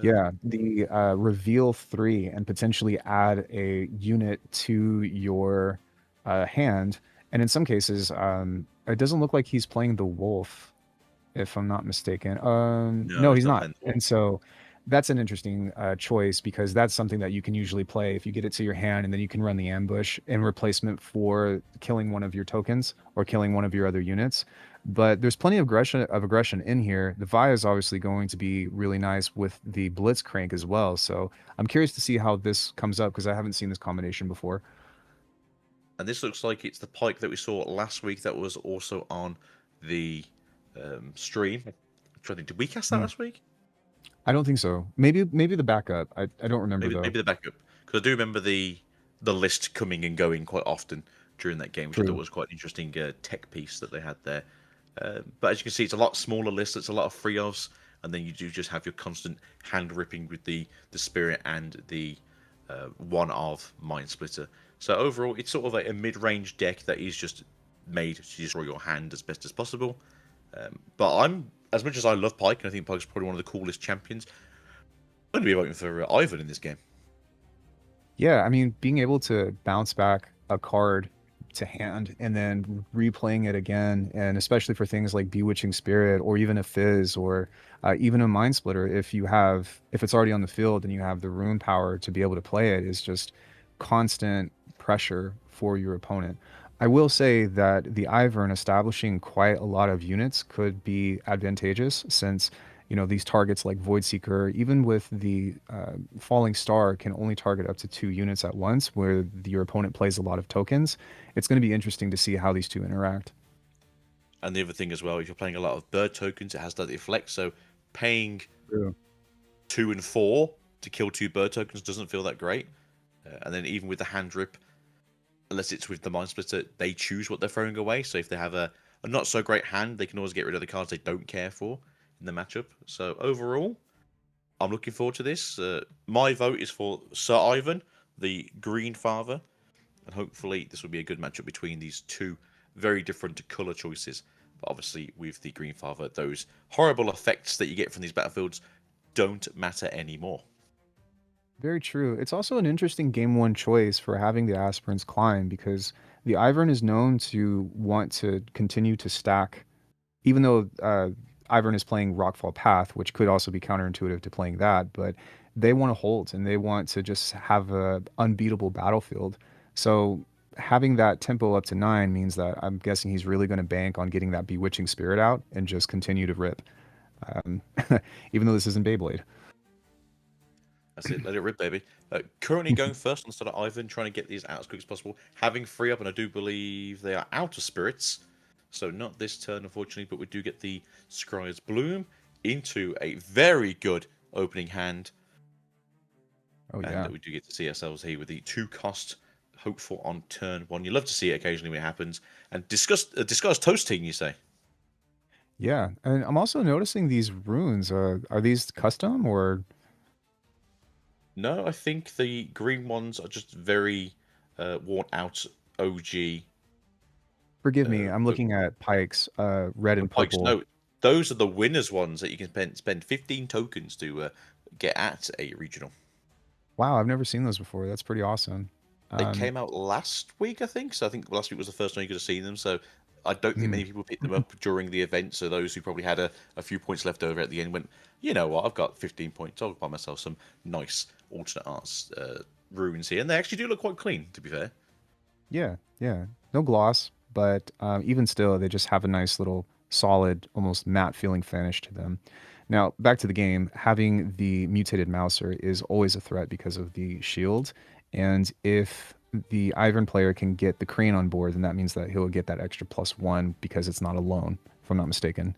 Yeah, the reveal 3 and potentially add a unit to your hand, and in some cases, it doesn't look like he's playing the wolf, if I'm not mistaken. No, he's not. And so that's an interesting choice because that's something that you can usually play if you get it to your hand, and then you can run the ambush in replacement for killing one of your tokens or killing one of your other units. But there's plenty of aggression in here. The Vi is obviously going to be really nice with the Blitzcrank as well. So I'm curious to see how this comes up because I haven't seen this combination before. And this looks like it's the Pike that we saw last week that was also on the stream. I'm trying to think, did we cast that last week? I don't think so. Maybe the backup. I don't remember though. Maybe the backup, because I do remember the list coming and going quite often during that game, which I thought was quite an interesting tech piece that they had there. But as you can see, it's a lot smaller list. It's a lot of free offs, and then you do just have your constant hand ripping with the spirit and the one of Mind Splitter. So overall, it's sort of a mid-range deck that is just made to destroy your hand as best as possible. But as much as I love Pike, and I think Pike's probably one of the coolest champions, I'm going to be voting for Ivan in this game. Yeah, I mean, being able to bounce back a card to hand and then replaying it again, and especially for things like Bewitching Spirit or even a Fizz or even a Mind Splitter, if it's already on the field and you have the rune power to be able to play it, is just constant pressure for your opponent. I will say that the Ivern establishing quite a lot of units could be advantageous since, you know, these targets like Voidseeker, even with the Falling Star, can only target up to 2 units at once, where your opponent plays a lot of tokens. It's going to be interesting to see how these two interact. And the other thing as well, if you're playing a lot of bird tokens, it has that deflect, so paying 2 and 4 to kill 2 bird tokens doesn't feel that great. And then even with the hand rip, unless it's with the Mind Splitter, they choose what they're throwing away. So if they have a not so great hand, they can always get rid of the cards they don't care for in the matchup. So overall, I'm looking forward to this. My vote is for Sir Ivan, the Green Father, and hopefully this will be a good matchup between these two very different color choices. But obviously, with the Green Father, those horrible effects that you get from these battlefields don't matter anymore. Very true. It's also an interesting game 1 choice for having the Aspirant's Climb, because the Ivern is known to want to continue to stack, even though Ivern is playing Rockfall Path, which could also be counterintuitive to playing that, but they want to hold and they want to just have a unbeatable battlefield. So having that tempo up to 9 means that I'm guessing he's really going to bank on getting that Bewitching Spirit out and just continue to rip, even though this isn't Beyblade. That's it. Let it rip, baby. Currently going first on the start of Ivan, trying to get these out as quick as possible. Having 3 up, and I do believe they are out of spirits. So not this turn, unfortunately, but we do get the Scryer's Bloom into a very good opening hand. Oh, yeah. And we do get to see ourselves here with the 2-cost hopeful on turn 1. You love to see it occasionally when it happens. And discuss toasting, you say? Yeah, and I'm also noticing these runes. Are these custom or? No, I think the green ones are just very worn out OG. Forgive me, I'm looking at Pike's red and Pikes, purple. no, those are the winners ones that you can spend 15 tokens to get at a regional. Wow, I've never seen those before. That's pretty awesome. They came out last week, I think. So I think last week was the first time you could have seen them. So I don't think many people picked them up during the event. So those who probably had a few points left over at the end went, you know what, I've got 15 points. I'll buy myself some nice alternate arts runes here. And they actually do look quite clean, to be fair. Yeah, yeah. No gloss, but even still, they just have a nice little solid, almost matte feeling finish to them. Now, back to the game, having the mutated Mouser is always a threat because of the shield. And if the Ivern player can get the Crane on board, then that means that he'll get that extra +1 because it's not alone, if I'm not mistaken.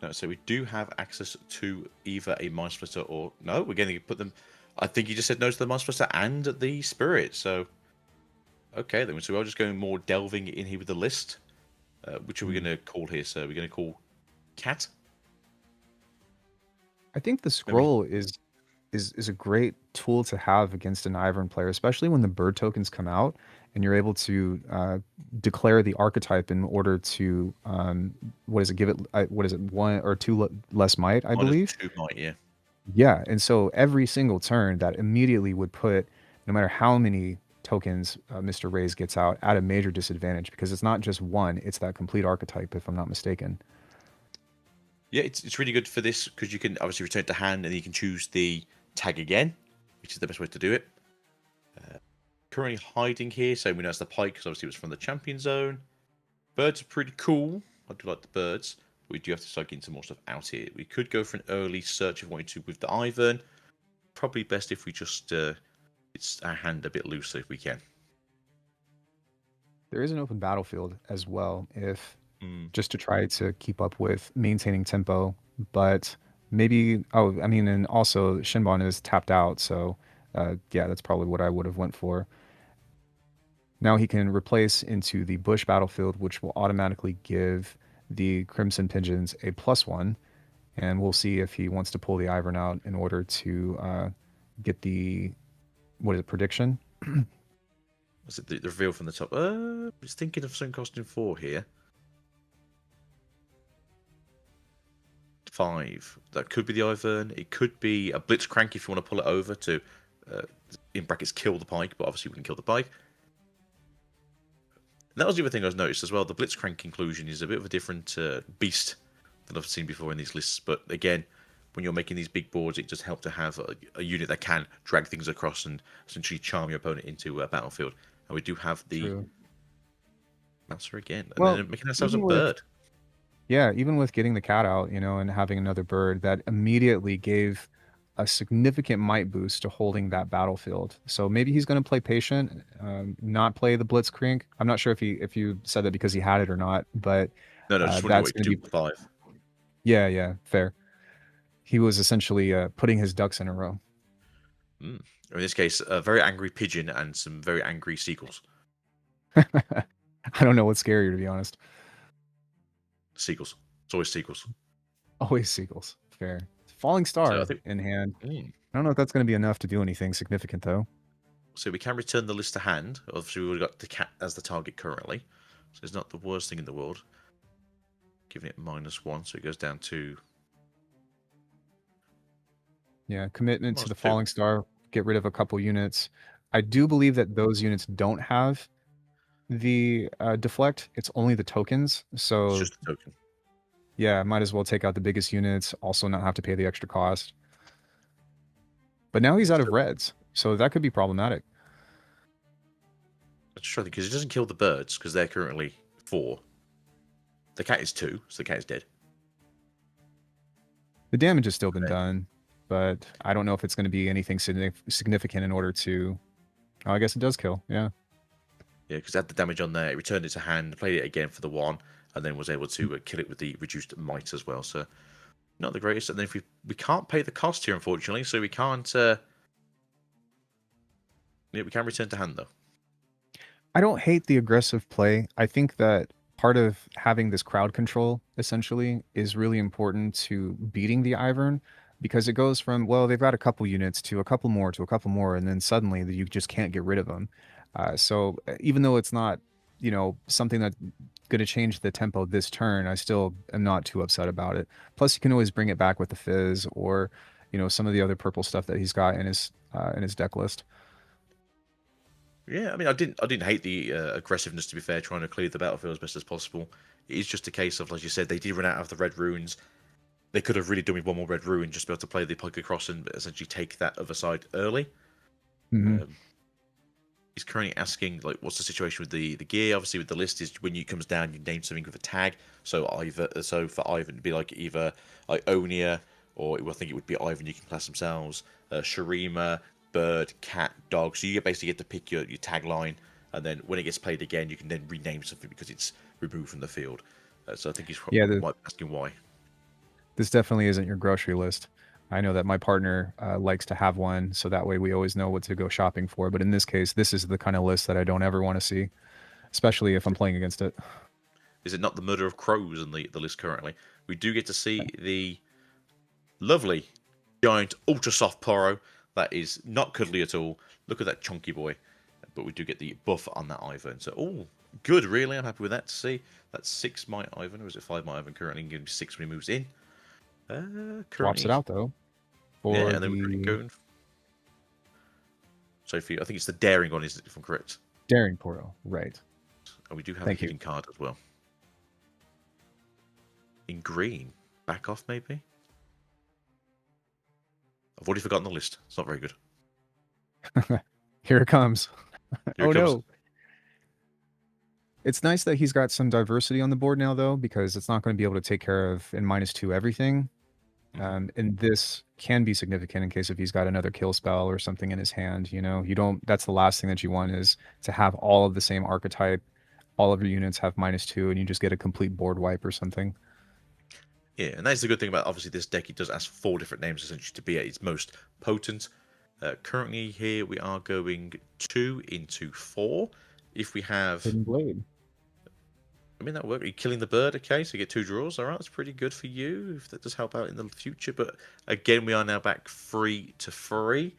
No, so we do have access to either a Mind Splitter or... No, we're going to put them... I think you just said no to the Mind Splitter and the Spirit, so... Okay, then so we're just going more delving in here with the list. Which are we going to call here, sir? We're going to call Cat? I think the scroll is a great tool to have against an Ivern player, especially when the bird tokens come out and you're able to declare the archetype in order to what is it? Give it 1 or 2 less might, I believe. 2 might, yeah. Yeah, and so every single turn that immediately would put, no matter how many tokens Mr. Rays gets out, at a major disadvantage because it's not just 1; it's that complete archetype, if I'm not mistaken. Yeah, it's really good for this because you can obviously return it to hand and you can choose the tag again, which is the best way to do it. Currently hiding here, so we know it's the Pike because obviously it was from the champion zone. Birds are pretty cool. I do like the birds. We do have to start getting some more stuff out here. We could go for an early search if we wanted to with the Ivern. Probably best if we just it's our hand a bit looser if we can. There is an open battlefield as well, if just to try to keep up with maintaining tempo, but maybe and also Shinbon is tapped out, so yeah, that's probably what I would have went for. Now he can replace into the bush battlefield, which will automatically give the Crimson Pigeons a +1, and we'll see if he wants to pull the Ivern out in order to get the prediction. Was it the reveal from the top? I was thinking of something costing 4 here. 5. That could be the Ivern. It could be a Blitzcrank if you want to pull it over to, in brackets, kill the Pike, but obviously we wouldn't kill the Pike. And that was the other thing I was noticed as well. The Blitzcrank inclusion is a bit of a different beast than I've seen before in these lists. But again, when you're making these big boards, it does help to have a unit that can drag things across and essentially charm your opponent into a battlefield. And we do have the Mouser again. And then making ourselves a bird. Yeah, even with getting the cat out, and having another bird, that immediately gave a significant might boost to holding that battlefield. So maybe he's going to play patient, not play the Blitzcrank. I'm not sure if you said that because he had it or not, but no, just wondering what he do with 5. Yeah, fair. He was essentially putting his ducks in a row. In this case, a very angry pigeon and some very angry seagulls. I don't know what's scarier, to be honest. Seagulls. It's always seagulls. Always seagulls. Fair. Falling Star in hand. I don't know if that's going to be enough to do anything significant, though. So we can return the list to hand. Obviously, we've got the cat as the target currently. So it's not the worst thing in the world. Giving it -1, so it goes down to... Yeah, commitment to the Falling Star. Get rid of a couple units. I do believe that those units don't have the deflect. It's only the tokens. So it's just a token. Yeah, might as well take out the biggest units, also not have to pay the extra cost. But now he's out of reds, so that could be problematic. That's true, because it doesn't kill the birds, because they're currently 4. The cat is 2, so the cat is dead. The damage has still been done. but I don't know if it's going to be anything significant in order to. Oh, I guess it does kill. Yeah. Yeah, because it had the damage on there. It returned it to hand, played it again for the 1, and then was able to kill it with the reduced might as well. So not the greatest. And then if we can't pay the cost here, unfortunately, so we can't. Yeah, we can return to hand though. I don't hate the aggressive play. I think that part of having this crowd control essentially is really important to beating the Ivern, because it goes from, well, they've got a couple units to a couple more to a couple more, and then suddenly you just can't get rid of them. So even though it's not, something that's going to change the tempo this turn, I still am not too upset about it. Plus, you can always bring it back with the Fizz or, some of the other purple stuff that he's got in his deck list. Yeah, I mean, I didn't hate the aggressiveness, to be fair, trying to clear the battlefield as best as possible. It is just a case of, like you said, they did run out of the red runes. They could have really done with one more red rune just to be able to play the pike across and essentially take that other side early. He's currently asking, like, what's the situation with the gear? Obviously, with the list is when you comes down, you name something with a tag. So for Ivan, it'd be like either like Onia, or I think it would be Ivan. You can class themselves, Shurima, bird, cat, dog. So you basically get to pick your tagline, and then when it gets played again, you can then rename something because it's removed from the field. So I think he's probably asking why. This definitely isn't your grocery list. I know that my partner likes to have one, so that way we always know what to go shopping for. But in this case, this is the kind of list that I don't ever want to see, especially if I'm playing against it. Is it not the murder of crows in the list currently? We do get to see the lovely, giant, ultra soft Poro. That is not cuddly at all. Look at that chunky boy. But we do get the buff on that Ivan. So, oh, good, really. I'm happy with that to see. That's 6 might Ivan, or is it 5 might Ivan currently? Give him 6 when he moves in. Drops it out, though. Yeah, and then we're going. So I think it's the daring one, if I'm correct. Daring Poro, right. And we do have a hidden card as well. In green. Back off, maybe? I've already forgotten the list. It's not very good. Here it comes. Here it comes. No. It's nice that he's got some diversity on the board now, though, because it's not going to be able to take care of in -2 everything. And this can be significant in case if he's got another kill spell or something in his hand. You don't. That's the last thing that you want, is to have all of the same archetype, all of your units have -2, and you just get a complete board wipe or something. Yeah, and that's the good thing about, obviously, this deck. It does ask 4 different names essentially to be at its most potent. Currently here we are going 2 into 4. If we have Hidden Blade, I mean, that work. You're killing the bird, okay, so you get 2 draws. All right, that's pretty good for you, if that does help out in the future. But again, we are now back 3 to 3.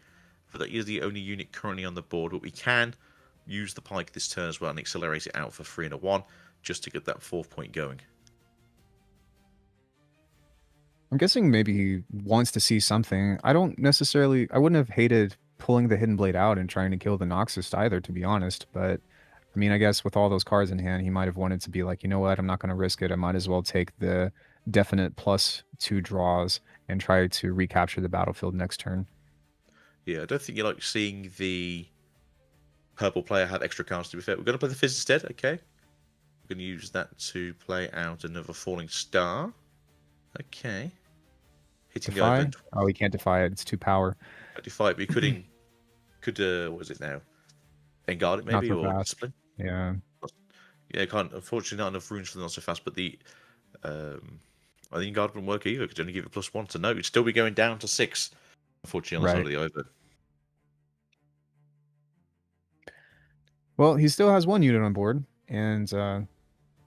But that is the only unit currently on the board. But we can use the pike this turn as well and accelerate it out for 3 and a 1, just to get that 4th point going. I'm guessing maybe he wants to see something. I wouldn't have hated pulling the Hidden Blade out and trying to kill the Noxus either, to be honest. But, I mean, I guess with all those cards in hand, he might have wanted to be like, you know what, I'm not going to risk it. I might as well take the definite +2 draws and try to recapture the battlefield next turn. Yeah, I don't think you like seeing the purple player have extra cards, to be fair. We're going to play the Fizz instead, okay. We're going to use that to play out another Falling Star. Okay. Hitting Defy? the event. Oh, he can't defy it. It's 2 power. Defy it, but he could what is it now? Engard it maybe, Not so or fast. discipline? Yeah. Yeah, can't. Unfortunately, not enough runes for the not so fast. But the I think Engard wouldn't work either. Could only give it +1 to no. It'd still be going down to 6. Unfortunately, on the side of the over. Well, he still has 1 unit on board, and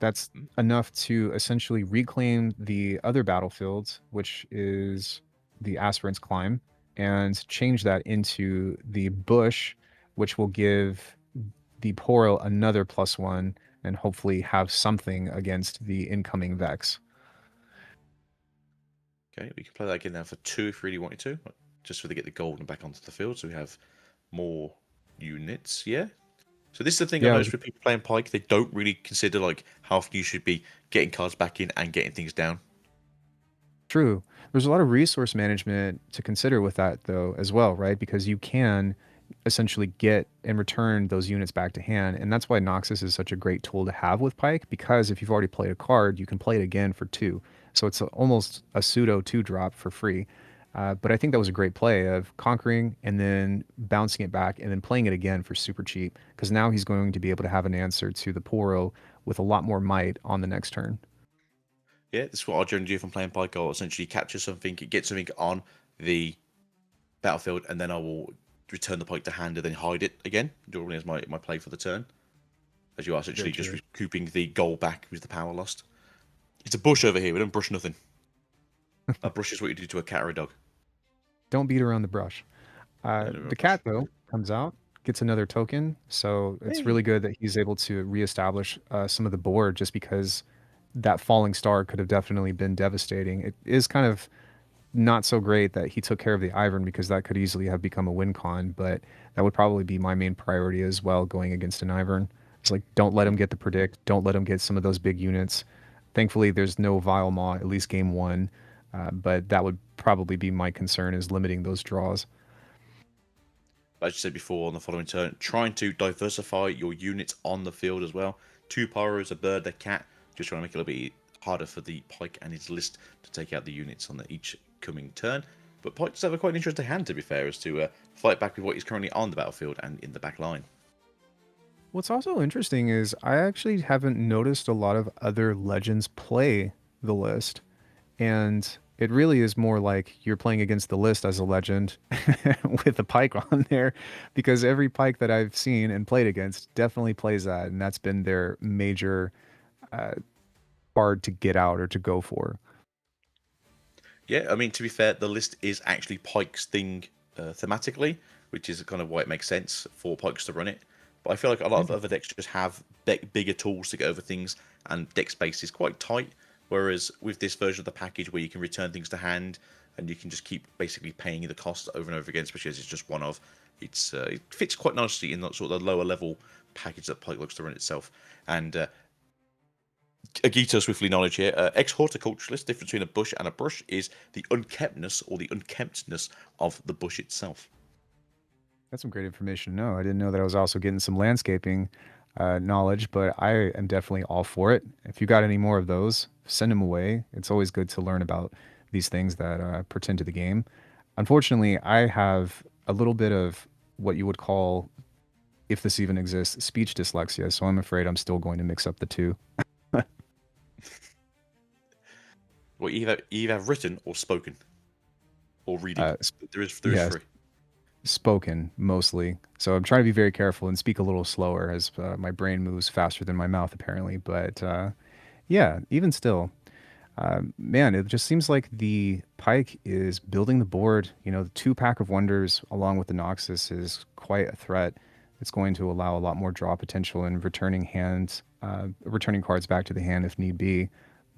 that's enough to essentially reclaim the other battlefields, which is the Aspirant's Climb, and change that into the Bush, which will give the Poro another +1 and hopefully have something against the incoming Vex. Okay, we can play that again now for 2 if we really wanted to, just so they get the gold and back onto the field, so we have more units. Yeah. So this is the thing I noticed with people playing Pike. They don't really consider like how often you should be getting cards back in and getting things down. True. There's a lot of resource management to consider with that, though, as well, right? Because you can essentially get and return those units back to hand. And that's why Noxus is such a great tool to have with Pike, because if you've already played a card, you can play it again for 2. So it's almost a pseudo 2-drop for free. But I think that was a great play of conquering and then bouncing it back and then playing it again for super cheap, because now he's going to be able to have an answer to the Poro with a lot more might on the next turn. Yeah, this is what I generally do if I'm playing Pike. I'll essentially capture something, get something on the battlefield, and then I will return the Pike to hand and then hide it again, normally as my play for the turn. As you are essentially just recouping the goal back with the power lost. It's a bush over here, we don't brush nothing. A brush is what you do to a cat or a dog. Don't beat around the brush. The cat, though, comes out, gets another token, so it's really good that he's able to reestablish some of the board, just because that falling star could have definitely been devastating. It is kind of not so great that he took care of the Ivern, because that could easily have become a win con, but that would probably be my main priority as well going against an Ivern. It's like, don't let him get the predict, don't let him get some of those big units. Thankfully, there's no Vile Maw, at least game one, but that would probably be my concern, is limiting those draws. As you said before, on the following turn, trying to diversify your units on the field as well. 2 Pyros, a bird, a cat, just trying to make it a little bit harder for the Pike and his list to take out the units on each coming turn. But Pike does have a quite interesting hand, to be fair, as to fight back with what is currently on the battlefield and in the back line. What's also interesting is I actually haven't noticed a lot of other legends play the list, and it really is more like you're playing against the list as a legend with a Pike on there, because every Pike that I've seen and played against definitely plays that, and that's been their major card to get out or to go for. Yeah, I mean, to be fair, the list is actually Pike's thing thematically, which is kind of why it makes sense for Pikes to run it. But I feel like a lot of other decks just have bigger tools to get over things, and deck space is quite tight. Whereas with this version of the package, where you can return things to hand, and you can just keep basically paying the cost over and over again, especially as it's just one of, it fits quite nicely in that sort of lower level package that Pike looks to run itself. And Agito swiftly knowledge here. Ex-horticulturalist, difference between a bush and a brush is the unkemptness or the unkemptness of the bush itself. That's some great information to know. I didn't know that I was also getting some landscaping knowledge, but I am definitely all for it. If you got any more of those, send them away. It's always good to learn about these things that pertain to the game. Unfortunately, I have a little bit of what you would call, if this even exists, speech dyslexia, so I'm afraid I'm still going to mix up the two. Well, you either have written or spoken, or reading. There is three. Spoken mostly, so I'm trying to be very careful and speak a little slower, as my brain moves faster than my mouth apparently. But yeah, even still, man, it just seems like the Pike is building the board. You know, the 2 Pack of Wonders along with the Noxus is quite a threat. It's going to allow a lot more draw potential and returning cards back to the hand if need be.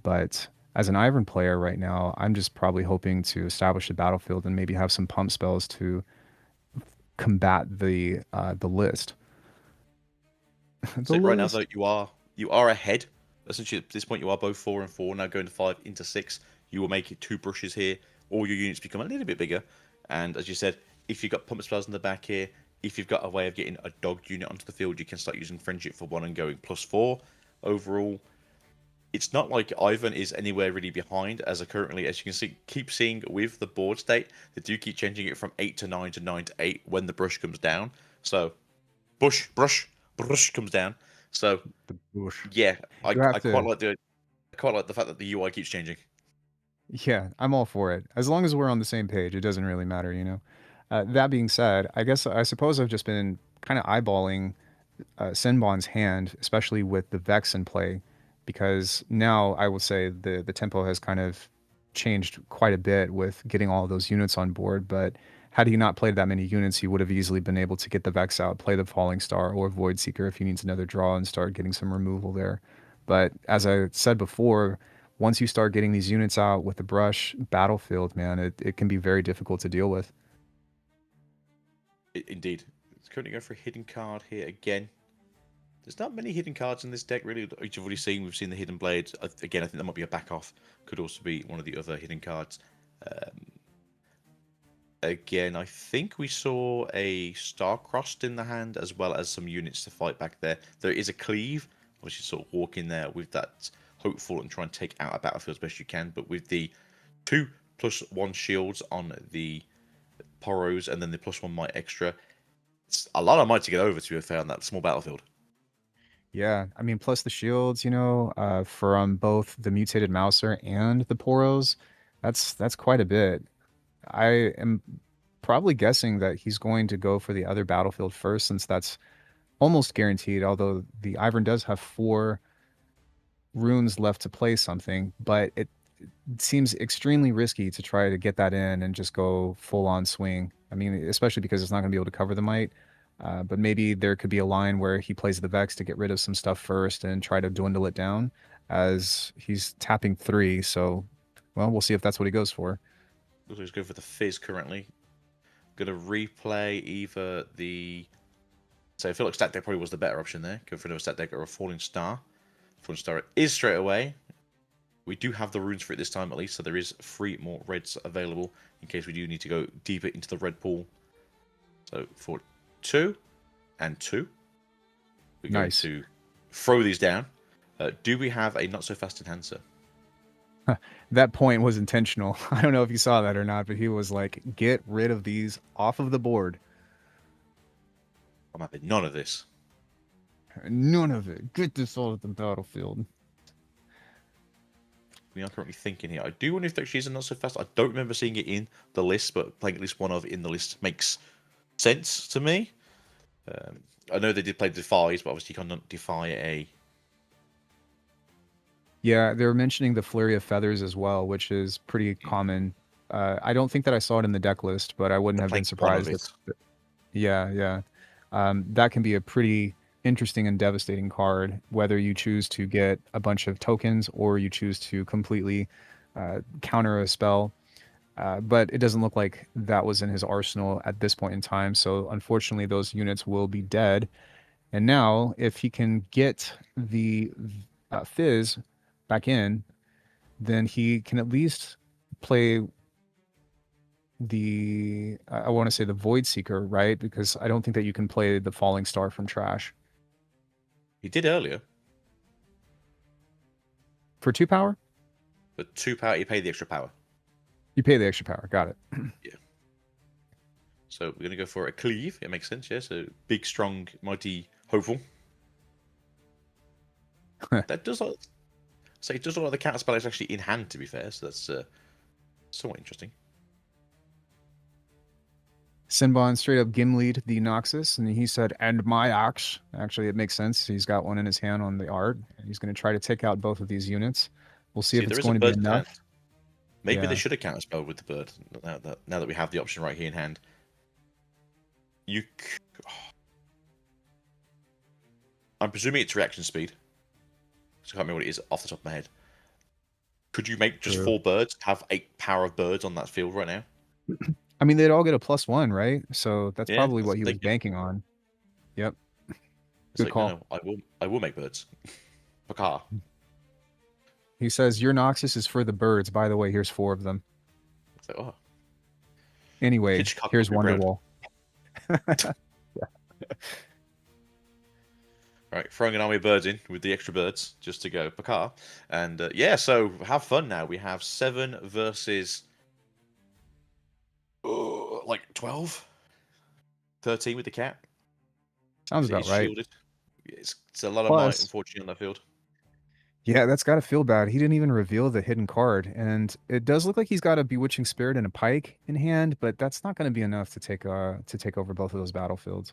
But as an Ivern player right now, I'm just probably hoping to establish the battlefield and maybe have some pump spells to combat the list. So right now, though, you are ahead. Essentially, at this point, you are both 4 and 4. Now going to 5 into 6, you will make it 2 brushes here. All your units become a little bit bigger. And as you said, if you've got pump spells in the back here, if you've got a way of getting a dog unit onto the field, you can start using Friendship for 1 and going +4 overall. It's not like Ivern is anywhere really behind, as you can see, keep seeing with the board state, they do keep changing it from 8 to 9 to 9 to 8 when the brush comes down. So, brush comes down. So, yeah, I quite like the fact that the UI keeps changing. Yeah, I'm all for it. As long as we're on the same page, it doesn't really matter, you know. That being said, I suppose I've just been kind of eyeballing Senbon's hand, especially with the Vex in play, because now I will say the tempo has kind of changed quite a bit with getting all of those units on board. But had he not played that many units, he would have easily been able to get the Vex out, play the Falling Star or Void Seeker if he needs another draw, and start getting some removal there. But as I said before, once you start getting these units out with the brush battlefield, man, it can be very difficult to deal with. Indeed. It's currently going for a hidden card here again. There's not many hidden cards in this deck, really, which you've already seen. We've seen the Hidden Blade. Again, I think that might be a back off. Could also be one of the other hidden cards. Again, I think we saw a Star-Crossed in the hand, as well as some units to fight back there. There is a Cleave, which is sort of walk in there with that Hopeful and try and take out a battlefield as best you can. But with the 2 +1 shields on the Poros, and then the +1 might extra. It's a lot of might to get over, to be fair, on that small battlefield. Yeah, I mean, plus the shields, from both the mutated Mouser and the Poros, that's quite a bit. I am probably guessing that he's going to go for the other battlefield first, since that's almost guaranteed. Although the Ivern does have 4 runes left to play something, but it seems extremely risky to try to get that in and just go full on swing. I mean, especially because it's not going to be able to cover the might. But maybe there could be a line where he plays the Vex to get rid of some stuff first and try to dwindle it down, as he's tapping 3. So, well, we'll see if that's what he goes for. Looks like he's going for the Fizz currently. Going to replay either the... So I feel like Stat Deck probably was the better option there. Go for another Stat Deck or a Falling Star. Falling Star it is straight away. We do have the runes for it this time at least, so there is 3 more reds available in case we do need to go deeper into the red pool. So for 2 and 2, we're going to throw these down. Do we have a not so fast enhancer? That point was intentional. I don't know if you saw that or not, but he was like, get rid of these off of the board. I'm having none of this. None of it. Get this all of the battlefield. We are currently thinking here. I do wonder if there actually is a not so fast. I don't remember seeing it in the list, but playing at least one of it in the list makes sense to me. I know they did play Defies, but obviously you cannot defy a... Yeah, they were mentioning the Flurry of Feathers as well, which is pretty common. I don't think that I saw it in the deck list, but I wouldn't have been surprised if... Yeah. That can be a pretty interesting and devastating card, whether you choose to get a bunch of tokens or you choose to completely counter a spell. But it doesn't look like that was in his arsenal at this point in time. So unfortunately, those units will be dead. And now, if he can get the Fizz back in, then he can at least play the, I want to say the Void Seeker, right? Because I don't think that you can play the Falling Star from trash. He did earlier. For 2 power? For 2 power, you pay the extra power. You pay the extra power. Got it. Yeah. So we're going to go for a Cleave. It makes sense, yeah? So big, strong, mighty, hopeful. That does look... So it does look like the counter spell is actually in hand, to be fair. So that's somewhat interesting. Sinbon straight up Gimli'd the Noxus, and he said, "And my axe." Actually, it makes sense. He's got one in his hand on the art. And he's going to try to take out both of these units. We'll see if it's going to be enough. Maybe they should have counterspelled with the bird. Now that we have the option right here in hand. I'm presuming it's reaction speed. So I can't remember what it is off the top of my head. Could you make just 4 birds, have 8 power of birds on that field right now? I mean, they'd all get a +1, right? So that's probably what he was banking on. Yep. Good call. No, I will make birds. Paka. He says, your Noxus is for the birds. By the way, here's 4 of them. Oh. Anyway, here's Wonderwall. Yeah. Right, throwing an army of birds in with the extra birds just to go Paka. And yeah, so have fun now. We have 7 versus like 12, 13 with the cat. Sounds about right. Shielded. It's a lot of might, unfortunately, on that field. Yeah, that's got to feel bad. He didn't even reveal the hidden card, and it does look like he's got a Bewitching Spirit and a Pike in hand, but that's not going to be enough to take over both of those battlefields.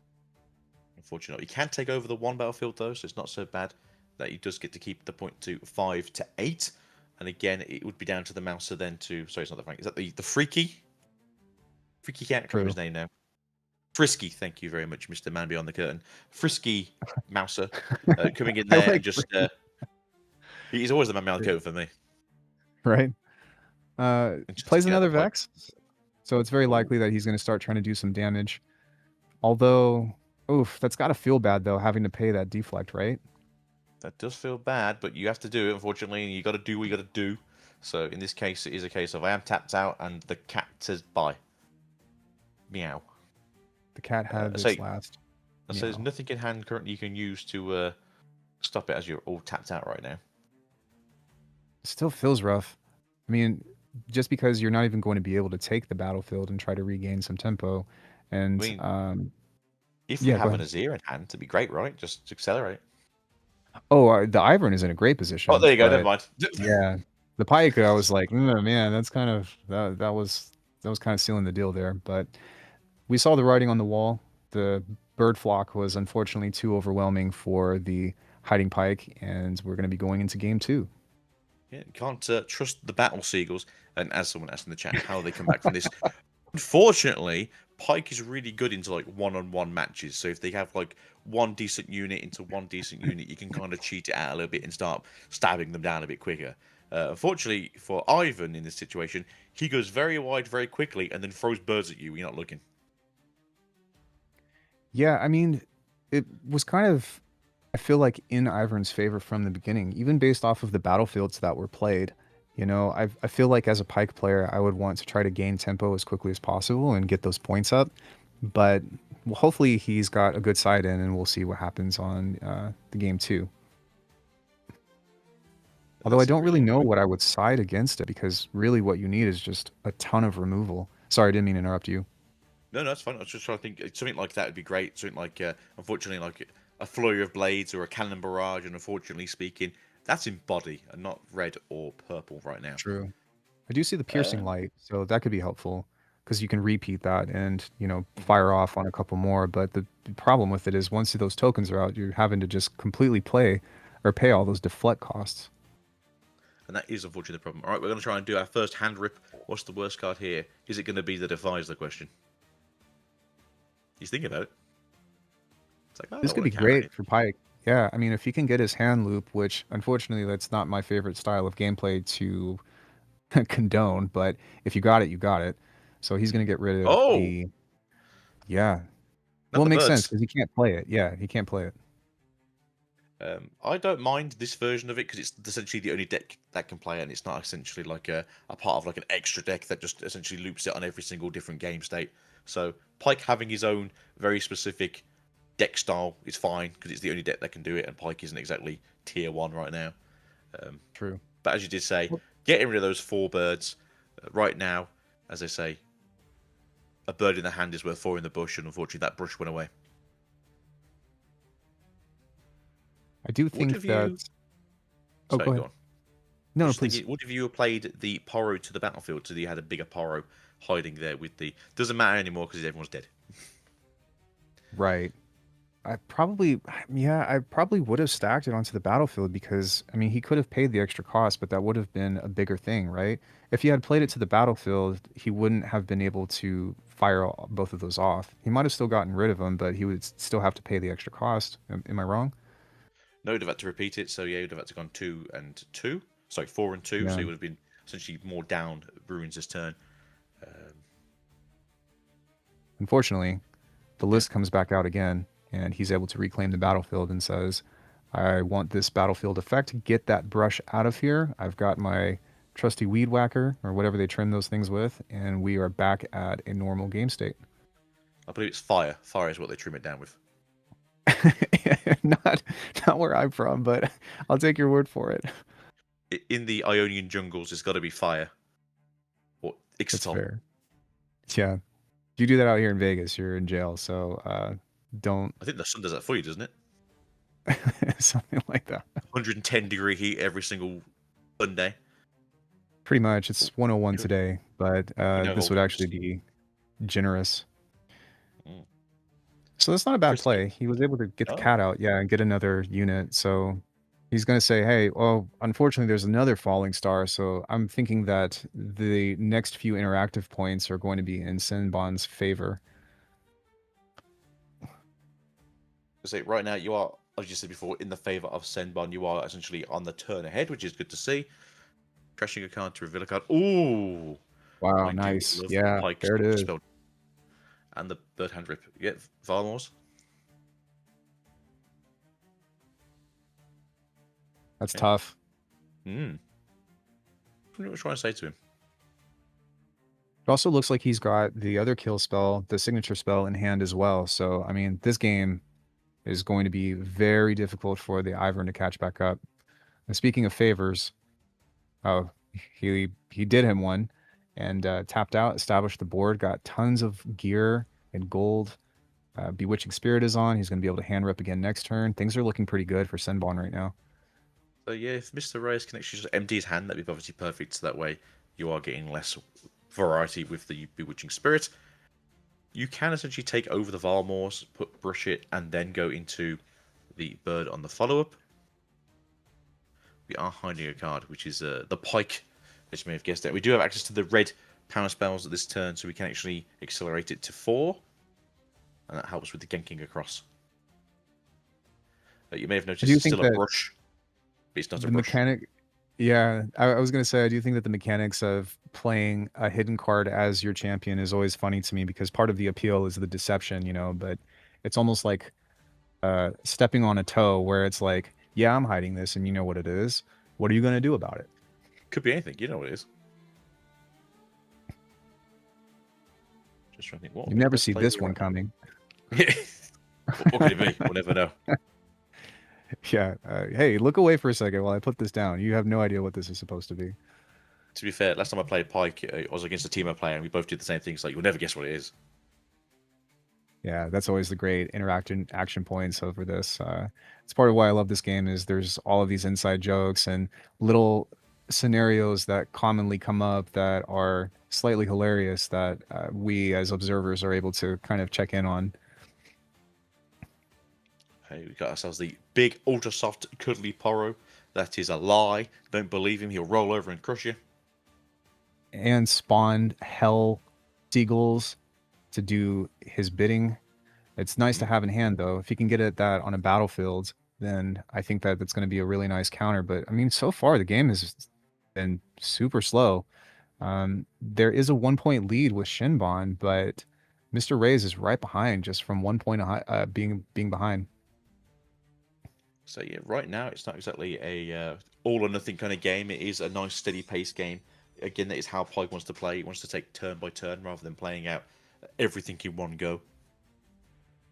Unfortunately, he can take over the 1 battlefield though, so it's not so bad that he does get to keep the point to 5 to 8. And again, it would be down to the Mouser then to... Sorry, it's not the Frank. Is that the Freaky? Freaky cat? I can't remember his name now. Frisky, thank you very much, Mr. Man Beyond the Curtain. Frisky Mouser coming in there and just... he's always the man beyond the curtain for me. Right. Plays another Vex, so it's very likely that he's going to start trying to do some damage. Although, oof, that's got to feel bad, though, having to pay that deflect, right? That does feel bad, but you have to do it, unfortunately, and you got to do what you got to do. So in this case, it is a case of I am tapped out, and the cat says bye. Meow. The cat had its last. So there's nothing in hand currently you can use to stop it as you're all tapped out right now. It still feels rough. I mean, just because you're not even going to be able to take the battlefield and try to regain some tempo. And I mean, if we yeah, go have an ahead. Azir in hand, it'd be great, right? Just accelerate. Oh, the Ivern is in a great Oh, position, there you go. Never but mind. yeah, the Pyke, I was like, man, that's kind of that was kind of sealing the deal there. But we saw the writing on the wall. The bird flock was unfortunately too overwhelming for the hiding Pyke, and we're going to be going into game 2. Yeah, you can't trust the battle seagulls. And as someone asked in the chat, how they come back from this. Unfortunately, Pyke is really good into like one-on-one matches. So if they have like one decent unit into one decent unit, you can kind of cheat it out a little bit and start stabbing them down a bit quicker. Unfortunately for Ivan in this situation, he goes very wide very quickly and then throws birds at you when you're not looking. Yeah, I mean, it was kind of, I feel like, in Ivern's favor from the beginning, even based off of the battlefields that were played. You know, I feel like as a Pyke player, I would want to try to gain tempo as quickly as possible and get those points up. But hopefully he's got a good side in, and we'll see what happens on the game 2. Although I don't really know what I would side against it, because really what you need is just a ton of removal. Sorry, I didn't mean to interrupt you. No, that's fine. I was just trying to think something like that would be great. Something like, unfortunately, like a flurry of blades or a cannon barrage. And unfortunately speaking, that's in body and not red or purple right now. True. I do see the piercing light, so that could be helpful because you can repeat that and, you know, fire off on a couple more. But the problem with it is once those tokens are out, you're having to just completely play or pay all those deflect costs. And that is unfortunately the problem. All right, we're going to try and do our first hand rip. What's the worst card here? Is it going to be the Defy is the question. He's thinking about it. It's like, oh, This could be great for Pyke. Yeah, I mean, if he can get his hand loop, which unfortunately that's not my favorite style of gameplay to condone, but if you got it, you got it. So he's going to get rid of the... Yeah. Well, it makes sense because he can't play it. Yeah, he can't play it. I don't mind this version of it because it's essentially the only deck that can play it, and it's not essentially like a part of like an extra deck that just essentially loops it on every single different game state. So Pyke having his own very specific deck style is fine because it's the only deck that can do it, and Pyke isn't exactly tier 1 right now. True. But as you did say, getting rid of those 4 birds right now, as I say, a bird in the hand is worth 4 in the bush, and unfortunately that brush went away. I do think that... Oh, sorry, go on. No, Just please. thinking, what if you played the Poro to the battlefield so you had a bigger Poro hiding there with the... Doesn't matter anymore because everyone's dead. Right. I probably would have stacked it onto the battlefield because, I mean, he could have paid the extra cost, but that would have been a bigger thing, right? If he had played it to the battlefield, he wouldn't have been able to fire both of those off. He might have still gotten rid of them, but he would still have to pay the extra cost. Am I wrong? No, he'd have had to repeat it, so yeah, he'd have had to gone 2 and 2. Sorry, 4 and 2, so he would have been essentially more down Ruins this turn. Unfortunately, the list comes back out again, and he's able to reclaim the battlefield and says, I want this battlefield effect. Get that brush out of here. I've got my trusty weed whacker, or whatever they trim those things with, and we are back at a normal game state. I believe it's fire. Fire is what they trim it down with. not where I'm from, but I'll take your word for it. In the Ionian jungles, it's got to be fire. Or That's Ixaton. fair. Yeah. If you do that out here in Vegas, you're in jail, so don't... I think the sun does that for you, doesn't it? Something like that. 110-degree heat every single Sunday. Pretty much. It's 101 today, but this would actually be generous. So that's not a bad play. He was able to get the cat out, yeah, and get another unit. So he's going to say, hey, well, unfortunately, there's another falling star. So I'm thinking that the next few interactive points are going to be in Senbon's favor. So right now, you are, as you said before, in the favor of Senbon. You are essentially on the turn ahead, which is good to see. Crashing a card to reveal a card. Ooh! Wow, nice. Yeah, there it is. And the bird hand rip. Yeah, Valmors. That's tough. What are you trying to say to him? It also looks like he's got the other kill spell, the signature spell, in hand as well. So, I mean, this game is going to be very difficult for the Ivern to catch back up. And speaking of favors, oh, he did him one, and tapped out, established the board, got tons of gear and gold. Bewitching Spirit is on. He's going to be able to hand rip again next turn. Things are looking pretty good for Senbon right now. So yeah, if Mr. Reyes can actually just empty his hand, that'd be obviously perfect. So that way you are getting less variety with the Bewitching Spirit. You can essentially take over the Varmors, brush it, and then go into the bird on the follow-up. We are hiding a card, which is the Pike, as you may have guessed it. We do have access to the red power spells at this turn, so we can actually accelerate it to 4. And that helps with the genking across. You may have noticed it's still a brush, but it's not a brush. Mechanic. Yeah, I was going to say, I do think that the mechanics of playing a hidden card as your champion is always funny to me, because part of the appeal is the deception, but it's almost like stepping on a toe, where it's like, yeah, I'm hiding this and you know what it is. What are you going to do about it? Could be anything. You know what it is. Just trying to think. You never see this one coming. What could it be? We'll never know. Yeah. Hey, look away for a second while I put this down. You have no idea what this is supposed to be. To be fair, last time I played Pike, I was against a team of player, and we both did the same thing. So you'll never guess what it is. Yeah, that's always the great action points over this. It's part of why I love this game, is there's all of these inside jokes and little scenarios that commonly come up that are slightly hilarious that we as observers are able to kind of check in on. Hey, we got ourselves the big, ultra soft, cuddly Poro. That is a lie. Don't believe him. He'll roll over and crush you. And spawned hell seagulls to do his bidding. It's nice to have in hand, though. If he can get at that on a battlefield, then I think that that's going to be a really nice counter. But I mean, so far the game has been super slow. There is a 1-point lead with Shinbon, but Mr. Reyes is right behind, just from 1 point being behind. So yeah, right now it's not exactly a all or nothing kind of game. It is a nice steady pace game. Again, that is how Pike wants to play. He wants to take turn by turn rather than playing out everything in one go.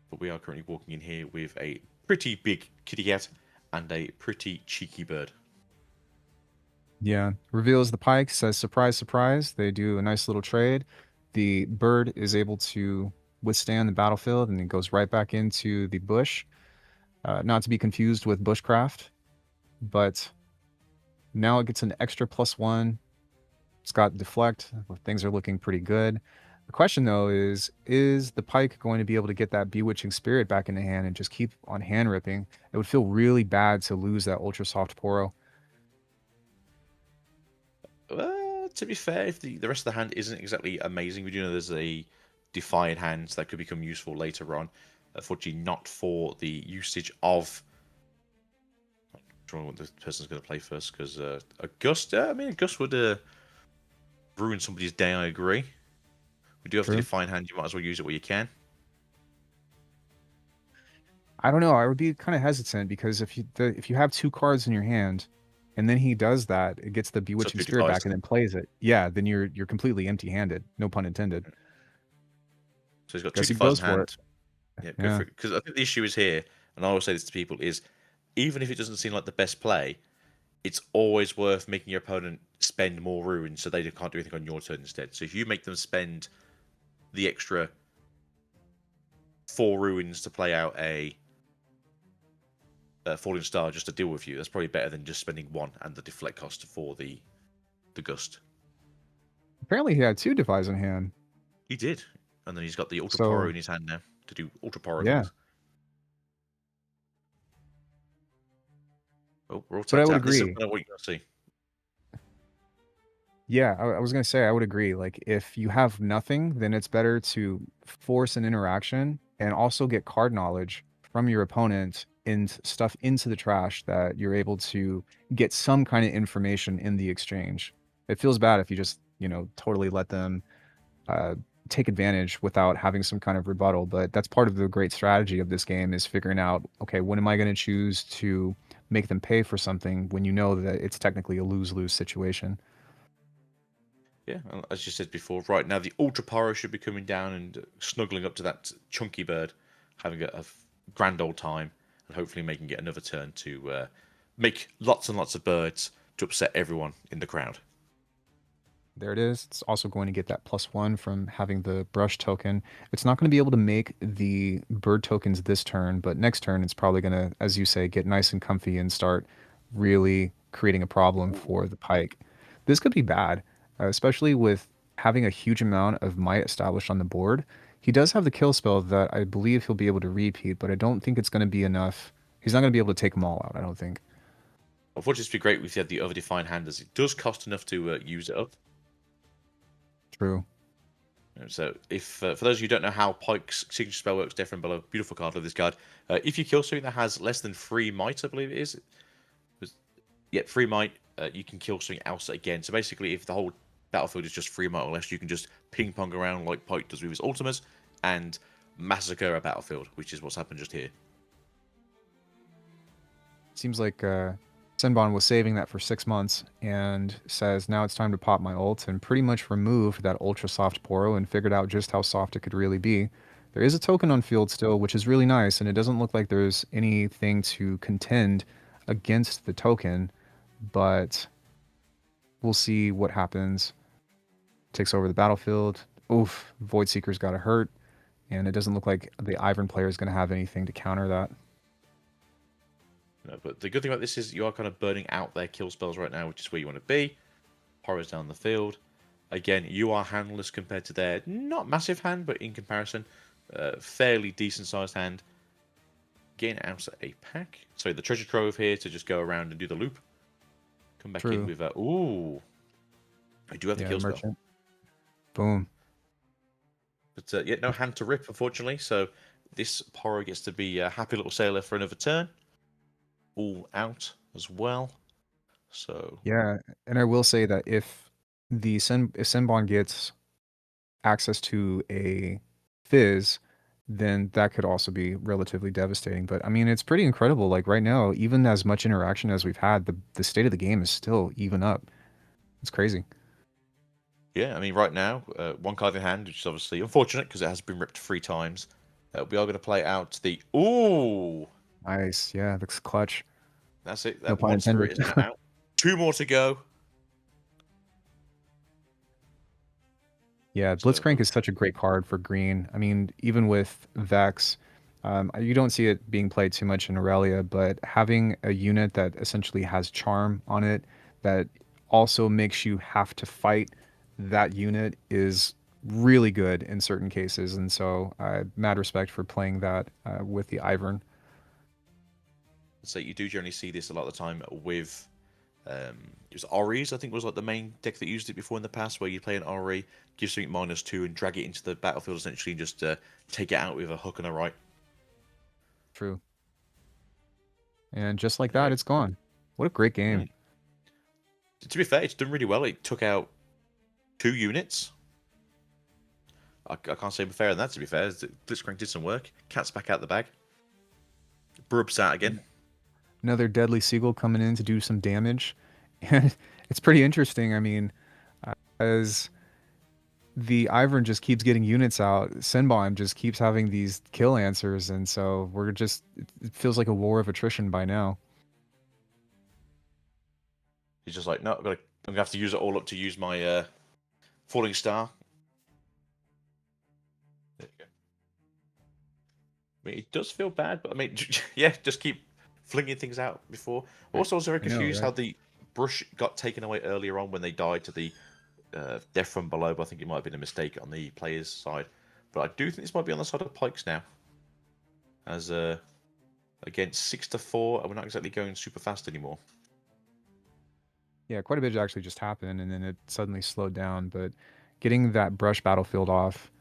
But we are currently walking in here with a pretty big kitty cat and a pretty cheeky bird. Yeah, reveals the Pike, says surprise, surprise. They do a nice little trade. The bird is able to withstand the battlefield, and it goes right back into the bush. Not to be confused with bushcraft, but now it gets an extra +1. It's got deflect. Things are looking pretty good. The question, though, is the Pike going to be able to get that Bewitching Spirit back into hand and just keep on hand ripping? It would feel really bad to lose that ultra soft Poro. To be fair, if the rest of the hand isn't exactly amazing, we do know there's a Defiant hand that could become useful later on. Unfortunately, not for the usage of. I'm not sure what the person's going to play first, because a Gust. I mean, a Gust would ruin somebody's day. I agree. We do have the Defiant hand. You might as well use it where you can. I don't know. I would be kind of hesitant, because if you have 2 cards in your hand, and then he does that, it gets the Bewitching Spirit back and then plays it. Yeah, then you're completely empty-handed. No pun intended. So he's got 2 defies in hand. Yeah, because I think the issue is here, and I always say this to people, is even if it doesn't seem like the best play, it's always worth making your opponent spend more ruins so they can't do anything on your turn instead. So if you make them spend the extra 4 ruins to play out a Falling Star just to deal with you, that's probably better than just spending 1 and the deflect cost for the Gust. Apparently he had 2 defies in hand. He did. And then he's got the Ultra Poro in his hand now to do Ultra Poro things. Oh, we're all but I would out. agree. What you're going to see. Yeah, I was going to say, I would agree. Like, if you have nothing, then it's better to force an interaction and also get card knowledge from your opponent and stuff into the trash that you're able to get some kind of information in the exchange. It feels bad if you just, totally let them take advantage without having some kind of rebuttal. But that's part of the great strategy of this game, is figuring out, okay, when am I going to choose to make them pay for something when you know that it's technically a lose-lose situation. Yeah, as you said before, right now the Ultra Poro should be coming down and snuggling up to that chunky bird, having a grand old time, and hopefully making it another turn to make lots and lots of birds to upset everyone in the crowd. There it is. It's also going to get that +1 from having the brush token. It's not going to be able to make the bird tokens this turn, but next turn it's probably going to, as you say, get nice and comfy and start really creating a problem for the pike. This could be bad, especially with having a huge amount of might established on the board. He does have the kill spell that I believe he'll be able to repeat, but I don't think it's going to be enough. He's not going to be able to take them all out, I don't think. Unfortunately, it'd be great if you had the other defined hand, as it does cost enough to use it up. True. So, if for those of you who don't know how Pike's signature spell works, different below, beautiful card of this card. If you kill something that has less than 3 might, I believe it is. Yeah, 3 might, you can kill something else again. So basically, if the whole battlefield is just 3 might or less, you can just ping pong around like Pike does with his ultimates and massacre a battlefield, which is what's happened just here. Seems like Senbon was saving that for 6 months and says now it's time to pop my ult, and pretty much removed that ultra soft Poro and figured out just how soft it could really be. There is a token on field still, which is really nice, and it doesn't look like there's anything to contend against the token, but we'll see what happens. Takes over the battlefield. Oof, Void Seeker's got to hurt, and it doesn't look like the Ivern player is going to have anything to counter that. No, but the good thing about this is you are kind of burning out their kill spells right now, which is where you want to be. Horrors down the field. Again, you are handless compared to their not massive hand, but in comparison, fairly decent sized hand. Getting out a pack. So the treasure trove here to just go around and do the loop. Come back in with a ooh. I do have the kill spell. Boom. But yeah, no hand to rip, unfortunately. So this Poro gets to be a happy little sailor for another turn. All out as well. So yeah, and I will say that if Senbon gets access to a Fizz, then that could also be relatively devastating. But I mean, it's pretty incredible. Like right now, even as much interaction as we've had, the state of the game is still even up. It's crazy. Yeah, I mean, right now, one card in hand, which is obviously unfortunate because it has been ripped 3 times. We are going to play out the ooh. Nice, yeah, looks clutch. That's it. No That pun monster intended. is now out. 2 more to go. Yeah, Blitzcrank is such a great card for green. I mean, even with Vex, you don't see it being played too much in Aurelia, but having a unit that essentially has charm on it that also makes you have to fight that unit is really good in certain cases. And so mad respect for playing that with the Ivern. So you do generally see this a lot of the time with it was Ori's, I think, was like the main deck that used it before in the past, where you play an Ori, give something -2 and drag it into the battlefield, essentially just take it out with a hook and a right. True. And just like that, it's gone. What a great game. To be fair, it's done really well. It took out 2 units. I can't say fair than that, to be fair. Blitzcrank did some work. Cat's back out the bag. Brub's out again. Another Deadly Seagull coming in to do some damage. And it's pretty interesting. I mean, as the Ivern just keeps getting units out, Senbon just keeps having these kill answers. And so it feels like a war of attrition by now. He's just like, no, I'm going to have to use it all up to use my Falling Star. There you go. I mean, it does feel bad, but I mean, yeah, just keep flinging things out before. Also, I was very confused how the brush got taken away earlier on when they died to the death from below, but I think it might have been a mistake on the player's side. But I do think this might be on the side of Pikes now. As, again, 6-4, and we're not exactly going super fast anymore. Yeah, quite a bit actually just happened, and then it suddenly slowed down. But getting that brush battlefield off,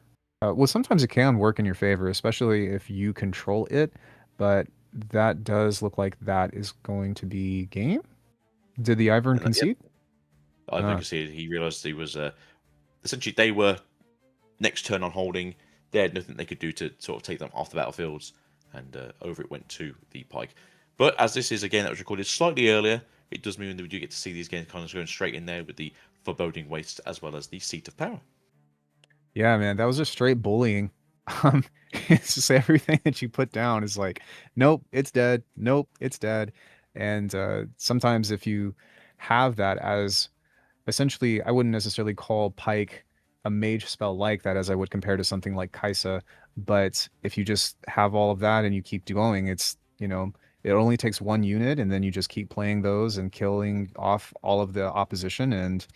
well, sometimes it can work in your favor, especially if you control it. But that does look like that is going to be game. Did the Ivern concede? Ivern conceded. He realized he was essentially they were next turn on holding. They had nothing they could do to sort of take them off the battlefields, and over it went to the Pike. But as this is a game that was recorded slightly earlier, it does mean that we do get to see these games kind of going straight in there with the Foreboding Waste as well as the Seat of Power. Yeah, man, that was just straight bullying. It's just everything that you put down is like, nope, it's dead. Nope, it's dead. And sometimes if you have that as essentially, I wouldn't necessarily call Pike a mage spell like that as I would compare to something like Kaisa. But if you just have all of that and you keep going, it's, it only takes one unit and then you just keep playing those and killing off all of the opposition. And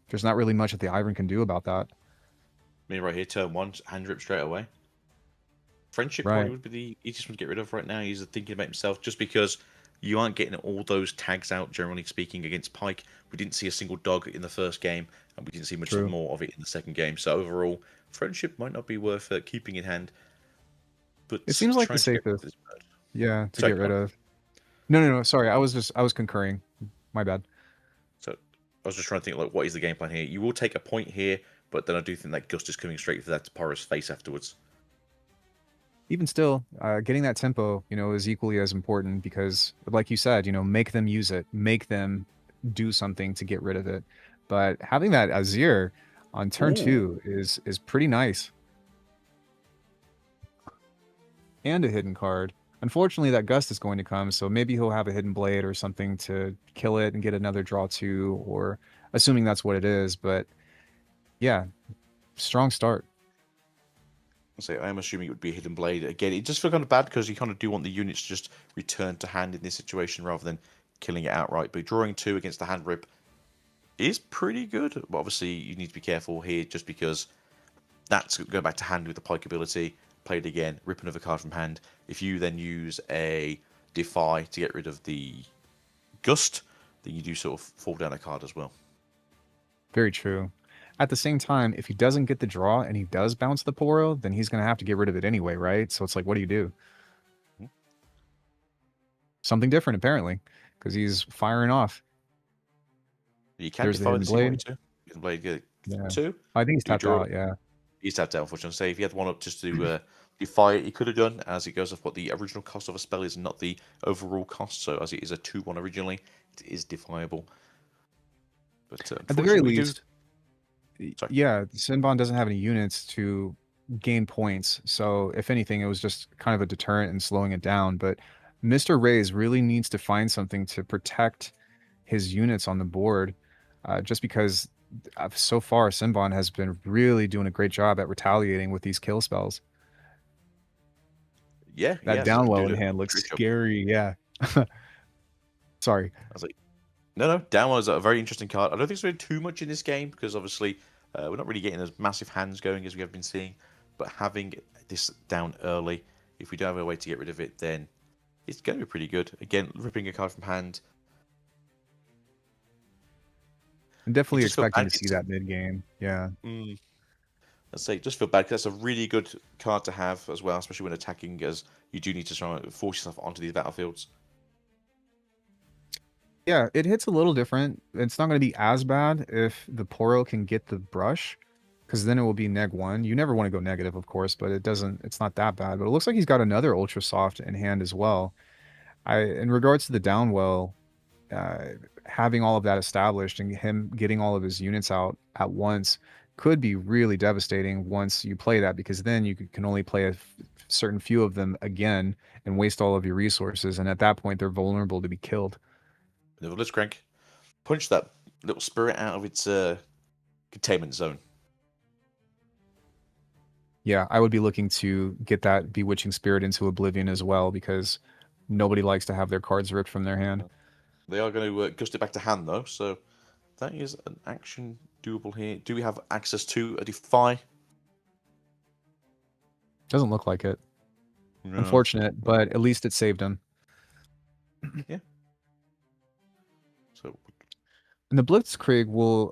there's not really much that the Ivern can do about that. Me right here, turn 1, hand rip straight away. Friendship Right. probably would be the easiest one to get rid of right now. He's thinking about himself just because you aren't getting all those tags out, generally speaking, against Pike. We didn't see a single dog in the first game, and we didn't see much True. more of it in the second game. So overall, friendship might not be worth keeping in hand. But It seems like the trying to get rid of safest. this bird. Yeah, to Sorry, get rid go on. of. No. Sorry, I was concurring. My bad. So I was just trying to think, like, what is the game plan here? You will take a point here, but then I do think that Gust is coming straight for that Porous face afterwards. Even still, getting that tempo, is equally as important because, like you said, make them use it, make them do something to get rid of it. But having that Azir on turn 2 is pretty nice. And a hidden card. Unfortunately, that Gust is going to come, so maybe he'll have a hidden blade or something to kill it and get another draw 2, or assuming that's what it is. But yeah, strong start. I am assuming it would be a hidden blade. Again, it just feels kind of bad because you kind of do want the units to just return to hand in this situation rather than killing it outright. But drawing 2 against the hand rip is pretty good. But obviously, you need to be careful here just because that's going back to hand with the Pike ability. Play it again, rip another card from hand. If you then use a Defy to get rid of the Gust, then you do sort of fall down a card as well. Very true. At the same time, if he doesn't get the draw and he does bounce the Poro, then he's going to have to get rid of it anyway, right? So it's like, what do you do? Something different, apparently, because he's firing off. You can There's the defy hidden this if you want blade. to. Hidden blade get Yeah. 2. I think he's You tapped draw- out, yeah. He's tapped out, unfortunately. Say if he had one up just to defy it, he could have done, as it goes off what the original cost of a spell is, not the overall cost. So as it is a 2/1 originally, it is defiable. But At the very unfortunately, we do- least, yeah, Sinbon doesn't have any units to gain points. So if anything, it was just kind of a deterrent and slowing it down. But Mr. Rays really needs to find something to protect his units on the board, just because so far Sinbon has been really doing a great job at retaliating with these kill spells. Yeah, That yeah, downwell dude, in hand looks great job. scary. Yeah. Sorry. I was like, no, Downwell is a very interesting card. I don't think it's really too much in this game because obviously we're not really getting as massive hands going as we have been seeing. But having this down early, if we don't have a way to get rid of it, then it's going to be pretty good. Again, ripping a card from hand. I'm definitely just feel expecting bad to see it's- that mid game. Yeah. Let's say, just feel bad because that's a really good card to have as well, especially when attacking, as you do need to try and force yourself onto these battlefields. Yeah, it hits a little different. It's not going to be as bad if the Poro can get the brush, because then it will be neg 1. You never want to go negative, of course, but it's not that bad. But it looks like he's got another Ultra Soft in hand as well. In regards to the Downwell, having all of that established and him getting all of his units out at once could be really devastating once you play that, because then you can only play a certain few of them again and waste all of your resources. And at that point, they're vulnerable to be killed. The Blitzcrank punch that little spirit out of its containment zone. Yeah, I would be looking to get that Bewitching Spirit into Oblivion as well, because nobody likes to have their cards ripped from their hand. They are going to gust it back to hand, though, so that is an action doable here. Do we have access to a Defy? Doesn't look like it. No. Unfortunate, but at least it saved him. Yeah. So And the Blitzkrieg will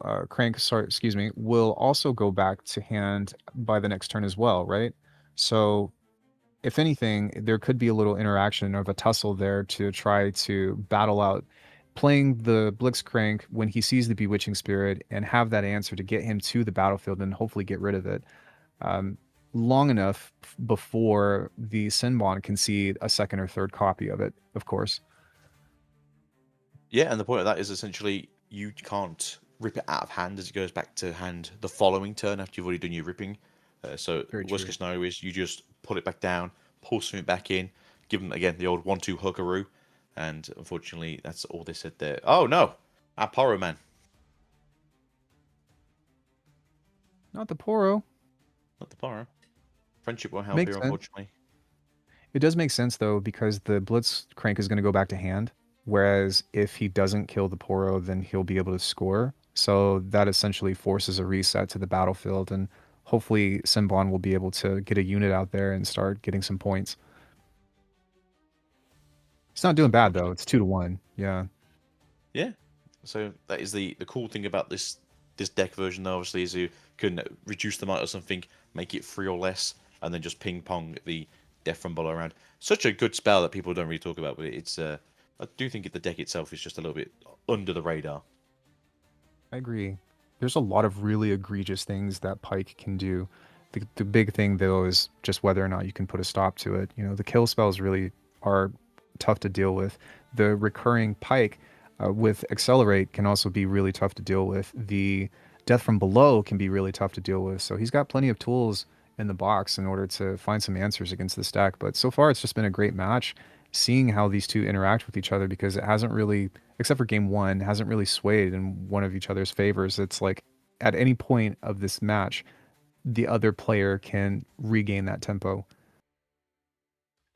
also go back to hand by the next turn as well, right? So if anything, there could be a little interaction of a tussle there to try to battle out playing the Blitzcrank when he sees the Bewitching Spirit and have that answer to get him to the battlefield and hopefully get rid of it long enough before the Sinbon can see a second or third copy of it, of course. Yeah, and the point of that is essentially you can't rip it out of hand as it goes back to hand the following turn after you've already done your ripping. So worst case scenario is you just put it back down, pull something back in, give them again the old 1-2 hookaroo, and unfortunately that's all they said there. Oh no, our Poro man. Not the Poro. Not the Poro. Friendship won't help Makes here, sense. unfortunately. It does make sense though, because the Blitzcrank is going to go back to hand. Whereas if he doesn't kill the Poro, then he'll be able to score. So that essentially forces a reset to the battlefield, and hopefully Simbon will be able to get a unit out there and start getting some points. It's not doing bad though. It's 2-1. Yeah. Yeah. So that is the cool thing about this deck version, though, obviously, is you can reduce the amount of something, make it 3 or less, and then just ping pong the Death Rumble around. Such a good spell that people don't really talk about, but it's I do think the deck itself is just a little bit under the radar. I agree. There's a lot of really egregious things that Pike can do. The big thing though is just whether or not you can put a stop to it. The kill spells really are tough to deal with. The recurring Pike with Accelerate can also be really tough to deal with. The Death from Below can be really tough to deal with. So he's got plenty of tools in the box in order to find some answers against this deck. But so far, it's just been a great match, seeing how these two interact with each other, because it hasn't really, except for game one, hasn't really swayed in one of each other's favors. It's like at any point of this match, the other player can regain that tempo.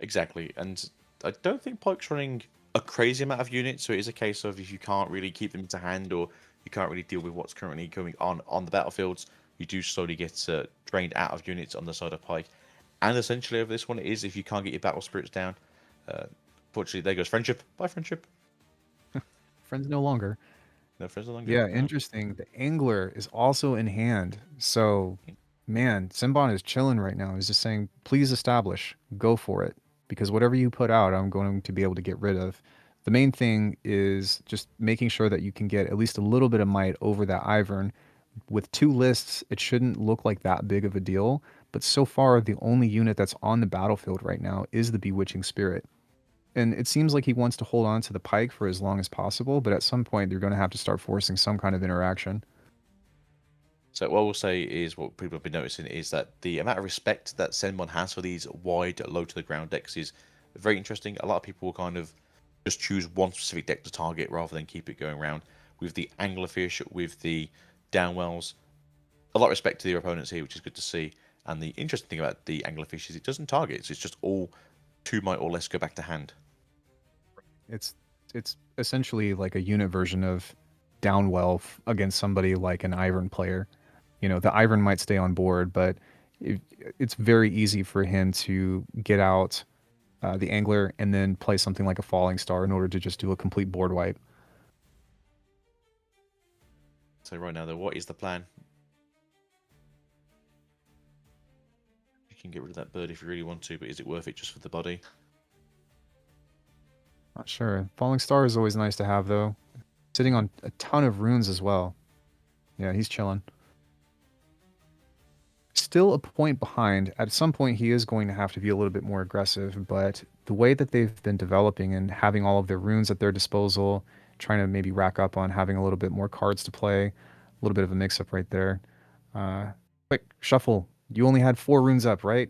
Exactly, and I don't think Pike's running a crazy amount of units, so it is a case of if you can't really keep them to hand, or you can't really deal with what's currently going on the battlefields, you do slowly get drained out of units on the side of Pike. And essentially over this one is if you can't get your battle spirits down, fortunately there goes Friendship. Bye, Friendship. Friends no longer. No friends no longer. Yeah, No. interesting. The Angler is also in hand. So, man, Simbon is chilling right now. He's just saying, please establish, go for it. Because whatever you put out, I'm going to be able to get rid of. The main thing is just making sure that you can get at least a little bit of might over that Ivern. With 2 lists, it shouldn't look like that big of a deal. But so far, the only unit that's on the battlefield right now is the Bewitching Spirit. And it seems like he wants to hold on to the Pike for as long as possible, but at some point they're going to have to start forcing some kind of interaction. So what we'll say is, what people have been noticing is that the amount of respect that Senmon has for these wide, low to the ground decks is very interesting. A lot of people will kind of just choose one specific deck to target rather than keep it going around. With the Anglerfish, with the Downwells, a lot of respect to their opponents here, which is good to see. And the interesting thing about the Anglerfish is it doesn't target, it's just all 2 might or less go back to hand. It's essentially like a unit version of Downwell against somebody like an Ivern player. The Ivern might stay on board, but it's very easy for him to get out the Angler and then play something like a Falling Star in order to just do a complete board wipe. So right now, though, what is the plan? You can get rid of that bird if you really want to, but is it worth it just for the body? Not sure. Falling Star is always nice to have, though. Sitting on a ton of runes as well. Yeah, he's chilling. Still a point behind. At some point, he is going to have to be a little bit more aggressive, but the way that they've been developing and having all of their runes at their disposal, trying to maybe rack up on having a little bit more cards to play, a little bit of a mix-up right there. Quick, shuffle. You only had 4 runes up, right?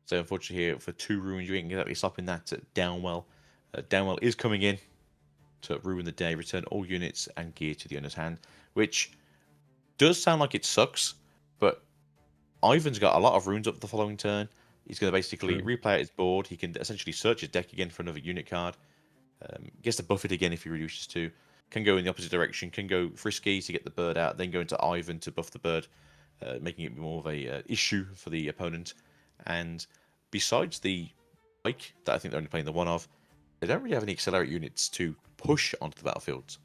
So unfortunately here, for 2 runes, you ain't exactly stopping that Downwell. Downwell is coming in to ruin the day, return all units and gear to the owner's hand, which does sound like it sucks, but Ivan's got a lot of runes up the following turn. He's going to basically replay out his board. He can essentially search his deck again for another unit card. Gets to buff it again if he wishes to. Can go in the opposite direction. Can go Frisky to get the bird out. Then go into Ivan to buff the bird, making it more of a issue for the opponent. And besides the Pike, that I think they're only playing the one of, they don't really have any accelerate units to push onto the battlefields.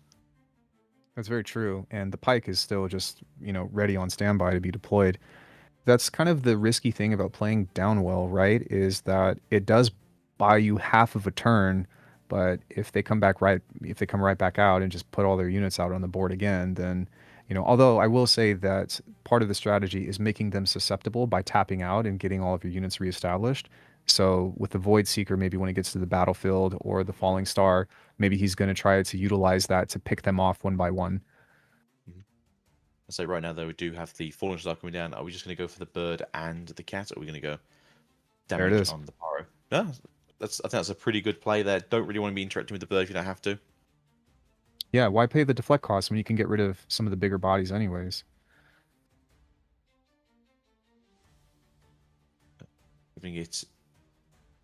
That's very true. And the Pike is still just, ready on standby to be deployed. That's kind of the risky thing about playing Downwell, right? Is that it does buy you half of a turn, but if they come right back out and just put all their units out on the board again, then, although I will say that part of the strategy is making them susceptible by tapping out and getting all of your units reestablished. So with the Void Seeker, maybe when it gets to the battlefield, or the Falling Star, maybe he's going to try to utilize that to pick them off one by one. I'd say right now, though, we do have the Fallen Star coming down. Are we just going to go for the bird and the cat, or are we going to go There it damage is. on the Paro? No, I think that's a pretty good play there. Don't really want to be interacting with the bird if you don't have to. Yeah, why pay the deflect cost when you can get rid of some of the bigger bodies anyways? Giving it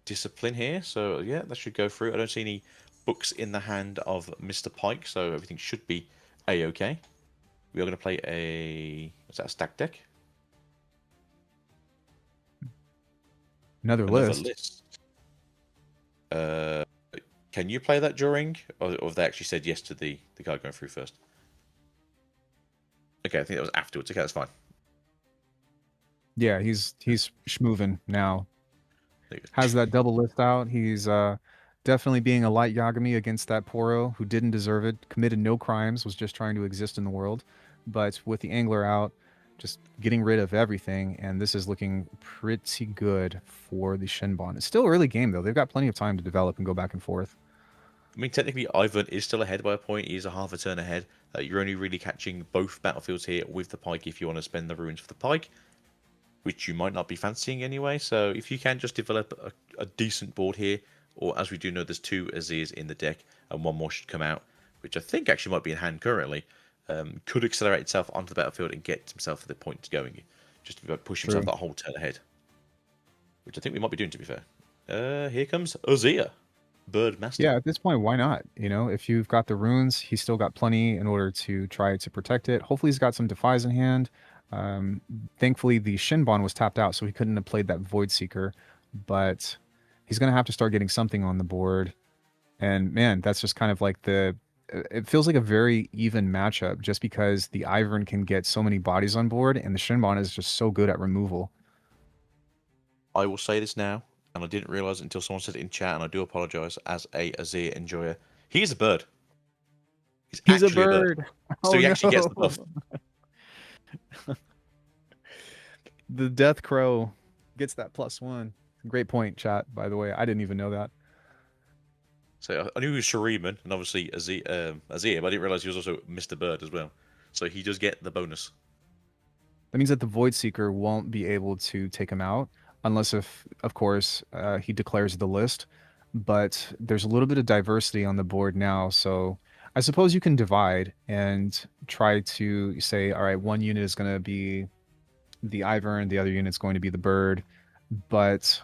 discipline here, so yeah, that should go through. I don't see any books in the hand of Mr. Pike, so everything should be a-okay. We are going to play a... what's that, a stack deck? Another list. Can you play that during, or have they actually said yes to the card going through first? Okay, I think that was afterwards. Okay, that's fine. Yeah, he's schmoving now. Has that double list out. He's definitely being a light Yagami against that Poro who didn't deserve it, committed no crimes, was just trying to exist in the world. But with the Angler out, just getting rid of everything, and this is looking pretty good for the Shinbon. It's still early game, though. They've got plenty of time to develop and go back and forth. I mean, technically, Ivan is still ahead by a point. He's a half a turn ahead. You're only really catching both battlefields here with the Pike if you want to spend the runes for the Pike, which you might not be fancying anyway. So if you can just develop a decent board here, or as we do know, there's 2 Azirs in the deck, and 1 more should come out, which I think actually might be in hand currently, could accelerate itself onto the battlefield and get himself the points going. Just push himself that whole turn ahead, which I think we might be doing, to be fair. Here comes Azir. Bird Master. Yeah, at this point, why not? You know, if you've got the runes, he's still got plenty in order to try to protect it. Hopefully he's got some Defies in hand. Thankfully, the Shinbon was tapped out, so he couldn't have played that Void Seeker. But he's going to have to start getting something on the board. And man, that's just kind of like it feels like a very even matchup just because the Ivern can get so many bodies on board and the Shinbon is just so good at removal. I will say this now, and I didn't realize it until someone said it in chat, and I do apologize as a Azir enjoyer. He's a bird. He's a bird. So he actually gets the buff. The Death Crow gets that +1. Great point, chat, by the way. I didn't even know that. So I knew he was Shuriman, and obviously Azir, but I didn't realize he was also Mr. Bird as well. So he does get the bonus. That means that the Void Seeker won't be able to take him out, unless if, of course, he declares the list. But there's a little bit of diversity on the board now, so I suppose you can divide and try to say, all right, 1 unit is going to be the Ivern, the other unit's going to be the bird, but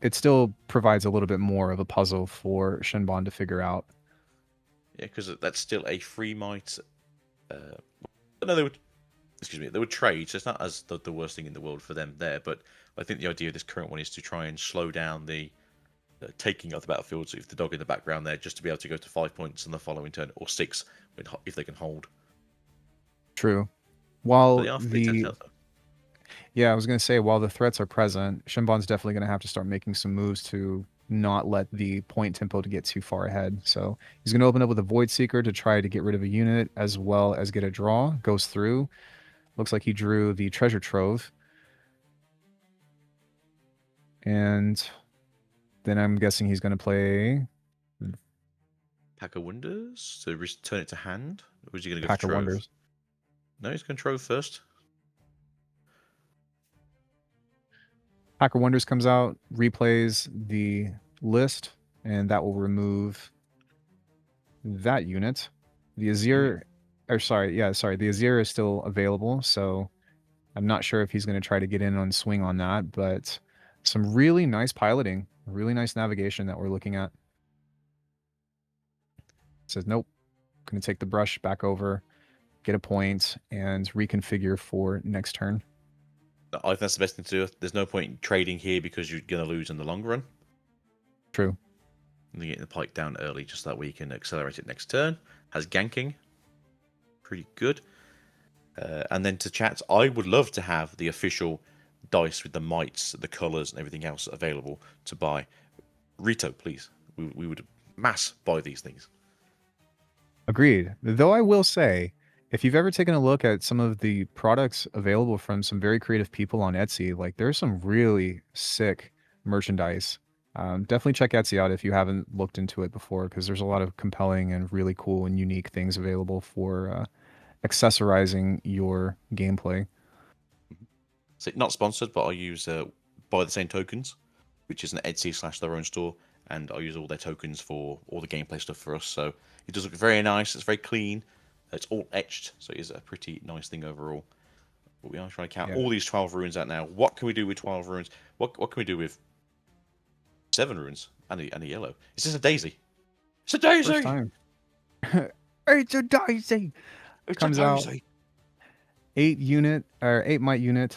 it still provides a little bit more of a puzzle for Shinbon to figure out. Yeah, because that's still a free might. No, they would trade, so it's not as the worst thing in the world for them there, but I think the idea of this current one is to try and slow down the taking of the battlefield, so if the dog in the background there, just to be able to go to 5 points in the following turn, or 6 if they can hold. True. While yeah, I was going to say, while the threats are present, Shinbon's definitely going to have to start making some moves to not let the point tempo to get too far ahead. So he's going to open up with a Void Seeker to try to get rid of a unit as well as get a draw. Goes through. Looks like he drew the Treasure Trove. And then I'm guessing he's going to play Pack of Wonders. So return it to hand. Or is he going to go Pack for of Trove? Wonders. No, he's going to Trove first. Pack of Wonders comes out, replays the list, and that will remove that unit. The Azir, the Azir is still available, so I'm not sure if he's going to try to get in on swing on that, but some really nice piloting, really nice navigation that we're looking at. Says, nope, going to take the brush back over, get a point, and reconfigure for next turn. I think that's the best thing to do. There's no point in trading here because you're going to lose in the long run. True. And getting the Pike down early just that we can accelerate it next turn. Has ganking. Pretty good. And then to chat, I would love to have the official dice with the mites, the colours, and everything else available to buy. Rito, please. We would mass buy these things. Agreed. Though I will say, if you've ever taken a look at some of the products available from some very creative people on Etsy, like there's some really sick merchandise. Definitely check Etsy out if you haven't looked into it before, because there's a lot of compelling and really cool and unique things available for accessorizing your gameplay. So not sponsored, but I use Buy the Same Tokens, which is an Etsy / their own store, and I'll use all their tokens for all the gameplay stuff for us. So it does look very nice. It's very clean. It's all etched, so it's a pretty nice thing overall. But we are trying to count all these 12 runes out now. What can we do with 12 runes? What can we do with 7 runes and a yellow? Is this a daisy? It's a daisy! First time. It's a daisy! It comes out 8 might unit.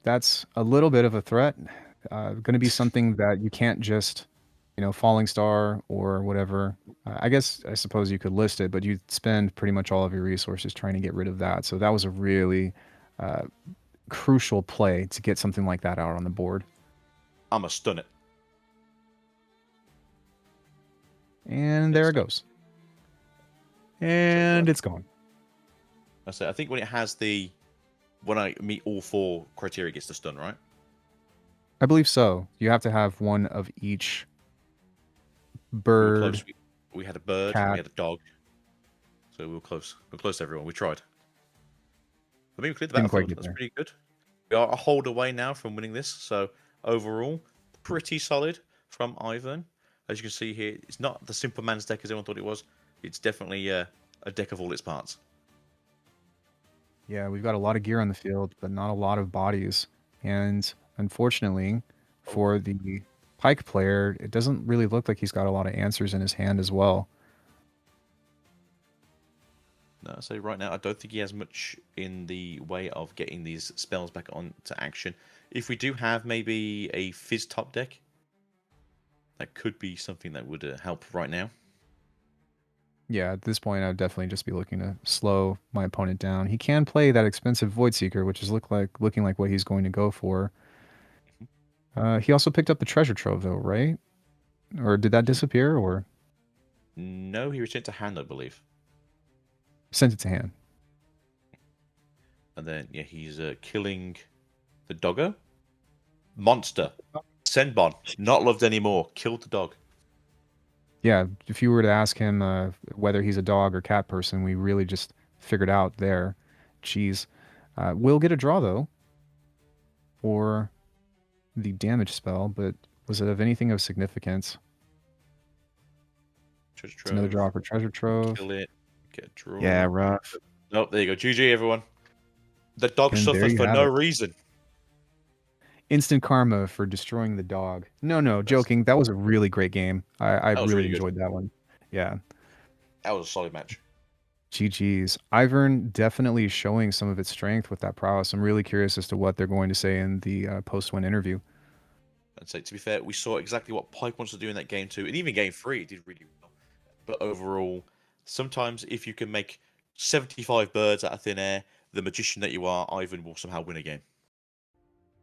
That's a little bit of a threat. Going to be something that you can't just, falling star or whatever. I suppose you could list it, but you'd spend pretty much all of your resources trying to get rid of that. So that was a really crucial play to get something like that out on the board. I'm a stun it. And there it goes. And it's gone. That's it. I think when it has when I meet all 4 criteria, it gets the stun, right? I believe so. You have to have one of each bird. We had a bird, cat. and we had a dog. So we were close. We were close to everyone. We tried. I mean, we cleared the battlefield. That's pretty good. We are a hold away now from winning this. So overall, pretty solid from Ivan. As you can see here, it's not the simple man's deck as everyone thought it was. It's definitely a deck of all its parts. Yeah, we've got a lot of gear on the field, but not a lot of bodies. And unfortunately, for the Pike player, it doesn't really look like he's got a lot of answers in his hand as well. No, so right now, I don't think he has much in the way of getting these spells back on to action. If we do have maybe a Fizz top deck, that could be something that would help right now. Yeah, at this point, I'd definitely just be looking to slow my opponent down. He can play that expensive Void Seeker, which is looking like what he's going to go for. He also picked up the Treasure Trove, though, right? Or did that disappear? Or no, he returned to hand, I believe. Sent it to hand. And then, yeah, he's killing the doggo. Monster. Senbon. Not loved anymore. Killed the dog. Yeah, if you were to ask him whether he's a dog or cat person, we really just figured out there. Jeez. We'll get a draw, though, for the damage spell, but was it of anything of significance? Treasure Trove. It's another draw for Treasure Trove. Kill it. Get a draw. Yeah, rough. Nope, there you go. GG, everyone. The dog suffered for no reason. Instant karma for destroying the dog. No, joking. That was a really great game. I really enjoyed that one. Yeah. That was a solid match. GG's. Ivern definitely showing some of its strength with that prowess. I'm really curious as to what they're going to say in the post-win interview. I'd say, to be fair, we saw exactly what Pike wants to do in that game 2. And even game 3, it did really well. But overall, sometimes if you can make 75 birds out of thin air, the magician that you are, Ivan will somehow win a game.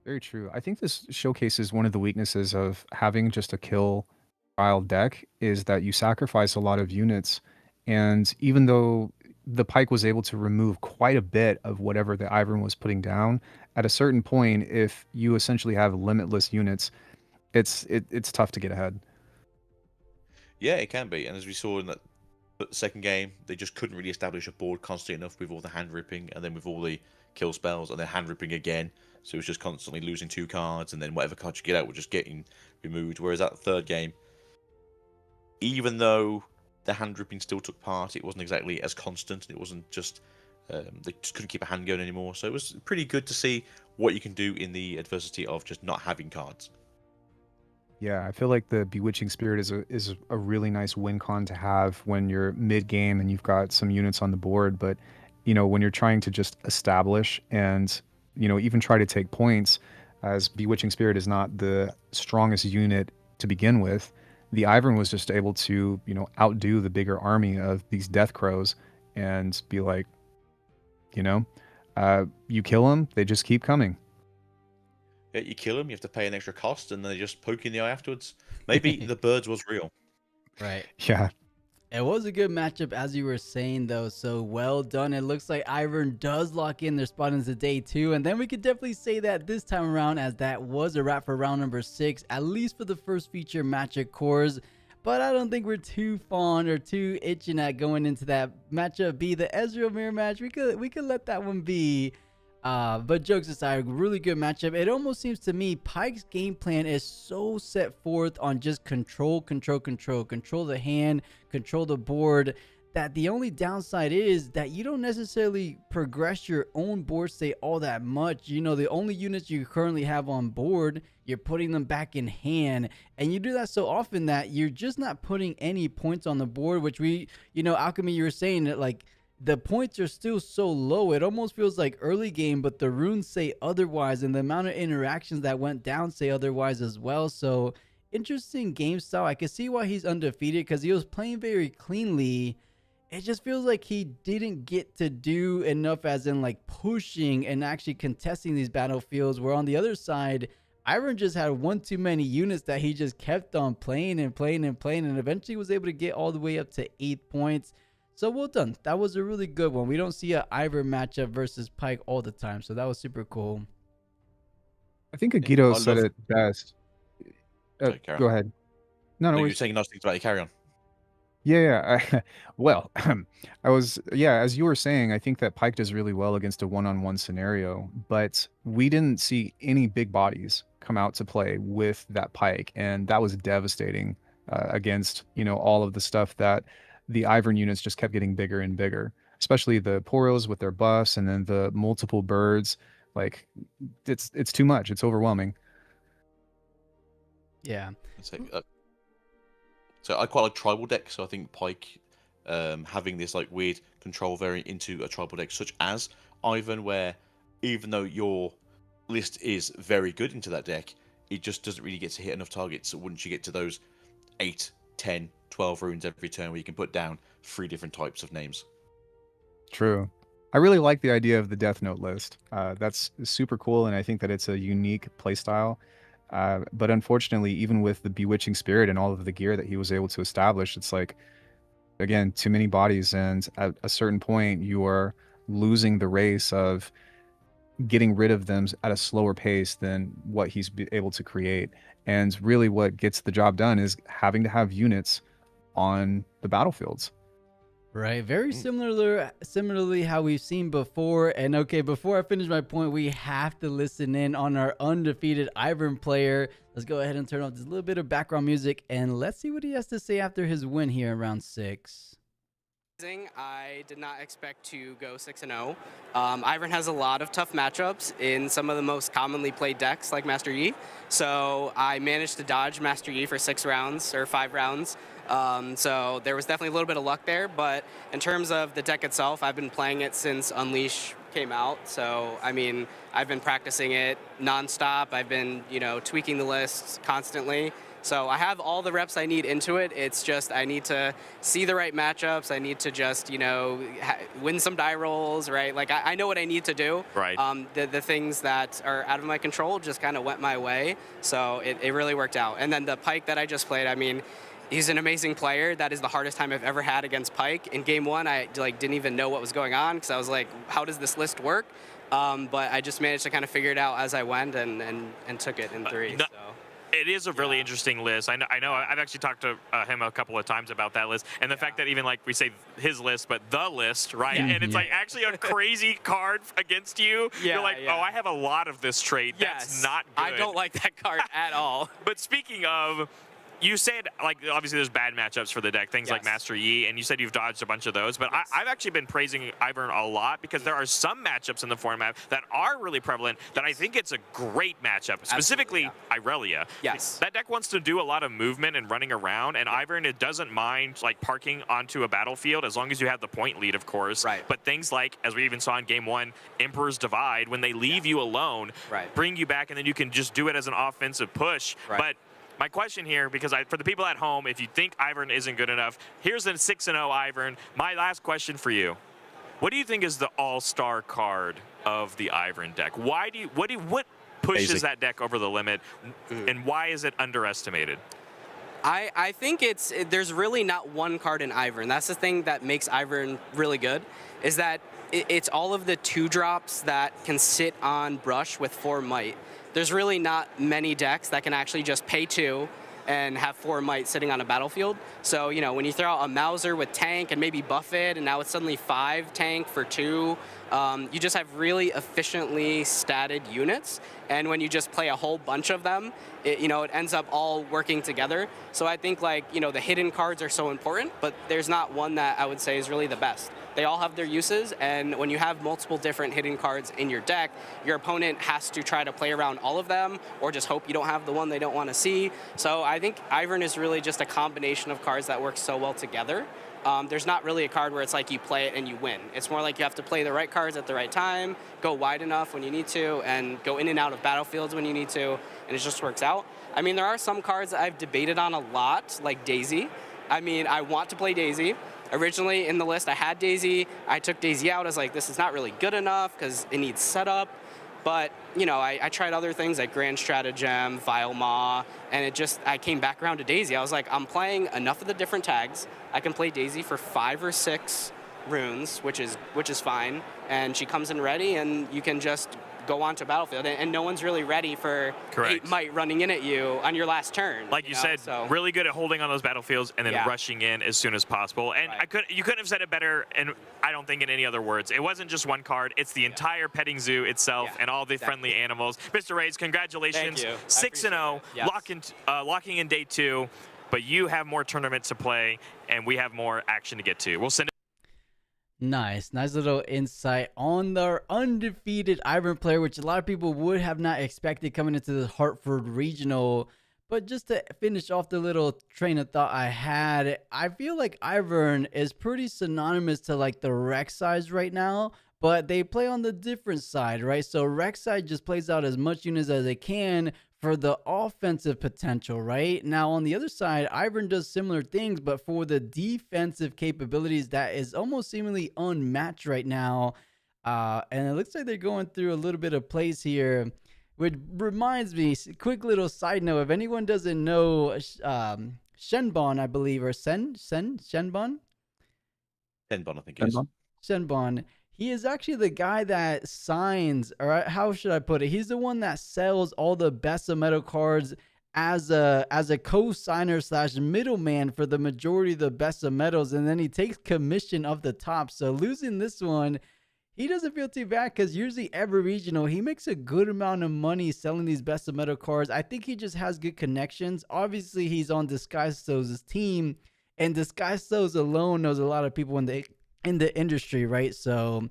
Very true. I think this showcases one of the weaknesses of having just a kill style deck is that you sacrifice a lot of units. And even though the Pike was able to remove quite a bit of whatever the Ivern was putting down, at a certain point, if you essentially have limitless units, it's tough to get ahead. Yeah, it can be. And as we saw in that second game, they just couldn't really establish a board constantly enough with all the hand ripping and then with all the kill spells and then hand ripping again. So it was just constantly losing 2 cards, and then whatever cards you get out were just getting removed. Whereas that third game, even though the hand ripping still took part, it wasn't exactly as constant. It wasn't just they just couldn't keep a hand going anymore. So it was pretty good to see what you can do in the adversity of just not having cards. Yeah, I feel like the Bewitching Spirit is a really nice win con to have when you're mid game and you've got some units on the board. But when you're trying to just establish and even try to take points, as Bewitching Spirit is not the strongest unit to begin with, the Ivern was just able to, outdo the bigger army of these Death Crows and be like, you kill them, they just keep coming. Yeah, you kill them, you have to pay an extra cost, and then they just poke you in the eye afterwards. Maybe the birds was real. Right. Yeah. It was a good matchup, as you were saying, though, so well done. It looks like Ivern does lock in their spot into day 2, and then we could definitely say that this time around, as that was a wrap for round number 6, at least for the first feature matchup cores. But I don't think we're too fond or too itching at going into that matchup B, the Ezreal mirror match. We could let that one be. But jokes aside, really good matchup. It almost seems to me Pyke's game plan is so set forth on just control the hand, control the board, that the only downside is that you don't necessarily progress your own board state all that much. You know, the only units you currently have on board, you're putting them back in hand, and you do that so often that you're just not putting any points on the board, which Alchemy, you were saying that like the points are still so low. It almost feels like early game, but the runes say otherwise, and the amount of interactions that went down say otherwise as well. So interesting game style. I can see why he's undefeated, because he was playing very cleanly. It just feels like he didn't get to do enough, as in like pushing and actually contesting these battlefields, where on the other side, Ivern just had one too many units that he just kept on playing, and eventually was able to get all the way up to 8 points. So well done. That was a really good one. We don't see an Ivern matchup versus Pyke all the time, so that was super cool. I think Agito said it best. Sorry, go ahead. No, you're saying nice things about you. Carry on. Yeah. Well, as you were saying, I think that Pyke does really well against a one-on-one scenario, but we didn't see any big bodies come out to play with that Pyke, and that was devastating against, all of the stuff that the Ivern units just kept getting bigger and bigger, especially the Poros with their buffs, and then the multiple birds. Like, it's too much. It's overwhelming. Yeah. So I quite like tribal decks. So I think Pyke having this like weird control variant into a tribal deck such as Ivern, where even though your list is very good into that deck, it just doesn't really get to hit enough targets. So once you get to those 8, 10, 12 runes every turn, where you can put down 3 different types of names. True. I really like the idea of the Death Note list. That's super cool, and I think that it's a unique playstyle. But unfortunately, even with the Bewitching Spirit and all of the gear that he was able to establish, it's like, again, too many bodies, and at a certain point, you are losing the race of getting rid of them at a slower pace than what he's able to create. And really what gets the job done is having to have units on the battlefields. Right, very similarly how we've seen before. And okay, before I finish my point, we have to listen in on our undefeated Ivern player. Let's go ahead and turn off this little bit of background music, and let's see what he has to say after his win here in round 6. I did not expect to go 6-0. Ivern has a lot of tough matchups in some of the most commonly played decks like Master Yi. So I managed to dodge Master Yi for 6 rounds or 5 rounds. So there was definitely a little bit of luck there, but in terms of the deck itself, I've been playing it since Unleashed came out. So, I mean, I've been practicing it nonstop. I've been, tweaking the lists constantly. So I have all the reps I need into it. It's just I need to see the right matchups. I need to just, win some die rolls, right? Like, I know what I need to do. Right. The things that are out of my control just kind of went my way. So it really worked out. And then the Pyke that I just played, I mean, he's an amazing player. That is the hardest time I've ever had against Pyke. In game 1, I didn't even know what was going on, because I was like, how does this list work? But I just managed to kind of figure it out as I went and took it in 3. So. It is a really interesting list. I know. I've actually talked to him a couple of times about that list, and the fact that even like we say his list, but the list, right? Yeah. And it's like actually a crazy card against you. Yeah, You're like, yeah. oh, I have a lot of this trait. Yes. That's not good. I don't like that card at all. But speaking of, you said, like, obviously there's bad matchups for the deck, things like Yes. Master Yi, and you said you've dodged a bunch of those, but Yes. I've actually been praising Ivern a lot, because there are some matchups in the format that are really prevalent that I think it's a great matchup, specifically Irelia. Yes. That deck wants to do a lot of movement and running around, and Ivern, it doesn't mind, like, parking onto a battlefield, as long as you have the point lead, of course. Right. But things like, as we even saw in game 1, Emperor's Divide, when they leave you alone, bring you back, and then you can just do it as an offensive push. Right. But my question here, because for the people at home, if you think Ivern isn't good enough, here's a 6-0 Ivern. My last question for you: what do you think is the all-star card of the Ivern deck? What pushes that deck over the limit, and why is it underestimated? I think there's really not one card in Ivern. That's the thing that makes Ivern really good, is that it's all of the 2-drops that can sit on brush with 4 might. There's really not many decks that can actually just pay 2, and have 4 might sitting on a battlefield. So, you know, when you throw out a Mauser with tank and maybe buff it, and now it's suddenly 5 tank for 2, you just have really efficiently statted units. And when you just play a whole bunch of them, it ends up all working together. So I think, like, you know, the hidden cards are so important, but there's not one that I would say is really the best. They all have their uses, and when you have multiple different hidden cards in your deck, your opponent has to try to play around all of them, or just hope you don't have the one they don't want to see. So I think Ivern is really just a combination of cards that work so well together. There's not really a card where it's like you play it and you win. It's more like you have to play the right cards at the right time, go wide enough when you need to, and go in and out of battlefields when you need to, and it just works out. I mean, there are some cards that I've debated on a lot, like Daisy. I mean, I want to play Daisy. Originally in the list, I had Daisy. I took Daisy out. I was like, this is not really good enough because it needs setup. But, you know, I tried other things like Grand Stratagem, Vile Maw, and I came back around to Daisy. I was like, I'm playing enough of the different tags. I can play Daisy for 5 or 6 runes, which is fine. And she comes in ready, and you can just go onto battlefield, and no one's really ready for 8 might running in at you on your last turn. Like you said, really good at holding on those battlefields and then rushing in as soon as possible. And you couldn't have said it better, and I don't think in any other words. It wasn't just one card; it's the entire petting zoo itself and all the friendly animals. Mr. Reyes, congratulations! Thank you. 6-0, locking in day 2. But you have more tournaments to play, and we have more action to get to. We'll send it. Nice little insight on the undefeated Ivern player, which a lot of people would have not expected coming into the Hartford Regional. But just to finish off the little train of thought I had, I feel like Ivern is pretty synonymous to like the Rek'Sai right now, but they play on the different side, right? So Rek'Sai just plays out as much units as they can for the offensive potential, right? Now, on the other side, Ivern does similar things, but for the defensive capabilities, that is almost seemingly unmatched right now. And it looks like they're going through a little bit of plays here, which reminds me, quick little side note, if anyone doesn't know Shenbon, I believe, or Shenbon? Shenbon, I think it is. Shenbon. He is actually the guy that signs, or how should I put it? He's the one that sells all the best of metal cards as a co-signer / middleman for the majority of the best of metals, and then he takes commission of the top. So losing this one, he doesn't feel too bad because usually every regional, he makes a good amount of money selling these best of metal cards. I think he just has good connections. Obviously, he's on Disguise Souls' team, and Disguise Souls alone knows a lot of people in the industry, right? So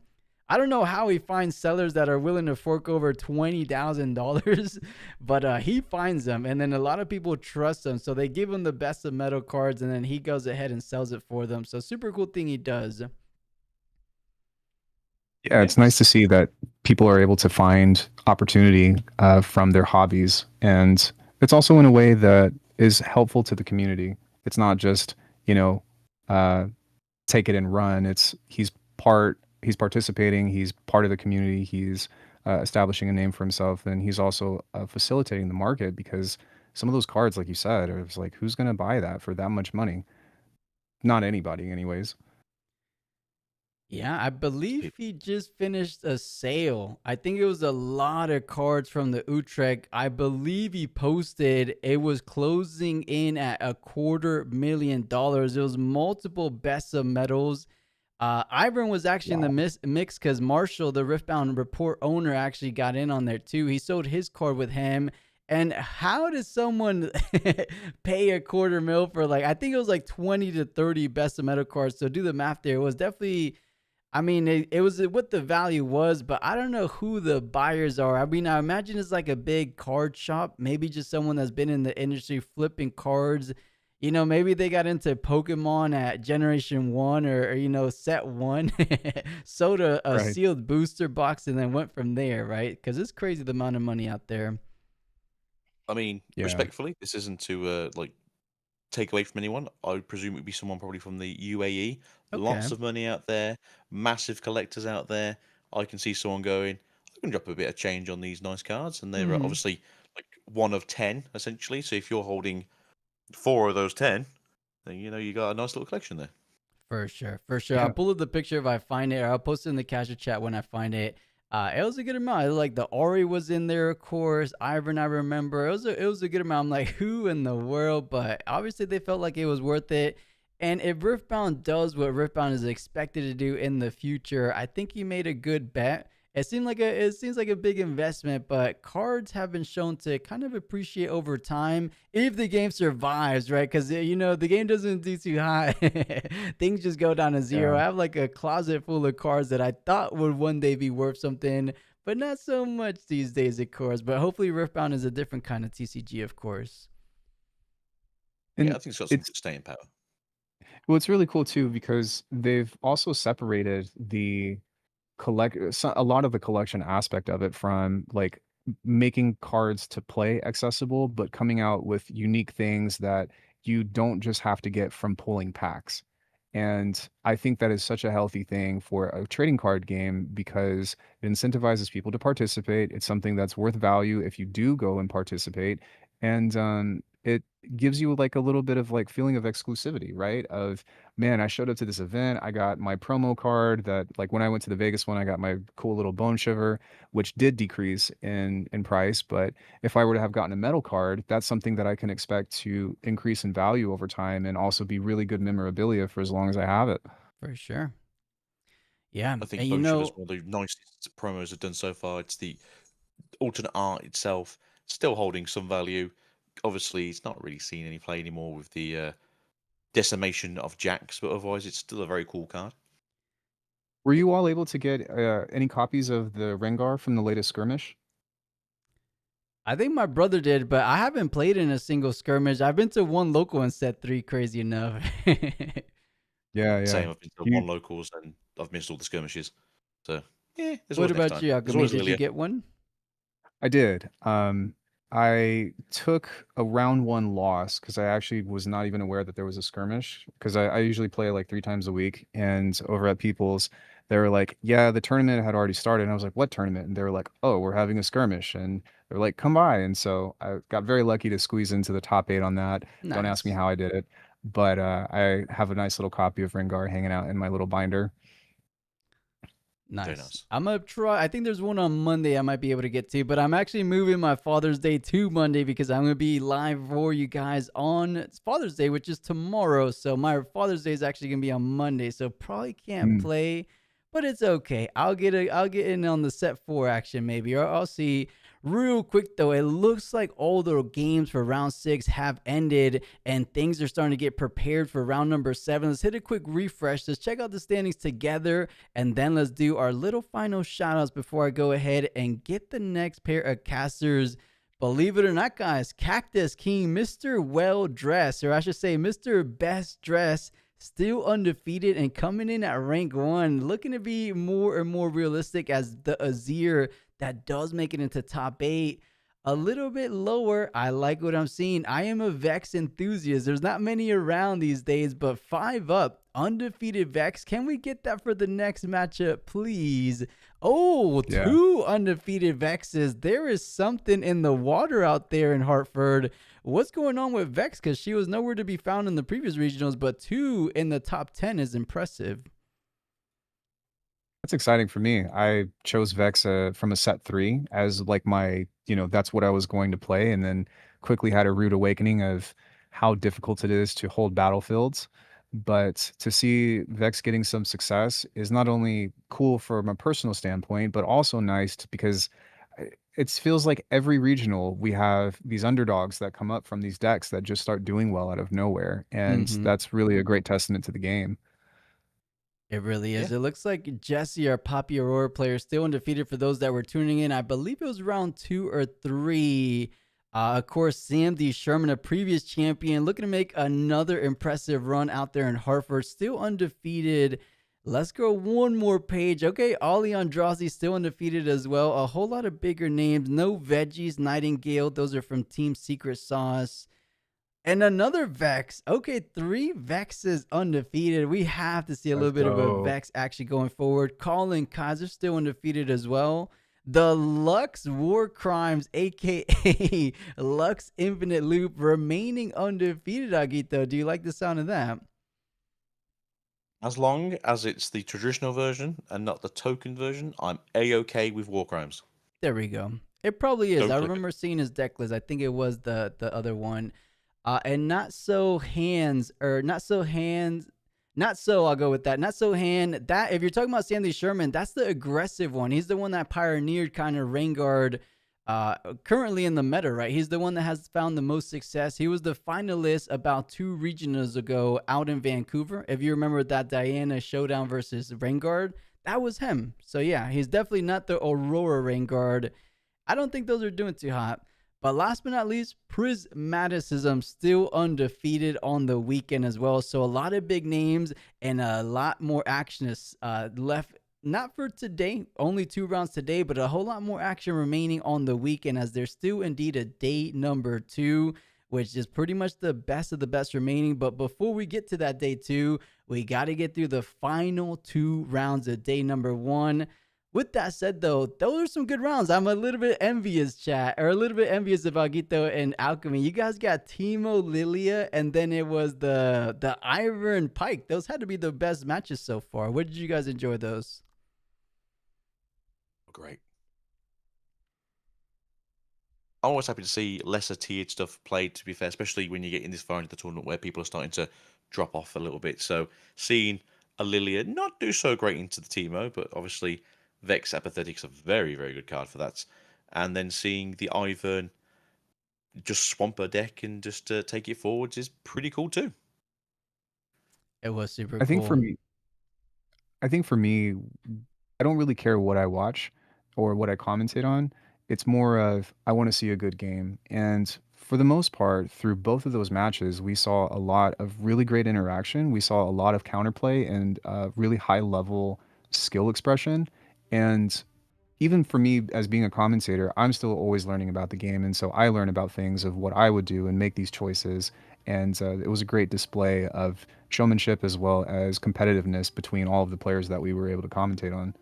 I don't know how he finds sellers that are willing to fork over $20,000, but he finds them, and then a lot of people trust him, so they give him the best of metal cards, and then he goes ahead and sells it for them. So super cool thing he does. Yeah, it's nice to see that people are able to find opportunity from their hobbies, and it's also in a way that is helpful to the community. It's not just, take it and run. He's participating, he's part of the community, he's establishing a name for himself, and he's also facilitating the market, because some of those cards, like you said, are like, who's going to buy that for that much money? Not anybody anyways. Yeah, I believe he just finished a sale. I think it was a lot of cards from the Utrecht. I believe he posted it was closing in at $250,000. It was multiple best of metals. Ivern was actually in the mix because Marshall, the Riftbound Report owner, actually got in on there too. He sold his card with him. And how does someone pay $250,000 for, like, I think it was like 20 to 30 best of metal cards. So do the math there. It was definitely, I mean, it was what the value was, but I don't know who the buyers are. I mean, I imagine it's like a big card shop, maybe just someone that's been in the industry flipping cards. Maybe they got into Pokemon at Generation 1 or Set 1, sold a sealed booster box, and then went from there, right? Because it's crazy the amount of money out there. I mean, respectfully, this isn't to take away from anyone. I would presume it would be someone probably from the UAE. Lots of money out there, massive collectors out there. I can see someone going, I can drop a bit of change on these nice cards, and they're obviously like 1 of 10 essentially. So if you're holding 4 of those 10, then you got a nice little collection there. For sure. I'll pull up the picture if I find it, or I'll post it in the casual chat when I find it. It was a good amount. Like the Ori was in there, of course. Ivan, I remember. It was a good amount. I'm like, who in the world? But obviously, they felt like it was worth it. And if Riftbound does what Riftbound is expected to do in the future, I think he made a good bet. It seems like a big investment, but cards have been shown to kind of appreciate over time if the game survives, right? Because the game doesn't do too high. Things just go down to zero. Yeah. I have like a closet full of cards that I thought would one day be worth something, but not so much these days, of course. But hopefully, Riftbound is a different kind of TCG, of course. And Yeah, I think it's got some it's staying power. well, it's really cool too because they've also separated the a lot of the collection aspect of it from like making cards to play accessible, but coming out with unique things that you don't just have to get from pulling packs. And I think that is such a healthy thing for a trading card game because it incentivizes people to participate. It's something that's worth value if you do go and participate. And it gives you like a little bit of like feeling of exclusivity, right? Of man, I showed up to this event. I got my promo card that like when I went to the Vegas one, I got my cool little bone shiver, which did decrease in price. But if I were to have gotten a metal card, that's something that I can expect to increase in value over time and also be really good memorabilia for as long as I have it. For sure. Yeah. I think And Bone Sugar's one of the nicest promos I've done so far. It's the alternate art itself, still holding some value. Obviously, it's not really seen any play anymore with the decimation of jacks, but otherwise, it's still a very cool card. Were you all able to get any copies of the Rengar from the latest skirmish? I think my brother did, but I haven't played in a single skirmish. I've been to one local in set 3, crazy enough. Yeah, Same, yeah. I've been to one locals and I've missed all the skirmishes. So, yeah, there's What always next about time. you, There's Alchemy? always Did you Lilia. get one? I did. I took a round 1 loss because I actually was not even aware that there was a skirmish because I usually play like 3 times a week. And over at People's, they were like, yeah, the tournament had already started. And I was like, what tournament? And they were like, oh, we're having a skirmish. And they were like, come by. And so I got very lucky to squeeze into the top 8 on that. Don't ask me Nice. how I did it. But I have a nice little copy of Rengar hanging out in my little binder. Very Nice. nice. I'm gonna try. I think there's one on Monday I might be able to get to, but I'm actually moving my Father's Day to Monday because I'm gonna be live for you guys on Father's Day, which is tomorrow. So my Father's Day is actually gonna be on Monday, so probably can't play, but it's okay. I'll get in on the set 4 action maybe, or I'll see. Real quick though, it looks like all the games for round 6 have ended and things are starting to get prepared for round number 7. Let's hit a quick refresh. Let's check out the standings together and then let's do our little final shout outs before I go ahead and get the next pair of casters. Believe it or not, guys, Cactus King, Mr. Well Dressed, or I should say Mr. Best Dressed, still undefeated and coming in at rank 1, looking to be more and more realistic as the Azir that does make it into top 8. A little bit lower. I like what I'm seeing. I am a Vex enthusiast. There's not many around these days, but 5 up. Undefeated Vex. Can we get that for the next matchup, please? Oh, Yeah. 2 undefeated Vexes. There is something in the water out there in Hartford. What's going on with Vex? Because she was nowhere to be found in the previous regionals, but 2 in the top 10 is impressive. That's exciting for me. I chose Vex from a set 3 as like my, that's what I was going to play, and then quickly had a rude awakening of how difficult it is to hold battlefields. But to see Vex getting some success is not only cool from a personal standpoint, but also nice because it feels like every regional we have these underdogs that come up from these decks that just start doing well out of nowhere. And that's really a great testament to the game. It really is. Yeah. It looks like Jesse, our Poppy Aurora player, still undefeated for those that were tuning in. I believe it was round 2 or 3. Of course, Sam D. Sherman, a previous champion, looking to make another impressive run out there in Hartford, still undefeated. Let's go one more page. Okay, Ollie Andrazi still undefeated as well. A whole lot of bigger names. No Veggies, Nightingale. Those are from Team Secret Sauce. And another Vex. Okay, 3 Vexes undefeated. We have to see a little bit of a Vex actually going forward. Colin Kaiser still undefeated as well. The Lux War Crimes, aka Lux Infinite Loop, remaining undefeated, Agito. Do you like the sound of that? As long as it's the traditional version and not the token version, I'm A-okay with War Crimes. There we go. It probably is. Don't I click it. remember seeing his deck list. I think it was the other one. And not so hands, or not so hands, not so, I'll go with that. Not so hand. That, if you're talking about Sandy Sherman, that's the aggressive one. He's the one that pioneered kind of Rain Guard currently in the meta, right? He's the one that has found the most success. He was the finalist about 2 regionals ago out in Vancouver. If you remember that Diana showdown versus Rain Guard, that was him. So yeah, he's definitely not the Aurora Rain Guard. I don't think those are doing too hot. But last but not least, Prismaticism still undefeated on the weekend as well. So a lot of big names and a lot more action is left. Not for today, only 2 rounds today, but a whole lot more action remaining on the weekend, as there's still indeed a day number 2, which is pretty much the best of the best remaining. But before we get to that day 2, we got to get through the final 2 rounds of day number 1. With that said, though, those are some good rounds. I'm a little bit envious, chat, or a little bit envious of Agito and Alchemy. You guys got Timo, Lilia, and then it was the Ivor and Pike. Those had to be the best matches so far. What did you guys enjoy those? Great. I'm always happy to see lesser tiered stuff played, to be fair, especially when you get in this far into the tournament where people are starting to drop off a little bit. So seeing a Lilia not do so great into the Teemo, but obviously Vex Apathetic's a very, very good card for that. And then seeing the Ivern just swamp her deck and just take it forwards is pretty cool too. It was super I cool. think for me, I don't really care what I watch or what I commentate on. It's more of I want to see a good game. And for the most part, through both of those matches, we saw a lot of really great interaction. We saw a lot of counterplay and really high level skill expression. And even for me as being a commentator, I'm still always learning about the game. And so I learn about things of what I would do and make these choices. And it was a great display of showmanship as well as competitiveness between all of the players that we were able to commentate on.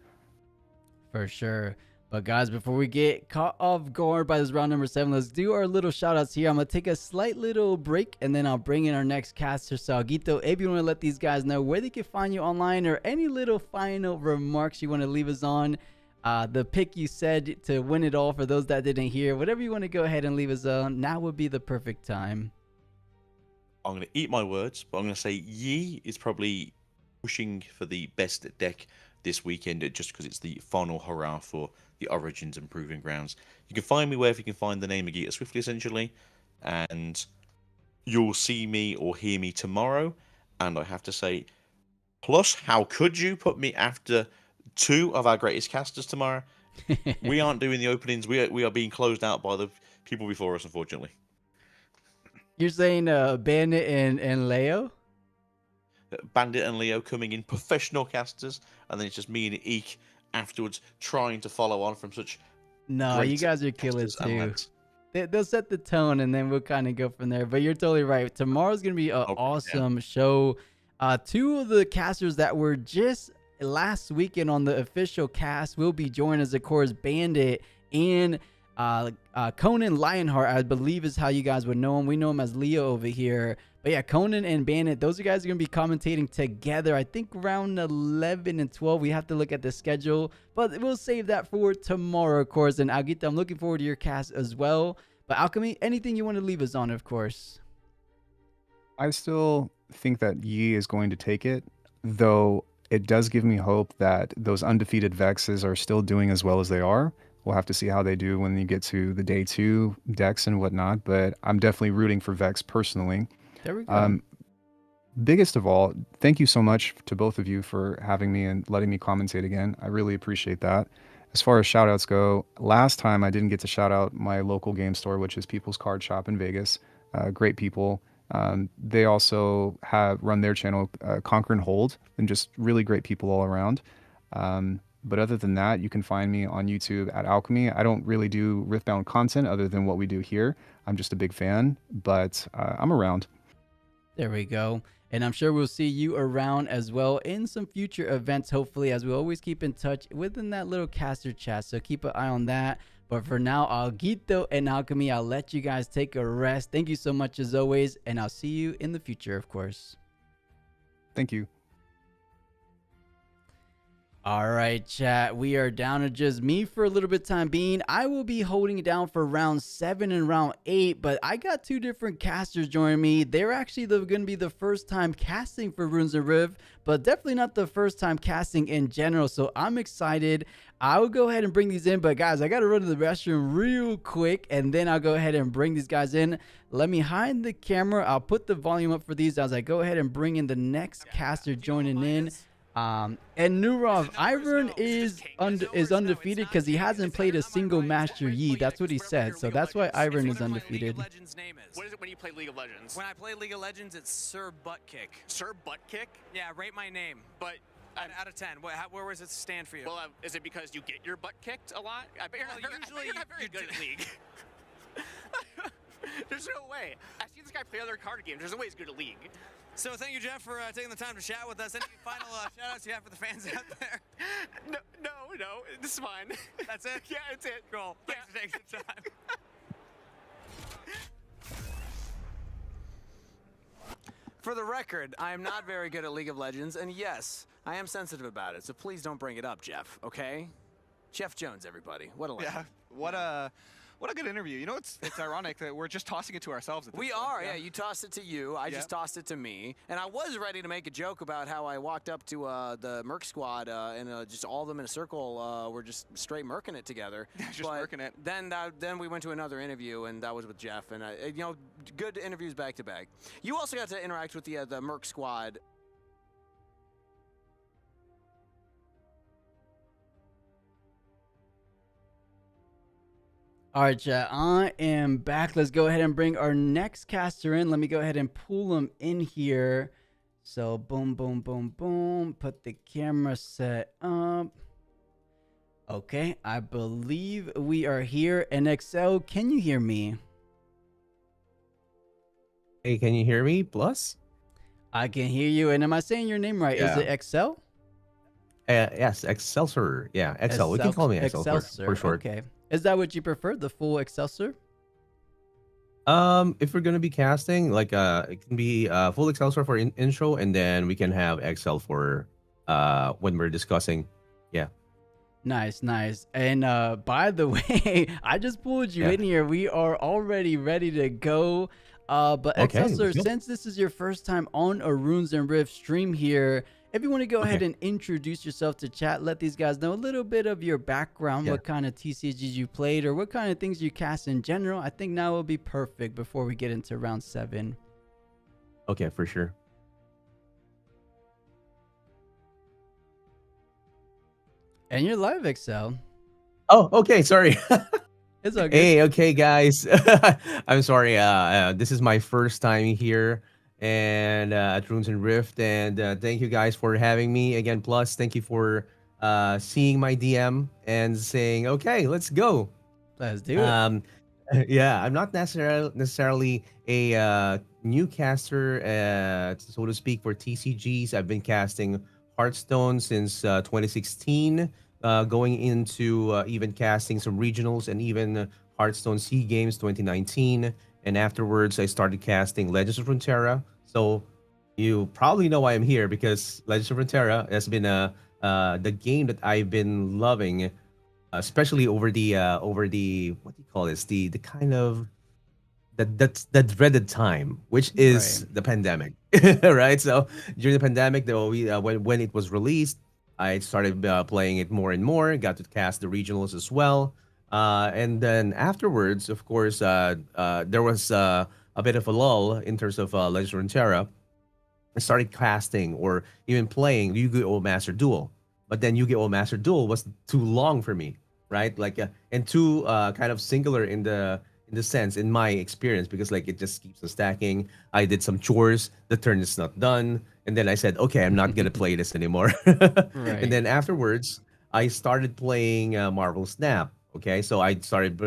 For sure. But guys, before we get caught off guard by this round number 7, let's do our little shout outs here. I'm going to take a slight little break and then I'll bring in our next caster. So Agito, if you want to let these guys know where they can find you online or any little final remarks you want to leave us on, the pick you said to win it all for those that didn't hear, whatever you want to go ahead and leave us on, now would be the perfect time. I'm going to eat my words, but I'm going to say Yi is probably pushing for the best deck this weekend just because it's the final hurrah for the Origins and Proving Grounds. You can find me wherever you can find the name Agita Swiftly, essentially, and you'll see me or hear me tomorrow. And I have to say, plus, how could you put me after 2 of our greatest casters tomorrow? We aren't doing the openings. We are being closed out by the people before us, unfortunately. You're saying Bandit and Leo? Bandit and Leo coming in professional casters, and then it's just me and Eek afterwards trying to follow on from such. No, you guys are killers too. They'll set the tone, and then we'll kind of go from there. But you're totally right. Tomorrow's gonna be an awesome show. 2 of the casters that were just last weekend on the official cast will be joining us, of course, Bandit and Conan Lionheart, I believe is how you guys would know him. We know him as Leo over here. But yeah, Conan and Bandit, those guys are going to be commentating together. I think round 11 and 12. We have to look at the schedule. But we'll save that for tomorrow, of course. And Agita, I'm looking forward to your cast as well. But Alchemy, anything you want to leave us on, of course? I still think that Yi is going to take it, though it does give me hope that those undefeated Vexes are still doing as well as they are. We'll have to see how they do when you get to the day 2 decks and whatnot, but I'm definitely rooting for Vex personally. There we go. Biggest of all, thank you so much to both of you for having me and letting me commentate again. I really appreciate that. As far as shout outs go, last time I didn't get to shout out my local game store, which is People's Card Shop in Vegas. Great people. They also have run their channel, Conquer and Hold, and just really great people all around. But other than that, you can find me on YouTube at Alchemy. I don't really do Riftbound content other than what we do here. I'm just a big fan, but I'm around. There we go. And I'm sure we'll see you around as well in some future events, hopefully, as we always keep in touch within that little caster chat. So keep an eye on that. But for now, Alguito and Alchemy, I'll let you guys take a rest. Thank you so much as always, and I'll see you in the future, of course. Thank you. All right, chat. We are down to just me for a little bit time being. I will be holding it down for round 7 and round 8, but I got 2 different casters joining me. They're actually going to be the first time casting for Runes and Rift, but definitely not the first time casting in general. So I'm excited. I will go ahead and bring these in, but guys, I got to run to the restroom real quick, and then I'll go ahead and bring these guys in. Let me hide the camera. I'll put the volume up for these as I go ahead and bring in the next caster joining in. And Nurov, Ivern is undefeated because he hasn't played a single Master Yi. That's what he said. So that's why Ivern is undefeated. What is it when you play League of Legends? When I play League of Legends, it's Sir Butt Kick. Sir Butt Kick? Yeah, rate my name. But out of 10, where does it stand for you? Well, is it because you get your butt kicked a lot? I bet you're not very good at League. There's no way. I've seen this guy play other card games. There's no way he's good at League. So thank you, Jeff, for taking the time to chat with us. Any final shout-outs you have for the fans out there? No, this is fine. That's it? Yeah, it's it. Cool. Thanks for taking the time. For the record, I am not very good at League of Legends, and yes, I am sensitive about it, so please don't bring it up, Jeff, okay? Jeff Jones, everybody. What a legend. Yeah, what a good interview. You know, it's ironic that we're just tossing it to ourselves at this We point. are, yeah. You tossed it to you. I just tossed it to me. And I was ready to make a joke about how I walked up to the Merc squad and just all of them in a circle were just straight mercing it together. Just mercing it. Then we went to another interview, and that was with Jeff. And, you know, good interviews back to back. You also got to interact with the Merc squad. All right, chat. I am back. Let's go ahead and bring our next caster in. Let me go ahead and pull him in here. So boom, boom, boom, boom. Put the camera set up. Okay, I believe we are here. And Excel, can you hear me? Hey, can you hear me? Plus? I can hear you. And am I saying your name right? Yeah. Is it Excel? Yes, Excelsior. Yeah, Excel. We can call me Excelsior for short. Okay. Is that what you prefer, the full Excelsior? If we're gonna be casting, like it can be full Excelsior for intro, and then we can have Excel for when we're discussing. Yeah. Nice, nice. And by the way, I just pulled you in here. We are already ready to go. But Excelsior, since this is your first time on a Runes and Rift stream here, if you want to go ahead and introduce yourself to chat, let these guys know a little bit of your background, what kind of TCGs you played, or what kind of things you cast in general. I think now will be perfect before we get into round 7. Okay, for sure. And you're live, Excel. Oh, okay. Sorry. It's okay. Hey, okay, guys. I'm sorry. This is my first time here and at Runes and Rift, and thank you guys for having me again. Plus, thank you for seeing my DM and saying, "Okay, let's go." Let's do it. Yeah, I'm not necessarily a new caster, so to speak, for TCGs. I've been casting Hearthstone since 2016. Going into even casting some regionals and even Hearthstone SEA Games 2019. And afterwards, I started casting Legends of Runeterra. So you probably know why I'm here, because Legends of Runeterra has been the game that I've been loving, especially over the what do you call this? The kind of that dreaded time, which is the pandemic, right? So during the pandemic, though, when it was released, I started playing it more and more, got to cast the regionals as well. And then afterwards, of course, there was a bit of a lull in terms of Legends of Runeterra. I started casting or even playing Yu-Gi-Oh! Master Duel. But then Yu-Gi-Oh! Master Duel was too long for me, right? Like, and too kind of singular in the sense, in my experience, because like it just keeps on stacking. I did some chores, the turn is not done, and then I said, okay, I'm not gonna play this anymore. And then afterwards, I started playing Marvel Snap. Okay, so I started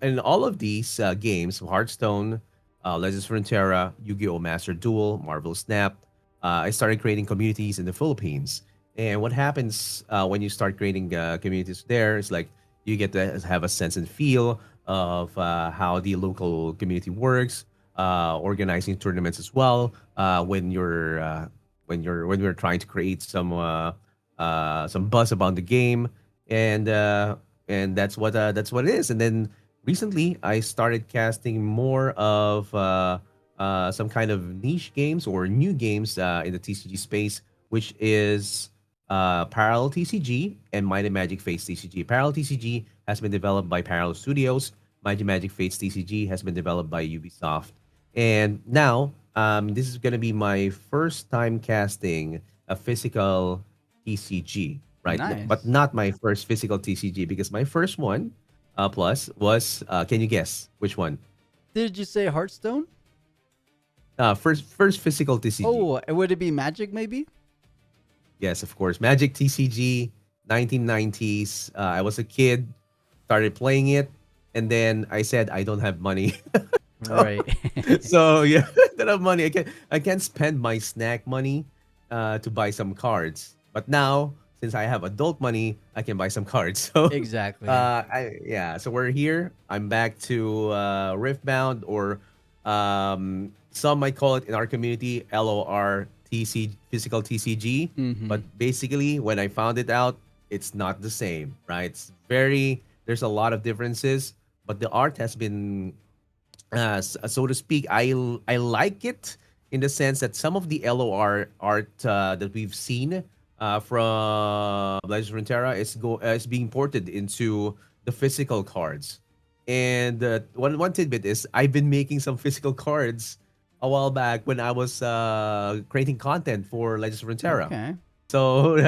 in all of these games: Hearthstone, Legends of Runeterra, Yu-Gi-Oh! Master Duel, Marvel Snap. I started creating communities in the Philippines. And what happens when you start creating communities there is like you get to have a sense and feel of how the local community works, organizing tournaments as well. When we're trying to create some some buzz about the game, and that's what it is. And then recently, I started casting more of some kind of niche games or new games in the TCG space, which is Parallel TCG and Might and Magic Fates TCG. Parallel TCG has been developed by Parallel Studios. Might and Magic Fates TCG has been developed by Ubisoft. And now, this is going to be my first time casting a physical TCG, right? Nice. But not my first physical TCG, because my first one plus was, can you guess which one? Did you say Hearthstone? First physical TCG. Oh, would it be Magic maybe? Yes, of course. Magic TCG, 1990s. I was a kid, started playing it, and then I said I don't have money. Right. So yeah, I don't have money. I can't spend my snack money to buy some cards. But now, since I have adult money, I can buy some cards. So Exactly. So we're here. I'm back to Riftbound, or some might call it in our community LOR physical TCG. But basically, when I found it out, it's not the same, right? There's a lot of differences, but the art has been, so to speak, I like it in the sense that some of the LOR art that we've seen from Legends of Runeterra is being ported into the physical cards. And one tidbit is I've been making some physical cards a while back when I was creating content for Legends of Runeterra. Okay. So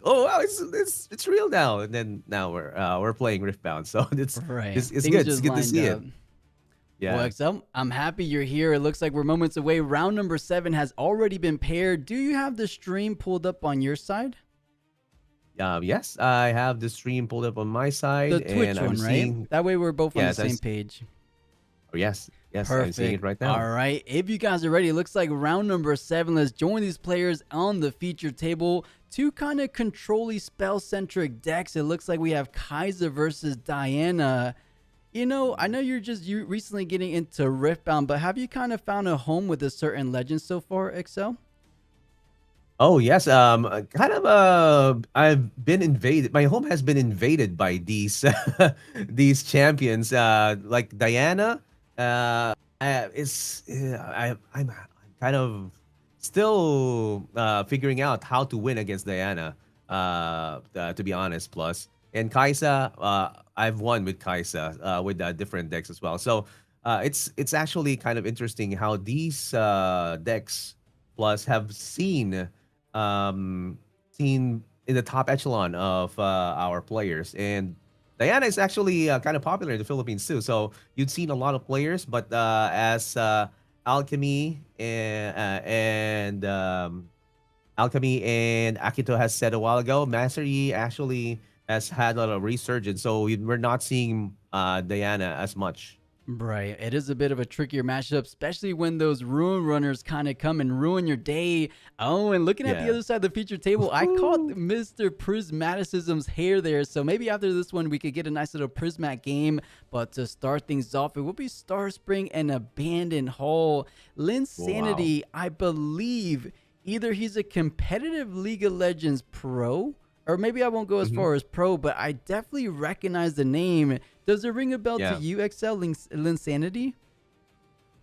oh wow, it's real now. And then now we're playing Riftbound, so it's Right. it's Things good. It's just good to lined see up. it. Yeah. Well, XL, I'm happy you're here. It looks like we're moments away. Round number 7 has already been paired. Do you have the stream pulled up on your side? Yes, I have the stream pulled up on my side. The Twitch and one, I'm right? seeing... That way we're both on the Yes, same page. Oh, yes. Yes, Perfect. I'm seeing it right now. All right. If you guys are ready, it looks like round number 7. Let's join these players on the feature table. Two kind of control-y spell-centric decks. It looks like we have Kaiser versus Diana. You know, I know you're recently getting into Riftbound, but have you kind of found a home with a certain legend so far, Excel? Oh yes, I've been invaded. My home has been invaded by these these champions. Like Diana, I'm kind of still figuring out how to win against Diana. To be honest, plus and Kaisa, I've won with Kaisa with different decks as well. So it's actually kind of interesting how these decks plus have seen in the top echelon of our players. And Diana is actually kind of popular in the Philippines too. So you've seen a lot of players, but as Alchemy and Akito has said a while ago, Master Yi actually has had a lot of resurgence. So we're not seeing Diana as much. Right. It is a bit of a trickier matchup, especially when those Ruin Runners kind of come and ruin your day. Oh, and looking at the other side of the feature table, I caught Mr. Prismaticism's hair there. So maybe after this one, we could get a nice little Prismat game. But to start things off, it will be Starspring and Abandoned Hall. Linsanity, I believe either he's a competitive League of Legends pro, or maybe I won't go as far as pro, but I definitely recognize the name. Does it ring a bell to you, XL, Linsanity?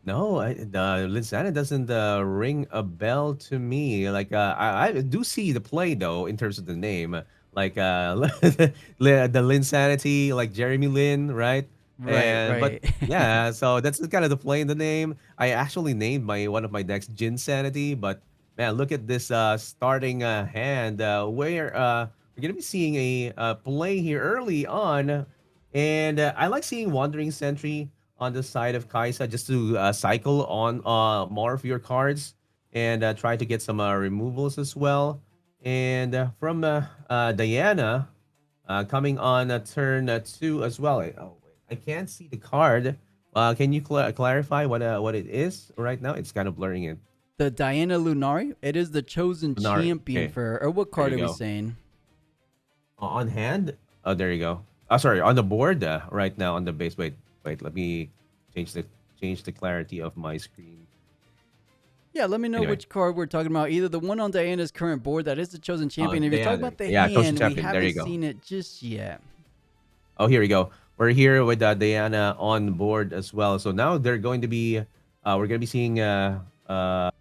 No, Linsanity doesn't ring a bell to me. Like I do see the play though in terms of the name, like the Linsanity, like Jeremy Lin, right? Right. But yeah, so that's kind of the play in the name. I actually named one of my decks Jinsanity, but man, look at this starting hand where we're gonna be seeing a play here early on. And I like seeing Wandering Sentry on the side of Kaisa just to cycle on more of your cards and try to get some removals as well. And from Diana, coming on turn 2 as well. Oh, wait, I can't see the card. Can you clarify what it is right now? It's kind of blurring it. The Diana Lunari. It is the chosen champion for... Or what card are we saying? On hand? Oh, there you go. Sorry, on the board right now on the base. Wait. Let me change the clarity of my screen. Yeah, let me know Anyway. which card we're talking about. Either the one on Diana's current board, that is the chosen champion. If you're talking Diana. about the Yeah, Chosen hand, we Champion. There you haven't go. seen it just yet. Oh, here we go. We're here with Diana on board as well. So now they're going to be, we're going to be seeing our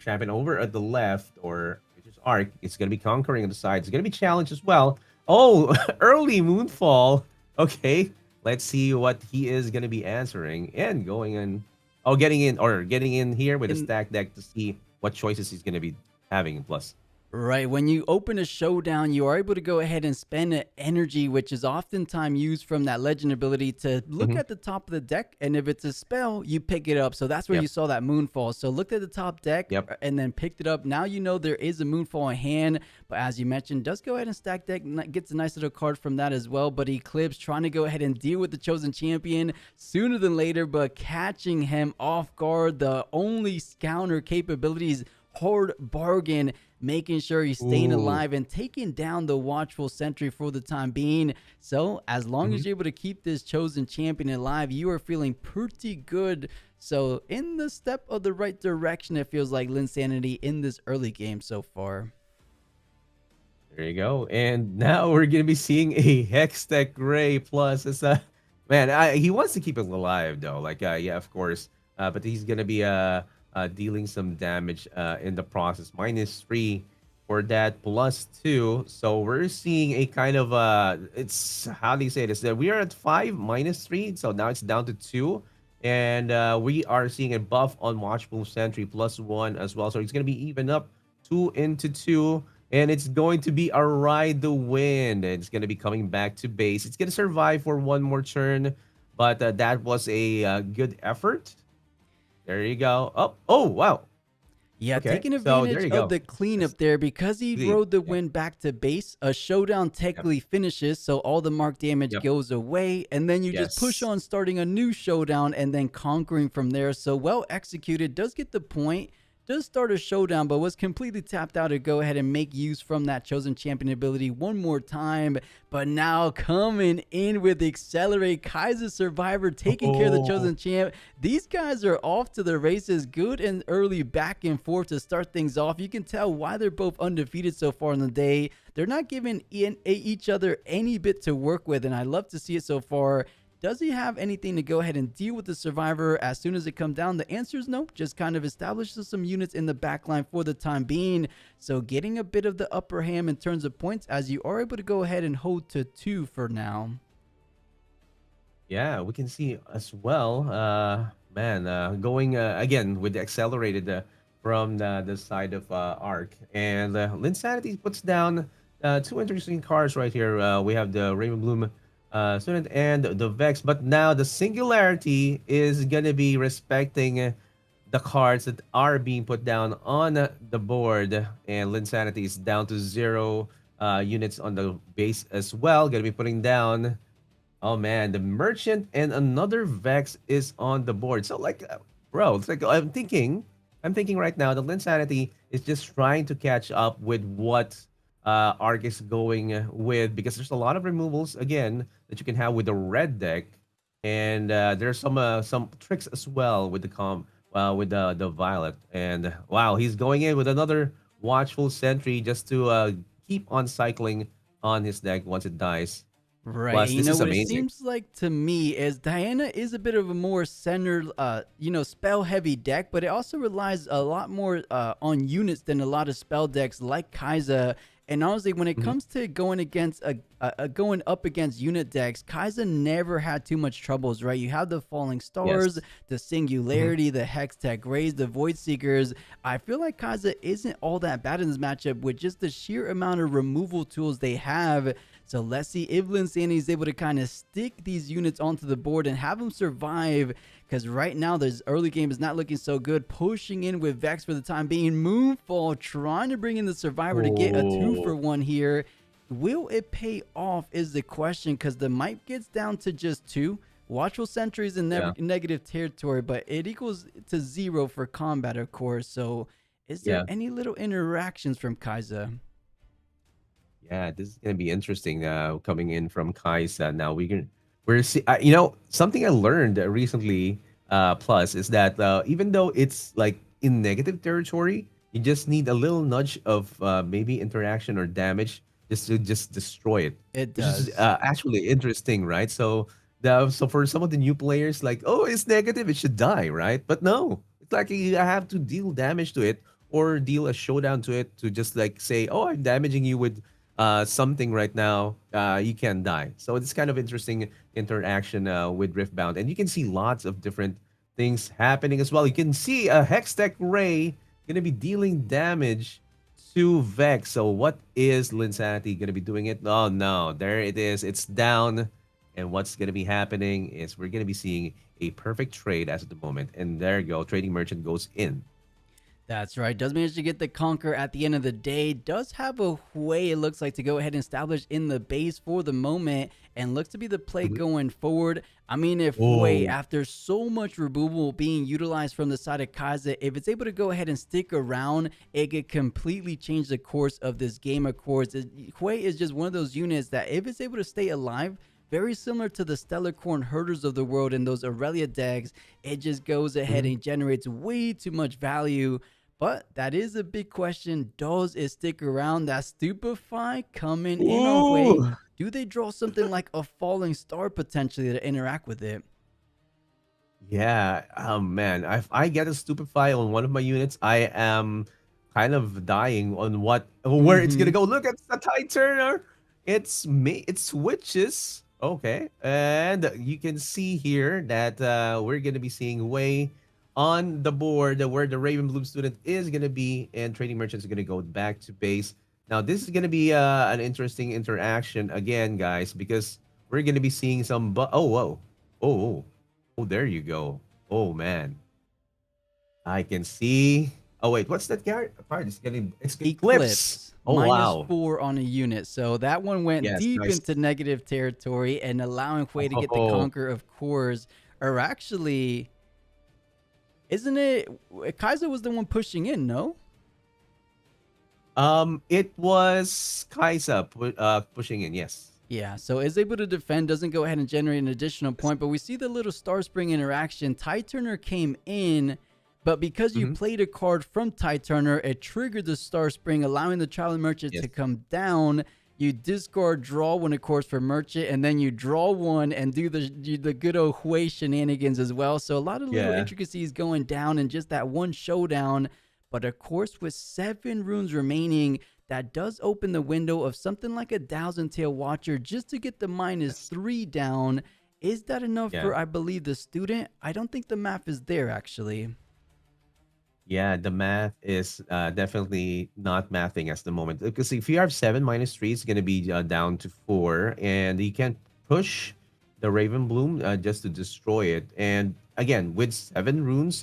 champion over at the left, or which is Arc. It's going to be conquering on the side. It's going to be challenged as well. Oh, early Moonfall. Okay, let's see what he is going to be answering and going in. Oh, getting in here with a stack deck to see what choices he's going to be having. Plus. Right, when you open a showdown, you are able to go ahead and spend an energy, which is oftentimes used from that legend ability to look at the top of the deck, and if it's a spell, you pick it up. So that's where you saw that Moonfall. So looked at the top deck and then picked it up. Now you know there is a Moonfall in hand, but as you mentioned, does go ahead and stack deck, gets a nice little card from that as well. But Eclipse trying to go ahead and deal with the chosen champion sooner than later, but catching him off guard. The only counter capabilities, hard bargain, making sure he's staying alive and taking down the watchful sentry for the time being. So as long as you're able to keep this chosen champion alive, you are feeling pretty good. So in the step of the right direction, it feels like Linsanity in this early game so far. There you go. And now we're going to be seeing a Hextech Ray plus. It's a man, he wants to keep it alive though. Like, yeah, of course. But he's going to be dealing some damage in the process. -3 for that, +2. So we're seeing a kind of it's, how do you say this? We are at 5 -3, so now it's down to 2, and we are seeing a buff on Watchful Sentry +1 as well. So it's gonna be even up 2 into 2, and it's going to be a ride the wind. It's gonna be coming back to base. It's gonna survive for one more turn, but that was a good effort. There you go. Oh, wow. Yeah, Okay, taking so there advantage you go. of the cleanup there, because he rode the wind back to base. A showdown technically finishes, so all the mark damage goes away, and then you just push on, starting a new showdown and then conquering from there. So well executed, does get the point, does start a showdown, but was completely tapped out to go ahead and make use from that chosen champion ability one more time. But now coming in with Accelerate, Kaiser Survivor taking care of the chosen champ. These guys are off to the races, good and early back and forth to start things off. You can tell why they're both undefeated so far in the day. They're not giving each other any bit to work with, and I love to see it so far. Does he have anything to go ahead and deal with the Survivor as soon as it comes down? The answer is no. Just kind of establishes some units in the backline for the time being. So getting a bit of the upper hand in terms of points, as you are able to go ahead and hold to 2 for now. Yeah, we can see as well. Going again with the accelerated from the side of Arc. And Linsanity puts down 2 interesting cards right here. We have the Raven Bloom student and the Vex, but now the Singularity is gonna be respecting the cards that are being put down on the board, and Linsanity is down to 0 units on the base as well. Gonna be putting down, oh man, the Merchant, and another Vex is on the board. So like, bro, it's like I'm thinking right now the Linsanity is just trying to catch up with what Arc is going with, because there's a lot of removals again that you can have with the red deck, and there's some tricks as well with the violet. And wow, he's going in with another Watchful Sentry just to keep on cycling on his deck once it dies. Right. Plus, You this know is what it amazing. seems like to me is Diana is a bit of a more centered, spell heavy deck, but it also relies a lot more on units than a lot of spell decks like Kaiser. And honestly, when it comes to going against going up against unit decks, Kaiser never had too much troubles, right? You have the Falling Stars, the Singularity, the Hextech Rays, the Void Seekers. I feel like Kaiser isn't all that bad in this matchup with just the sheer amount of removal tools they have. So let's see if Linsanity is able to kind of stick these units onto the board and have them survive, because right now this early game is not looking so good. Pushing in with Vex for the time being. Moonfall trying to bring in the Survivor to get a 2-for-1 here. Will it pay off is the question, because the might gets down to just 2. Watchful Sentry is in negative territory, but it equals to 0 for combat, of course. So is there any little interactions from Kaiser? Yeah, this is gonna be interesting. Coming in from Kaisa. Now we're something I learned recently. Plus is that even though it's like in negative territory, you just need a little nudge of maybe interaction or damage just to just destroy it. It Which is does. actually interesting, right? So for some of the new players, like, oh, it's negative, it should die, right? But no, it's like you have to deal damage to it or deal a showdown to it to just like say, oh, I'm damaging you with something right now. You can die. So it's kind of interesting interaction with Riftbound, and you can see lots of different things happening as well. You can see a Hextech Ray gonna be dealing damage to Vex. So what is Linsanity gonna be doing it? Oh no, there it is. It's down. And what's gonna be happening is we're gonna be seeing a perfect trade as of the moment. And there you go. Trading Merchant goes in. That's right. Does manage to get the conquer at the end of the day. Does have a way, it looks like, to go ahead and establish in the base for the moment, and looks to be the play going forward. I mean, if Hui, after so much removal being utilized from the side of Kaiser, if it's able to go ahead and stick around, it could completely change the course of this game, of course. Hui is just one of those units that if it's able to stay alive, very similar to the Stellar Corn Herders of the world and those Aurelia decks, it just goes ahead and generates way too much value. But that is a big question. Does it stick around? That Stupefy coming in a way. Do they draw something like a Falling Star potentially to interact with it? Yeah, oh man, if I get a Stupefy on one of my units, I am kind of dying on where it's gonna go. Look at the Tide Turner. It's me. It switches. Okay, and you can see here that we're gonna be seeing way on the board where the Raven Bloom student is gonna be, and Trading Merchants are gonna go back to base. Now this is gonna be an interesting interaction again, guys, because we're gonna be seeing some. Oh whoa, oh. Oh, there you go. Oh man, I can see. Oh wait, what's that card? It's Eclipse. Oh wow. -4 on a unit. So that one went deep into negative territory, and allowing Hui to get the conquer, of course, or actually, isn't it? Kaiser was the one pushing in, no? It was Kaiser pushing in. Yes. Yeah, so is able to defend, doesn't go ahead and generate an additional point, but we see the little Star Spring interaction. Tide Turner came in, but because you played a card from Tide Turner, it triggered the Star Spring, allowing the Traveling Merchant to come down. You discard, draw one, of course, for Merchant, and then you draw one and do the good old Hui shenanigans as well. So a lot of little intricacies going down in just that one showdown. But of course, with 7 runes remaining, that does open the window of something like a Thousand Tail Watcher just to get the -3 down. Is that enough for, I believe, the student? I don't think the math is there, actually. Yeah, the math is definitely not mathing at the moment. Because if you have 7 -3, it's going to be down to 4. And you can push the Raven Bloom just to destroy it. And again, with 7 runes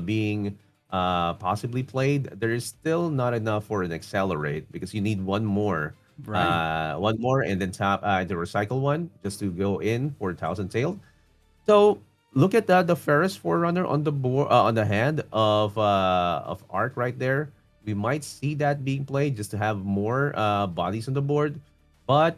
being possibly played, there is still not enough for an accelerate because you need one more, and then tap the recycle one just to go in for Thousand Tail. So look at the Ferris Forerunner on the board, on the hand of Arc right there. We might see that being played just to have more bodies on the board, but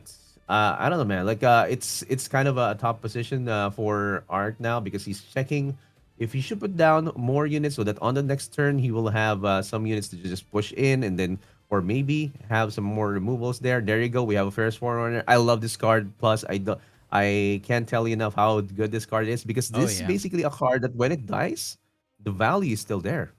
I don't know, man. Like it's kind of a top position for Arc now because he's checking if he should put down more units so that on the next turn he will have some units to just push in, and then or maybe have some more removals there. There you go. We have a Ferris Forerunner. I love this card. Plus, I can't tell you enough how good this card is because this is basically a card that when it dies, the value is still there.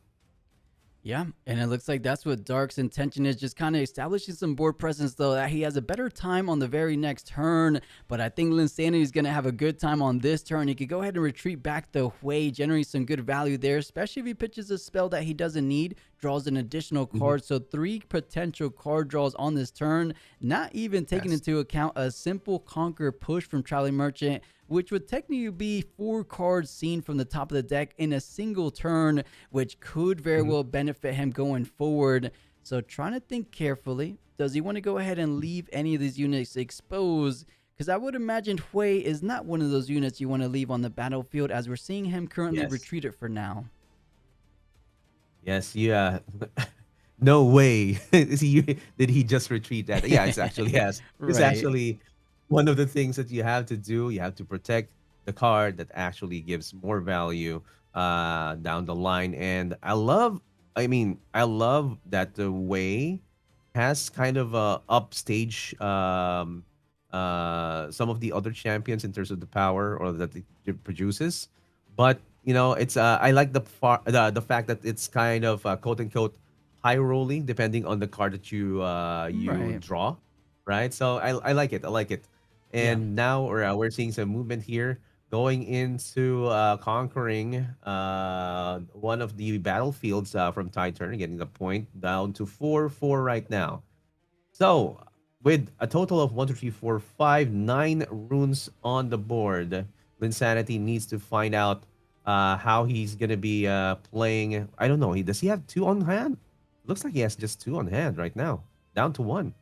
Yeah, and it looks like that's what Dark's intention is, just kind of establishing some board presence, though, that he has a better time on the very next turn. But I think Linsanity is going to have a good time on this turn. He could go ahead and retreat back the way, generate some good value there, especially if he pitches a spell that he doesn't need, draws an additional card. So 3 potential card draws on this turn, not even taking into account a simple Conquer push from Traveling Merchant, which would technically be 4 cards seen from the top of the deck in a single turn, which could very well benefit him going forward. So trying to think carefully, does he want to go ahead and leave any of these units exposed? Because I would imagine Hui is not one of those units you want to leave on the battlefield, as we're seeing him currently retreated for now. Yes, yeah. No way. Did he just retreat that? Yeah, it's actually, yes. It's actually one of the things that you have to do. You have to protect the card that actually gives more value down the line. And I love that the way has kind of upstage some of the other champions in terms of the power or that it produces. But it's I like the fact that it's kind of quote unquote high rolling depending on the card that you Right. draw, right? So I like it. I like it. Yeah. And now we're seeing some movement here going into conquering one of the battlefields from Tide Turner, getting the point down to 4-4 right now. So, with a total of 1, 2, 3, 4, 5, 9 runes on the board, Linsanity needs to find out how he's going to be playing. I don't know. Does he have 2 on hand? Looks like he has just 2 on hand right now. Down to 1.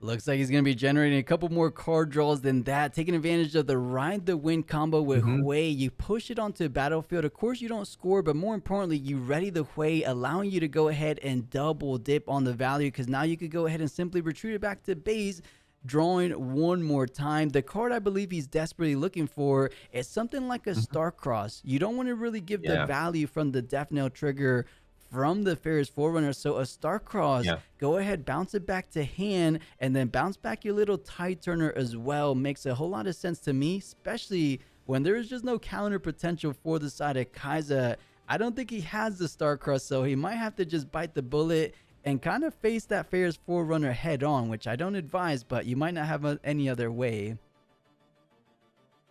Looks like he's going to be generating a couple more card draws than that, taking advantage of the Ride the Wind combo with Hui. You push it onto the battlefield. Of course, you don't score, but more importantly, you ready the Hui, allowing you to go ahead and double dip on the value, because now you could go ahead and simply retreat it back to base, drawing one more time. The card I believe he's desperately looking for is something like a Starcross. You don't want to really give the value from the Death Nail trigger from the Fair's Forerunner. So a Starcross, go ahead, bounce it back to hand, and then bounce back your little Tide Turner as well. Makes a whole lot of sense to me, especially when there is just no counter potential for the side of Kaiser. I don't think he has the Starcross, so he might have to just bite the bullet and kind of face that Fair's Forerunner head on, which I don't advise, but you might not have any other way.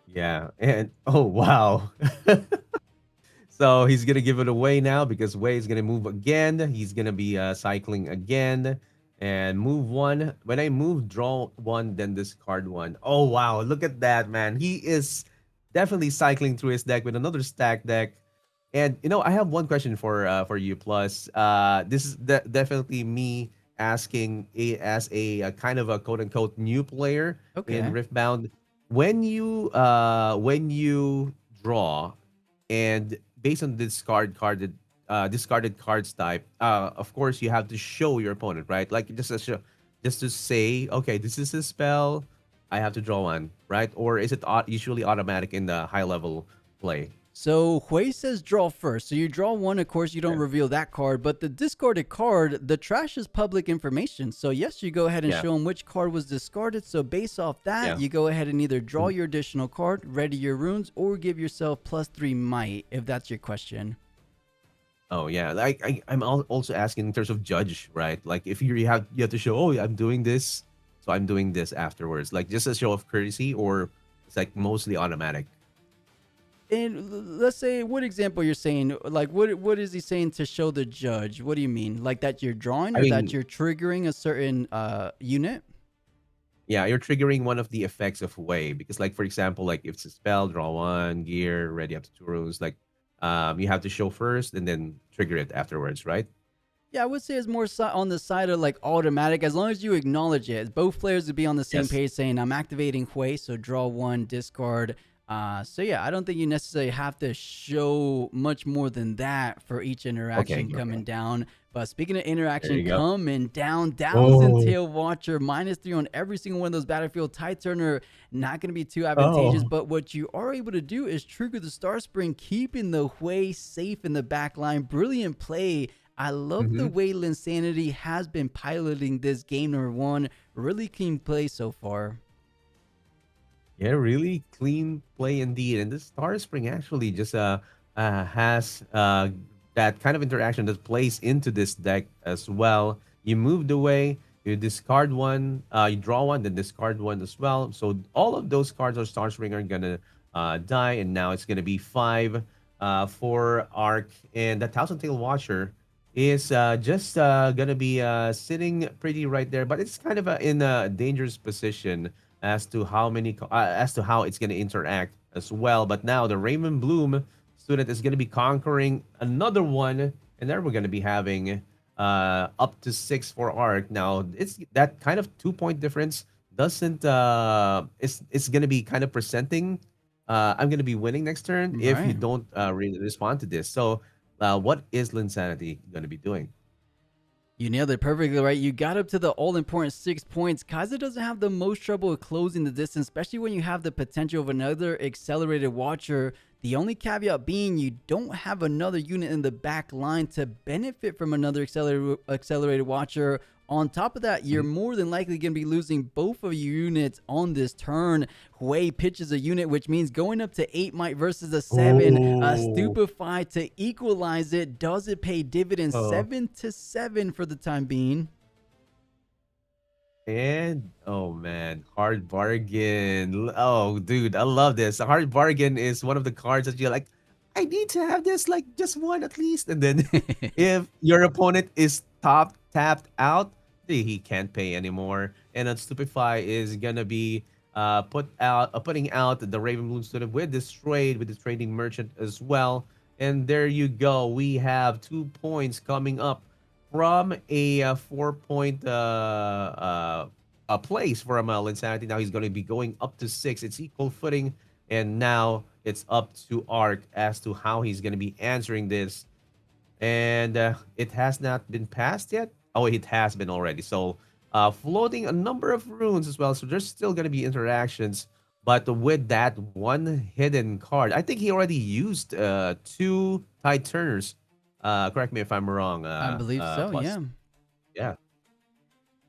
Yeah, and oh wow. So he's gonna give it away now because Wei is gonna move again. He's gonna be cycling again and move 1. When I move, draw 1, then discard 1. Oh wow, look at that, man. He is definitely cycling through his deck with another stack deck. And I have one question for you, Plus. This is definitely me asking as a kind of a quote unquote new player in Riftbound. When you draw and based on discarded cards type, of course you have to show your opponent, right? Like just to say, okay, this is a spell, I have to draw 1, right? Or is it usually automatic in the high level play? So Hui says draw first. So you draw 1, of course, you don't reveal that card, but the discarded card, the trash is public information. So yes, you go ahead and show him which card was discarded. So based off that, you go ahead and either draw your additional card, ready your runes, or give yourself +3 might, if that's your question. Oh yeah, I'm also asking in terms of judge, right? Like if you have to show, oh, I'm doing this, so I'm doing this afterwards, like just a show of courtesy, or it's like mostly automatic. And let's say, what example you're saying? Like, what is he saying to show the judge? What do you mean? Like that you're drawing, or that you're triggering a certain unit? Yeah, you're triggering one of the effects of Wei, because, like, for example, like if it's a spell, draw 1, gear, ready up to 2 runes. Like, you have to show first and then trigger it afterwards, right? Yeah, I would say it's more on the side of like automatic, as long as you acknowledge it. Both players would be on the same page saying, I'm activating Hui, so draw 1, discard. So yeah, I don't think you necessarily have to show much more than that for each interaction coming down. But speaking of interaction coming down, Tail Watcher, -3 on every single one of those battlefield. Tide Turner, not going to be too advantageous, but what you are able to do is trigger the Star Spring, keeping the Hui safe in the back line. Brilliant play. I love the way Linsanity has been piloting this game number 1. Really clean play so far. Yeah, really clean play indeed. And this Star Spring actually just has that kind of interaction that plays into this deck as well. You moved away, you discard 1, you draw 1, then discard 1 as well. So all of those cards of Star Spring are gonna die, and now it's gonna be 5 for Arc. And the Thousand Tail Watcher is just gonna be sitting pretty right there, but it's kind of in a dangerous position as to how it's going to interact as well. But now the Raymond Bloom student is going to be conquering another one, and then we're going to be having up to 6 for Arc. Now it's that kind of 2-point difference doesn't it's going to be kind of presenting I'm going to be winning next turn if you don't really respond to this. So what is Linsanity going to be doing? You nailed it perfectly right. You got up to the all-important 6 points. Kaiser doesn't have the most trouble with closing the distance, especially when you have the potential of another accelerated Watcher The only caveat being you don't have another unit in the back line to benefit from another accelerated watcher. On top of that, you're more than likely going to be losing both of your units on this turn. Hui pitches a unit, which means going up to 8 might versus a 7. Stupefy to equalize it. Does it pay dividends? 7-7 for the time being. And oh man, hard bargain. Oh dude, I love this. A hard bargain is one of the cards that you're like, I need to have this, like just one at least. And then if your opponent is tapped out, he can't pay anymore. And then Stupefy is gonna be putting out the Raven Bloom student with this trade, with the trading merchant as well. And there you go. We have 2 points coming up from a 4-point place from Linsanity. Now he's going to be going up to 6. It's equal footing, and now it's up to Arc as to how he's going to be answering this. And it has not been passed yet. Oh, it has been already. So floating a number of runes as well. So there's still going to be interactions. But with that one hidden card, I think he already used 2 Tide Turners. Correct me if I'm wrong. I believe so, Plus. yeah. Yeah.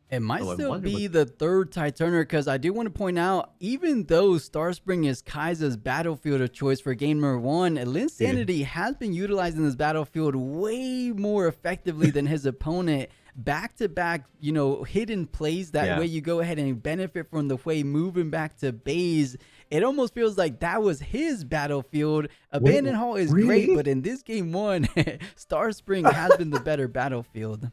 It might still be the third Tide Turner, because I do want to point out, even though Starspring is Kai'Sa's battlefield of choice for game number 1, Linsanity has been utilizing this battlefield way more effectively than his opponent. Back-to-back, hidden plays. That way you go ahead and benefit from the way moving back to base. It almost feels like that was his battlefield. Abandon Hall is great, but in this game 1, Starspring has been the better battlefield.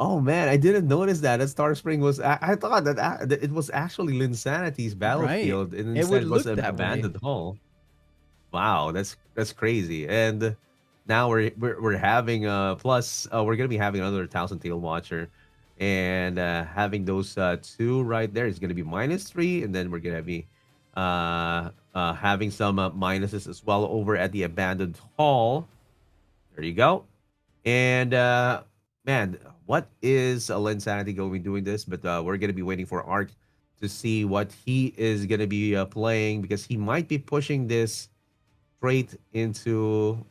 Oh man, I didn't notice that. That Starspring was. I thought that it was actually Linsanity's battlefield, and instead it was an abandoned hall. Wow, that's crazy. And now we're having we're gonna be having another Thousand Tail Watcher, and having those 2 right there is gonna be -3, and then we're gonna be having some minuses as well over at the abandoned hall. There you go. And man, what is Linsanity going to be doing this? But we're going to be waiting for Arc to see what he is going to be playing, because he might be pushing this straight into...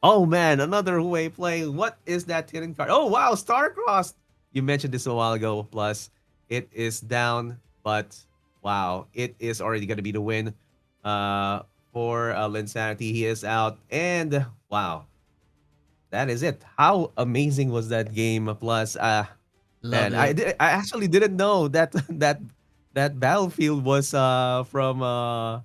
Oh man, another Hui play. What is that hidden card? Oh wow, Starcrossed! You mentioned this a while ago. Plus, it is down, but wow, it is already going to be the win for Linsanity. He is out, and wow. That is it. How amazing was that game? Plus, man, I actually didn't know that that battlefield was from Arc,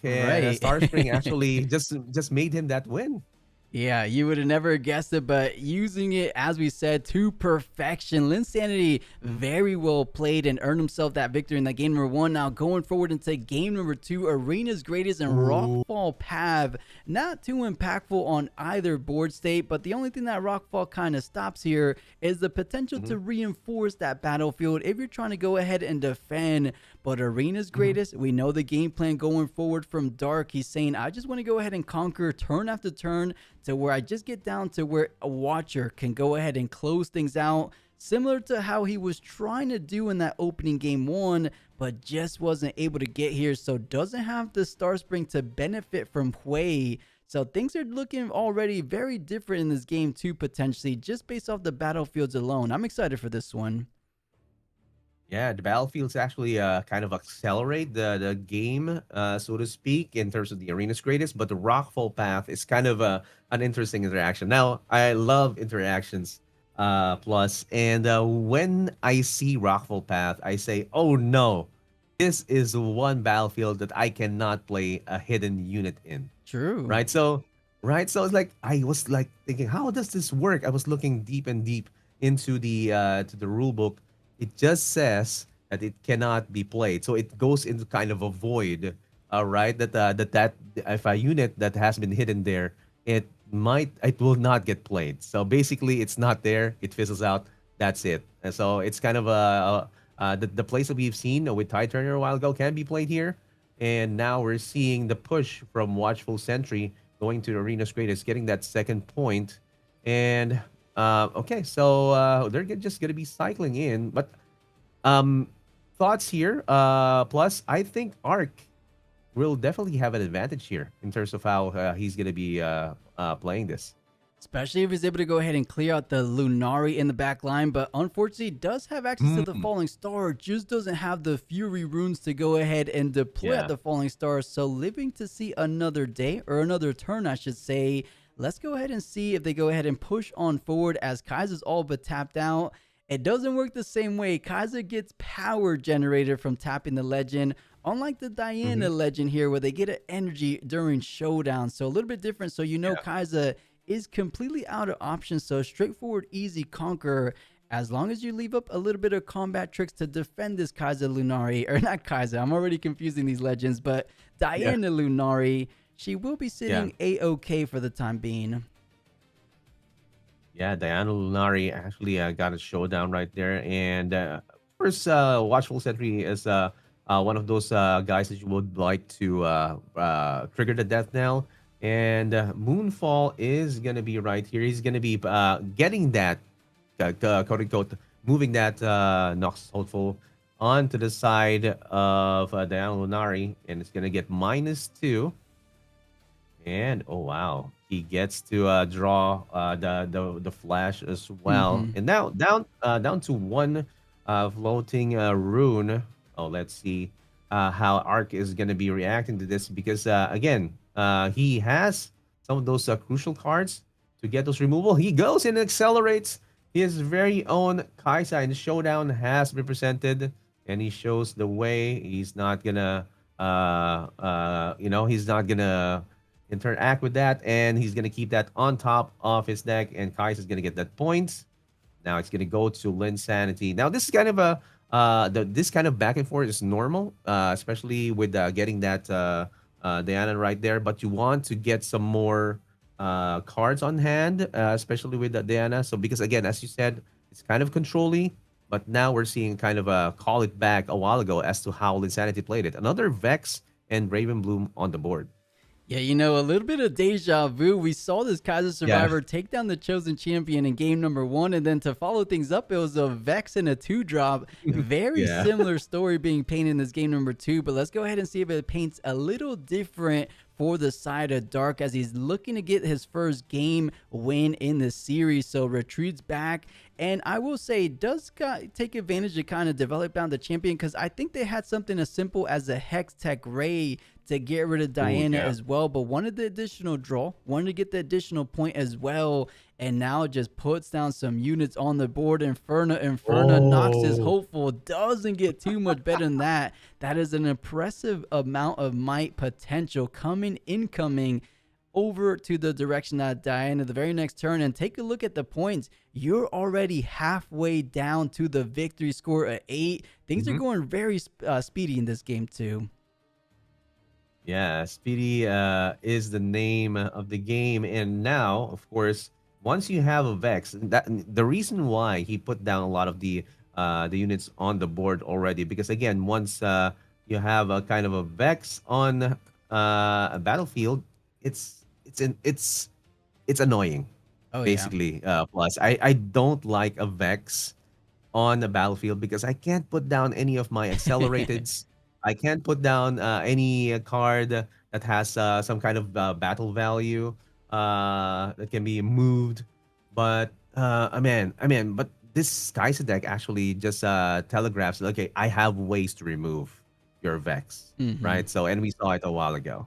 and Starspring actually just made him that win. Yeah, you would have never guessed it, but using it, as we said, to perfection. Linsanity very well played and earned himself that victory in that game number 1. Now going forward into game number 2, Arena's Greatest and Rockfall Pav. Not too impactful on either board state, but the only thing that Rockfall kind of stops here is the potential to reinforce that battlefield if you're trying to go ahead and defend. But Arena's Greatest, we know the game plan going forward from Dark. He's saying, I just want to go ahead and conquer turn after turn to where I just get down to where a Watcher can go ahead and close things out. Similar to how he was trying to do in that opening game 1, but just wasn't able to get here. So doesn't have the Starspring to benefit from Hui. So things are looking already very different in this game 2 potentially, just based off the battlefields alone. I'm excited for this one. Yeah, the battlefields actually kind of accelerate the game, so to speak, in terms of the Arena's Greatest. But the Rockfall Path is kind of an interesting interaction. Now, I love interactions plus, and when I see Rockfall Path, I say, oh no, this is one battlefield that I cannot play a hidden unit in. True. Right? So it's like, I was like thinking, how does this work? I was looking deep into the rule book. It just says that it cannot be played, so it goes into kind of a void, right? That if a unit that has been hidden there, it will not get played. So basically, it's not there. It fizzles out. That's it. And so it's kind of the place that we've seen with Tide Turner a while ago can be played here, and now we're seeing the push from Watchful Sentry going to the Arena's Greatest, getting that 2nd point, and. Okay, so they're just gonna be cycling in, but thoughts here. Plus, I think Arc will definitely have an advantage here in terms of how he's going to be playing this. Especially if he's able to go ahead and clear out the Lunari in the back line, but unfortunately does have access to the Falling Star, just doesn't have the Fury runes to go ahead and deploy at the Falling Star. So living to see another day, or another turn I should say. Let's go ahead and see if they go ahead and push on forward as Kaiser's all but tapped out. It doesn't work the same way. Kaiser gets power generated from tapping the legend, unlike the Diana legend here where they get an energy during showdown. So a little bit different. So Kaiser is completely out of options. So straightforward, easy conquer. As long as you leave up a little bit of combat tricks to defend this Kaiser Lunari, or not Kaiser, I'm already confusing these legends, but Diana Lunari, she will be sitting A-OK for the time being. Yeah, Diana Lunari actually got a showdown right there. And of course, Watchful Sentry is one of those guys that you would like to trigger the death knell. And Moonfall is going to be right here. He's going to be getting that, quote-unquote, moving that Nox Hopeful onto the side of Diana Lunari. And it's going to get -2. And, oh, wow. He gets to draw the flash as well. And now down to one floating rune. Oh, let's see how Arc is going to be reacting to this. Because, again, he has some of those crucial cards to get those removal. He goes and accelerates. His very own Kaisa in the showdown has been presented. And he shows the way. He's not going to, he's not going to interact with that, and he's going to keep that on top of his deck, and Kais is going to get that point. Now it's going to go to Linsanity. Now this is kind of a this kind of back and forth is normal, especially with getting that Diana right there, but you want to get some more cards on hand, especially with Diana. So because again, as you said, it's kind of controlly, but now we're seeing kind of a call it back a while ago as to how Linsanity played it. Another Vex and Raven Bloom on the board. Yeah, a little bit of deja vu. We saw this Kaiser Survivor take down the Chosen Champion in game number 1, and then to follow things up, it was a Vex and a 2-drop. Very similar story being painted in this game number 2, but let's go ahead and see if it paints a little different for the side of Dark as he's looking to get his first game win in the series. So retreats back, and I will say does take advantage to kind of develop down the champion, because I think they had something as simple as a Hex Tech Ray to get rid of Diana as well, but wanted the additional draw, wanted to get the additional point as well, and now just puts down some units on the board. Inferno knocks his hopeful, doesn't get too much better than that. That is an impressive amount of might potential incoming over to the direction of Diana the very next turn. And take a look at the points. You're already halfway down to the victory score at 8. Things are going very speedy in this game too. Yeah, Speedy is the name of the game. And now, of course, once you have a Vex, the reason why he put down a lot of the units on the board already, because again, once you have a kind of a Vex on a battlefield, it's annoying. Basically. Plus, I don't like a Vex on the battlefield because I can't put down any of my accelerateds. I can't put down any card that has some kind of battle value that can be moved. But but this Kaisa deck actually just telegraphs, okay, I have ways to remove your Vex, right? So, and we saw it a while ago.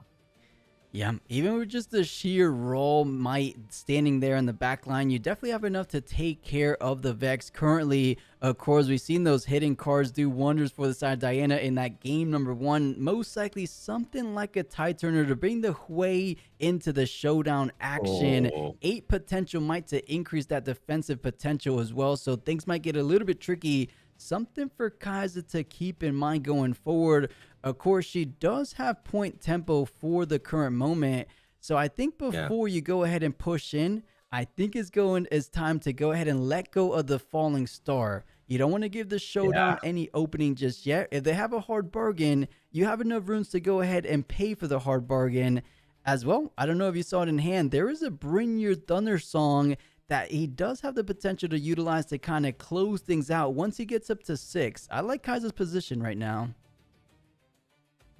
Yeah, even with just the sheer raw might standing there in the back line, you definitely have enough to take care of the Vex. Currently, of course, we've seen those hidden cards do wonders for the side of Diana in that game number 1. Most likely something like a Tide Turner to bring the Hui into the showdown action. 8 potential might to increase that defensive potential as well, so things might get a little bit tricky. Something for Kaiser to keep in mind going forward. Of course, she does have point tempo for the current moment. So I think before you go ahead and push in, I think it's time to go ahead and let go of the Falling Star. You don't want to give the showdown any opening just yet. If they have a hard bargain, you have enough runes to go ahead and pay for the hard bargain as well. I don't know if you saw it in hand. There is a Bring Your Thunder song that he does have the potential to utilize to kind of close things out once he gets up to 6. I like Kaiser's position right now.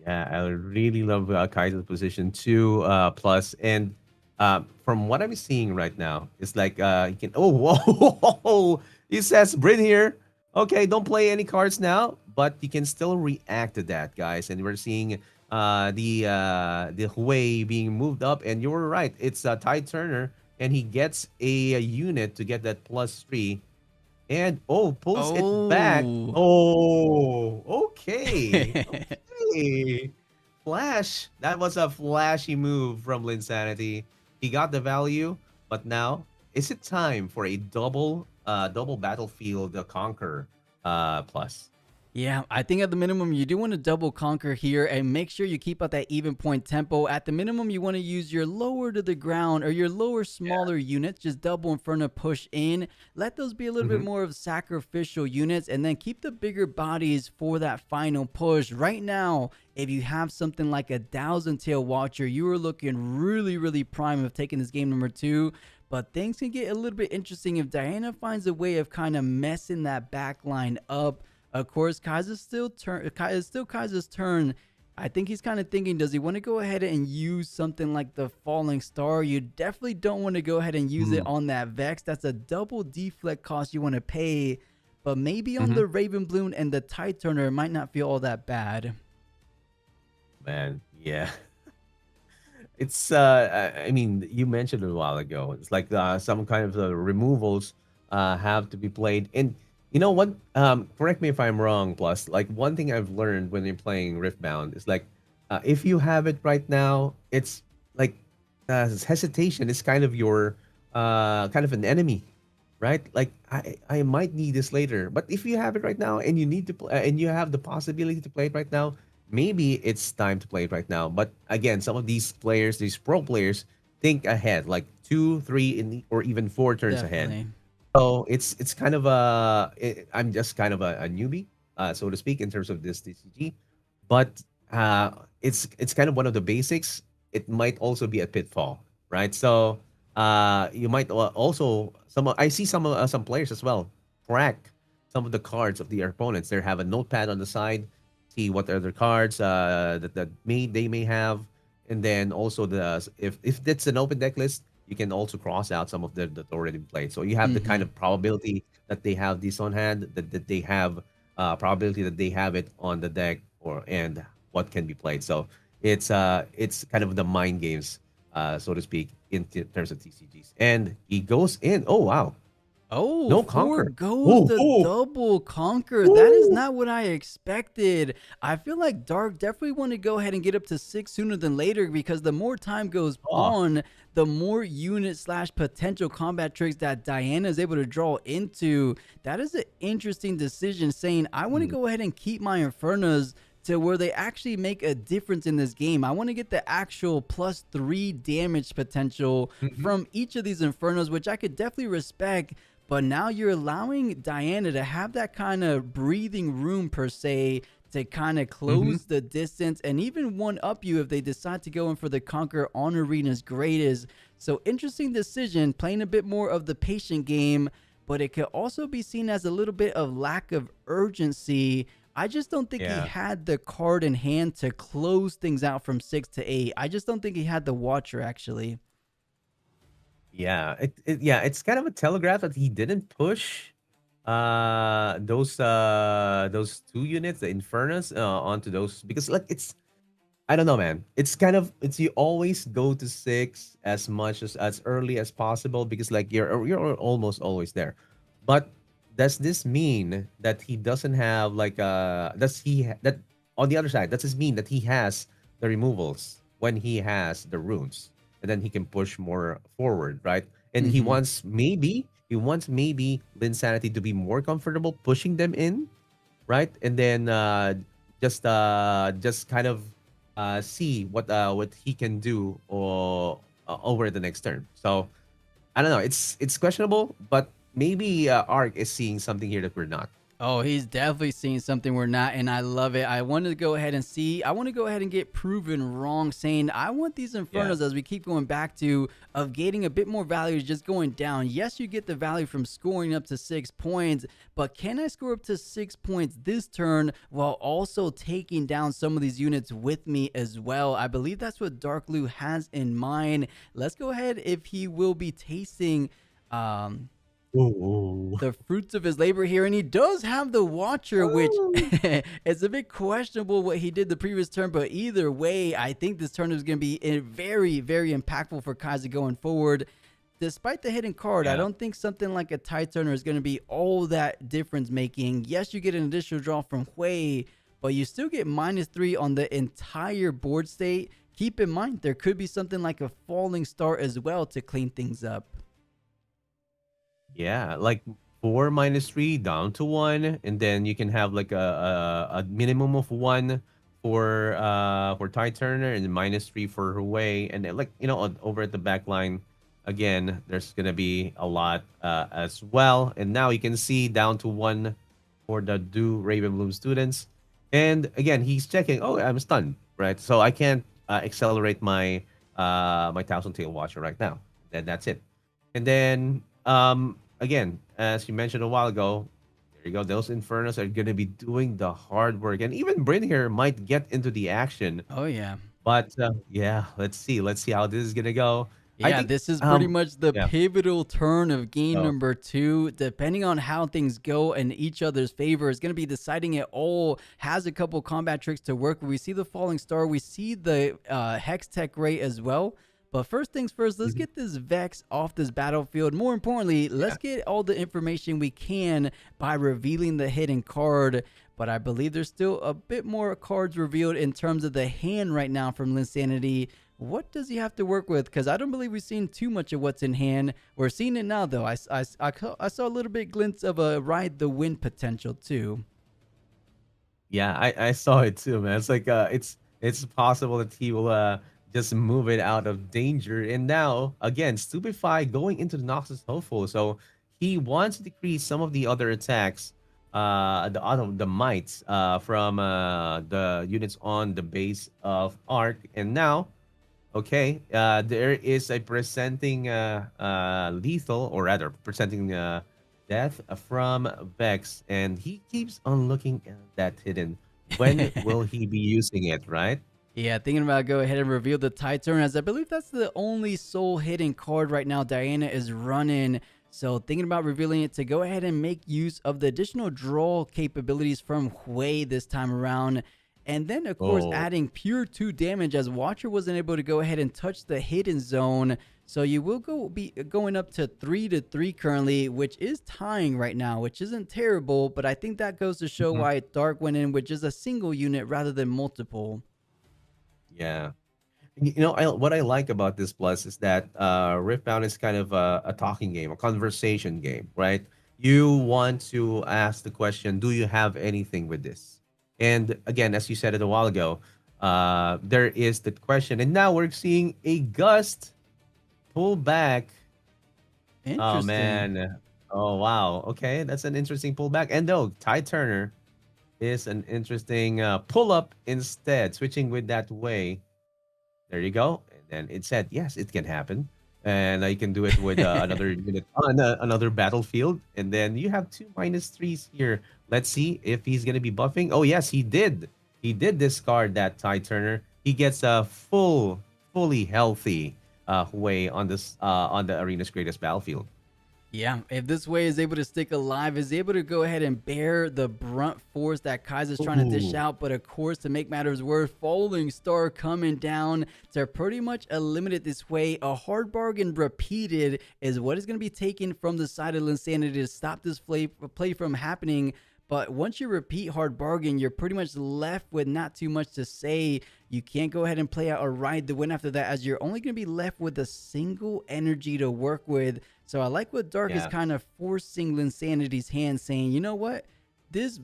Yeah, I really love Kaiser's position too. Plus, and from what I'm seeing right now, it's like you can. Oh, whoa! He says, "Brin here. Okay, don't play any cards now, but you can still react to that, guys." And we're seeing the Hui being moved up, and you're right. It's Ty Turner, and he gets a unit to get that +3. And pulls it back. Oh. Oh, okay. Okay. Flash. That was a flashy move from Linsanity. He got the value, but now is it time for a double battlefield conquer plus? Yeah, I think at the minimum, you do want to double conquer here and make sure you keep up that even point tempo. At the minimum, you want to use your lower to the ground or your lower, smaller units. Just double Inferno push in. Let those be a little bit more of sacrificial units and then keep the bigger bodies for that final push. Right now, if you have something like a Thousand Tail Watcher, you are looking really, really prime of taking this game number 2. But things can get a little bit interesting if Diana finds a way of kind of messing that back line up. Of course, Kaiser's still Kaiser's turn. I think he's kind of thinking, does he want to go ahead and use something like the Falling Star? You definitely don't want to go ahead and use it on that Vex. That's a double deflect cost you want to pay. But maybe on the Raven Bloom and the Tide Turner, it might not feel all that bad. Man, yeah. It's I mean, you mentioned it a while ago. It's like some kind of removals have to be played. And you know what? Correct me if I'm wrong, Plus. Like one thing I've learned when you're playing Riftbound is like if you have it right now, it's like hesitation is kind of your kind of an enemy, right? Like I might need this later, but if you have it right now and you need to and you have the possibility to play it right now, maybe it's time to play it right now. But again, some of these players, these pro players, think ahead, like 2, 3, or even 4 turns ahead. So it's kind of I'm just kind of a newbie, so to speak, in terms of this TCG, but it's kind of one of the basics. It might also be a pitfall, right? So you might also I see some players as well track some of the cards of their opponents. They have a notepad on the side, see what other cards that they may have, and then also if it's an open deck list, you can also cross out some of that already played. So you have the kind of probability that they have this on hand, that they have probability that they have it on the deck, and what can be played. So it's kind of the mind games, so to speak, in terms of TCGs. And he goes in. Oh wow. Oh, no 4 conquer. goes the double conquer. That is not what I expected. I feel like Dark definitely want to go ahead and get up to 6 sooner than later, because the more time goes on, the more unit / potential combat tricks that Diana is able to draw into. That is an interesting decision, saying I want to go ahead and keep my Infernos to where they actually make a difference in this game. I want to get the actual +3 damage potential from each of these Infernos, which I could definitely respect. But now you're allowing Diana to have that kind of breathing room, per se, to kind of close the distance and even one-up you if they decide to go in for the Conquer on Arena's Greatest. So interesting decision, playing a bit more of the patient game, but it could also be seen as a little bit of lack of urgency. I just don't think he had the card in hand to close things out from 6 to 8. I just don't think he had the Watcher, actually. Yeah, it's kind of a telegraph that he didn't push those 2 units, the Infernus, onto those, because like it's, I don't know, man. It's kind of, you always go to 6 as much as early as possible, because like you're almost always there. But does this mean that he doesn't have like that on the other side, does this mean that he has the removals when he has the runes, and then he can push more forward, right? And he wants maybe Linsanity to be more comfortable pushing them in, right? And then just kind of see what he can do or over the next turn. So I don't know. It's questionable, but maybe Arc is seeing something here that we're not. Oh, he's definitely seeing something we're not, and I love it. I wanted to go ahead and see. I want to go ahead and get proven wrong, saying I want these Infernos, as we keep going back to, of getting a bit more value just going down. Yes, you get the value from scoring up to 6 points, but can I score up to 6 points this turn while also taking down some of these units with me as well? I believe that's what Dark Lou has in mind. Let's go ahead if he will be tasting the fruits of his labor here, and he does have the Watcher, which it's a bit questionable what he did the previous turn, but either way, I think this turn is going to be very, very impactful for Kaiser going forward. Despite the hidden card, I don't think something like a Tide Turner is going to be all that difference making. Yes, you get an additional draw from Hui, but you still get -3 on the entire board state. Keep in mind, there could be something like a Falling Star as well to clean things up. Yeah, like 4 -3 down to 1, and then you can have like a minimum of 1 for Tide Turner and -3 for Huawei, and then, like, over at the back line again, there's gonna be a lot as well. And now you can see down to 1 for the Do Raven Bloom students, and again he's checking. Oh, I'm stunned, right? So I can't accelerate my my Thousand Tail Watcher right now. Then that's it. And then again, as you mentioned a while ago, there you go. Those Infernos are going to be doing the hard work, and even Bryn here might get into the action. Oh yeah. But yeah, let's see how this is going to go. Yeah, this is pretty much the yeah. pivotal turn of game number 2. Depending on how things go in each other's favor, is going to be deciding it all. Has a couple combat tricks to work with. We see the Falling Star. We see the Hex Tech Ray as well. But first things first, let's get this Vex off this battlefield. More importantly, let's get all the information we can by revealing the hidden card. But I believe there's still a bit more cards revealed in terms of the hand right now from Linsanity. What does he have to work with? Because I don't believe we've seen too much of what's in hand. We're seeing it now, though. I saw a little bit glimpse of a Ride the Wind potential, too. Yeah, I saw it too, man. It's like it's possible that he will just move it out of danger. And now again, Stupefy going into the Noxus Hopeful, so he wants to decrease some of the other attacks, the mites from the units on the base of Arc. And now, okay, there is a presenting lethal, or rather presenting death from Vex, and he keeps on looking at that hidden. When will he be using it, right? Yeah, thinking about go ahead and reveal the Tide Turner, as I believe that's the only soul hidden card right now Diana is running. So thinking about revealing it to go ahead and make use of the additional draw capabilities from Hui this time around. And then, of course, adding pure 2 damage, as Watcher wasn't able to go ahead and touch the hidden zone. So you will be going up to 3-3 currently, which is tying right now, which isn't terrible. But I think that goes to show why Dark went in with just a single unit rather than multiple. Yeah. What I like about this plus is that Riftbound is kind of a talking game, a conversation game, right? You want to ask the question, do you have anything with this? And again, as you said it a while ago, there is the question. And now we're seeing a Gust pull back. Oh, man. Oh, wow. Okay, that's an interesting pullback. And no, Tide Turner is an interesting pull-up instead, switching with that way. There you go. And then it said, yes, it can happen. And you can do it with another unit on another battlefield. And then you have 2 -3s here. Let's see if he's going to be buffing. Oh, yes, he did. He did discard that Tide Turner. He gets a fully healthy way on this on the arena's greatest battlefield. Yeah, if this way is able to stick alive, is able to go ahead and bear the brunt force that Kaiser's trying to dish out. But of course, to make matters worse, Falling Star coming down to pretty much eliminate this way. A hard bargain repeated is what is going to be taken from the side of Linsanity to stop this play from happening. But once you repeat hard bargain, you're pretty much left with not too much to say. You can't go ahead and play out or Ride the Wind after that, as you're only going to be left with a single energy to work with. So I like what Dark is kind of forcing Linsanity's hand, saying, you know what? This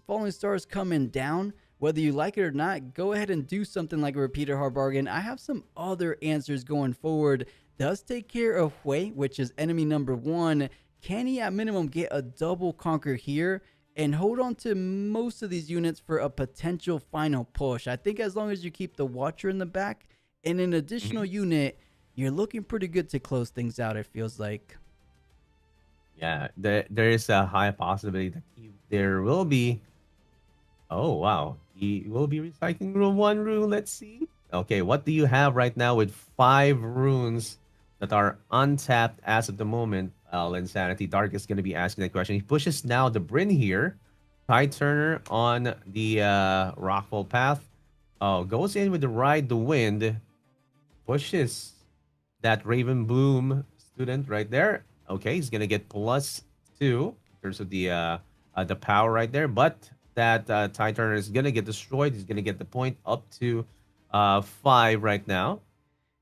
Falling Star is coming down. Whether you like it or not, go ahead and do something like a repeated hard bargain. I have some other answers going forward. Does take care of Hui, which is enemy number 1. Can he at minimum get a double conquer here? and hold on to most of these units for a potential final push. I think as long as you keep the Watcher in the back and an additional unit, you're looking pretty good to close things out, it feels like. Yeah, there is a high possibility that there will be. Oh wow, he will be recycling room 1 rune. Let's see. Okay, what do you have right now with 5 runes that are untapped as of the moment? Insanity Dark is going to be asking that question. He pushes now the Bryn here. Tide Turner on the Rockfall path. Oh, goes in with the Ride the Wind. Pushes that Raven Bloom student right there. Okay, he's gonna get +2 in terms of the power right there, but that Tide Turner is gonna get destroyed. He's gonna get the point up to 5 right now.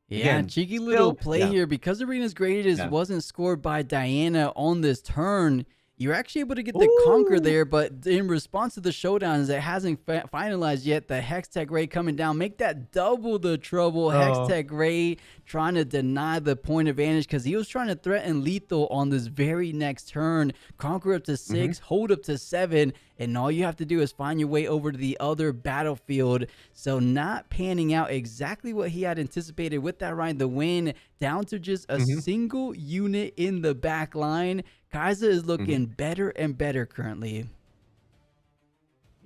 Yeah, Again, cheeky little still, play yeah. here. Because Arena's Greatest Yeah. wasn't scored by Diana on this turn, you're actually able to get the Conquer there, but in response to the showdowns, it hasn't finalized yet. The Hextech Ray coming down, make that double the trouble. Hextech Ray trying to deny the point advantage because he was trying to threaten lethal on this very next turn. Conquer up to 6, hold up to 7, and all you have to do is find your way over to the other battlefield. So not panning out exactly what he had anticipated with that Ride the Win, down to just a single unit in the back line. Kaiser is looking better and better currently.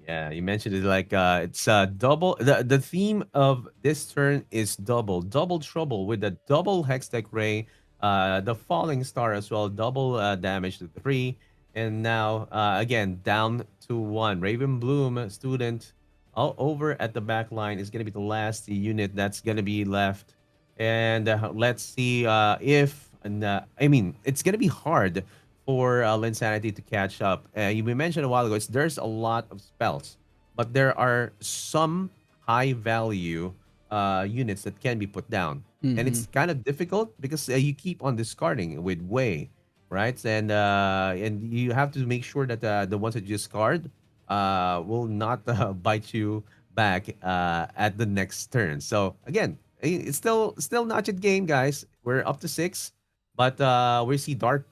Yeah, you mentioned it like it's double. The theme of this turn is double trouble with the double Hextech Ray, the Falling Star as well, double damage to 3, and now again down to 1. Raven Bloom student all over at the back line is gonna be the last unit that's gonna be left, and let's see if I mean it's gonna be hard for Linsanity to catch up. You mentioned a while ago, there's a lot of spells, but there are some high value units that can be put down. And it's kind of difficult because you keep on discarding with Way, right? And you have to make sure that the ones that you discard will not bite you back at the next turn. So again, it's still not yet game, guys. We're up to 6. But we see Dark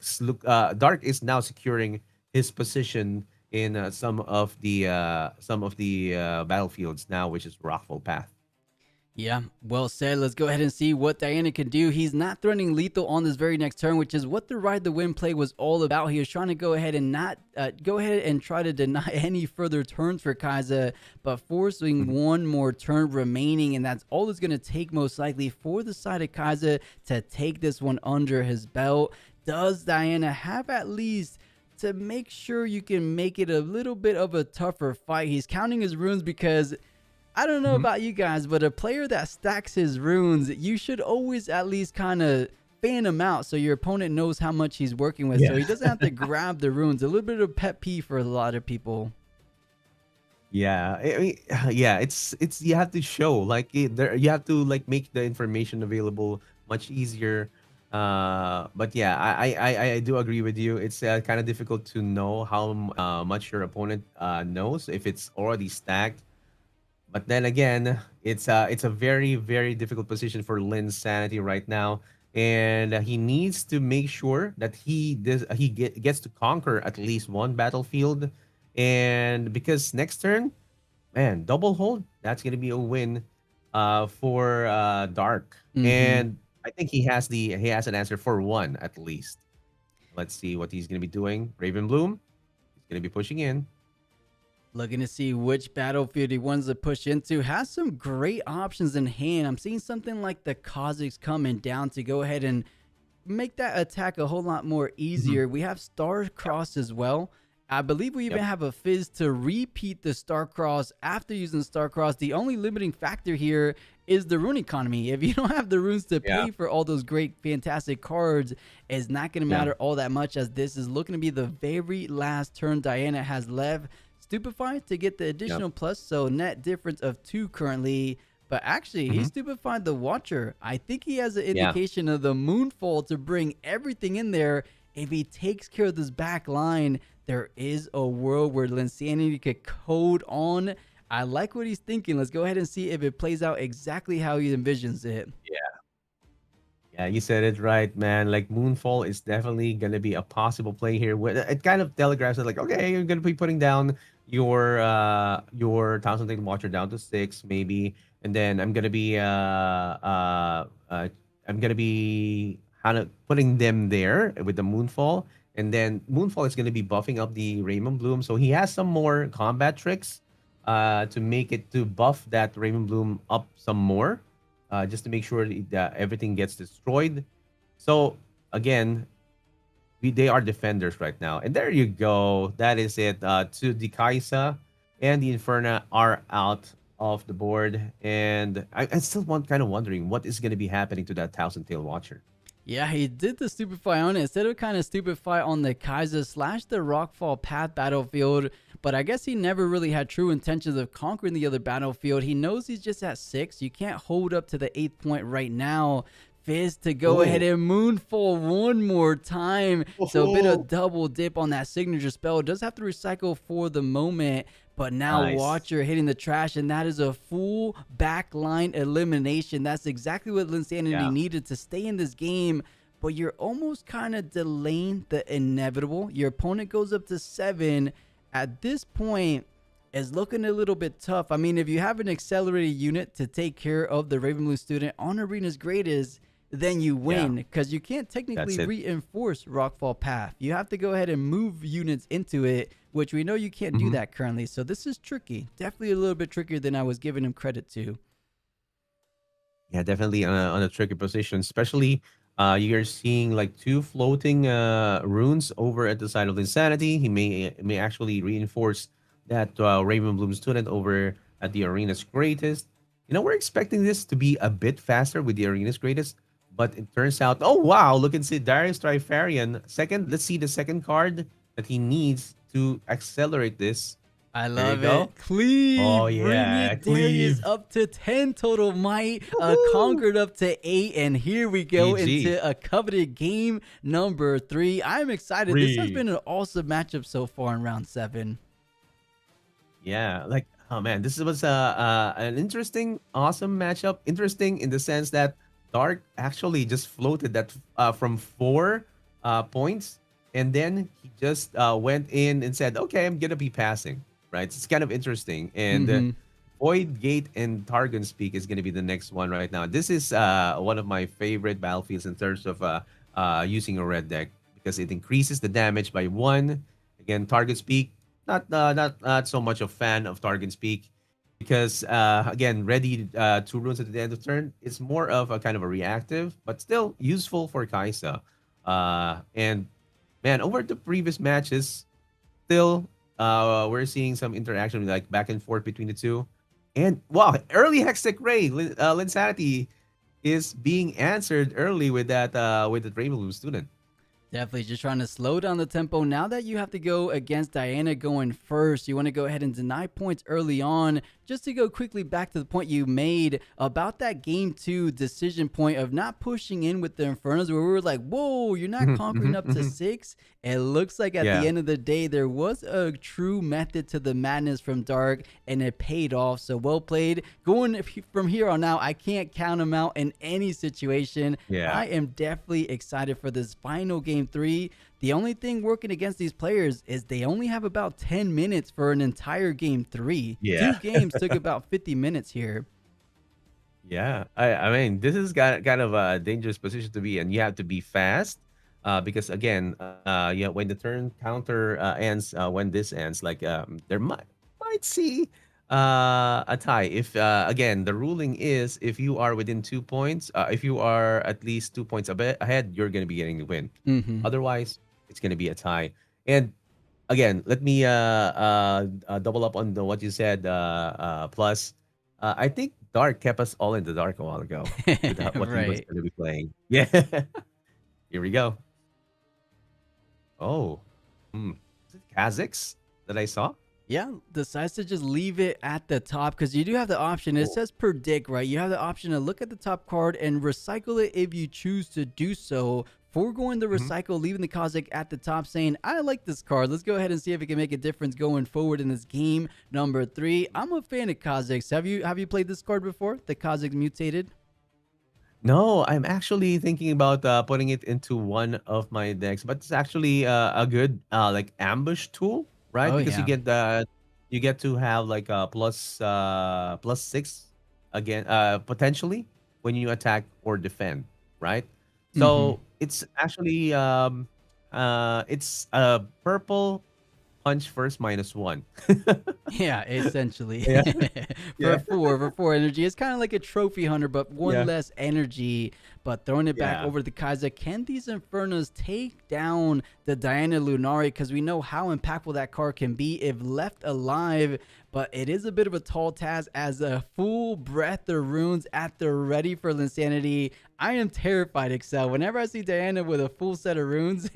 is now securing his position in some of the battlefields now, which is Rockfall Path. Yeah, well said. Let's go ahead and see what Diana can do. He's not threatening lethal on this very next turn, which is what the Ride the Wind play was all about. He was trying to go ahead and not try to deny any further turns for Kaiser, but forcing one more turn remaining, and that's all it's going to take most likely for the side of Kaiser to take this one under his belt. Does Diana have at least to make sure you can make it a little bit of a tougher fight? He's counting his runes because I don't know about you guys, but a player that stacks his runes, you should always at least kind of fan him out so your opponent knows how much he's working with. So he doesn't have to grab the runes. A little bit of pet peeve for a lot of people. Yeah, I mean, yeah, it's you have to show like you have to like make the information available much easier. But yeah, I do agree with you. It's kind of difficult to know how much your opponent knows if it's already stacked. But then again, it's a very, very difficult position for Linsanity right now, and he needs to make sure that gets to conquer at least one battlefield, and because next turn, man, double hold, that's gonna be a win for Dark, and I think he has an answer for one at least. Let's see what he's gonna be doing. Raven Bloom, he's gonna be pushing in. Looking to see which battlefield he wants to push into. Has some great options in hand. I'm seeing something like the Kazakhs coming down to go ahead and make that attack a whole lot more easier. We have Starcross as well. I believe we even have a Fizz to repeat the Starcross after using Starcross. The only limiting factor here is the rune economy. If you don't have the runes to pay for all those great, fantastic cards, it's not going to matter all that much, as this is looking to be the very last turn Diana has left. Stupefy to get the additional plus, so net difference of 2 currently. But actually, he stupefied the Watcher. I think he has an indication of the Moonfall to bring everything in there. If he takes care of this back line, there is a world where Linsanity could code on. I like what he's thinking. Let's go ahead and see if it plays out exactly how he envisions it. Yeah, you said it right, man. Like Moonfall is definitely gonna be a possible play here. It kind of telegraphs it, like, okay, you're gonna be putting down your Thousand Lane Watcher down to 6, maybe, and then I'm gonna be kind of putting them there with the Moonfall, and then Moonfall is gonna be buffing up the Raymond Bloom, so he has some more combat tricks to make it to buff that Raymond Bloom up some more, just to make sure that everything gets destroyed. So again, they are defenders right now, and there you go. That is it. To the Kaisa and the Inferna are out of the board, and I still kind of wondering what is going to be happening to that Thousand Tail Watcher. Yeah, he did the Stupefy on it. Instead of kind of Stupefy on the Kaiser slash the Rockfall Path battlefield, but I guess he never really had true intentions of conquering the other battlefield. He knows he's just at 6. You can't hold up to the 8th point right now. Fizz to go ahead and Moonfall one more time. So a bit of double dip on that signature spell. Does have to recycle for the moment, but now Watcher hitting the trash, and that is a full backline elimination. That's exactly what Linsanity needed to stay in this game, but you're almost kind of delaying the inevitable. Your opponent goes up to 7. At this point, is looking a little bit tough. I mean, if you have an accelerated unit to take care of the Ravenblue student on Arena's Greatest, then you win, because you can't technically reinforce Rockfall Path. You have to go ahead and move units into it, which we know you can't do that currently. So this is tricky. Definitely a little bit trickier than I was giving him credit to. Yeah, definitely on a tricky position, especially you're seeing like 2 floating runes over at the side of Insanity. He may actually reinforce that Raven Bloom student over at the Arena's Greatest. You know, we're expecting this to be a bit faster with the Arena's Greatest, but it turns out, oh wow, look and see Darius Trifarian. Let's see the second card that he needs to accelerate this. I love it. Cleave. Oh yeah, Darius up to 10 total might. Conquered up to 8, and here we go into a coveted game number 3. I'm excited. This has been an awesome matchup so far in round 7. Yeah, like, oh man, this was an interesting, awesome matchup. Interesting in the sense that Dark actually just floated that from 4 points, and then he just went in and said, okay, I'm gonna be passing, right? It's kind of interesting. And Void Gate and Targon's Peak is gonna be the next one right now. This is one of my favorite battlefields in terms of using a red deck, because it increases the damage by 1. Again, Targon's Peak, not so much a fan of Targon's Peak, because again, ready 2 runes at the end of turn. It's more of a kind of a reactive, but still useful for Kaisa. And man, over the previous matches, still we're seeing some interaction, like back and forth between the two. And wow, early Hextech Ray, Linsanity is being answered early with that with the Ravenblue student. Definitely just trying to slow down the tempo. Now that you have to go against Diana going first, you want to go ahead and deny points early on. Just to go quickly back to the point you made about that game 2 decision point of not pushing in with the Infernos, where we were like, whoa, you're not conquering up to 6. It looks like at the end of the day, there was a true method to the madness from Dark, and it paid off. So well played. Going from here on out, I can't count him out in any situation. I am definitely excited for this final game 3. The only thing working against these players is they only have about 10 minutes for an entire game 3. 2 games took about 50 minutes here. Yeah, I mean, this is kind of a dangerous position to be in. You have to be fast, because again, when the turn counter ends, when this ends, like there might see a tie. If again, the ruling is if you are within 2 points, if you are at least 2 points ahead, you're going to be getting the win. Otherwise, it's going to be a tie. And again, let me double up on what you said. Plus, I think Dark kept us all in the dark a while ago with what he was going to be playing. Yeah. Here we go. Oh, is it Kha'Zix that I saw? Yeah, decides to just leave it at the top, because you do have the option. It says predict, right? You have the option to look at the top card and recycle it if you choose to do so. Foregoing the recycle, leaving the Kha'Zix at the top, saying, I like this card. Let's go ahead and see if it can make a difference going forward in this game number 3. I'm a fan of Kha'Zix. Have you played this card before? The Kha'Zix Mutated? No, I'm actually thinking about putting it into one of my decks, but it's actually a good like ambush tool, right? Oh Because yeah. you get to have like a +6 again potentially when you attack or defend, right? Mm-hmm. So it's actually it's a purple punch first -1. Yeah, essentially. Yeah. For Yeah. four energy. It's kind of like a trophy hunter, but one Yeah. less energy. But throwing it back Yeah. over the Kaiser, can these Infernos take down the Diana Lunari? Because we know how impactful that card can be if left alive. But it is a bit of a tall task as a full breath of runes at the ready for Linsanity. I am terrified, Excel. Whenever I see Diana with a full set of runes,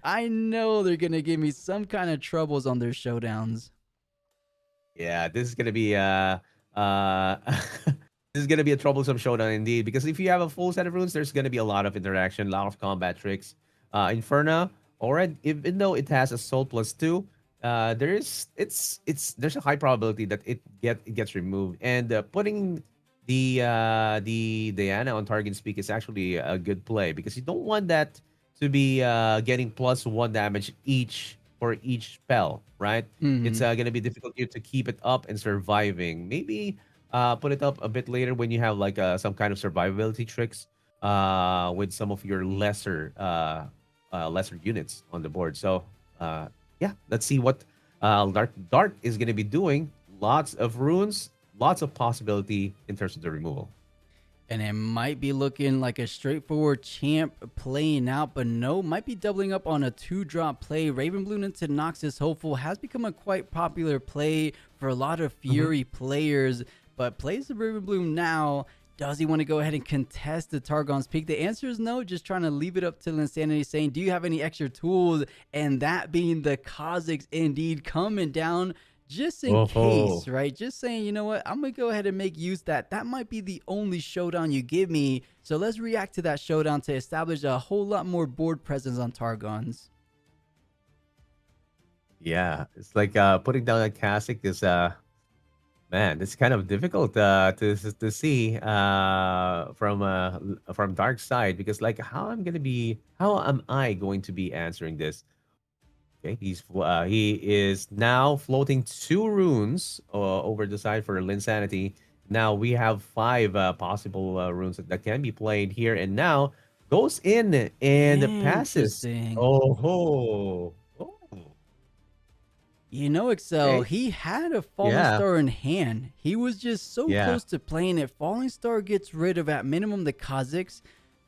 I know they're going to give me some kind of troubles on their showdowns. Yeah, this is gonna be this is gonna be a troublesome showdown indeed. Because if you have a full set of runes, there's gonna be a lot of interaction, a lot of combat tricks. Inferna, alright, even though it has a soul +2, there's a high probability that it gets removed. And putting the Diana on target speak is actually a good play because you don't want that to be getting +1 damage each for each spell, right? It's Mm-hmm. gonna be difficult here to keep it up and surviving. Maybe put it up a bit later when you have like some kind of survivability tricks with some of your lesser units on the board. So yeah, let's see what Dart is gonna be doing. Lots of runes, lots of possibility in terms of the removal. And it might be looking like a straightforward champ playing out, but no, might be doubling up on a 2-drop play. Ravenbloom into Noxus Hopeful has become a quite popular play for a lot of Fury players, but plays the Ravenbloom now. Does he want to go ahead and contest the Targon's Peak? The answer is no, just trying to leave it up to Linsanity, saying, do you have any extra tools? And that being the Kha'Zix indeed coming down just in case, right? Just saying, you know what? I'm going to go ahead and make use that. That might be the only showdown you give me. So let's react to that showdown to establish a whole lot more board presence on Targons. Yeah, it's like putting down a Kha'Zix is man, it's kind of difficult to see from Dark Side because like how am I going to be answering this? Okay, he is now floating 2 runes over the side for Linsanity. Now we have 5 possible runes that can be played here, and now goes in and passes. Interesting. Oh ho! You know, Excel, Okay. he had a Falling Yeah. Star in hand. He was just so Yeah. close to playing it. Falling Star gets rid of, at minimum, the Kha'Zix.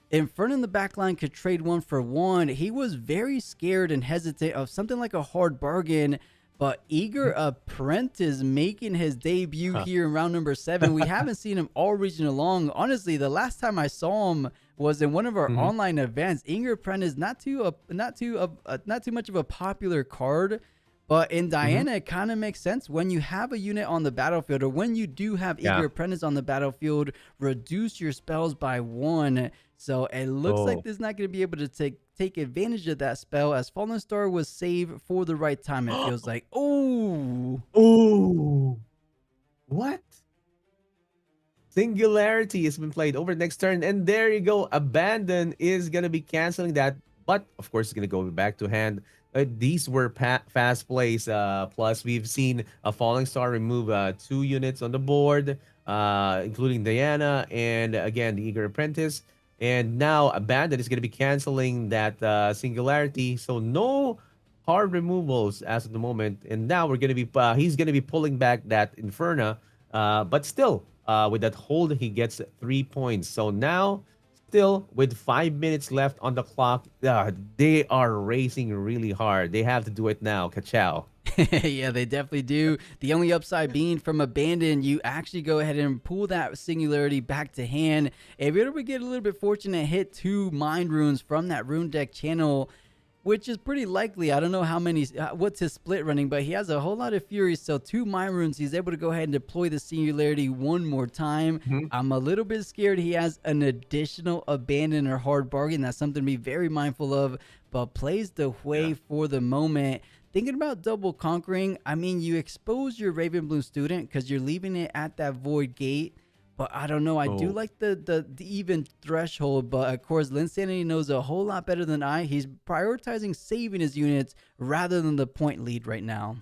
Inferno in the backline could trade 1 for 1. He was very scared and hesitant of something like a hard bargain, but Eager Apprentice making his debut here in round number 7. We haven't seen him all region long. Honestly, the last time I saw him was in one of our online events. Eager Apprentice, not too much of a popular card. But in Diana, it kind of makes sense when you have a unit on the battlefield, or when you do have Yeah. Eager Apprentice on the battlefield, reduce your spells by 1. So it looks like this is not going to be able to take advantage of that spell, as Fallen Star was saved for the right time, it feels like. Oh! Oh! What? Singularity has been played over next turn, and there you go. Abandon is gonna be canceling that, but of course it's gonna go back to hand. These were fast plays. Plus, we've seen a Falling Star remove 2 units on the board, including Diana, and again the Eager Apprentice. And now Abandon is gonna be canceling that Singularity, so no hard removals as of the moment. And now we're gonna be he's gonna be pulling back that Inferna, but still. With that hold, he gets 3 points. So now, still with 5 minutes left on the clock, they are racing really hard. They have to do it now. Ka-chow. Yeah, they definitely do. The only upside being from Abandon, you actually go ahead and pull that Singularity back to hand. If you're able to get a little bit fortunate, hit 2 Mind Runes from that Rune Deck channel, which is pretty likely. I don't know how many, what's his split running, but he has a whole lot of Fury. So 2 Mind Runes, he's able to go ahead and deploy the Singularity 1 more time. I'm a little bit scared he has an additional Abandon or Hard Bargain. That's something to be very mindful of, but plays the way for the moment. Thinking about double conquering, I mean, you expose your Ravenbloom student because you're leaving it at that Void Gate. But I don't know. I do Oh. like the even threshold, but of course, Linsanity knows a whole lot better than I. He's prioritizing saving his units rather than the point lead right now.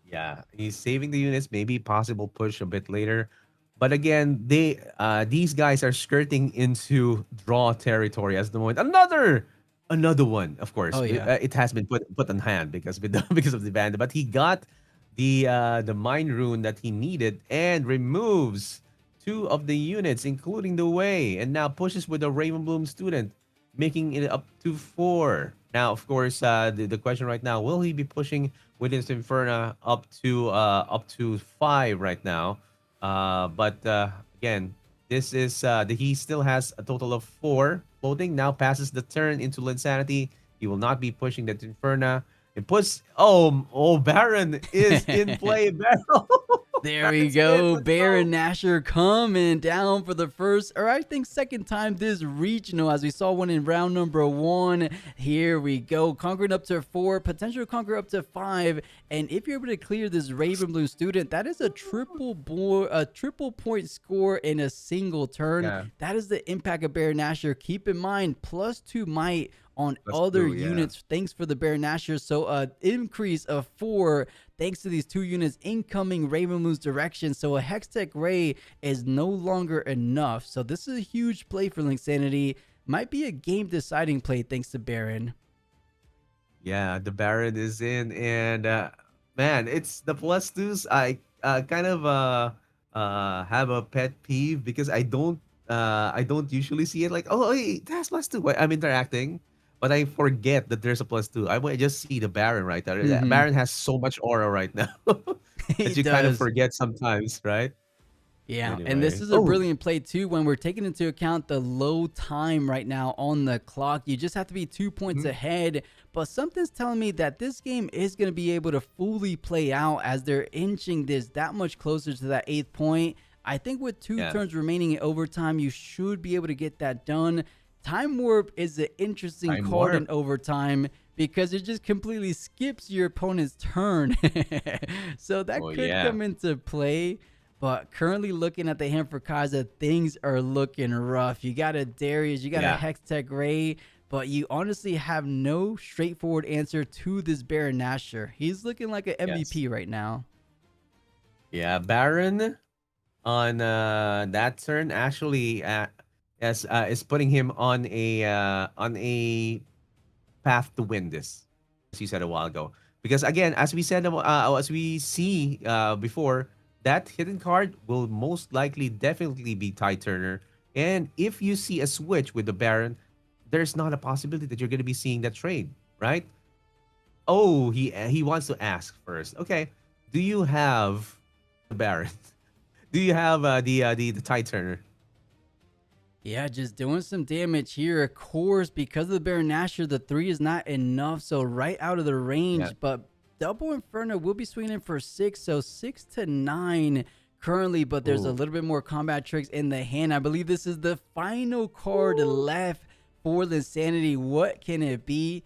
Yeah, he's saving the units, maybe possible push a bit later. But again, these guys are skirting into draw territory as the moment. Another one, of course. Oh yeah. It has been put on hand because because of the ban, but he got the mine rune that he needed and removes two of the units, including the way, and now pushes with the Ravenbloom student, making it up to 4. Now, of course, the question right now, will he be pushing with his Inferna up to 5 right now? But again, this is he still has a total of 4 floating. Now passes the turn into Linsanity. He will not be pushing that Inferna. It puts Baron is in play. Baron. There we go. Baron Nashor coming down for the first, or I think second time this regional, as we saw one in round number 1. Here we go. Conquering up to 4, potential conquer up to 5. And if you're able to clear this Ravenbloom student, that is a triple point score in a single turn. Yeah. That is the impact of Baron Nashor. Keep in mind, +2 might on other units thanks for the Baron Nashor. So increase of 4 thanks to these 2 units incoming Ravenbloom's direction. So a Hextech Ray is no longer enough. So this is a huge play for Linsanity. Might be a game deciding play thanks to Baron. Yeah, the Baron is in, and man, it's the +2s. I kind of have a pet peeve because I don't usually see it like, oh, hey, that's +2. I'm interacting, but I forget that there's a +2. I just see the Baron right there. Baron has so much aura right now that you kind of forget sometimes, right? Yeah, Anyway. and this is a brilliant play too when we're taking into account the low time right now on the clock. You just have to be 2 points ahead, but something's telling me that this game is going to be able to fully play out as they're inching this that much closer to that 8th point. I think with 2 turns remaining in overtime, you should be able to get that done. Time Warp is an interesting card in overtime because it just completely skips your opponent's turn. So that could come into play. But currently looking at the hand for Kaza, things are looking rough. You got a Darius, you got a Hextech Ray, but you honestly have no straightforward answer to this Baron Nashor. He's looking like an MVP right now. Yeah, Baron on that turn actually is putting him on a path to win this, as you said a while ago. Because again, as we said, as we see before, that hidden card will most likely definitely be Ty Turner. And if you see a switch with the Baron, there's not a possibility that you're going to be seeing that trade, right? Oh, he wants to ask first. Okay, do you have the Baron? Do you have the Ty Turner? Yeah, just doing some damage here. Of course, because of the Baron Nashor, the 3 is not enough. So right out of the range, but Double Inferno will be swinging for 6, so 6 to 9 currently, but there's a little bit more combat tricks in the hand. I believe this is the final card left for Linsanity. What can it be?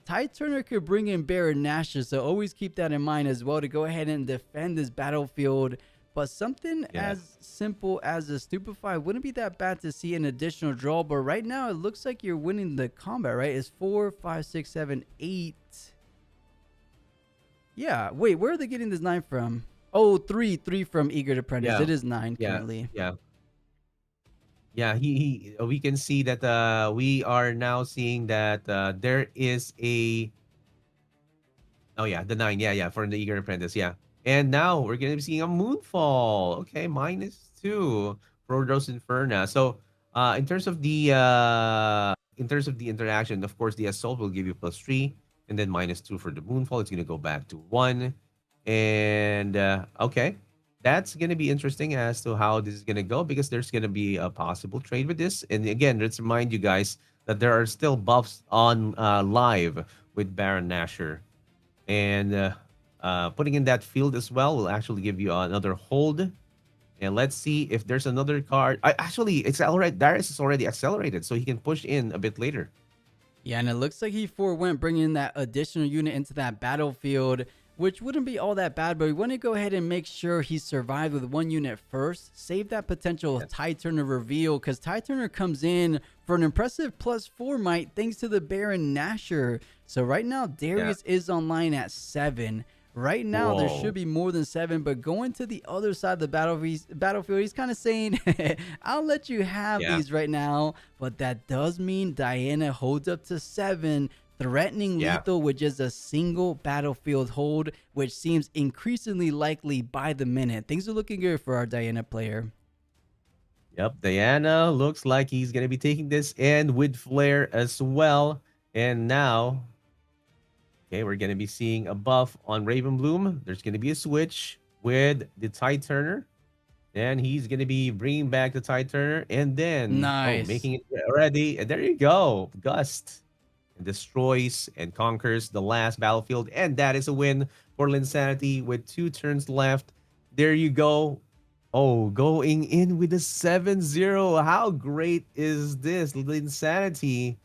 Ty Turner could bring in Baron Nashor, so always keep that in mind as well to go ahead and defend this battlefield. But something as simple as a Stupefy wouldn't be that bad to see an additional draw. But right now, it looks like you're winning the combat, right? It's 4, 5, 6, 7, 8. Yeah, wait, where are they getting this 9 from? Oh, 3 from Eager Apprentice. It is 9 currently. Yeah, we can see that we are now seeing that there is a the 9, for the Eager Apprentice, and now we're gonna be seeing a Moonfall. Okay, -2 for Rose Inferna. So in terms of the interaction, of course the Assault will give you +3. And then -2 for the Moonfall. It's going to go back to 1. And, okay. That's going to be interesting as to how this is going to go because there's going to be a possible trade with this. And again, let's remind you guys that there are still buffs on live with Baron Nashor. And putting in that field as well will actually give you another hold. And let's see if there's another card. Actually, Darius is already accelerated, so he can push in a bit later. Yeah, and it looks like he forewent bringing that additional unit into that battlefield. which wouldn't be all that bad, but we want to go ahead and make sure he survived with 1 unit first. Save that potential Tide Turner reveal, because Tide Turner comes in for an impressive +4 might thanks to the Baron Nashor. So right now, Darius is online at 7. Right now, there should be more than 7, but going to the other side of the battlefield, he's kind of saying, I'll let you have these right now, but that does mean Diana holds up to 7, threatening lethal with just a single battlefield hold, which seems increasingly likely by the minute. Things are looking good for our Diana player. Yep, Diana looks like he's going to be taking this in with Flare as well. And now... okay, we're going to be seeing a buff on Ravenbloom. There's going to be a switch with the Tide Turner. And he's going to be bringing back the Tide Turner. And then making it ready. And there you go. Gust. And destroys and conquers the last battlefield. And that is a win for Linsanity with 2 turns left. There you go. Oh, going in with a 7-0. How great is this? Linsanity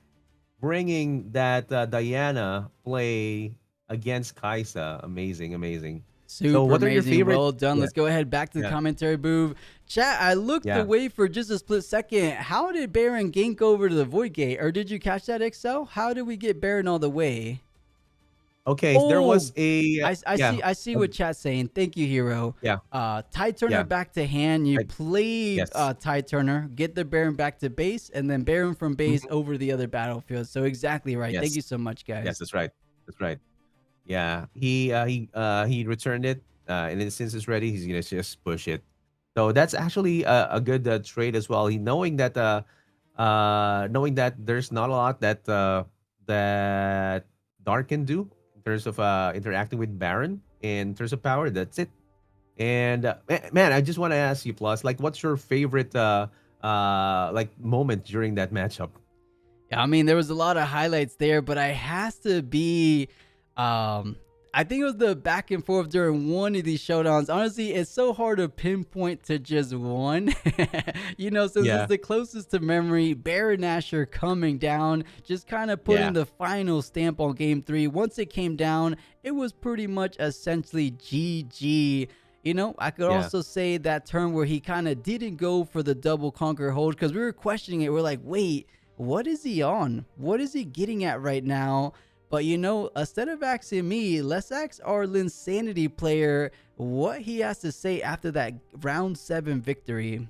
bringing that Diana play against Kaisa. Amazing, amazing. Super so what amazing. Are your favorite? Well done. Let's go ahead back to the commentary booth. Chat, I looked away for just a split second. How did Baron gank over to the Void Gate? Or did you catch that, Excel? How did we get Baron all the way? Okay, there was a... I see what chat's saying. Thank you, Hero. Tide Turner back to hand. You played Tide Turner, get the Baron back to base, and then Baron from base over the other battlefield. So exactly right. Thank you so much, guys. Yes, that's right. That's right. Yeah, he returned it, and then since it's ready, he's gonna just push it. So that's actually a good trade as well. He knowing that there's not a lot that that Dark can do in terms of interacting with Baron. In terms of power, that's it. And man, I just want to ask you, Plus, like, what's your favorite like moment during that matchup? Yeah, I mean, there was a lot of highlights there, but I has to be, I think it was the back and forth during one of these showdowns. Honestly, it's so hard to pinpoint to just one, you know, since it's the closest to memory. Baron Nashor coming down, just kind of putting the final stamp on game 3. Once it came down, it was pretty much essentially GG. You know, I could also say that turn where he kind of didn't go for the double conquer hold, because we were questioning it. We're like, wait, what is he on? What is he getting at right now? But, you know, instead of asking me, let's ask our Linsanity player what he has to say after that round 7 victory.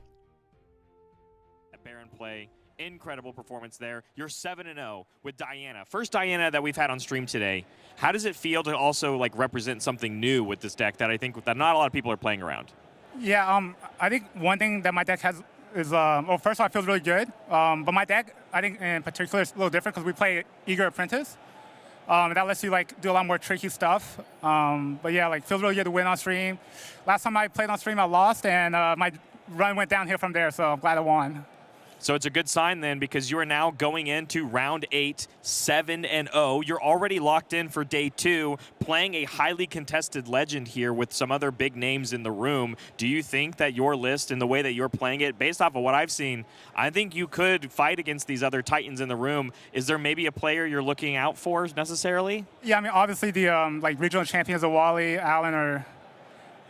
Baron play, incredible performance there. You're 7-0 with Diana. First Diana that we've had on stream today. How does it feel to also like represent something new with this deck that I think that not a lot of people are playing around? Yeah, I think one thing that my deck has is, well, first of all, it feels really good. But my deck, I think in particular, is a little different because we play Eager Apprentice. That lets you like do a lot more tricky stuff. But yeah, like feels really good to win on stream. Last time I played on stream, I lost, and my run went downhill from there. So I'm glad I won. So it's a good sign then, because you are now going into round 8, 7-0. You're already locked in for day 2, playing a highly contested legend here with some other big names in the room. Do you think that your list and the way that you're playing it, based off of what I've seen, I think you could fight against these other Titans in the room? Is there maybe a player you're looking out for necessarily? Yeah, I mean, obviously the like regional champions of Wally, Allen, or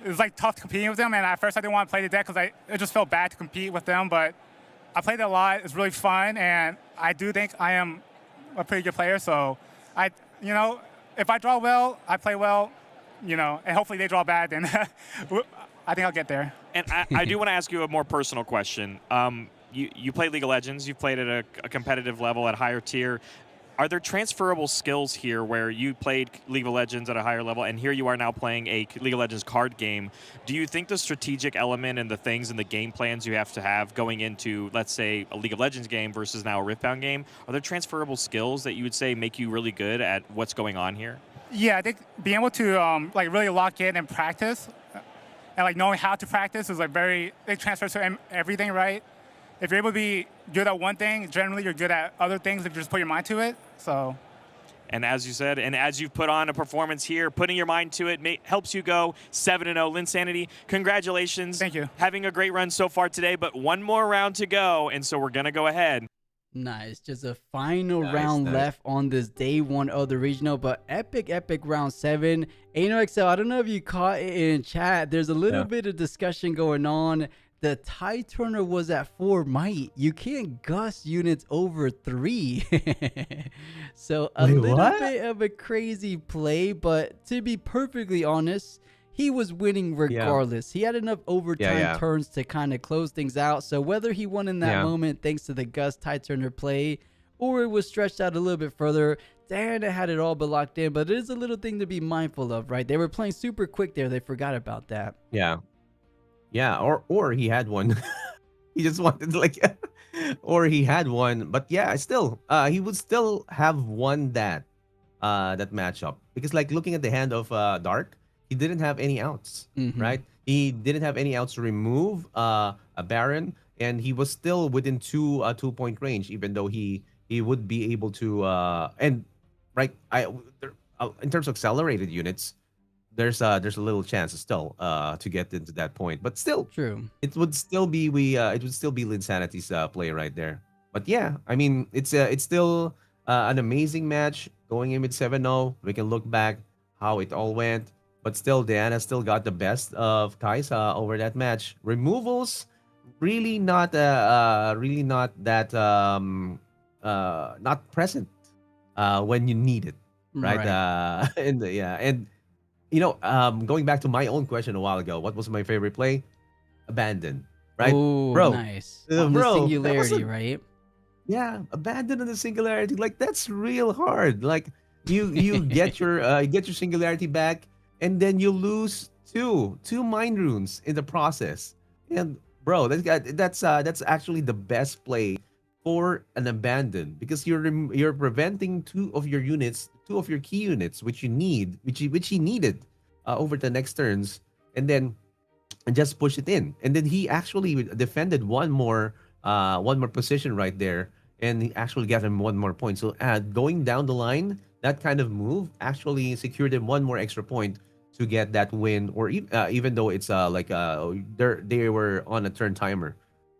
it was like tough competing with them. And at first I didn't want to play the deck because it just felt bad to compete with them, but I played it a lot. It's really fun, and I do think I am a pretty good player. So, you know, if I draw well, I play well, you know, and hopefully they draw bad, then I think I'll get there. And I do want to ask you a more personal question. You play League of Legends. You've played at a competitive level at a higher tier. Are there transferable skills here where you played League of Legends at a higher level and here you are now playing a League of Legends card game? Do you think the strategic element and the things and the game plans you have to have going into, let's say, a League of Legends game versus now a Riftbound game, are there transferable skills that you would say make you really good at what's going on here? Yeah, I think being able to like really lock in and practice, and like knowing how to practice is like it transfers to everything, right? If you're able to be good at one thing, generally you're good at other things if you just put your mind to it. So, and as you said, and as you've put on a performance here, putting your mind to it helps you go 7-0. Linsanity, congratulations. Thank you. Having a great run so far today, but one more round to go, and so we're going to go ahead. Nice. Just a final Nice, round nice. left on this day one of the regional, but epic round 7. XL, I don't know if you caught it in chat. There's a little Yeah. bit of discussion going on. The tie turner was at 4 might. You can't gust units over 3. So a Wait, little what? bit of a crazy play, but to be perfectly honest, he was winning regardless. He had enough overtime yeah. turns to kind of close things out. So whether he won in that Yeah. moment thanks to the Gus tie turner play, or it was stretched out a little bit further, Diana had it all but locked in. But it is a little thing to be mindful of, right? They were playing super quick there. They forgot about that. Yeah. Yeah, or he had one. He just wanted like or he had one, but yeah, still he would still have won that matchup because like looking at the hand of Dark, he didn't have any outs, right? He didn't have any outs to remove a Baron, and he was still within 2-point range, even though he would be able to and right in terms of accelerated units, there's a little chance still to get into that point, but still true. It would still be Linsanity's play right there. But yeah, I mean it's still an amazing match going in with 7-0. We can look back how it all went, but still Diana still got the best of Kaisa over that match. Removals really not that not present when you need it, right? And going back to my own question a while ago, what was my favorite play? Abandon, right? Oh, bro, nice. On the bro, that was singularity, right? yeah, abandon on the singularity. Like that's real hard. Like you get your singularity back, and then you lose two mind runes in the process. And bro, that's actually the best play for an abandon because you're preventing two of your key units, which he needed over the next turns, and then just push it in. And then he actually defended one more position right there, and he actually got him one more point. So going down the line, that kind of move actually secured him one more extra point to get that win, or even though it's they were on a turn timer.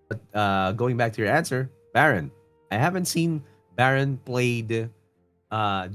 But going back to your answer, Baron, I haven't seen Baron played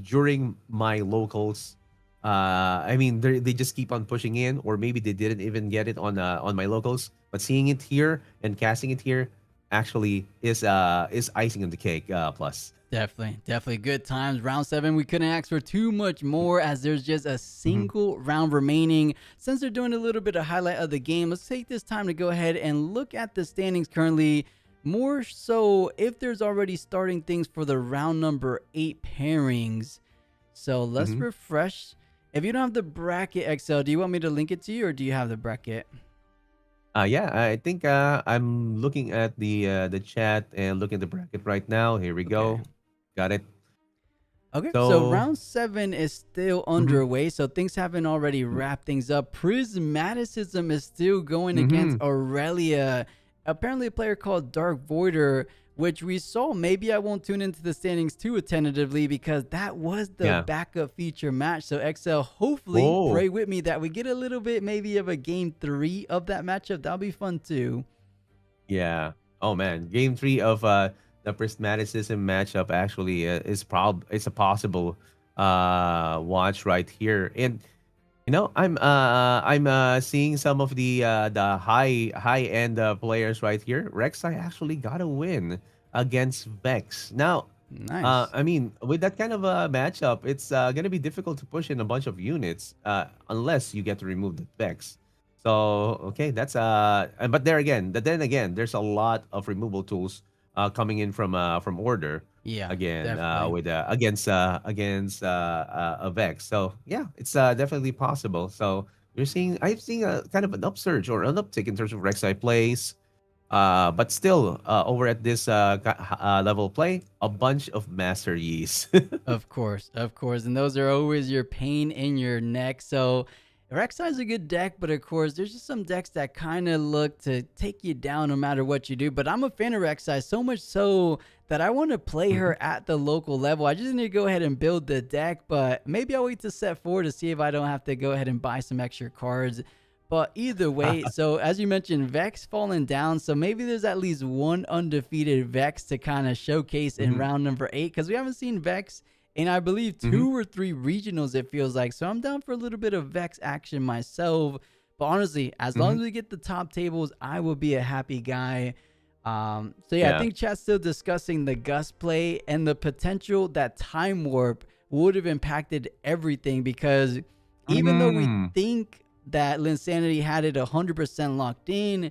during my locals. I mean, they just keep on pushing in, or maybe they didn't even get it on my locals. But seeing it here and casting it here actually is icing on the cake. Plus. Definitely good times. Round 7, we couldn't ask for too much more as there's just a single round remaining. Since they're doing a little bit of highlight of the game, let's take this time to go ahead and look at the standings currently. More so if there's already starting things for the round number 8 pairings. So let's refresh. If you don't have the bracket, XL, do you want me to link it to you, or do you have the bracket? Yeah, I think I'm looking at the chat and looking at the bracket right now. Here we go. Got it. Okay, so round 7 is still underway, so things haven't already wrapped things up. Prismaticism is still going against Aurelia. Apparently a player called Dark Voider, which we saw. Maybe I won't tune into the standings too attentively because that was the backup feature match. So XL, hopefully pray with me that we get a little bit maybe of a game 3 of that matchup. That'll be fun too. Yeah. Oh man, game 3 of the Prismaticism matchup actually it's a possible watch right here. And I'm seeing some of the high end players right here. Rek'Sai actually got a win against Vex. Now, nice. I mean, with that kind of a matchup, it's gonna be difficult to push in a bunch of units unless you get to remove the Vex. So okay, that's but then again, there's a lot of removal tools coming in from Order. Yeah, again with against a Vex. So yeah, it's definitely possible. So I've seen a kind of an upsurge or an uptick in terms of Rek'Sai plays, but still over at this level of play, a bunch of Master Yis. Of course, and those are always your pain in your neck. So Rek'Sai is a good deck, but of course, there's just some decks that kind of look to take you down no matter what you do. But I'm a fan of Rek'Sai, so much so that I want to play her at the local level. I just need to go ahead and build the deck, but maybe I'll wait to set 4 to see if I don't have to go ahead and buy some extra cards. But either way, so as you mentioned, Vex falling down. So maybe there's at least one undefeated Vex to kind of showcase in round number 8. Because we haven't seen Vex in, I believe, 2 or 3 regionals, it feels like. So I'm down for a little bit of Vex action myself. But honestly, as long as we get the top tables, I will be a happy guy. So yeah, I think chat's still discussing the Gus play and the potential that Time Warp would have impacted everything. Because even though we think that Linsanity had it 100% locked in,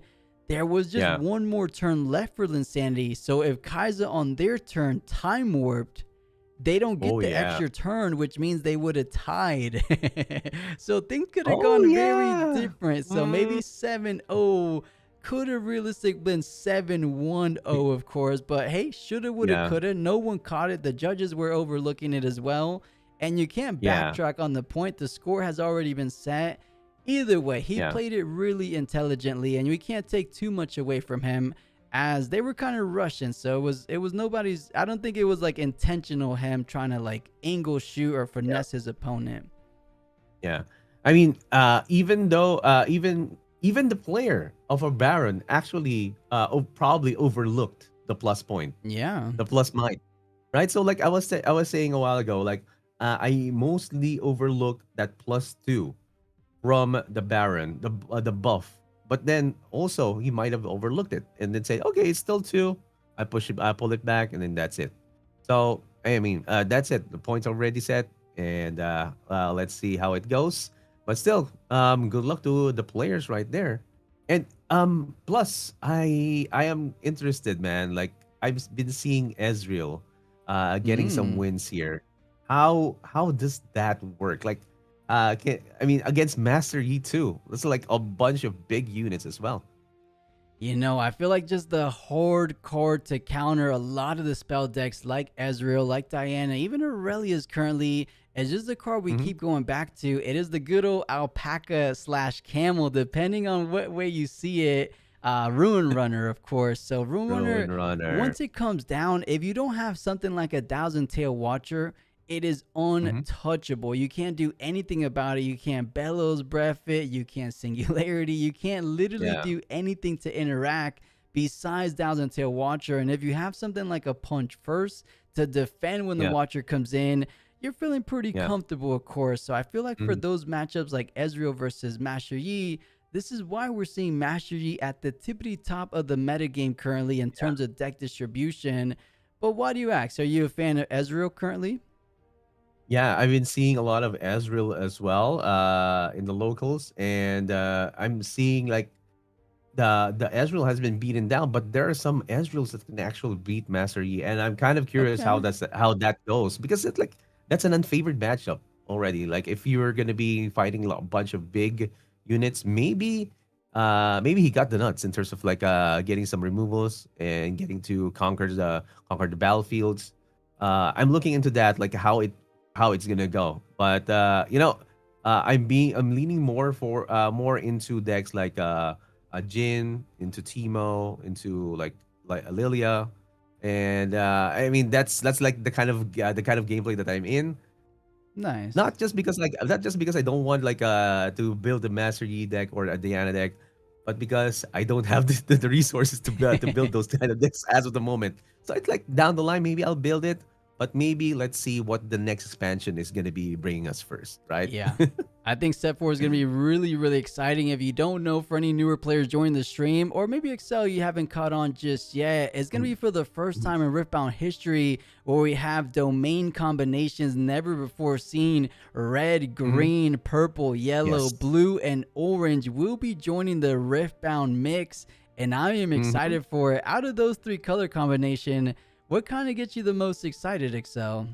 there was just one more turn left for Linsanity. So if Kaiser on their turn time warped, they don't get the extra turn, which means they would have tied. So things could have gone very different. So maybe 7-0 could have realistically been 7-1-0, of course. But hey, shoulda, woulda, coulda. No one caught it. The judges were overlooking it as well. And you can't backtrack on the point. The score has already been set. Either way, he played it really intelligently, and we can't take too much away from him, as they were kind of rushing. So it was nobody's. I don't think it was like intentional him trying to like angle shoot or finesse his opponent. Yeah, I mean, even though even the player of a Baron actually probably overlooked the plus point. Yeah, the plus might, right? So like I was saying a while ago, like I mostly overlooked that +2 from the Baron, the buff. But then also he might have overlooked it and then say, okay, it's still 2. I pull it back, and then that's it. So I mean, that's it. The point's already set, and let's see how it goes. But still, good luck to the players right there. And plus, I am interested, man. Like I've been seeing Ezreal getting some wins here. How does that work? Like, I mean, against Master Yi too. That's like a bunch of big units as well. You know, I feel like just the Horde card to counter a lot of the spell decks like Ezreal, like Diana, even Aurelia's currently is just the card we keep going back to. It is the good old alpaca / camel, depending on what way you see it. Ruin Runner, of course. So Ruin Runner, once it comes down, if you don't have something like a Thousand Tail Watcher, it is untouchable. You can't do anything about it. You can't Bellows Breath it. You can't Singularity. You can't literally do anything to interact besides Thousand Tail Watcher. And if you have something like a Punch First to defend when the Watcher comes in, you're feeling pretty comfortable, of course. So I feel like for those matchups like Ezreal versus Master Yi, this is why we're seeing Master Yi at the tippity top of the metagame currently in terms of deck distribution. But why do you ask? Are you a fan of Ezreal currently? Yeah, I've been seeing a lot of Ezreal as well in the locals, and I'm seeing like the Ezreal has been beaten down, but there are some Ezreals that can actually beat Master Yi, and I'm kind of curious how that goes, because it's like that's an unfavored matchup already. Like if you're gonna be fighting a bunch of big units, maybe he got the nuts in terms of like getting some removals and getting to conquer the battlefields. I'm looking into that, like how it's gonna go. But I'm leaning more into decks like a Jhin, into Teemo, into like Lilia, and I mean that's like the kind of gameplay that I'm in. Nice. Not just because I don't want like to build a Master Yi deck or a Diana deck, but because I don't have the resources to build those kind of decks as of the moment. So it's like down the line maybe I'll build it. But maybe let's see what the next expansion is going to be bringing us first, right? Yeah. I think Set 4 is going to be really, really exciting. If you don't know, for any newer players joining the stream, or maybe Excel you haven't caught on just yet, it's going to be for the first time in Riftbound history where we have domain combinations never before seen. Red, green, purple, yellow, blue, and orange will be joining the Riftbound mix, and I am excited for it. Out of those 3 color combination, what kind of gets you the most excited, Excel?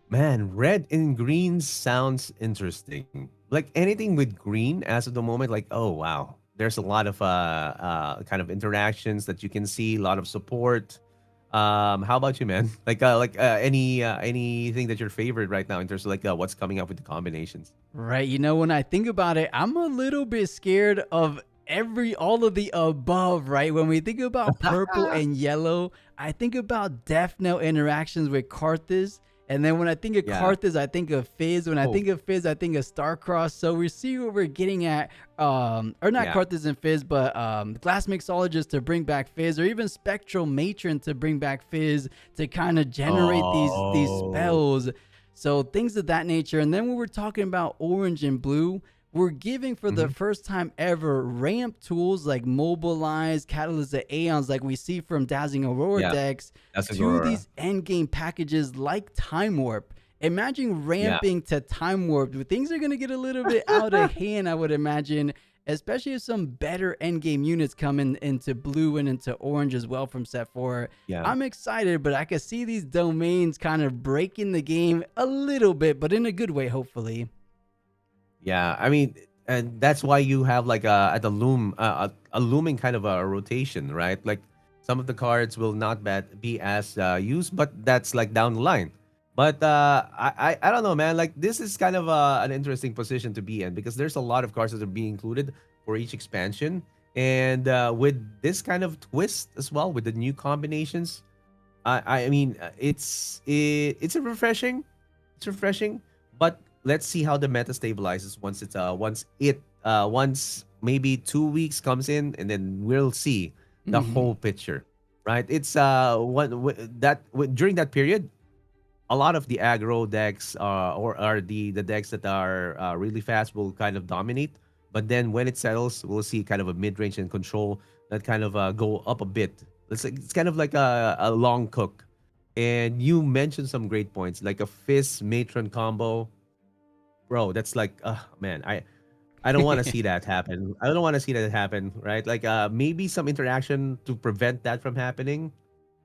Man, red and green sounds interesting. Like anything with green as of the moment, like, oh, wow. There's a lot of kind of interactions that you can see, a lot of support. How about you, man? Like anything that your favorite right now in terms of like what's coming up with the combinations? Right. You know, when I think about it, I'm a little bit scared of all of the above, right? When we think about purple and yellow, I think about Death Knell interactions with Karthus And then when I think of Yeah. Karthus, I think of Fizz. When I Oh. think of Fizz, I think of Starcross. So we see what we're getting at, or not Yeah. Karthus and Fizz, but Glass Mixologist to bring back Fizz, or even Spectral Matron to bring back Fizz to kind of generate these Oh. spells. So things of that nature. And then when we're talking about Orange and Blue, we're giving for the first time ever ramp tools like Mobilize, Catalyst of Aeons, like we see from Dazzling Aurora Yeah. decks, That's to Aurora. these endgame packages like Time Warp. Imagine ramping to Time Warp. Things are going to get a little bit out of hand, I would imagine, especially if some better endgame units come into Blue and into Orange as well from set 4. Yeah. I'm excited, but I can see these domains kind of breaking the game a little bit, but in a good way, hopefully. Yeah, I mean, and that's why you have like at the a looming kind of a rotation, right? Like some of the cards will not be as used, but that's like down the line. But I don't know, man. Like this is kind of an interesting position to be in because there's a lot of cards that are being included for each expansion, and with this kind of twist as well, with the new combinations, I mean, it's a refreshing. It's refreshing, but let's see how the meta stabilizes once maybe 2 weeks comes in, and then we'll see the whole picture, right? It's during that period, a lot of the aggro decks or are the decks that are really fast will kind of dominate. But then when it settles, we'll see kind of a mid range and control that kind of go up a bit. It's kind of like a long cook. And you mentioned some great points, like a Fizz Matron combo. Bro, that's like, man, I don't want to see that happen. I don't want to see that happen, right? Like maybe some interaction to prevent that from happening.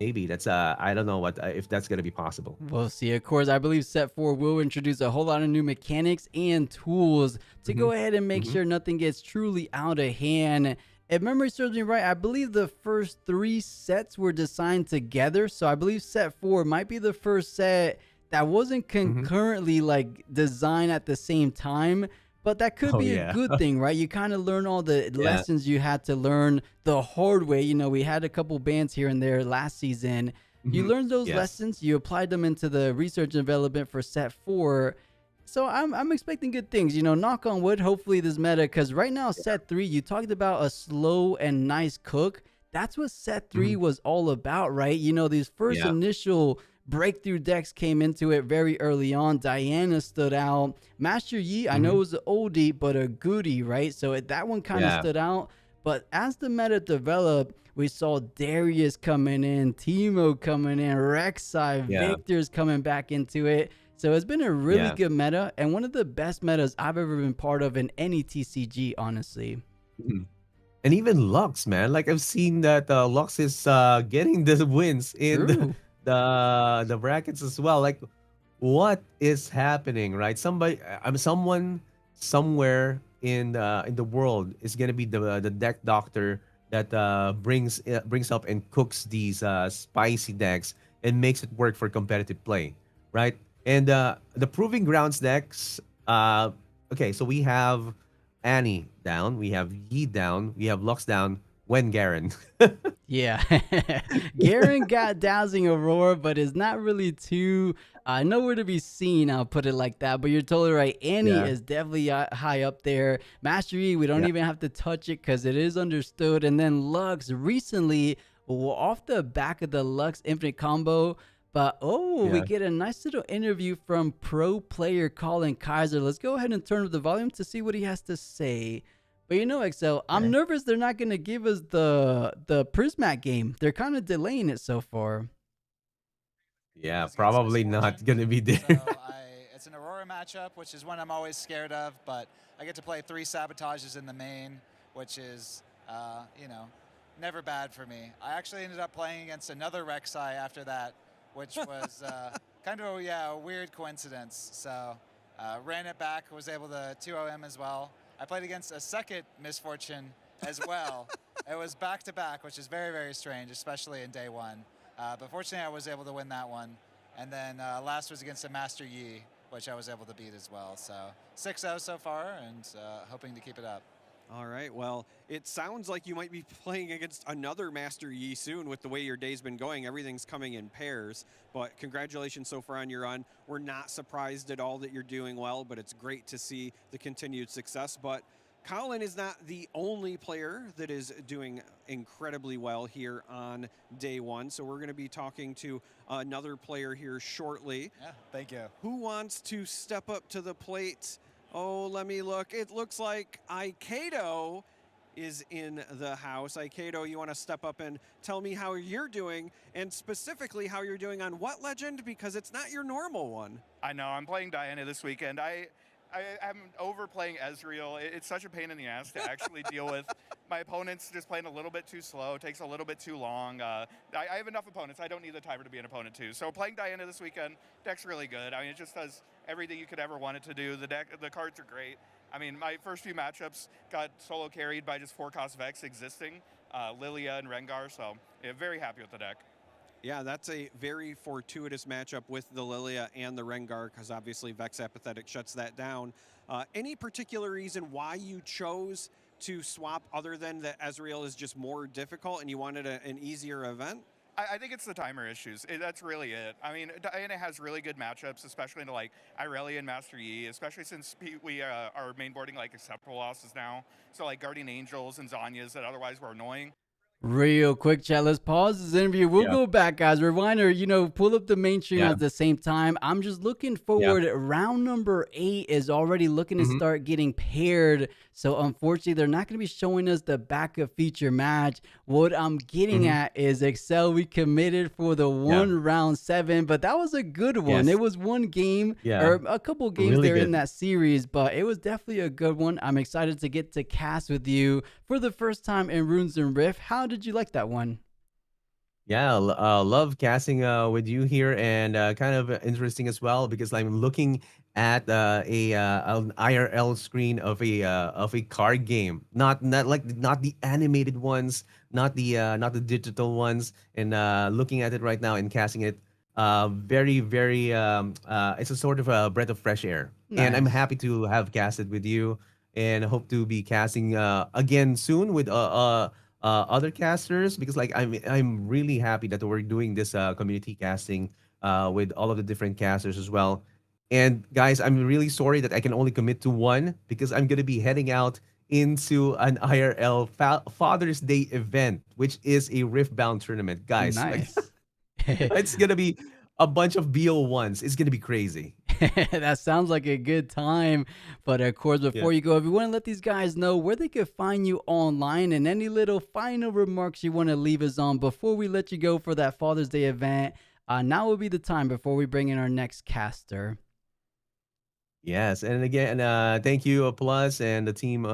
Maybe that's I don't know what if that's gonna be possible. We'll see. Of course, I believe set 4 will introduce a whole lot of new mechanics and tools to go ahead and make sure nothing gets truly out of hand. If memory serves me right, I believe the first 3 sets were designed together. So I believe set 4 might be the first set that wasn't concurrently like designed at the same time. But that could be a good thing, right? You kind of learn all the lessons you had to learn the hard way. You know, we had a couple bans here and there last season. You learned those lessons. You applied them into the research and development for set 4. So I'm expecting good things. You know, knock on wood, hopefully this meta, because right now set 3, you talked about a slow and nice cook. That's what set 3 was all about, right? You know, these first initial breakthrough decks came into it very early on. Diana stood out. Master Yi, I know it was an oldie, but a goodie, right? So that one kind of stood out. But as the meta developed, we saw Darius coming in, Teemo coming in, Rek'Sai, Victor's coming back into it. So it's been a really good meta, and one of the best metas I've ever been part of in any TCG, honestly. And even Lux, man. Like I've seen that Lux is getting the wins in the brackets as well. Like, what is happening, right? Someone somewhere in the world is gonna be the deck doctor that brings up and cooks these spicy decks and makes it work for competitive play, right? And the Proving Grounds decks, okay, so we have Annie down, we have Yi down, we have Lux down, when Garen. Yeah. Garen got Dazzling Aurora, but is not really too nowhere to be seen, I'll put it like that. But you're totally right. Annie is definitely high up there. Master Yi, we don't even have to touch it because it is understood. And then Lux recently, off the back of the Lux Infinite combo, but we get a nice little interview from pro player Colin Kaiser. Let's go ahead and turn up the volume to see what he has to say. But you know, Excel, I'm nervous they're not going to give us the Prismatic game. They're kind of delaying it so far. Yeah, probably not going to be there. It's an Aurora matchup, which is one I'm always scared of, but I get to play 3 sabotages in the main, which is, you know, never bad for me. I actually ended up playing against another Rek'Sai after that, which was kind of a weird coincidence. So ran it back, was able to 2-0 him as well. I played against a second Misfortune as well. It was back-to-back, which is very, very strange, especially in day 1. But fortunately, I was able to win that one. And then last was against a Master Yi, which I was able to beat as well. So 6-0 so far, and hoping to keep it up. All right, well, it sounds like you might be playing against another Master Yi soon with the way your day's been going. Everything's coming in pairs, but congratulations so far on your run. We're not surprised at all that you're doing well, but it's great to see the continued success. But Colin is not the only player that is doing incredibly well here on day one. So we're going to be talking to another player here shortly. Yeah, thank you. Who wants to step up to the plate? Oh, let me look. It looks like Aikido is in the house. Aikido, you want to step up and tell me how you're doing, and specifically how you're doing on what legend? Because it's not your normal one. I know. I'm playing Diana this weekend. I'm overplaying Ezreal. It's such a pain in the ass to actually deal with. My opponent's just playing a little bit too slow, takes a little bit too long. I have enough opponents. I don't need the timer to be an opponent too. So playing Diana this weekend, deck's really good. I mean, it just does everything you could ever want it to do. The cards are great. I mean, my first few matchups got solo carried by just 4-cost Vex existing, Lilia and Rengar. So yeah, very happy with the deck. Yeah, that's a very fortuitous matchup with the Lilia and the Rengar, because obviously Vex Apathetic shuts that down. Any particular reason why you chose to swap other than that Ezreal is just more difficult and you wanted an easier event? I think it's the timer issues. That's really it. I mean, Diana has really good matchups, especially into like Irelia and Master Yi, especially since we are mainboarding like acceptable losses now. So like Guardian Angels and Zanyas that otherwise were annoying. Real quick, chat. Let's pause this interview. We'll go back, guys. Rewinder, pull up the main stream at the same time. I'm just looking forward. Round number 8 is already looking to start getting paired. So, unfortunately, they're not going to be showing us the backup feature match. What I'm getting at is Excel. We committed for the round 7, but that was a good one. It was one game or a couple games really there in that series, but it was definitely a good one. I'm excited to get to cast with you for the first time in Runes and Rift. How did you like that one? Yeah, love casting with you here, and kind of interesting as well because I'm looking at an IRL screen of a card game, not the animated ones, not the digital ones, and looking at it right now and casting it. Very it's a sort of a breath of fresh air, and I'm happy to have casted with you, and hope to be casting again soon with other casters, because like I'm really happy that we're doing this community casting with all of the different casters as well. And guys, I'm really sorry that I can only commit to one, because I'm gonna be heading out into an IRL Father's Day event, which is a Riftbound tournament, guys. Nice. It's gonna be a bunch of BO1s. It's gonna be crazy. That sounds like a good time. But of course, before you go, if you want to let these guys know where they can find you online and any little final remarks you want to leave us on before we let you go for that Father's Day event, now will be the time before we bring in our next caster. Yes, and again, thank you, Plus, and the team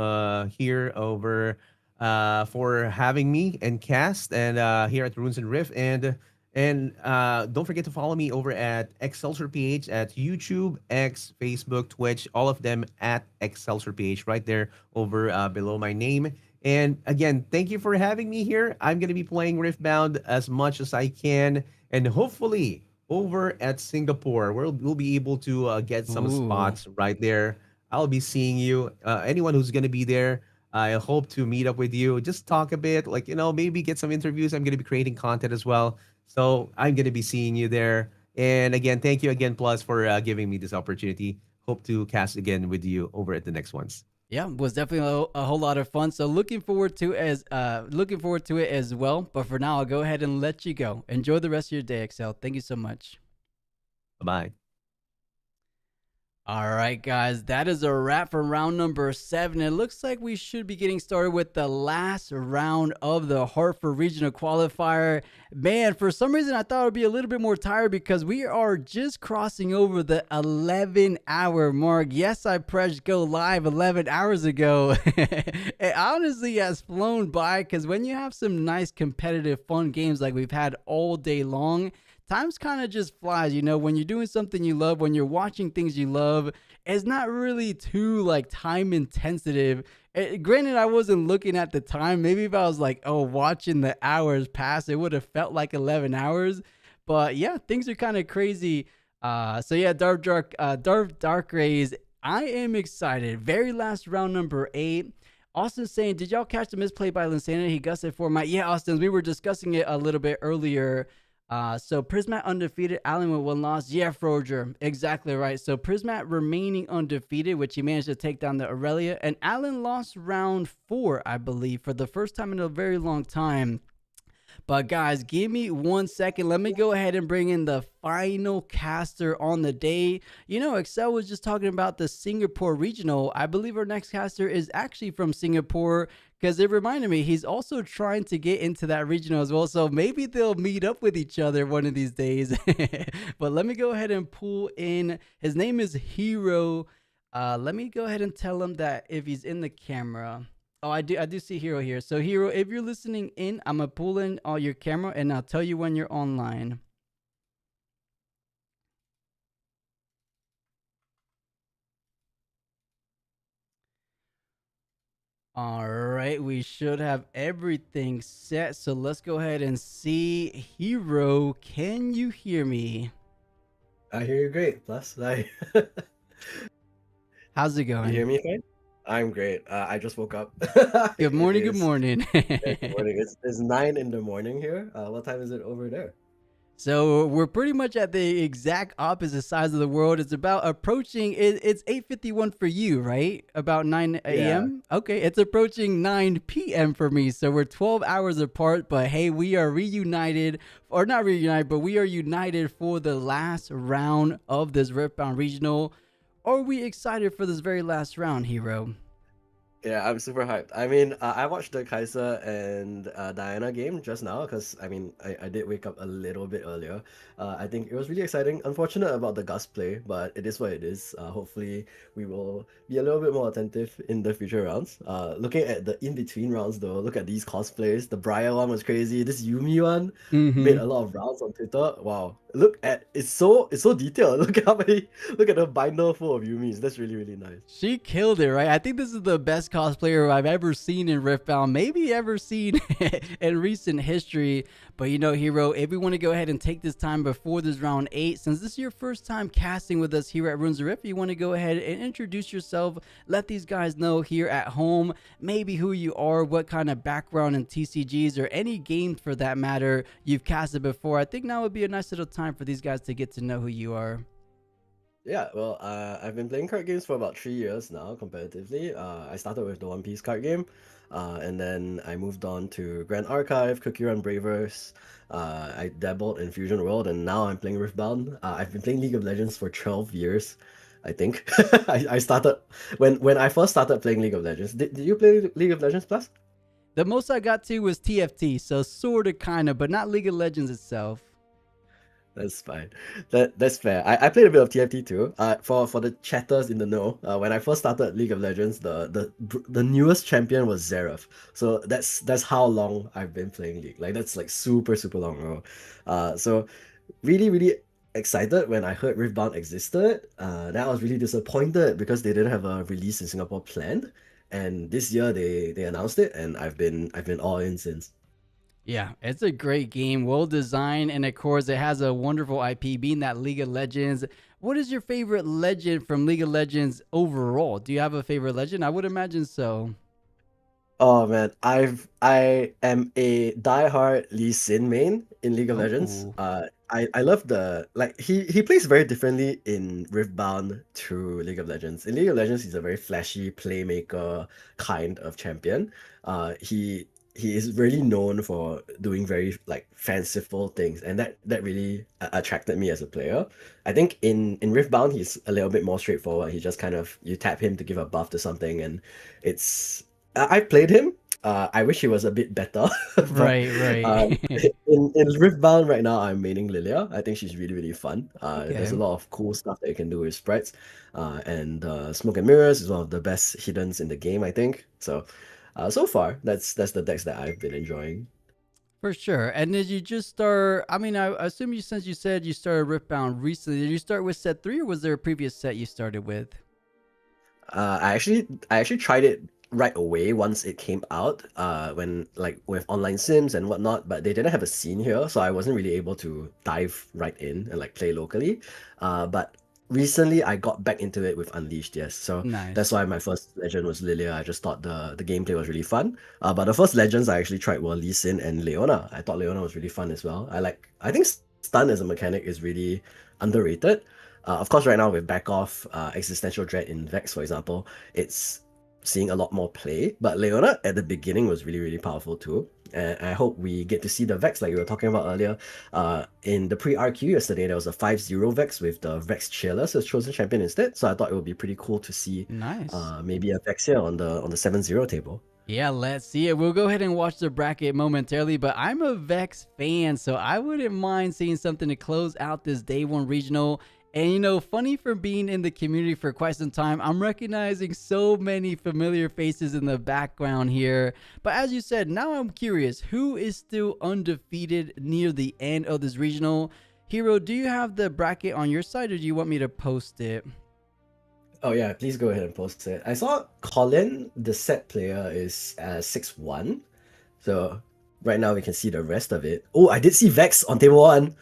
here over for having me and cast and here at Runes and Rift, and don't forget to follow me over at ExcelsiorPH at YouTube, X, Facebook, Twitch, all of them at ExcelsiorPH right there over below my name. And again, thank you for having me here. I'm gonna be playing Riftbound as much as I can, and hopefully over at Singapore, we'll be able to get some spots right there. I'll be seeing you. Anyone who's gonna be there, I hope to meet up with you. Just talk a bit, like maybe get some interviews. I'm gonna be creating content as well, so I'm gonna be seeing you there. And again, thank you again, Plus, for giving me this opportunity. Hope to cast again with you over at the next ones. Yeah, it was definitely a whole lot of fun. So looking forward to it as well. But for now, I'll go ahead and let you go. Enjoy the rest of your day, Excel. Thank you so much. Bye-bye. All right, guys, that is a wrap for round number 7. It looks like we should be getting started with the last round of the Hartford Regional Qualifier. Man, for some reason, I thought it would be a little bit more tired because we are just crossing over the 11-hour mark. Yes, I pressed go live 11 hours ago. It honestly has flown by because when you have some nice competitive fun games like we've had all day long, times kind of just flies, when you're doing something you love, when you're watching things you love, it's not really too time intensive. Granted, I wasn't looking at the time. Maybe if I was watching the hours pass, it would have felt like 11 hours. But yeah, things are kind of crazy. So yeah, Dark Rays, I am excited. Very last round number 8. Austin's saying, did y'all catch the misplay by Linsanity? He gusted format. Yeah, Austin, we were discussing it a little bit earlier. So Prismat undefeated, Allen with 1 loss. Yeah, Froger, exactly right. So Prismat remaining undefeated, which he managed to take down the Aurelia. And Allen lost round 4, I believe, for the first time in a very long time. But guys, give me 1 second. Let me go ahead and bring in the final caster on the day. You know, Excel was just talking about the Singapore regional. I believe our next caster is actually from Singapore, because it reminded me he's also trying to get into that regional as well. So maybe they'll meet up with each other one of these days. But let me go ahead and pull in. His name is Hero. Let me go ahead and tell him that if he's in the camera. Oh, I do see Hero here. So Hero, if you're listening in, I'm gonna pull in all your camera and I'll tell you when you're online. All right, we should have everything set. So let's go ahead and see. Hero, can you hear me? I hear you great. Plus, How's it going? You hear me fine? I'm great. I just woke up. Good morning. Good morning. Good morning. It's 9 in the morning here. What time is it over there? So we're pretty much at the exact opposite sides of the world. It's about approaching. It's 8:51 for you, right? About 9 a.m. Yeah. Okay, it's approaching 9 p.m. for me. So we're 12 hours apart. But hey, we are reunited, or not reunited, but we are united for the last round of this Riftbound Regional. Are we excited for this very last round, Hero? Yeah, I'm super hyped. I mean, I watched the Kaiser and Diana game just now because, I mean, I did wake up a little bit earlier. I think it was really exciting. Unfortunate about the Gus play, but it is what it is. Hopefully, we will be a little bit more attentive in the future rounds. Looking at the in-between rounds, though, look at these cosplays. The Briar one was crazy. This Yumi one made a lot of rounds on Twitter. Wow. Look at it's so detailed. Look at the binder full of Yumis. That's really, really nice. She killed it, right? I think this is the best cosplayer I've ever seen in Riftbound, maybe ever seen in recent history. But you know, Hero, if we want to go ahead and take this time before this round 8, since this is your first time casting with us here at Runes of Rift, you want to go ahead and introduce yourself, let these guys know here at home maybe who you are, what kind of background in TCGs or any game for that matter you've casted before. I think now would be a nice little time for these guys to get to know who you are. Yeah, well, I've been playing card games for about 3 years now, competitively. I started with the One Piece card game, and then I moved on to Grand Archive, Cookie Run Bravers. I dabbled in Fusion World, and now I'm playing Riftbound. I've been playing League of Legends for 12 years, I think. I started, when I first started playing League of Legends. Did you play League of Legends Plus? The most I got to was TFT, so sort of, kind of, but not League of Legends itself. That's fine. That's fair. I played a bit of TFT too. For the chatters in the know, when I first started League of Legends, the newest champion was Xerath. So that's how long I've been playing League. Like that's like super long ago. So really excited when I heard Riftbound existed. Then I was really disappointed because they didn't have a release in Singapore planned. And this year they announced it, and I've been all in since. Yeah, it's a great game, well designed, and of course it has a wonderful IP being that League of Legends. What is your favorite legend from League of Legends overall? Do you have a favorite legend? I would imagine so. Oh man, I am a diehard Lee Sin main in League of Legends. I love he plays very differently in Riftbound to League of Legends. In League of Legends, he's a very flashy playmaker kind of champion. He is really known for doing very like fanciful things, and that really attracted me as a player. I think in Riftbound he's a little bit more straightforward. He just kind of, you tap him to give a buff to something, and I played him. I wish he was a bit better. But, right. in Riftbound right now, I'm maining Lilia. I think she's really fun. There's a lot of cool stuff that you can do with sprites, and Smoke and Mirrors is one of the best hiddens in the game, I think. So far, that's the decks that I've been enjoying. For sure. And did you just start, I mean, I assume since you said you started Riftbound recently, did you start with set 3 or was there a previous set you started with? I actually tried it right away once it came out, when like with online sims and whatnot, but they didn't have a scene here, so I wasn't really able to dive right in and like play locally. But recently I got back into it with Unleashed, yes. So Nice. that's why my first legend was Lilia. I just thought the gameplay was really fun. But the first legends I actually tried were Lee Sin and Leona. I thought Leona was really fun as well. I think stun as a mechanic is really underrated. Of course, right now with back off existential dread in Vex, for example, it's seeing a lot more play. But Leona at the beginning was really, really powerful too. And I hope we get to see the Vex like we were talking about earlier. In the pre-RQ yesterday, there was a 5-0 Vex with the Vex Cheerless as chosen champion instead. So I thought it would be pretty cool to see Nice. maybe a Vex here on the 7-0 table. Yeah, let's see it. We'll go ahead and watch the bracket momentarily, but I'm a Vex fan, so I wouldn't mind seeing something to close out this day one regional. And you know, funny for being in the community for quite some time, I'm recognizing so many familiar faces in the background here. But as you said, now I'm curious, who is still undefeated near the end of this regional? Hero, do you have the bracket on your side, or do you want me to post it? Oh yeah, please go ahead and post it. I saw Colin, the set player, is 6-1. So right now we can see the rest of it. Oh, I did see Vex on table 1.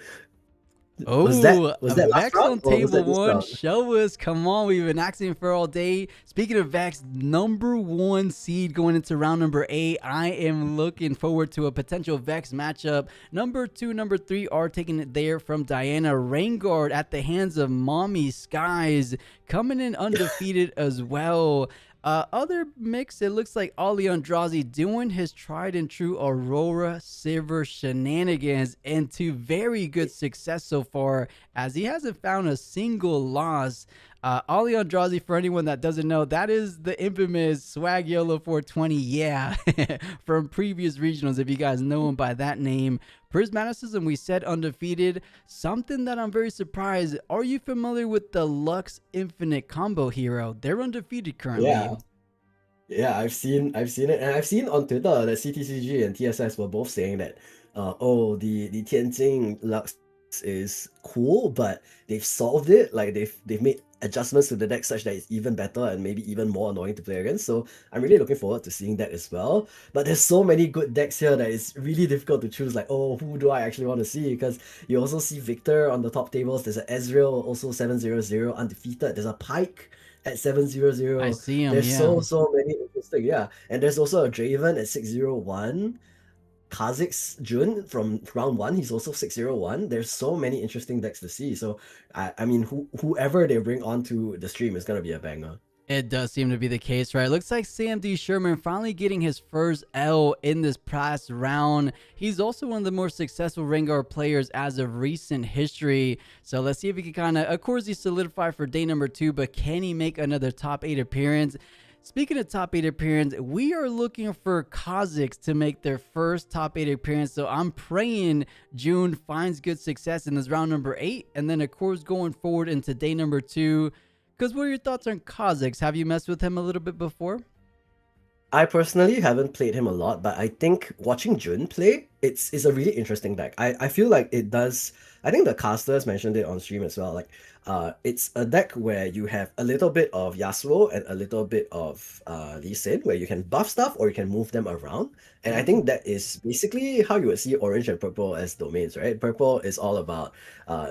Oh, was that last Vex round, on or was that table this 1. round? Show us. Come on. We've been asking for all day. Speaking of Vex, number 1 seed going into round number 8. I am looking forward to a potential Vex matchup. Number 2, number 3 are taking it there from Diana. Rainguard at the hands of Mommy Skies, coming in undefeated as well. Other mix, it looks like Ali Andrazi doing his tried and true Aurora Silver shenanigans, and to very good success so far, as he hasn't found a single loss. Ali Andrazi, for anyone that doesn't know, that is the infamous Swag YOLO 420, yeah, from previous regionals, if you guys know him by that name. Prismaticism, we said undefeated. Something that I'm very surprised, are you familiar with the Lux Infinite combo, Hero? They're undefeated currently. Yeah, I've seen it, and I've seen on Twitter that CTCG and TSS were both saying that, the Tianjin Lux is cool, but they've solved it. Like they've made adjustments to the deck such that it's even better and maybe even more annoying to play against. So I'm really looking forward to seeing that as well. But there's so many good decks here that it's really difficult to choose. Like, oh, who do I actually want to see? Because you also see Victor on the top tables. There's an Ezreal also 7-0-0 undefeated. There's a Pike at 7-0-0. I see him, There's yeah. so many interesting, yeah. And there's also a Draven at 6-0-1. Kha'Zix Jun from round 1, he's also 6-0-1. There's so many interesting decks to see. So I mean, whoever they bring onto the stream is gonna be a banger. It does seem to be the case, right? Looks like Sam D. Sherman finally getting his first L in this past round. He's also one of the more successful Rengar players as of recent history. So let's see if he can kind of course, he solidify for day number 2, but can he make another top 8 appearance? Speaking of top 8 appearance, we are looking for Kha'Zix to make their first top 8 appearance. So I'm praying June finds good success in this round number 8. And then, of course, going forward into day number 2. Because what are your thoughts on Kha'Zix? Have you messed with him a little bit before? I personally haven't played him a lot, but I think watching Jun play, it's a really interesting deck. I feel like it does. I think the casters mentioned it on stream as well. Like, it's a deck where you have a little bit of Yasuo and a little bit of Lee Sin, where you can buff stuff or you can move them around. And I think that is basically how you would see orange and purple as domains, right? Purple is all about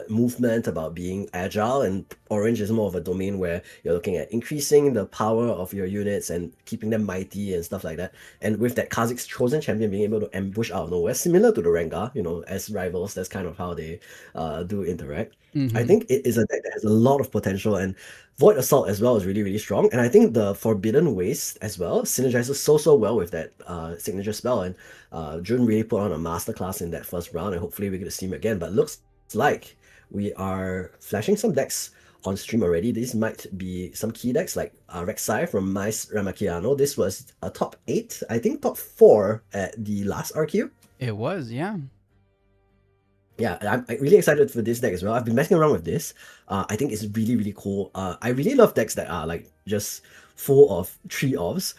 movement, about being agile, and orange is more of a domain where you're looking at increasing the power of your units and keeping them mighty and stuff like that. And with that Kha'Zix chosen champion being able to ambush out of nowhere, similar to the Rengar, you know, as rivals, that's kind of how they do interact. I think it is a deck that has a lot of potential, and Void Assault as well is really, really strong. And I think the Forbidden Waste as well synergizes so well with that signature spell. And Jun really put on a masterclass in that first round, and hopefully we get to see him again. But looks like we are flashing some decks on stream already. These might be some key decks like Rek'Sai from Mice Ramakiano. This was a top 8, I think top 4 at the last RQ. It was, yeah. Yeah, I'm really excited for this deck as well. I've been messing around with this. I think it's really, really cool. I really love decks that are like just full of 3-offs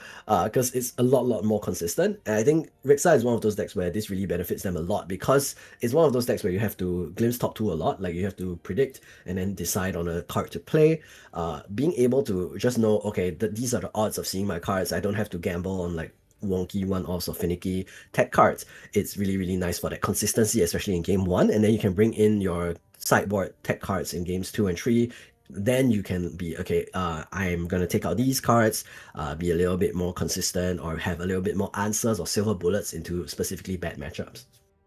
because it's a lot more consistent. And I think Rek'Sai is one of those decks where this really benefits them a lot because it's one of those decks where you have to glimpse top 2 a lot. Like you have to predict and then decide on a card to play. Being able to just know, okay, these are the odds of seeing my cards. I don't have to gamble on like wonky one-offs or finicky tech cards. It's really, really nice for that consistency, especially in game 1. And then you can bring in your sideboard tech cards in games 2 and 3, then you can be okay. I'm gonna take out these cards, be a little bit more consistent, or have a little bit more answers or silver bullets into specifically bad matchups.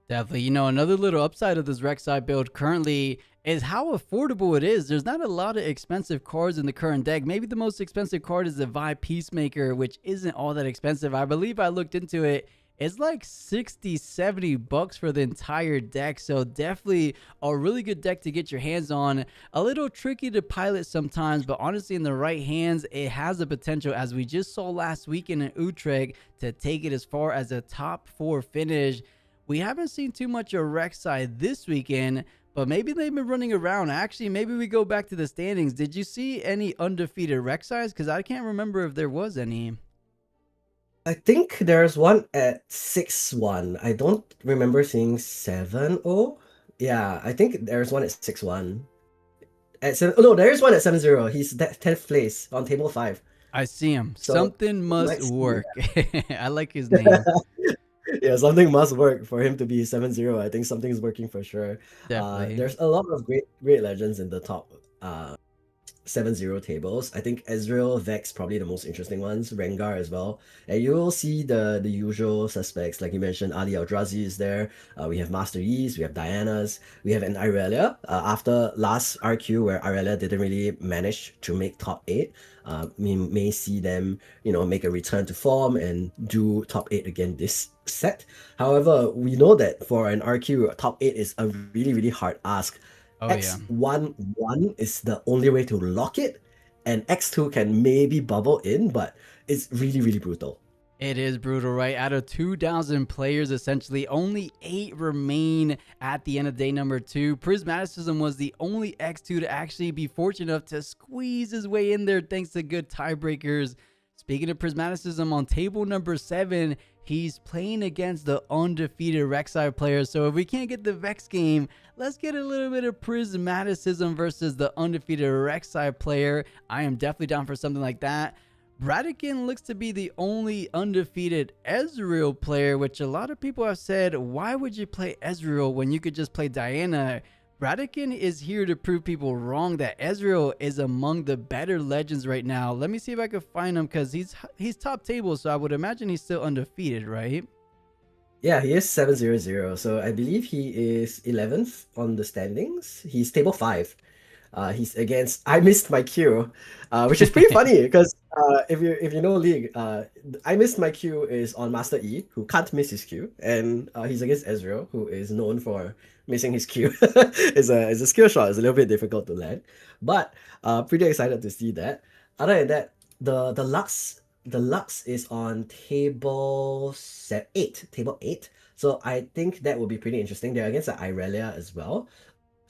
Definitely. Another little upside of this Rek'Sai build currently is how affordable it is. There's not a lot of expensive cards in the current deck. Maybe the most expensive card is the Vi Peacemaker, which isn't all that expensive. I believe I looked into it. It's like 60, 70 bucks for the entire deck. So definitely a really good deck to get your hands on. A little tricky to pilot sometimes, but honestly in the right hands, it has the potential, as we just saw last weekend in Utrecht, to take it as far as a top 4 finish. We haven't seen too much of Rek'Sai this weekend, but maybe they've been running around. Actually, maybe we go back to the standings. Did you see any undefeated Rek'Sais? Because I can't remember if there was any. I think there's one at 6-1. I don't remember seeing 7-0. Yeah, I think there's one at 6-1. No, there's one at 7-0. He's 10th place on table 5. I see him. So, something must work. I like his name. Yeah, something must work for him to be 7-0. I think something's working for sure. Definitely. There's a lot of great legends in the top 7-0 tables. I think Ezreal, Vex, probably the most interesting ones. Rengar as well. And you will see the usual suspects. Like you mentioned, Ali Eldrazi is there. We have Master Yi's, we have Diana's, we have an Irelia. After last RQ where Irelia didn't really manage to make top 8, we may see them, make a return to form and do top 8 again this set. However, we know that for an RQ, top 8 is a really, really hard ask. X1 is the only way to lock it, and X2 can maybe bubble in, but it's really, really brutal. It is brutal, right? Out of 2,000 players, essentially, only 8 remain at the end of day number 2. Prismaticism was the only X2 to actually be fortunate enough to squeeze his way in there thanks to good tiebreakers. Speaking of Prismaticism, on table number 7, he's playing against the undefeated Rek'Sai player. So if we can't get the Vex game, let's get a little bit of Prismaticism versus the undefeated Rek'Sai player. I am definitely down for something like that. Bradikin looks to be the only undefeated Ezreal player, which a lot of people have said, why would you play Ezreal when you could just play Diana? Bradikin is here to prove people wrong that Ezreal is among the better legends right now. Let me see if I can find him, because he's top table, so I would imagine he's still undefeated, right? Yeah, he is 7-0-0, so I believe he is 11th on the standings. He's table 5. He's against I Missed My Q, which is pretty funny because if you know League, I Missed My Q is on Master E, who can't miss his Q, and he's against Ezreal, who is known for missing his Q. It's a skill shot. It's a little bit difficult to land, but pretty excited to see that. Other than that, the Lux is on table 8. So I think that will be pretty interesting. They're against the Irelia as well.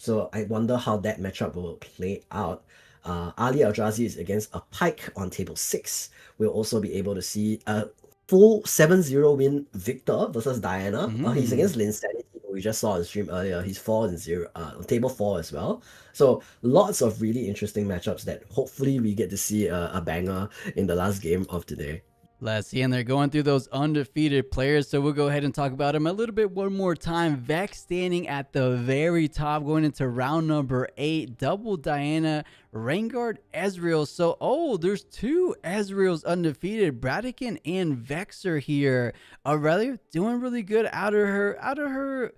So I wonder how that matchup will play out. Ali Eldrazi is against a Pyke on table 6. We'll also be able to see a full 7-0 win Victor versus Diana. He's against Linsanity, who we just saw on stream earlier. He's 4-0, on table 4 as well. So lots of really interesting matchups that hopefully we get to see a banger in the last game of today. Let's see, and they're going through those undefeated players, so we'll go ahead and talk about them a little bit one more time. Vex standing at the very top, going into round number 8. Double Diana, Rengar, Ezreal. So, there's 2 Ezreals undefeated. Bradikin and Vex are here. Aurelia doing really good out of her.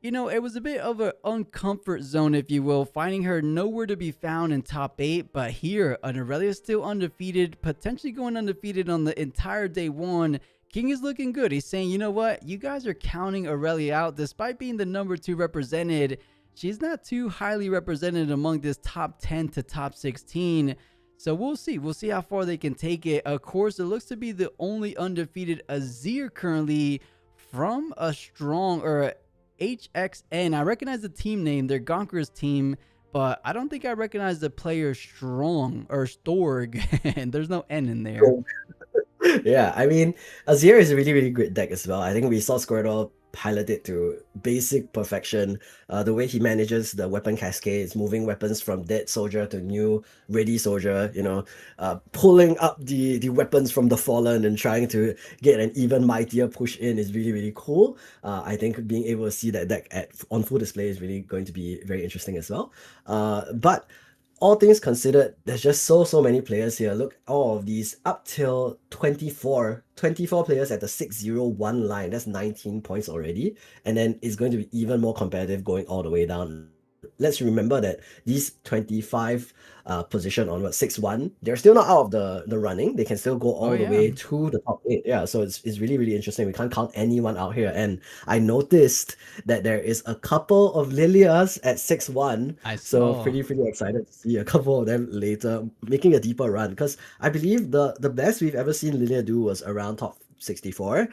It was a bit of an uncomfort zone, if you will, finding her nowhere to be found in top 8. But here, Aurelia is still undefeated, potentially going undefeated on the entire day 1. King is looking good. He's saying, you know what? You guys are counting Aurelia out. Despite being the number 2 represented, she's not too highly represented among this top 10 to top 16. So we'll see. We'll see how far they can take it. Of course, it looks to be the only undefeated Azir currently from a strong HXN. I recognize the team name. They're Gonker's team, but I don't think I recognize the player Strong or Storg, and there's no N in there. Yeah, I mean, Azir is a really, really great deck as well. I think we saw Squirtle pilot it to basic perfection. The way he manages the weapon cascades, moving weapons from dead soldier to new ready soldier, pulling up the weapons from the fallen and trying to get an even mightier push in is really, really cool. I think being able to see that deck on full display is really going to be very interesting as well. But all things considered, there's just so many players here. Look, all of these up till 24 players at the 6-0-1 line. That's 19 points already. And then it's going to be even more competitive going all the way down. Let's remember that these 25 position onward 6-1, they're still not out of the running. They can still go all the way to the top 8. Yeah, so it's really interesting. We can't count anyone out here. And I noticed that there is a couple of Lilias at 6-1. So pretty excited to see a couple of them later making a deeper run, because I believe the best we've ever seen Lilia do was around top 64.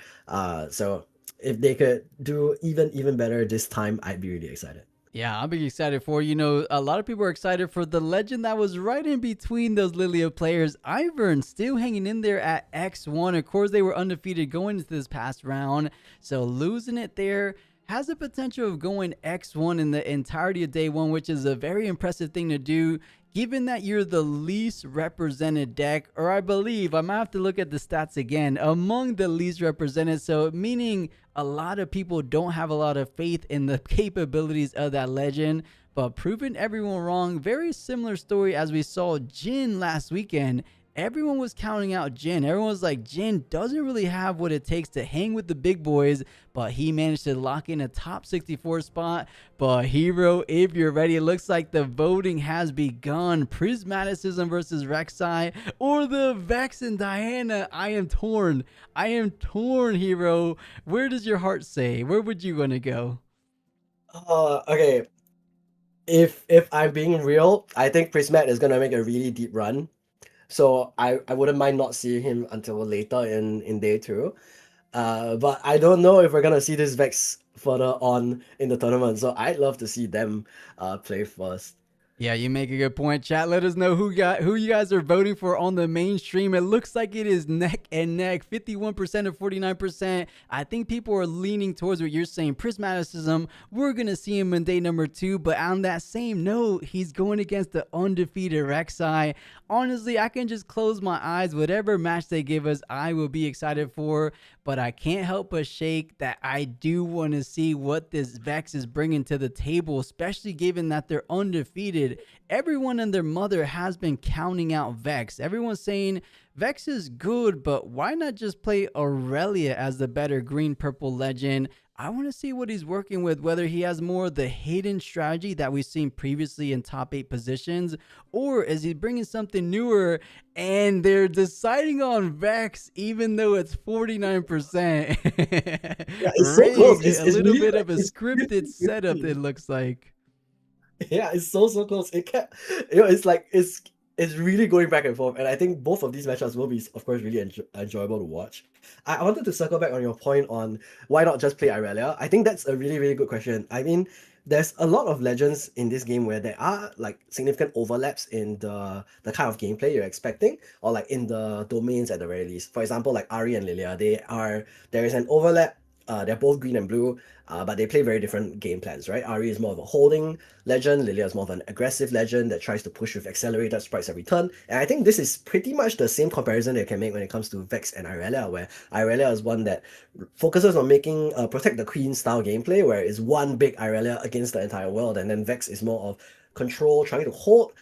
So if they could do even better this time, I'd be really excited. Yeah, I'm excited for, you know, a lot of people are excited for the legend that was right in between those Lilia players. Ivern still hanging in there at X1. Of course, they were undefeated going into this past round. So losing it there has the potential of going X1 in the entirety of day one, which is a very impressive thing to do. Given that you're the least represented deck, or I believe, I might have to look at the stats again, among the least represented, so meaning a lot of people don't have a lot of faith in the capabilities of that legend, but proving everyone wrong. Very similar story as we saw Jin last weekend. Everyone was counting out Jin. Everyone was like, Jin doesn't really have what it takes to hang with the big boys, but he managed to lock in a top 64 spot. But Hero, if you're ready, it looks like the voting has begun. Prismaticism versus Rek'Sai, or the Vex and Diana. I am torn, Hero. Where does your heart say? Where would you want to go? Okay. If I'm being real, I think Prismat is gonna make a really deep run. So I wouldn't mind not seeing him until later in day 2. But I don't know if we're gonna see this Vex further on in the tournament. So I'd love to see them play first. Yeah, you make a good point, chat. Let us know who you guys are voting for on the mainstream. It looks like it is neck and neck, 51% to 49%. I think people are leaning towards what you're saying, Prismaticism. We're going to see him in day number 2, but on that same note, he's going against the undefeated Rek'Sai. Honestly, I can just close my eyes. Whatever match they give us, I will be excited for, but I can't help but shake that I do want to see what this Vex is bringing to the table, especially given that they're undefeated. Everyone and their mother has been counting out Vex. Everyone's saying Vex is good, but why not just play Aurelia as the better green-purple legend? I want to see what he's working with, whether he has more of the hidden strategy that we've seen previously in top 8 positions, or is he bringing something newer, and they're deciding on Vex even though it's 49%. Yeah, it's so close. It's a little bit of a scripted setup, it looks like. Yeah, it's so close. It kept, it's like it's really going back and forth, and I think both of these matchups will be, of course, really enjoyable to watch. I wanted to circle back on your point on why not just play Irelia. I think that's a really good question. I mean, there's a lot of legends in this game where there are like significant overlaps in the kind of gameplay you're expecting, or like in the domains at the very least. For example, like Ahri and Lilia, there is an overlap. They're both green and blue, but they play very different game plans, right? Ahri is more of a holding legend. Lilia is more of an aggressive legend that tries to push with accelerated sprites every turn. And I think this is pretty much the same comparison that you can make when it comes to Vex and Irelia, where Irelia is one that focuses on making protect the queen style gameplay, where it's one big Irelia against the entire world, and then Vex is more of control, trying to hold,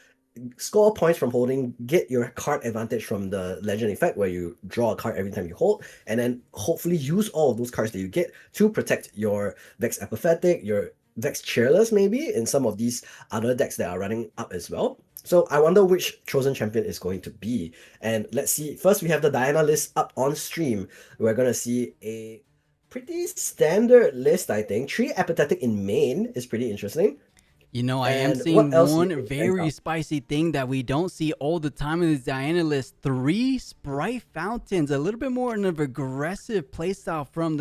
score points from holding, get your card advantage from the legend effect where you draw a card every time you hold, and then hopefully use all of those cards that you get to protect your Vex Apathetic, your Vex Cheerless maybe, in some of these other decks that are running up as well. So I wonder which chosen champion is going to be. And let's see, first we have the Diana list up on stream. We're going to see a pretty standard list, I think. 3 Apathetic in main is pretty interesting. You know, I am seeing one very spicy thing that we don't see all the time in this Diana list. 3 Sprite Fountains, a little bit more of an aggressive playstyle from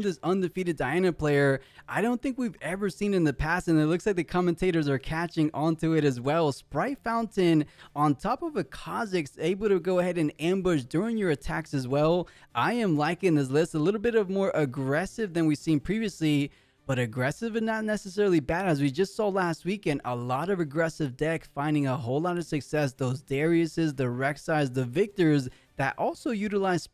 this undefeated Diana player. I don't think we've ever seen in the past, and it looks like the commentators are catching onto it as well. Sprite Fountain on top of a Kha'Zix, able to go ahead and ambush during your attacks as well. I am liking this list, a little bit of more aggressive than we've seen previously. But aggressive and not necessarily bad. As we just saw last weekend, a lot of aggressive decks finding a whole lot of success. Those Dariuses, the Rek'Sais, the Victors that also utilize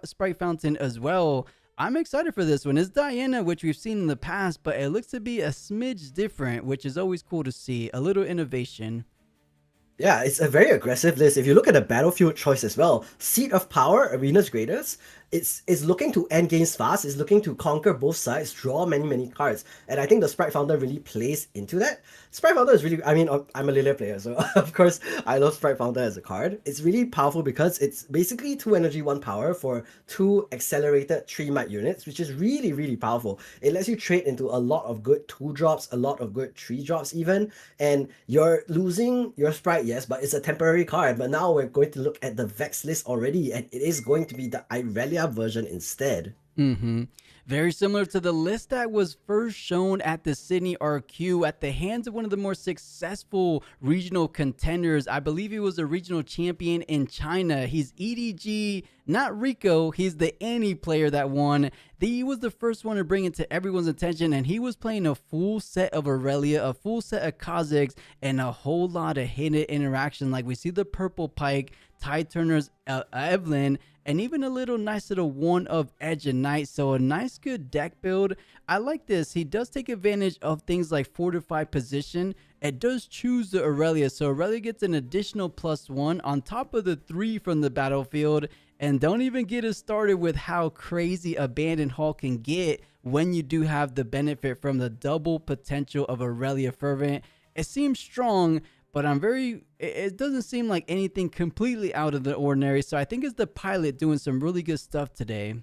Sprite Fountain as well. I'm excited for this one. It's Diana, which we've seen in the past, but it looks to be a smidge different, which is always cool to see. A little innovation. Yeah, it's a very aggressive list. If you look at the battlefield choice as well, Seat of Power, Arena's Greatest, it's looking to end games fast, it's looking to conquer both sides, draw many cards. And I think the Sprite Founder really plays into that. Sprite Founder is really, I mean, I'm a Lilia player, so of course I love Sprite Founder as a card. It's really powerful because it's basically 2 energy, 1 power for 2 accelerated 3 might units, which is really powerful. It lets you trade into a lot of good 2 drops, a lot of good 3 drops even, and you're losing your Sprite, yes, but it's a temporary card. But now we're going to look at the Vex list already, and it is going to be the Irelia version instead. Very similar to the list that was first shown at the Sydney RQ at the hands of one of the more successful regional contenders. I believe he was a regional champion in China. He's EDG, not Rico. He's the Annie player that won. He was the first one to bring it to everyone's attention, and he was playing a full set of Aurelia, a full set of Kazakhs, and a whole lot of hidden interaction. Like we see the Purple Pike, Tide Turner's Evelyn, and even a nice little one of Edge and Knight. So a nice good deck build. I like this. He does take advantage of things like fortified position. It does choose the Aurelia, so Aurelia gets an additional +1 on top of the 3 from the battlefield. And don't even get us started with how crazy Abandoned Hall can get when you do have the benefit from the double potential of Aurelia Fervent. It seems strong, but it doesn't seem like anything completely out of the ordinary. So I think it's the pilot doing some really good stuff today.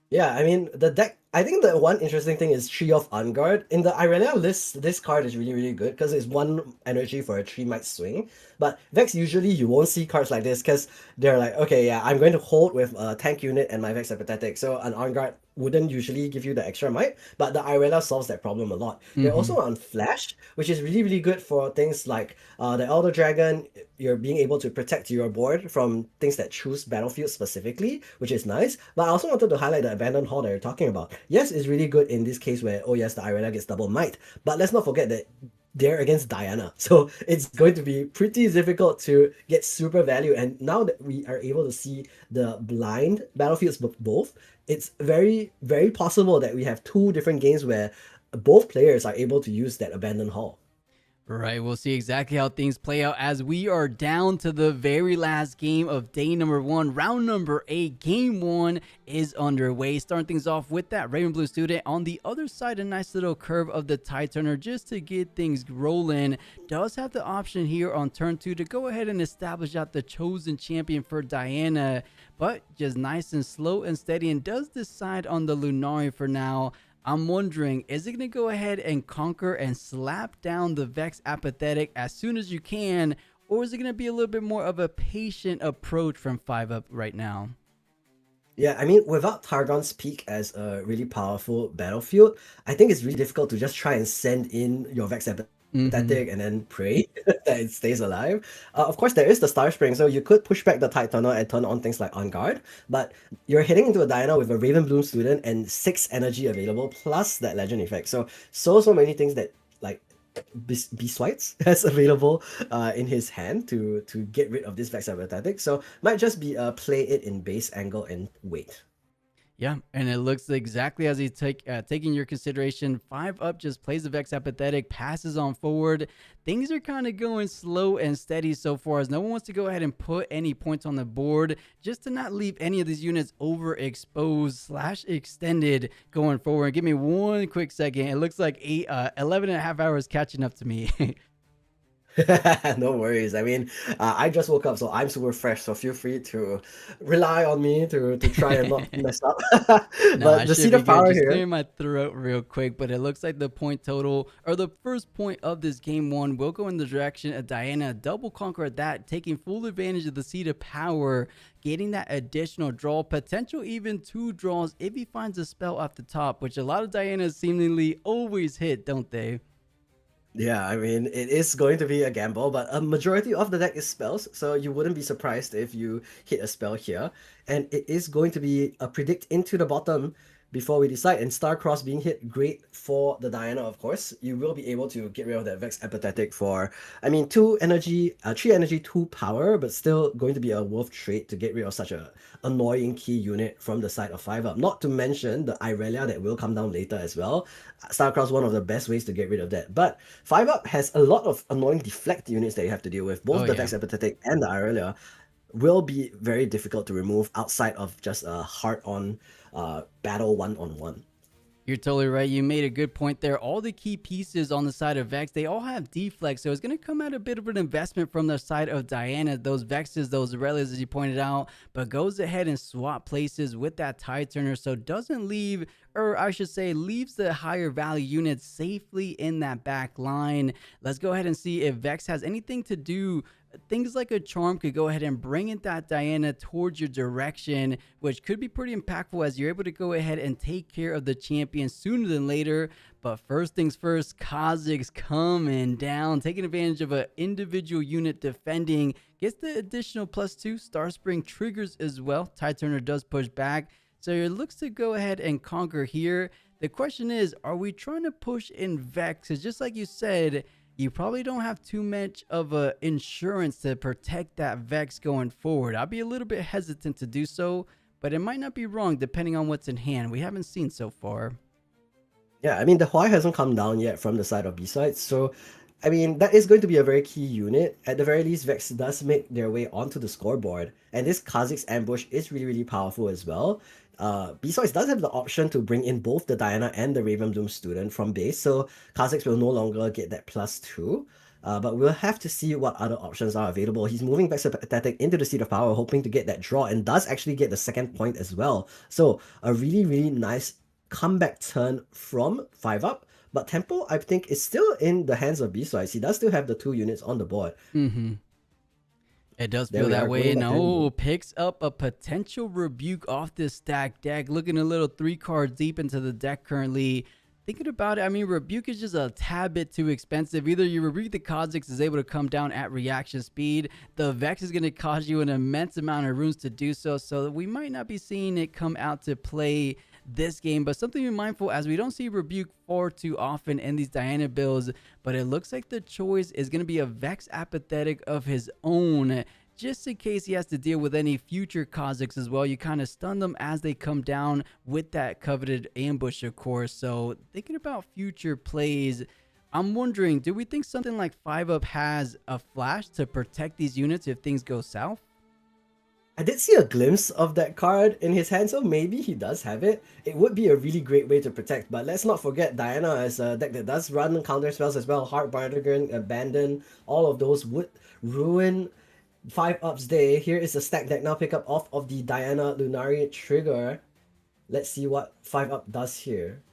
Yeah, I mean, the deck, I think the one interesting thing is Tree of Unguard. In the Irelia list, this card is really good because it's 1 energy for a 3 might swing. But Vex, usually you won't see cards like this because they're like, okay, yeah, I'm going to hold with a tank unit and my Vex Apathetic. So an Unguard wouldn't usually give you the extra might, but the Irelia solves that problem a lot. They're also on Flash, which is really good for things like the Elder Dragon. You're being able to protect your board from things that choose battlefield specifically, which is nice. But I also wanted to highlight the Abandoned Hall that you're talking about. Yes, it's really good in this case where, oh yes, the Irelia gets double might, but let's not forget that they're against Diana. So it's going to be pretty difficult to get super value. And now that we are able to see the blind battlefields both, it's very possible that we have 2 different games where both players are able to use that Abandoned Hall. Right, we'll see exactly how things play out as we are down to the very last game of day number 1, round number 8. Game 1 is underway. Starting things off with that Raven Blue student on the other side, a nice little curve of the Tide Turner just to get things rolling. Does have the option here on turn 2 to go ahead and establish out the chosen champion for Diana, but just nice and slow and steady, and does decide on the Lunari for now. I'm wondering, is it going to go ahead and conquer and slap down the Vex Apathetic as soon as you can, or is it going to be a little bit more of a patient approach from 5-up right now? Yeah, I mean, without Targon's Peak as a really powerful battlefield, I think it's really difficult to just try and send in your Vex Apathetic and then pray that it stays alive. Of course, there is the Star Spring, so you could push back the Tide Tunnel and turn on things like On Guard, but you're heading into a Diana with a Raven Bloom student and 6 energy available, plus that Legend effect. So many things that, like, Beast Whites has available in his hand to get rid of this Vex Apathetic. So might just be play it in base angle and wait. Yeah, and it looks exactly as he's taking your consideration. 5-up just plays the Vex Apathetic, passes on forward. Things are kind of going slow and steady so far, as no one wants to go ahead and put any points on the board just to not leave any of these units overexposed / extended going forward. Give me one quick second. It looks like 11 and a half hours catching up to me. No worries. I mean, I just woke up, so I'm super fresh. So feel free to rely on me to try and not mess up. But the Seat of Power just here. clear my throat real quick, but it looks like the point total, or the first point of this game 1, will go in the direction of Diana. Double conquer at that, taking full advantage of the Seat of Power, getting that additional draw, potential even 2 draws if he finds a spell off the top, which a lot of Dianas seemingly always hit, don't they? Yeah, I mean, it is going to be a gamble, but a majority of the deck is spells, so you wouldn't be surprised if you hit a spell here. And it is going to be a predict into the bottom before we decide. And Starcross being hit, great for the Diana, of course. You will be able to get rid of that Vex Apathetic for, I mean, 2 energy, 3 energy, 2 power, but still going to be a worth trade to get rid of such a annoying key unit from the side of 5-up. Not to mention the Irelia that will come down later as well. Starcross, one of the best ways to get rid of that. But 5-up has a lot of annoying deflect units that you have to deal with. Both the Vex Apathetic and the Irelia will be very difficult to remove outside of just a hard-on battle one-on-one. You're totally right. You made a good point there. All the key pieces on the side of Vex, they all have deflex, so it's going to come at a bit of an investment from the side of Diana. Those Vexes, those Aurelias, as you pointed out, but goes ahead and swap places with that Tide Turner, so doesn't leave, or I should say, leaves the higher value units safely in that back line. Let's go ahead and see if Vex has anything to do. Things like a charm could go ahead and bring in that Diana towards your direction, which could be pretty impactful as you're able to go ahead and take care of the champion sooner than later. But first things first, Kha'Zix coming down, taking advantage of an individual unit defending, gets the additional +2. Starspring triggers as well. Tide Turner does push back, so it looks to go ahead and conquer here. The question is, are we trying to push in Vex? Because just like you said, you probably don't have too much of a insurance to protect that Vex going forward. I'll be a little bit hesitant to do so, but it might not be wrong depending on what's in hand. We haven't seen so far. Yeah, I mean, the Huai hasn't come down yet from the side of B-sides, so I mean, that is going to be a very key unit. At the very least, Vex does make their way onto the scoreboard, and this Kha'Zix ambush is really, really powerful as well. B-sides does have the option to bring in both the Diana and the Ravenbloom student from base, so Kha'Zix will no longer get that +2. But we'll have to see what other options are available. He's moving Vex Apathetic into the Seat of Power, hoping to get that draw, and does actually get the second point as well. So a really, really nice comeback turn from 5-up. But Tempo, I think, is still in the hands of B-sides. He does still have the 2 units on the board. It does feel that way, and picks up a potential Rebuke off this stack deck. Looking a little 3 cards deep into the deck currently. Thinking about it, I mean, Rebuke is just a tad bit too expensive. Either you Rebuke the Kha'Zix is able to come down at reaction speed. The Vex is going to cost you an immense amount of runes to do so, so we might not be seeing it come out to play this game, but something to be mindful as we don't see Rebuke far too often in these Diana builds, but it looks like the choice is going to be a Vex Apathetic of his own, just in case he has to deal with any future Kha'Zix as well. You kind of stun them as they come down with that coveted ambush, of course. So thinking about future plays, I'm wondering, do we think something like 5-up has a flash to protect these units if things go south? I did see a glimpse of that card in his hand, so maybe he does have it. It would be a really great way to protect, but let's not forget Diana as a deck that does run counter spells as well. Heart Bardigan, Abandon, all of those would ruin 5-up's day. Here is the stack deck now pick up off of the Diana Lunari trigger. Let's see what 5-up does here.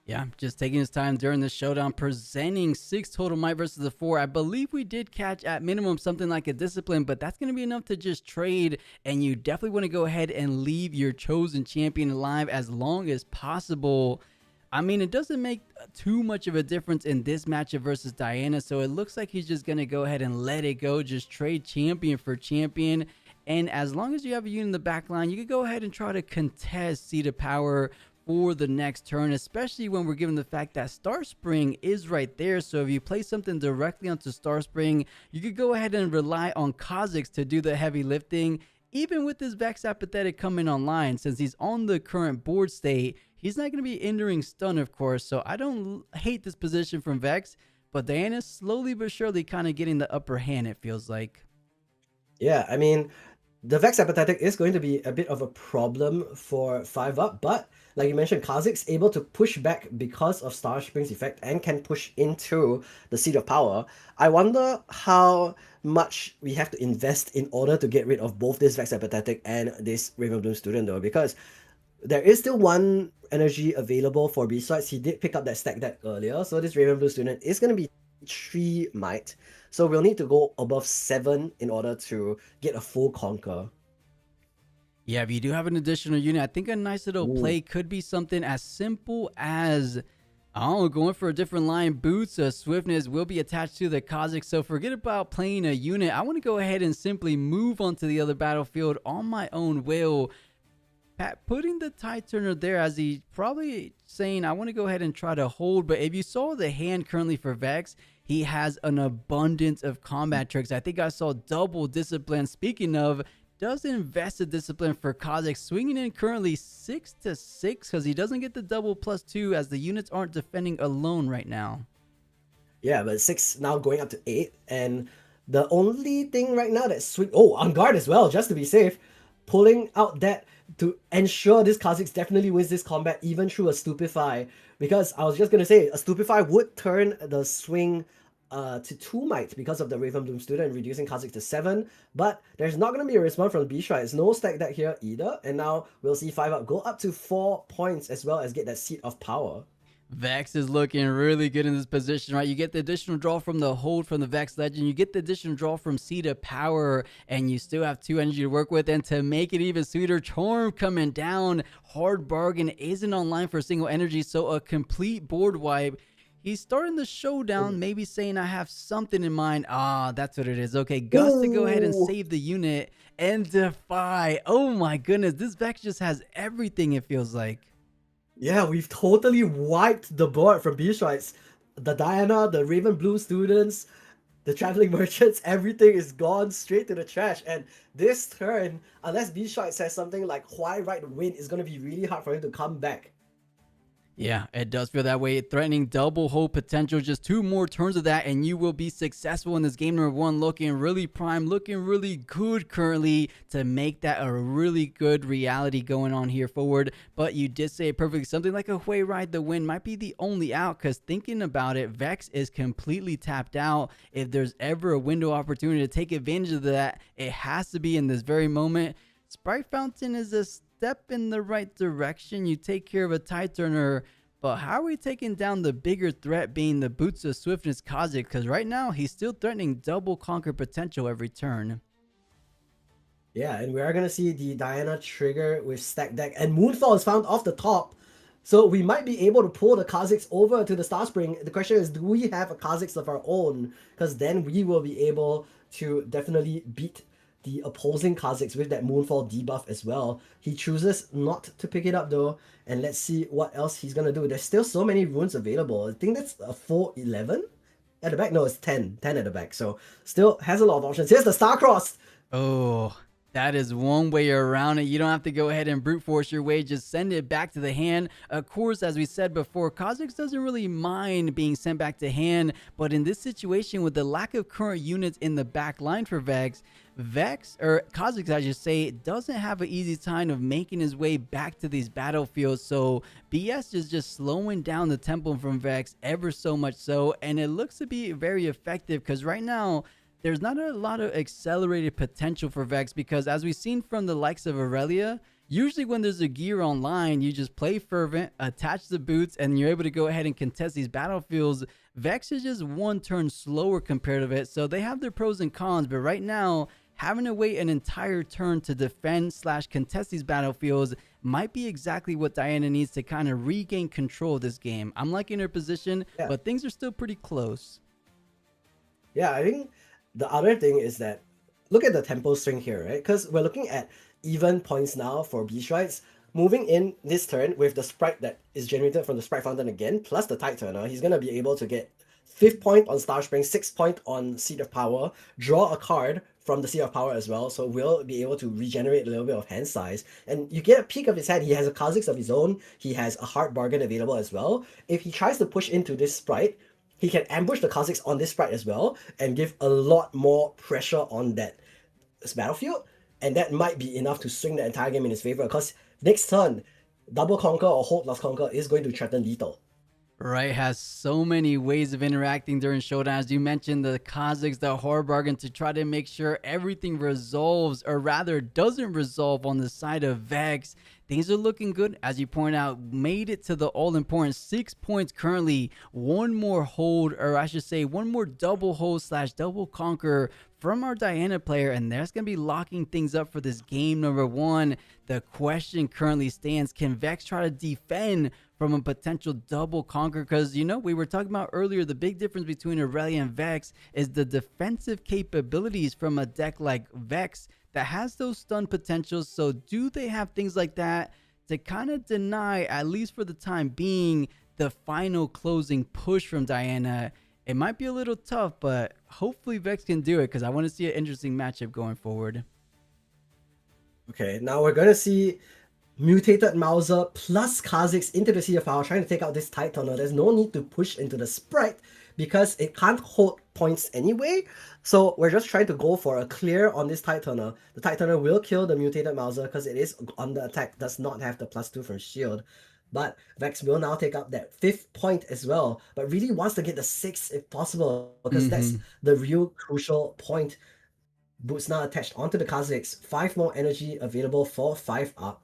Yeah, just taking his time during the showdown, presenting 6 total might versus the 4. I believe we did catch at minimum something like a discipline, but that's going to be enough to just trade, and you definitely want to go ahead and leave your chosen champion alive as long as possible. I mean, it doesn't make too much of a difference in this matchup versus Diana, so it looks like he's just going to go ahead and let it go, just trade champion for champion. And as long as you have a unit in the back line, you can go ahead and try to contest Seat of Power for the next turn, especially when we're given the fact that Starspring is right there. So if you play something directly onto Starspring, you could go ahead and rely on Kha'Zix to do the heavy lifting. Even with this Vex Apathetic coming online, since he's on the current board state, he's not going to be entering stun, of course. So I don't hate this position from Vex, but Diana's slowly but surely kind of getting the upper hand, it feels like. Yeah, I mean, the Vex Apathetic is going to be a bit of a problem for 5-up, but like you mentioned, Kha'Zix able to push back because of Starspring's effect and can push into the Seat of Power. I wonder how much we have to invest in order to get rid of both this Vex Apathetic and this Ravenbloom student, though, because there is still 1 energy available for B-sides. He did pick up that stack deck earlier, so this Ravenbloom student is going to be 3 might. So we'll need to go above 7 in order to get a full conquer. Yeah, if you do have an additional unit, I think a nice little play could be something as simple as, I don't know, going for a different line. Boots of Swiftness will be attached to the Kha'Zix, so forget about playing a unit. I want to go ahead and simply move onto the other battlefield on my own will. Pat, putting the Tide Turner there as he probably saying, I want to go ahead and try to hold. But if you saw the hand currently for Vex, he has an abundance of combat tricks. I think I saw double discipline. Speaking of, does invest a discipline for Kha'Zix, swinging in currently 6-6 because he doesn't get the double +2 as the units aren't defending alone right now. Yeah, but 6 now going up to 8. And the only thing right now that's swing... Oh, on guard as well, just to be safe. Pulling out that to ensure this Kha'Zix definitely wins this combat even through a Stupefy. Because I was just going to say, a Stupefy would turn the swing to 2 might because of the Raven Bloom student, reducing Kha'Zix to 7. But there's not going to be a response from B-Strike. It's no stack deck here either. And now we'll see 5 up go up to 4 points as well as get that Seat of Power. Vex is looking really good in this position, right? You get the additional draw from the hold from the Vex Legend. You get the additional draw from Seat of Power, and you still have 2 energy to work with. And to make it even sweeter, Charm coming down. Hard Bargain isn't online for a single energy, so a complete board wipe. He's starting the showdown, maybe saying, I have something in mind. Ah, that's what it is. Okay, Gus to go ahead and save the unit and Defy. Oh my goodness, this Vex just has everything, it feels like. Yeah, we've totally wiped the board from B-Strikes. The Diana, the Raven Bloom students, the Traveling Merchants, everything is gone straight to the trash. And this turn, unless B-Strike says something like why right win, is going to be really hard for him to come back. Yeah, it does feel that way. Threatening double hold potential. Just 2 more turns of that, and you will be successful in this game number 1. Looking really prime, looking really good currently to make that a really good reality going on here forward. But you did say it perfectly. Something like a Hui Ride the Win might be the only out, because thinking about it, Vex is completely tapped out. If there's ever a window opportunity to take advantage of that, it has to be in this very moment. Sprite Fountain is a step in the right direction. You take care of a Tide Turner, but how are we taking down the bigger threat being the Boots of Swiftness Kha'Zix? Because right now he's still threatening double conquer potential every turn. Yeah, and we are going to see the Diana trigger with stack deck, and Moonfall is found off the top. So we might be able to pull the Kha'Zix over to the Star Spring. The question is, do we have a Kha'Zix of our own? Because then we will be able to definitely beat the opposing Kha'Zix with that Moonfall debuff as well. He chooses not to pick it up though, and let's see what else he's gonna do. There's still so many runes available. I think that's a full 11 at the back. No, it's 10 at the back. So still has a lot of options. Here's the Starcross. Oh, that is one way around it. You don't have to go ahead and brute force your way. Just send it back to the hand. Of course, as we said before, Kha'Zix doesn't really mind being sent back to hand. But in this situation, with the lack of current units in the back line for Kha'Zix, I should say, doesn't have an easy time of making his way back to these battlefields. So BS is just slowing down the tempo from Vex ever so much so. And it looks to be very effective because right now, there's not a lot of accelerated potential for Vex because as we've seen from the likes of Aurelia, usually when there's a gear online, you just play Fervent, attach the boots, and you're able to go ahead and contest these battlefields. Vex is just 1 turn slower compared to it, so they have their pros and cons, but right now, having to wait an entire turn to defend / contest these battlefields might be exactly what Diana needs to kind of regain control of this game. I'm liking her position, but things are still pretty close. Yeah, I think the other thing is that, look at the tempo string here, right? Because we're looking at even points now for B-Strikes. Moving in this turn with the Sprite that is generated from the Sprite Fountain again, plus the Tide Turner, he's going to be able to get 5th point on Star Spring, 6th point on Seat of Power, draw a card from the Seat of Power as well, so we'll be able to regenerate a little bit of hand size. And you get a peek of his hand. He has a Kha'Zix of his own, he has a Heart Bargain available as well. If he tries to push into this Sprite, he can ambush the Kha'Zix on this Sprite as well and give a lot more pressure on that battlefield, and that might be enough to swing the entire game in his favor, because next turn, double conquer or hold plus conquer is going to threaten lethal. Right, has so many ways of interacting during showdowns. You mentioned the Kha'Zix, the Hard Bargain to try to make sure everything resolves, or rather doesn't resolve on the side of Vex. Things are looking good, as you point out, made it to the all-important 6 points currently. 1 more hold, or I should say 1 more double hold / double conquer from our Diana player, and that's going to be locking things up for this game number 1. The question currently stands, can Vex try to defend from a potential double conquer? Because, you know, we were talking about earlier, the big difference between Aurelia and Vex is the defensive capabilities from a deck like Vex that has those stun potentials. So do they have things like that to kind of deny, at least for the time being, the final closing push from Diana? It might be a little tough, but hopefully Vex can do it, because I want to see an interesting matchup going forward. Okay, now we're going to see Mutated Mauser plus Kha'Zix into the Sea of Power, trying to take out this Tide Tunnel. There's no need to push into the Sprite because it can't hold points anyway. So we're just trying to go for a clear on this Tide Tunnel. The Tide Tunnel will kill the Mutated Mauser because it is under attack, does not have the +2 from shield. But Vex will now take up that 5th point as well, but really wants to get the 6th if possible, because that's the real crucial point. Boots now attached onto the Kha'Zix. 5 more energy available for 5 up.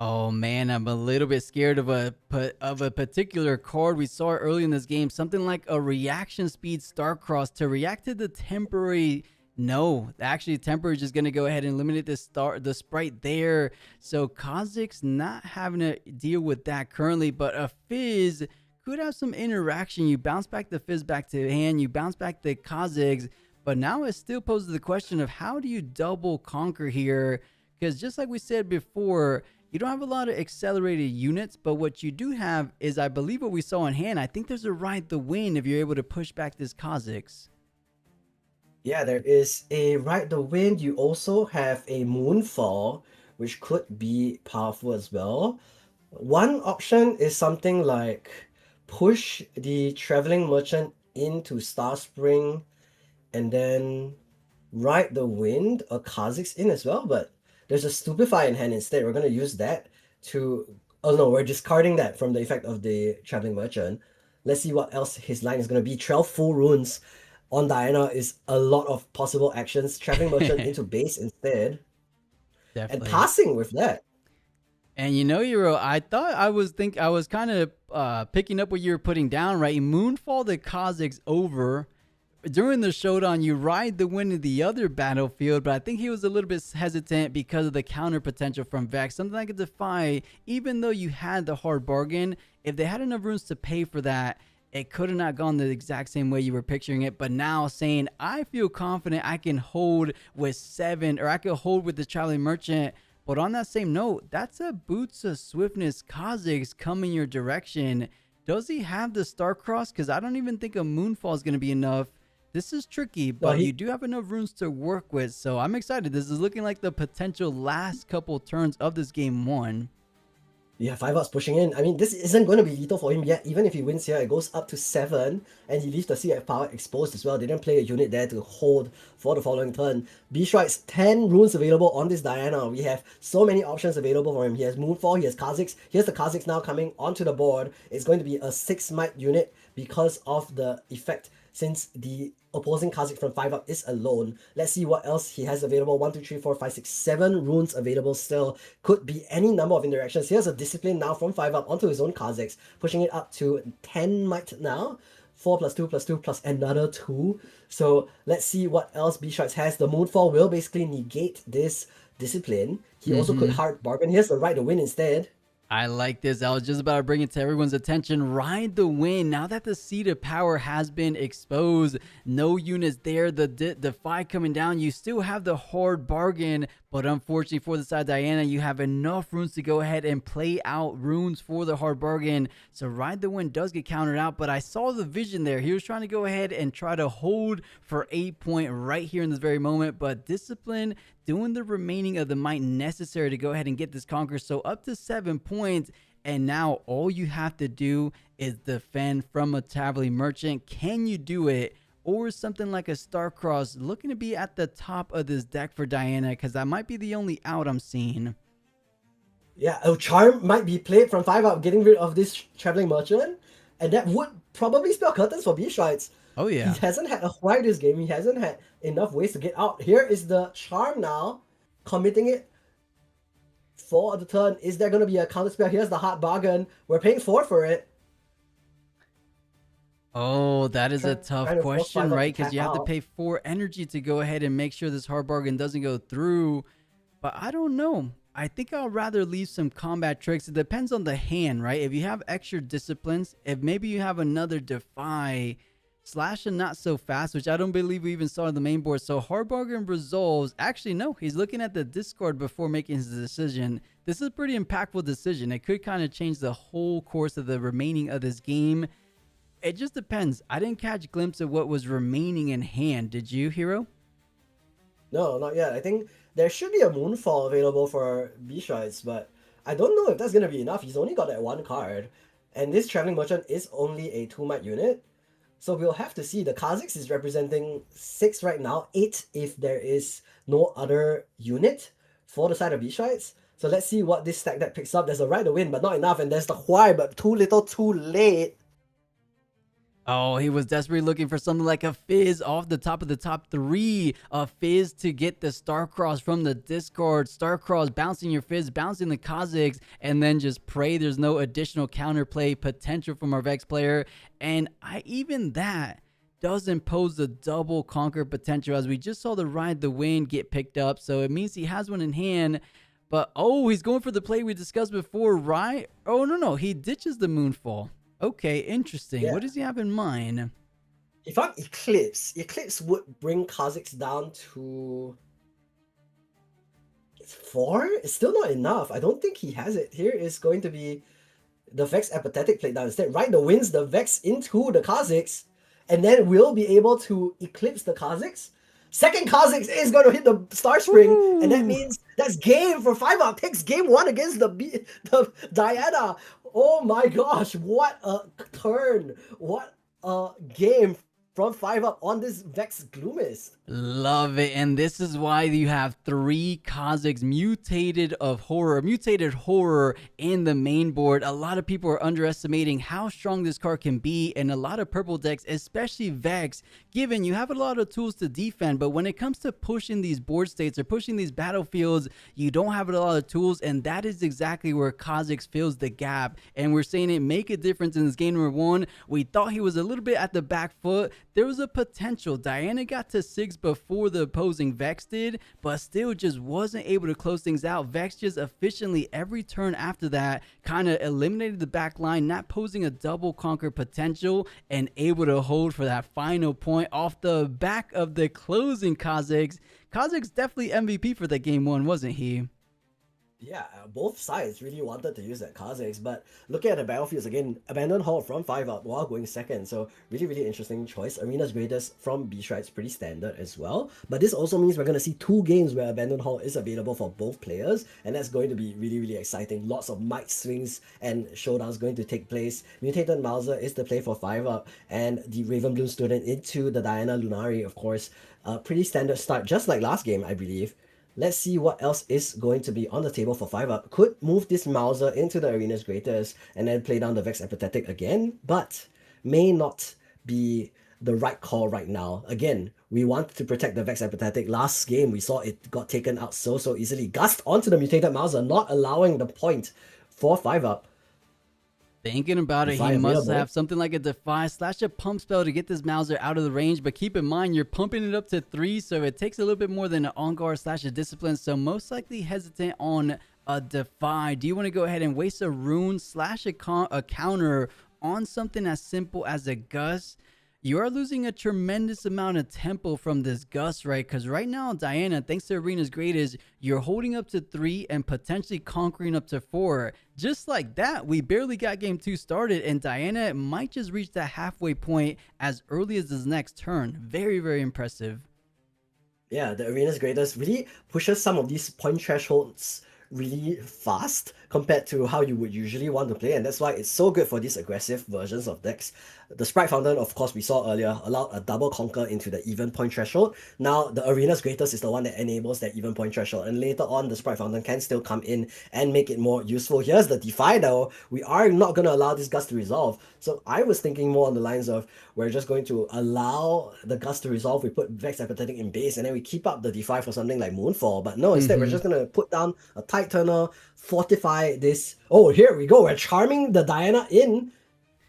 Oh man, I'm a little bit scared of a particular card we saw early in this game. Something like a reaction speed Starcross to react to the temporary. No, actually temporary is just going to go ahead and eliminate the sprite there. So Kha'Zix not having to deal with that currently, but a Fizz could have some interaction. You bounce back the Fizz back to hand, you bounce back the Kha'Zix, but now it still poses the question of how do you double conquer here? Because just like we said before, you don't have a lot of accelerated units, but what you do have is, I believe what we saw in hand, I think there's a Ride the Wind if you're able to push back this Kha'Zix. Yeah, there is a Ride the Wind. You also have a Moonfall, which could be powerful as well. One option is something like push the Traveling Merchant into Star Spring and then Ride the Wind or Kha'Zix in as well, but there's a Stupefy in hand instead. We're going to use that to... Oh no, we're discarding that from the effect of the Traveling Merchant. Let's see what else his line is going to be. 12 full runes on Diana is a lot of possible actions. Traveling Merchant into base instead. Definitely. And passing with that. And you know, Euro, I thought I was kind of picking up what you were putting down, right? You Moonfall the Kha'Zix over. During the showdown, you Ride the Wind in the other battlefield, but I think he was a little bit hesitant because of the counter potential from Vex. Something I could defy, even though you had the hard bargain. If they had enough runes to pay for that, it could have not gone the exact same way you were picturing it. But now saying, I feel confident I can hold with 7, or I could hold with the Traveling Merchant. But on that same note, that's a Boots of Swiftness Kha'Zix coming your direction. Does he have the Starcross? Because I don't even think a Moonfall is going to be enough. This is tricky, but you do have enough runes to work with, so I'm excited. This is looking like the potential last couple turns of this game 1. Yeah, 5 ups pushing in. I mean, this isn't going to be lethal for him yet. Even if he wins here, it goes up to 7, and he leaves the CF power exposed as well. They didn't play a unit there to hold for the following turn. B-Strike's 10 runes available on this Diana. We have so many options available for him. He has Moonfall, he has Kha'Zix. Here's the Kha'Zix now coming onto the board. It's going to be a 6 might unit because of the effect, since the opposing Kha'Zix from 5 up is alone. Let's see what else he has available. 1, 2, 3, 4, 5, 6, 7 runes available still. Could be any number of interactions. Here's a Discipline now from 5 up onto his own Kha'Zix, pushing it up to 10 might now. 4 plus 2 plus 2 plus another 2. So let's see what else B-Strikes has. The Moonfall will basically negate this Discipline. He also could hard bargain. Here's the Ride the Wind instead. I like this. I was just about to bring it to everyone's attention. Ride the Wind. Now that the Seat of Power has been exposed, no units there. The Defy coming down. You still have the hard bargain, but unfortunately for the side of Diana, you have enough runes to go ahead and play out runes for the hard bargain. So Ride the Wind does get countered out, but I saw the vision there. He was trying to go ahead and try to hold for 8 point right here in this very moment, but Discipline doing the remaining of the might necessary to go ahead and get this conquer. So up to 7 points, and now all you have to do is defend from a Traveling Merchant. Can you do it? Or something like a Starcross looking to be at the top of this deck for Diana, because that might be the only out I'm seeing. Yeah, a Charm might be played from 5 up, getting rid of this Traveling Merchant, and that would probably spell curtains for B-Strikes. Oh yeah. He hasn't had a why this game. He hasn't had enough ways to get out. Here is the Charm now, committing it for the turn. Is there going to be a counter spell? Here's the hard bargain. We're paying 4 for it. Oh, that is a tough question, right? Because you have to pay 4 energy to go ahead and make sure this hard bargain doesn't go through. But I don't know. I think I'll rather leave some combat tricks. It depends on the hand, right? If you have extra disciplines, if maybe you have another Defy, Slash and not so fast, which I don't believe we even saw on the main board. So hard bargain resolves. Actually, no, he's looking at the Discord before making his decision. This is a pretty impactful decision. It could kind of change the whole course of the remaining of this game. It just depends. I didn't catch a glimpse of what was remaining in hand. Did you, Hero? No, not yet. I think there should be a Moonfall available for B-Strides, but I don't know if that's going to be enough. He's only got that one card. And this Traveling Merchant is only a 2-mat unit. So we'll have to see. The Kha'Zix is representing 6 right now, 8 if there is no other unit for the side of B-Strides. So let's see what this stack deck picks up. There's a right to win, but not enough. And there's the Huai, but too little, too late. Oh, he was desperately looking for something like a Fizz off the top of the top 3. A Fizz to get the Starcross from the Discord. Starcross bouncing your Fizz, bouncing the Kha'Zix, and then just pray there's no additional counterplay potential from our Vex player. And even that doesn't pose the double conquer potential, as we just saw the Ride the Wind get picked up. So it means he has one in hand. But, oh, he's going for the play we discussed before, right? Oh, no, he ditches the Moonfall. Okay, interesting. Yeah. What does he have in mind? He found Eclipse. Eclipse would bring Kha'Zix down to 4? It's still not enough. I don't think he has it. Here is going to be the Vex Apathetic played down instead. Right, the wins the Vex into the Kha'Zix, and then we'll be able to Eclipse the Kha'Zix. Second Kha'Zix is going to hit the Star Spring, and that means that's game for 5-up. Takes game 1 against the Diana. Oh my gosh, what a turn. What a game from 5-up on this Vex Gloomist. Love it. And this is why you have 3 Kha'Zix mutated horror in the main board. A lot of people are underestimating how strong this card can be in a lot of purple decks, especially Vex, given you have a lot of tools to defend, but when it comes to pushing these board states or pushing these battlefields, you don't have a lot of tools, and that is exactly where Kha'Zix fills the gap. And we're saying it make a difference in this game number 1. We thought he was a little bit at the back foot. There was a potential. Diana got to 6 before the opposing Vex did, but still just wasn't able to close things out. Vex just efficiently every turn after that kind of eliminated the back line, not posing a double conquer potential, and able to hold for that final point off the back of the closing Kha'Zix. Kha'Zix definitely MVP for that game 1, wasn't he? Yeah, both sides really wanted to use that Kha'Zix, but looking at the battlefields again, Abandoned Hall from 5-up while going second, so really interesting choice. Arena's Greatest from B-Strides, pretty standard as well, but this also means we're going to see 2 games where Abandoned Hall is available for both players, and that's going to be really exciting. Lots of might swings and showdowns going to take place. Mutated Mauser is the play for 5-up, and the Ravenbloom student into the Diana Lunari, of course. Pretty standard start, just like last game, I believe. Let's see what else is going to be on the table for 5-up. Could move this Mauser into the Arena's Greatest and then play down the Vex Apathetic again, but may not be the right call right now. Again, we want to protect the Vex Apathetic. Last game, we saw it got taken out so easily. Gust onto the Mutated Mauser, not allowing the point for 5-up. Thinking about it, he must have something like a Defy / a pump spell to get this Mauser out of the range, but keep in mind, you're pumping it up to 3, so it takes a little bit more than an On Guard / a Discipline, so most likely hesitant on a Defy. Do you want to go ahead and waste a Rune / a counter on something as simple as a Gust? You are losing a tremendous amount of tempo from this Gust, right? Because right now, Diana, thanks to Arena's Greatest, you're holding up to 3 and potentially conquering up to 4. Just like that, we barely got game 2 started, and Diana might just reach that halfway point as early as his next turn. Very impressive. Yeah, the Arena's Greatest really pushes some of these point thresholds really fast compared to how you would usually want to play, and that's why it's so good for these aggressive versions of decks. The Sprite Fountain, of course, we saw earlier, allowed a double conquer into the even point threshold. Now, the Arena's Greatest is the one that enables that even point threshold, and later on, the Sprite Fountain can still come in and make it more useful. Here's the Defy, though. We are not going to allow this Gust to resolve, so I was thinking more on the lines of, we're just going to allow the Gust to resolve, we put Vex Apathetic in base, and then we keep up the Defy for something like Moonfall, but no, instead, we're just going to put down a Tide Turner, fortify this. Oh, here we go. We're charming the Diana in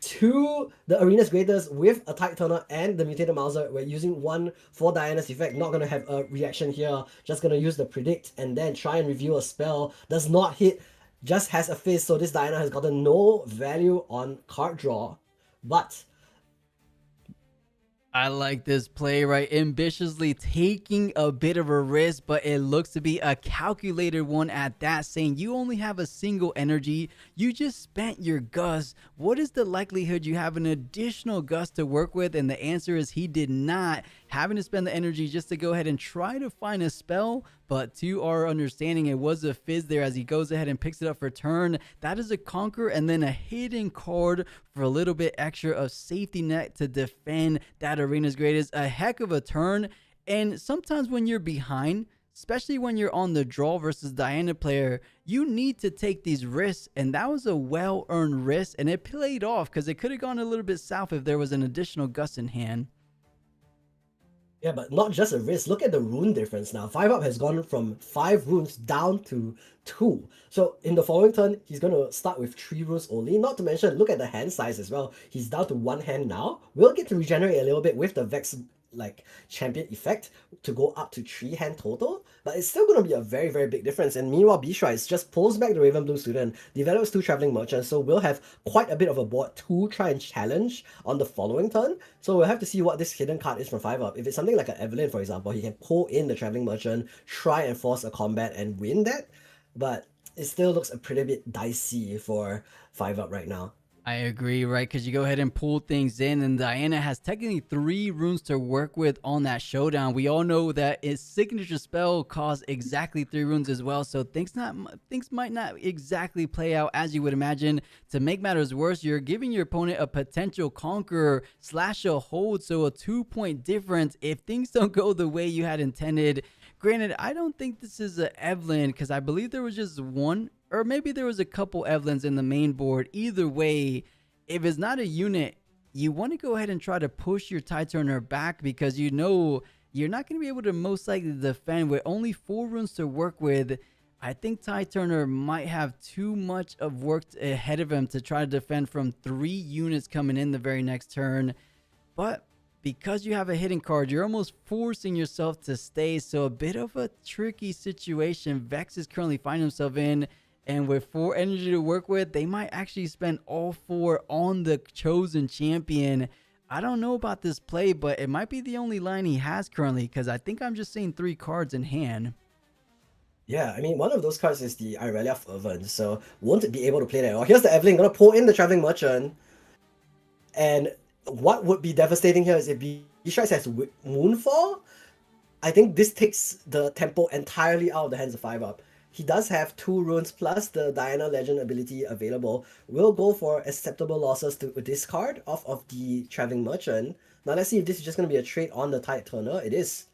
to the Arena's Greatest with a Tide Turner and the Mutated Mauser. We're using 1 for Diana's effect. Not going to have a reaction here. Just going to use the Predict and then try and review a spell. Does not hit. Just has a Fizz. So this Diana has gotten no value on card draw. But I like this play, right? Ambitiously taking a bit of a risk, but it looks to be a calculated one at that, saying you only have a single energy. You just spent your gust. What is the likelihood you have an additional gust to work with? And the answer is he did not, having to spend the energy just to go ahead and try to find a spell. But to our understanding, it was a fizz there as he goes ahead and picks it up for turn. That is a conquer and then a hidden card for a little bit extra of safety net to defend that arena's greatest. A heck of a turn. And sometimes when you're behind, especially when you're on the draw versus Diana player, you need to take these risks. And that was a well-earned risk. And it played off because it could have gone a little bit south if there was an additional gust in hand. Yeah, but not just a risk. Look at the rune difference now. 5-up has gone from 5 runes down to 2. So in the following turn, he's going to start with 3 runes only. Not to mention, look at the hand size as well. He's down to 1 hand now. We'll get to regenerate a little bit with the Vex champion effect to go up to 3 hand total, but it's still going to be a very, very big difference. And meanwhile, Bishrites just pulls back the Raven Blue student, develops 2 traveling merchants, so we'll have quite a bit of a board to try and challenge on the following turn. So we'll have to see what this hidden card is from 5-up. If it's something like an Evelyn, for example, he can pull in the traveling merchant, try and force a combat and win that, but it still looks a pretty bit dicey for 5-up right now. I agree, right? Because you go ahead and pull things in, and Diana has technically 3 runes to work with on that showdown. We all know that its signature spell costs exactly 3 runes as well, so things might not exactly play out as you would imagine. To make matters worse, you're giving your opponent a potential conqueror / a hold, so a 2-point difference if things don't go the way you had intended. Granted, I don't think this is a Evelyn because I believe there was just one, or maybe there was a couple Evelyns in the main board. Either way, if it's not a unit, you want to go ahead and try to push your Tide Turner back because you know you're not going to be able to most likely defend with only 4 runes to work with. I think Tide Turner might have too much of work ahead of him to try to defend from 3 units coming in the very next turn. But because you have a hidden card, you're almost forcing yourself to stay. So a bit of a tricky situation Vex is currently finding himself in. And with 4 energy to work with, they might actually spend all 4 on the chosen champion. I don't know about this play, but it might be the only line he has currently because I think I'm just seeing 3 cards in hand. Yeah, I mean, one of those cards is the Irelia Fervent, so won't be able to play that at all. Here's the Evelyn, gonna pull in the Traveling Merchant. And what would be devastating here is if Bishrites has Moonfall, I think this takes the tempo entirely out of the hands of 5-up. He does have 2 runes plus the Diana Legend ability available. We'll go for acceptable losses to discard off of the Traveling Merchant. Now let's see if this is just going to be a trade on the Tide Turner. It is.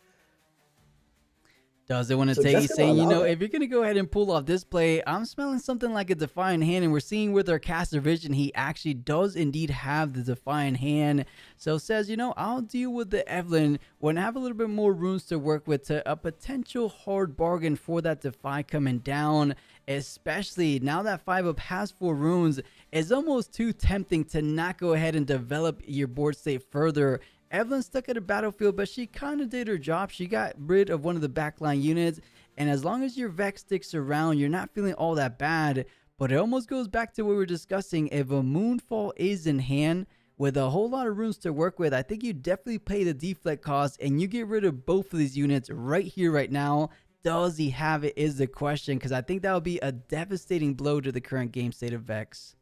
Does it want to take you saying, you know, if you're going to go ahead and pull off this play, I'm smelling something like a Defiant Hand, and we're seeing with our caster vision, he actually does indeed have the Defiant Hand. So says, you know, I'll deal with the Evelyn when I have a little bit more runes to work with to a potential hard bargain for that Defy coming down, especially now that 5-up has 4 runes. It's almost too tempting to not go ahead and develop your board state further. Evelyn stuck at a battlefield, but she kind of did her job. She got rid of one of the backline units, and as long as your Vex sticks around, you're not feeling all that bad. But it almost goes back to what we were discussing. If a Moonfall is in hand with a whole lot of runes to work with, I think you definitely pay the deflect cost, and you get rid of both of these units right here, right now. Does he have it is the question, because I think that would be a devastating blow to the current game state of Vex.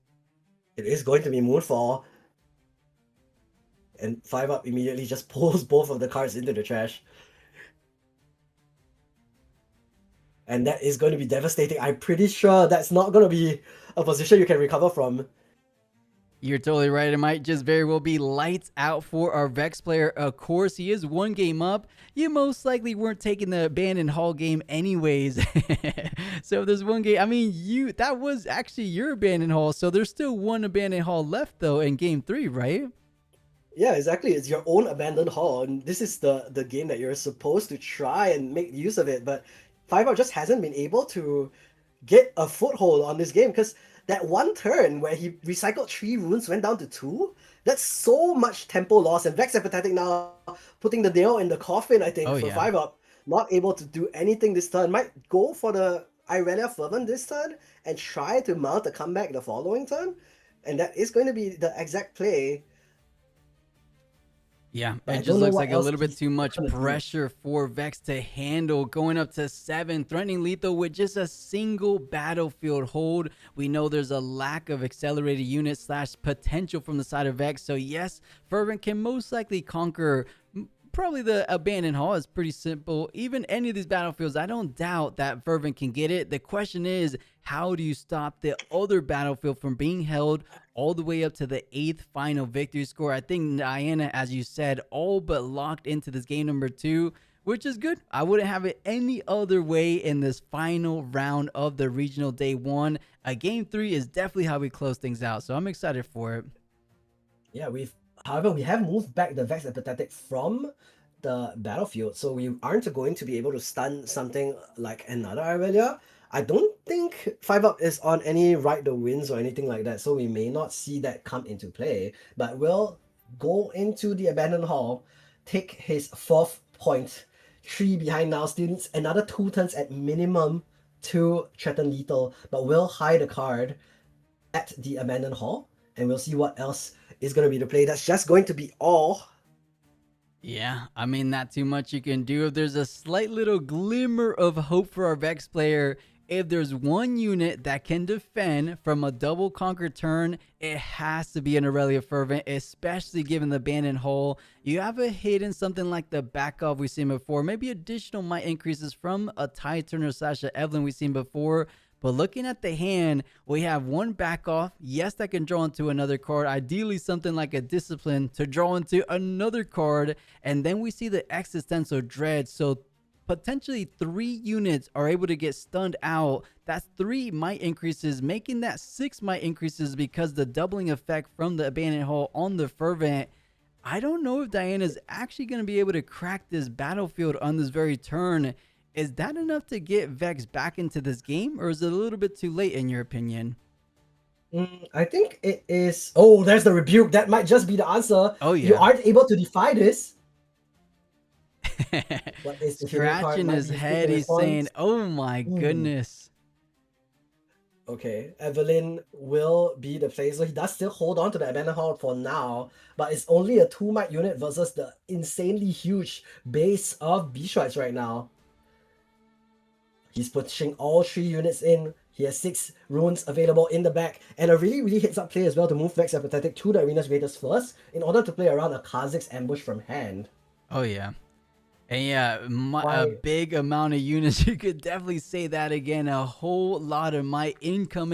It is going to be Moonfall. And 5-up immediately just pulls both of the cards into the trash. And that is going to be devastating. I'm pretty sure that's not going to be a position you can recover from. You're totally right. It might just very well be lights out for our Vex player. Of course, he is 1 game up. You most likely weren't taking the Abandoned Hall game anyways. So if there's 1 game, I mean, that was actually your Abandoned Hall. So there's still 1 Abandoned Hall left, though, in game 3, right? Yeah, exactly. It's your own Abandoned Hall, and this is the game that you're supposed to try and make use of it. But 5-up just hasn't been able to get a foothold on this game, because that one turn where he recycled 3 runes, went down to 2, that's so much tempo loss. And Vex Apathetic now putting the nail in the coffin, I think, for 5-up. Not able to do anything this turn. Might go for the Irelia Fervent this turn and try to mount a comeback the following turn. And that is going to be the exact play. Yeah, But I it don't just know looks what like a else little bit he's too much gonna do. pressure for Vex to handle, going up to 7, threatening lethal with just a single battlefield hold. We know there's a lack of accelerated unit slash potential from the side of Vex. So yes, Fervent can most likely conquer probably the Abandoned Hall. Is pretty simple. Even any of these battlefields, I don't doubt that Fervent can get it. The question is, how do you stop the other battlefield from being held all the way up to the 8th final victory score? I think Diana, as you said, all but locked into this game number 2, which is good. I wouldn't have it any other way in this final round of the regional day 1. Game 3 is definitely how we close things out, so I'm excited for it. Yeah, however, we have moved back the Vex Apathetic from the battlefield, so we aren't going to be able to stun something like another Irelia. I don't think 5-up is on any Ride the Winds or anything like that, so we may not see that come into play, but we'll go into the Abandoned Hall, take his 4th point, 3 behind now, still needs another 2 turns at minimum to threaten lethal, but we'll hide a card at the Abandoned Hall, and we'll see what else is going to be the play. That's just going to be all. Yeah, I mean, not too much you can do. If there's a slight little glimmer of hope for our Vex player, if there's one unit that can defend from a double conquer turn, it has to be an Aurelia Fervent, especially given the Abandoned Hole. You have a hidden something like the back off we've seen before, maybe additional might increases from a Tide Turner slash a Evelyn we've seen before. But looking at the hand, we have one back off. Yes, that can draw into another card. Ideally, something like a Discipline to draw into another card. And then we see the Existential Dread. So potentially 3 units are able to get stunned out. That's 3 might increases, making that 6 might increases because the doubling effect from the Abandoned Hall on the Fervent. I don't know if Diana's actually going to be able to crack this battlefield on this very turn. Is that enough to get Vex back into this game, or is it a little bit too late in your opinion? I think it is. Oh, there's the rebuke. That might just be the answer. Oh, yeah. You aren't able to defy this. What is the hidden card? Scratching Might his be head, speaking he's saying, response. oh my goodness. Okay, Evelyn will be the play. So he does still hold on to the Abandoned Hall for now, but it's only a 2 might unit versus the insanely huge base of Bishots right now. He's pushing all 3 units in. He has 6 runes available in the back, and a really heads up play as well to move Vex Apathetic to the Arena's Raiders first in order to play around a Kha'Zix ambush from hand. Oh yeah. And yeah, a big amount of units. You could definitely say that again. A whole lot of might incoming.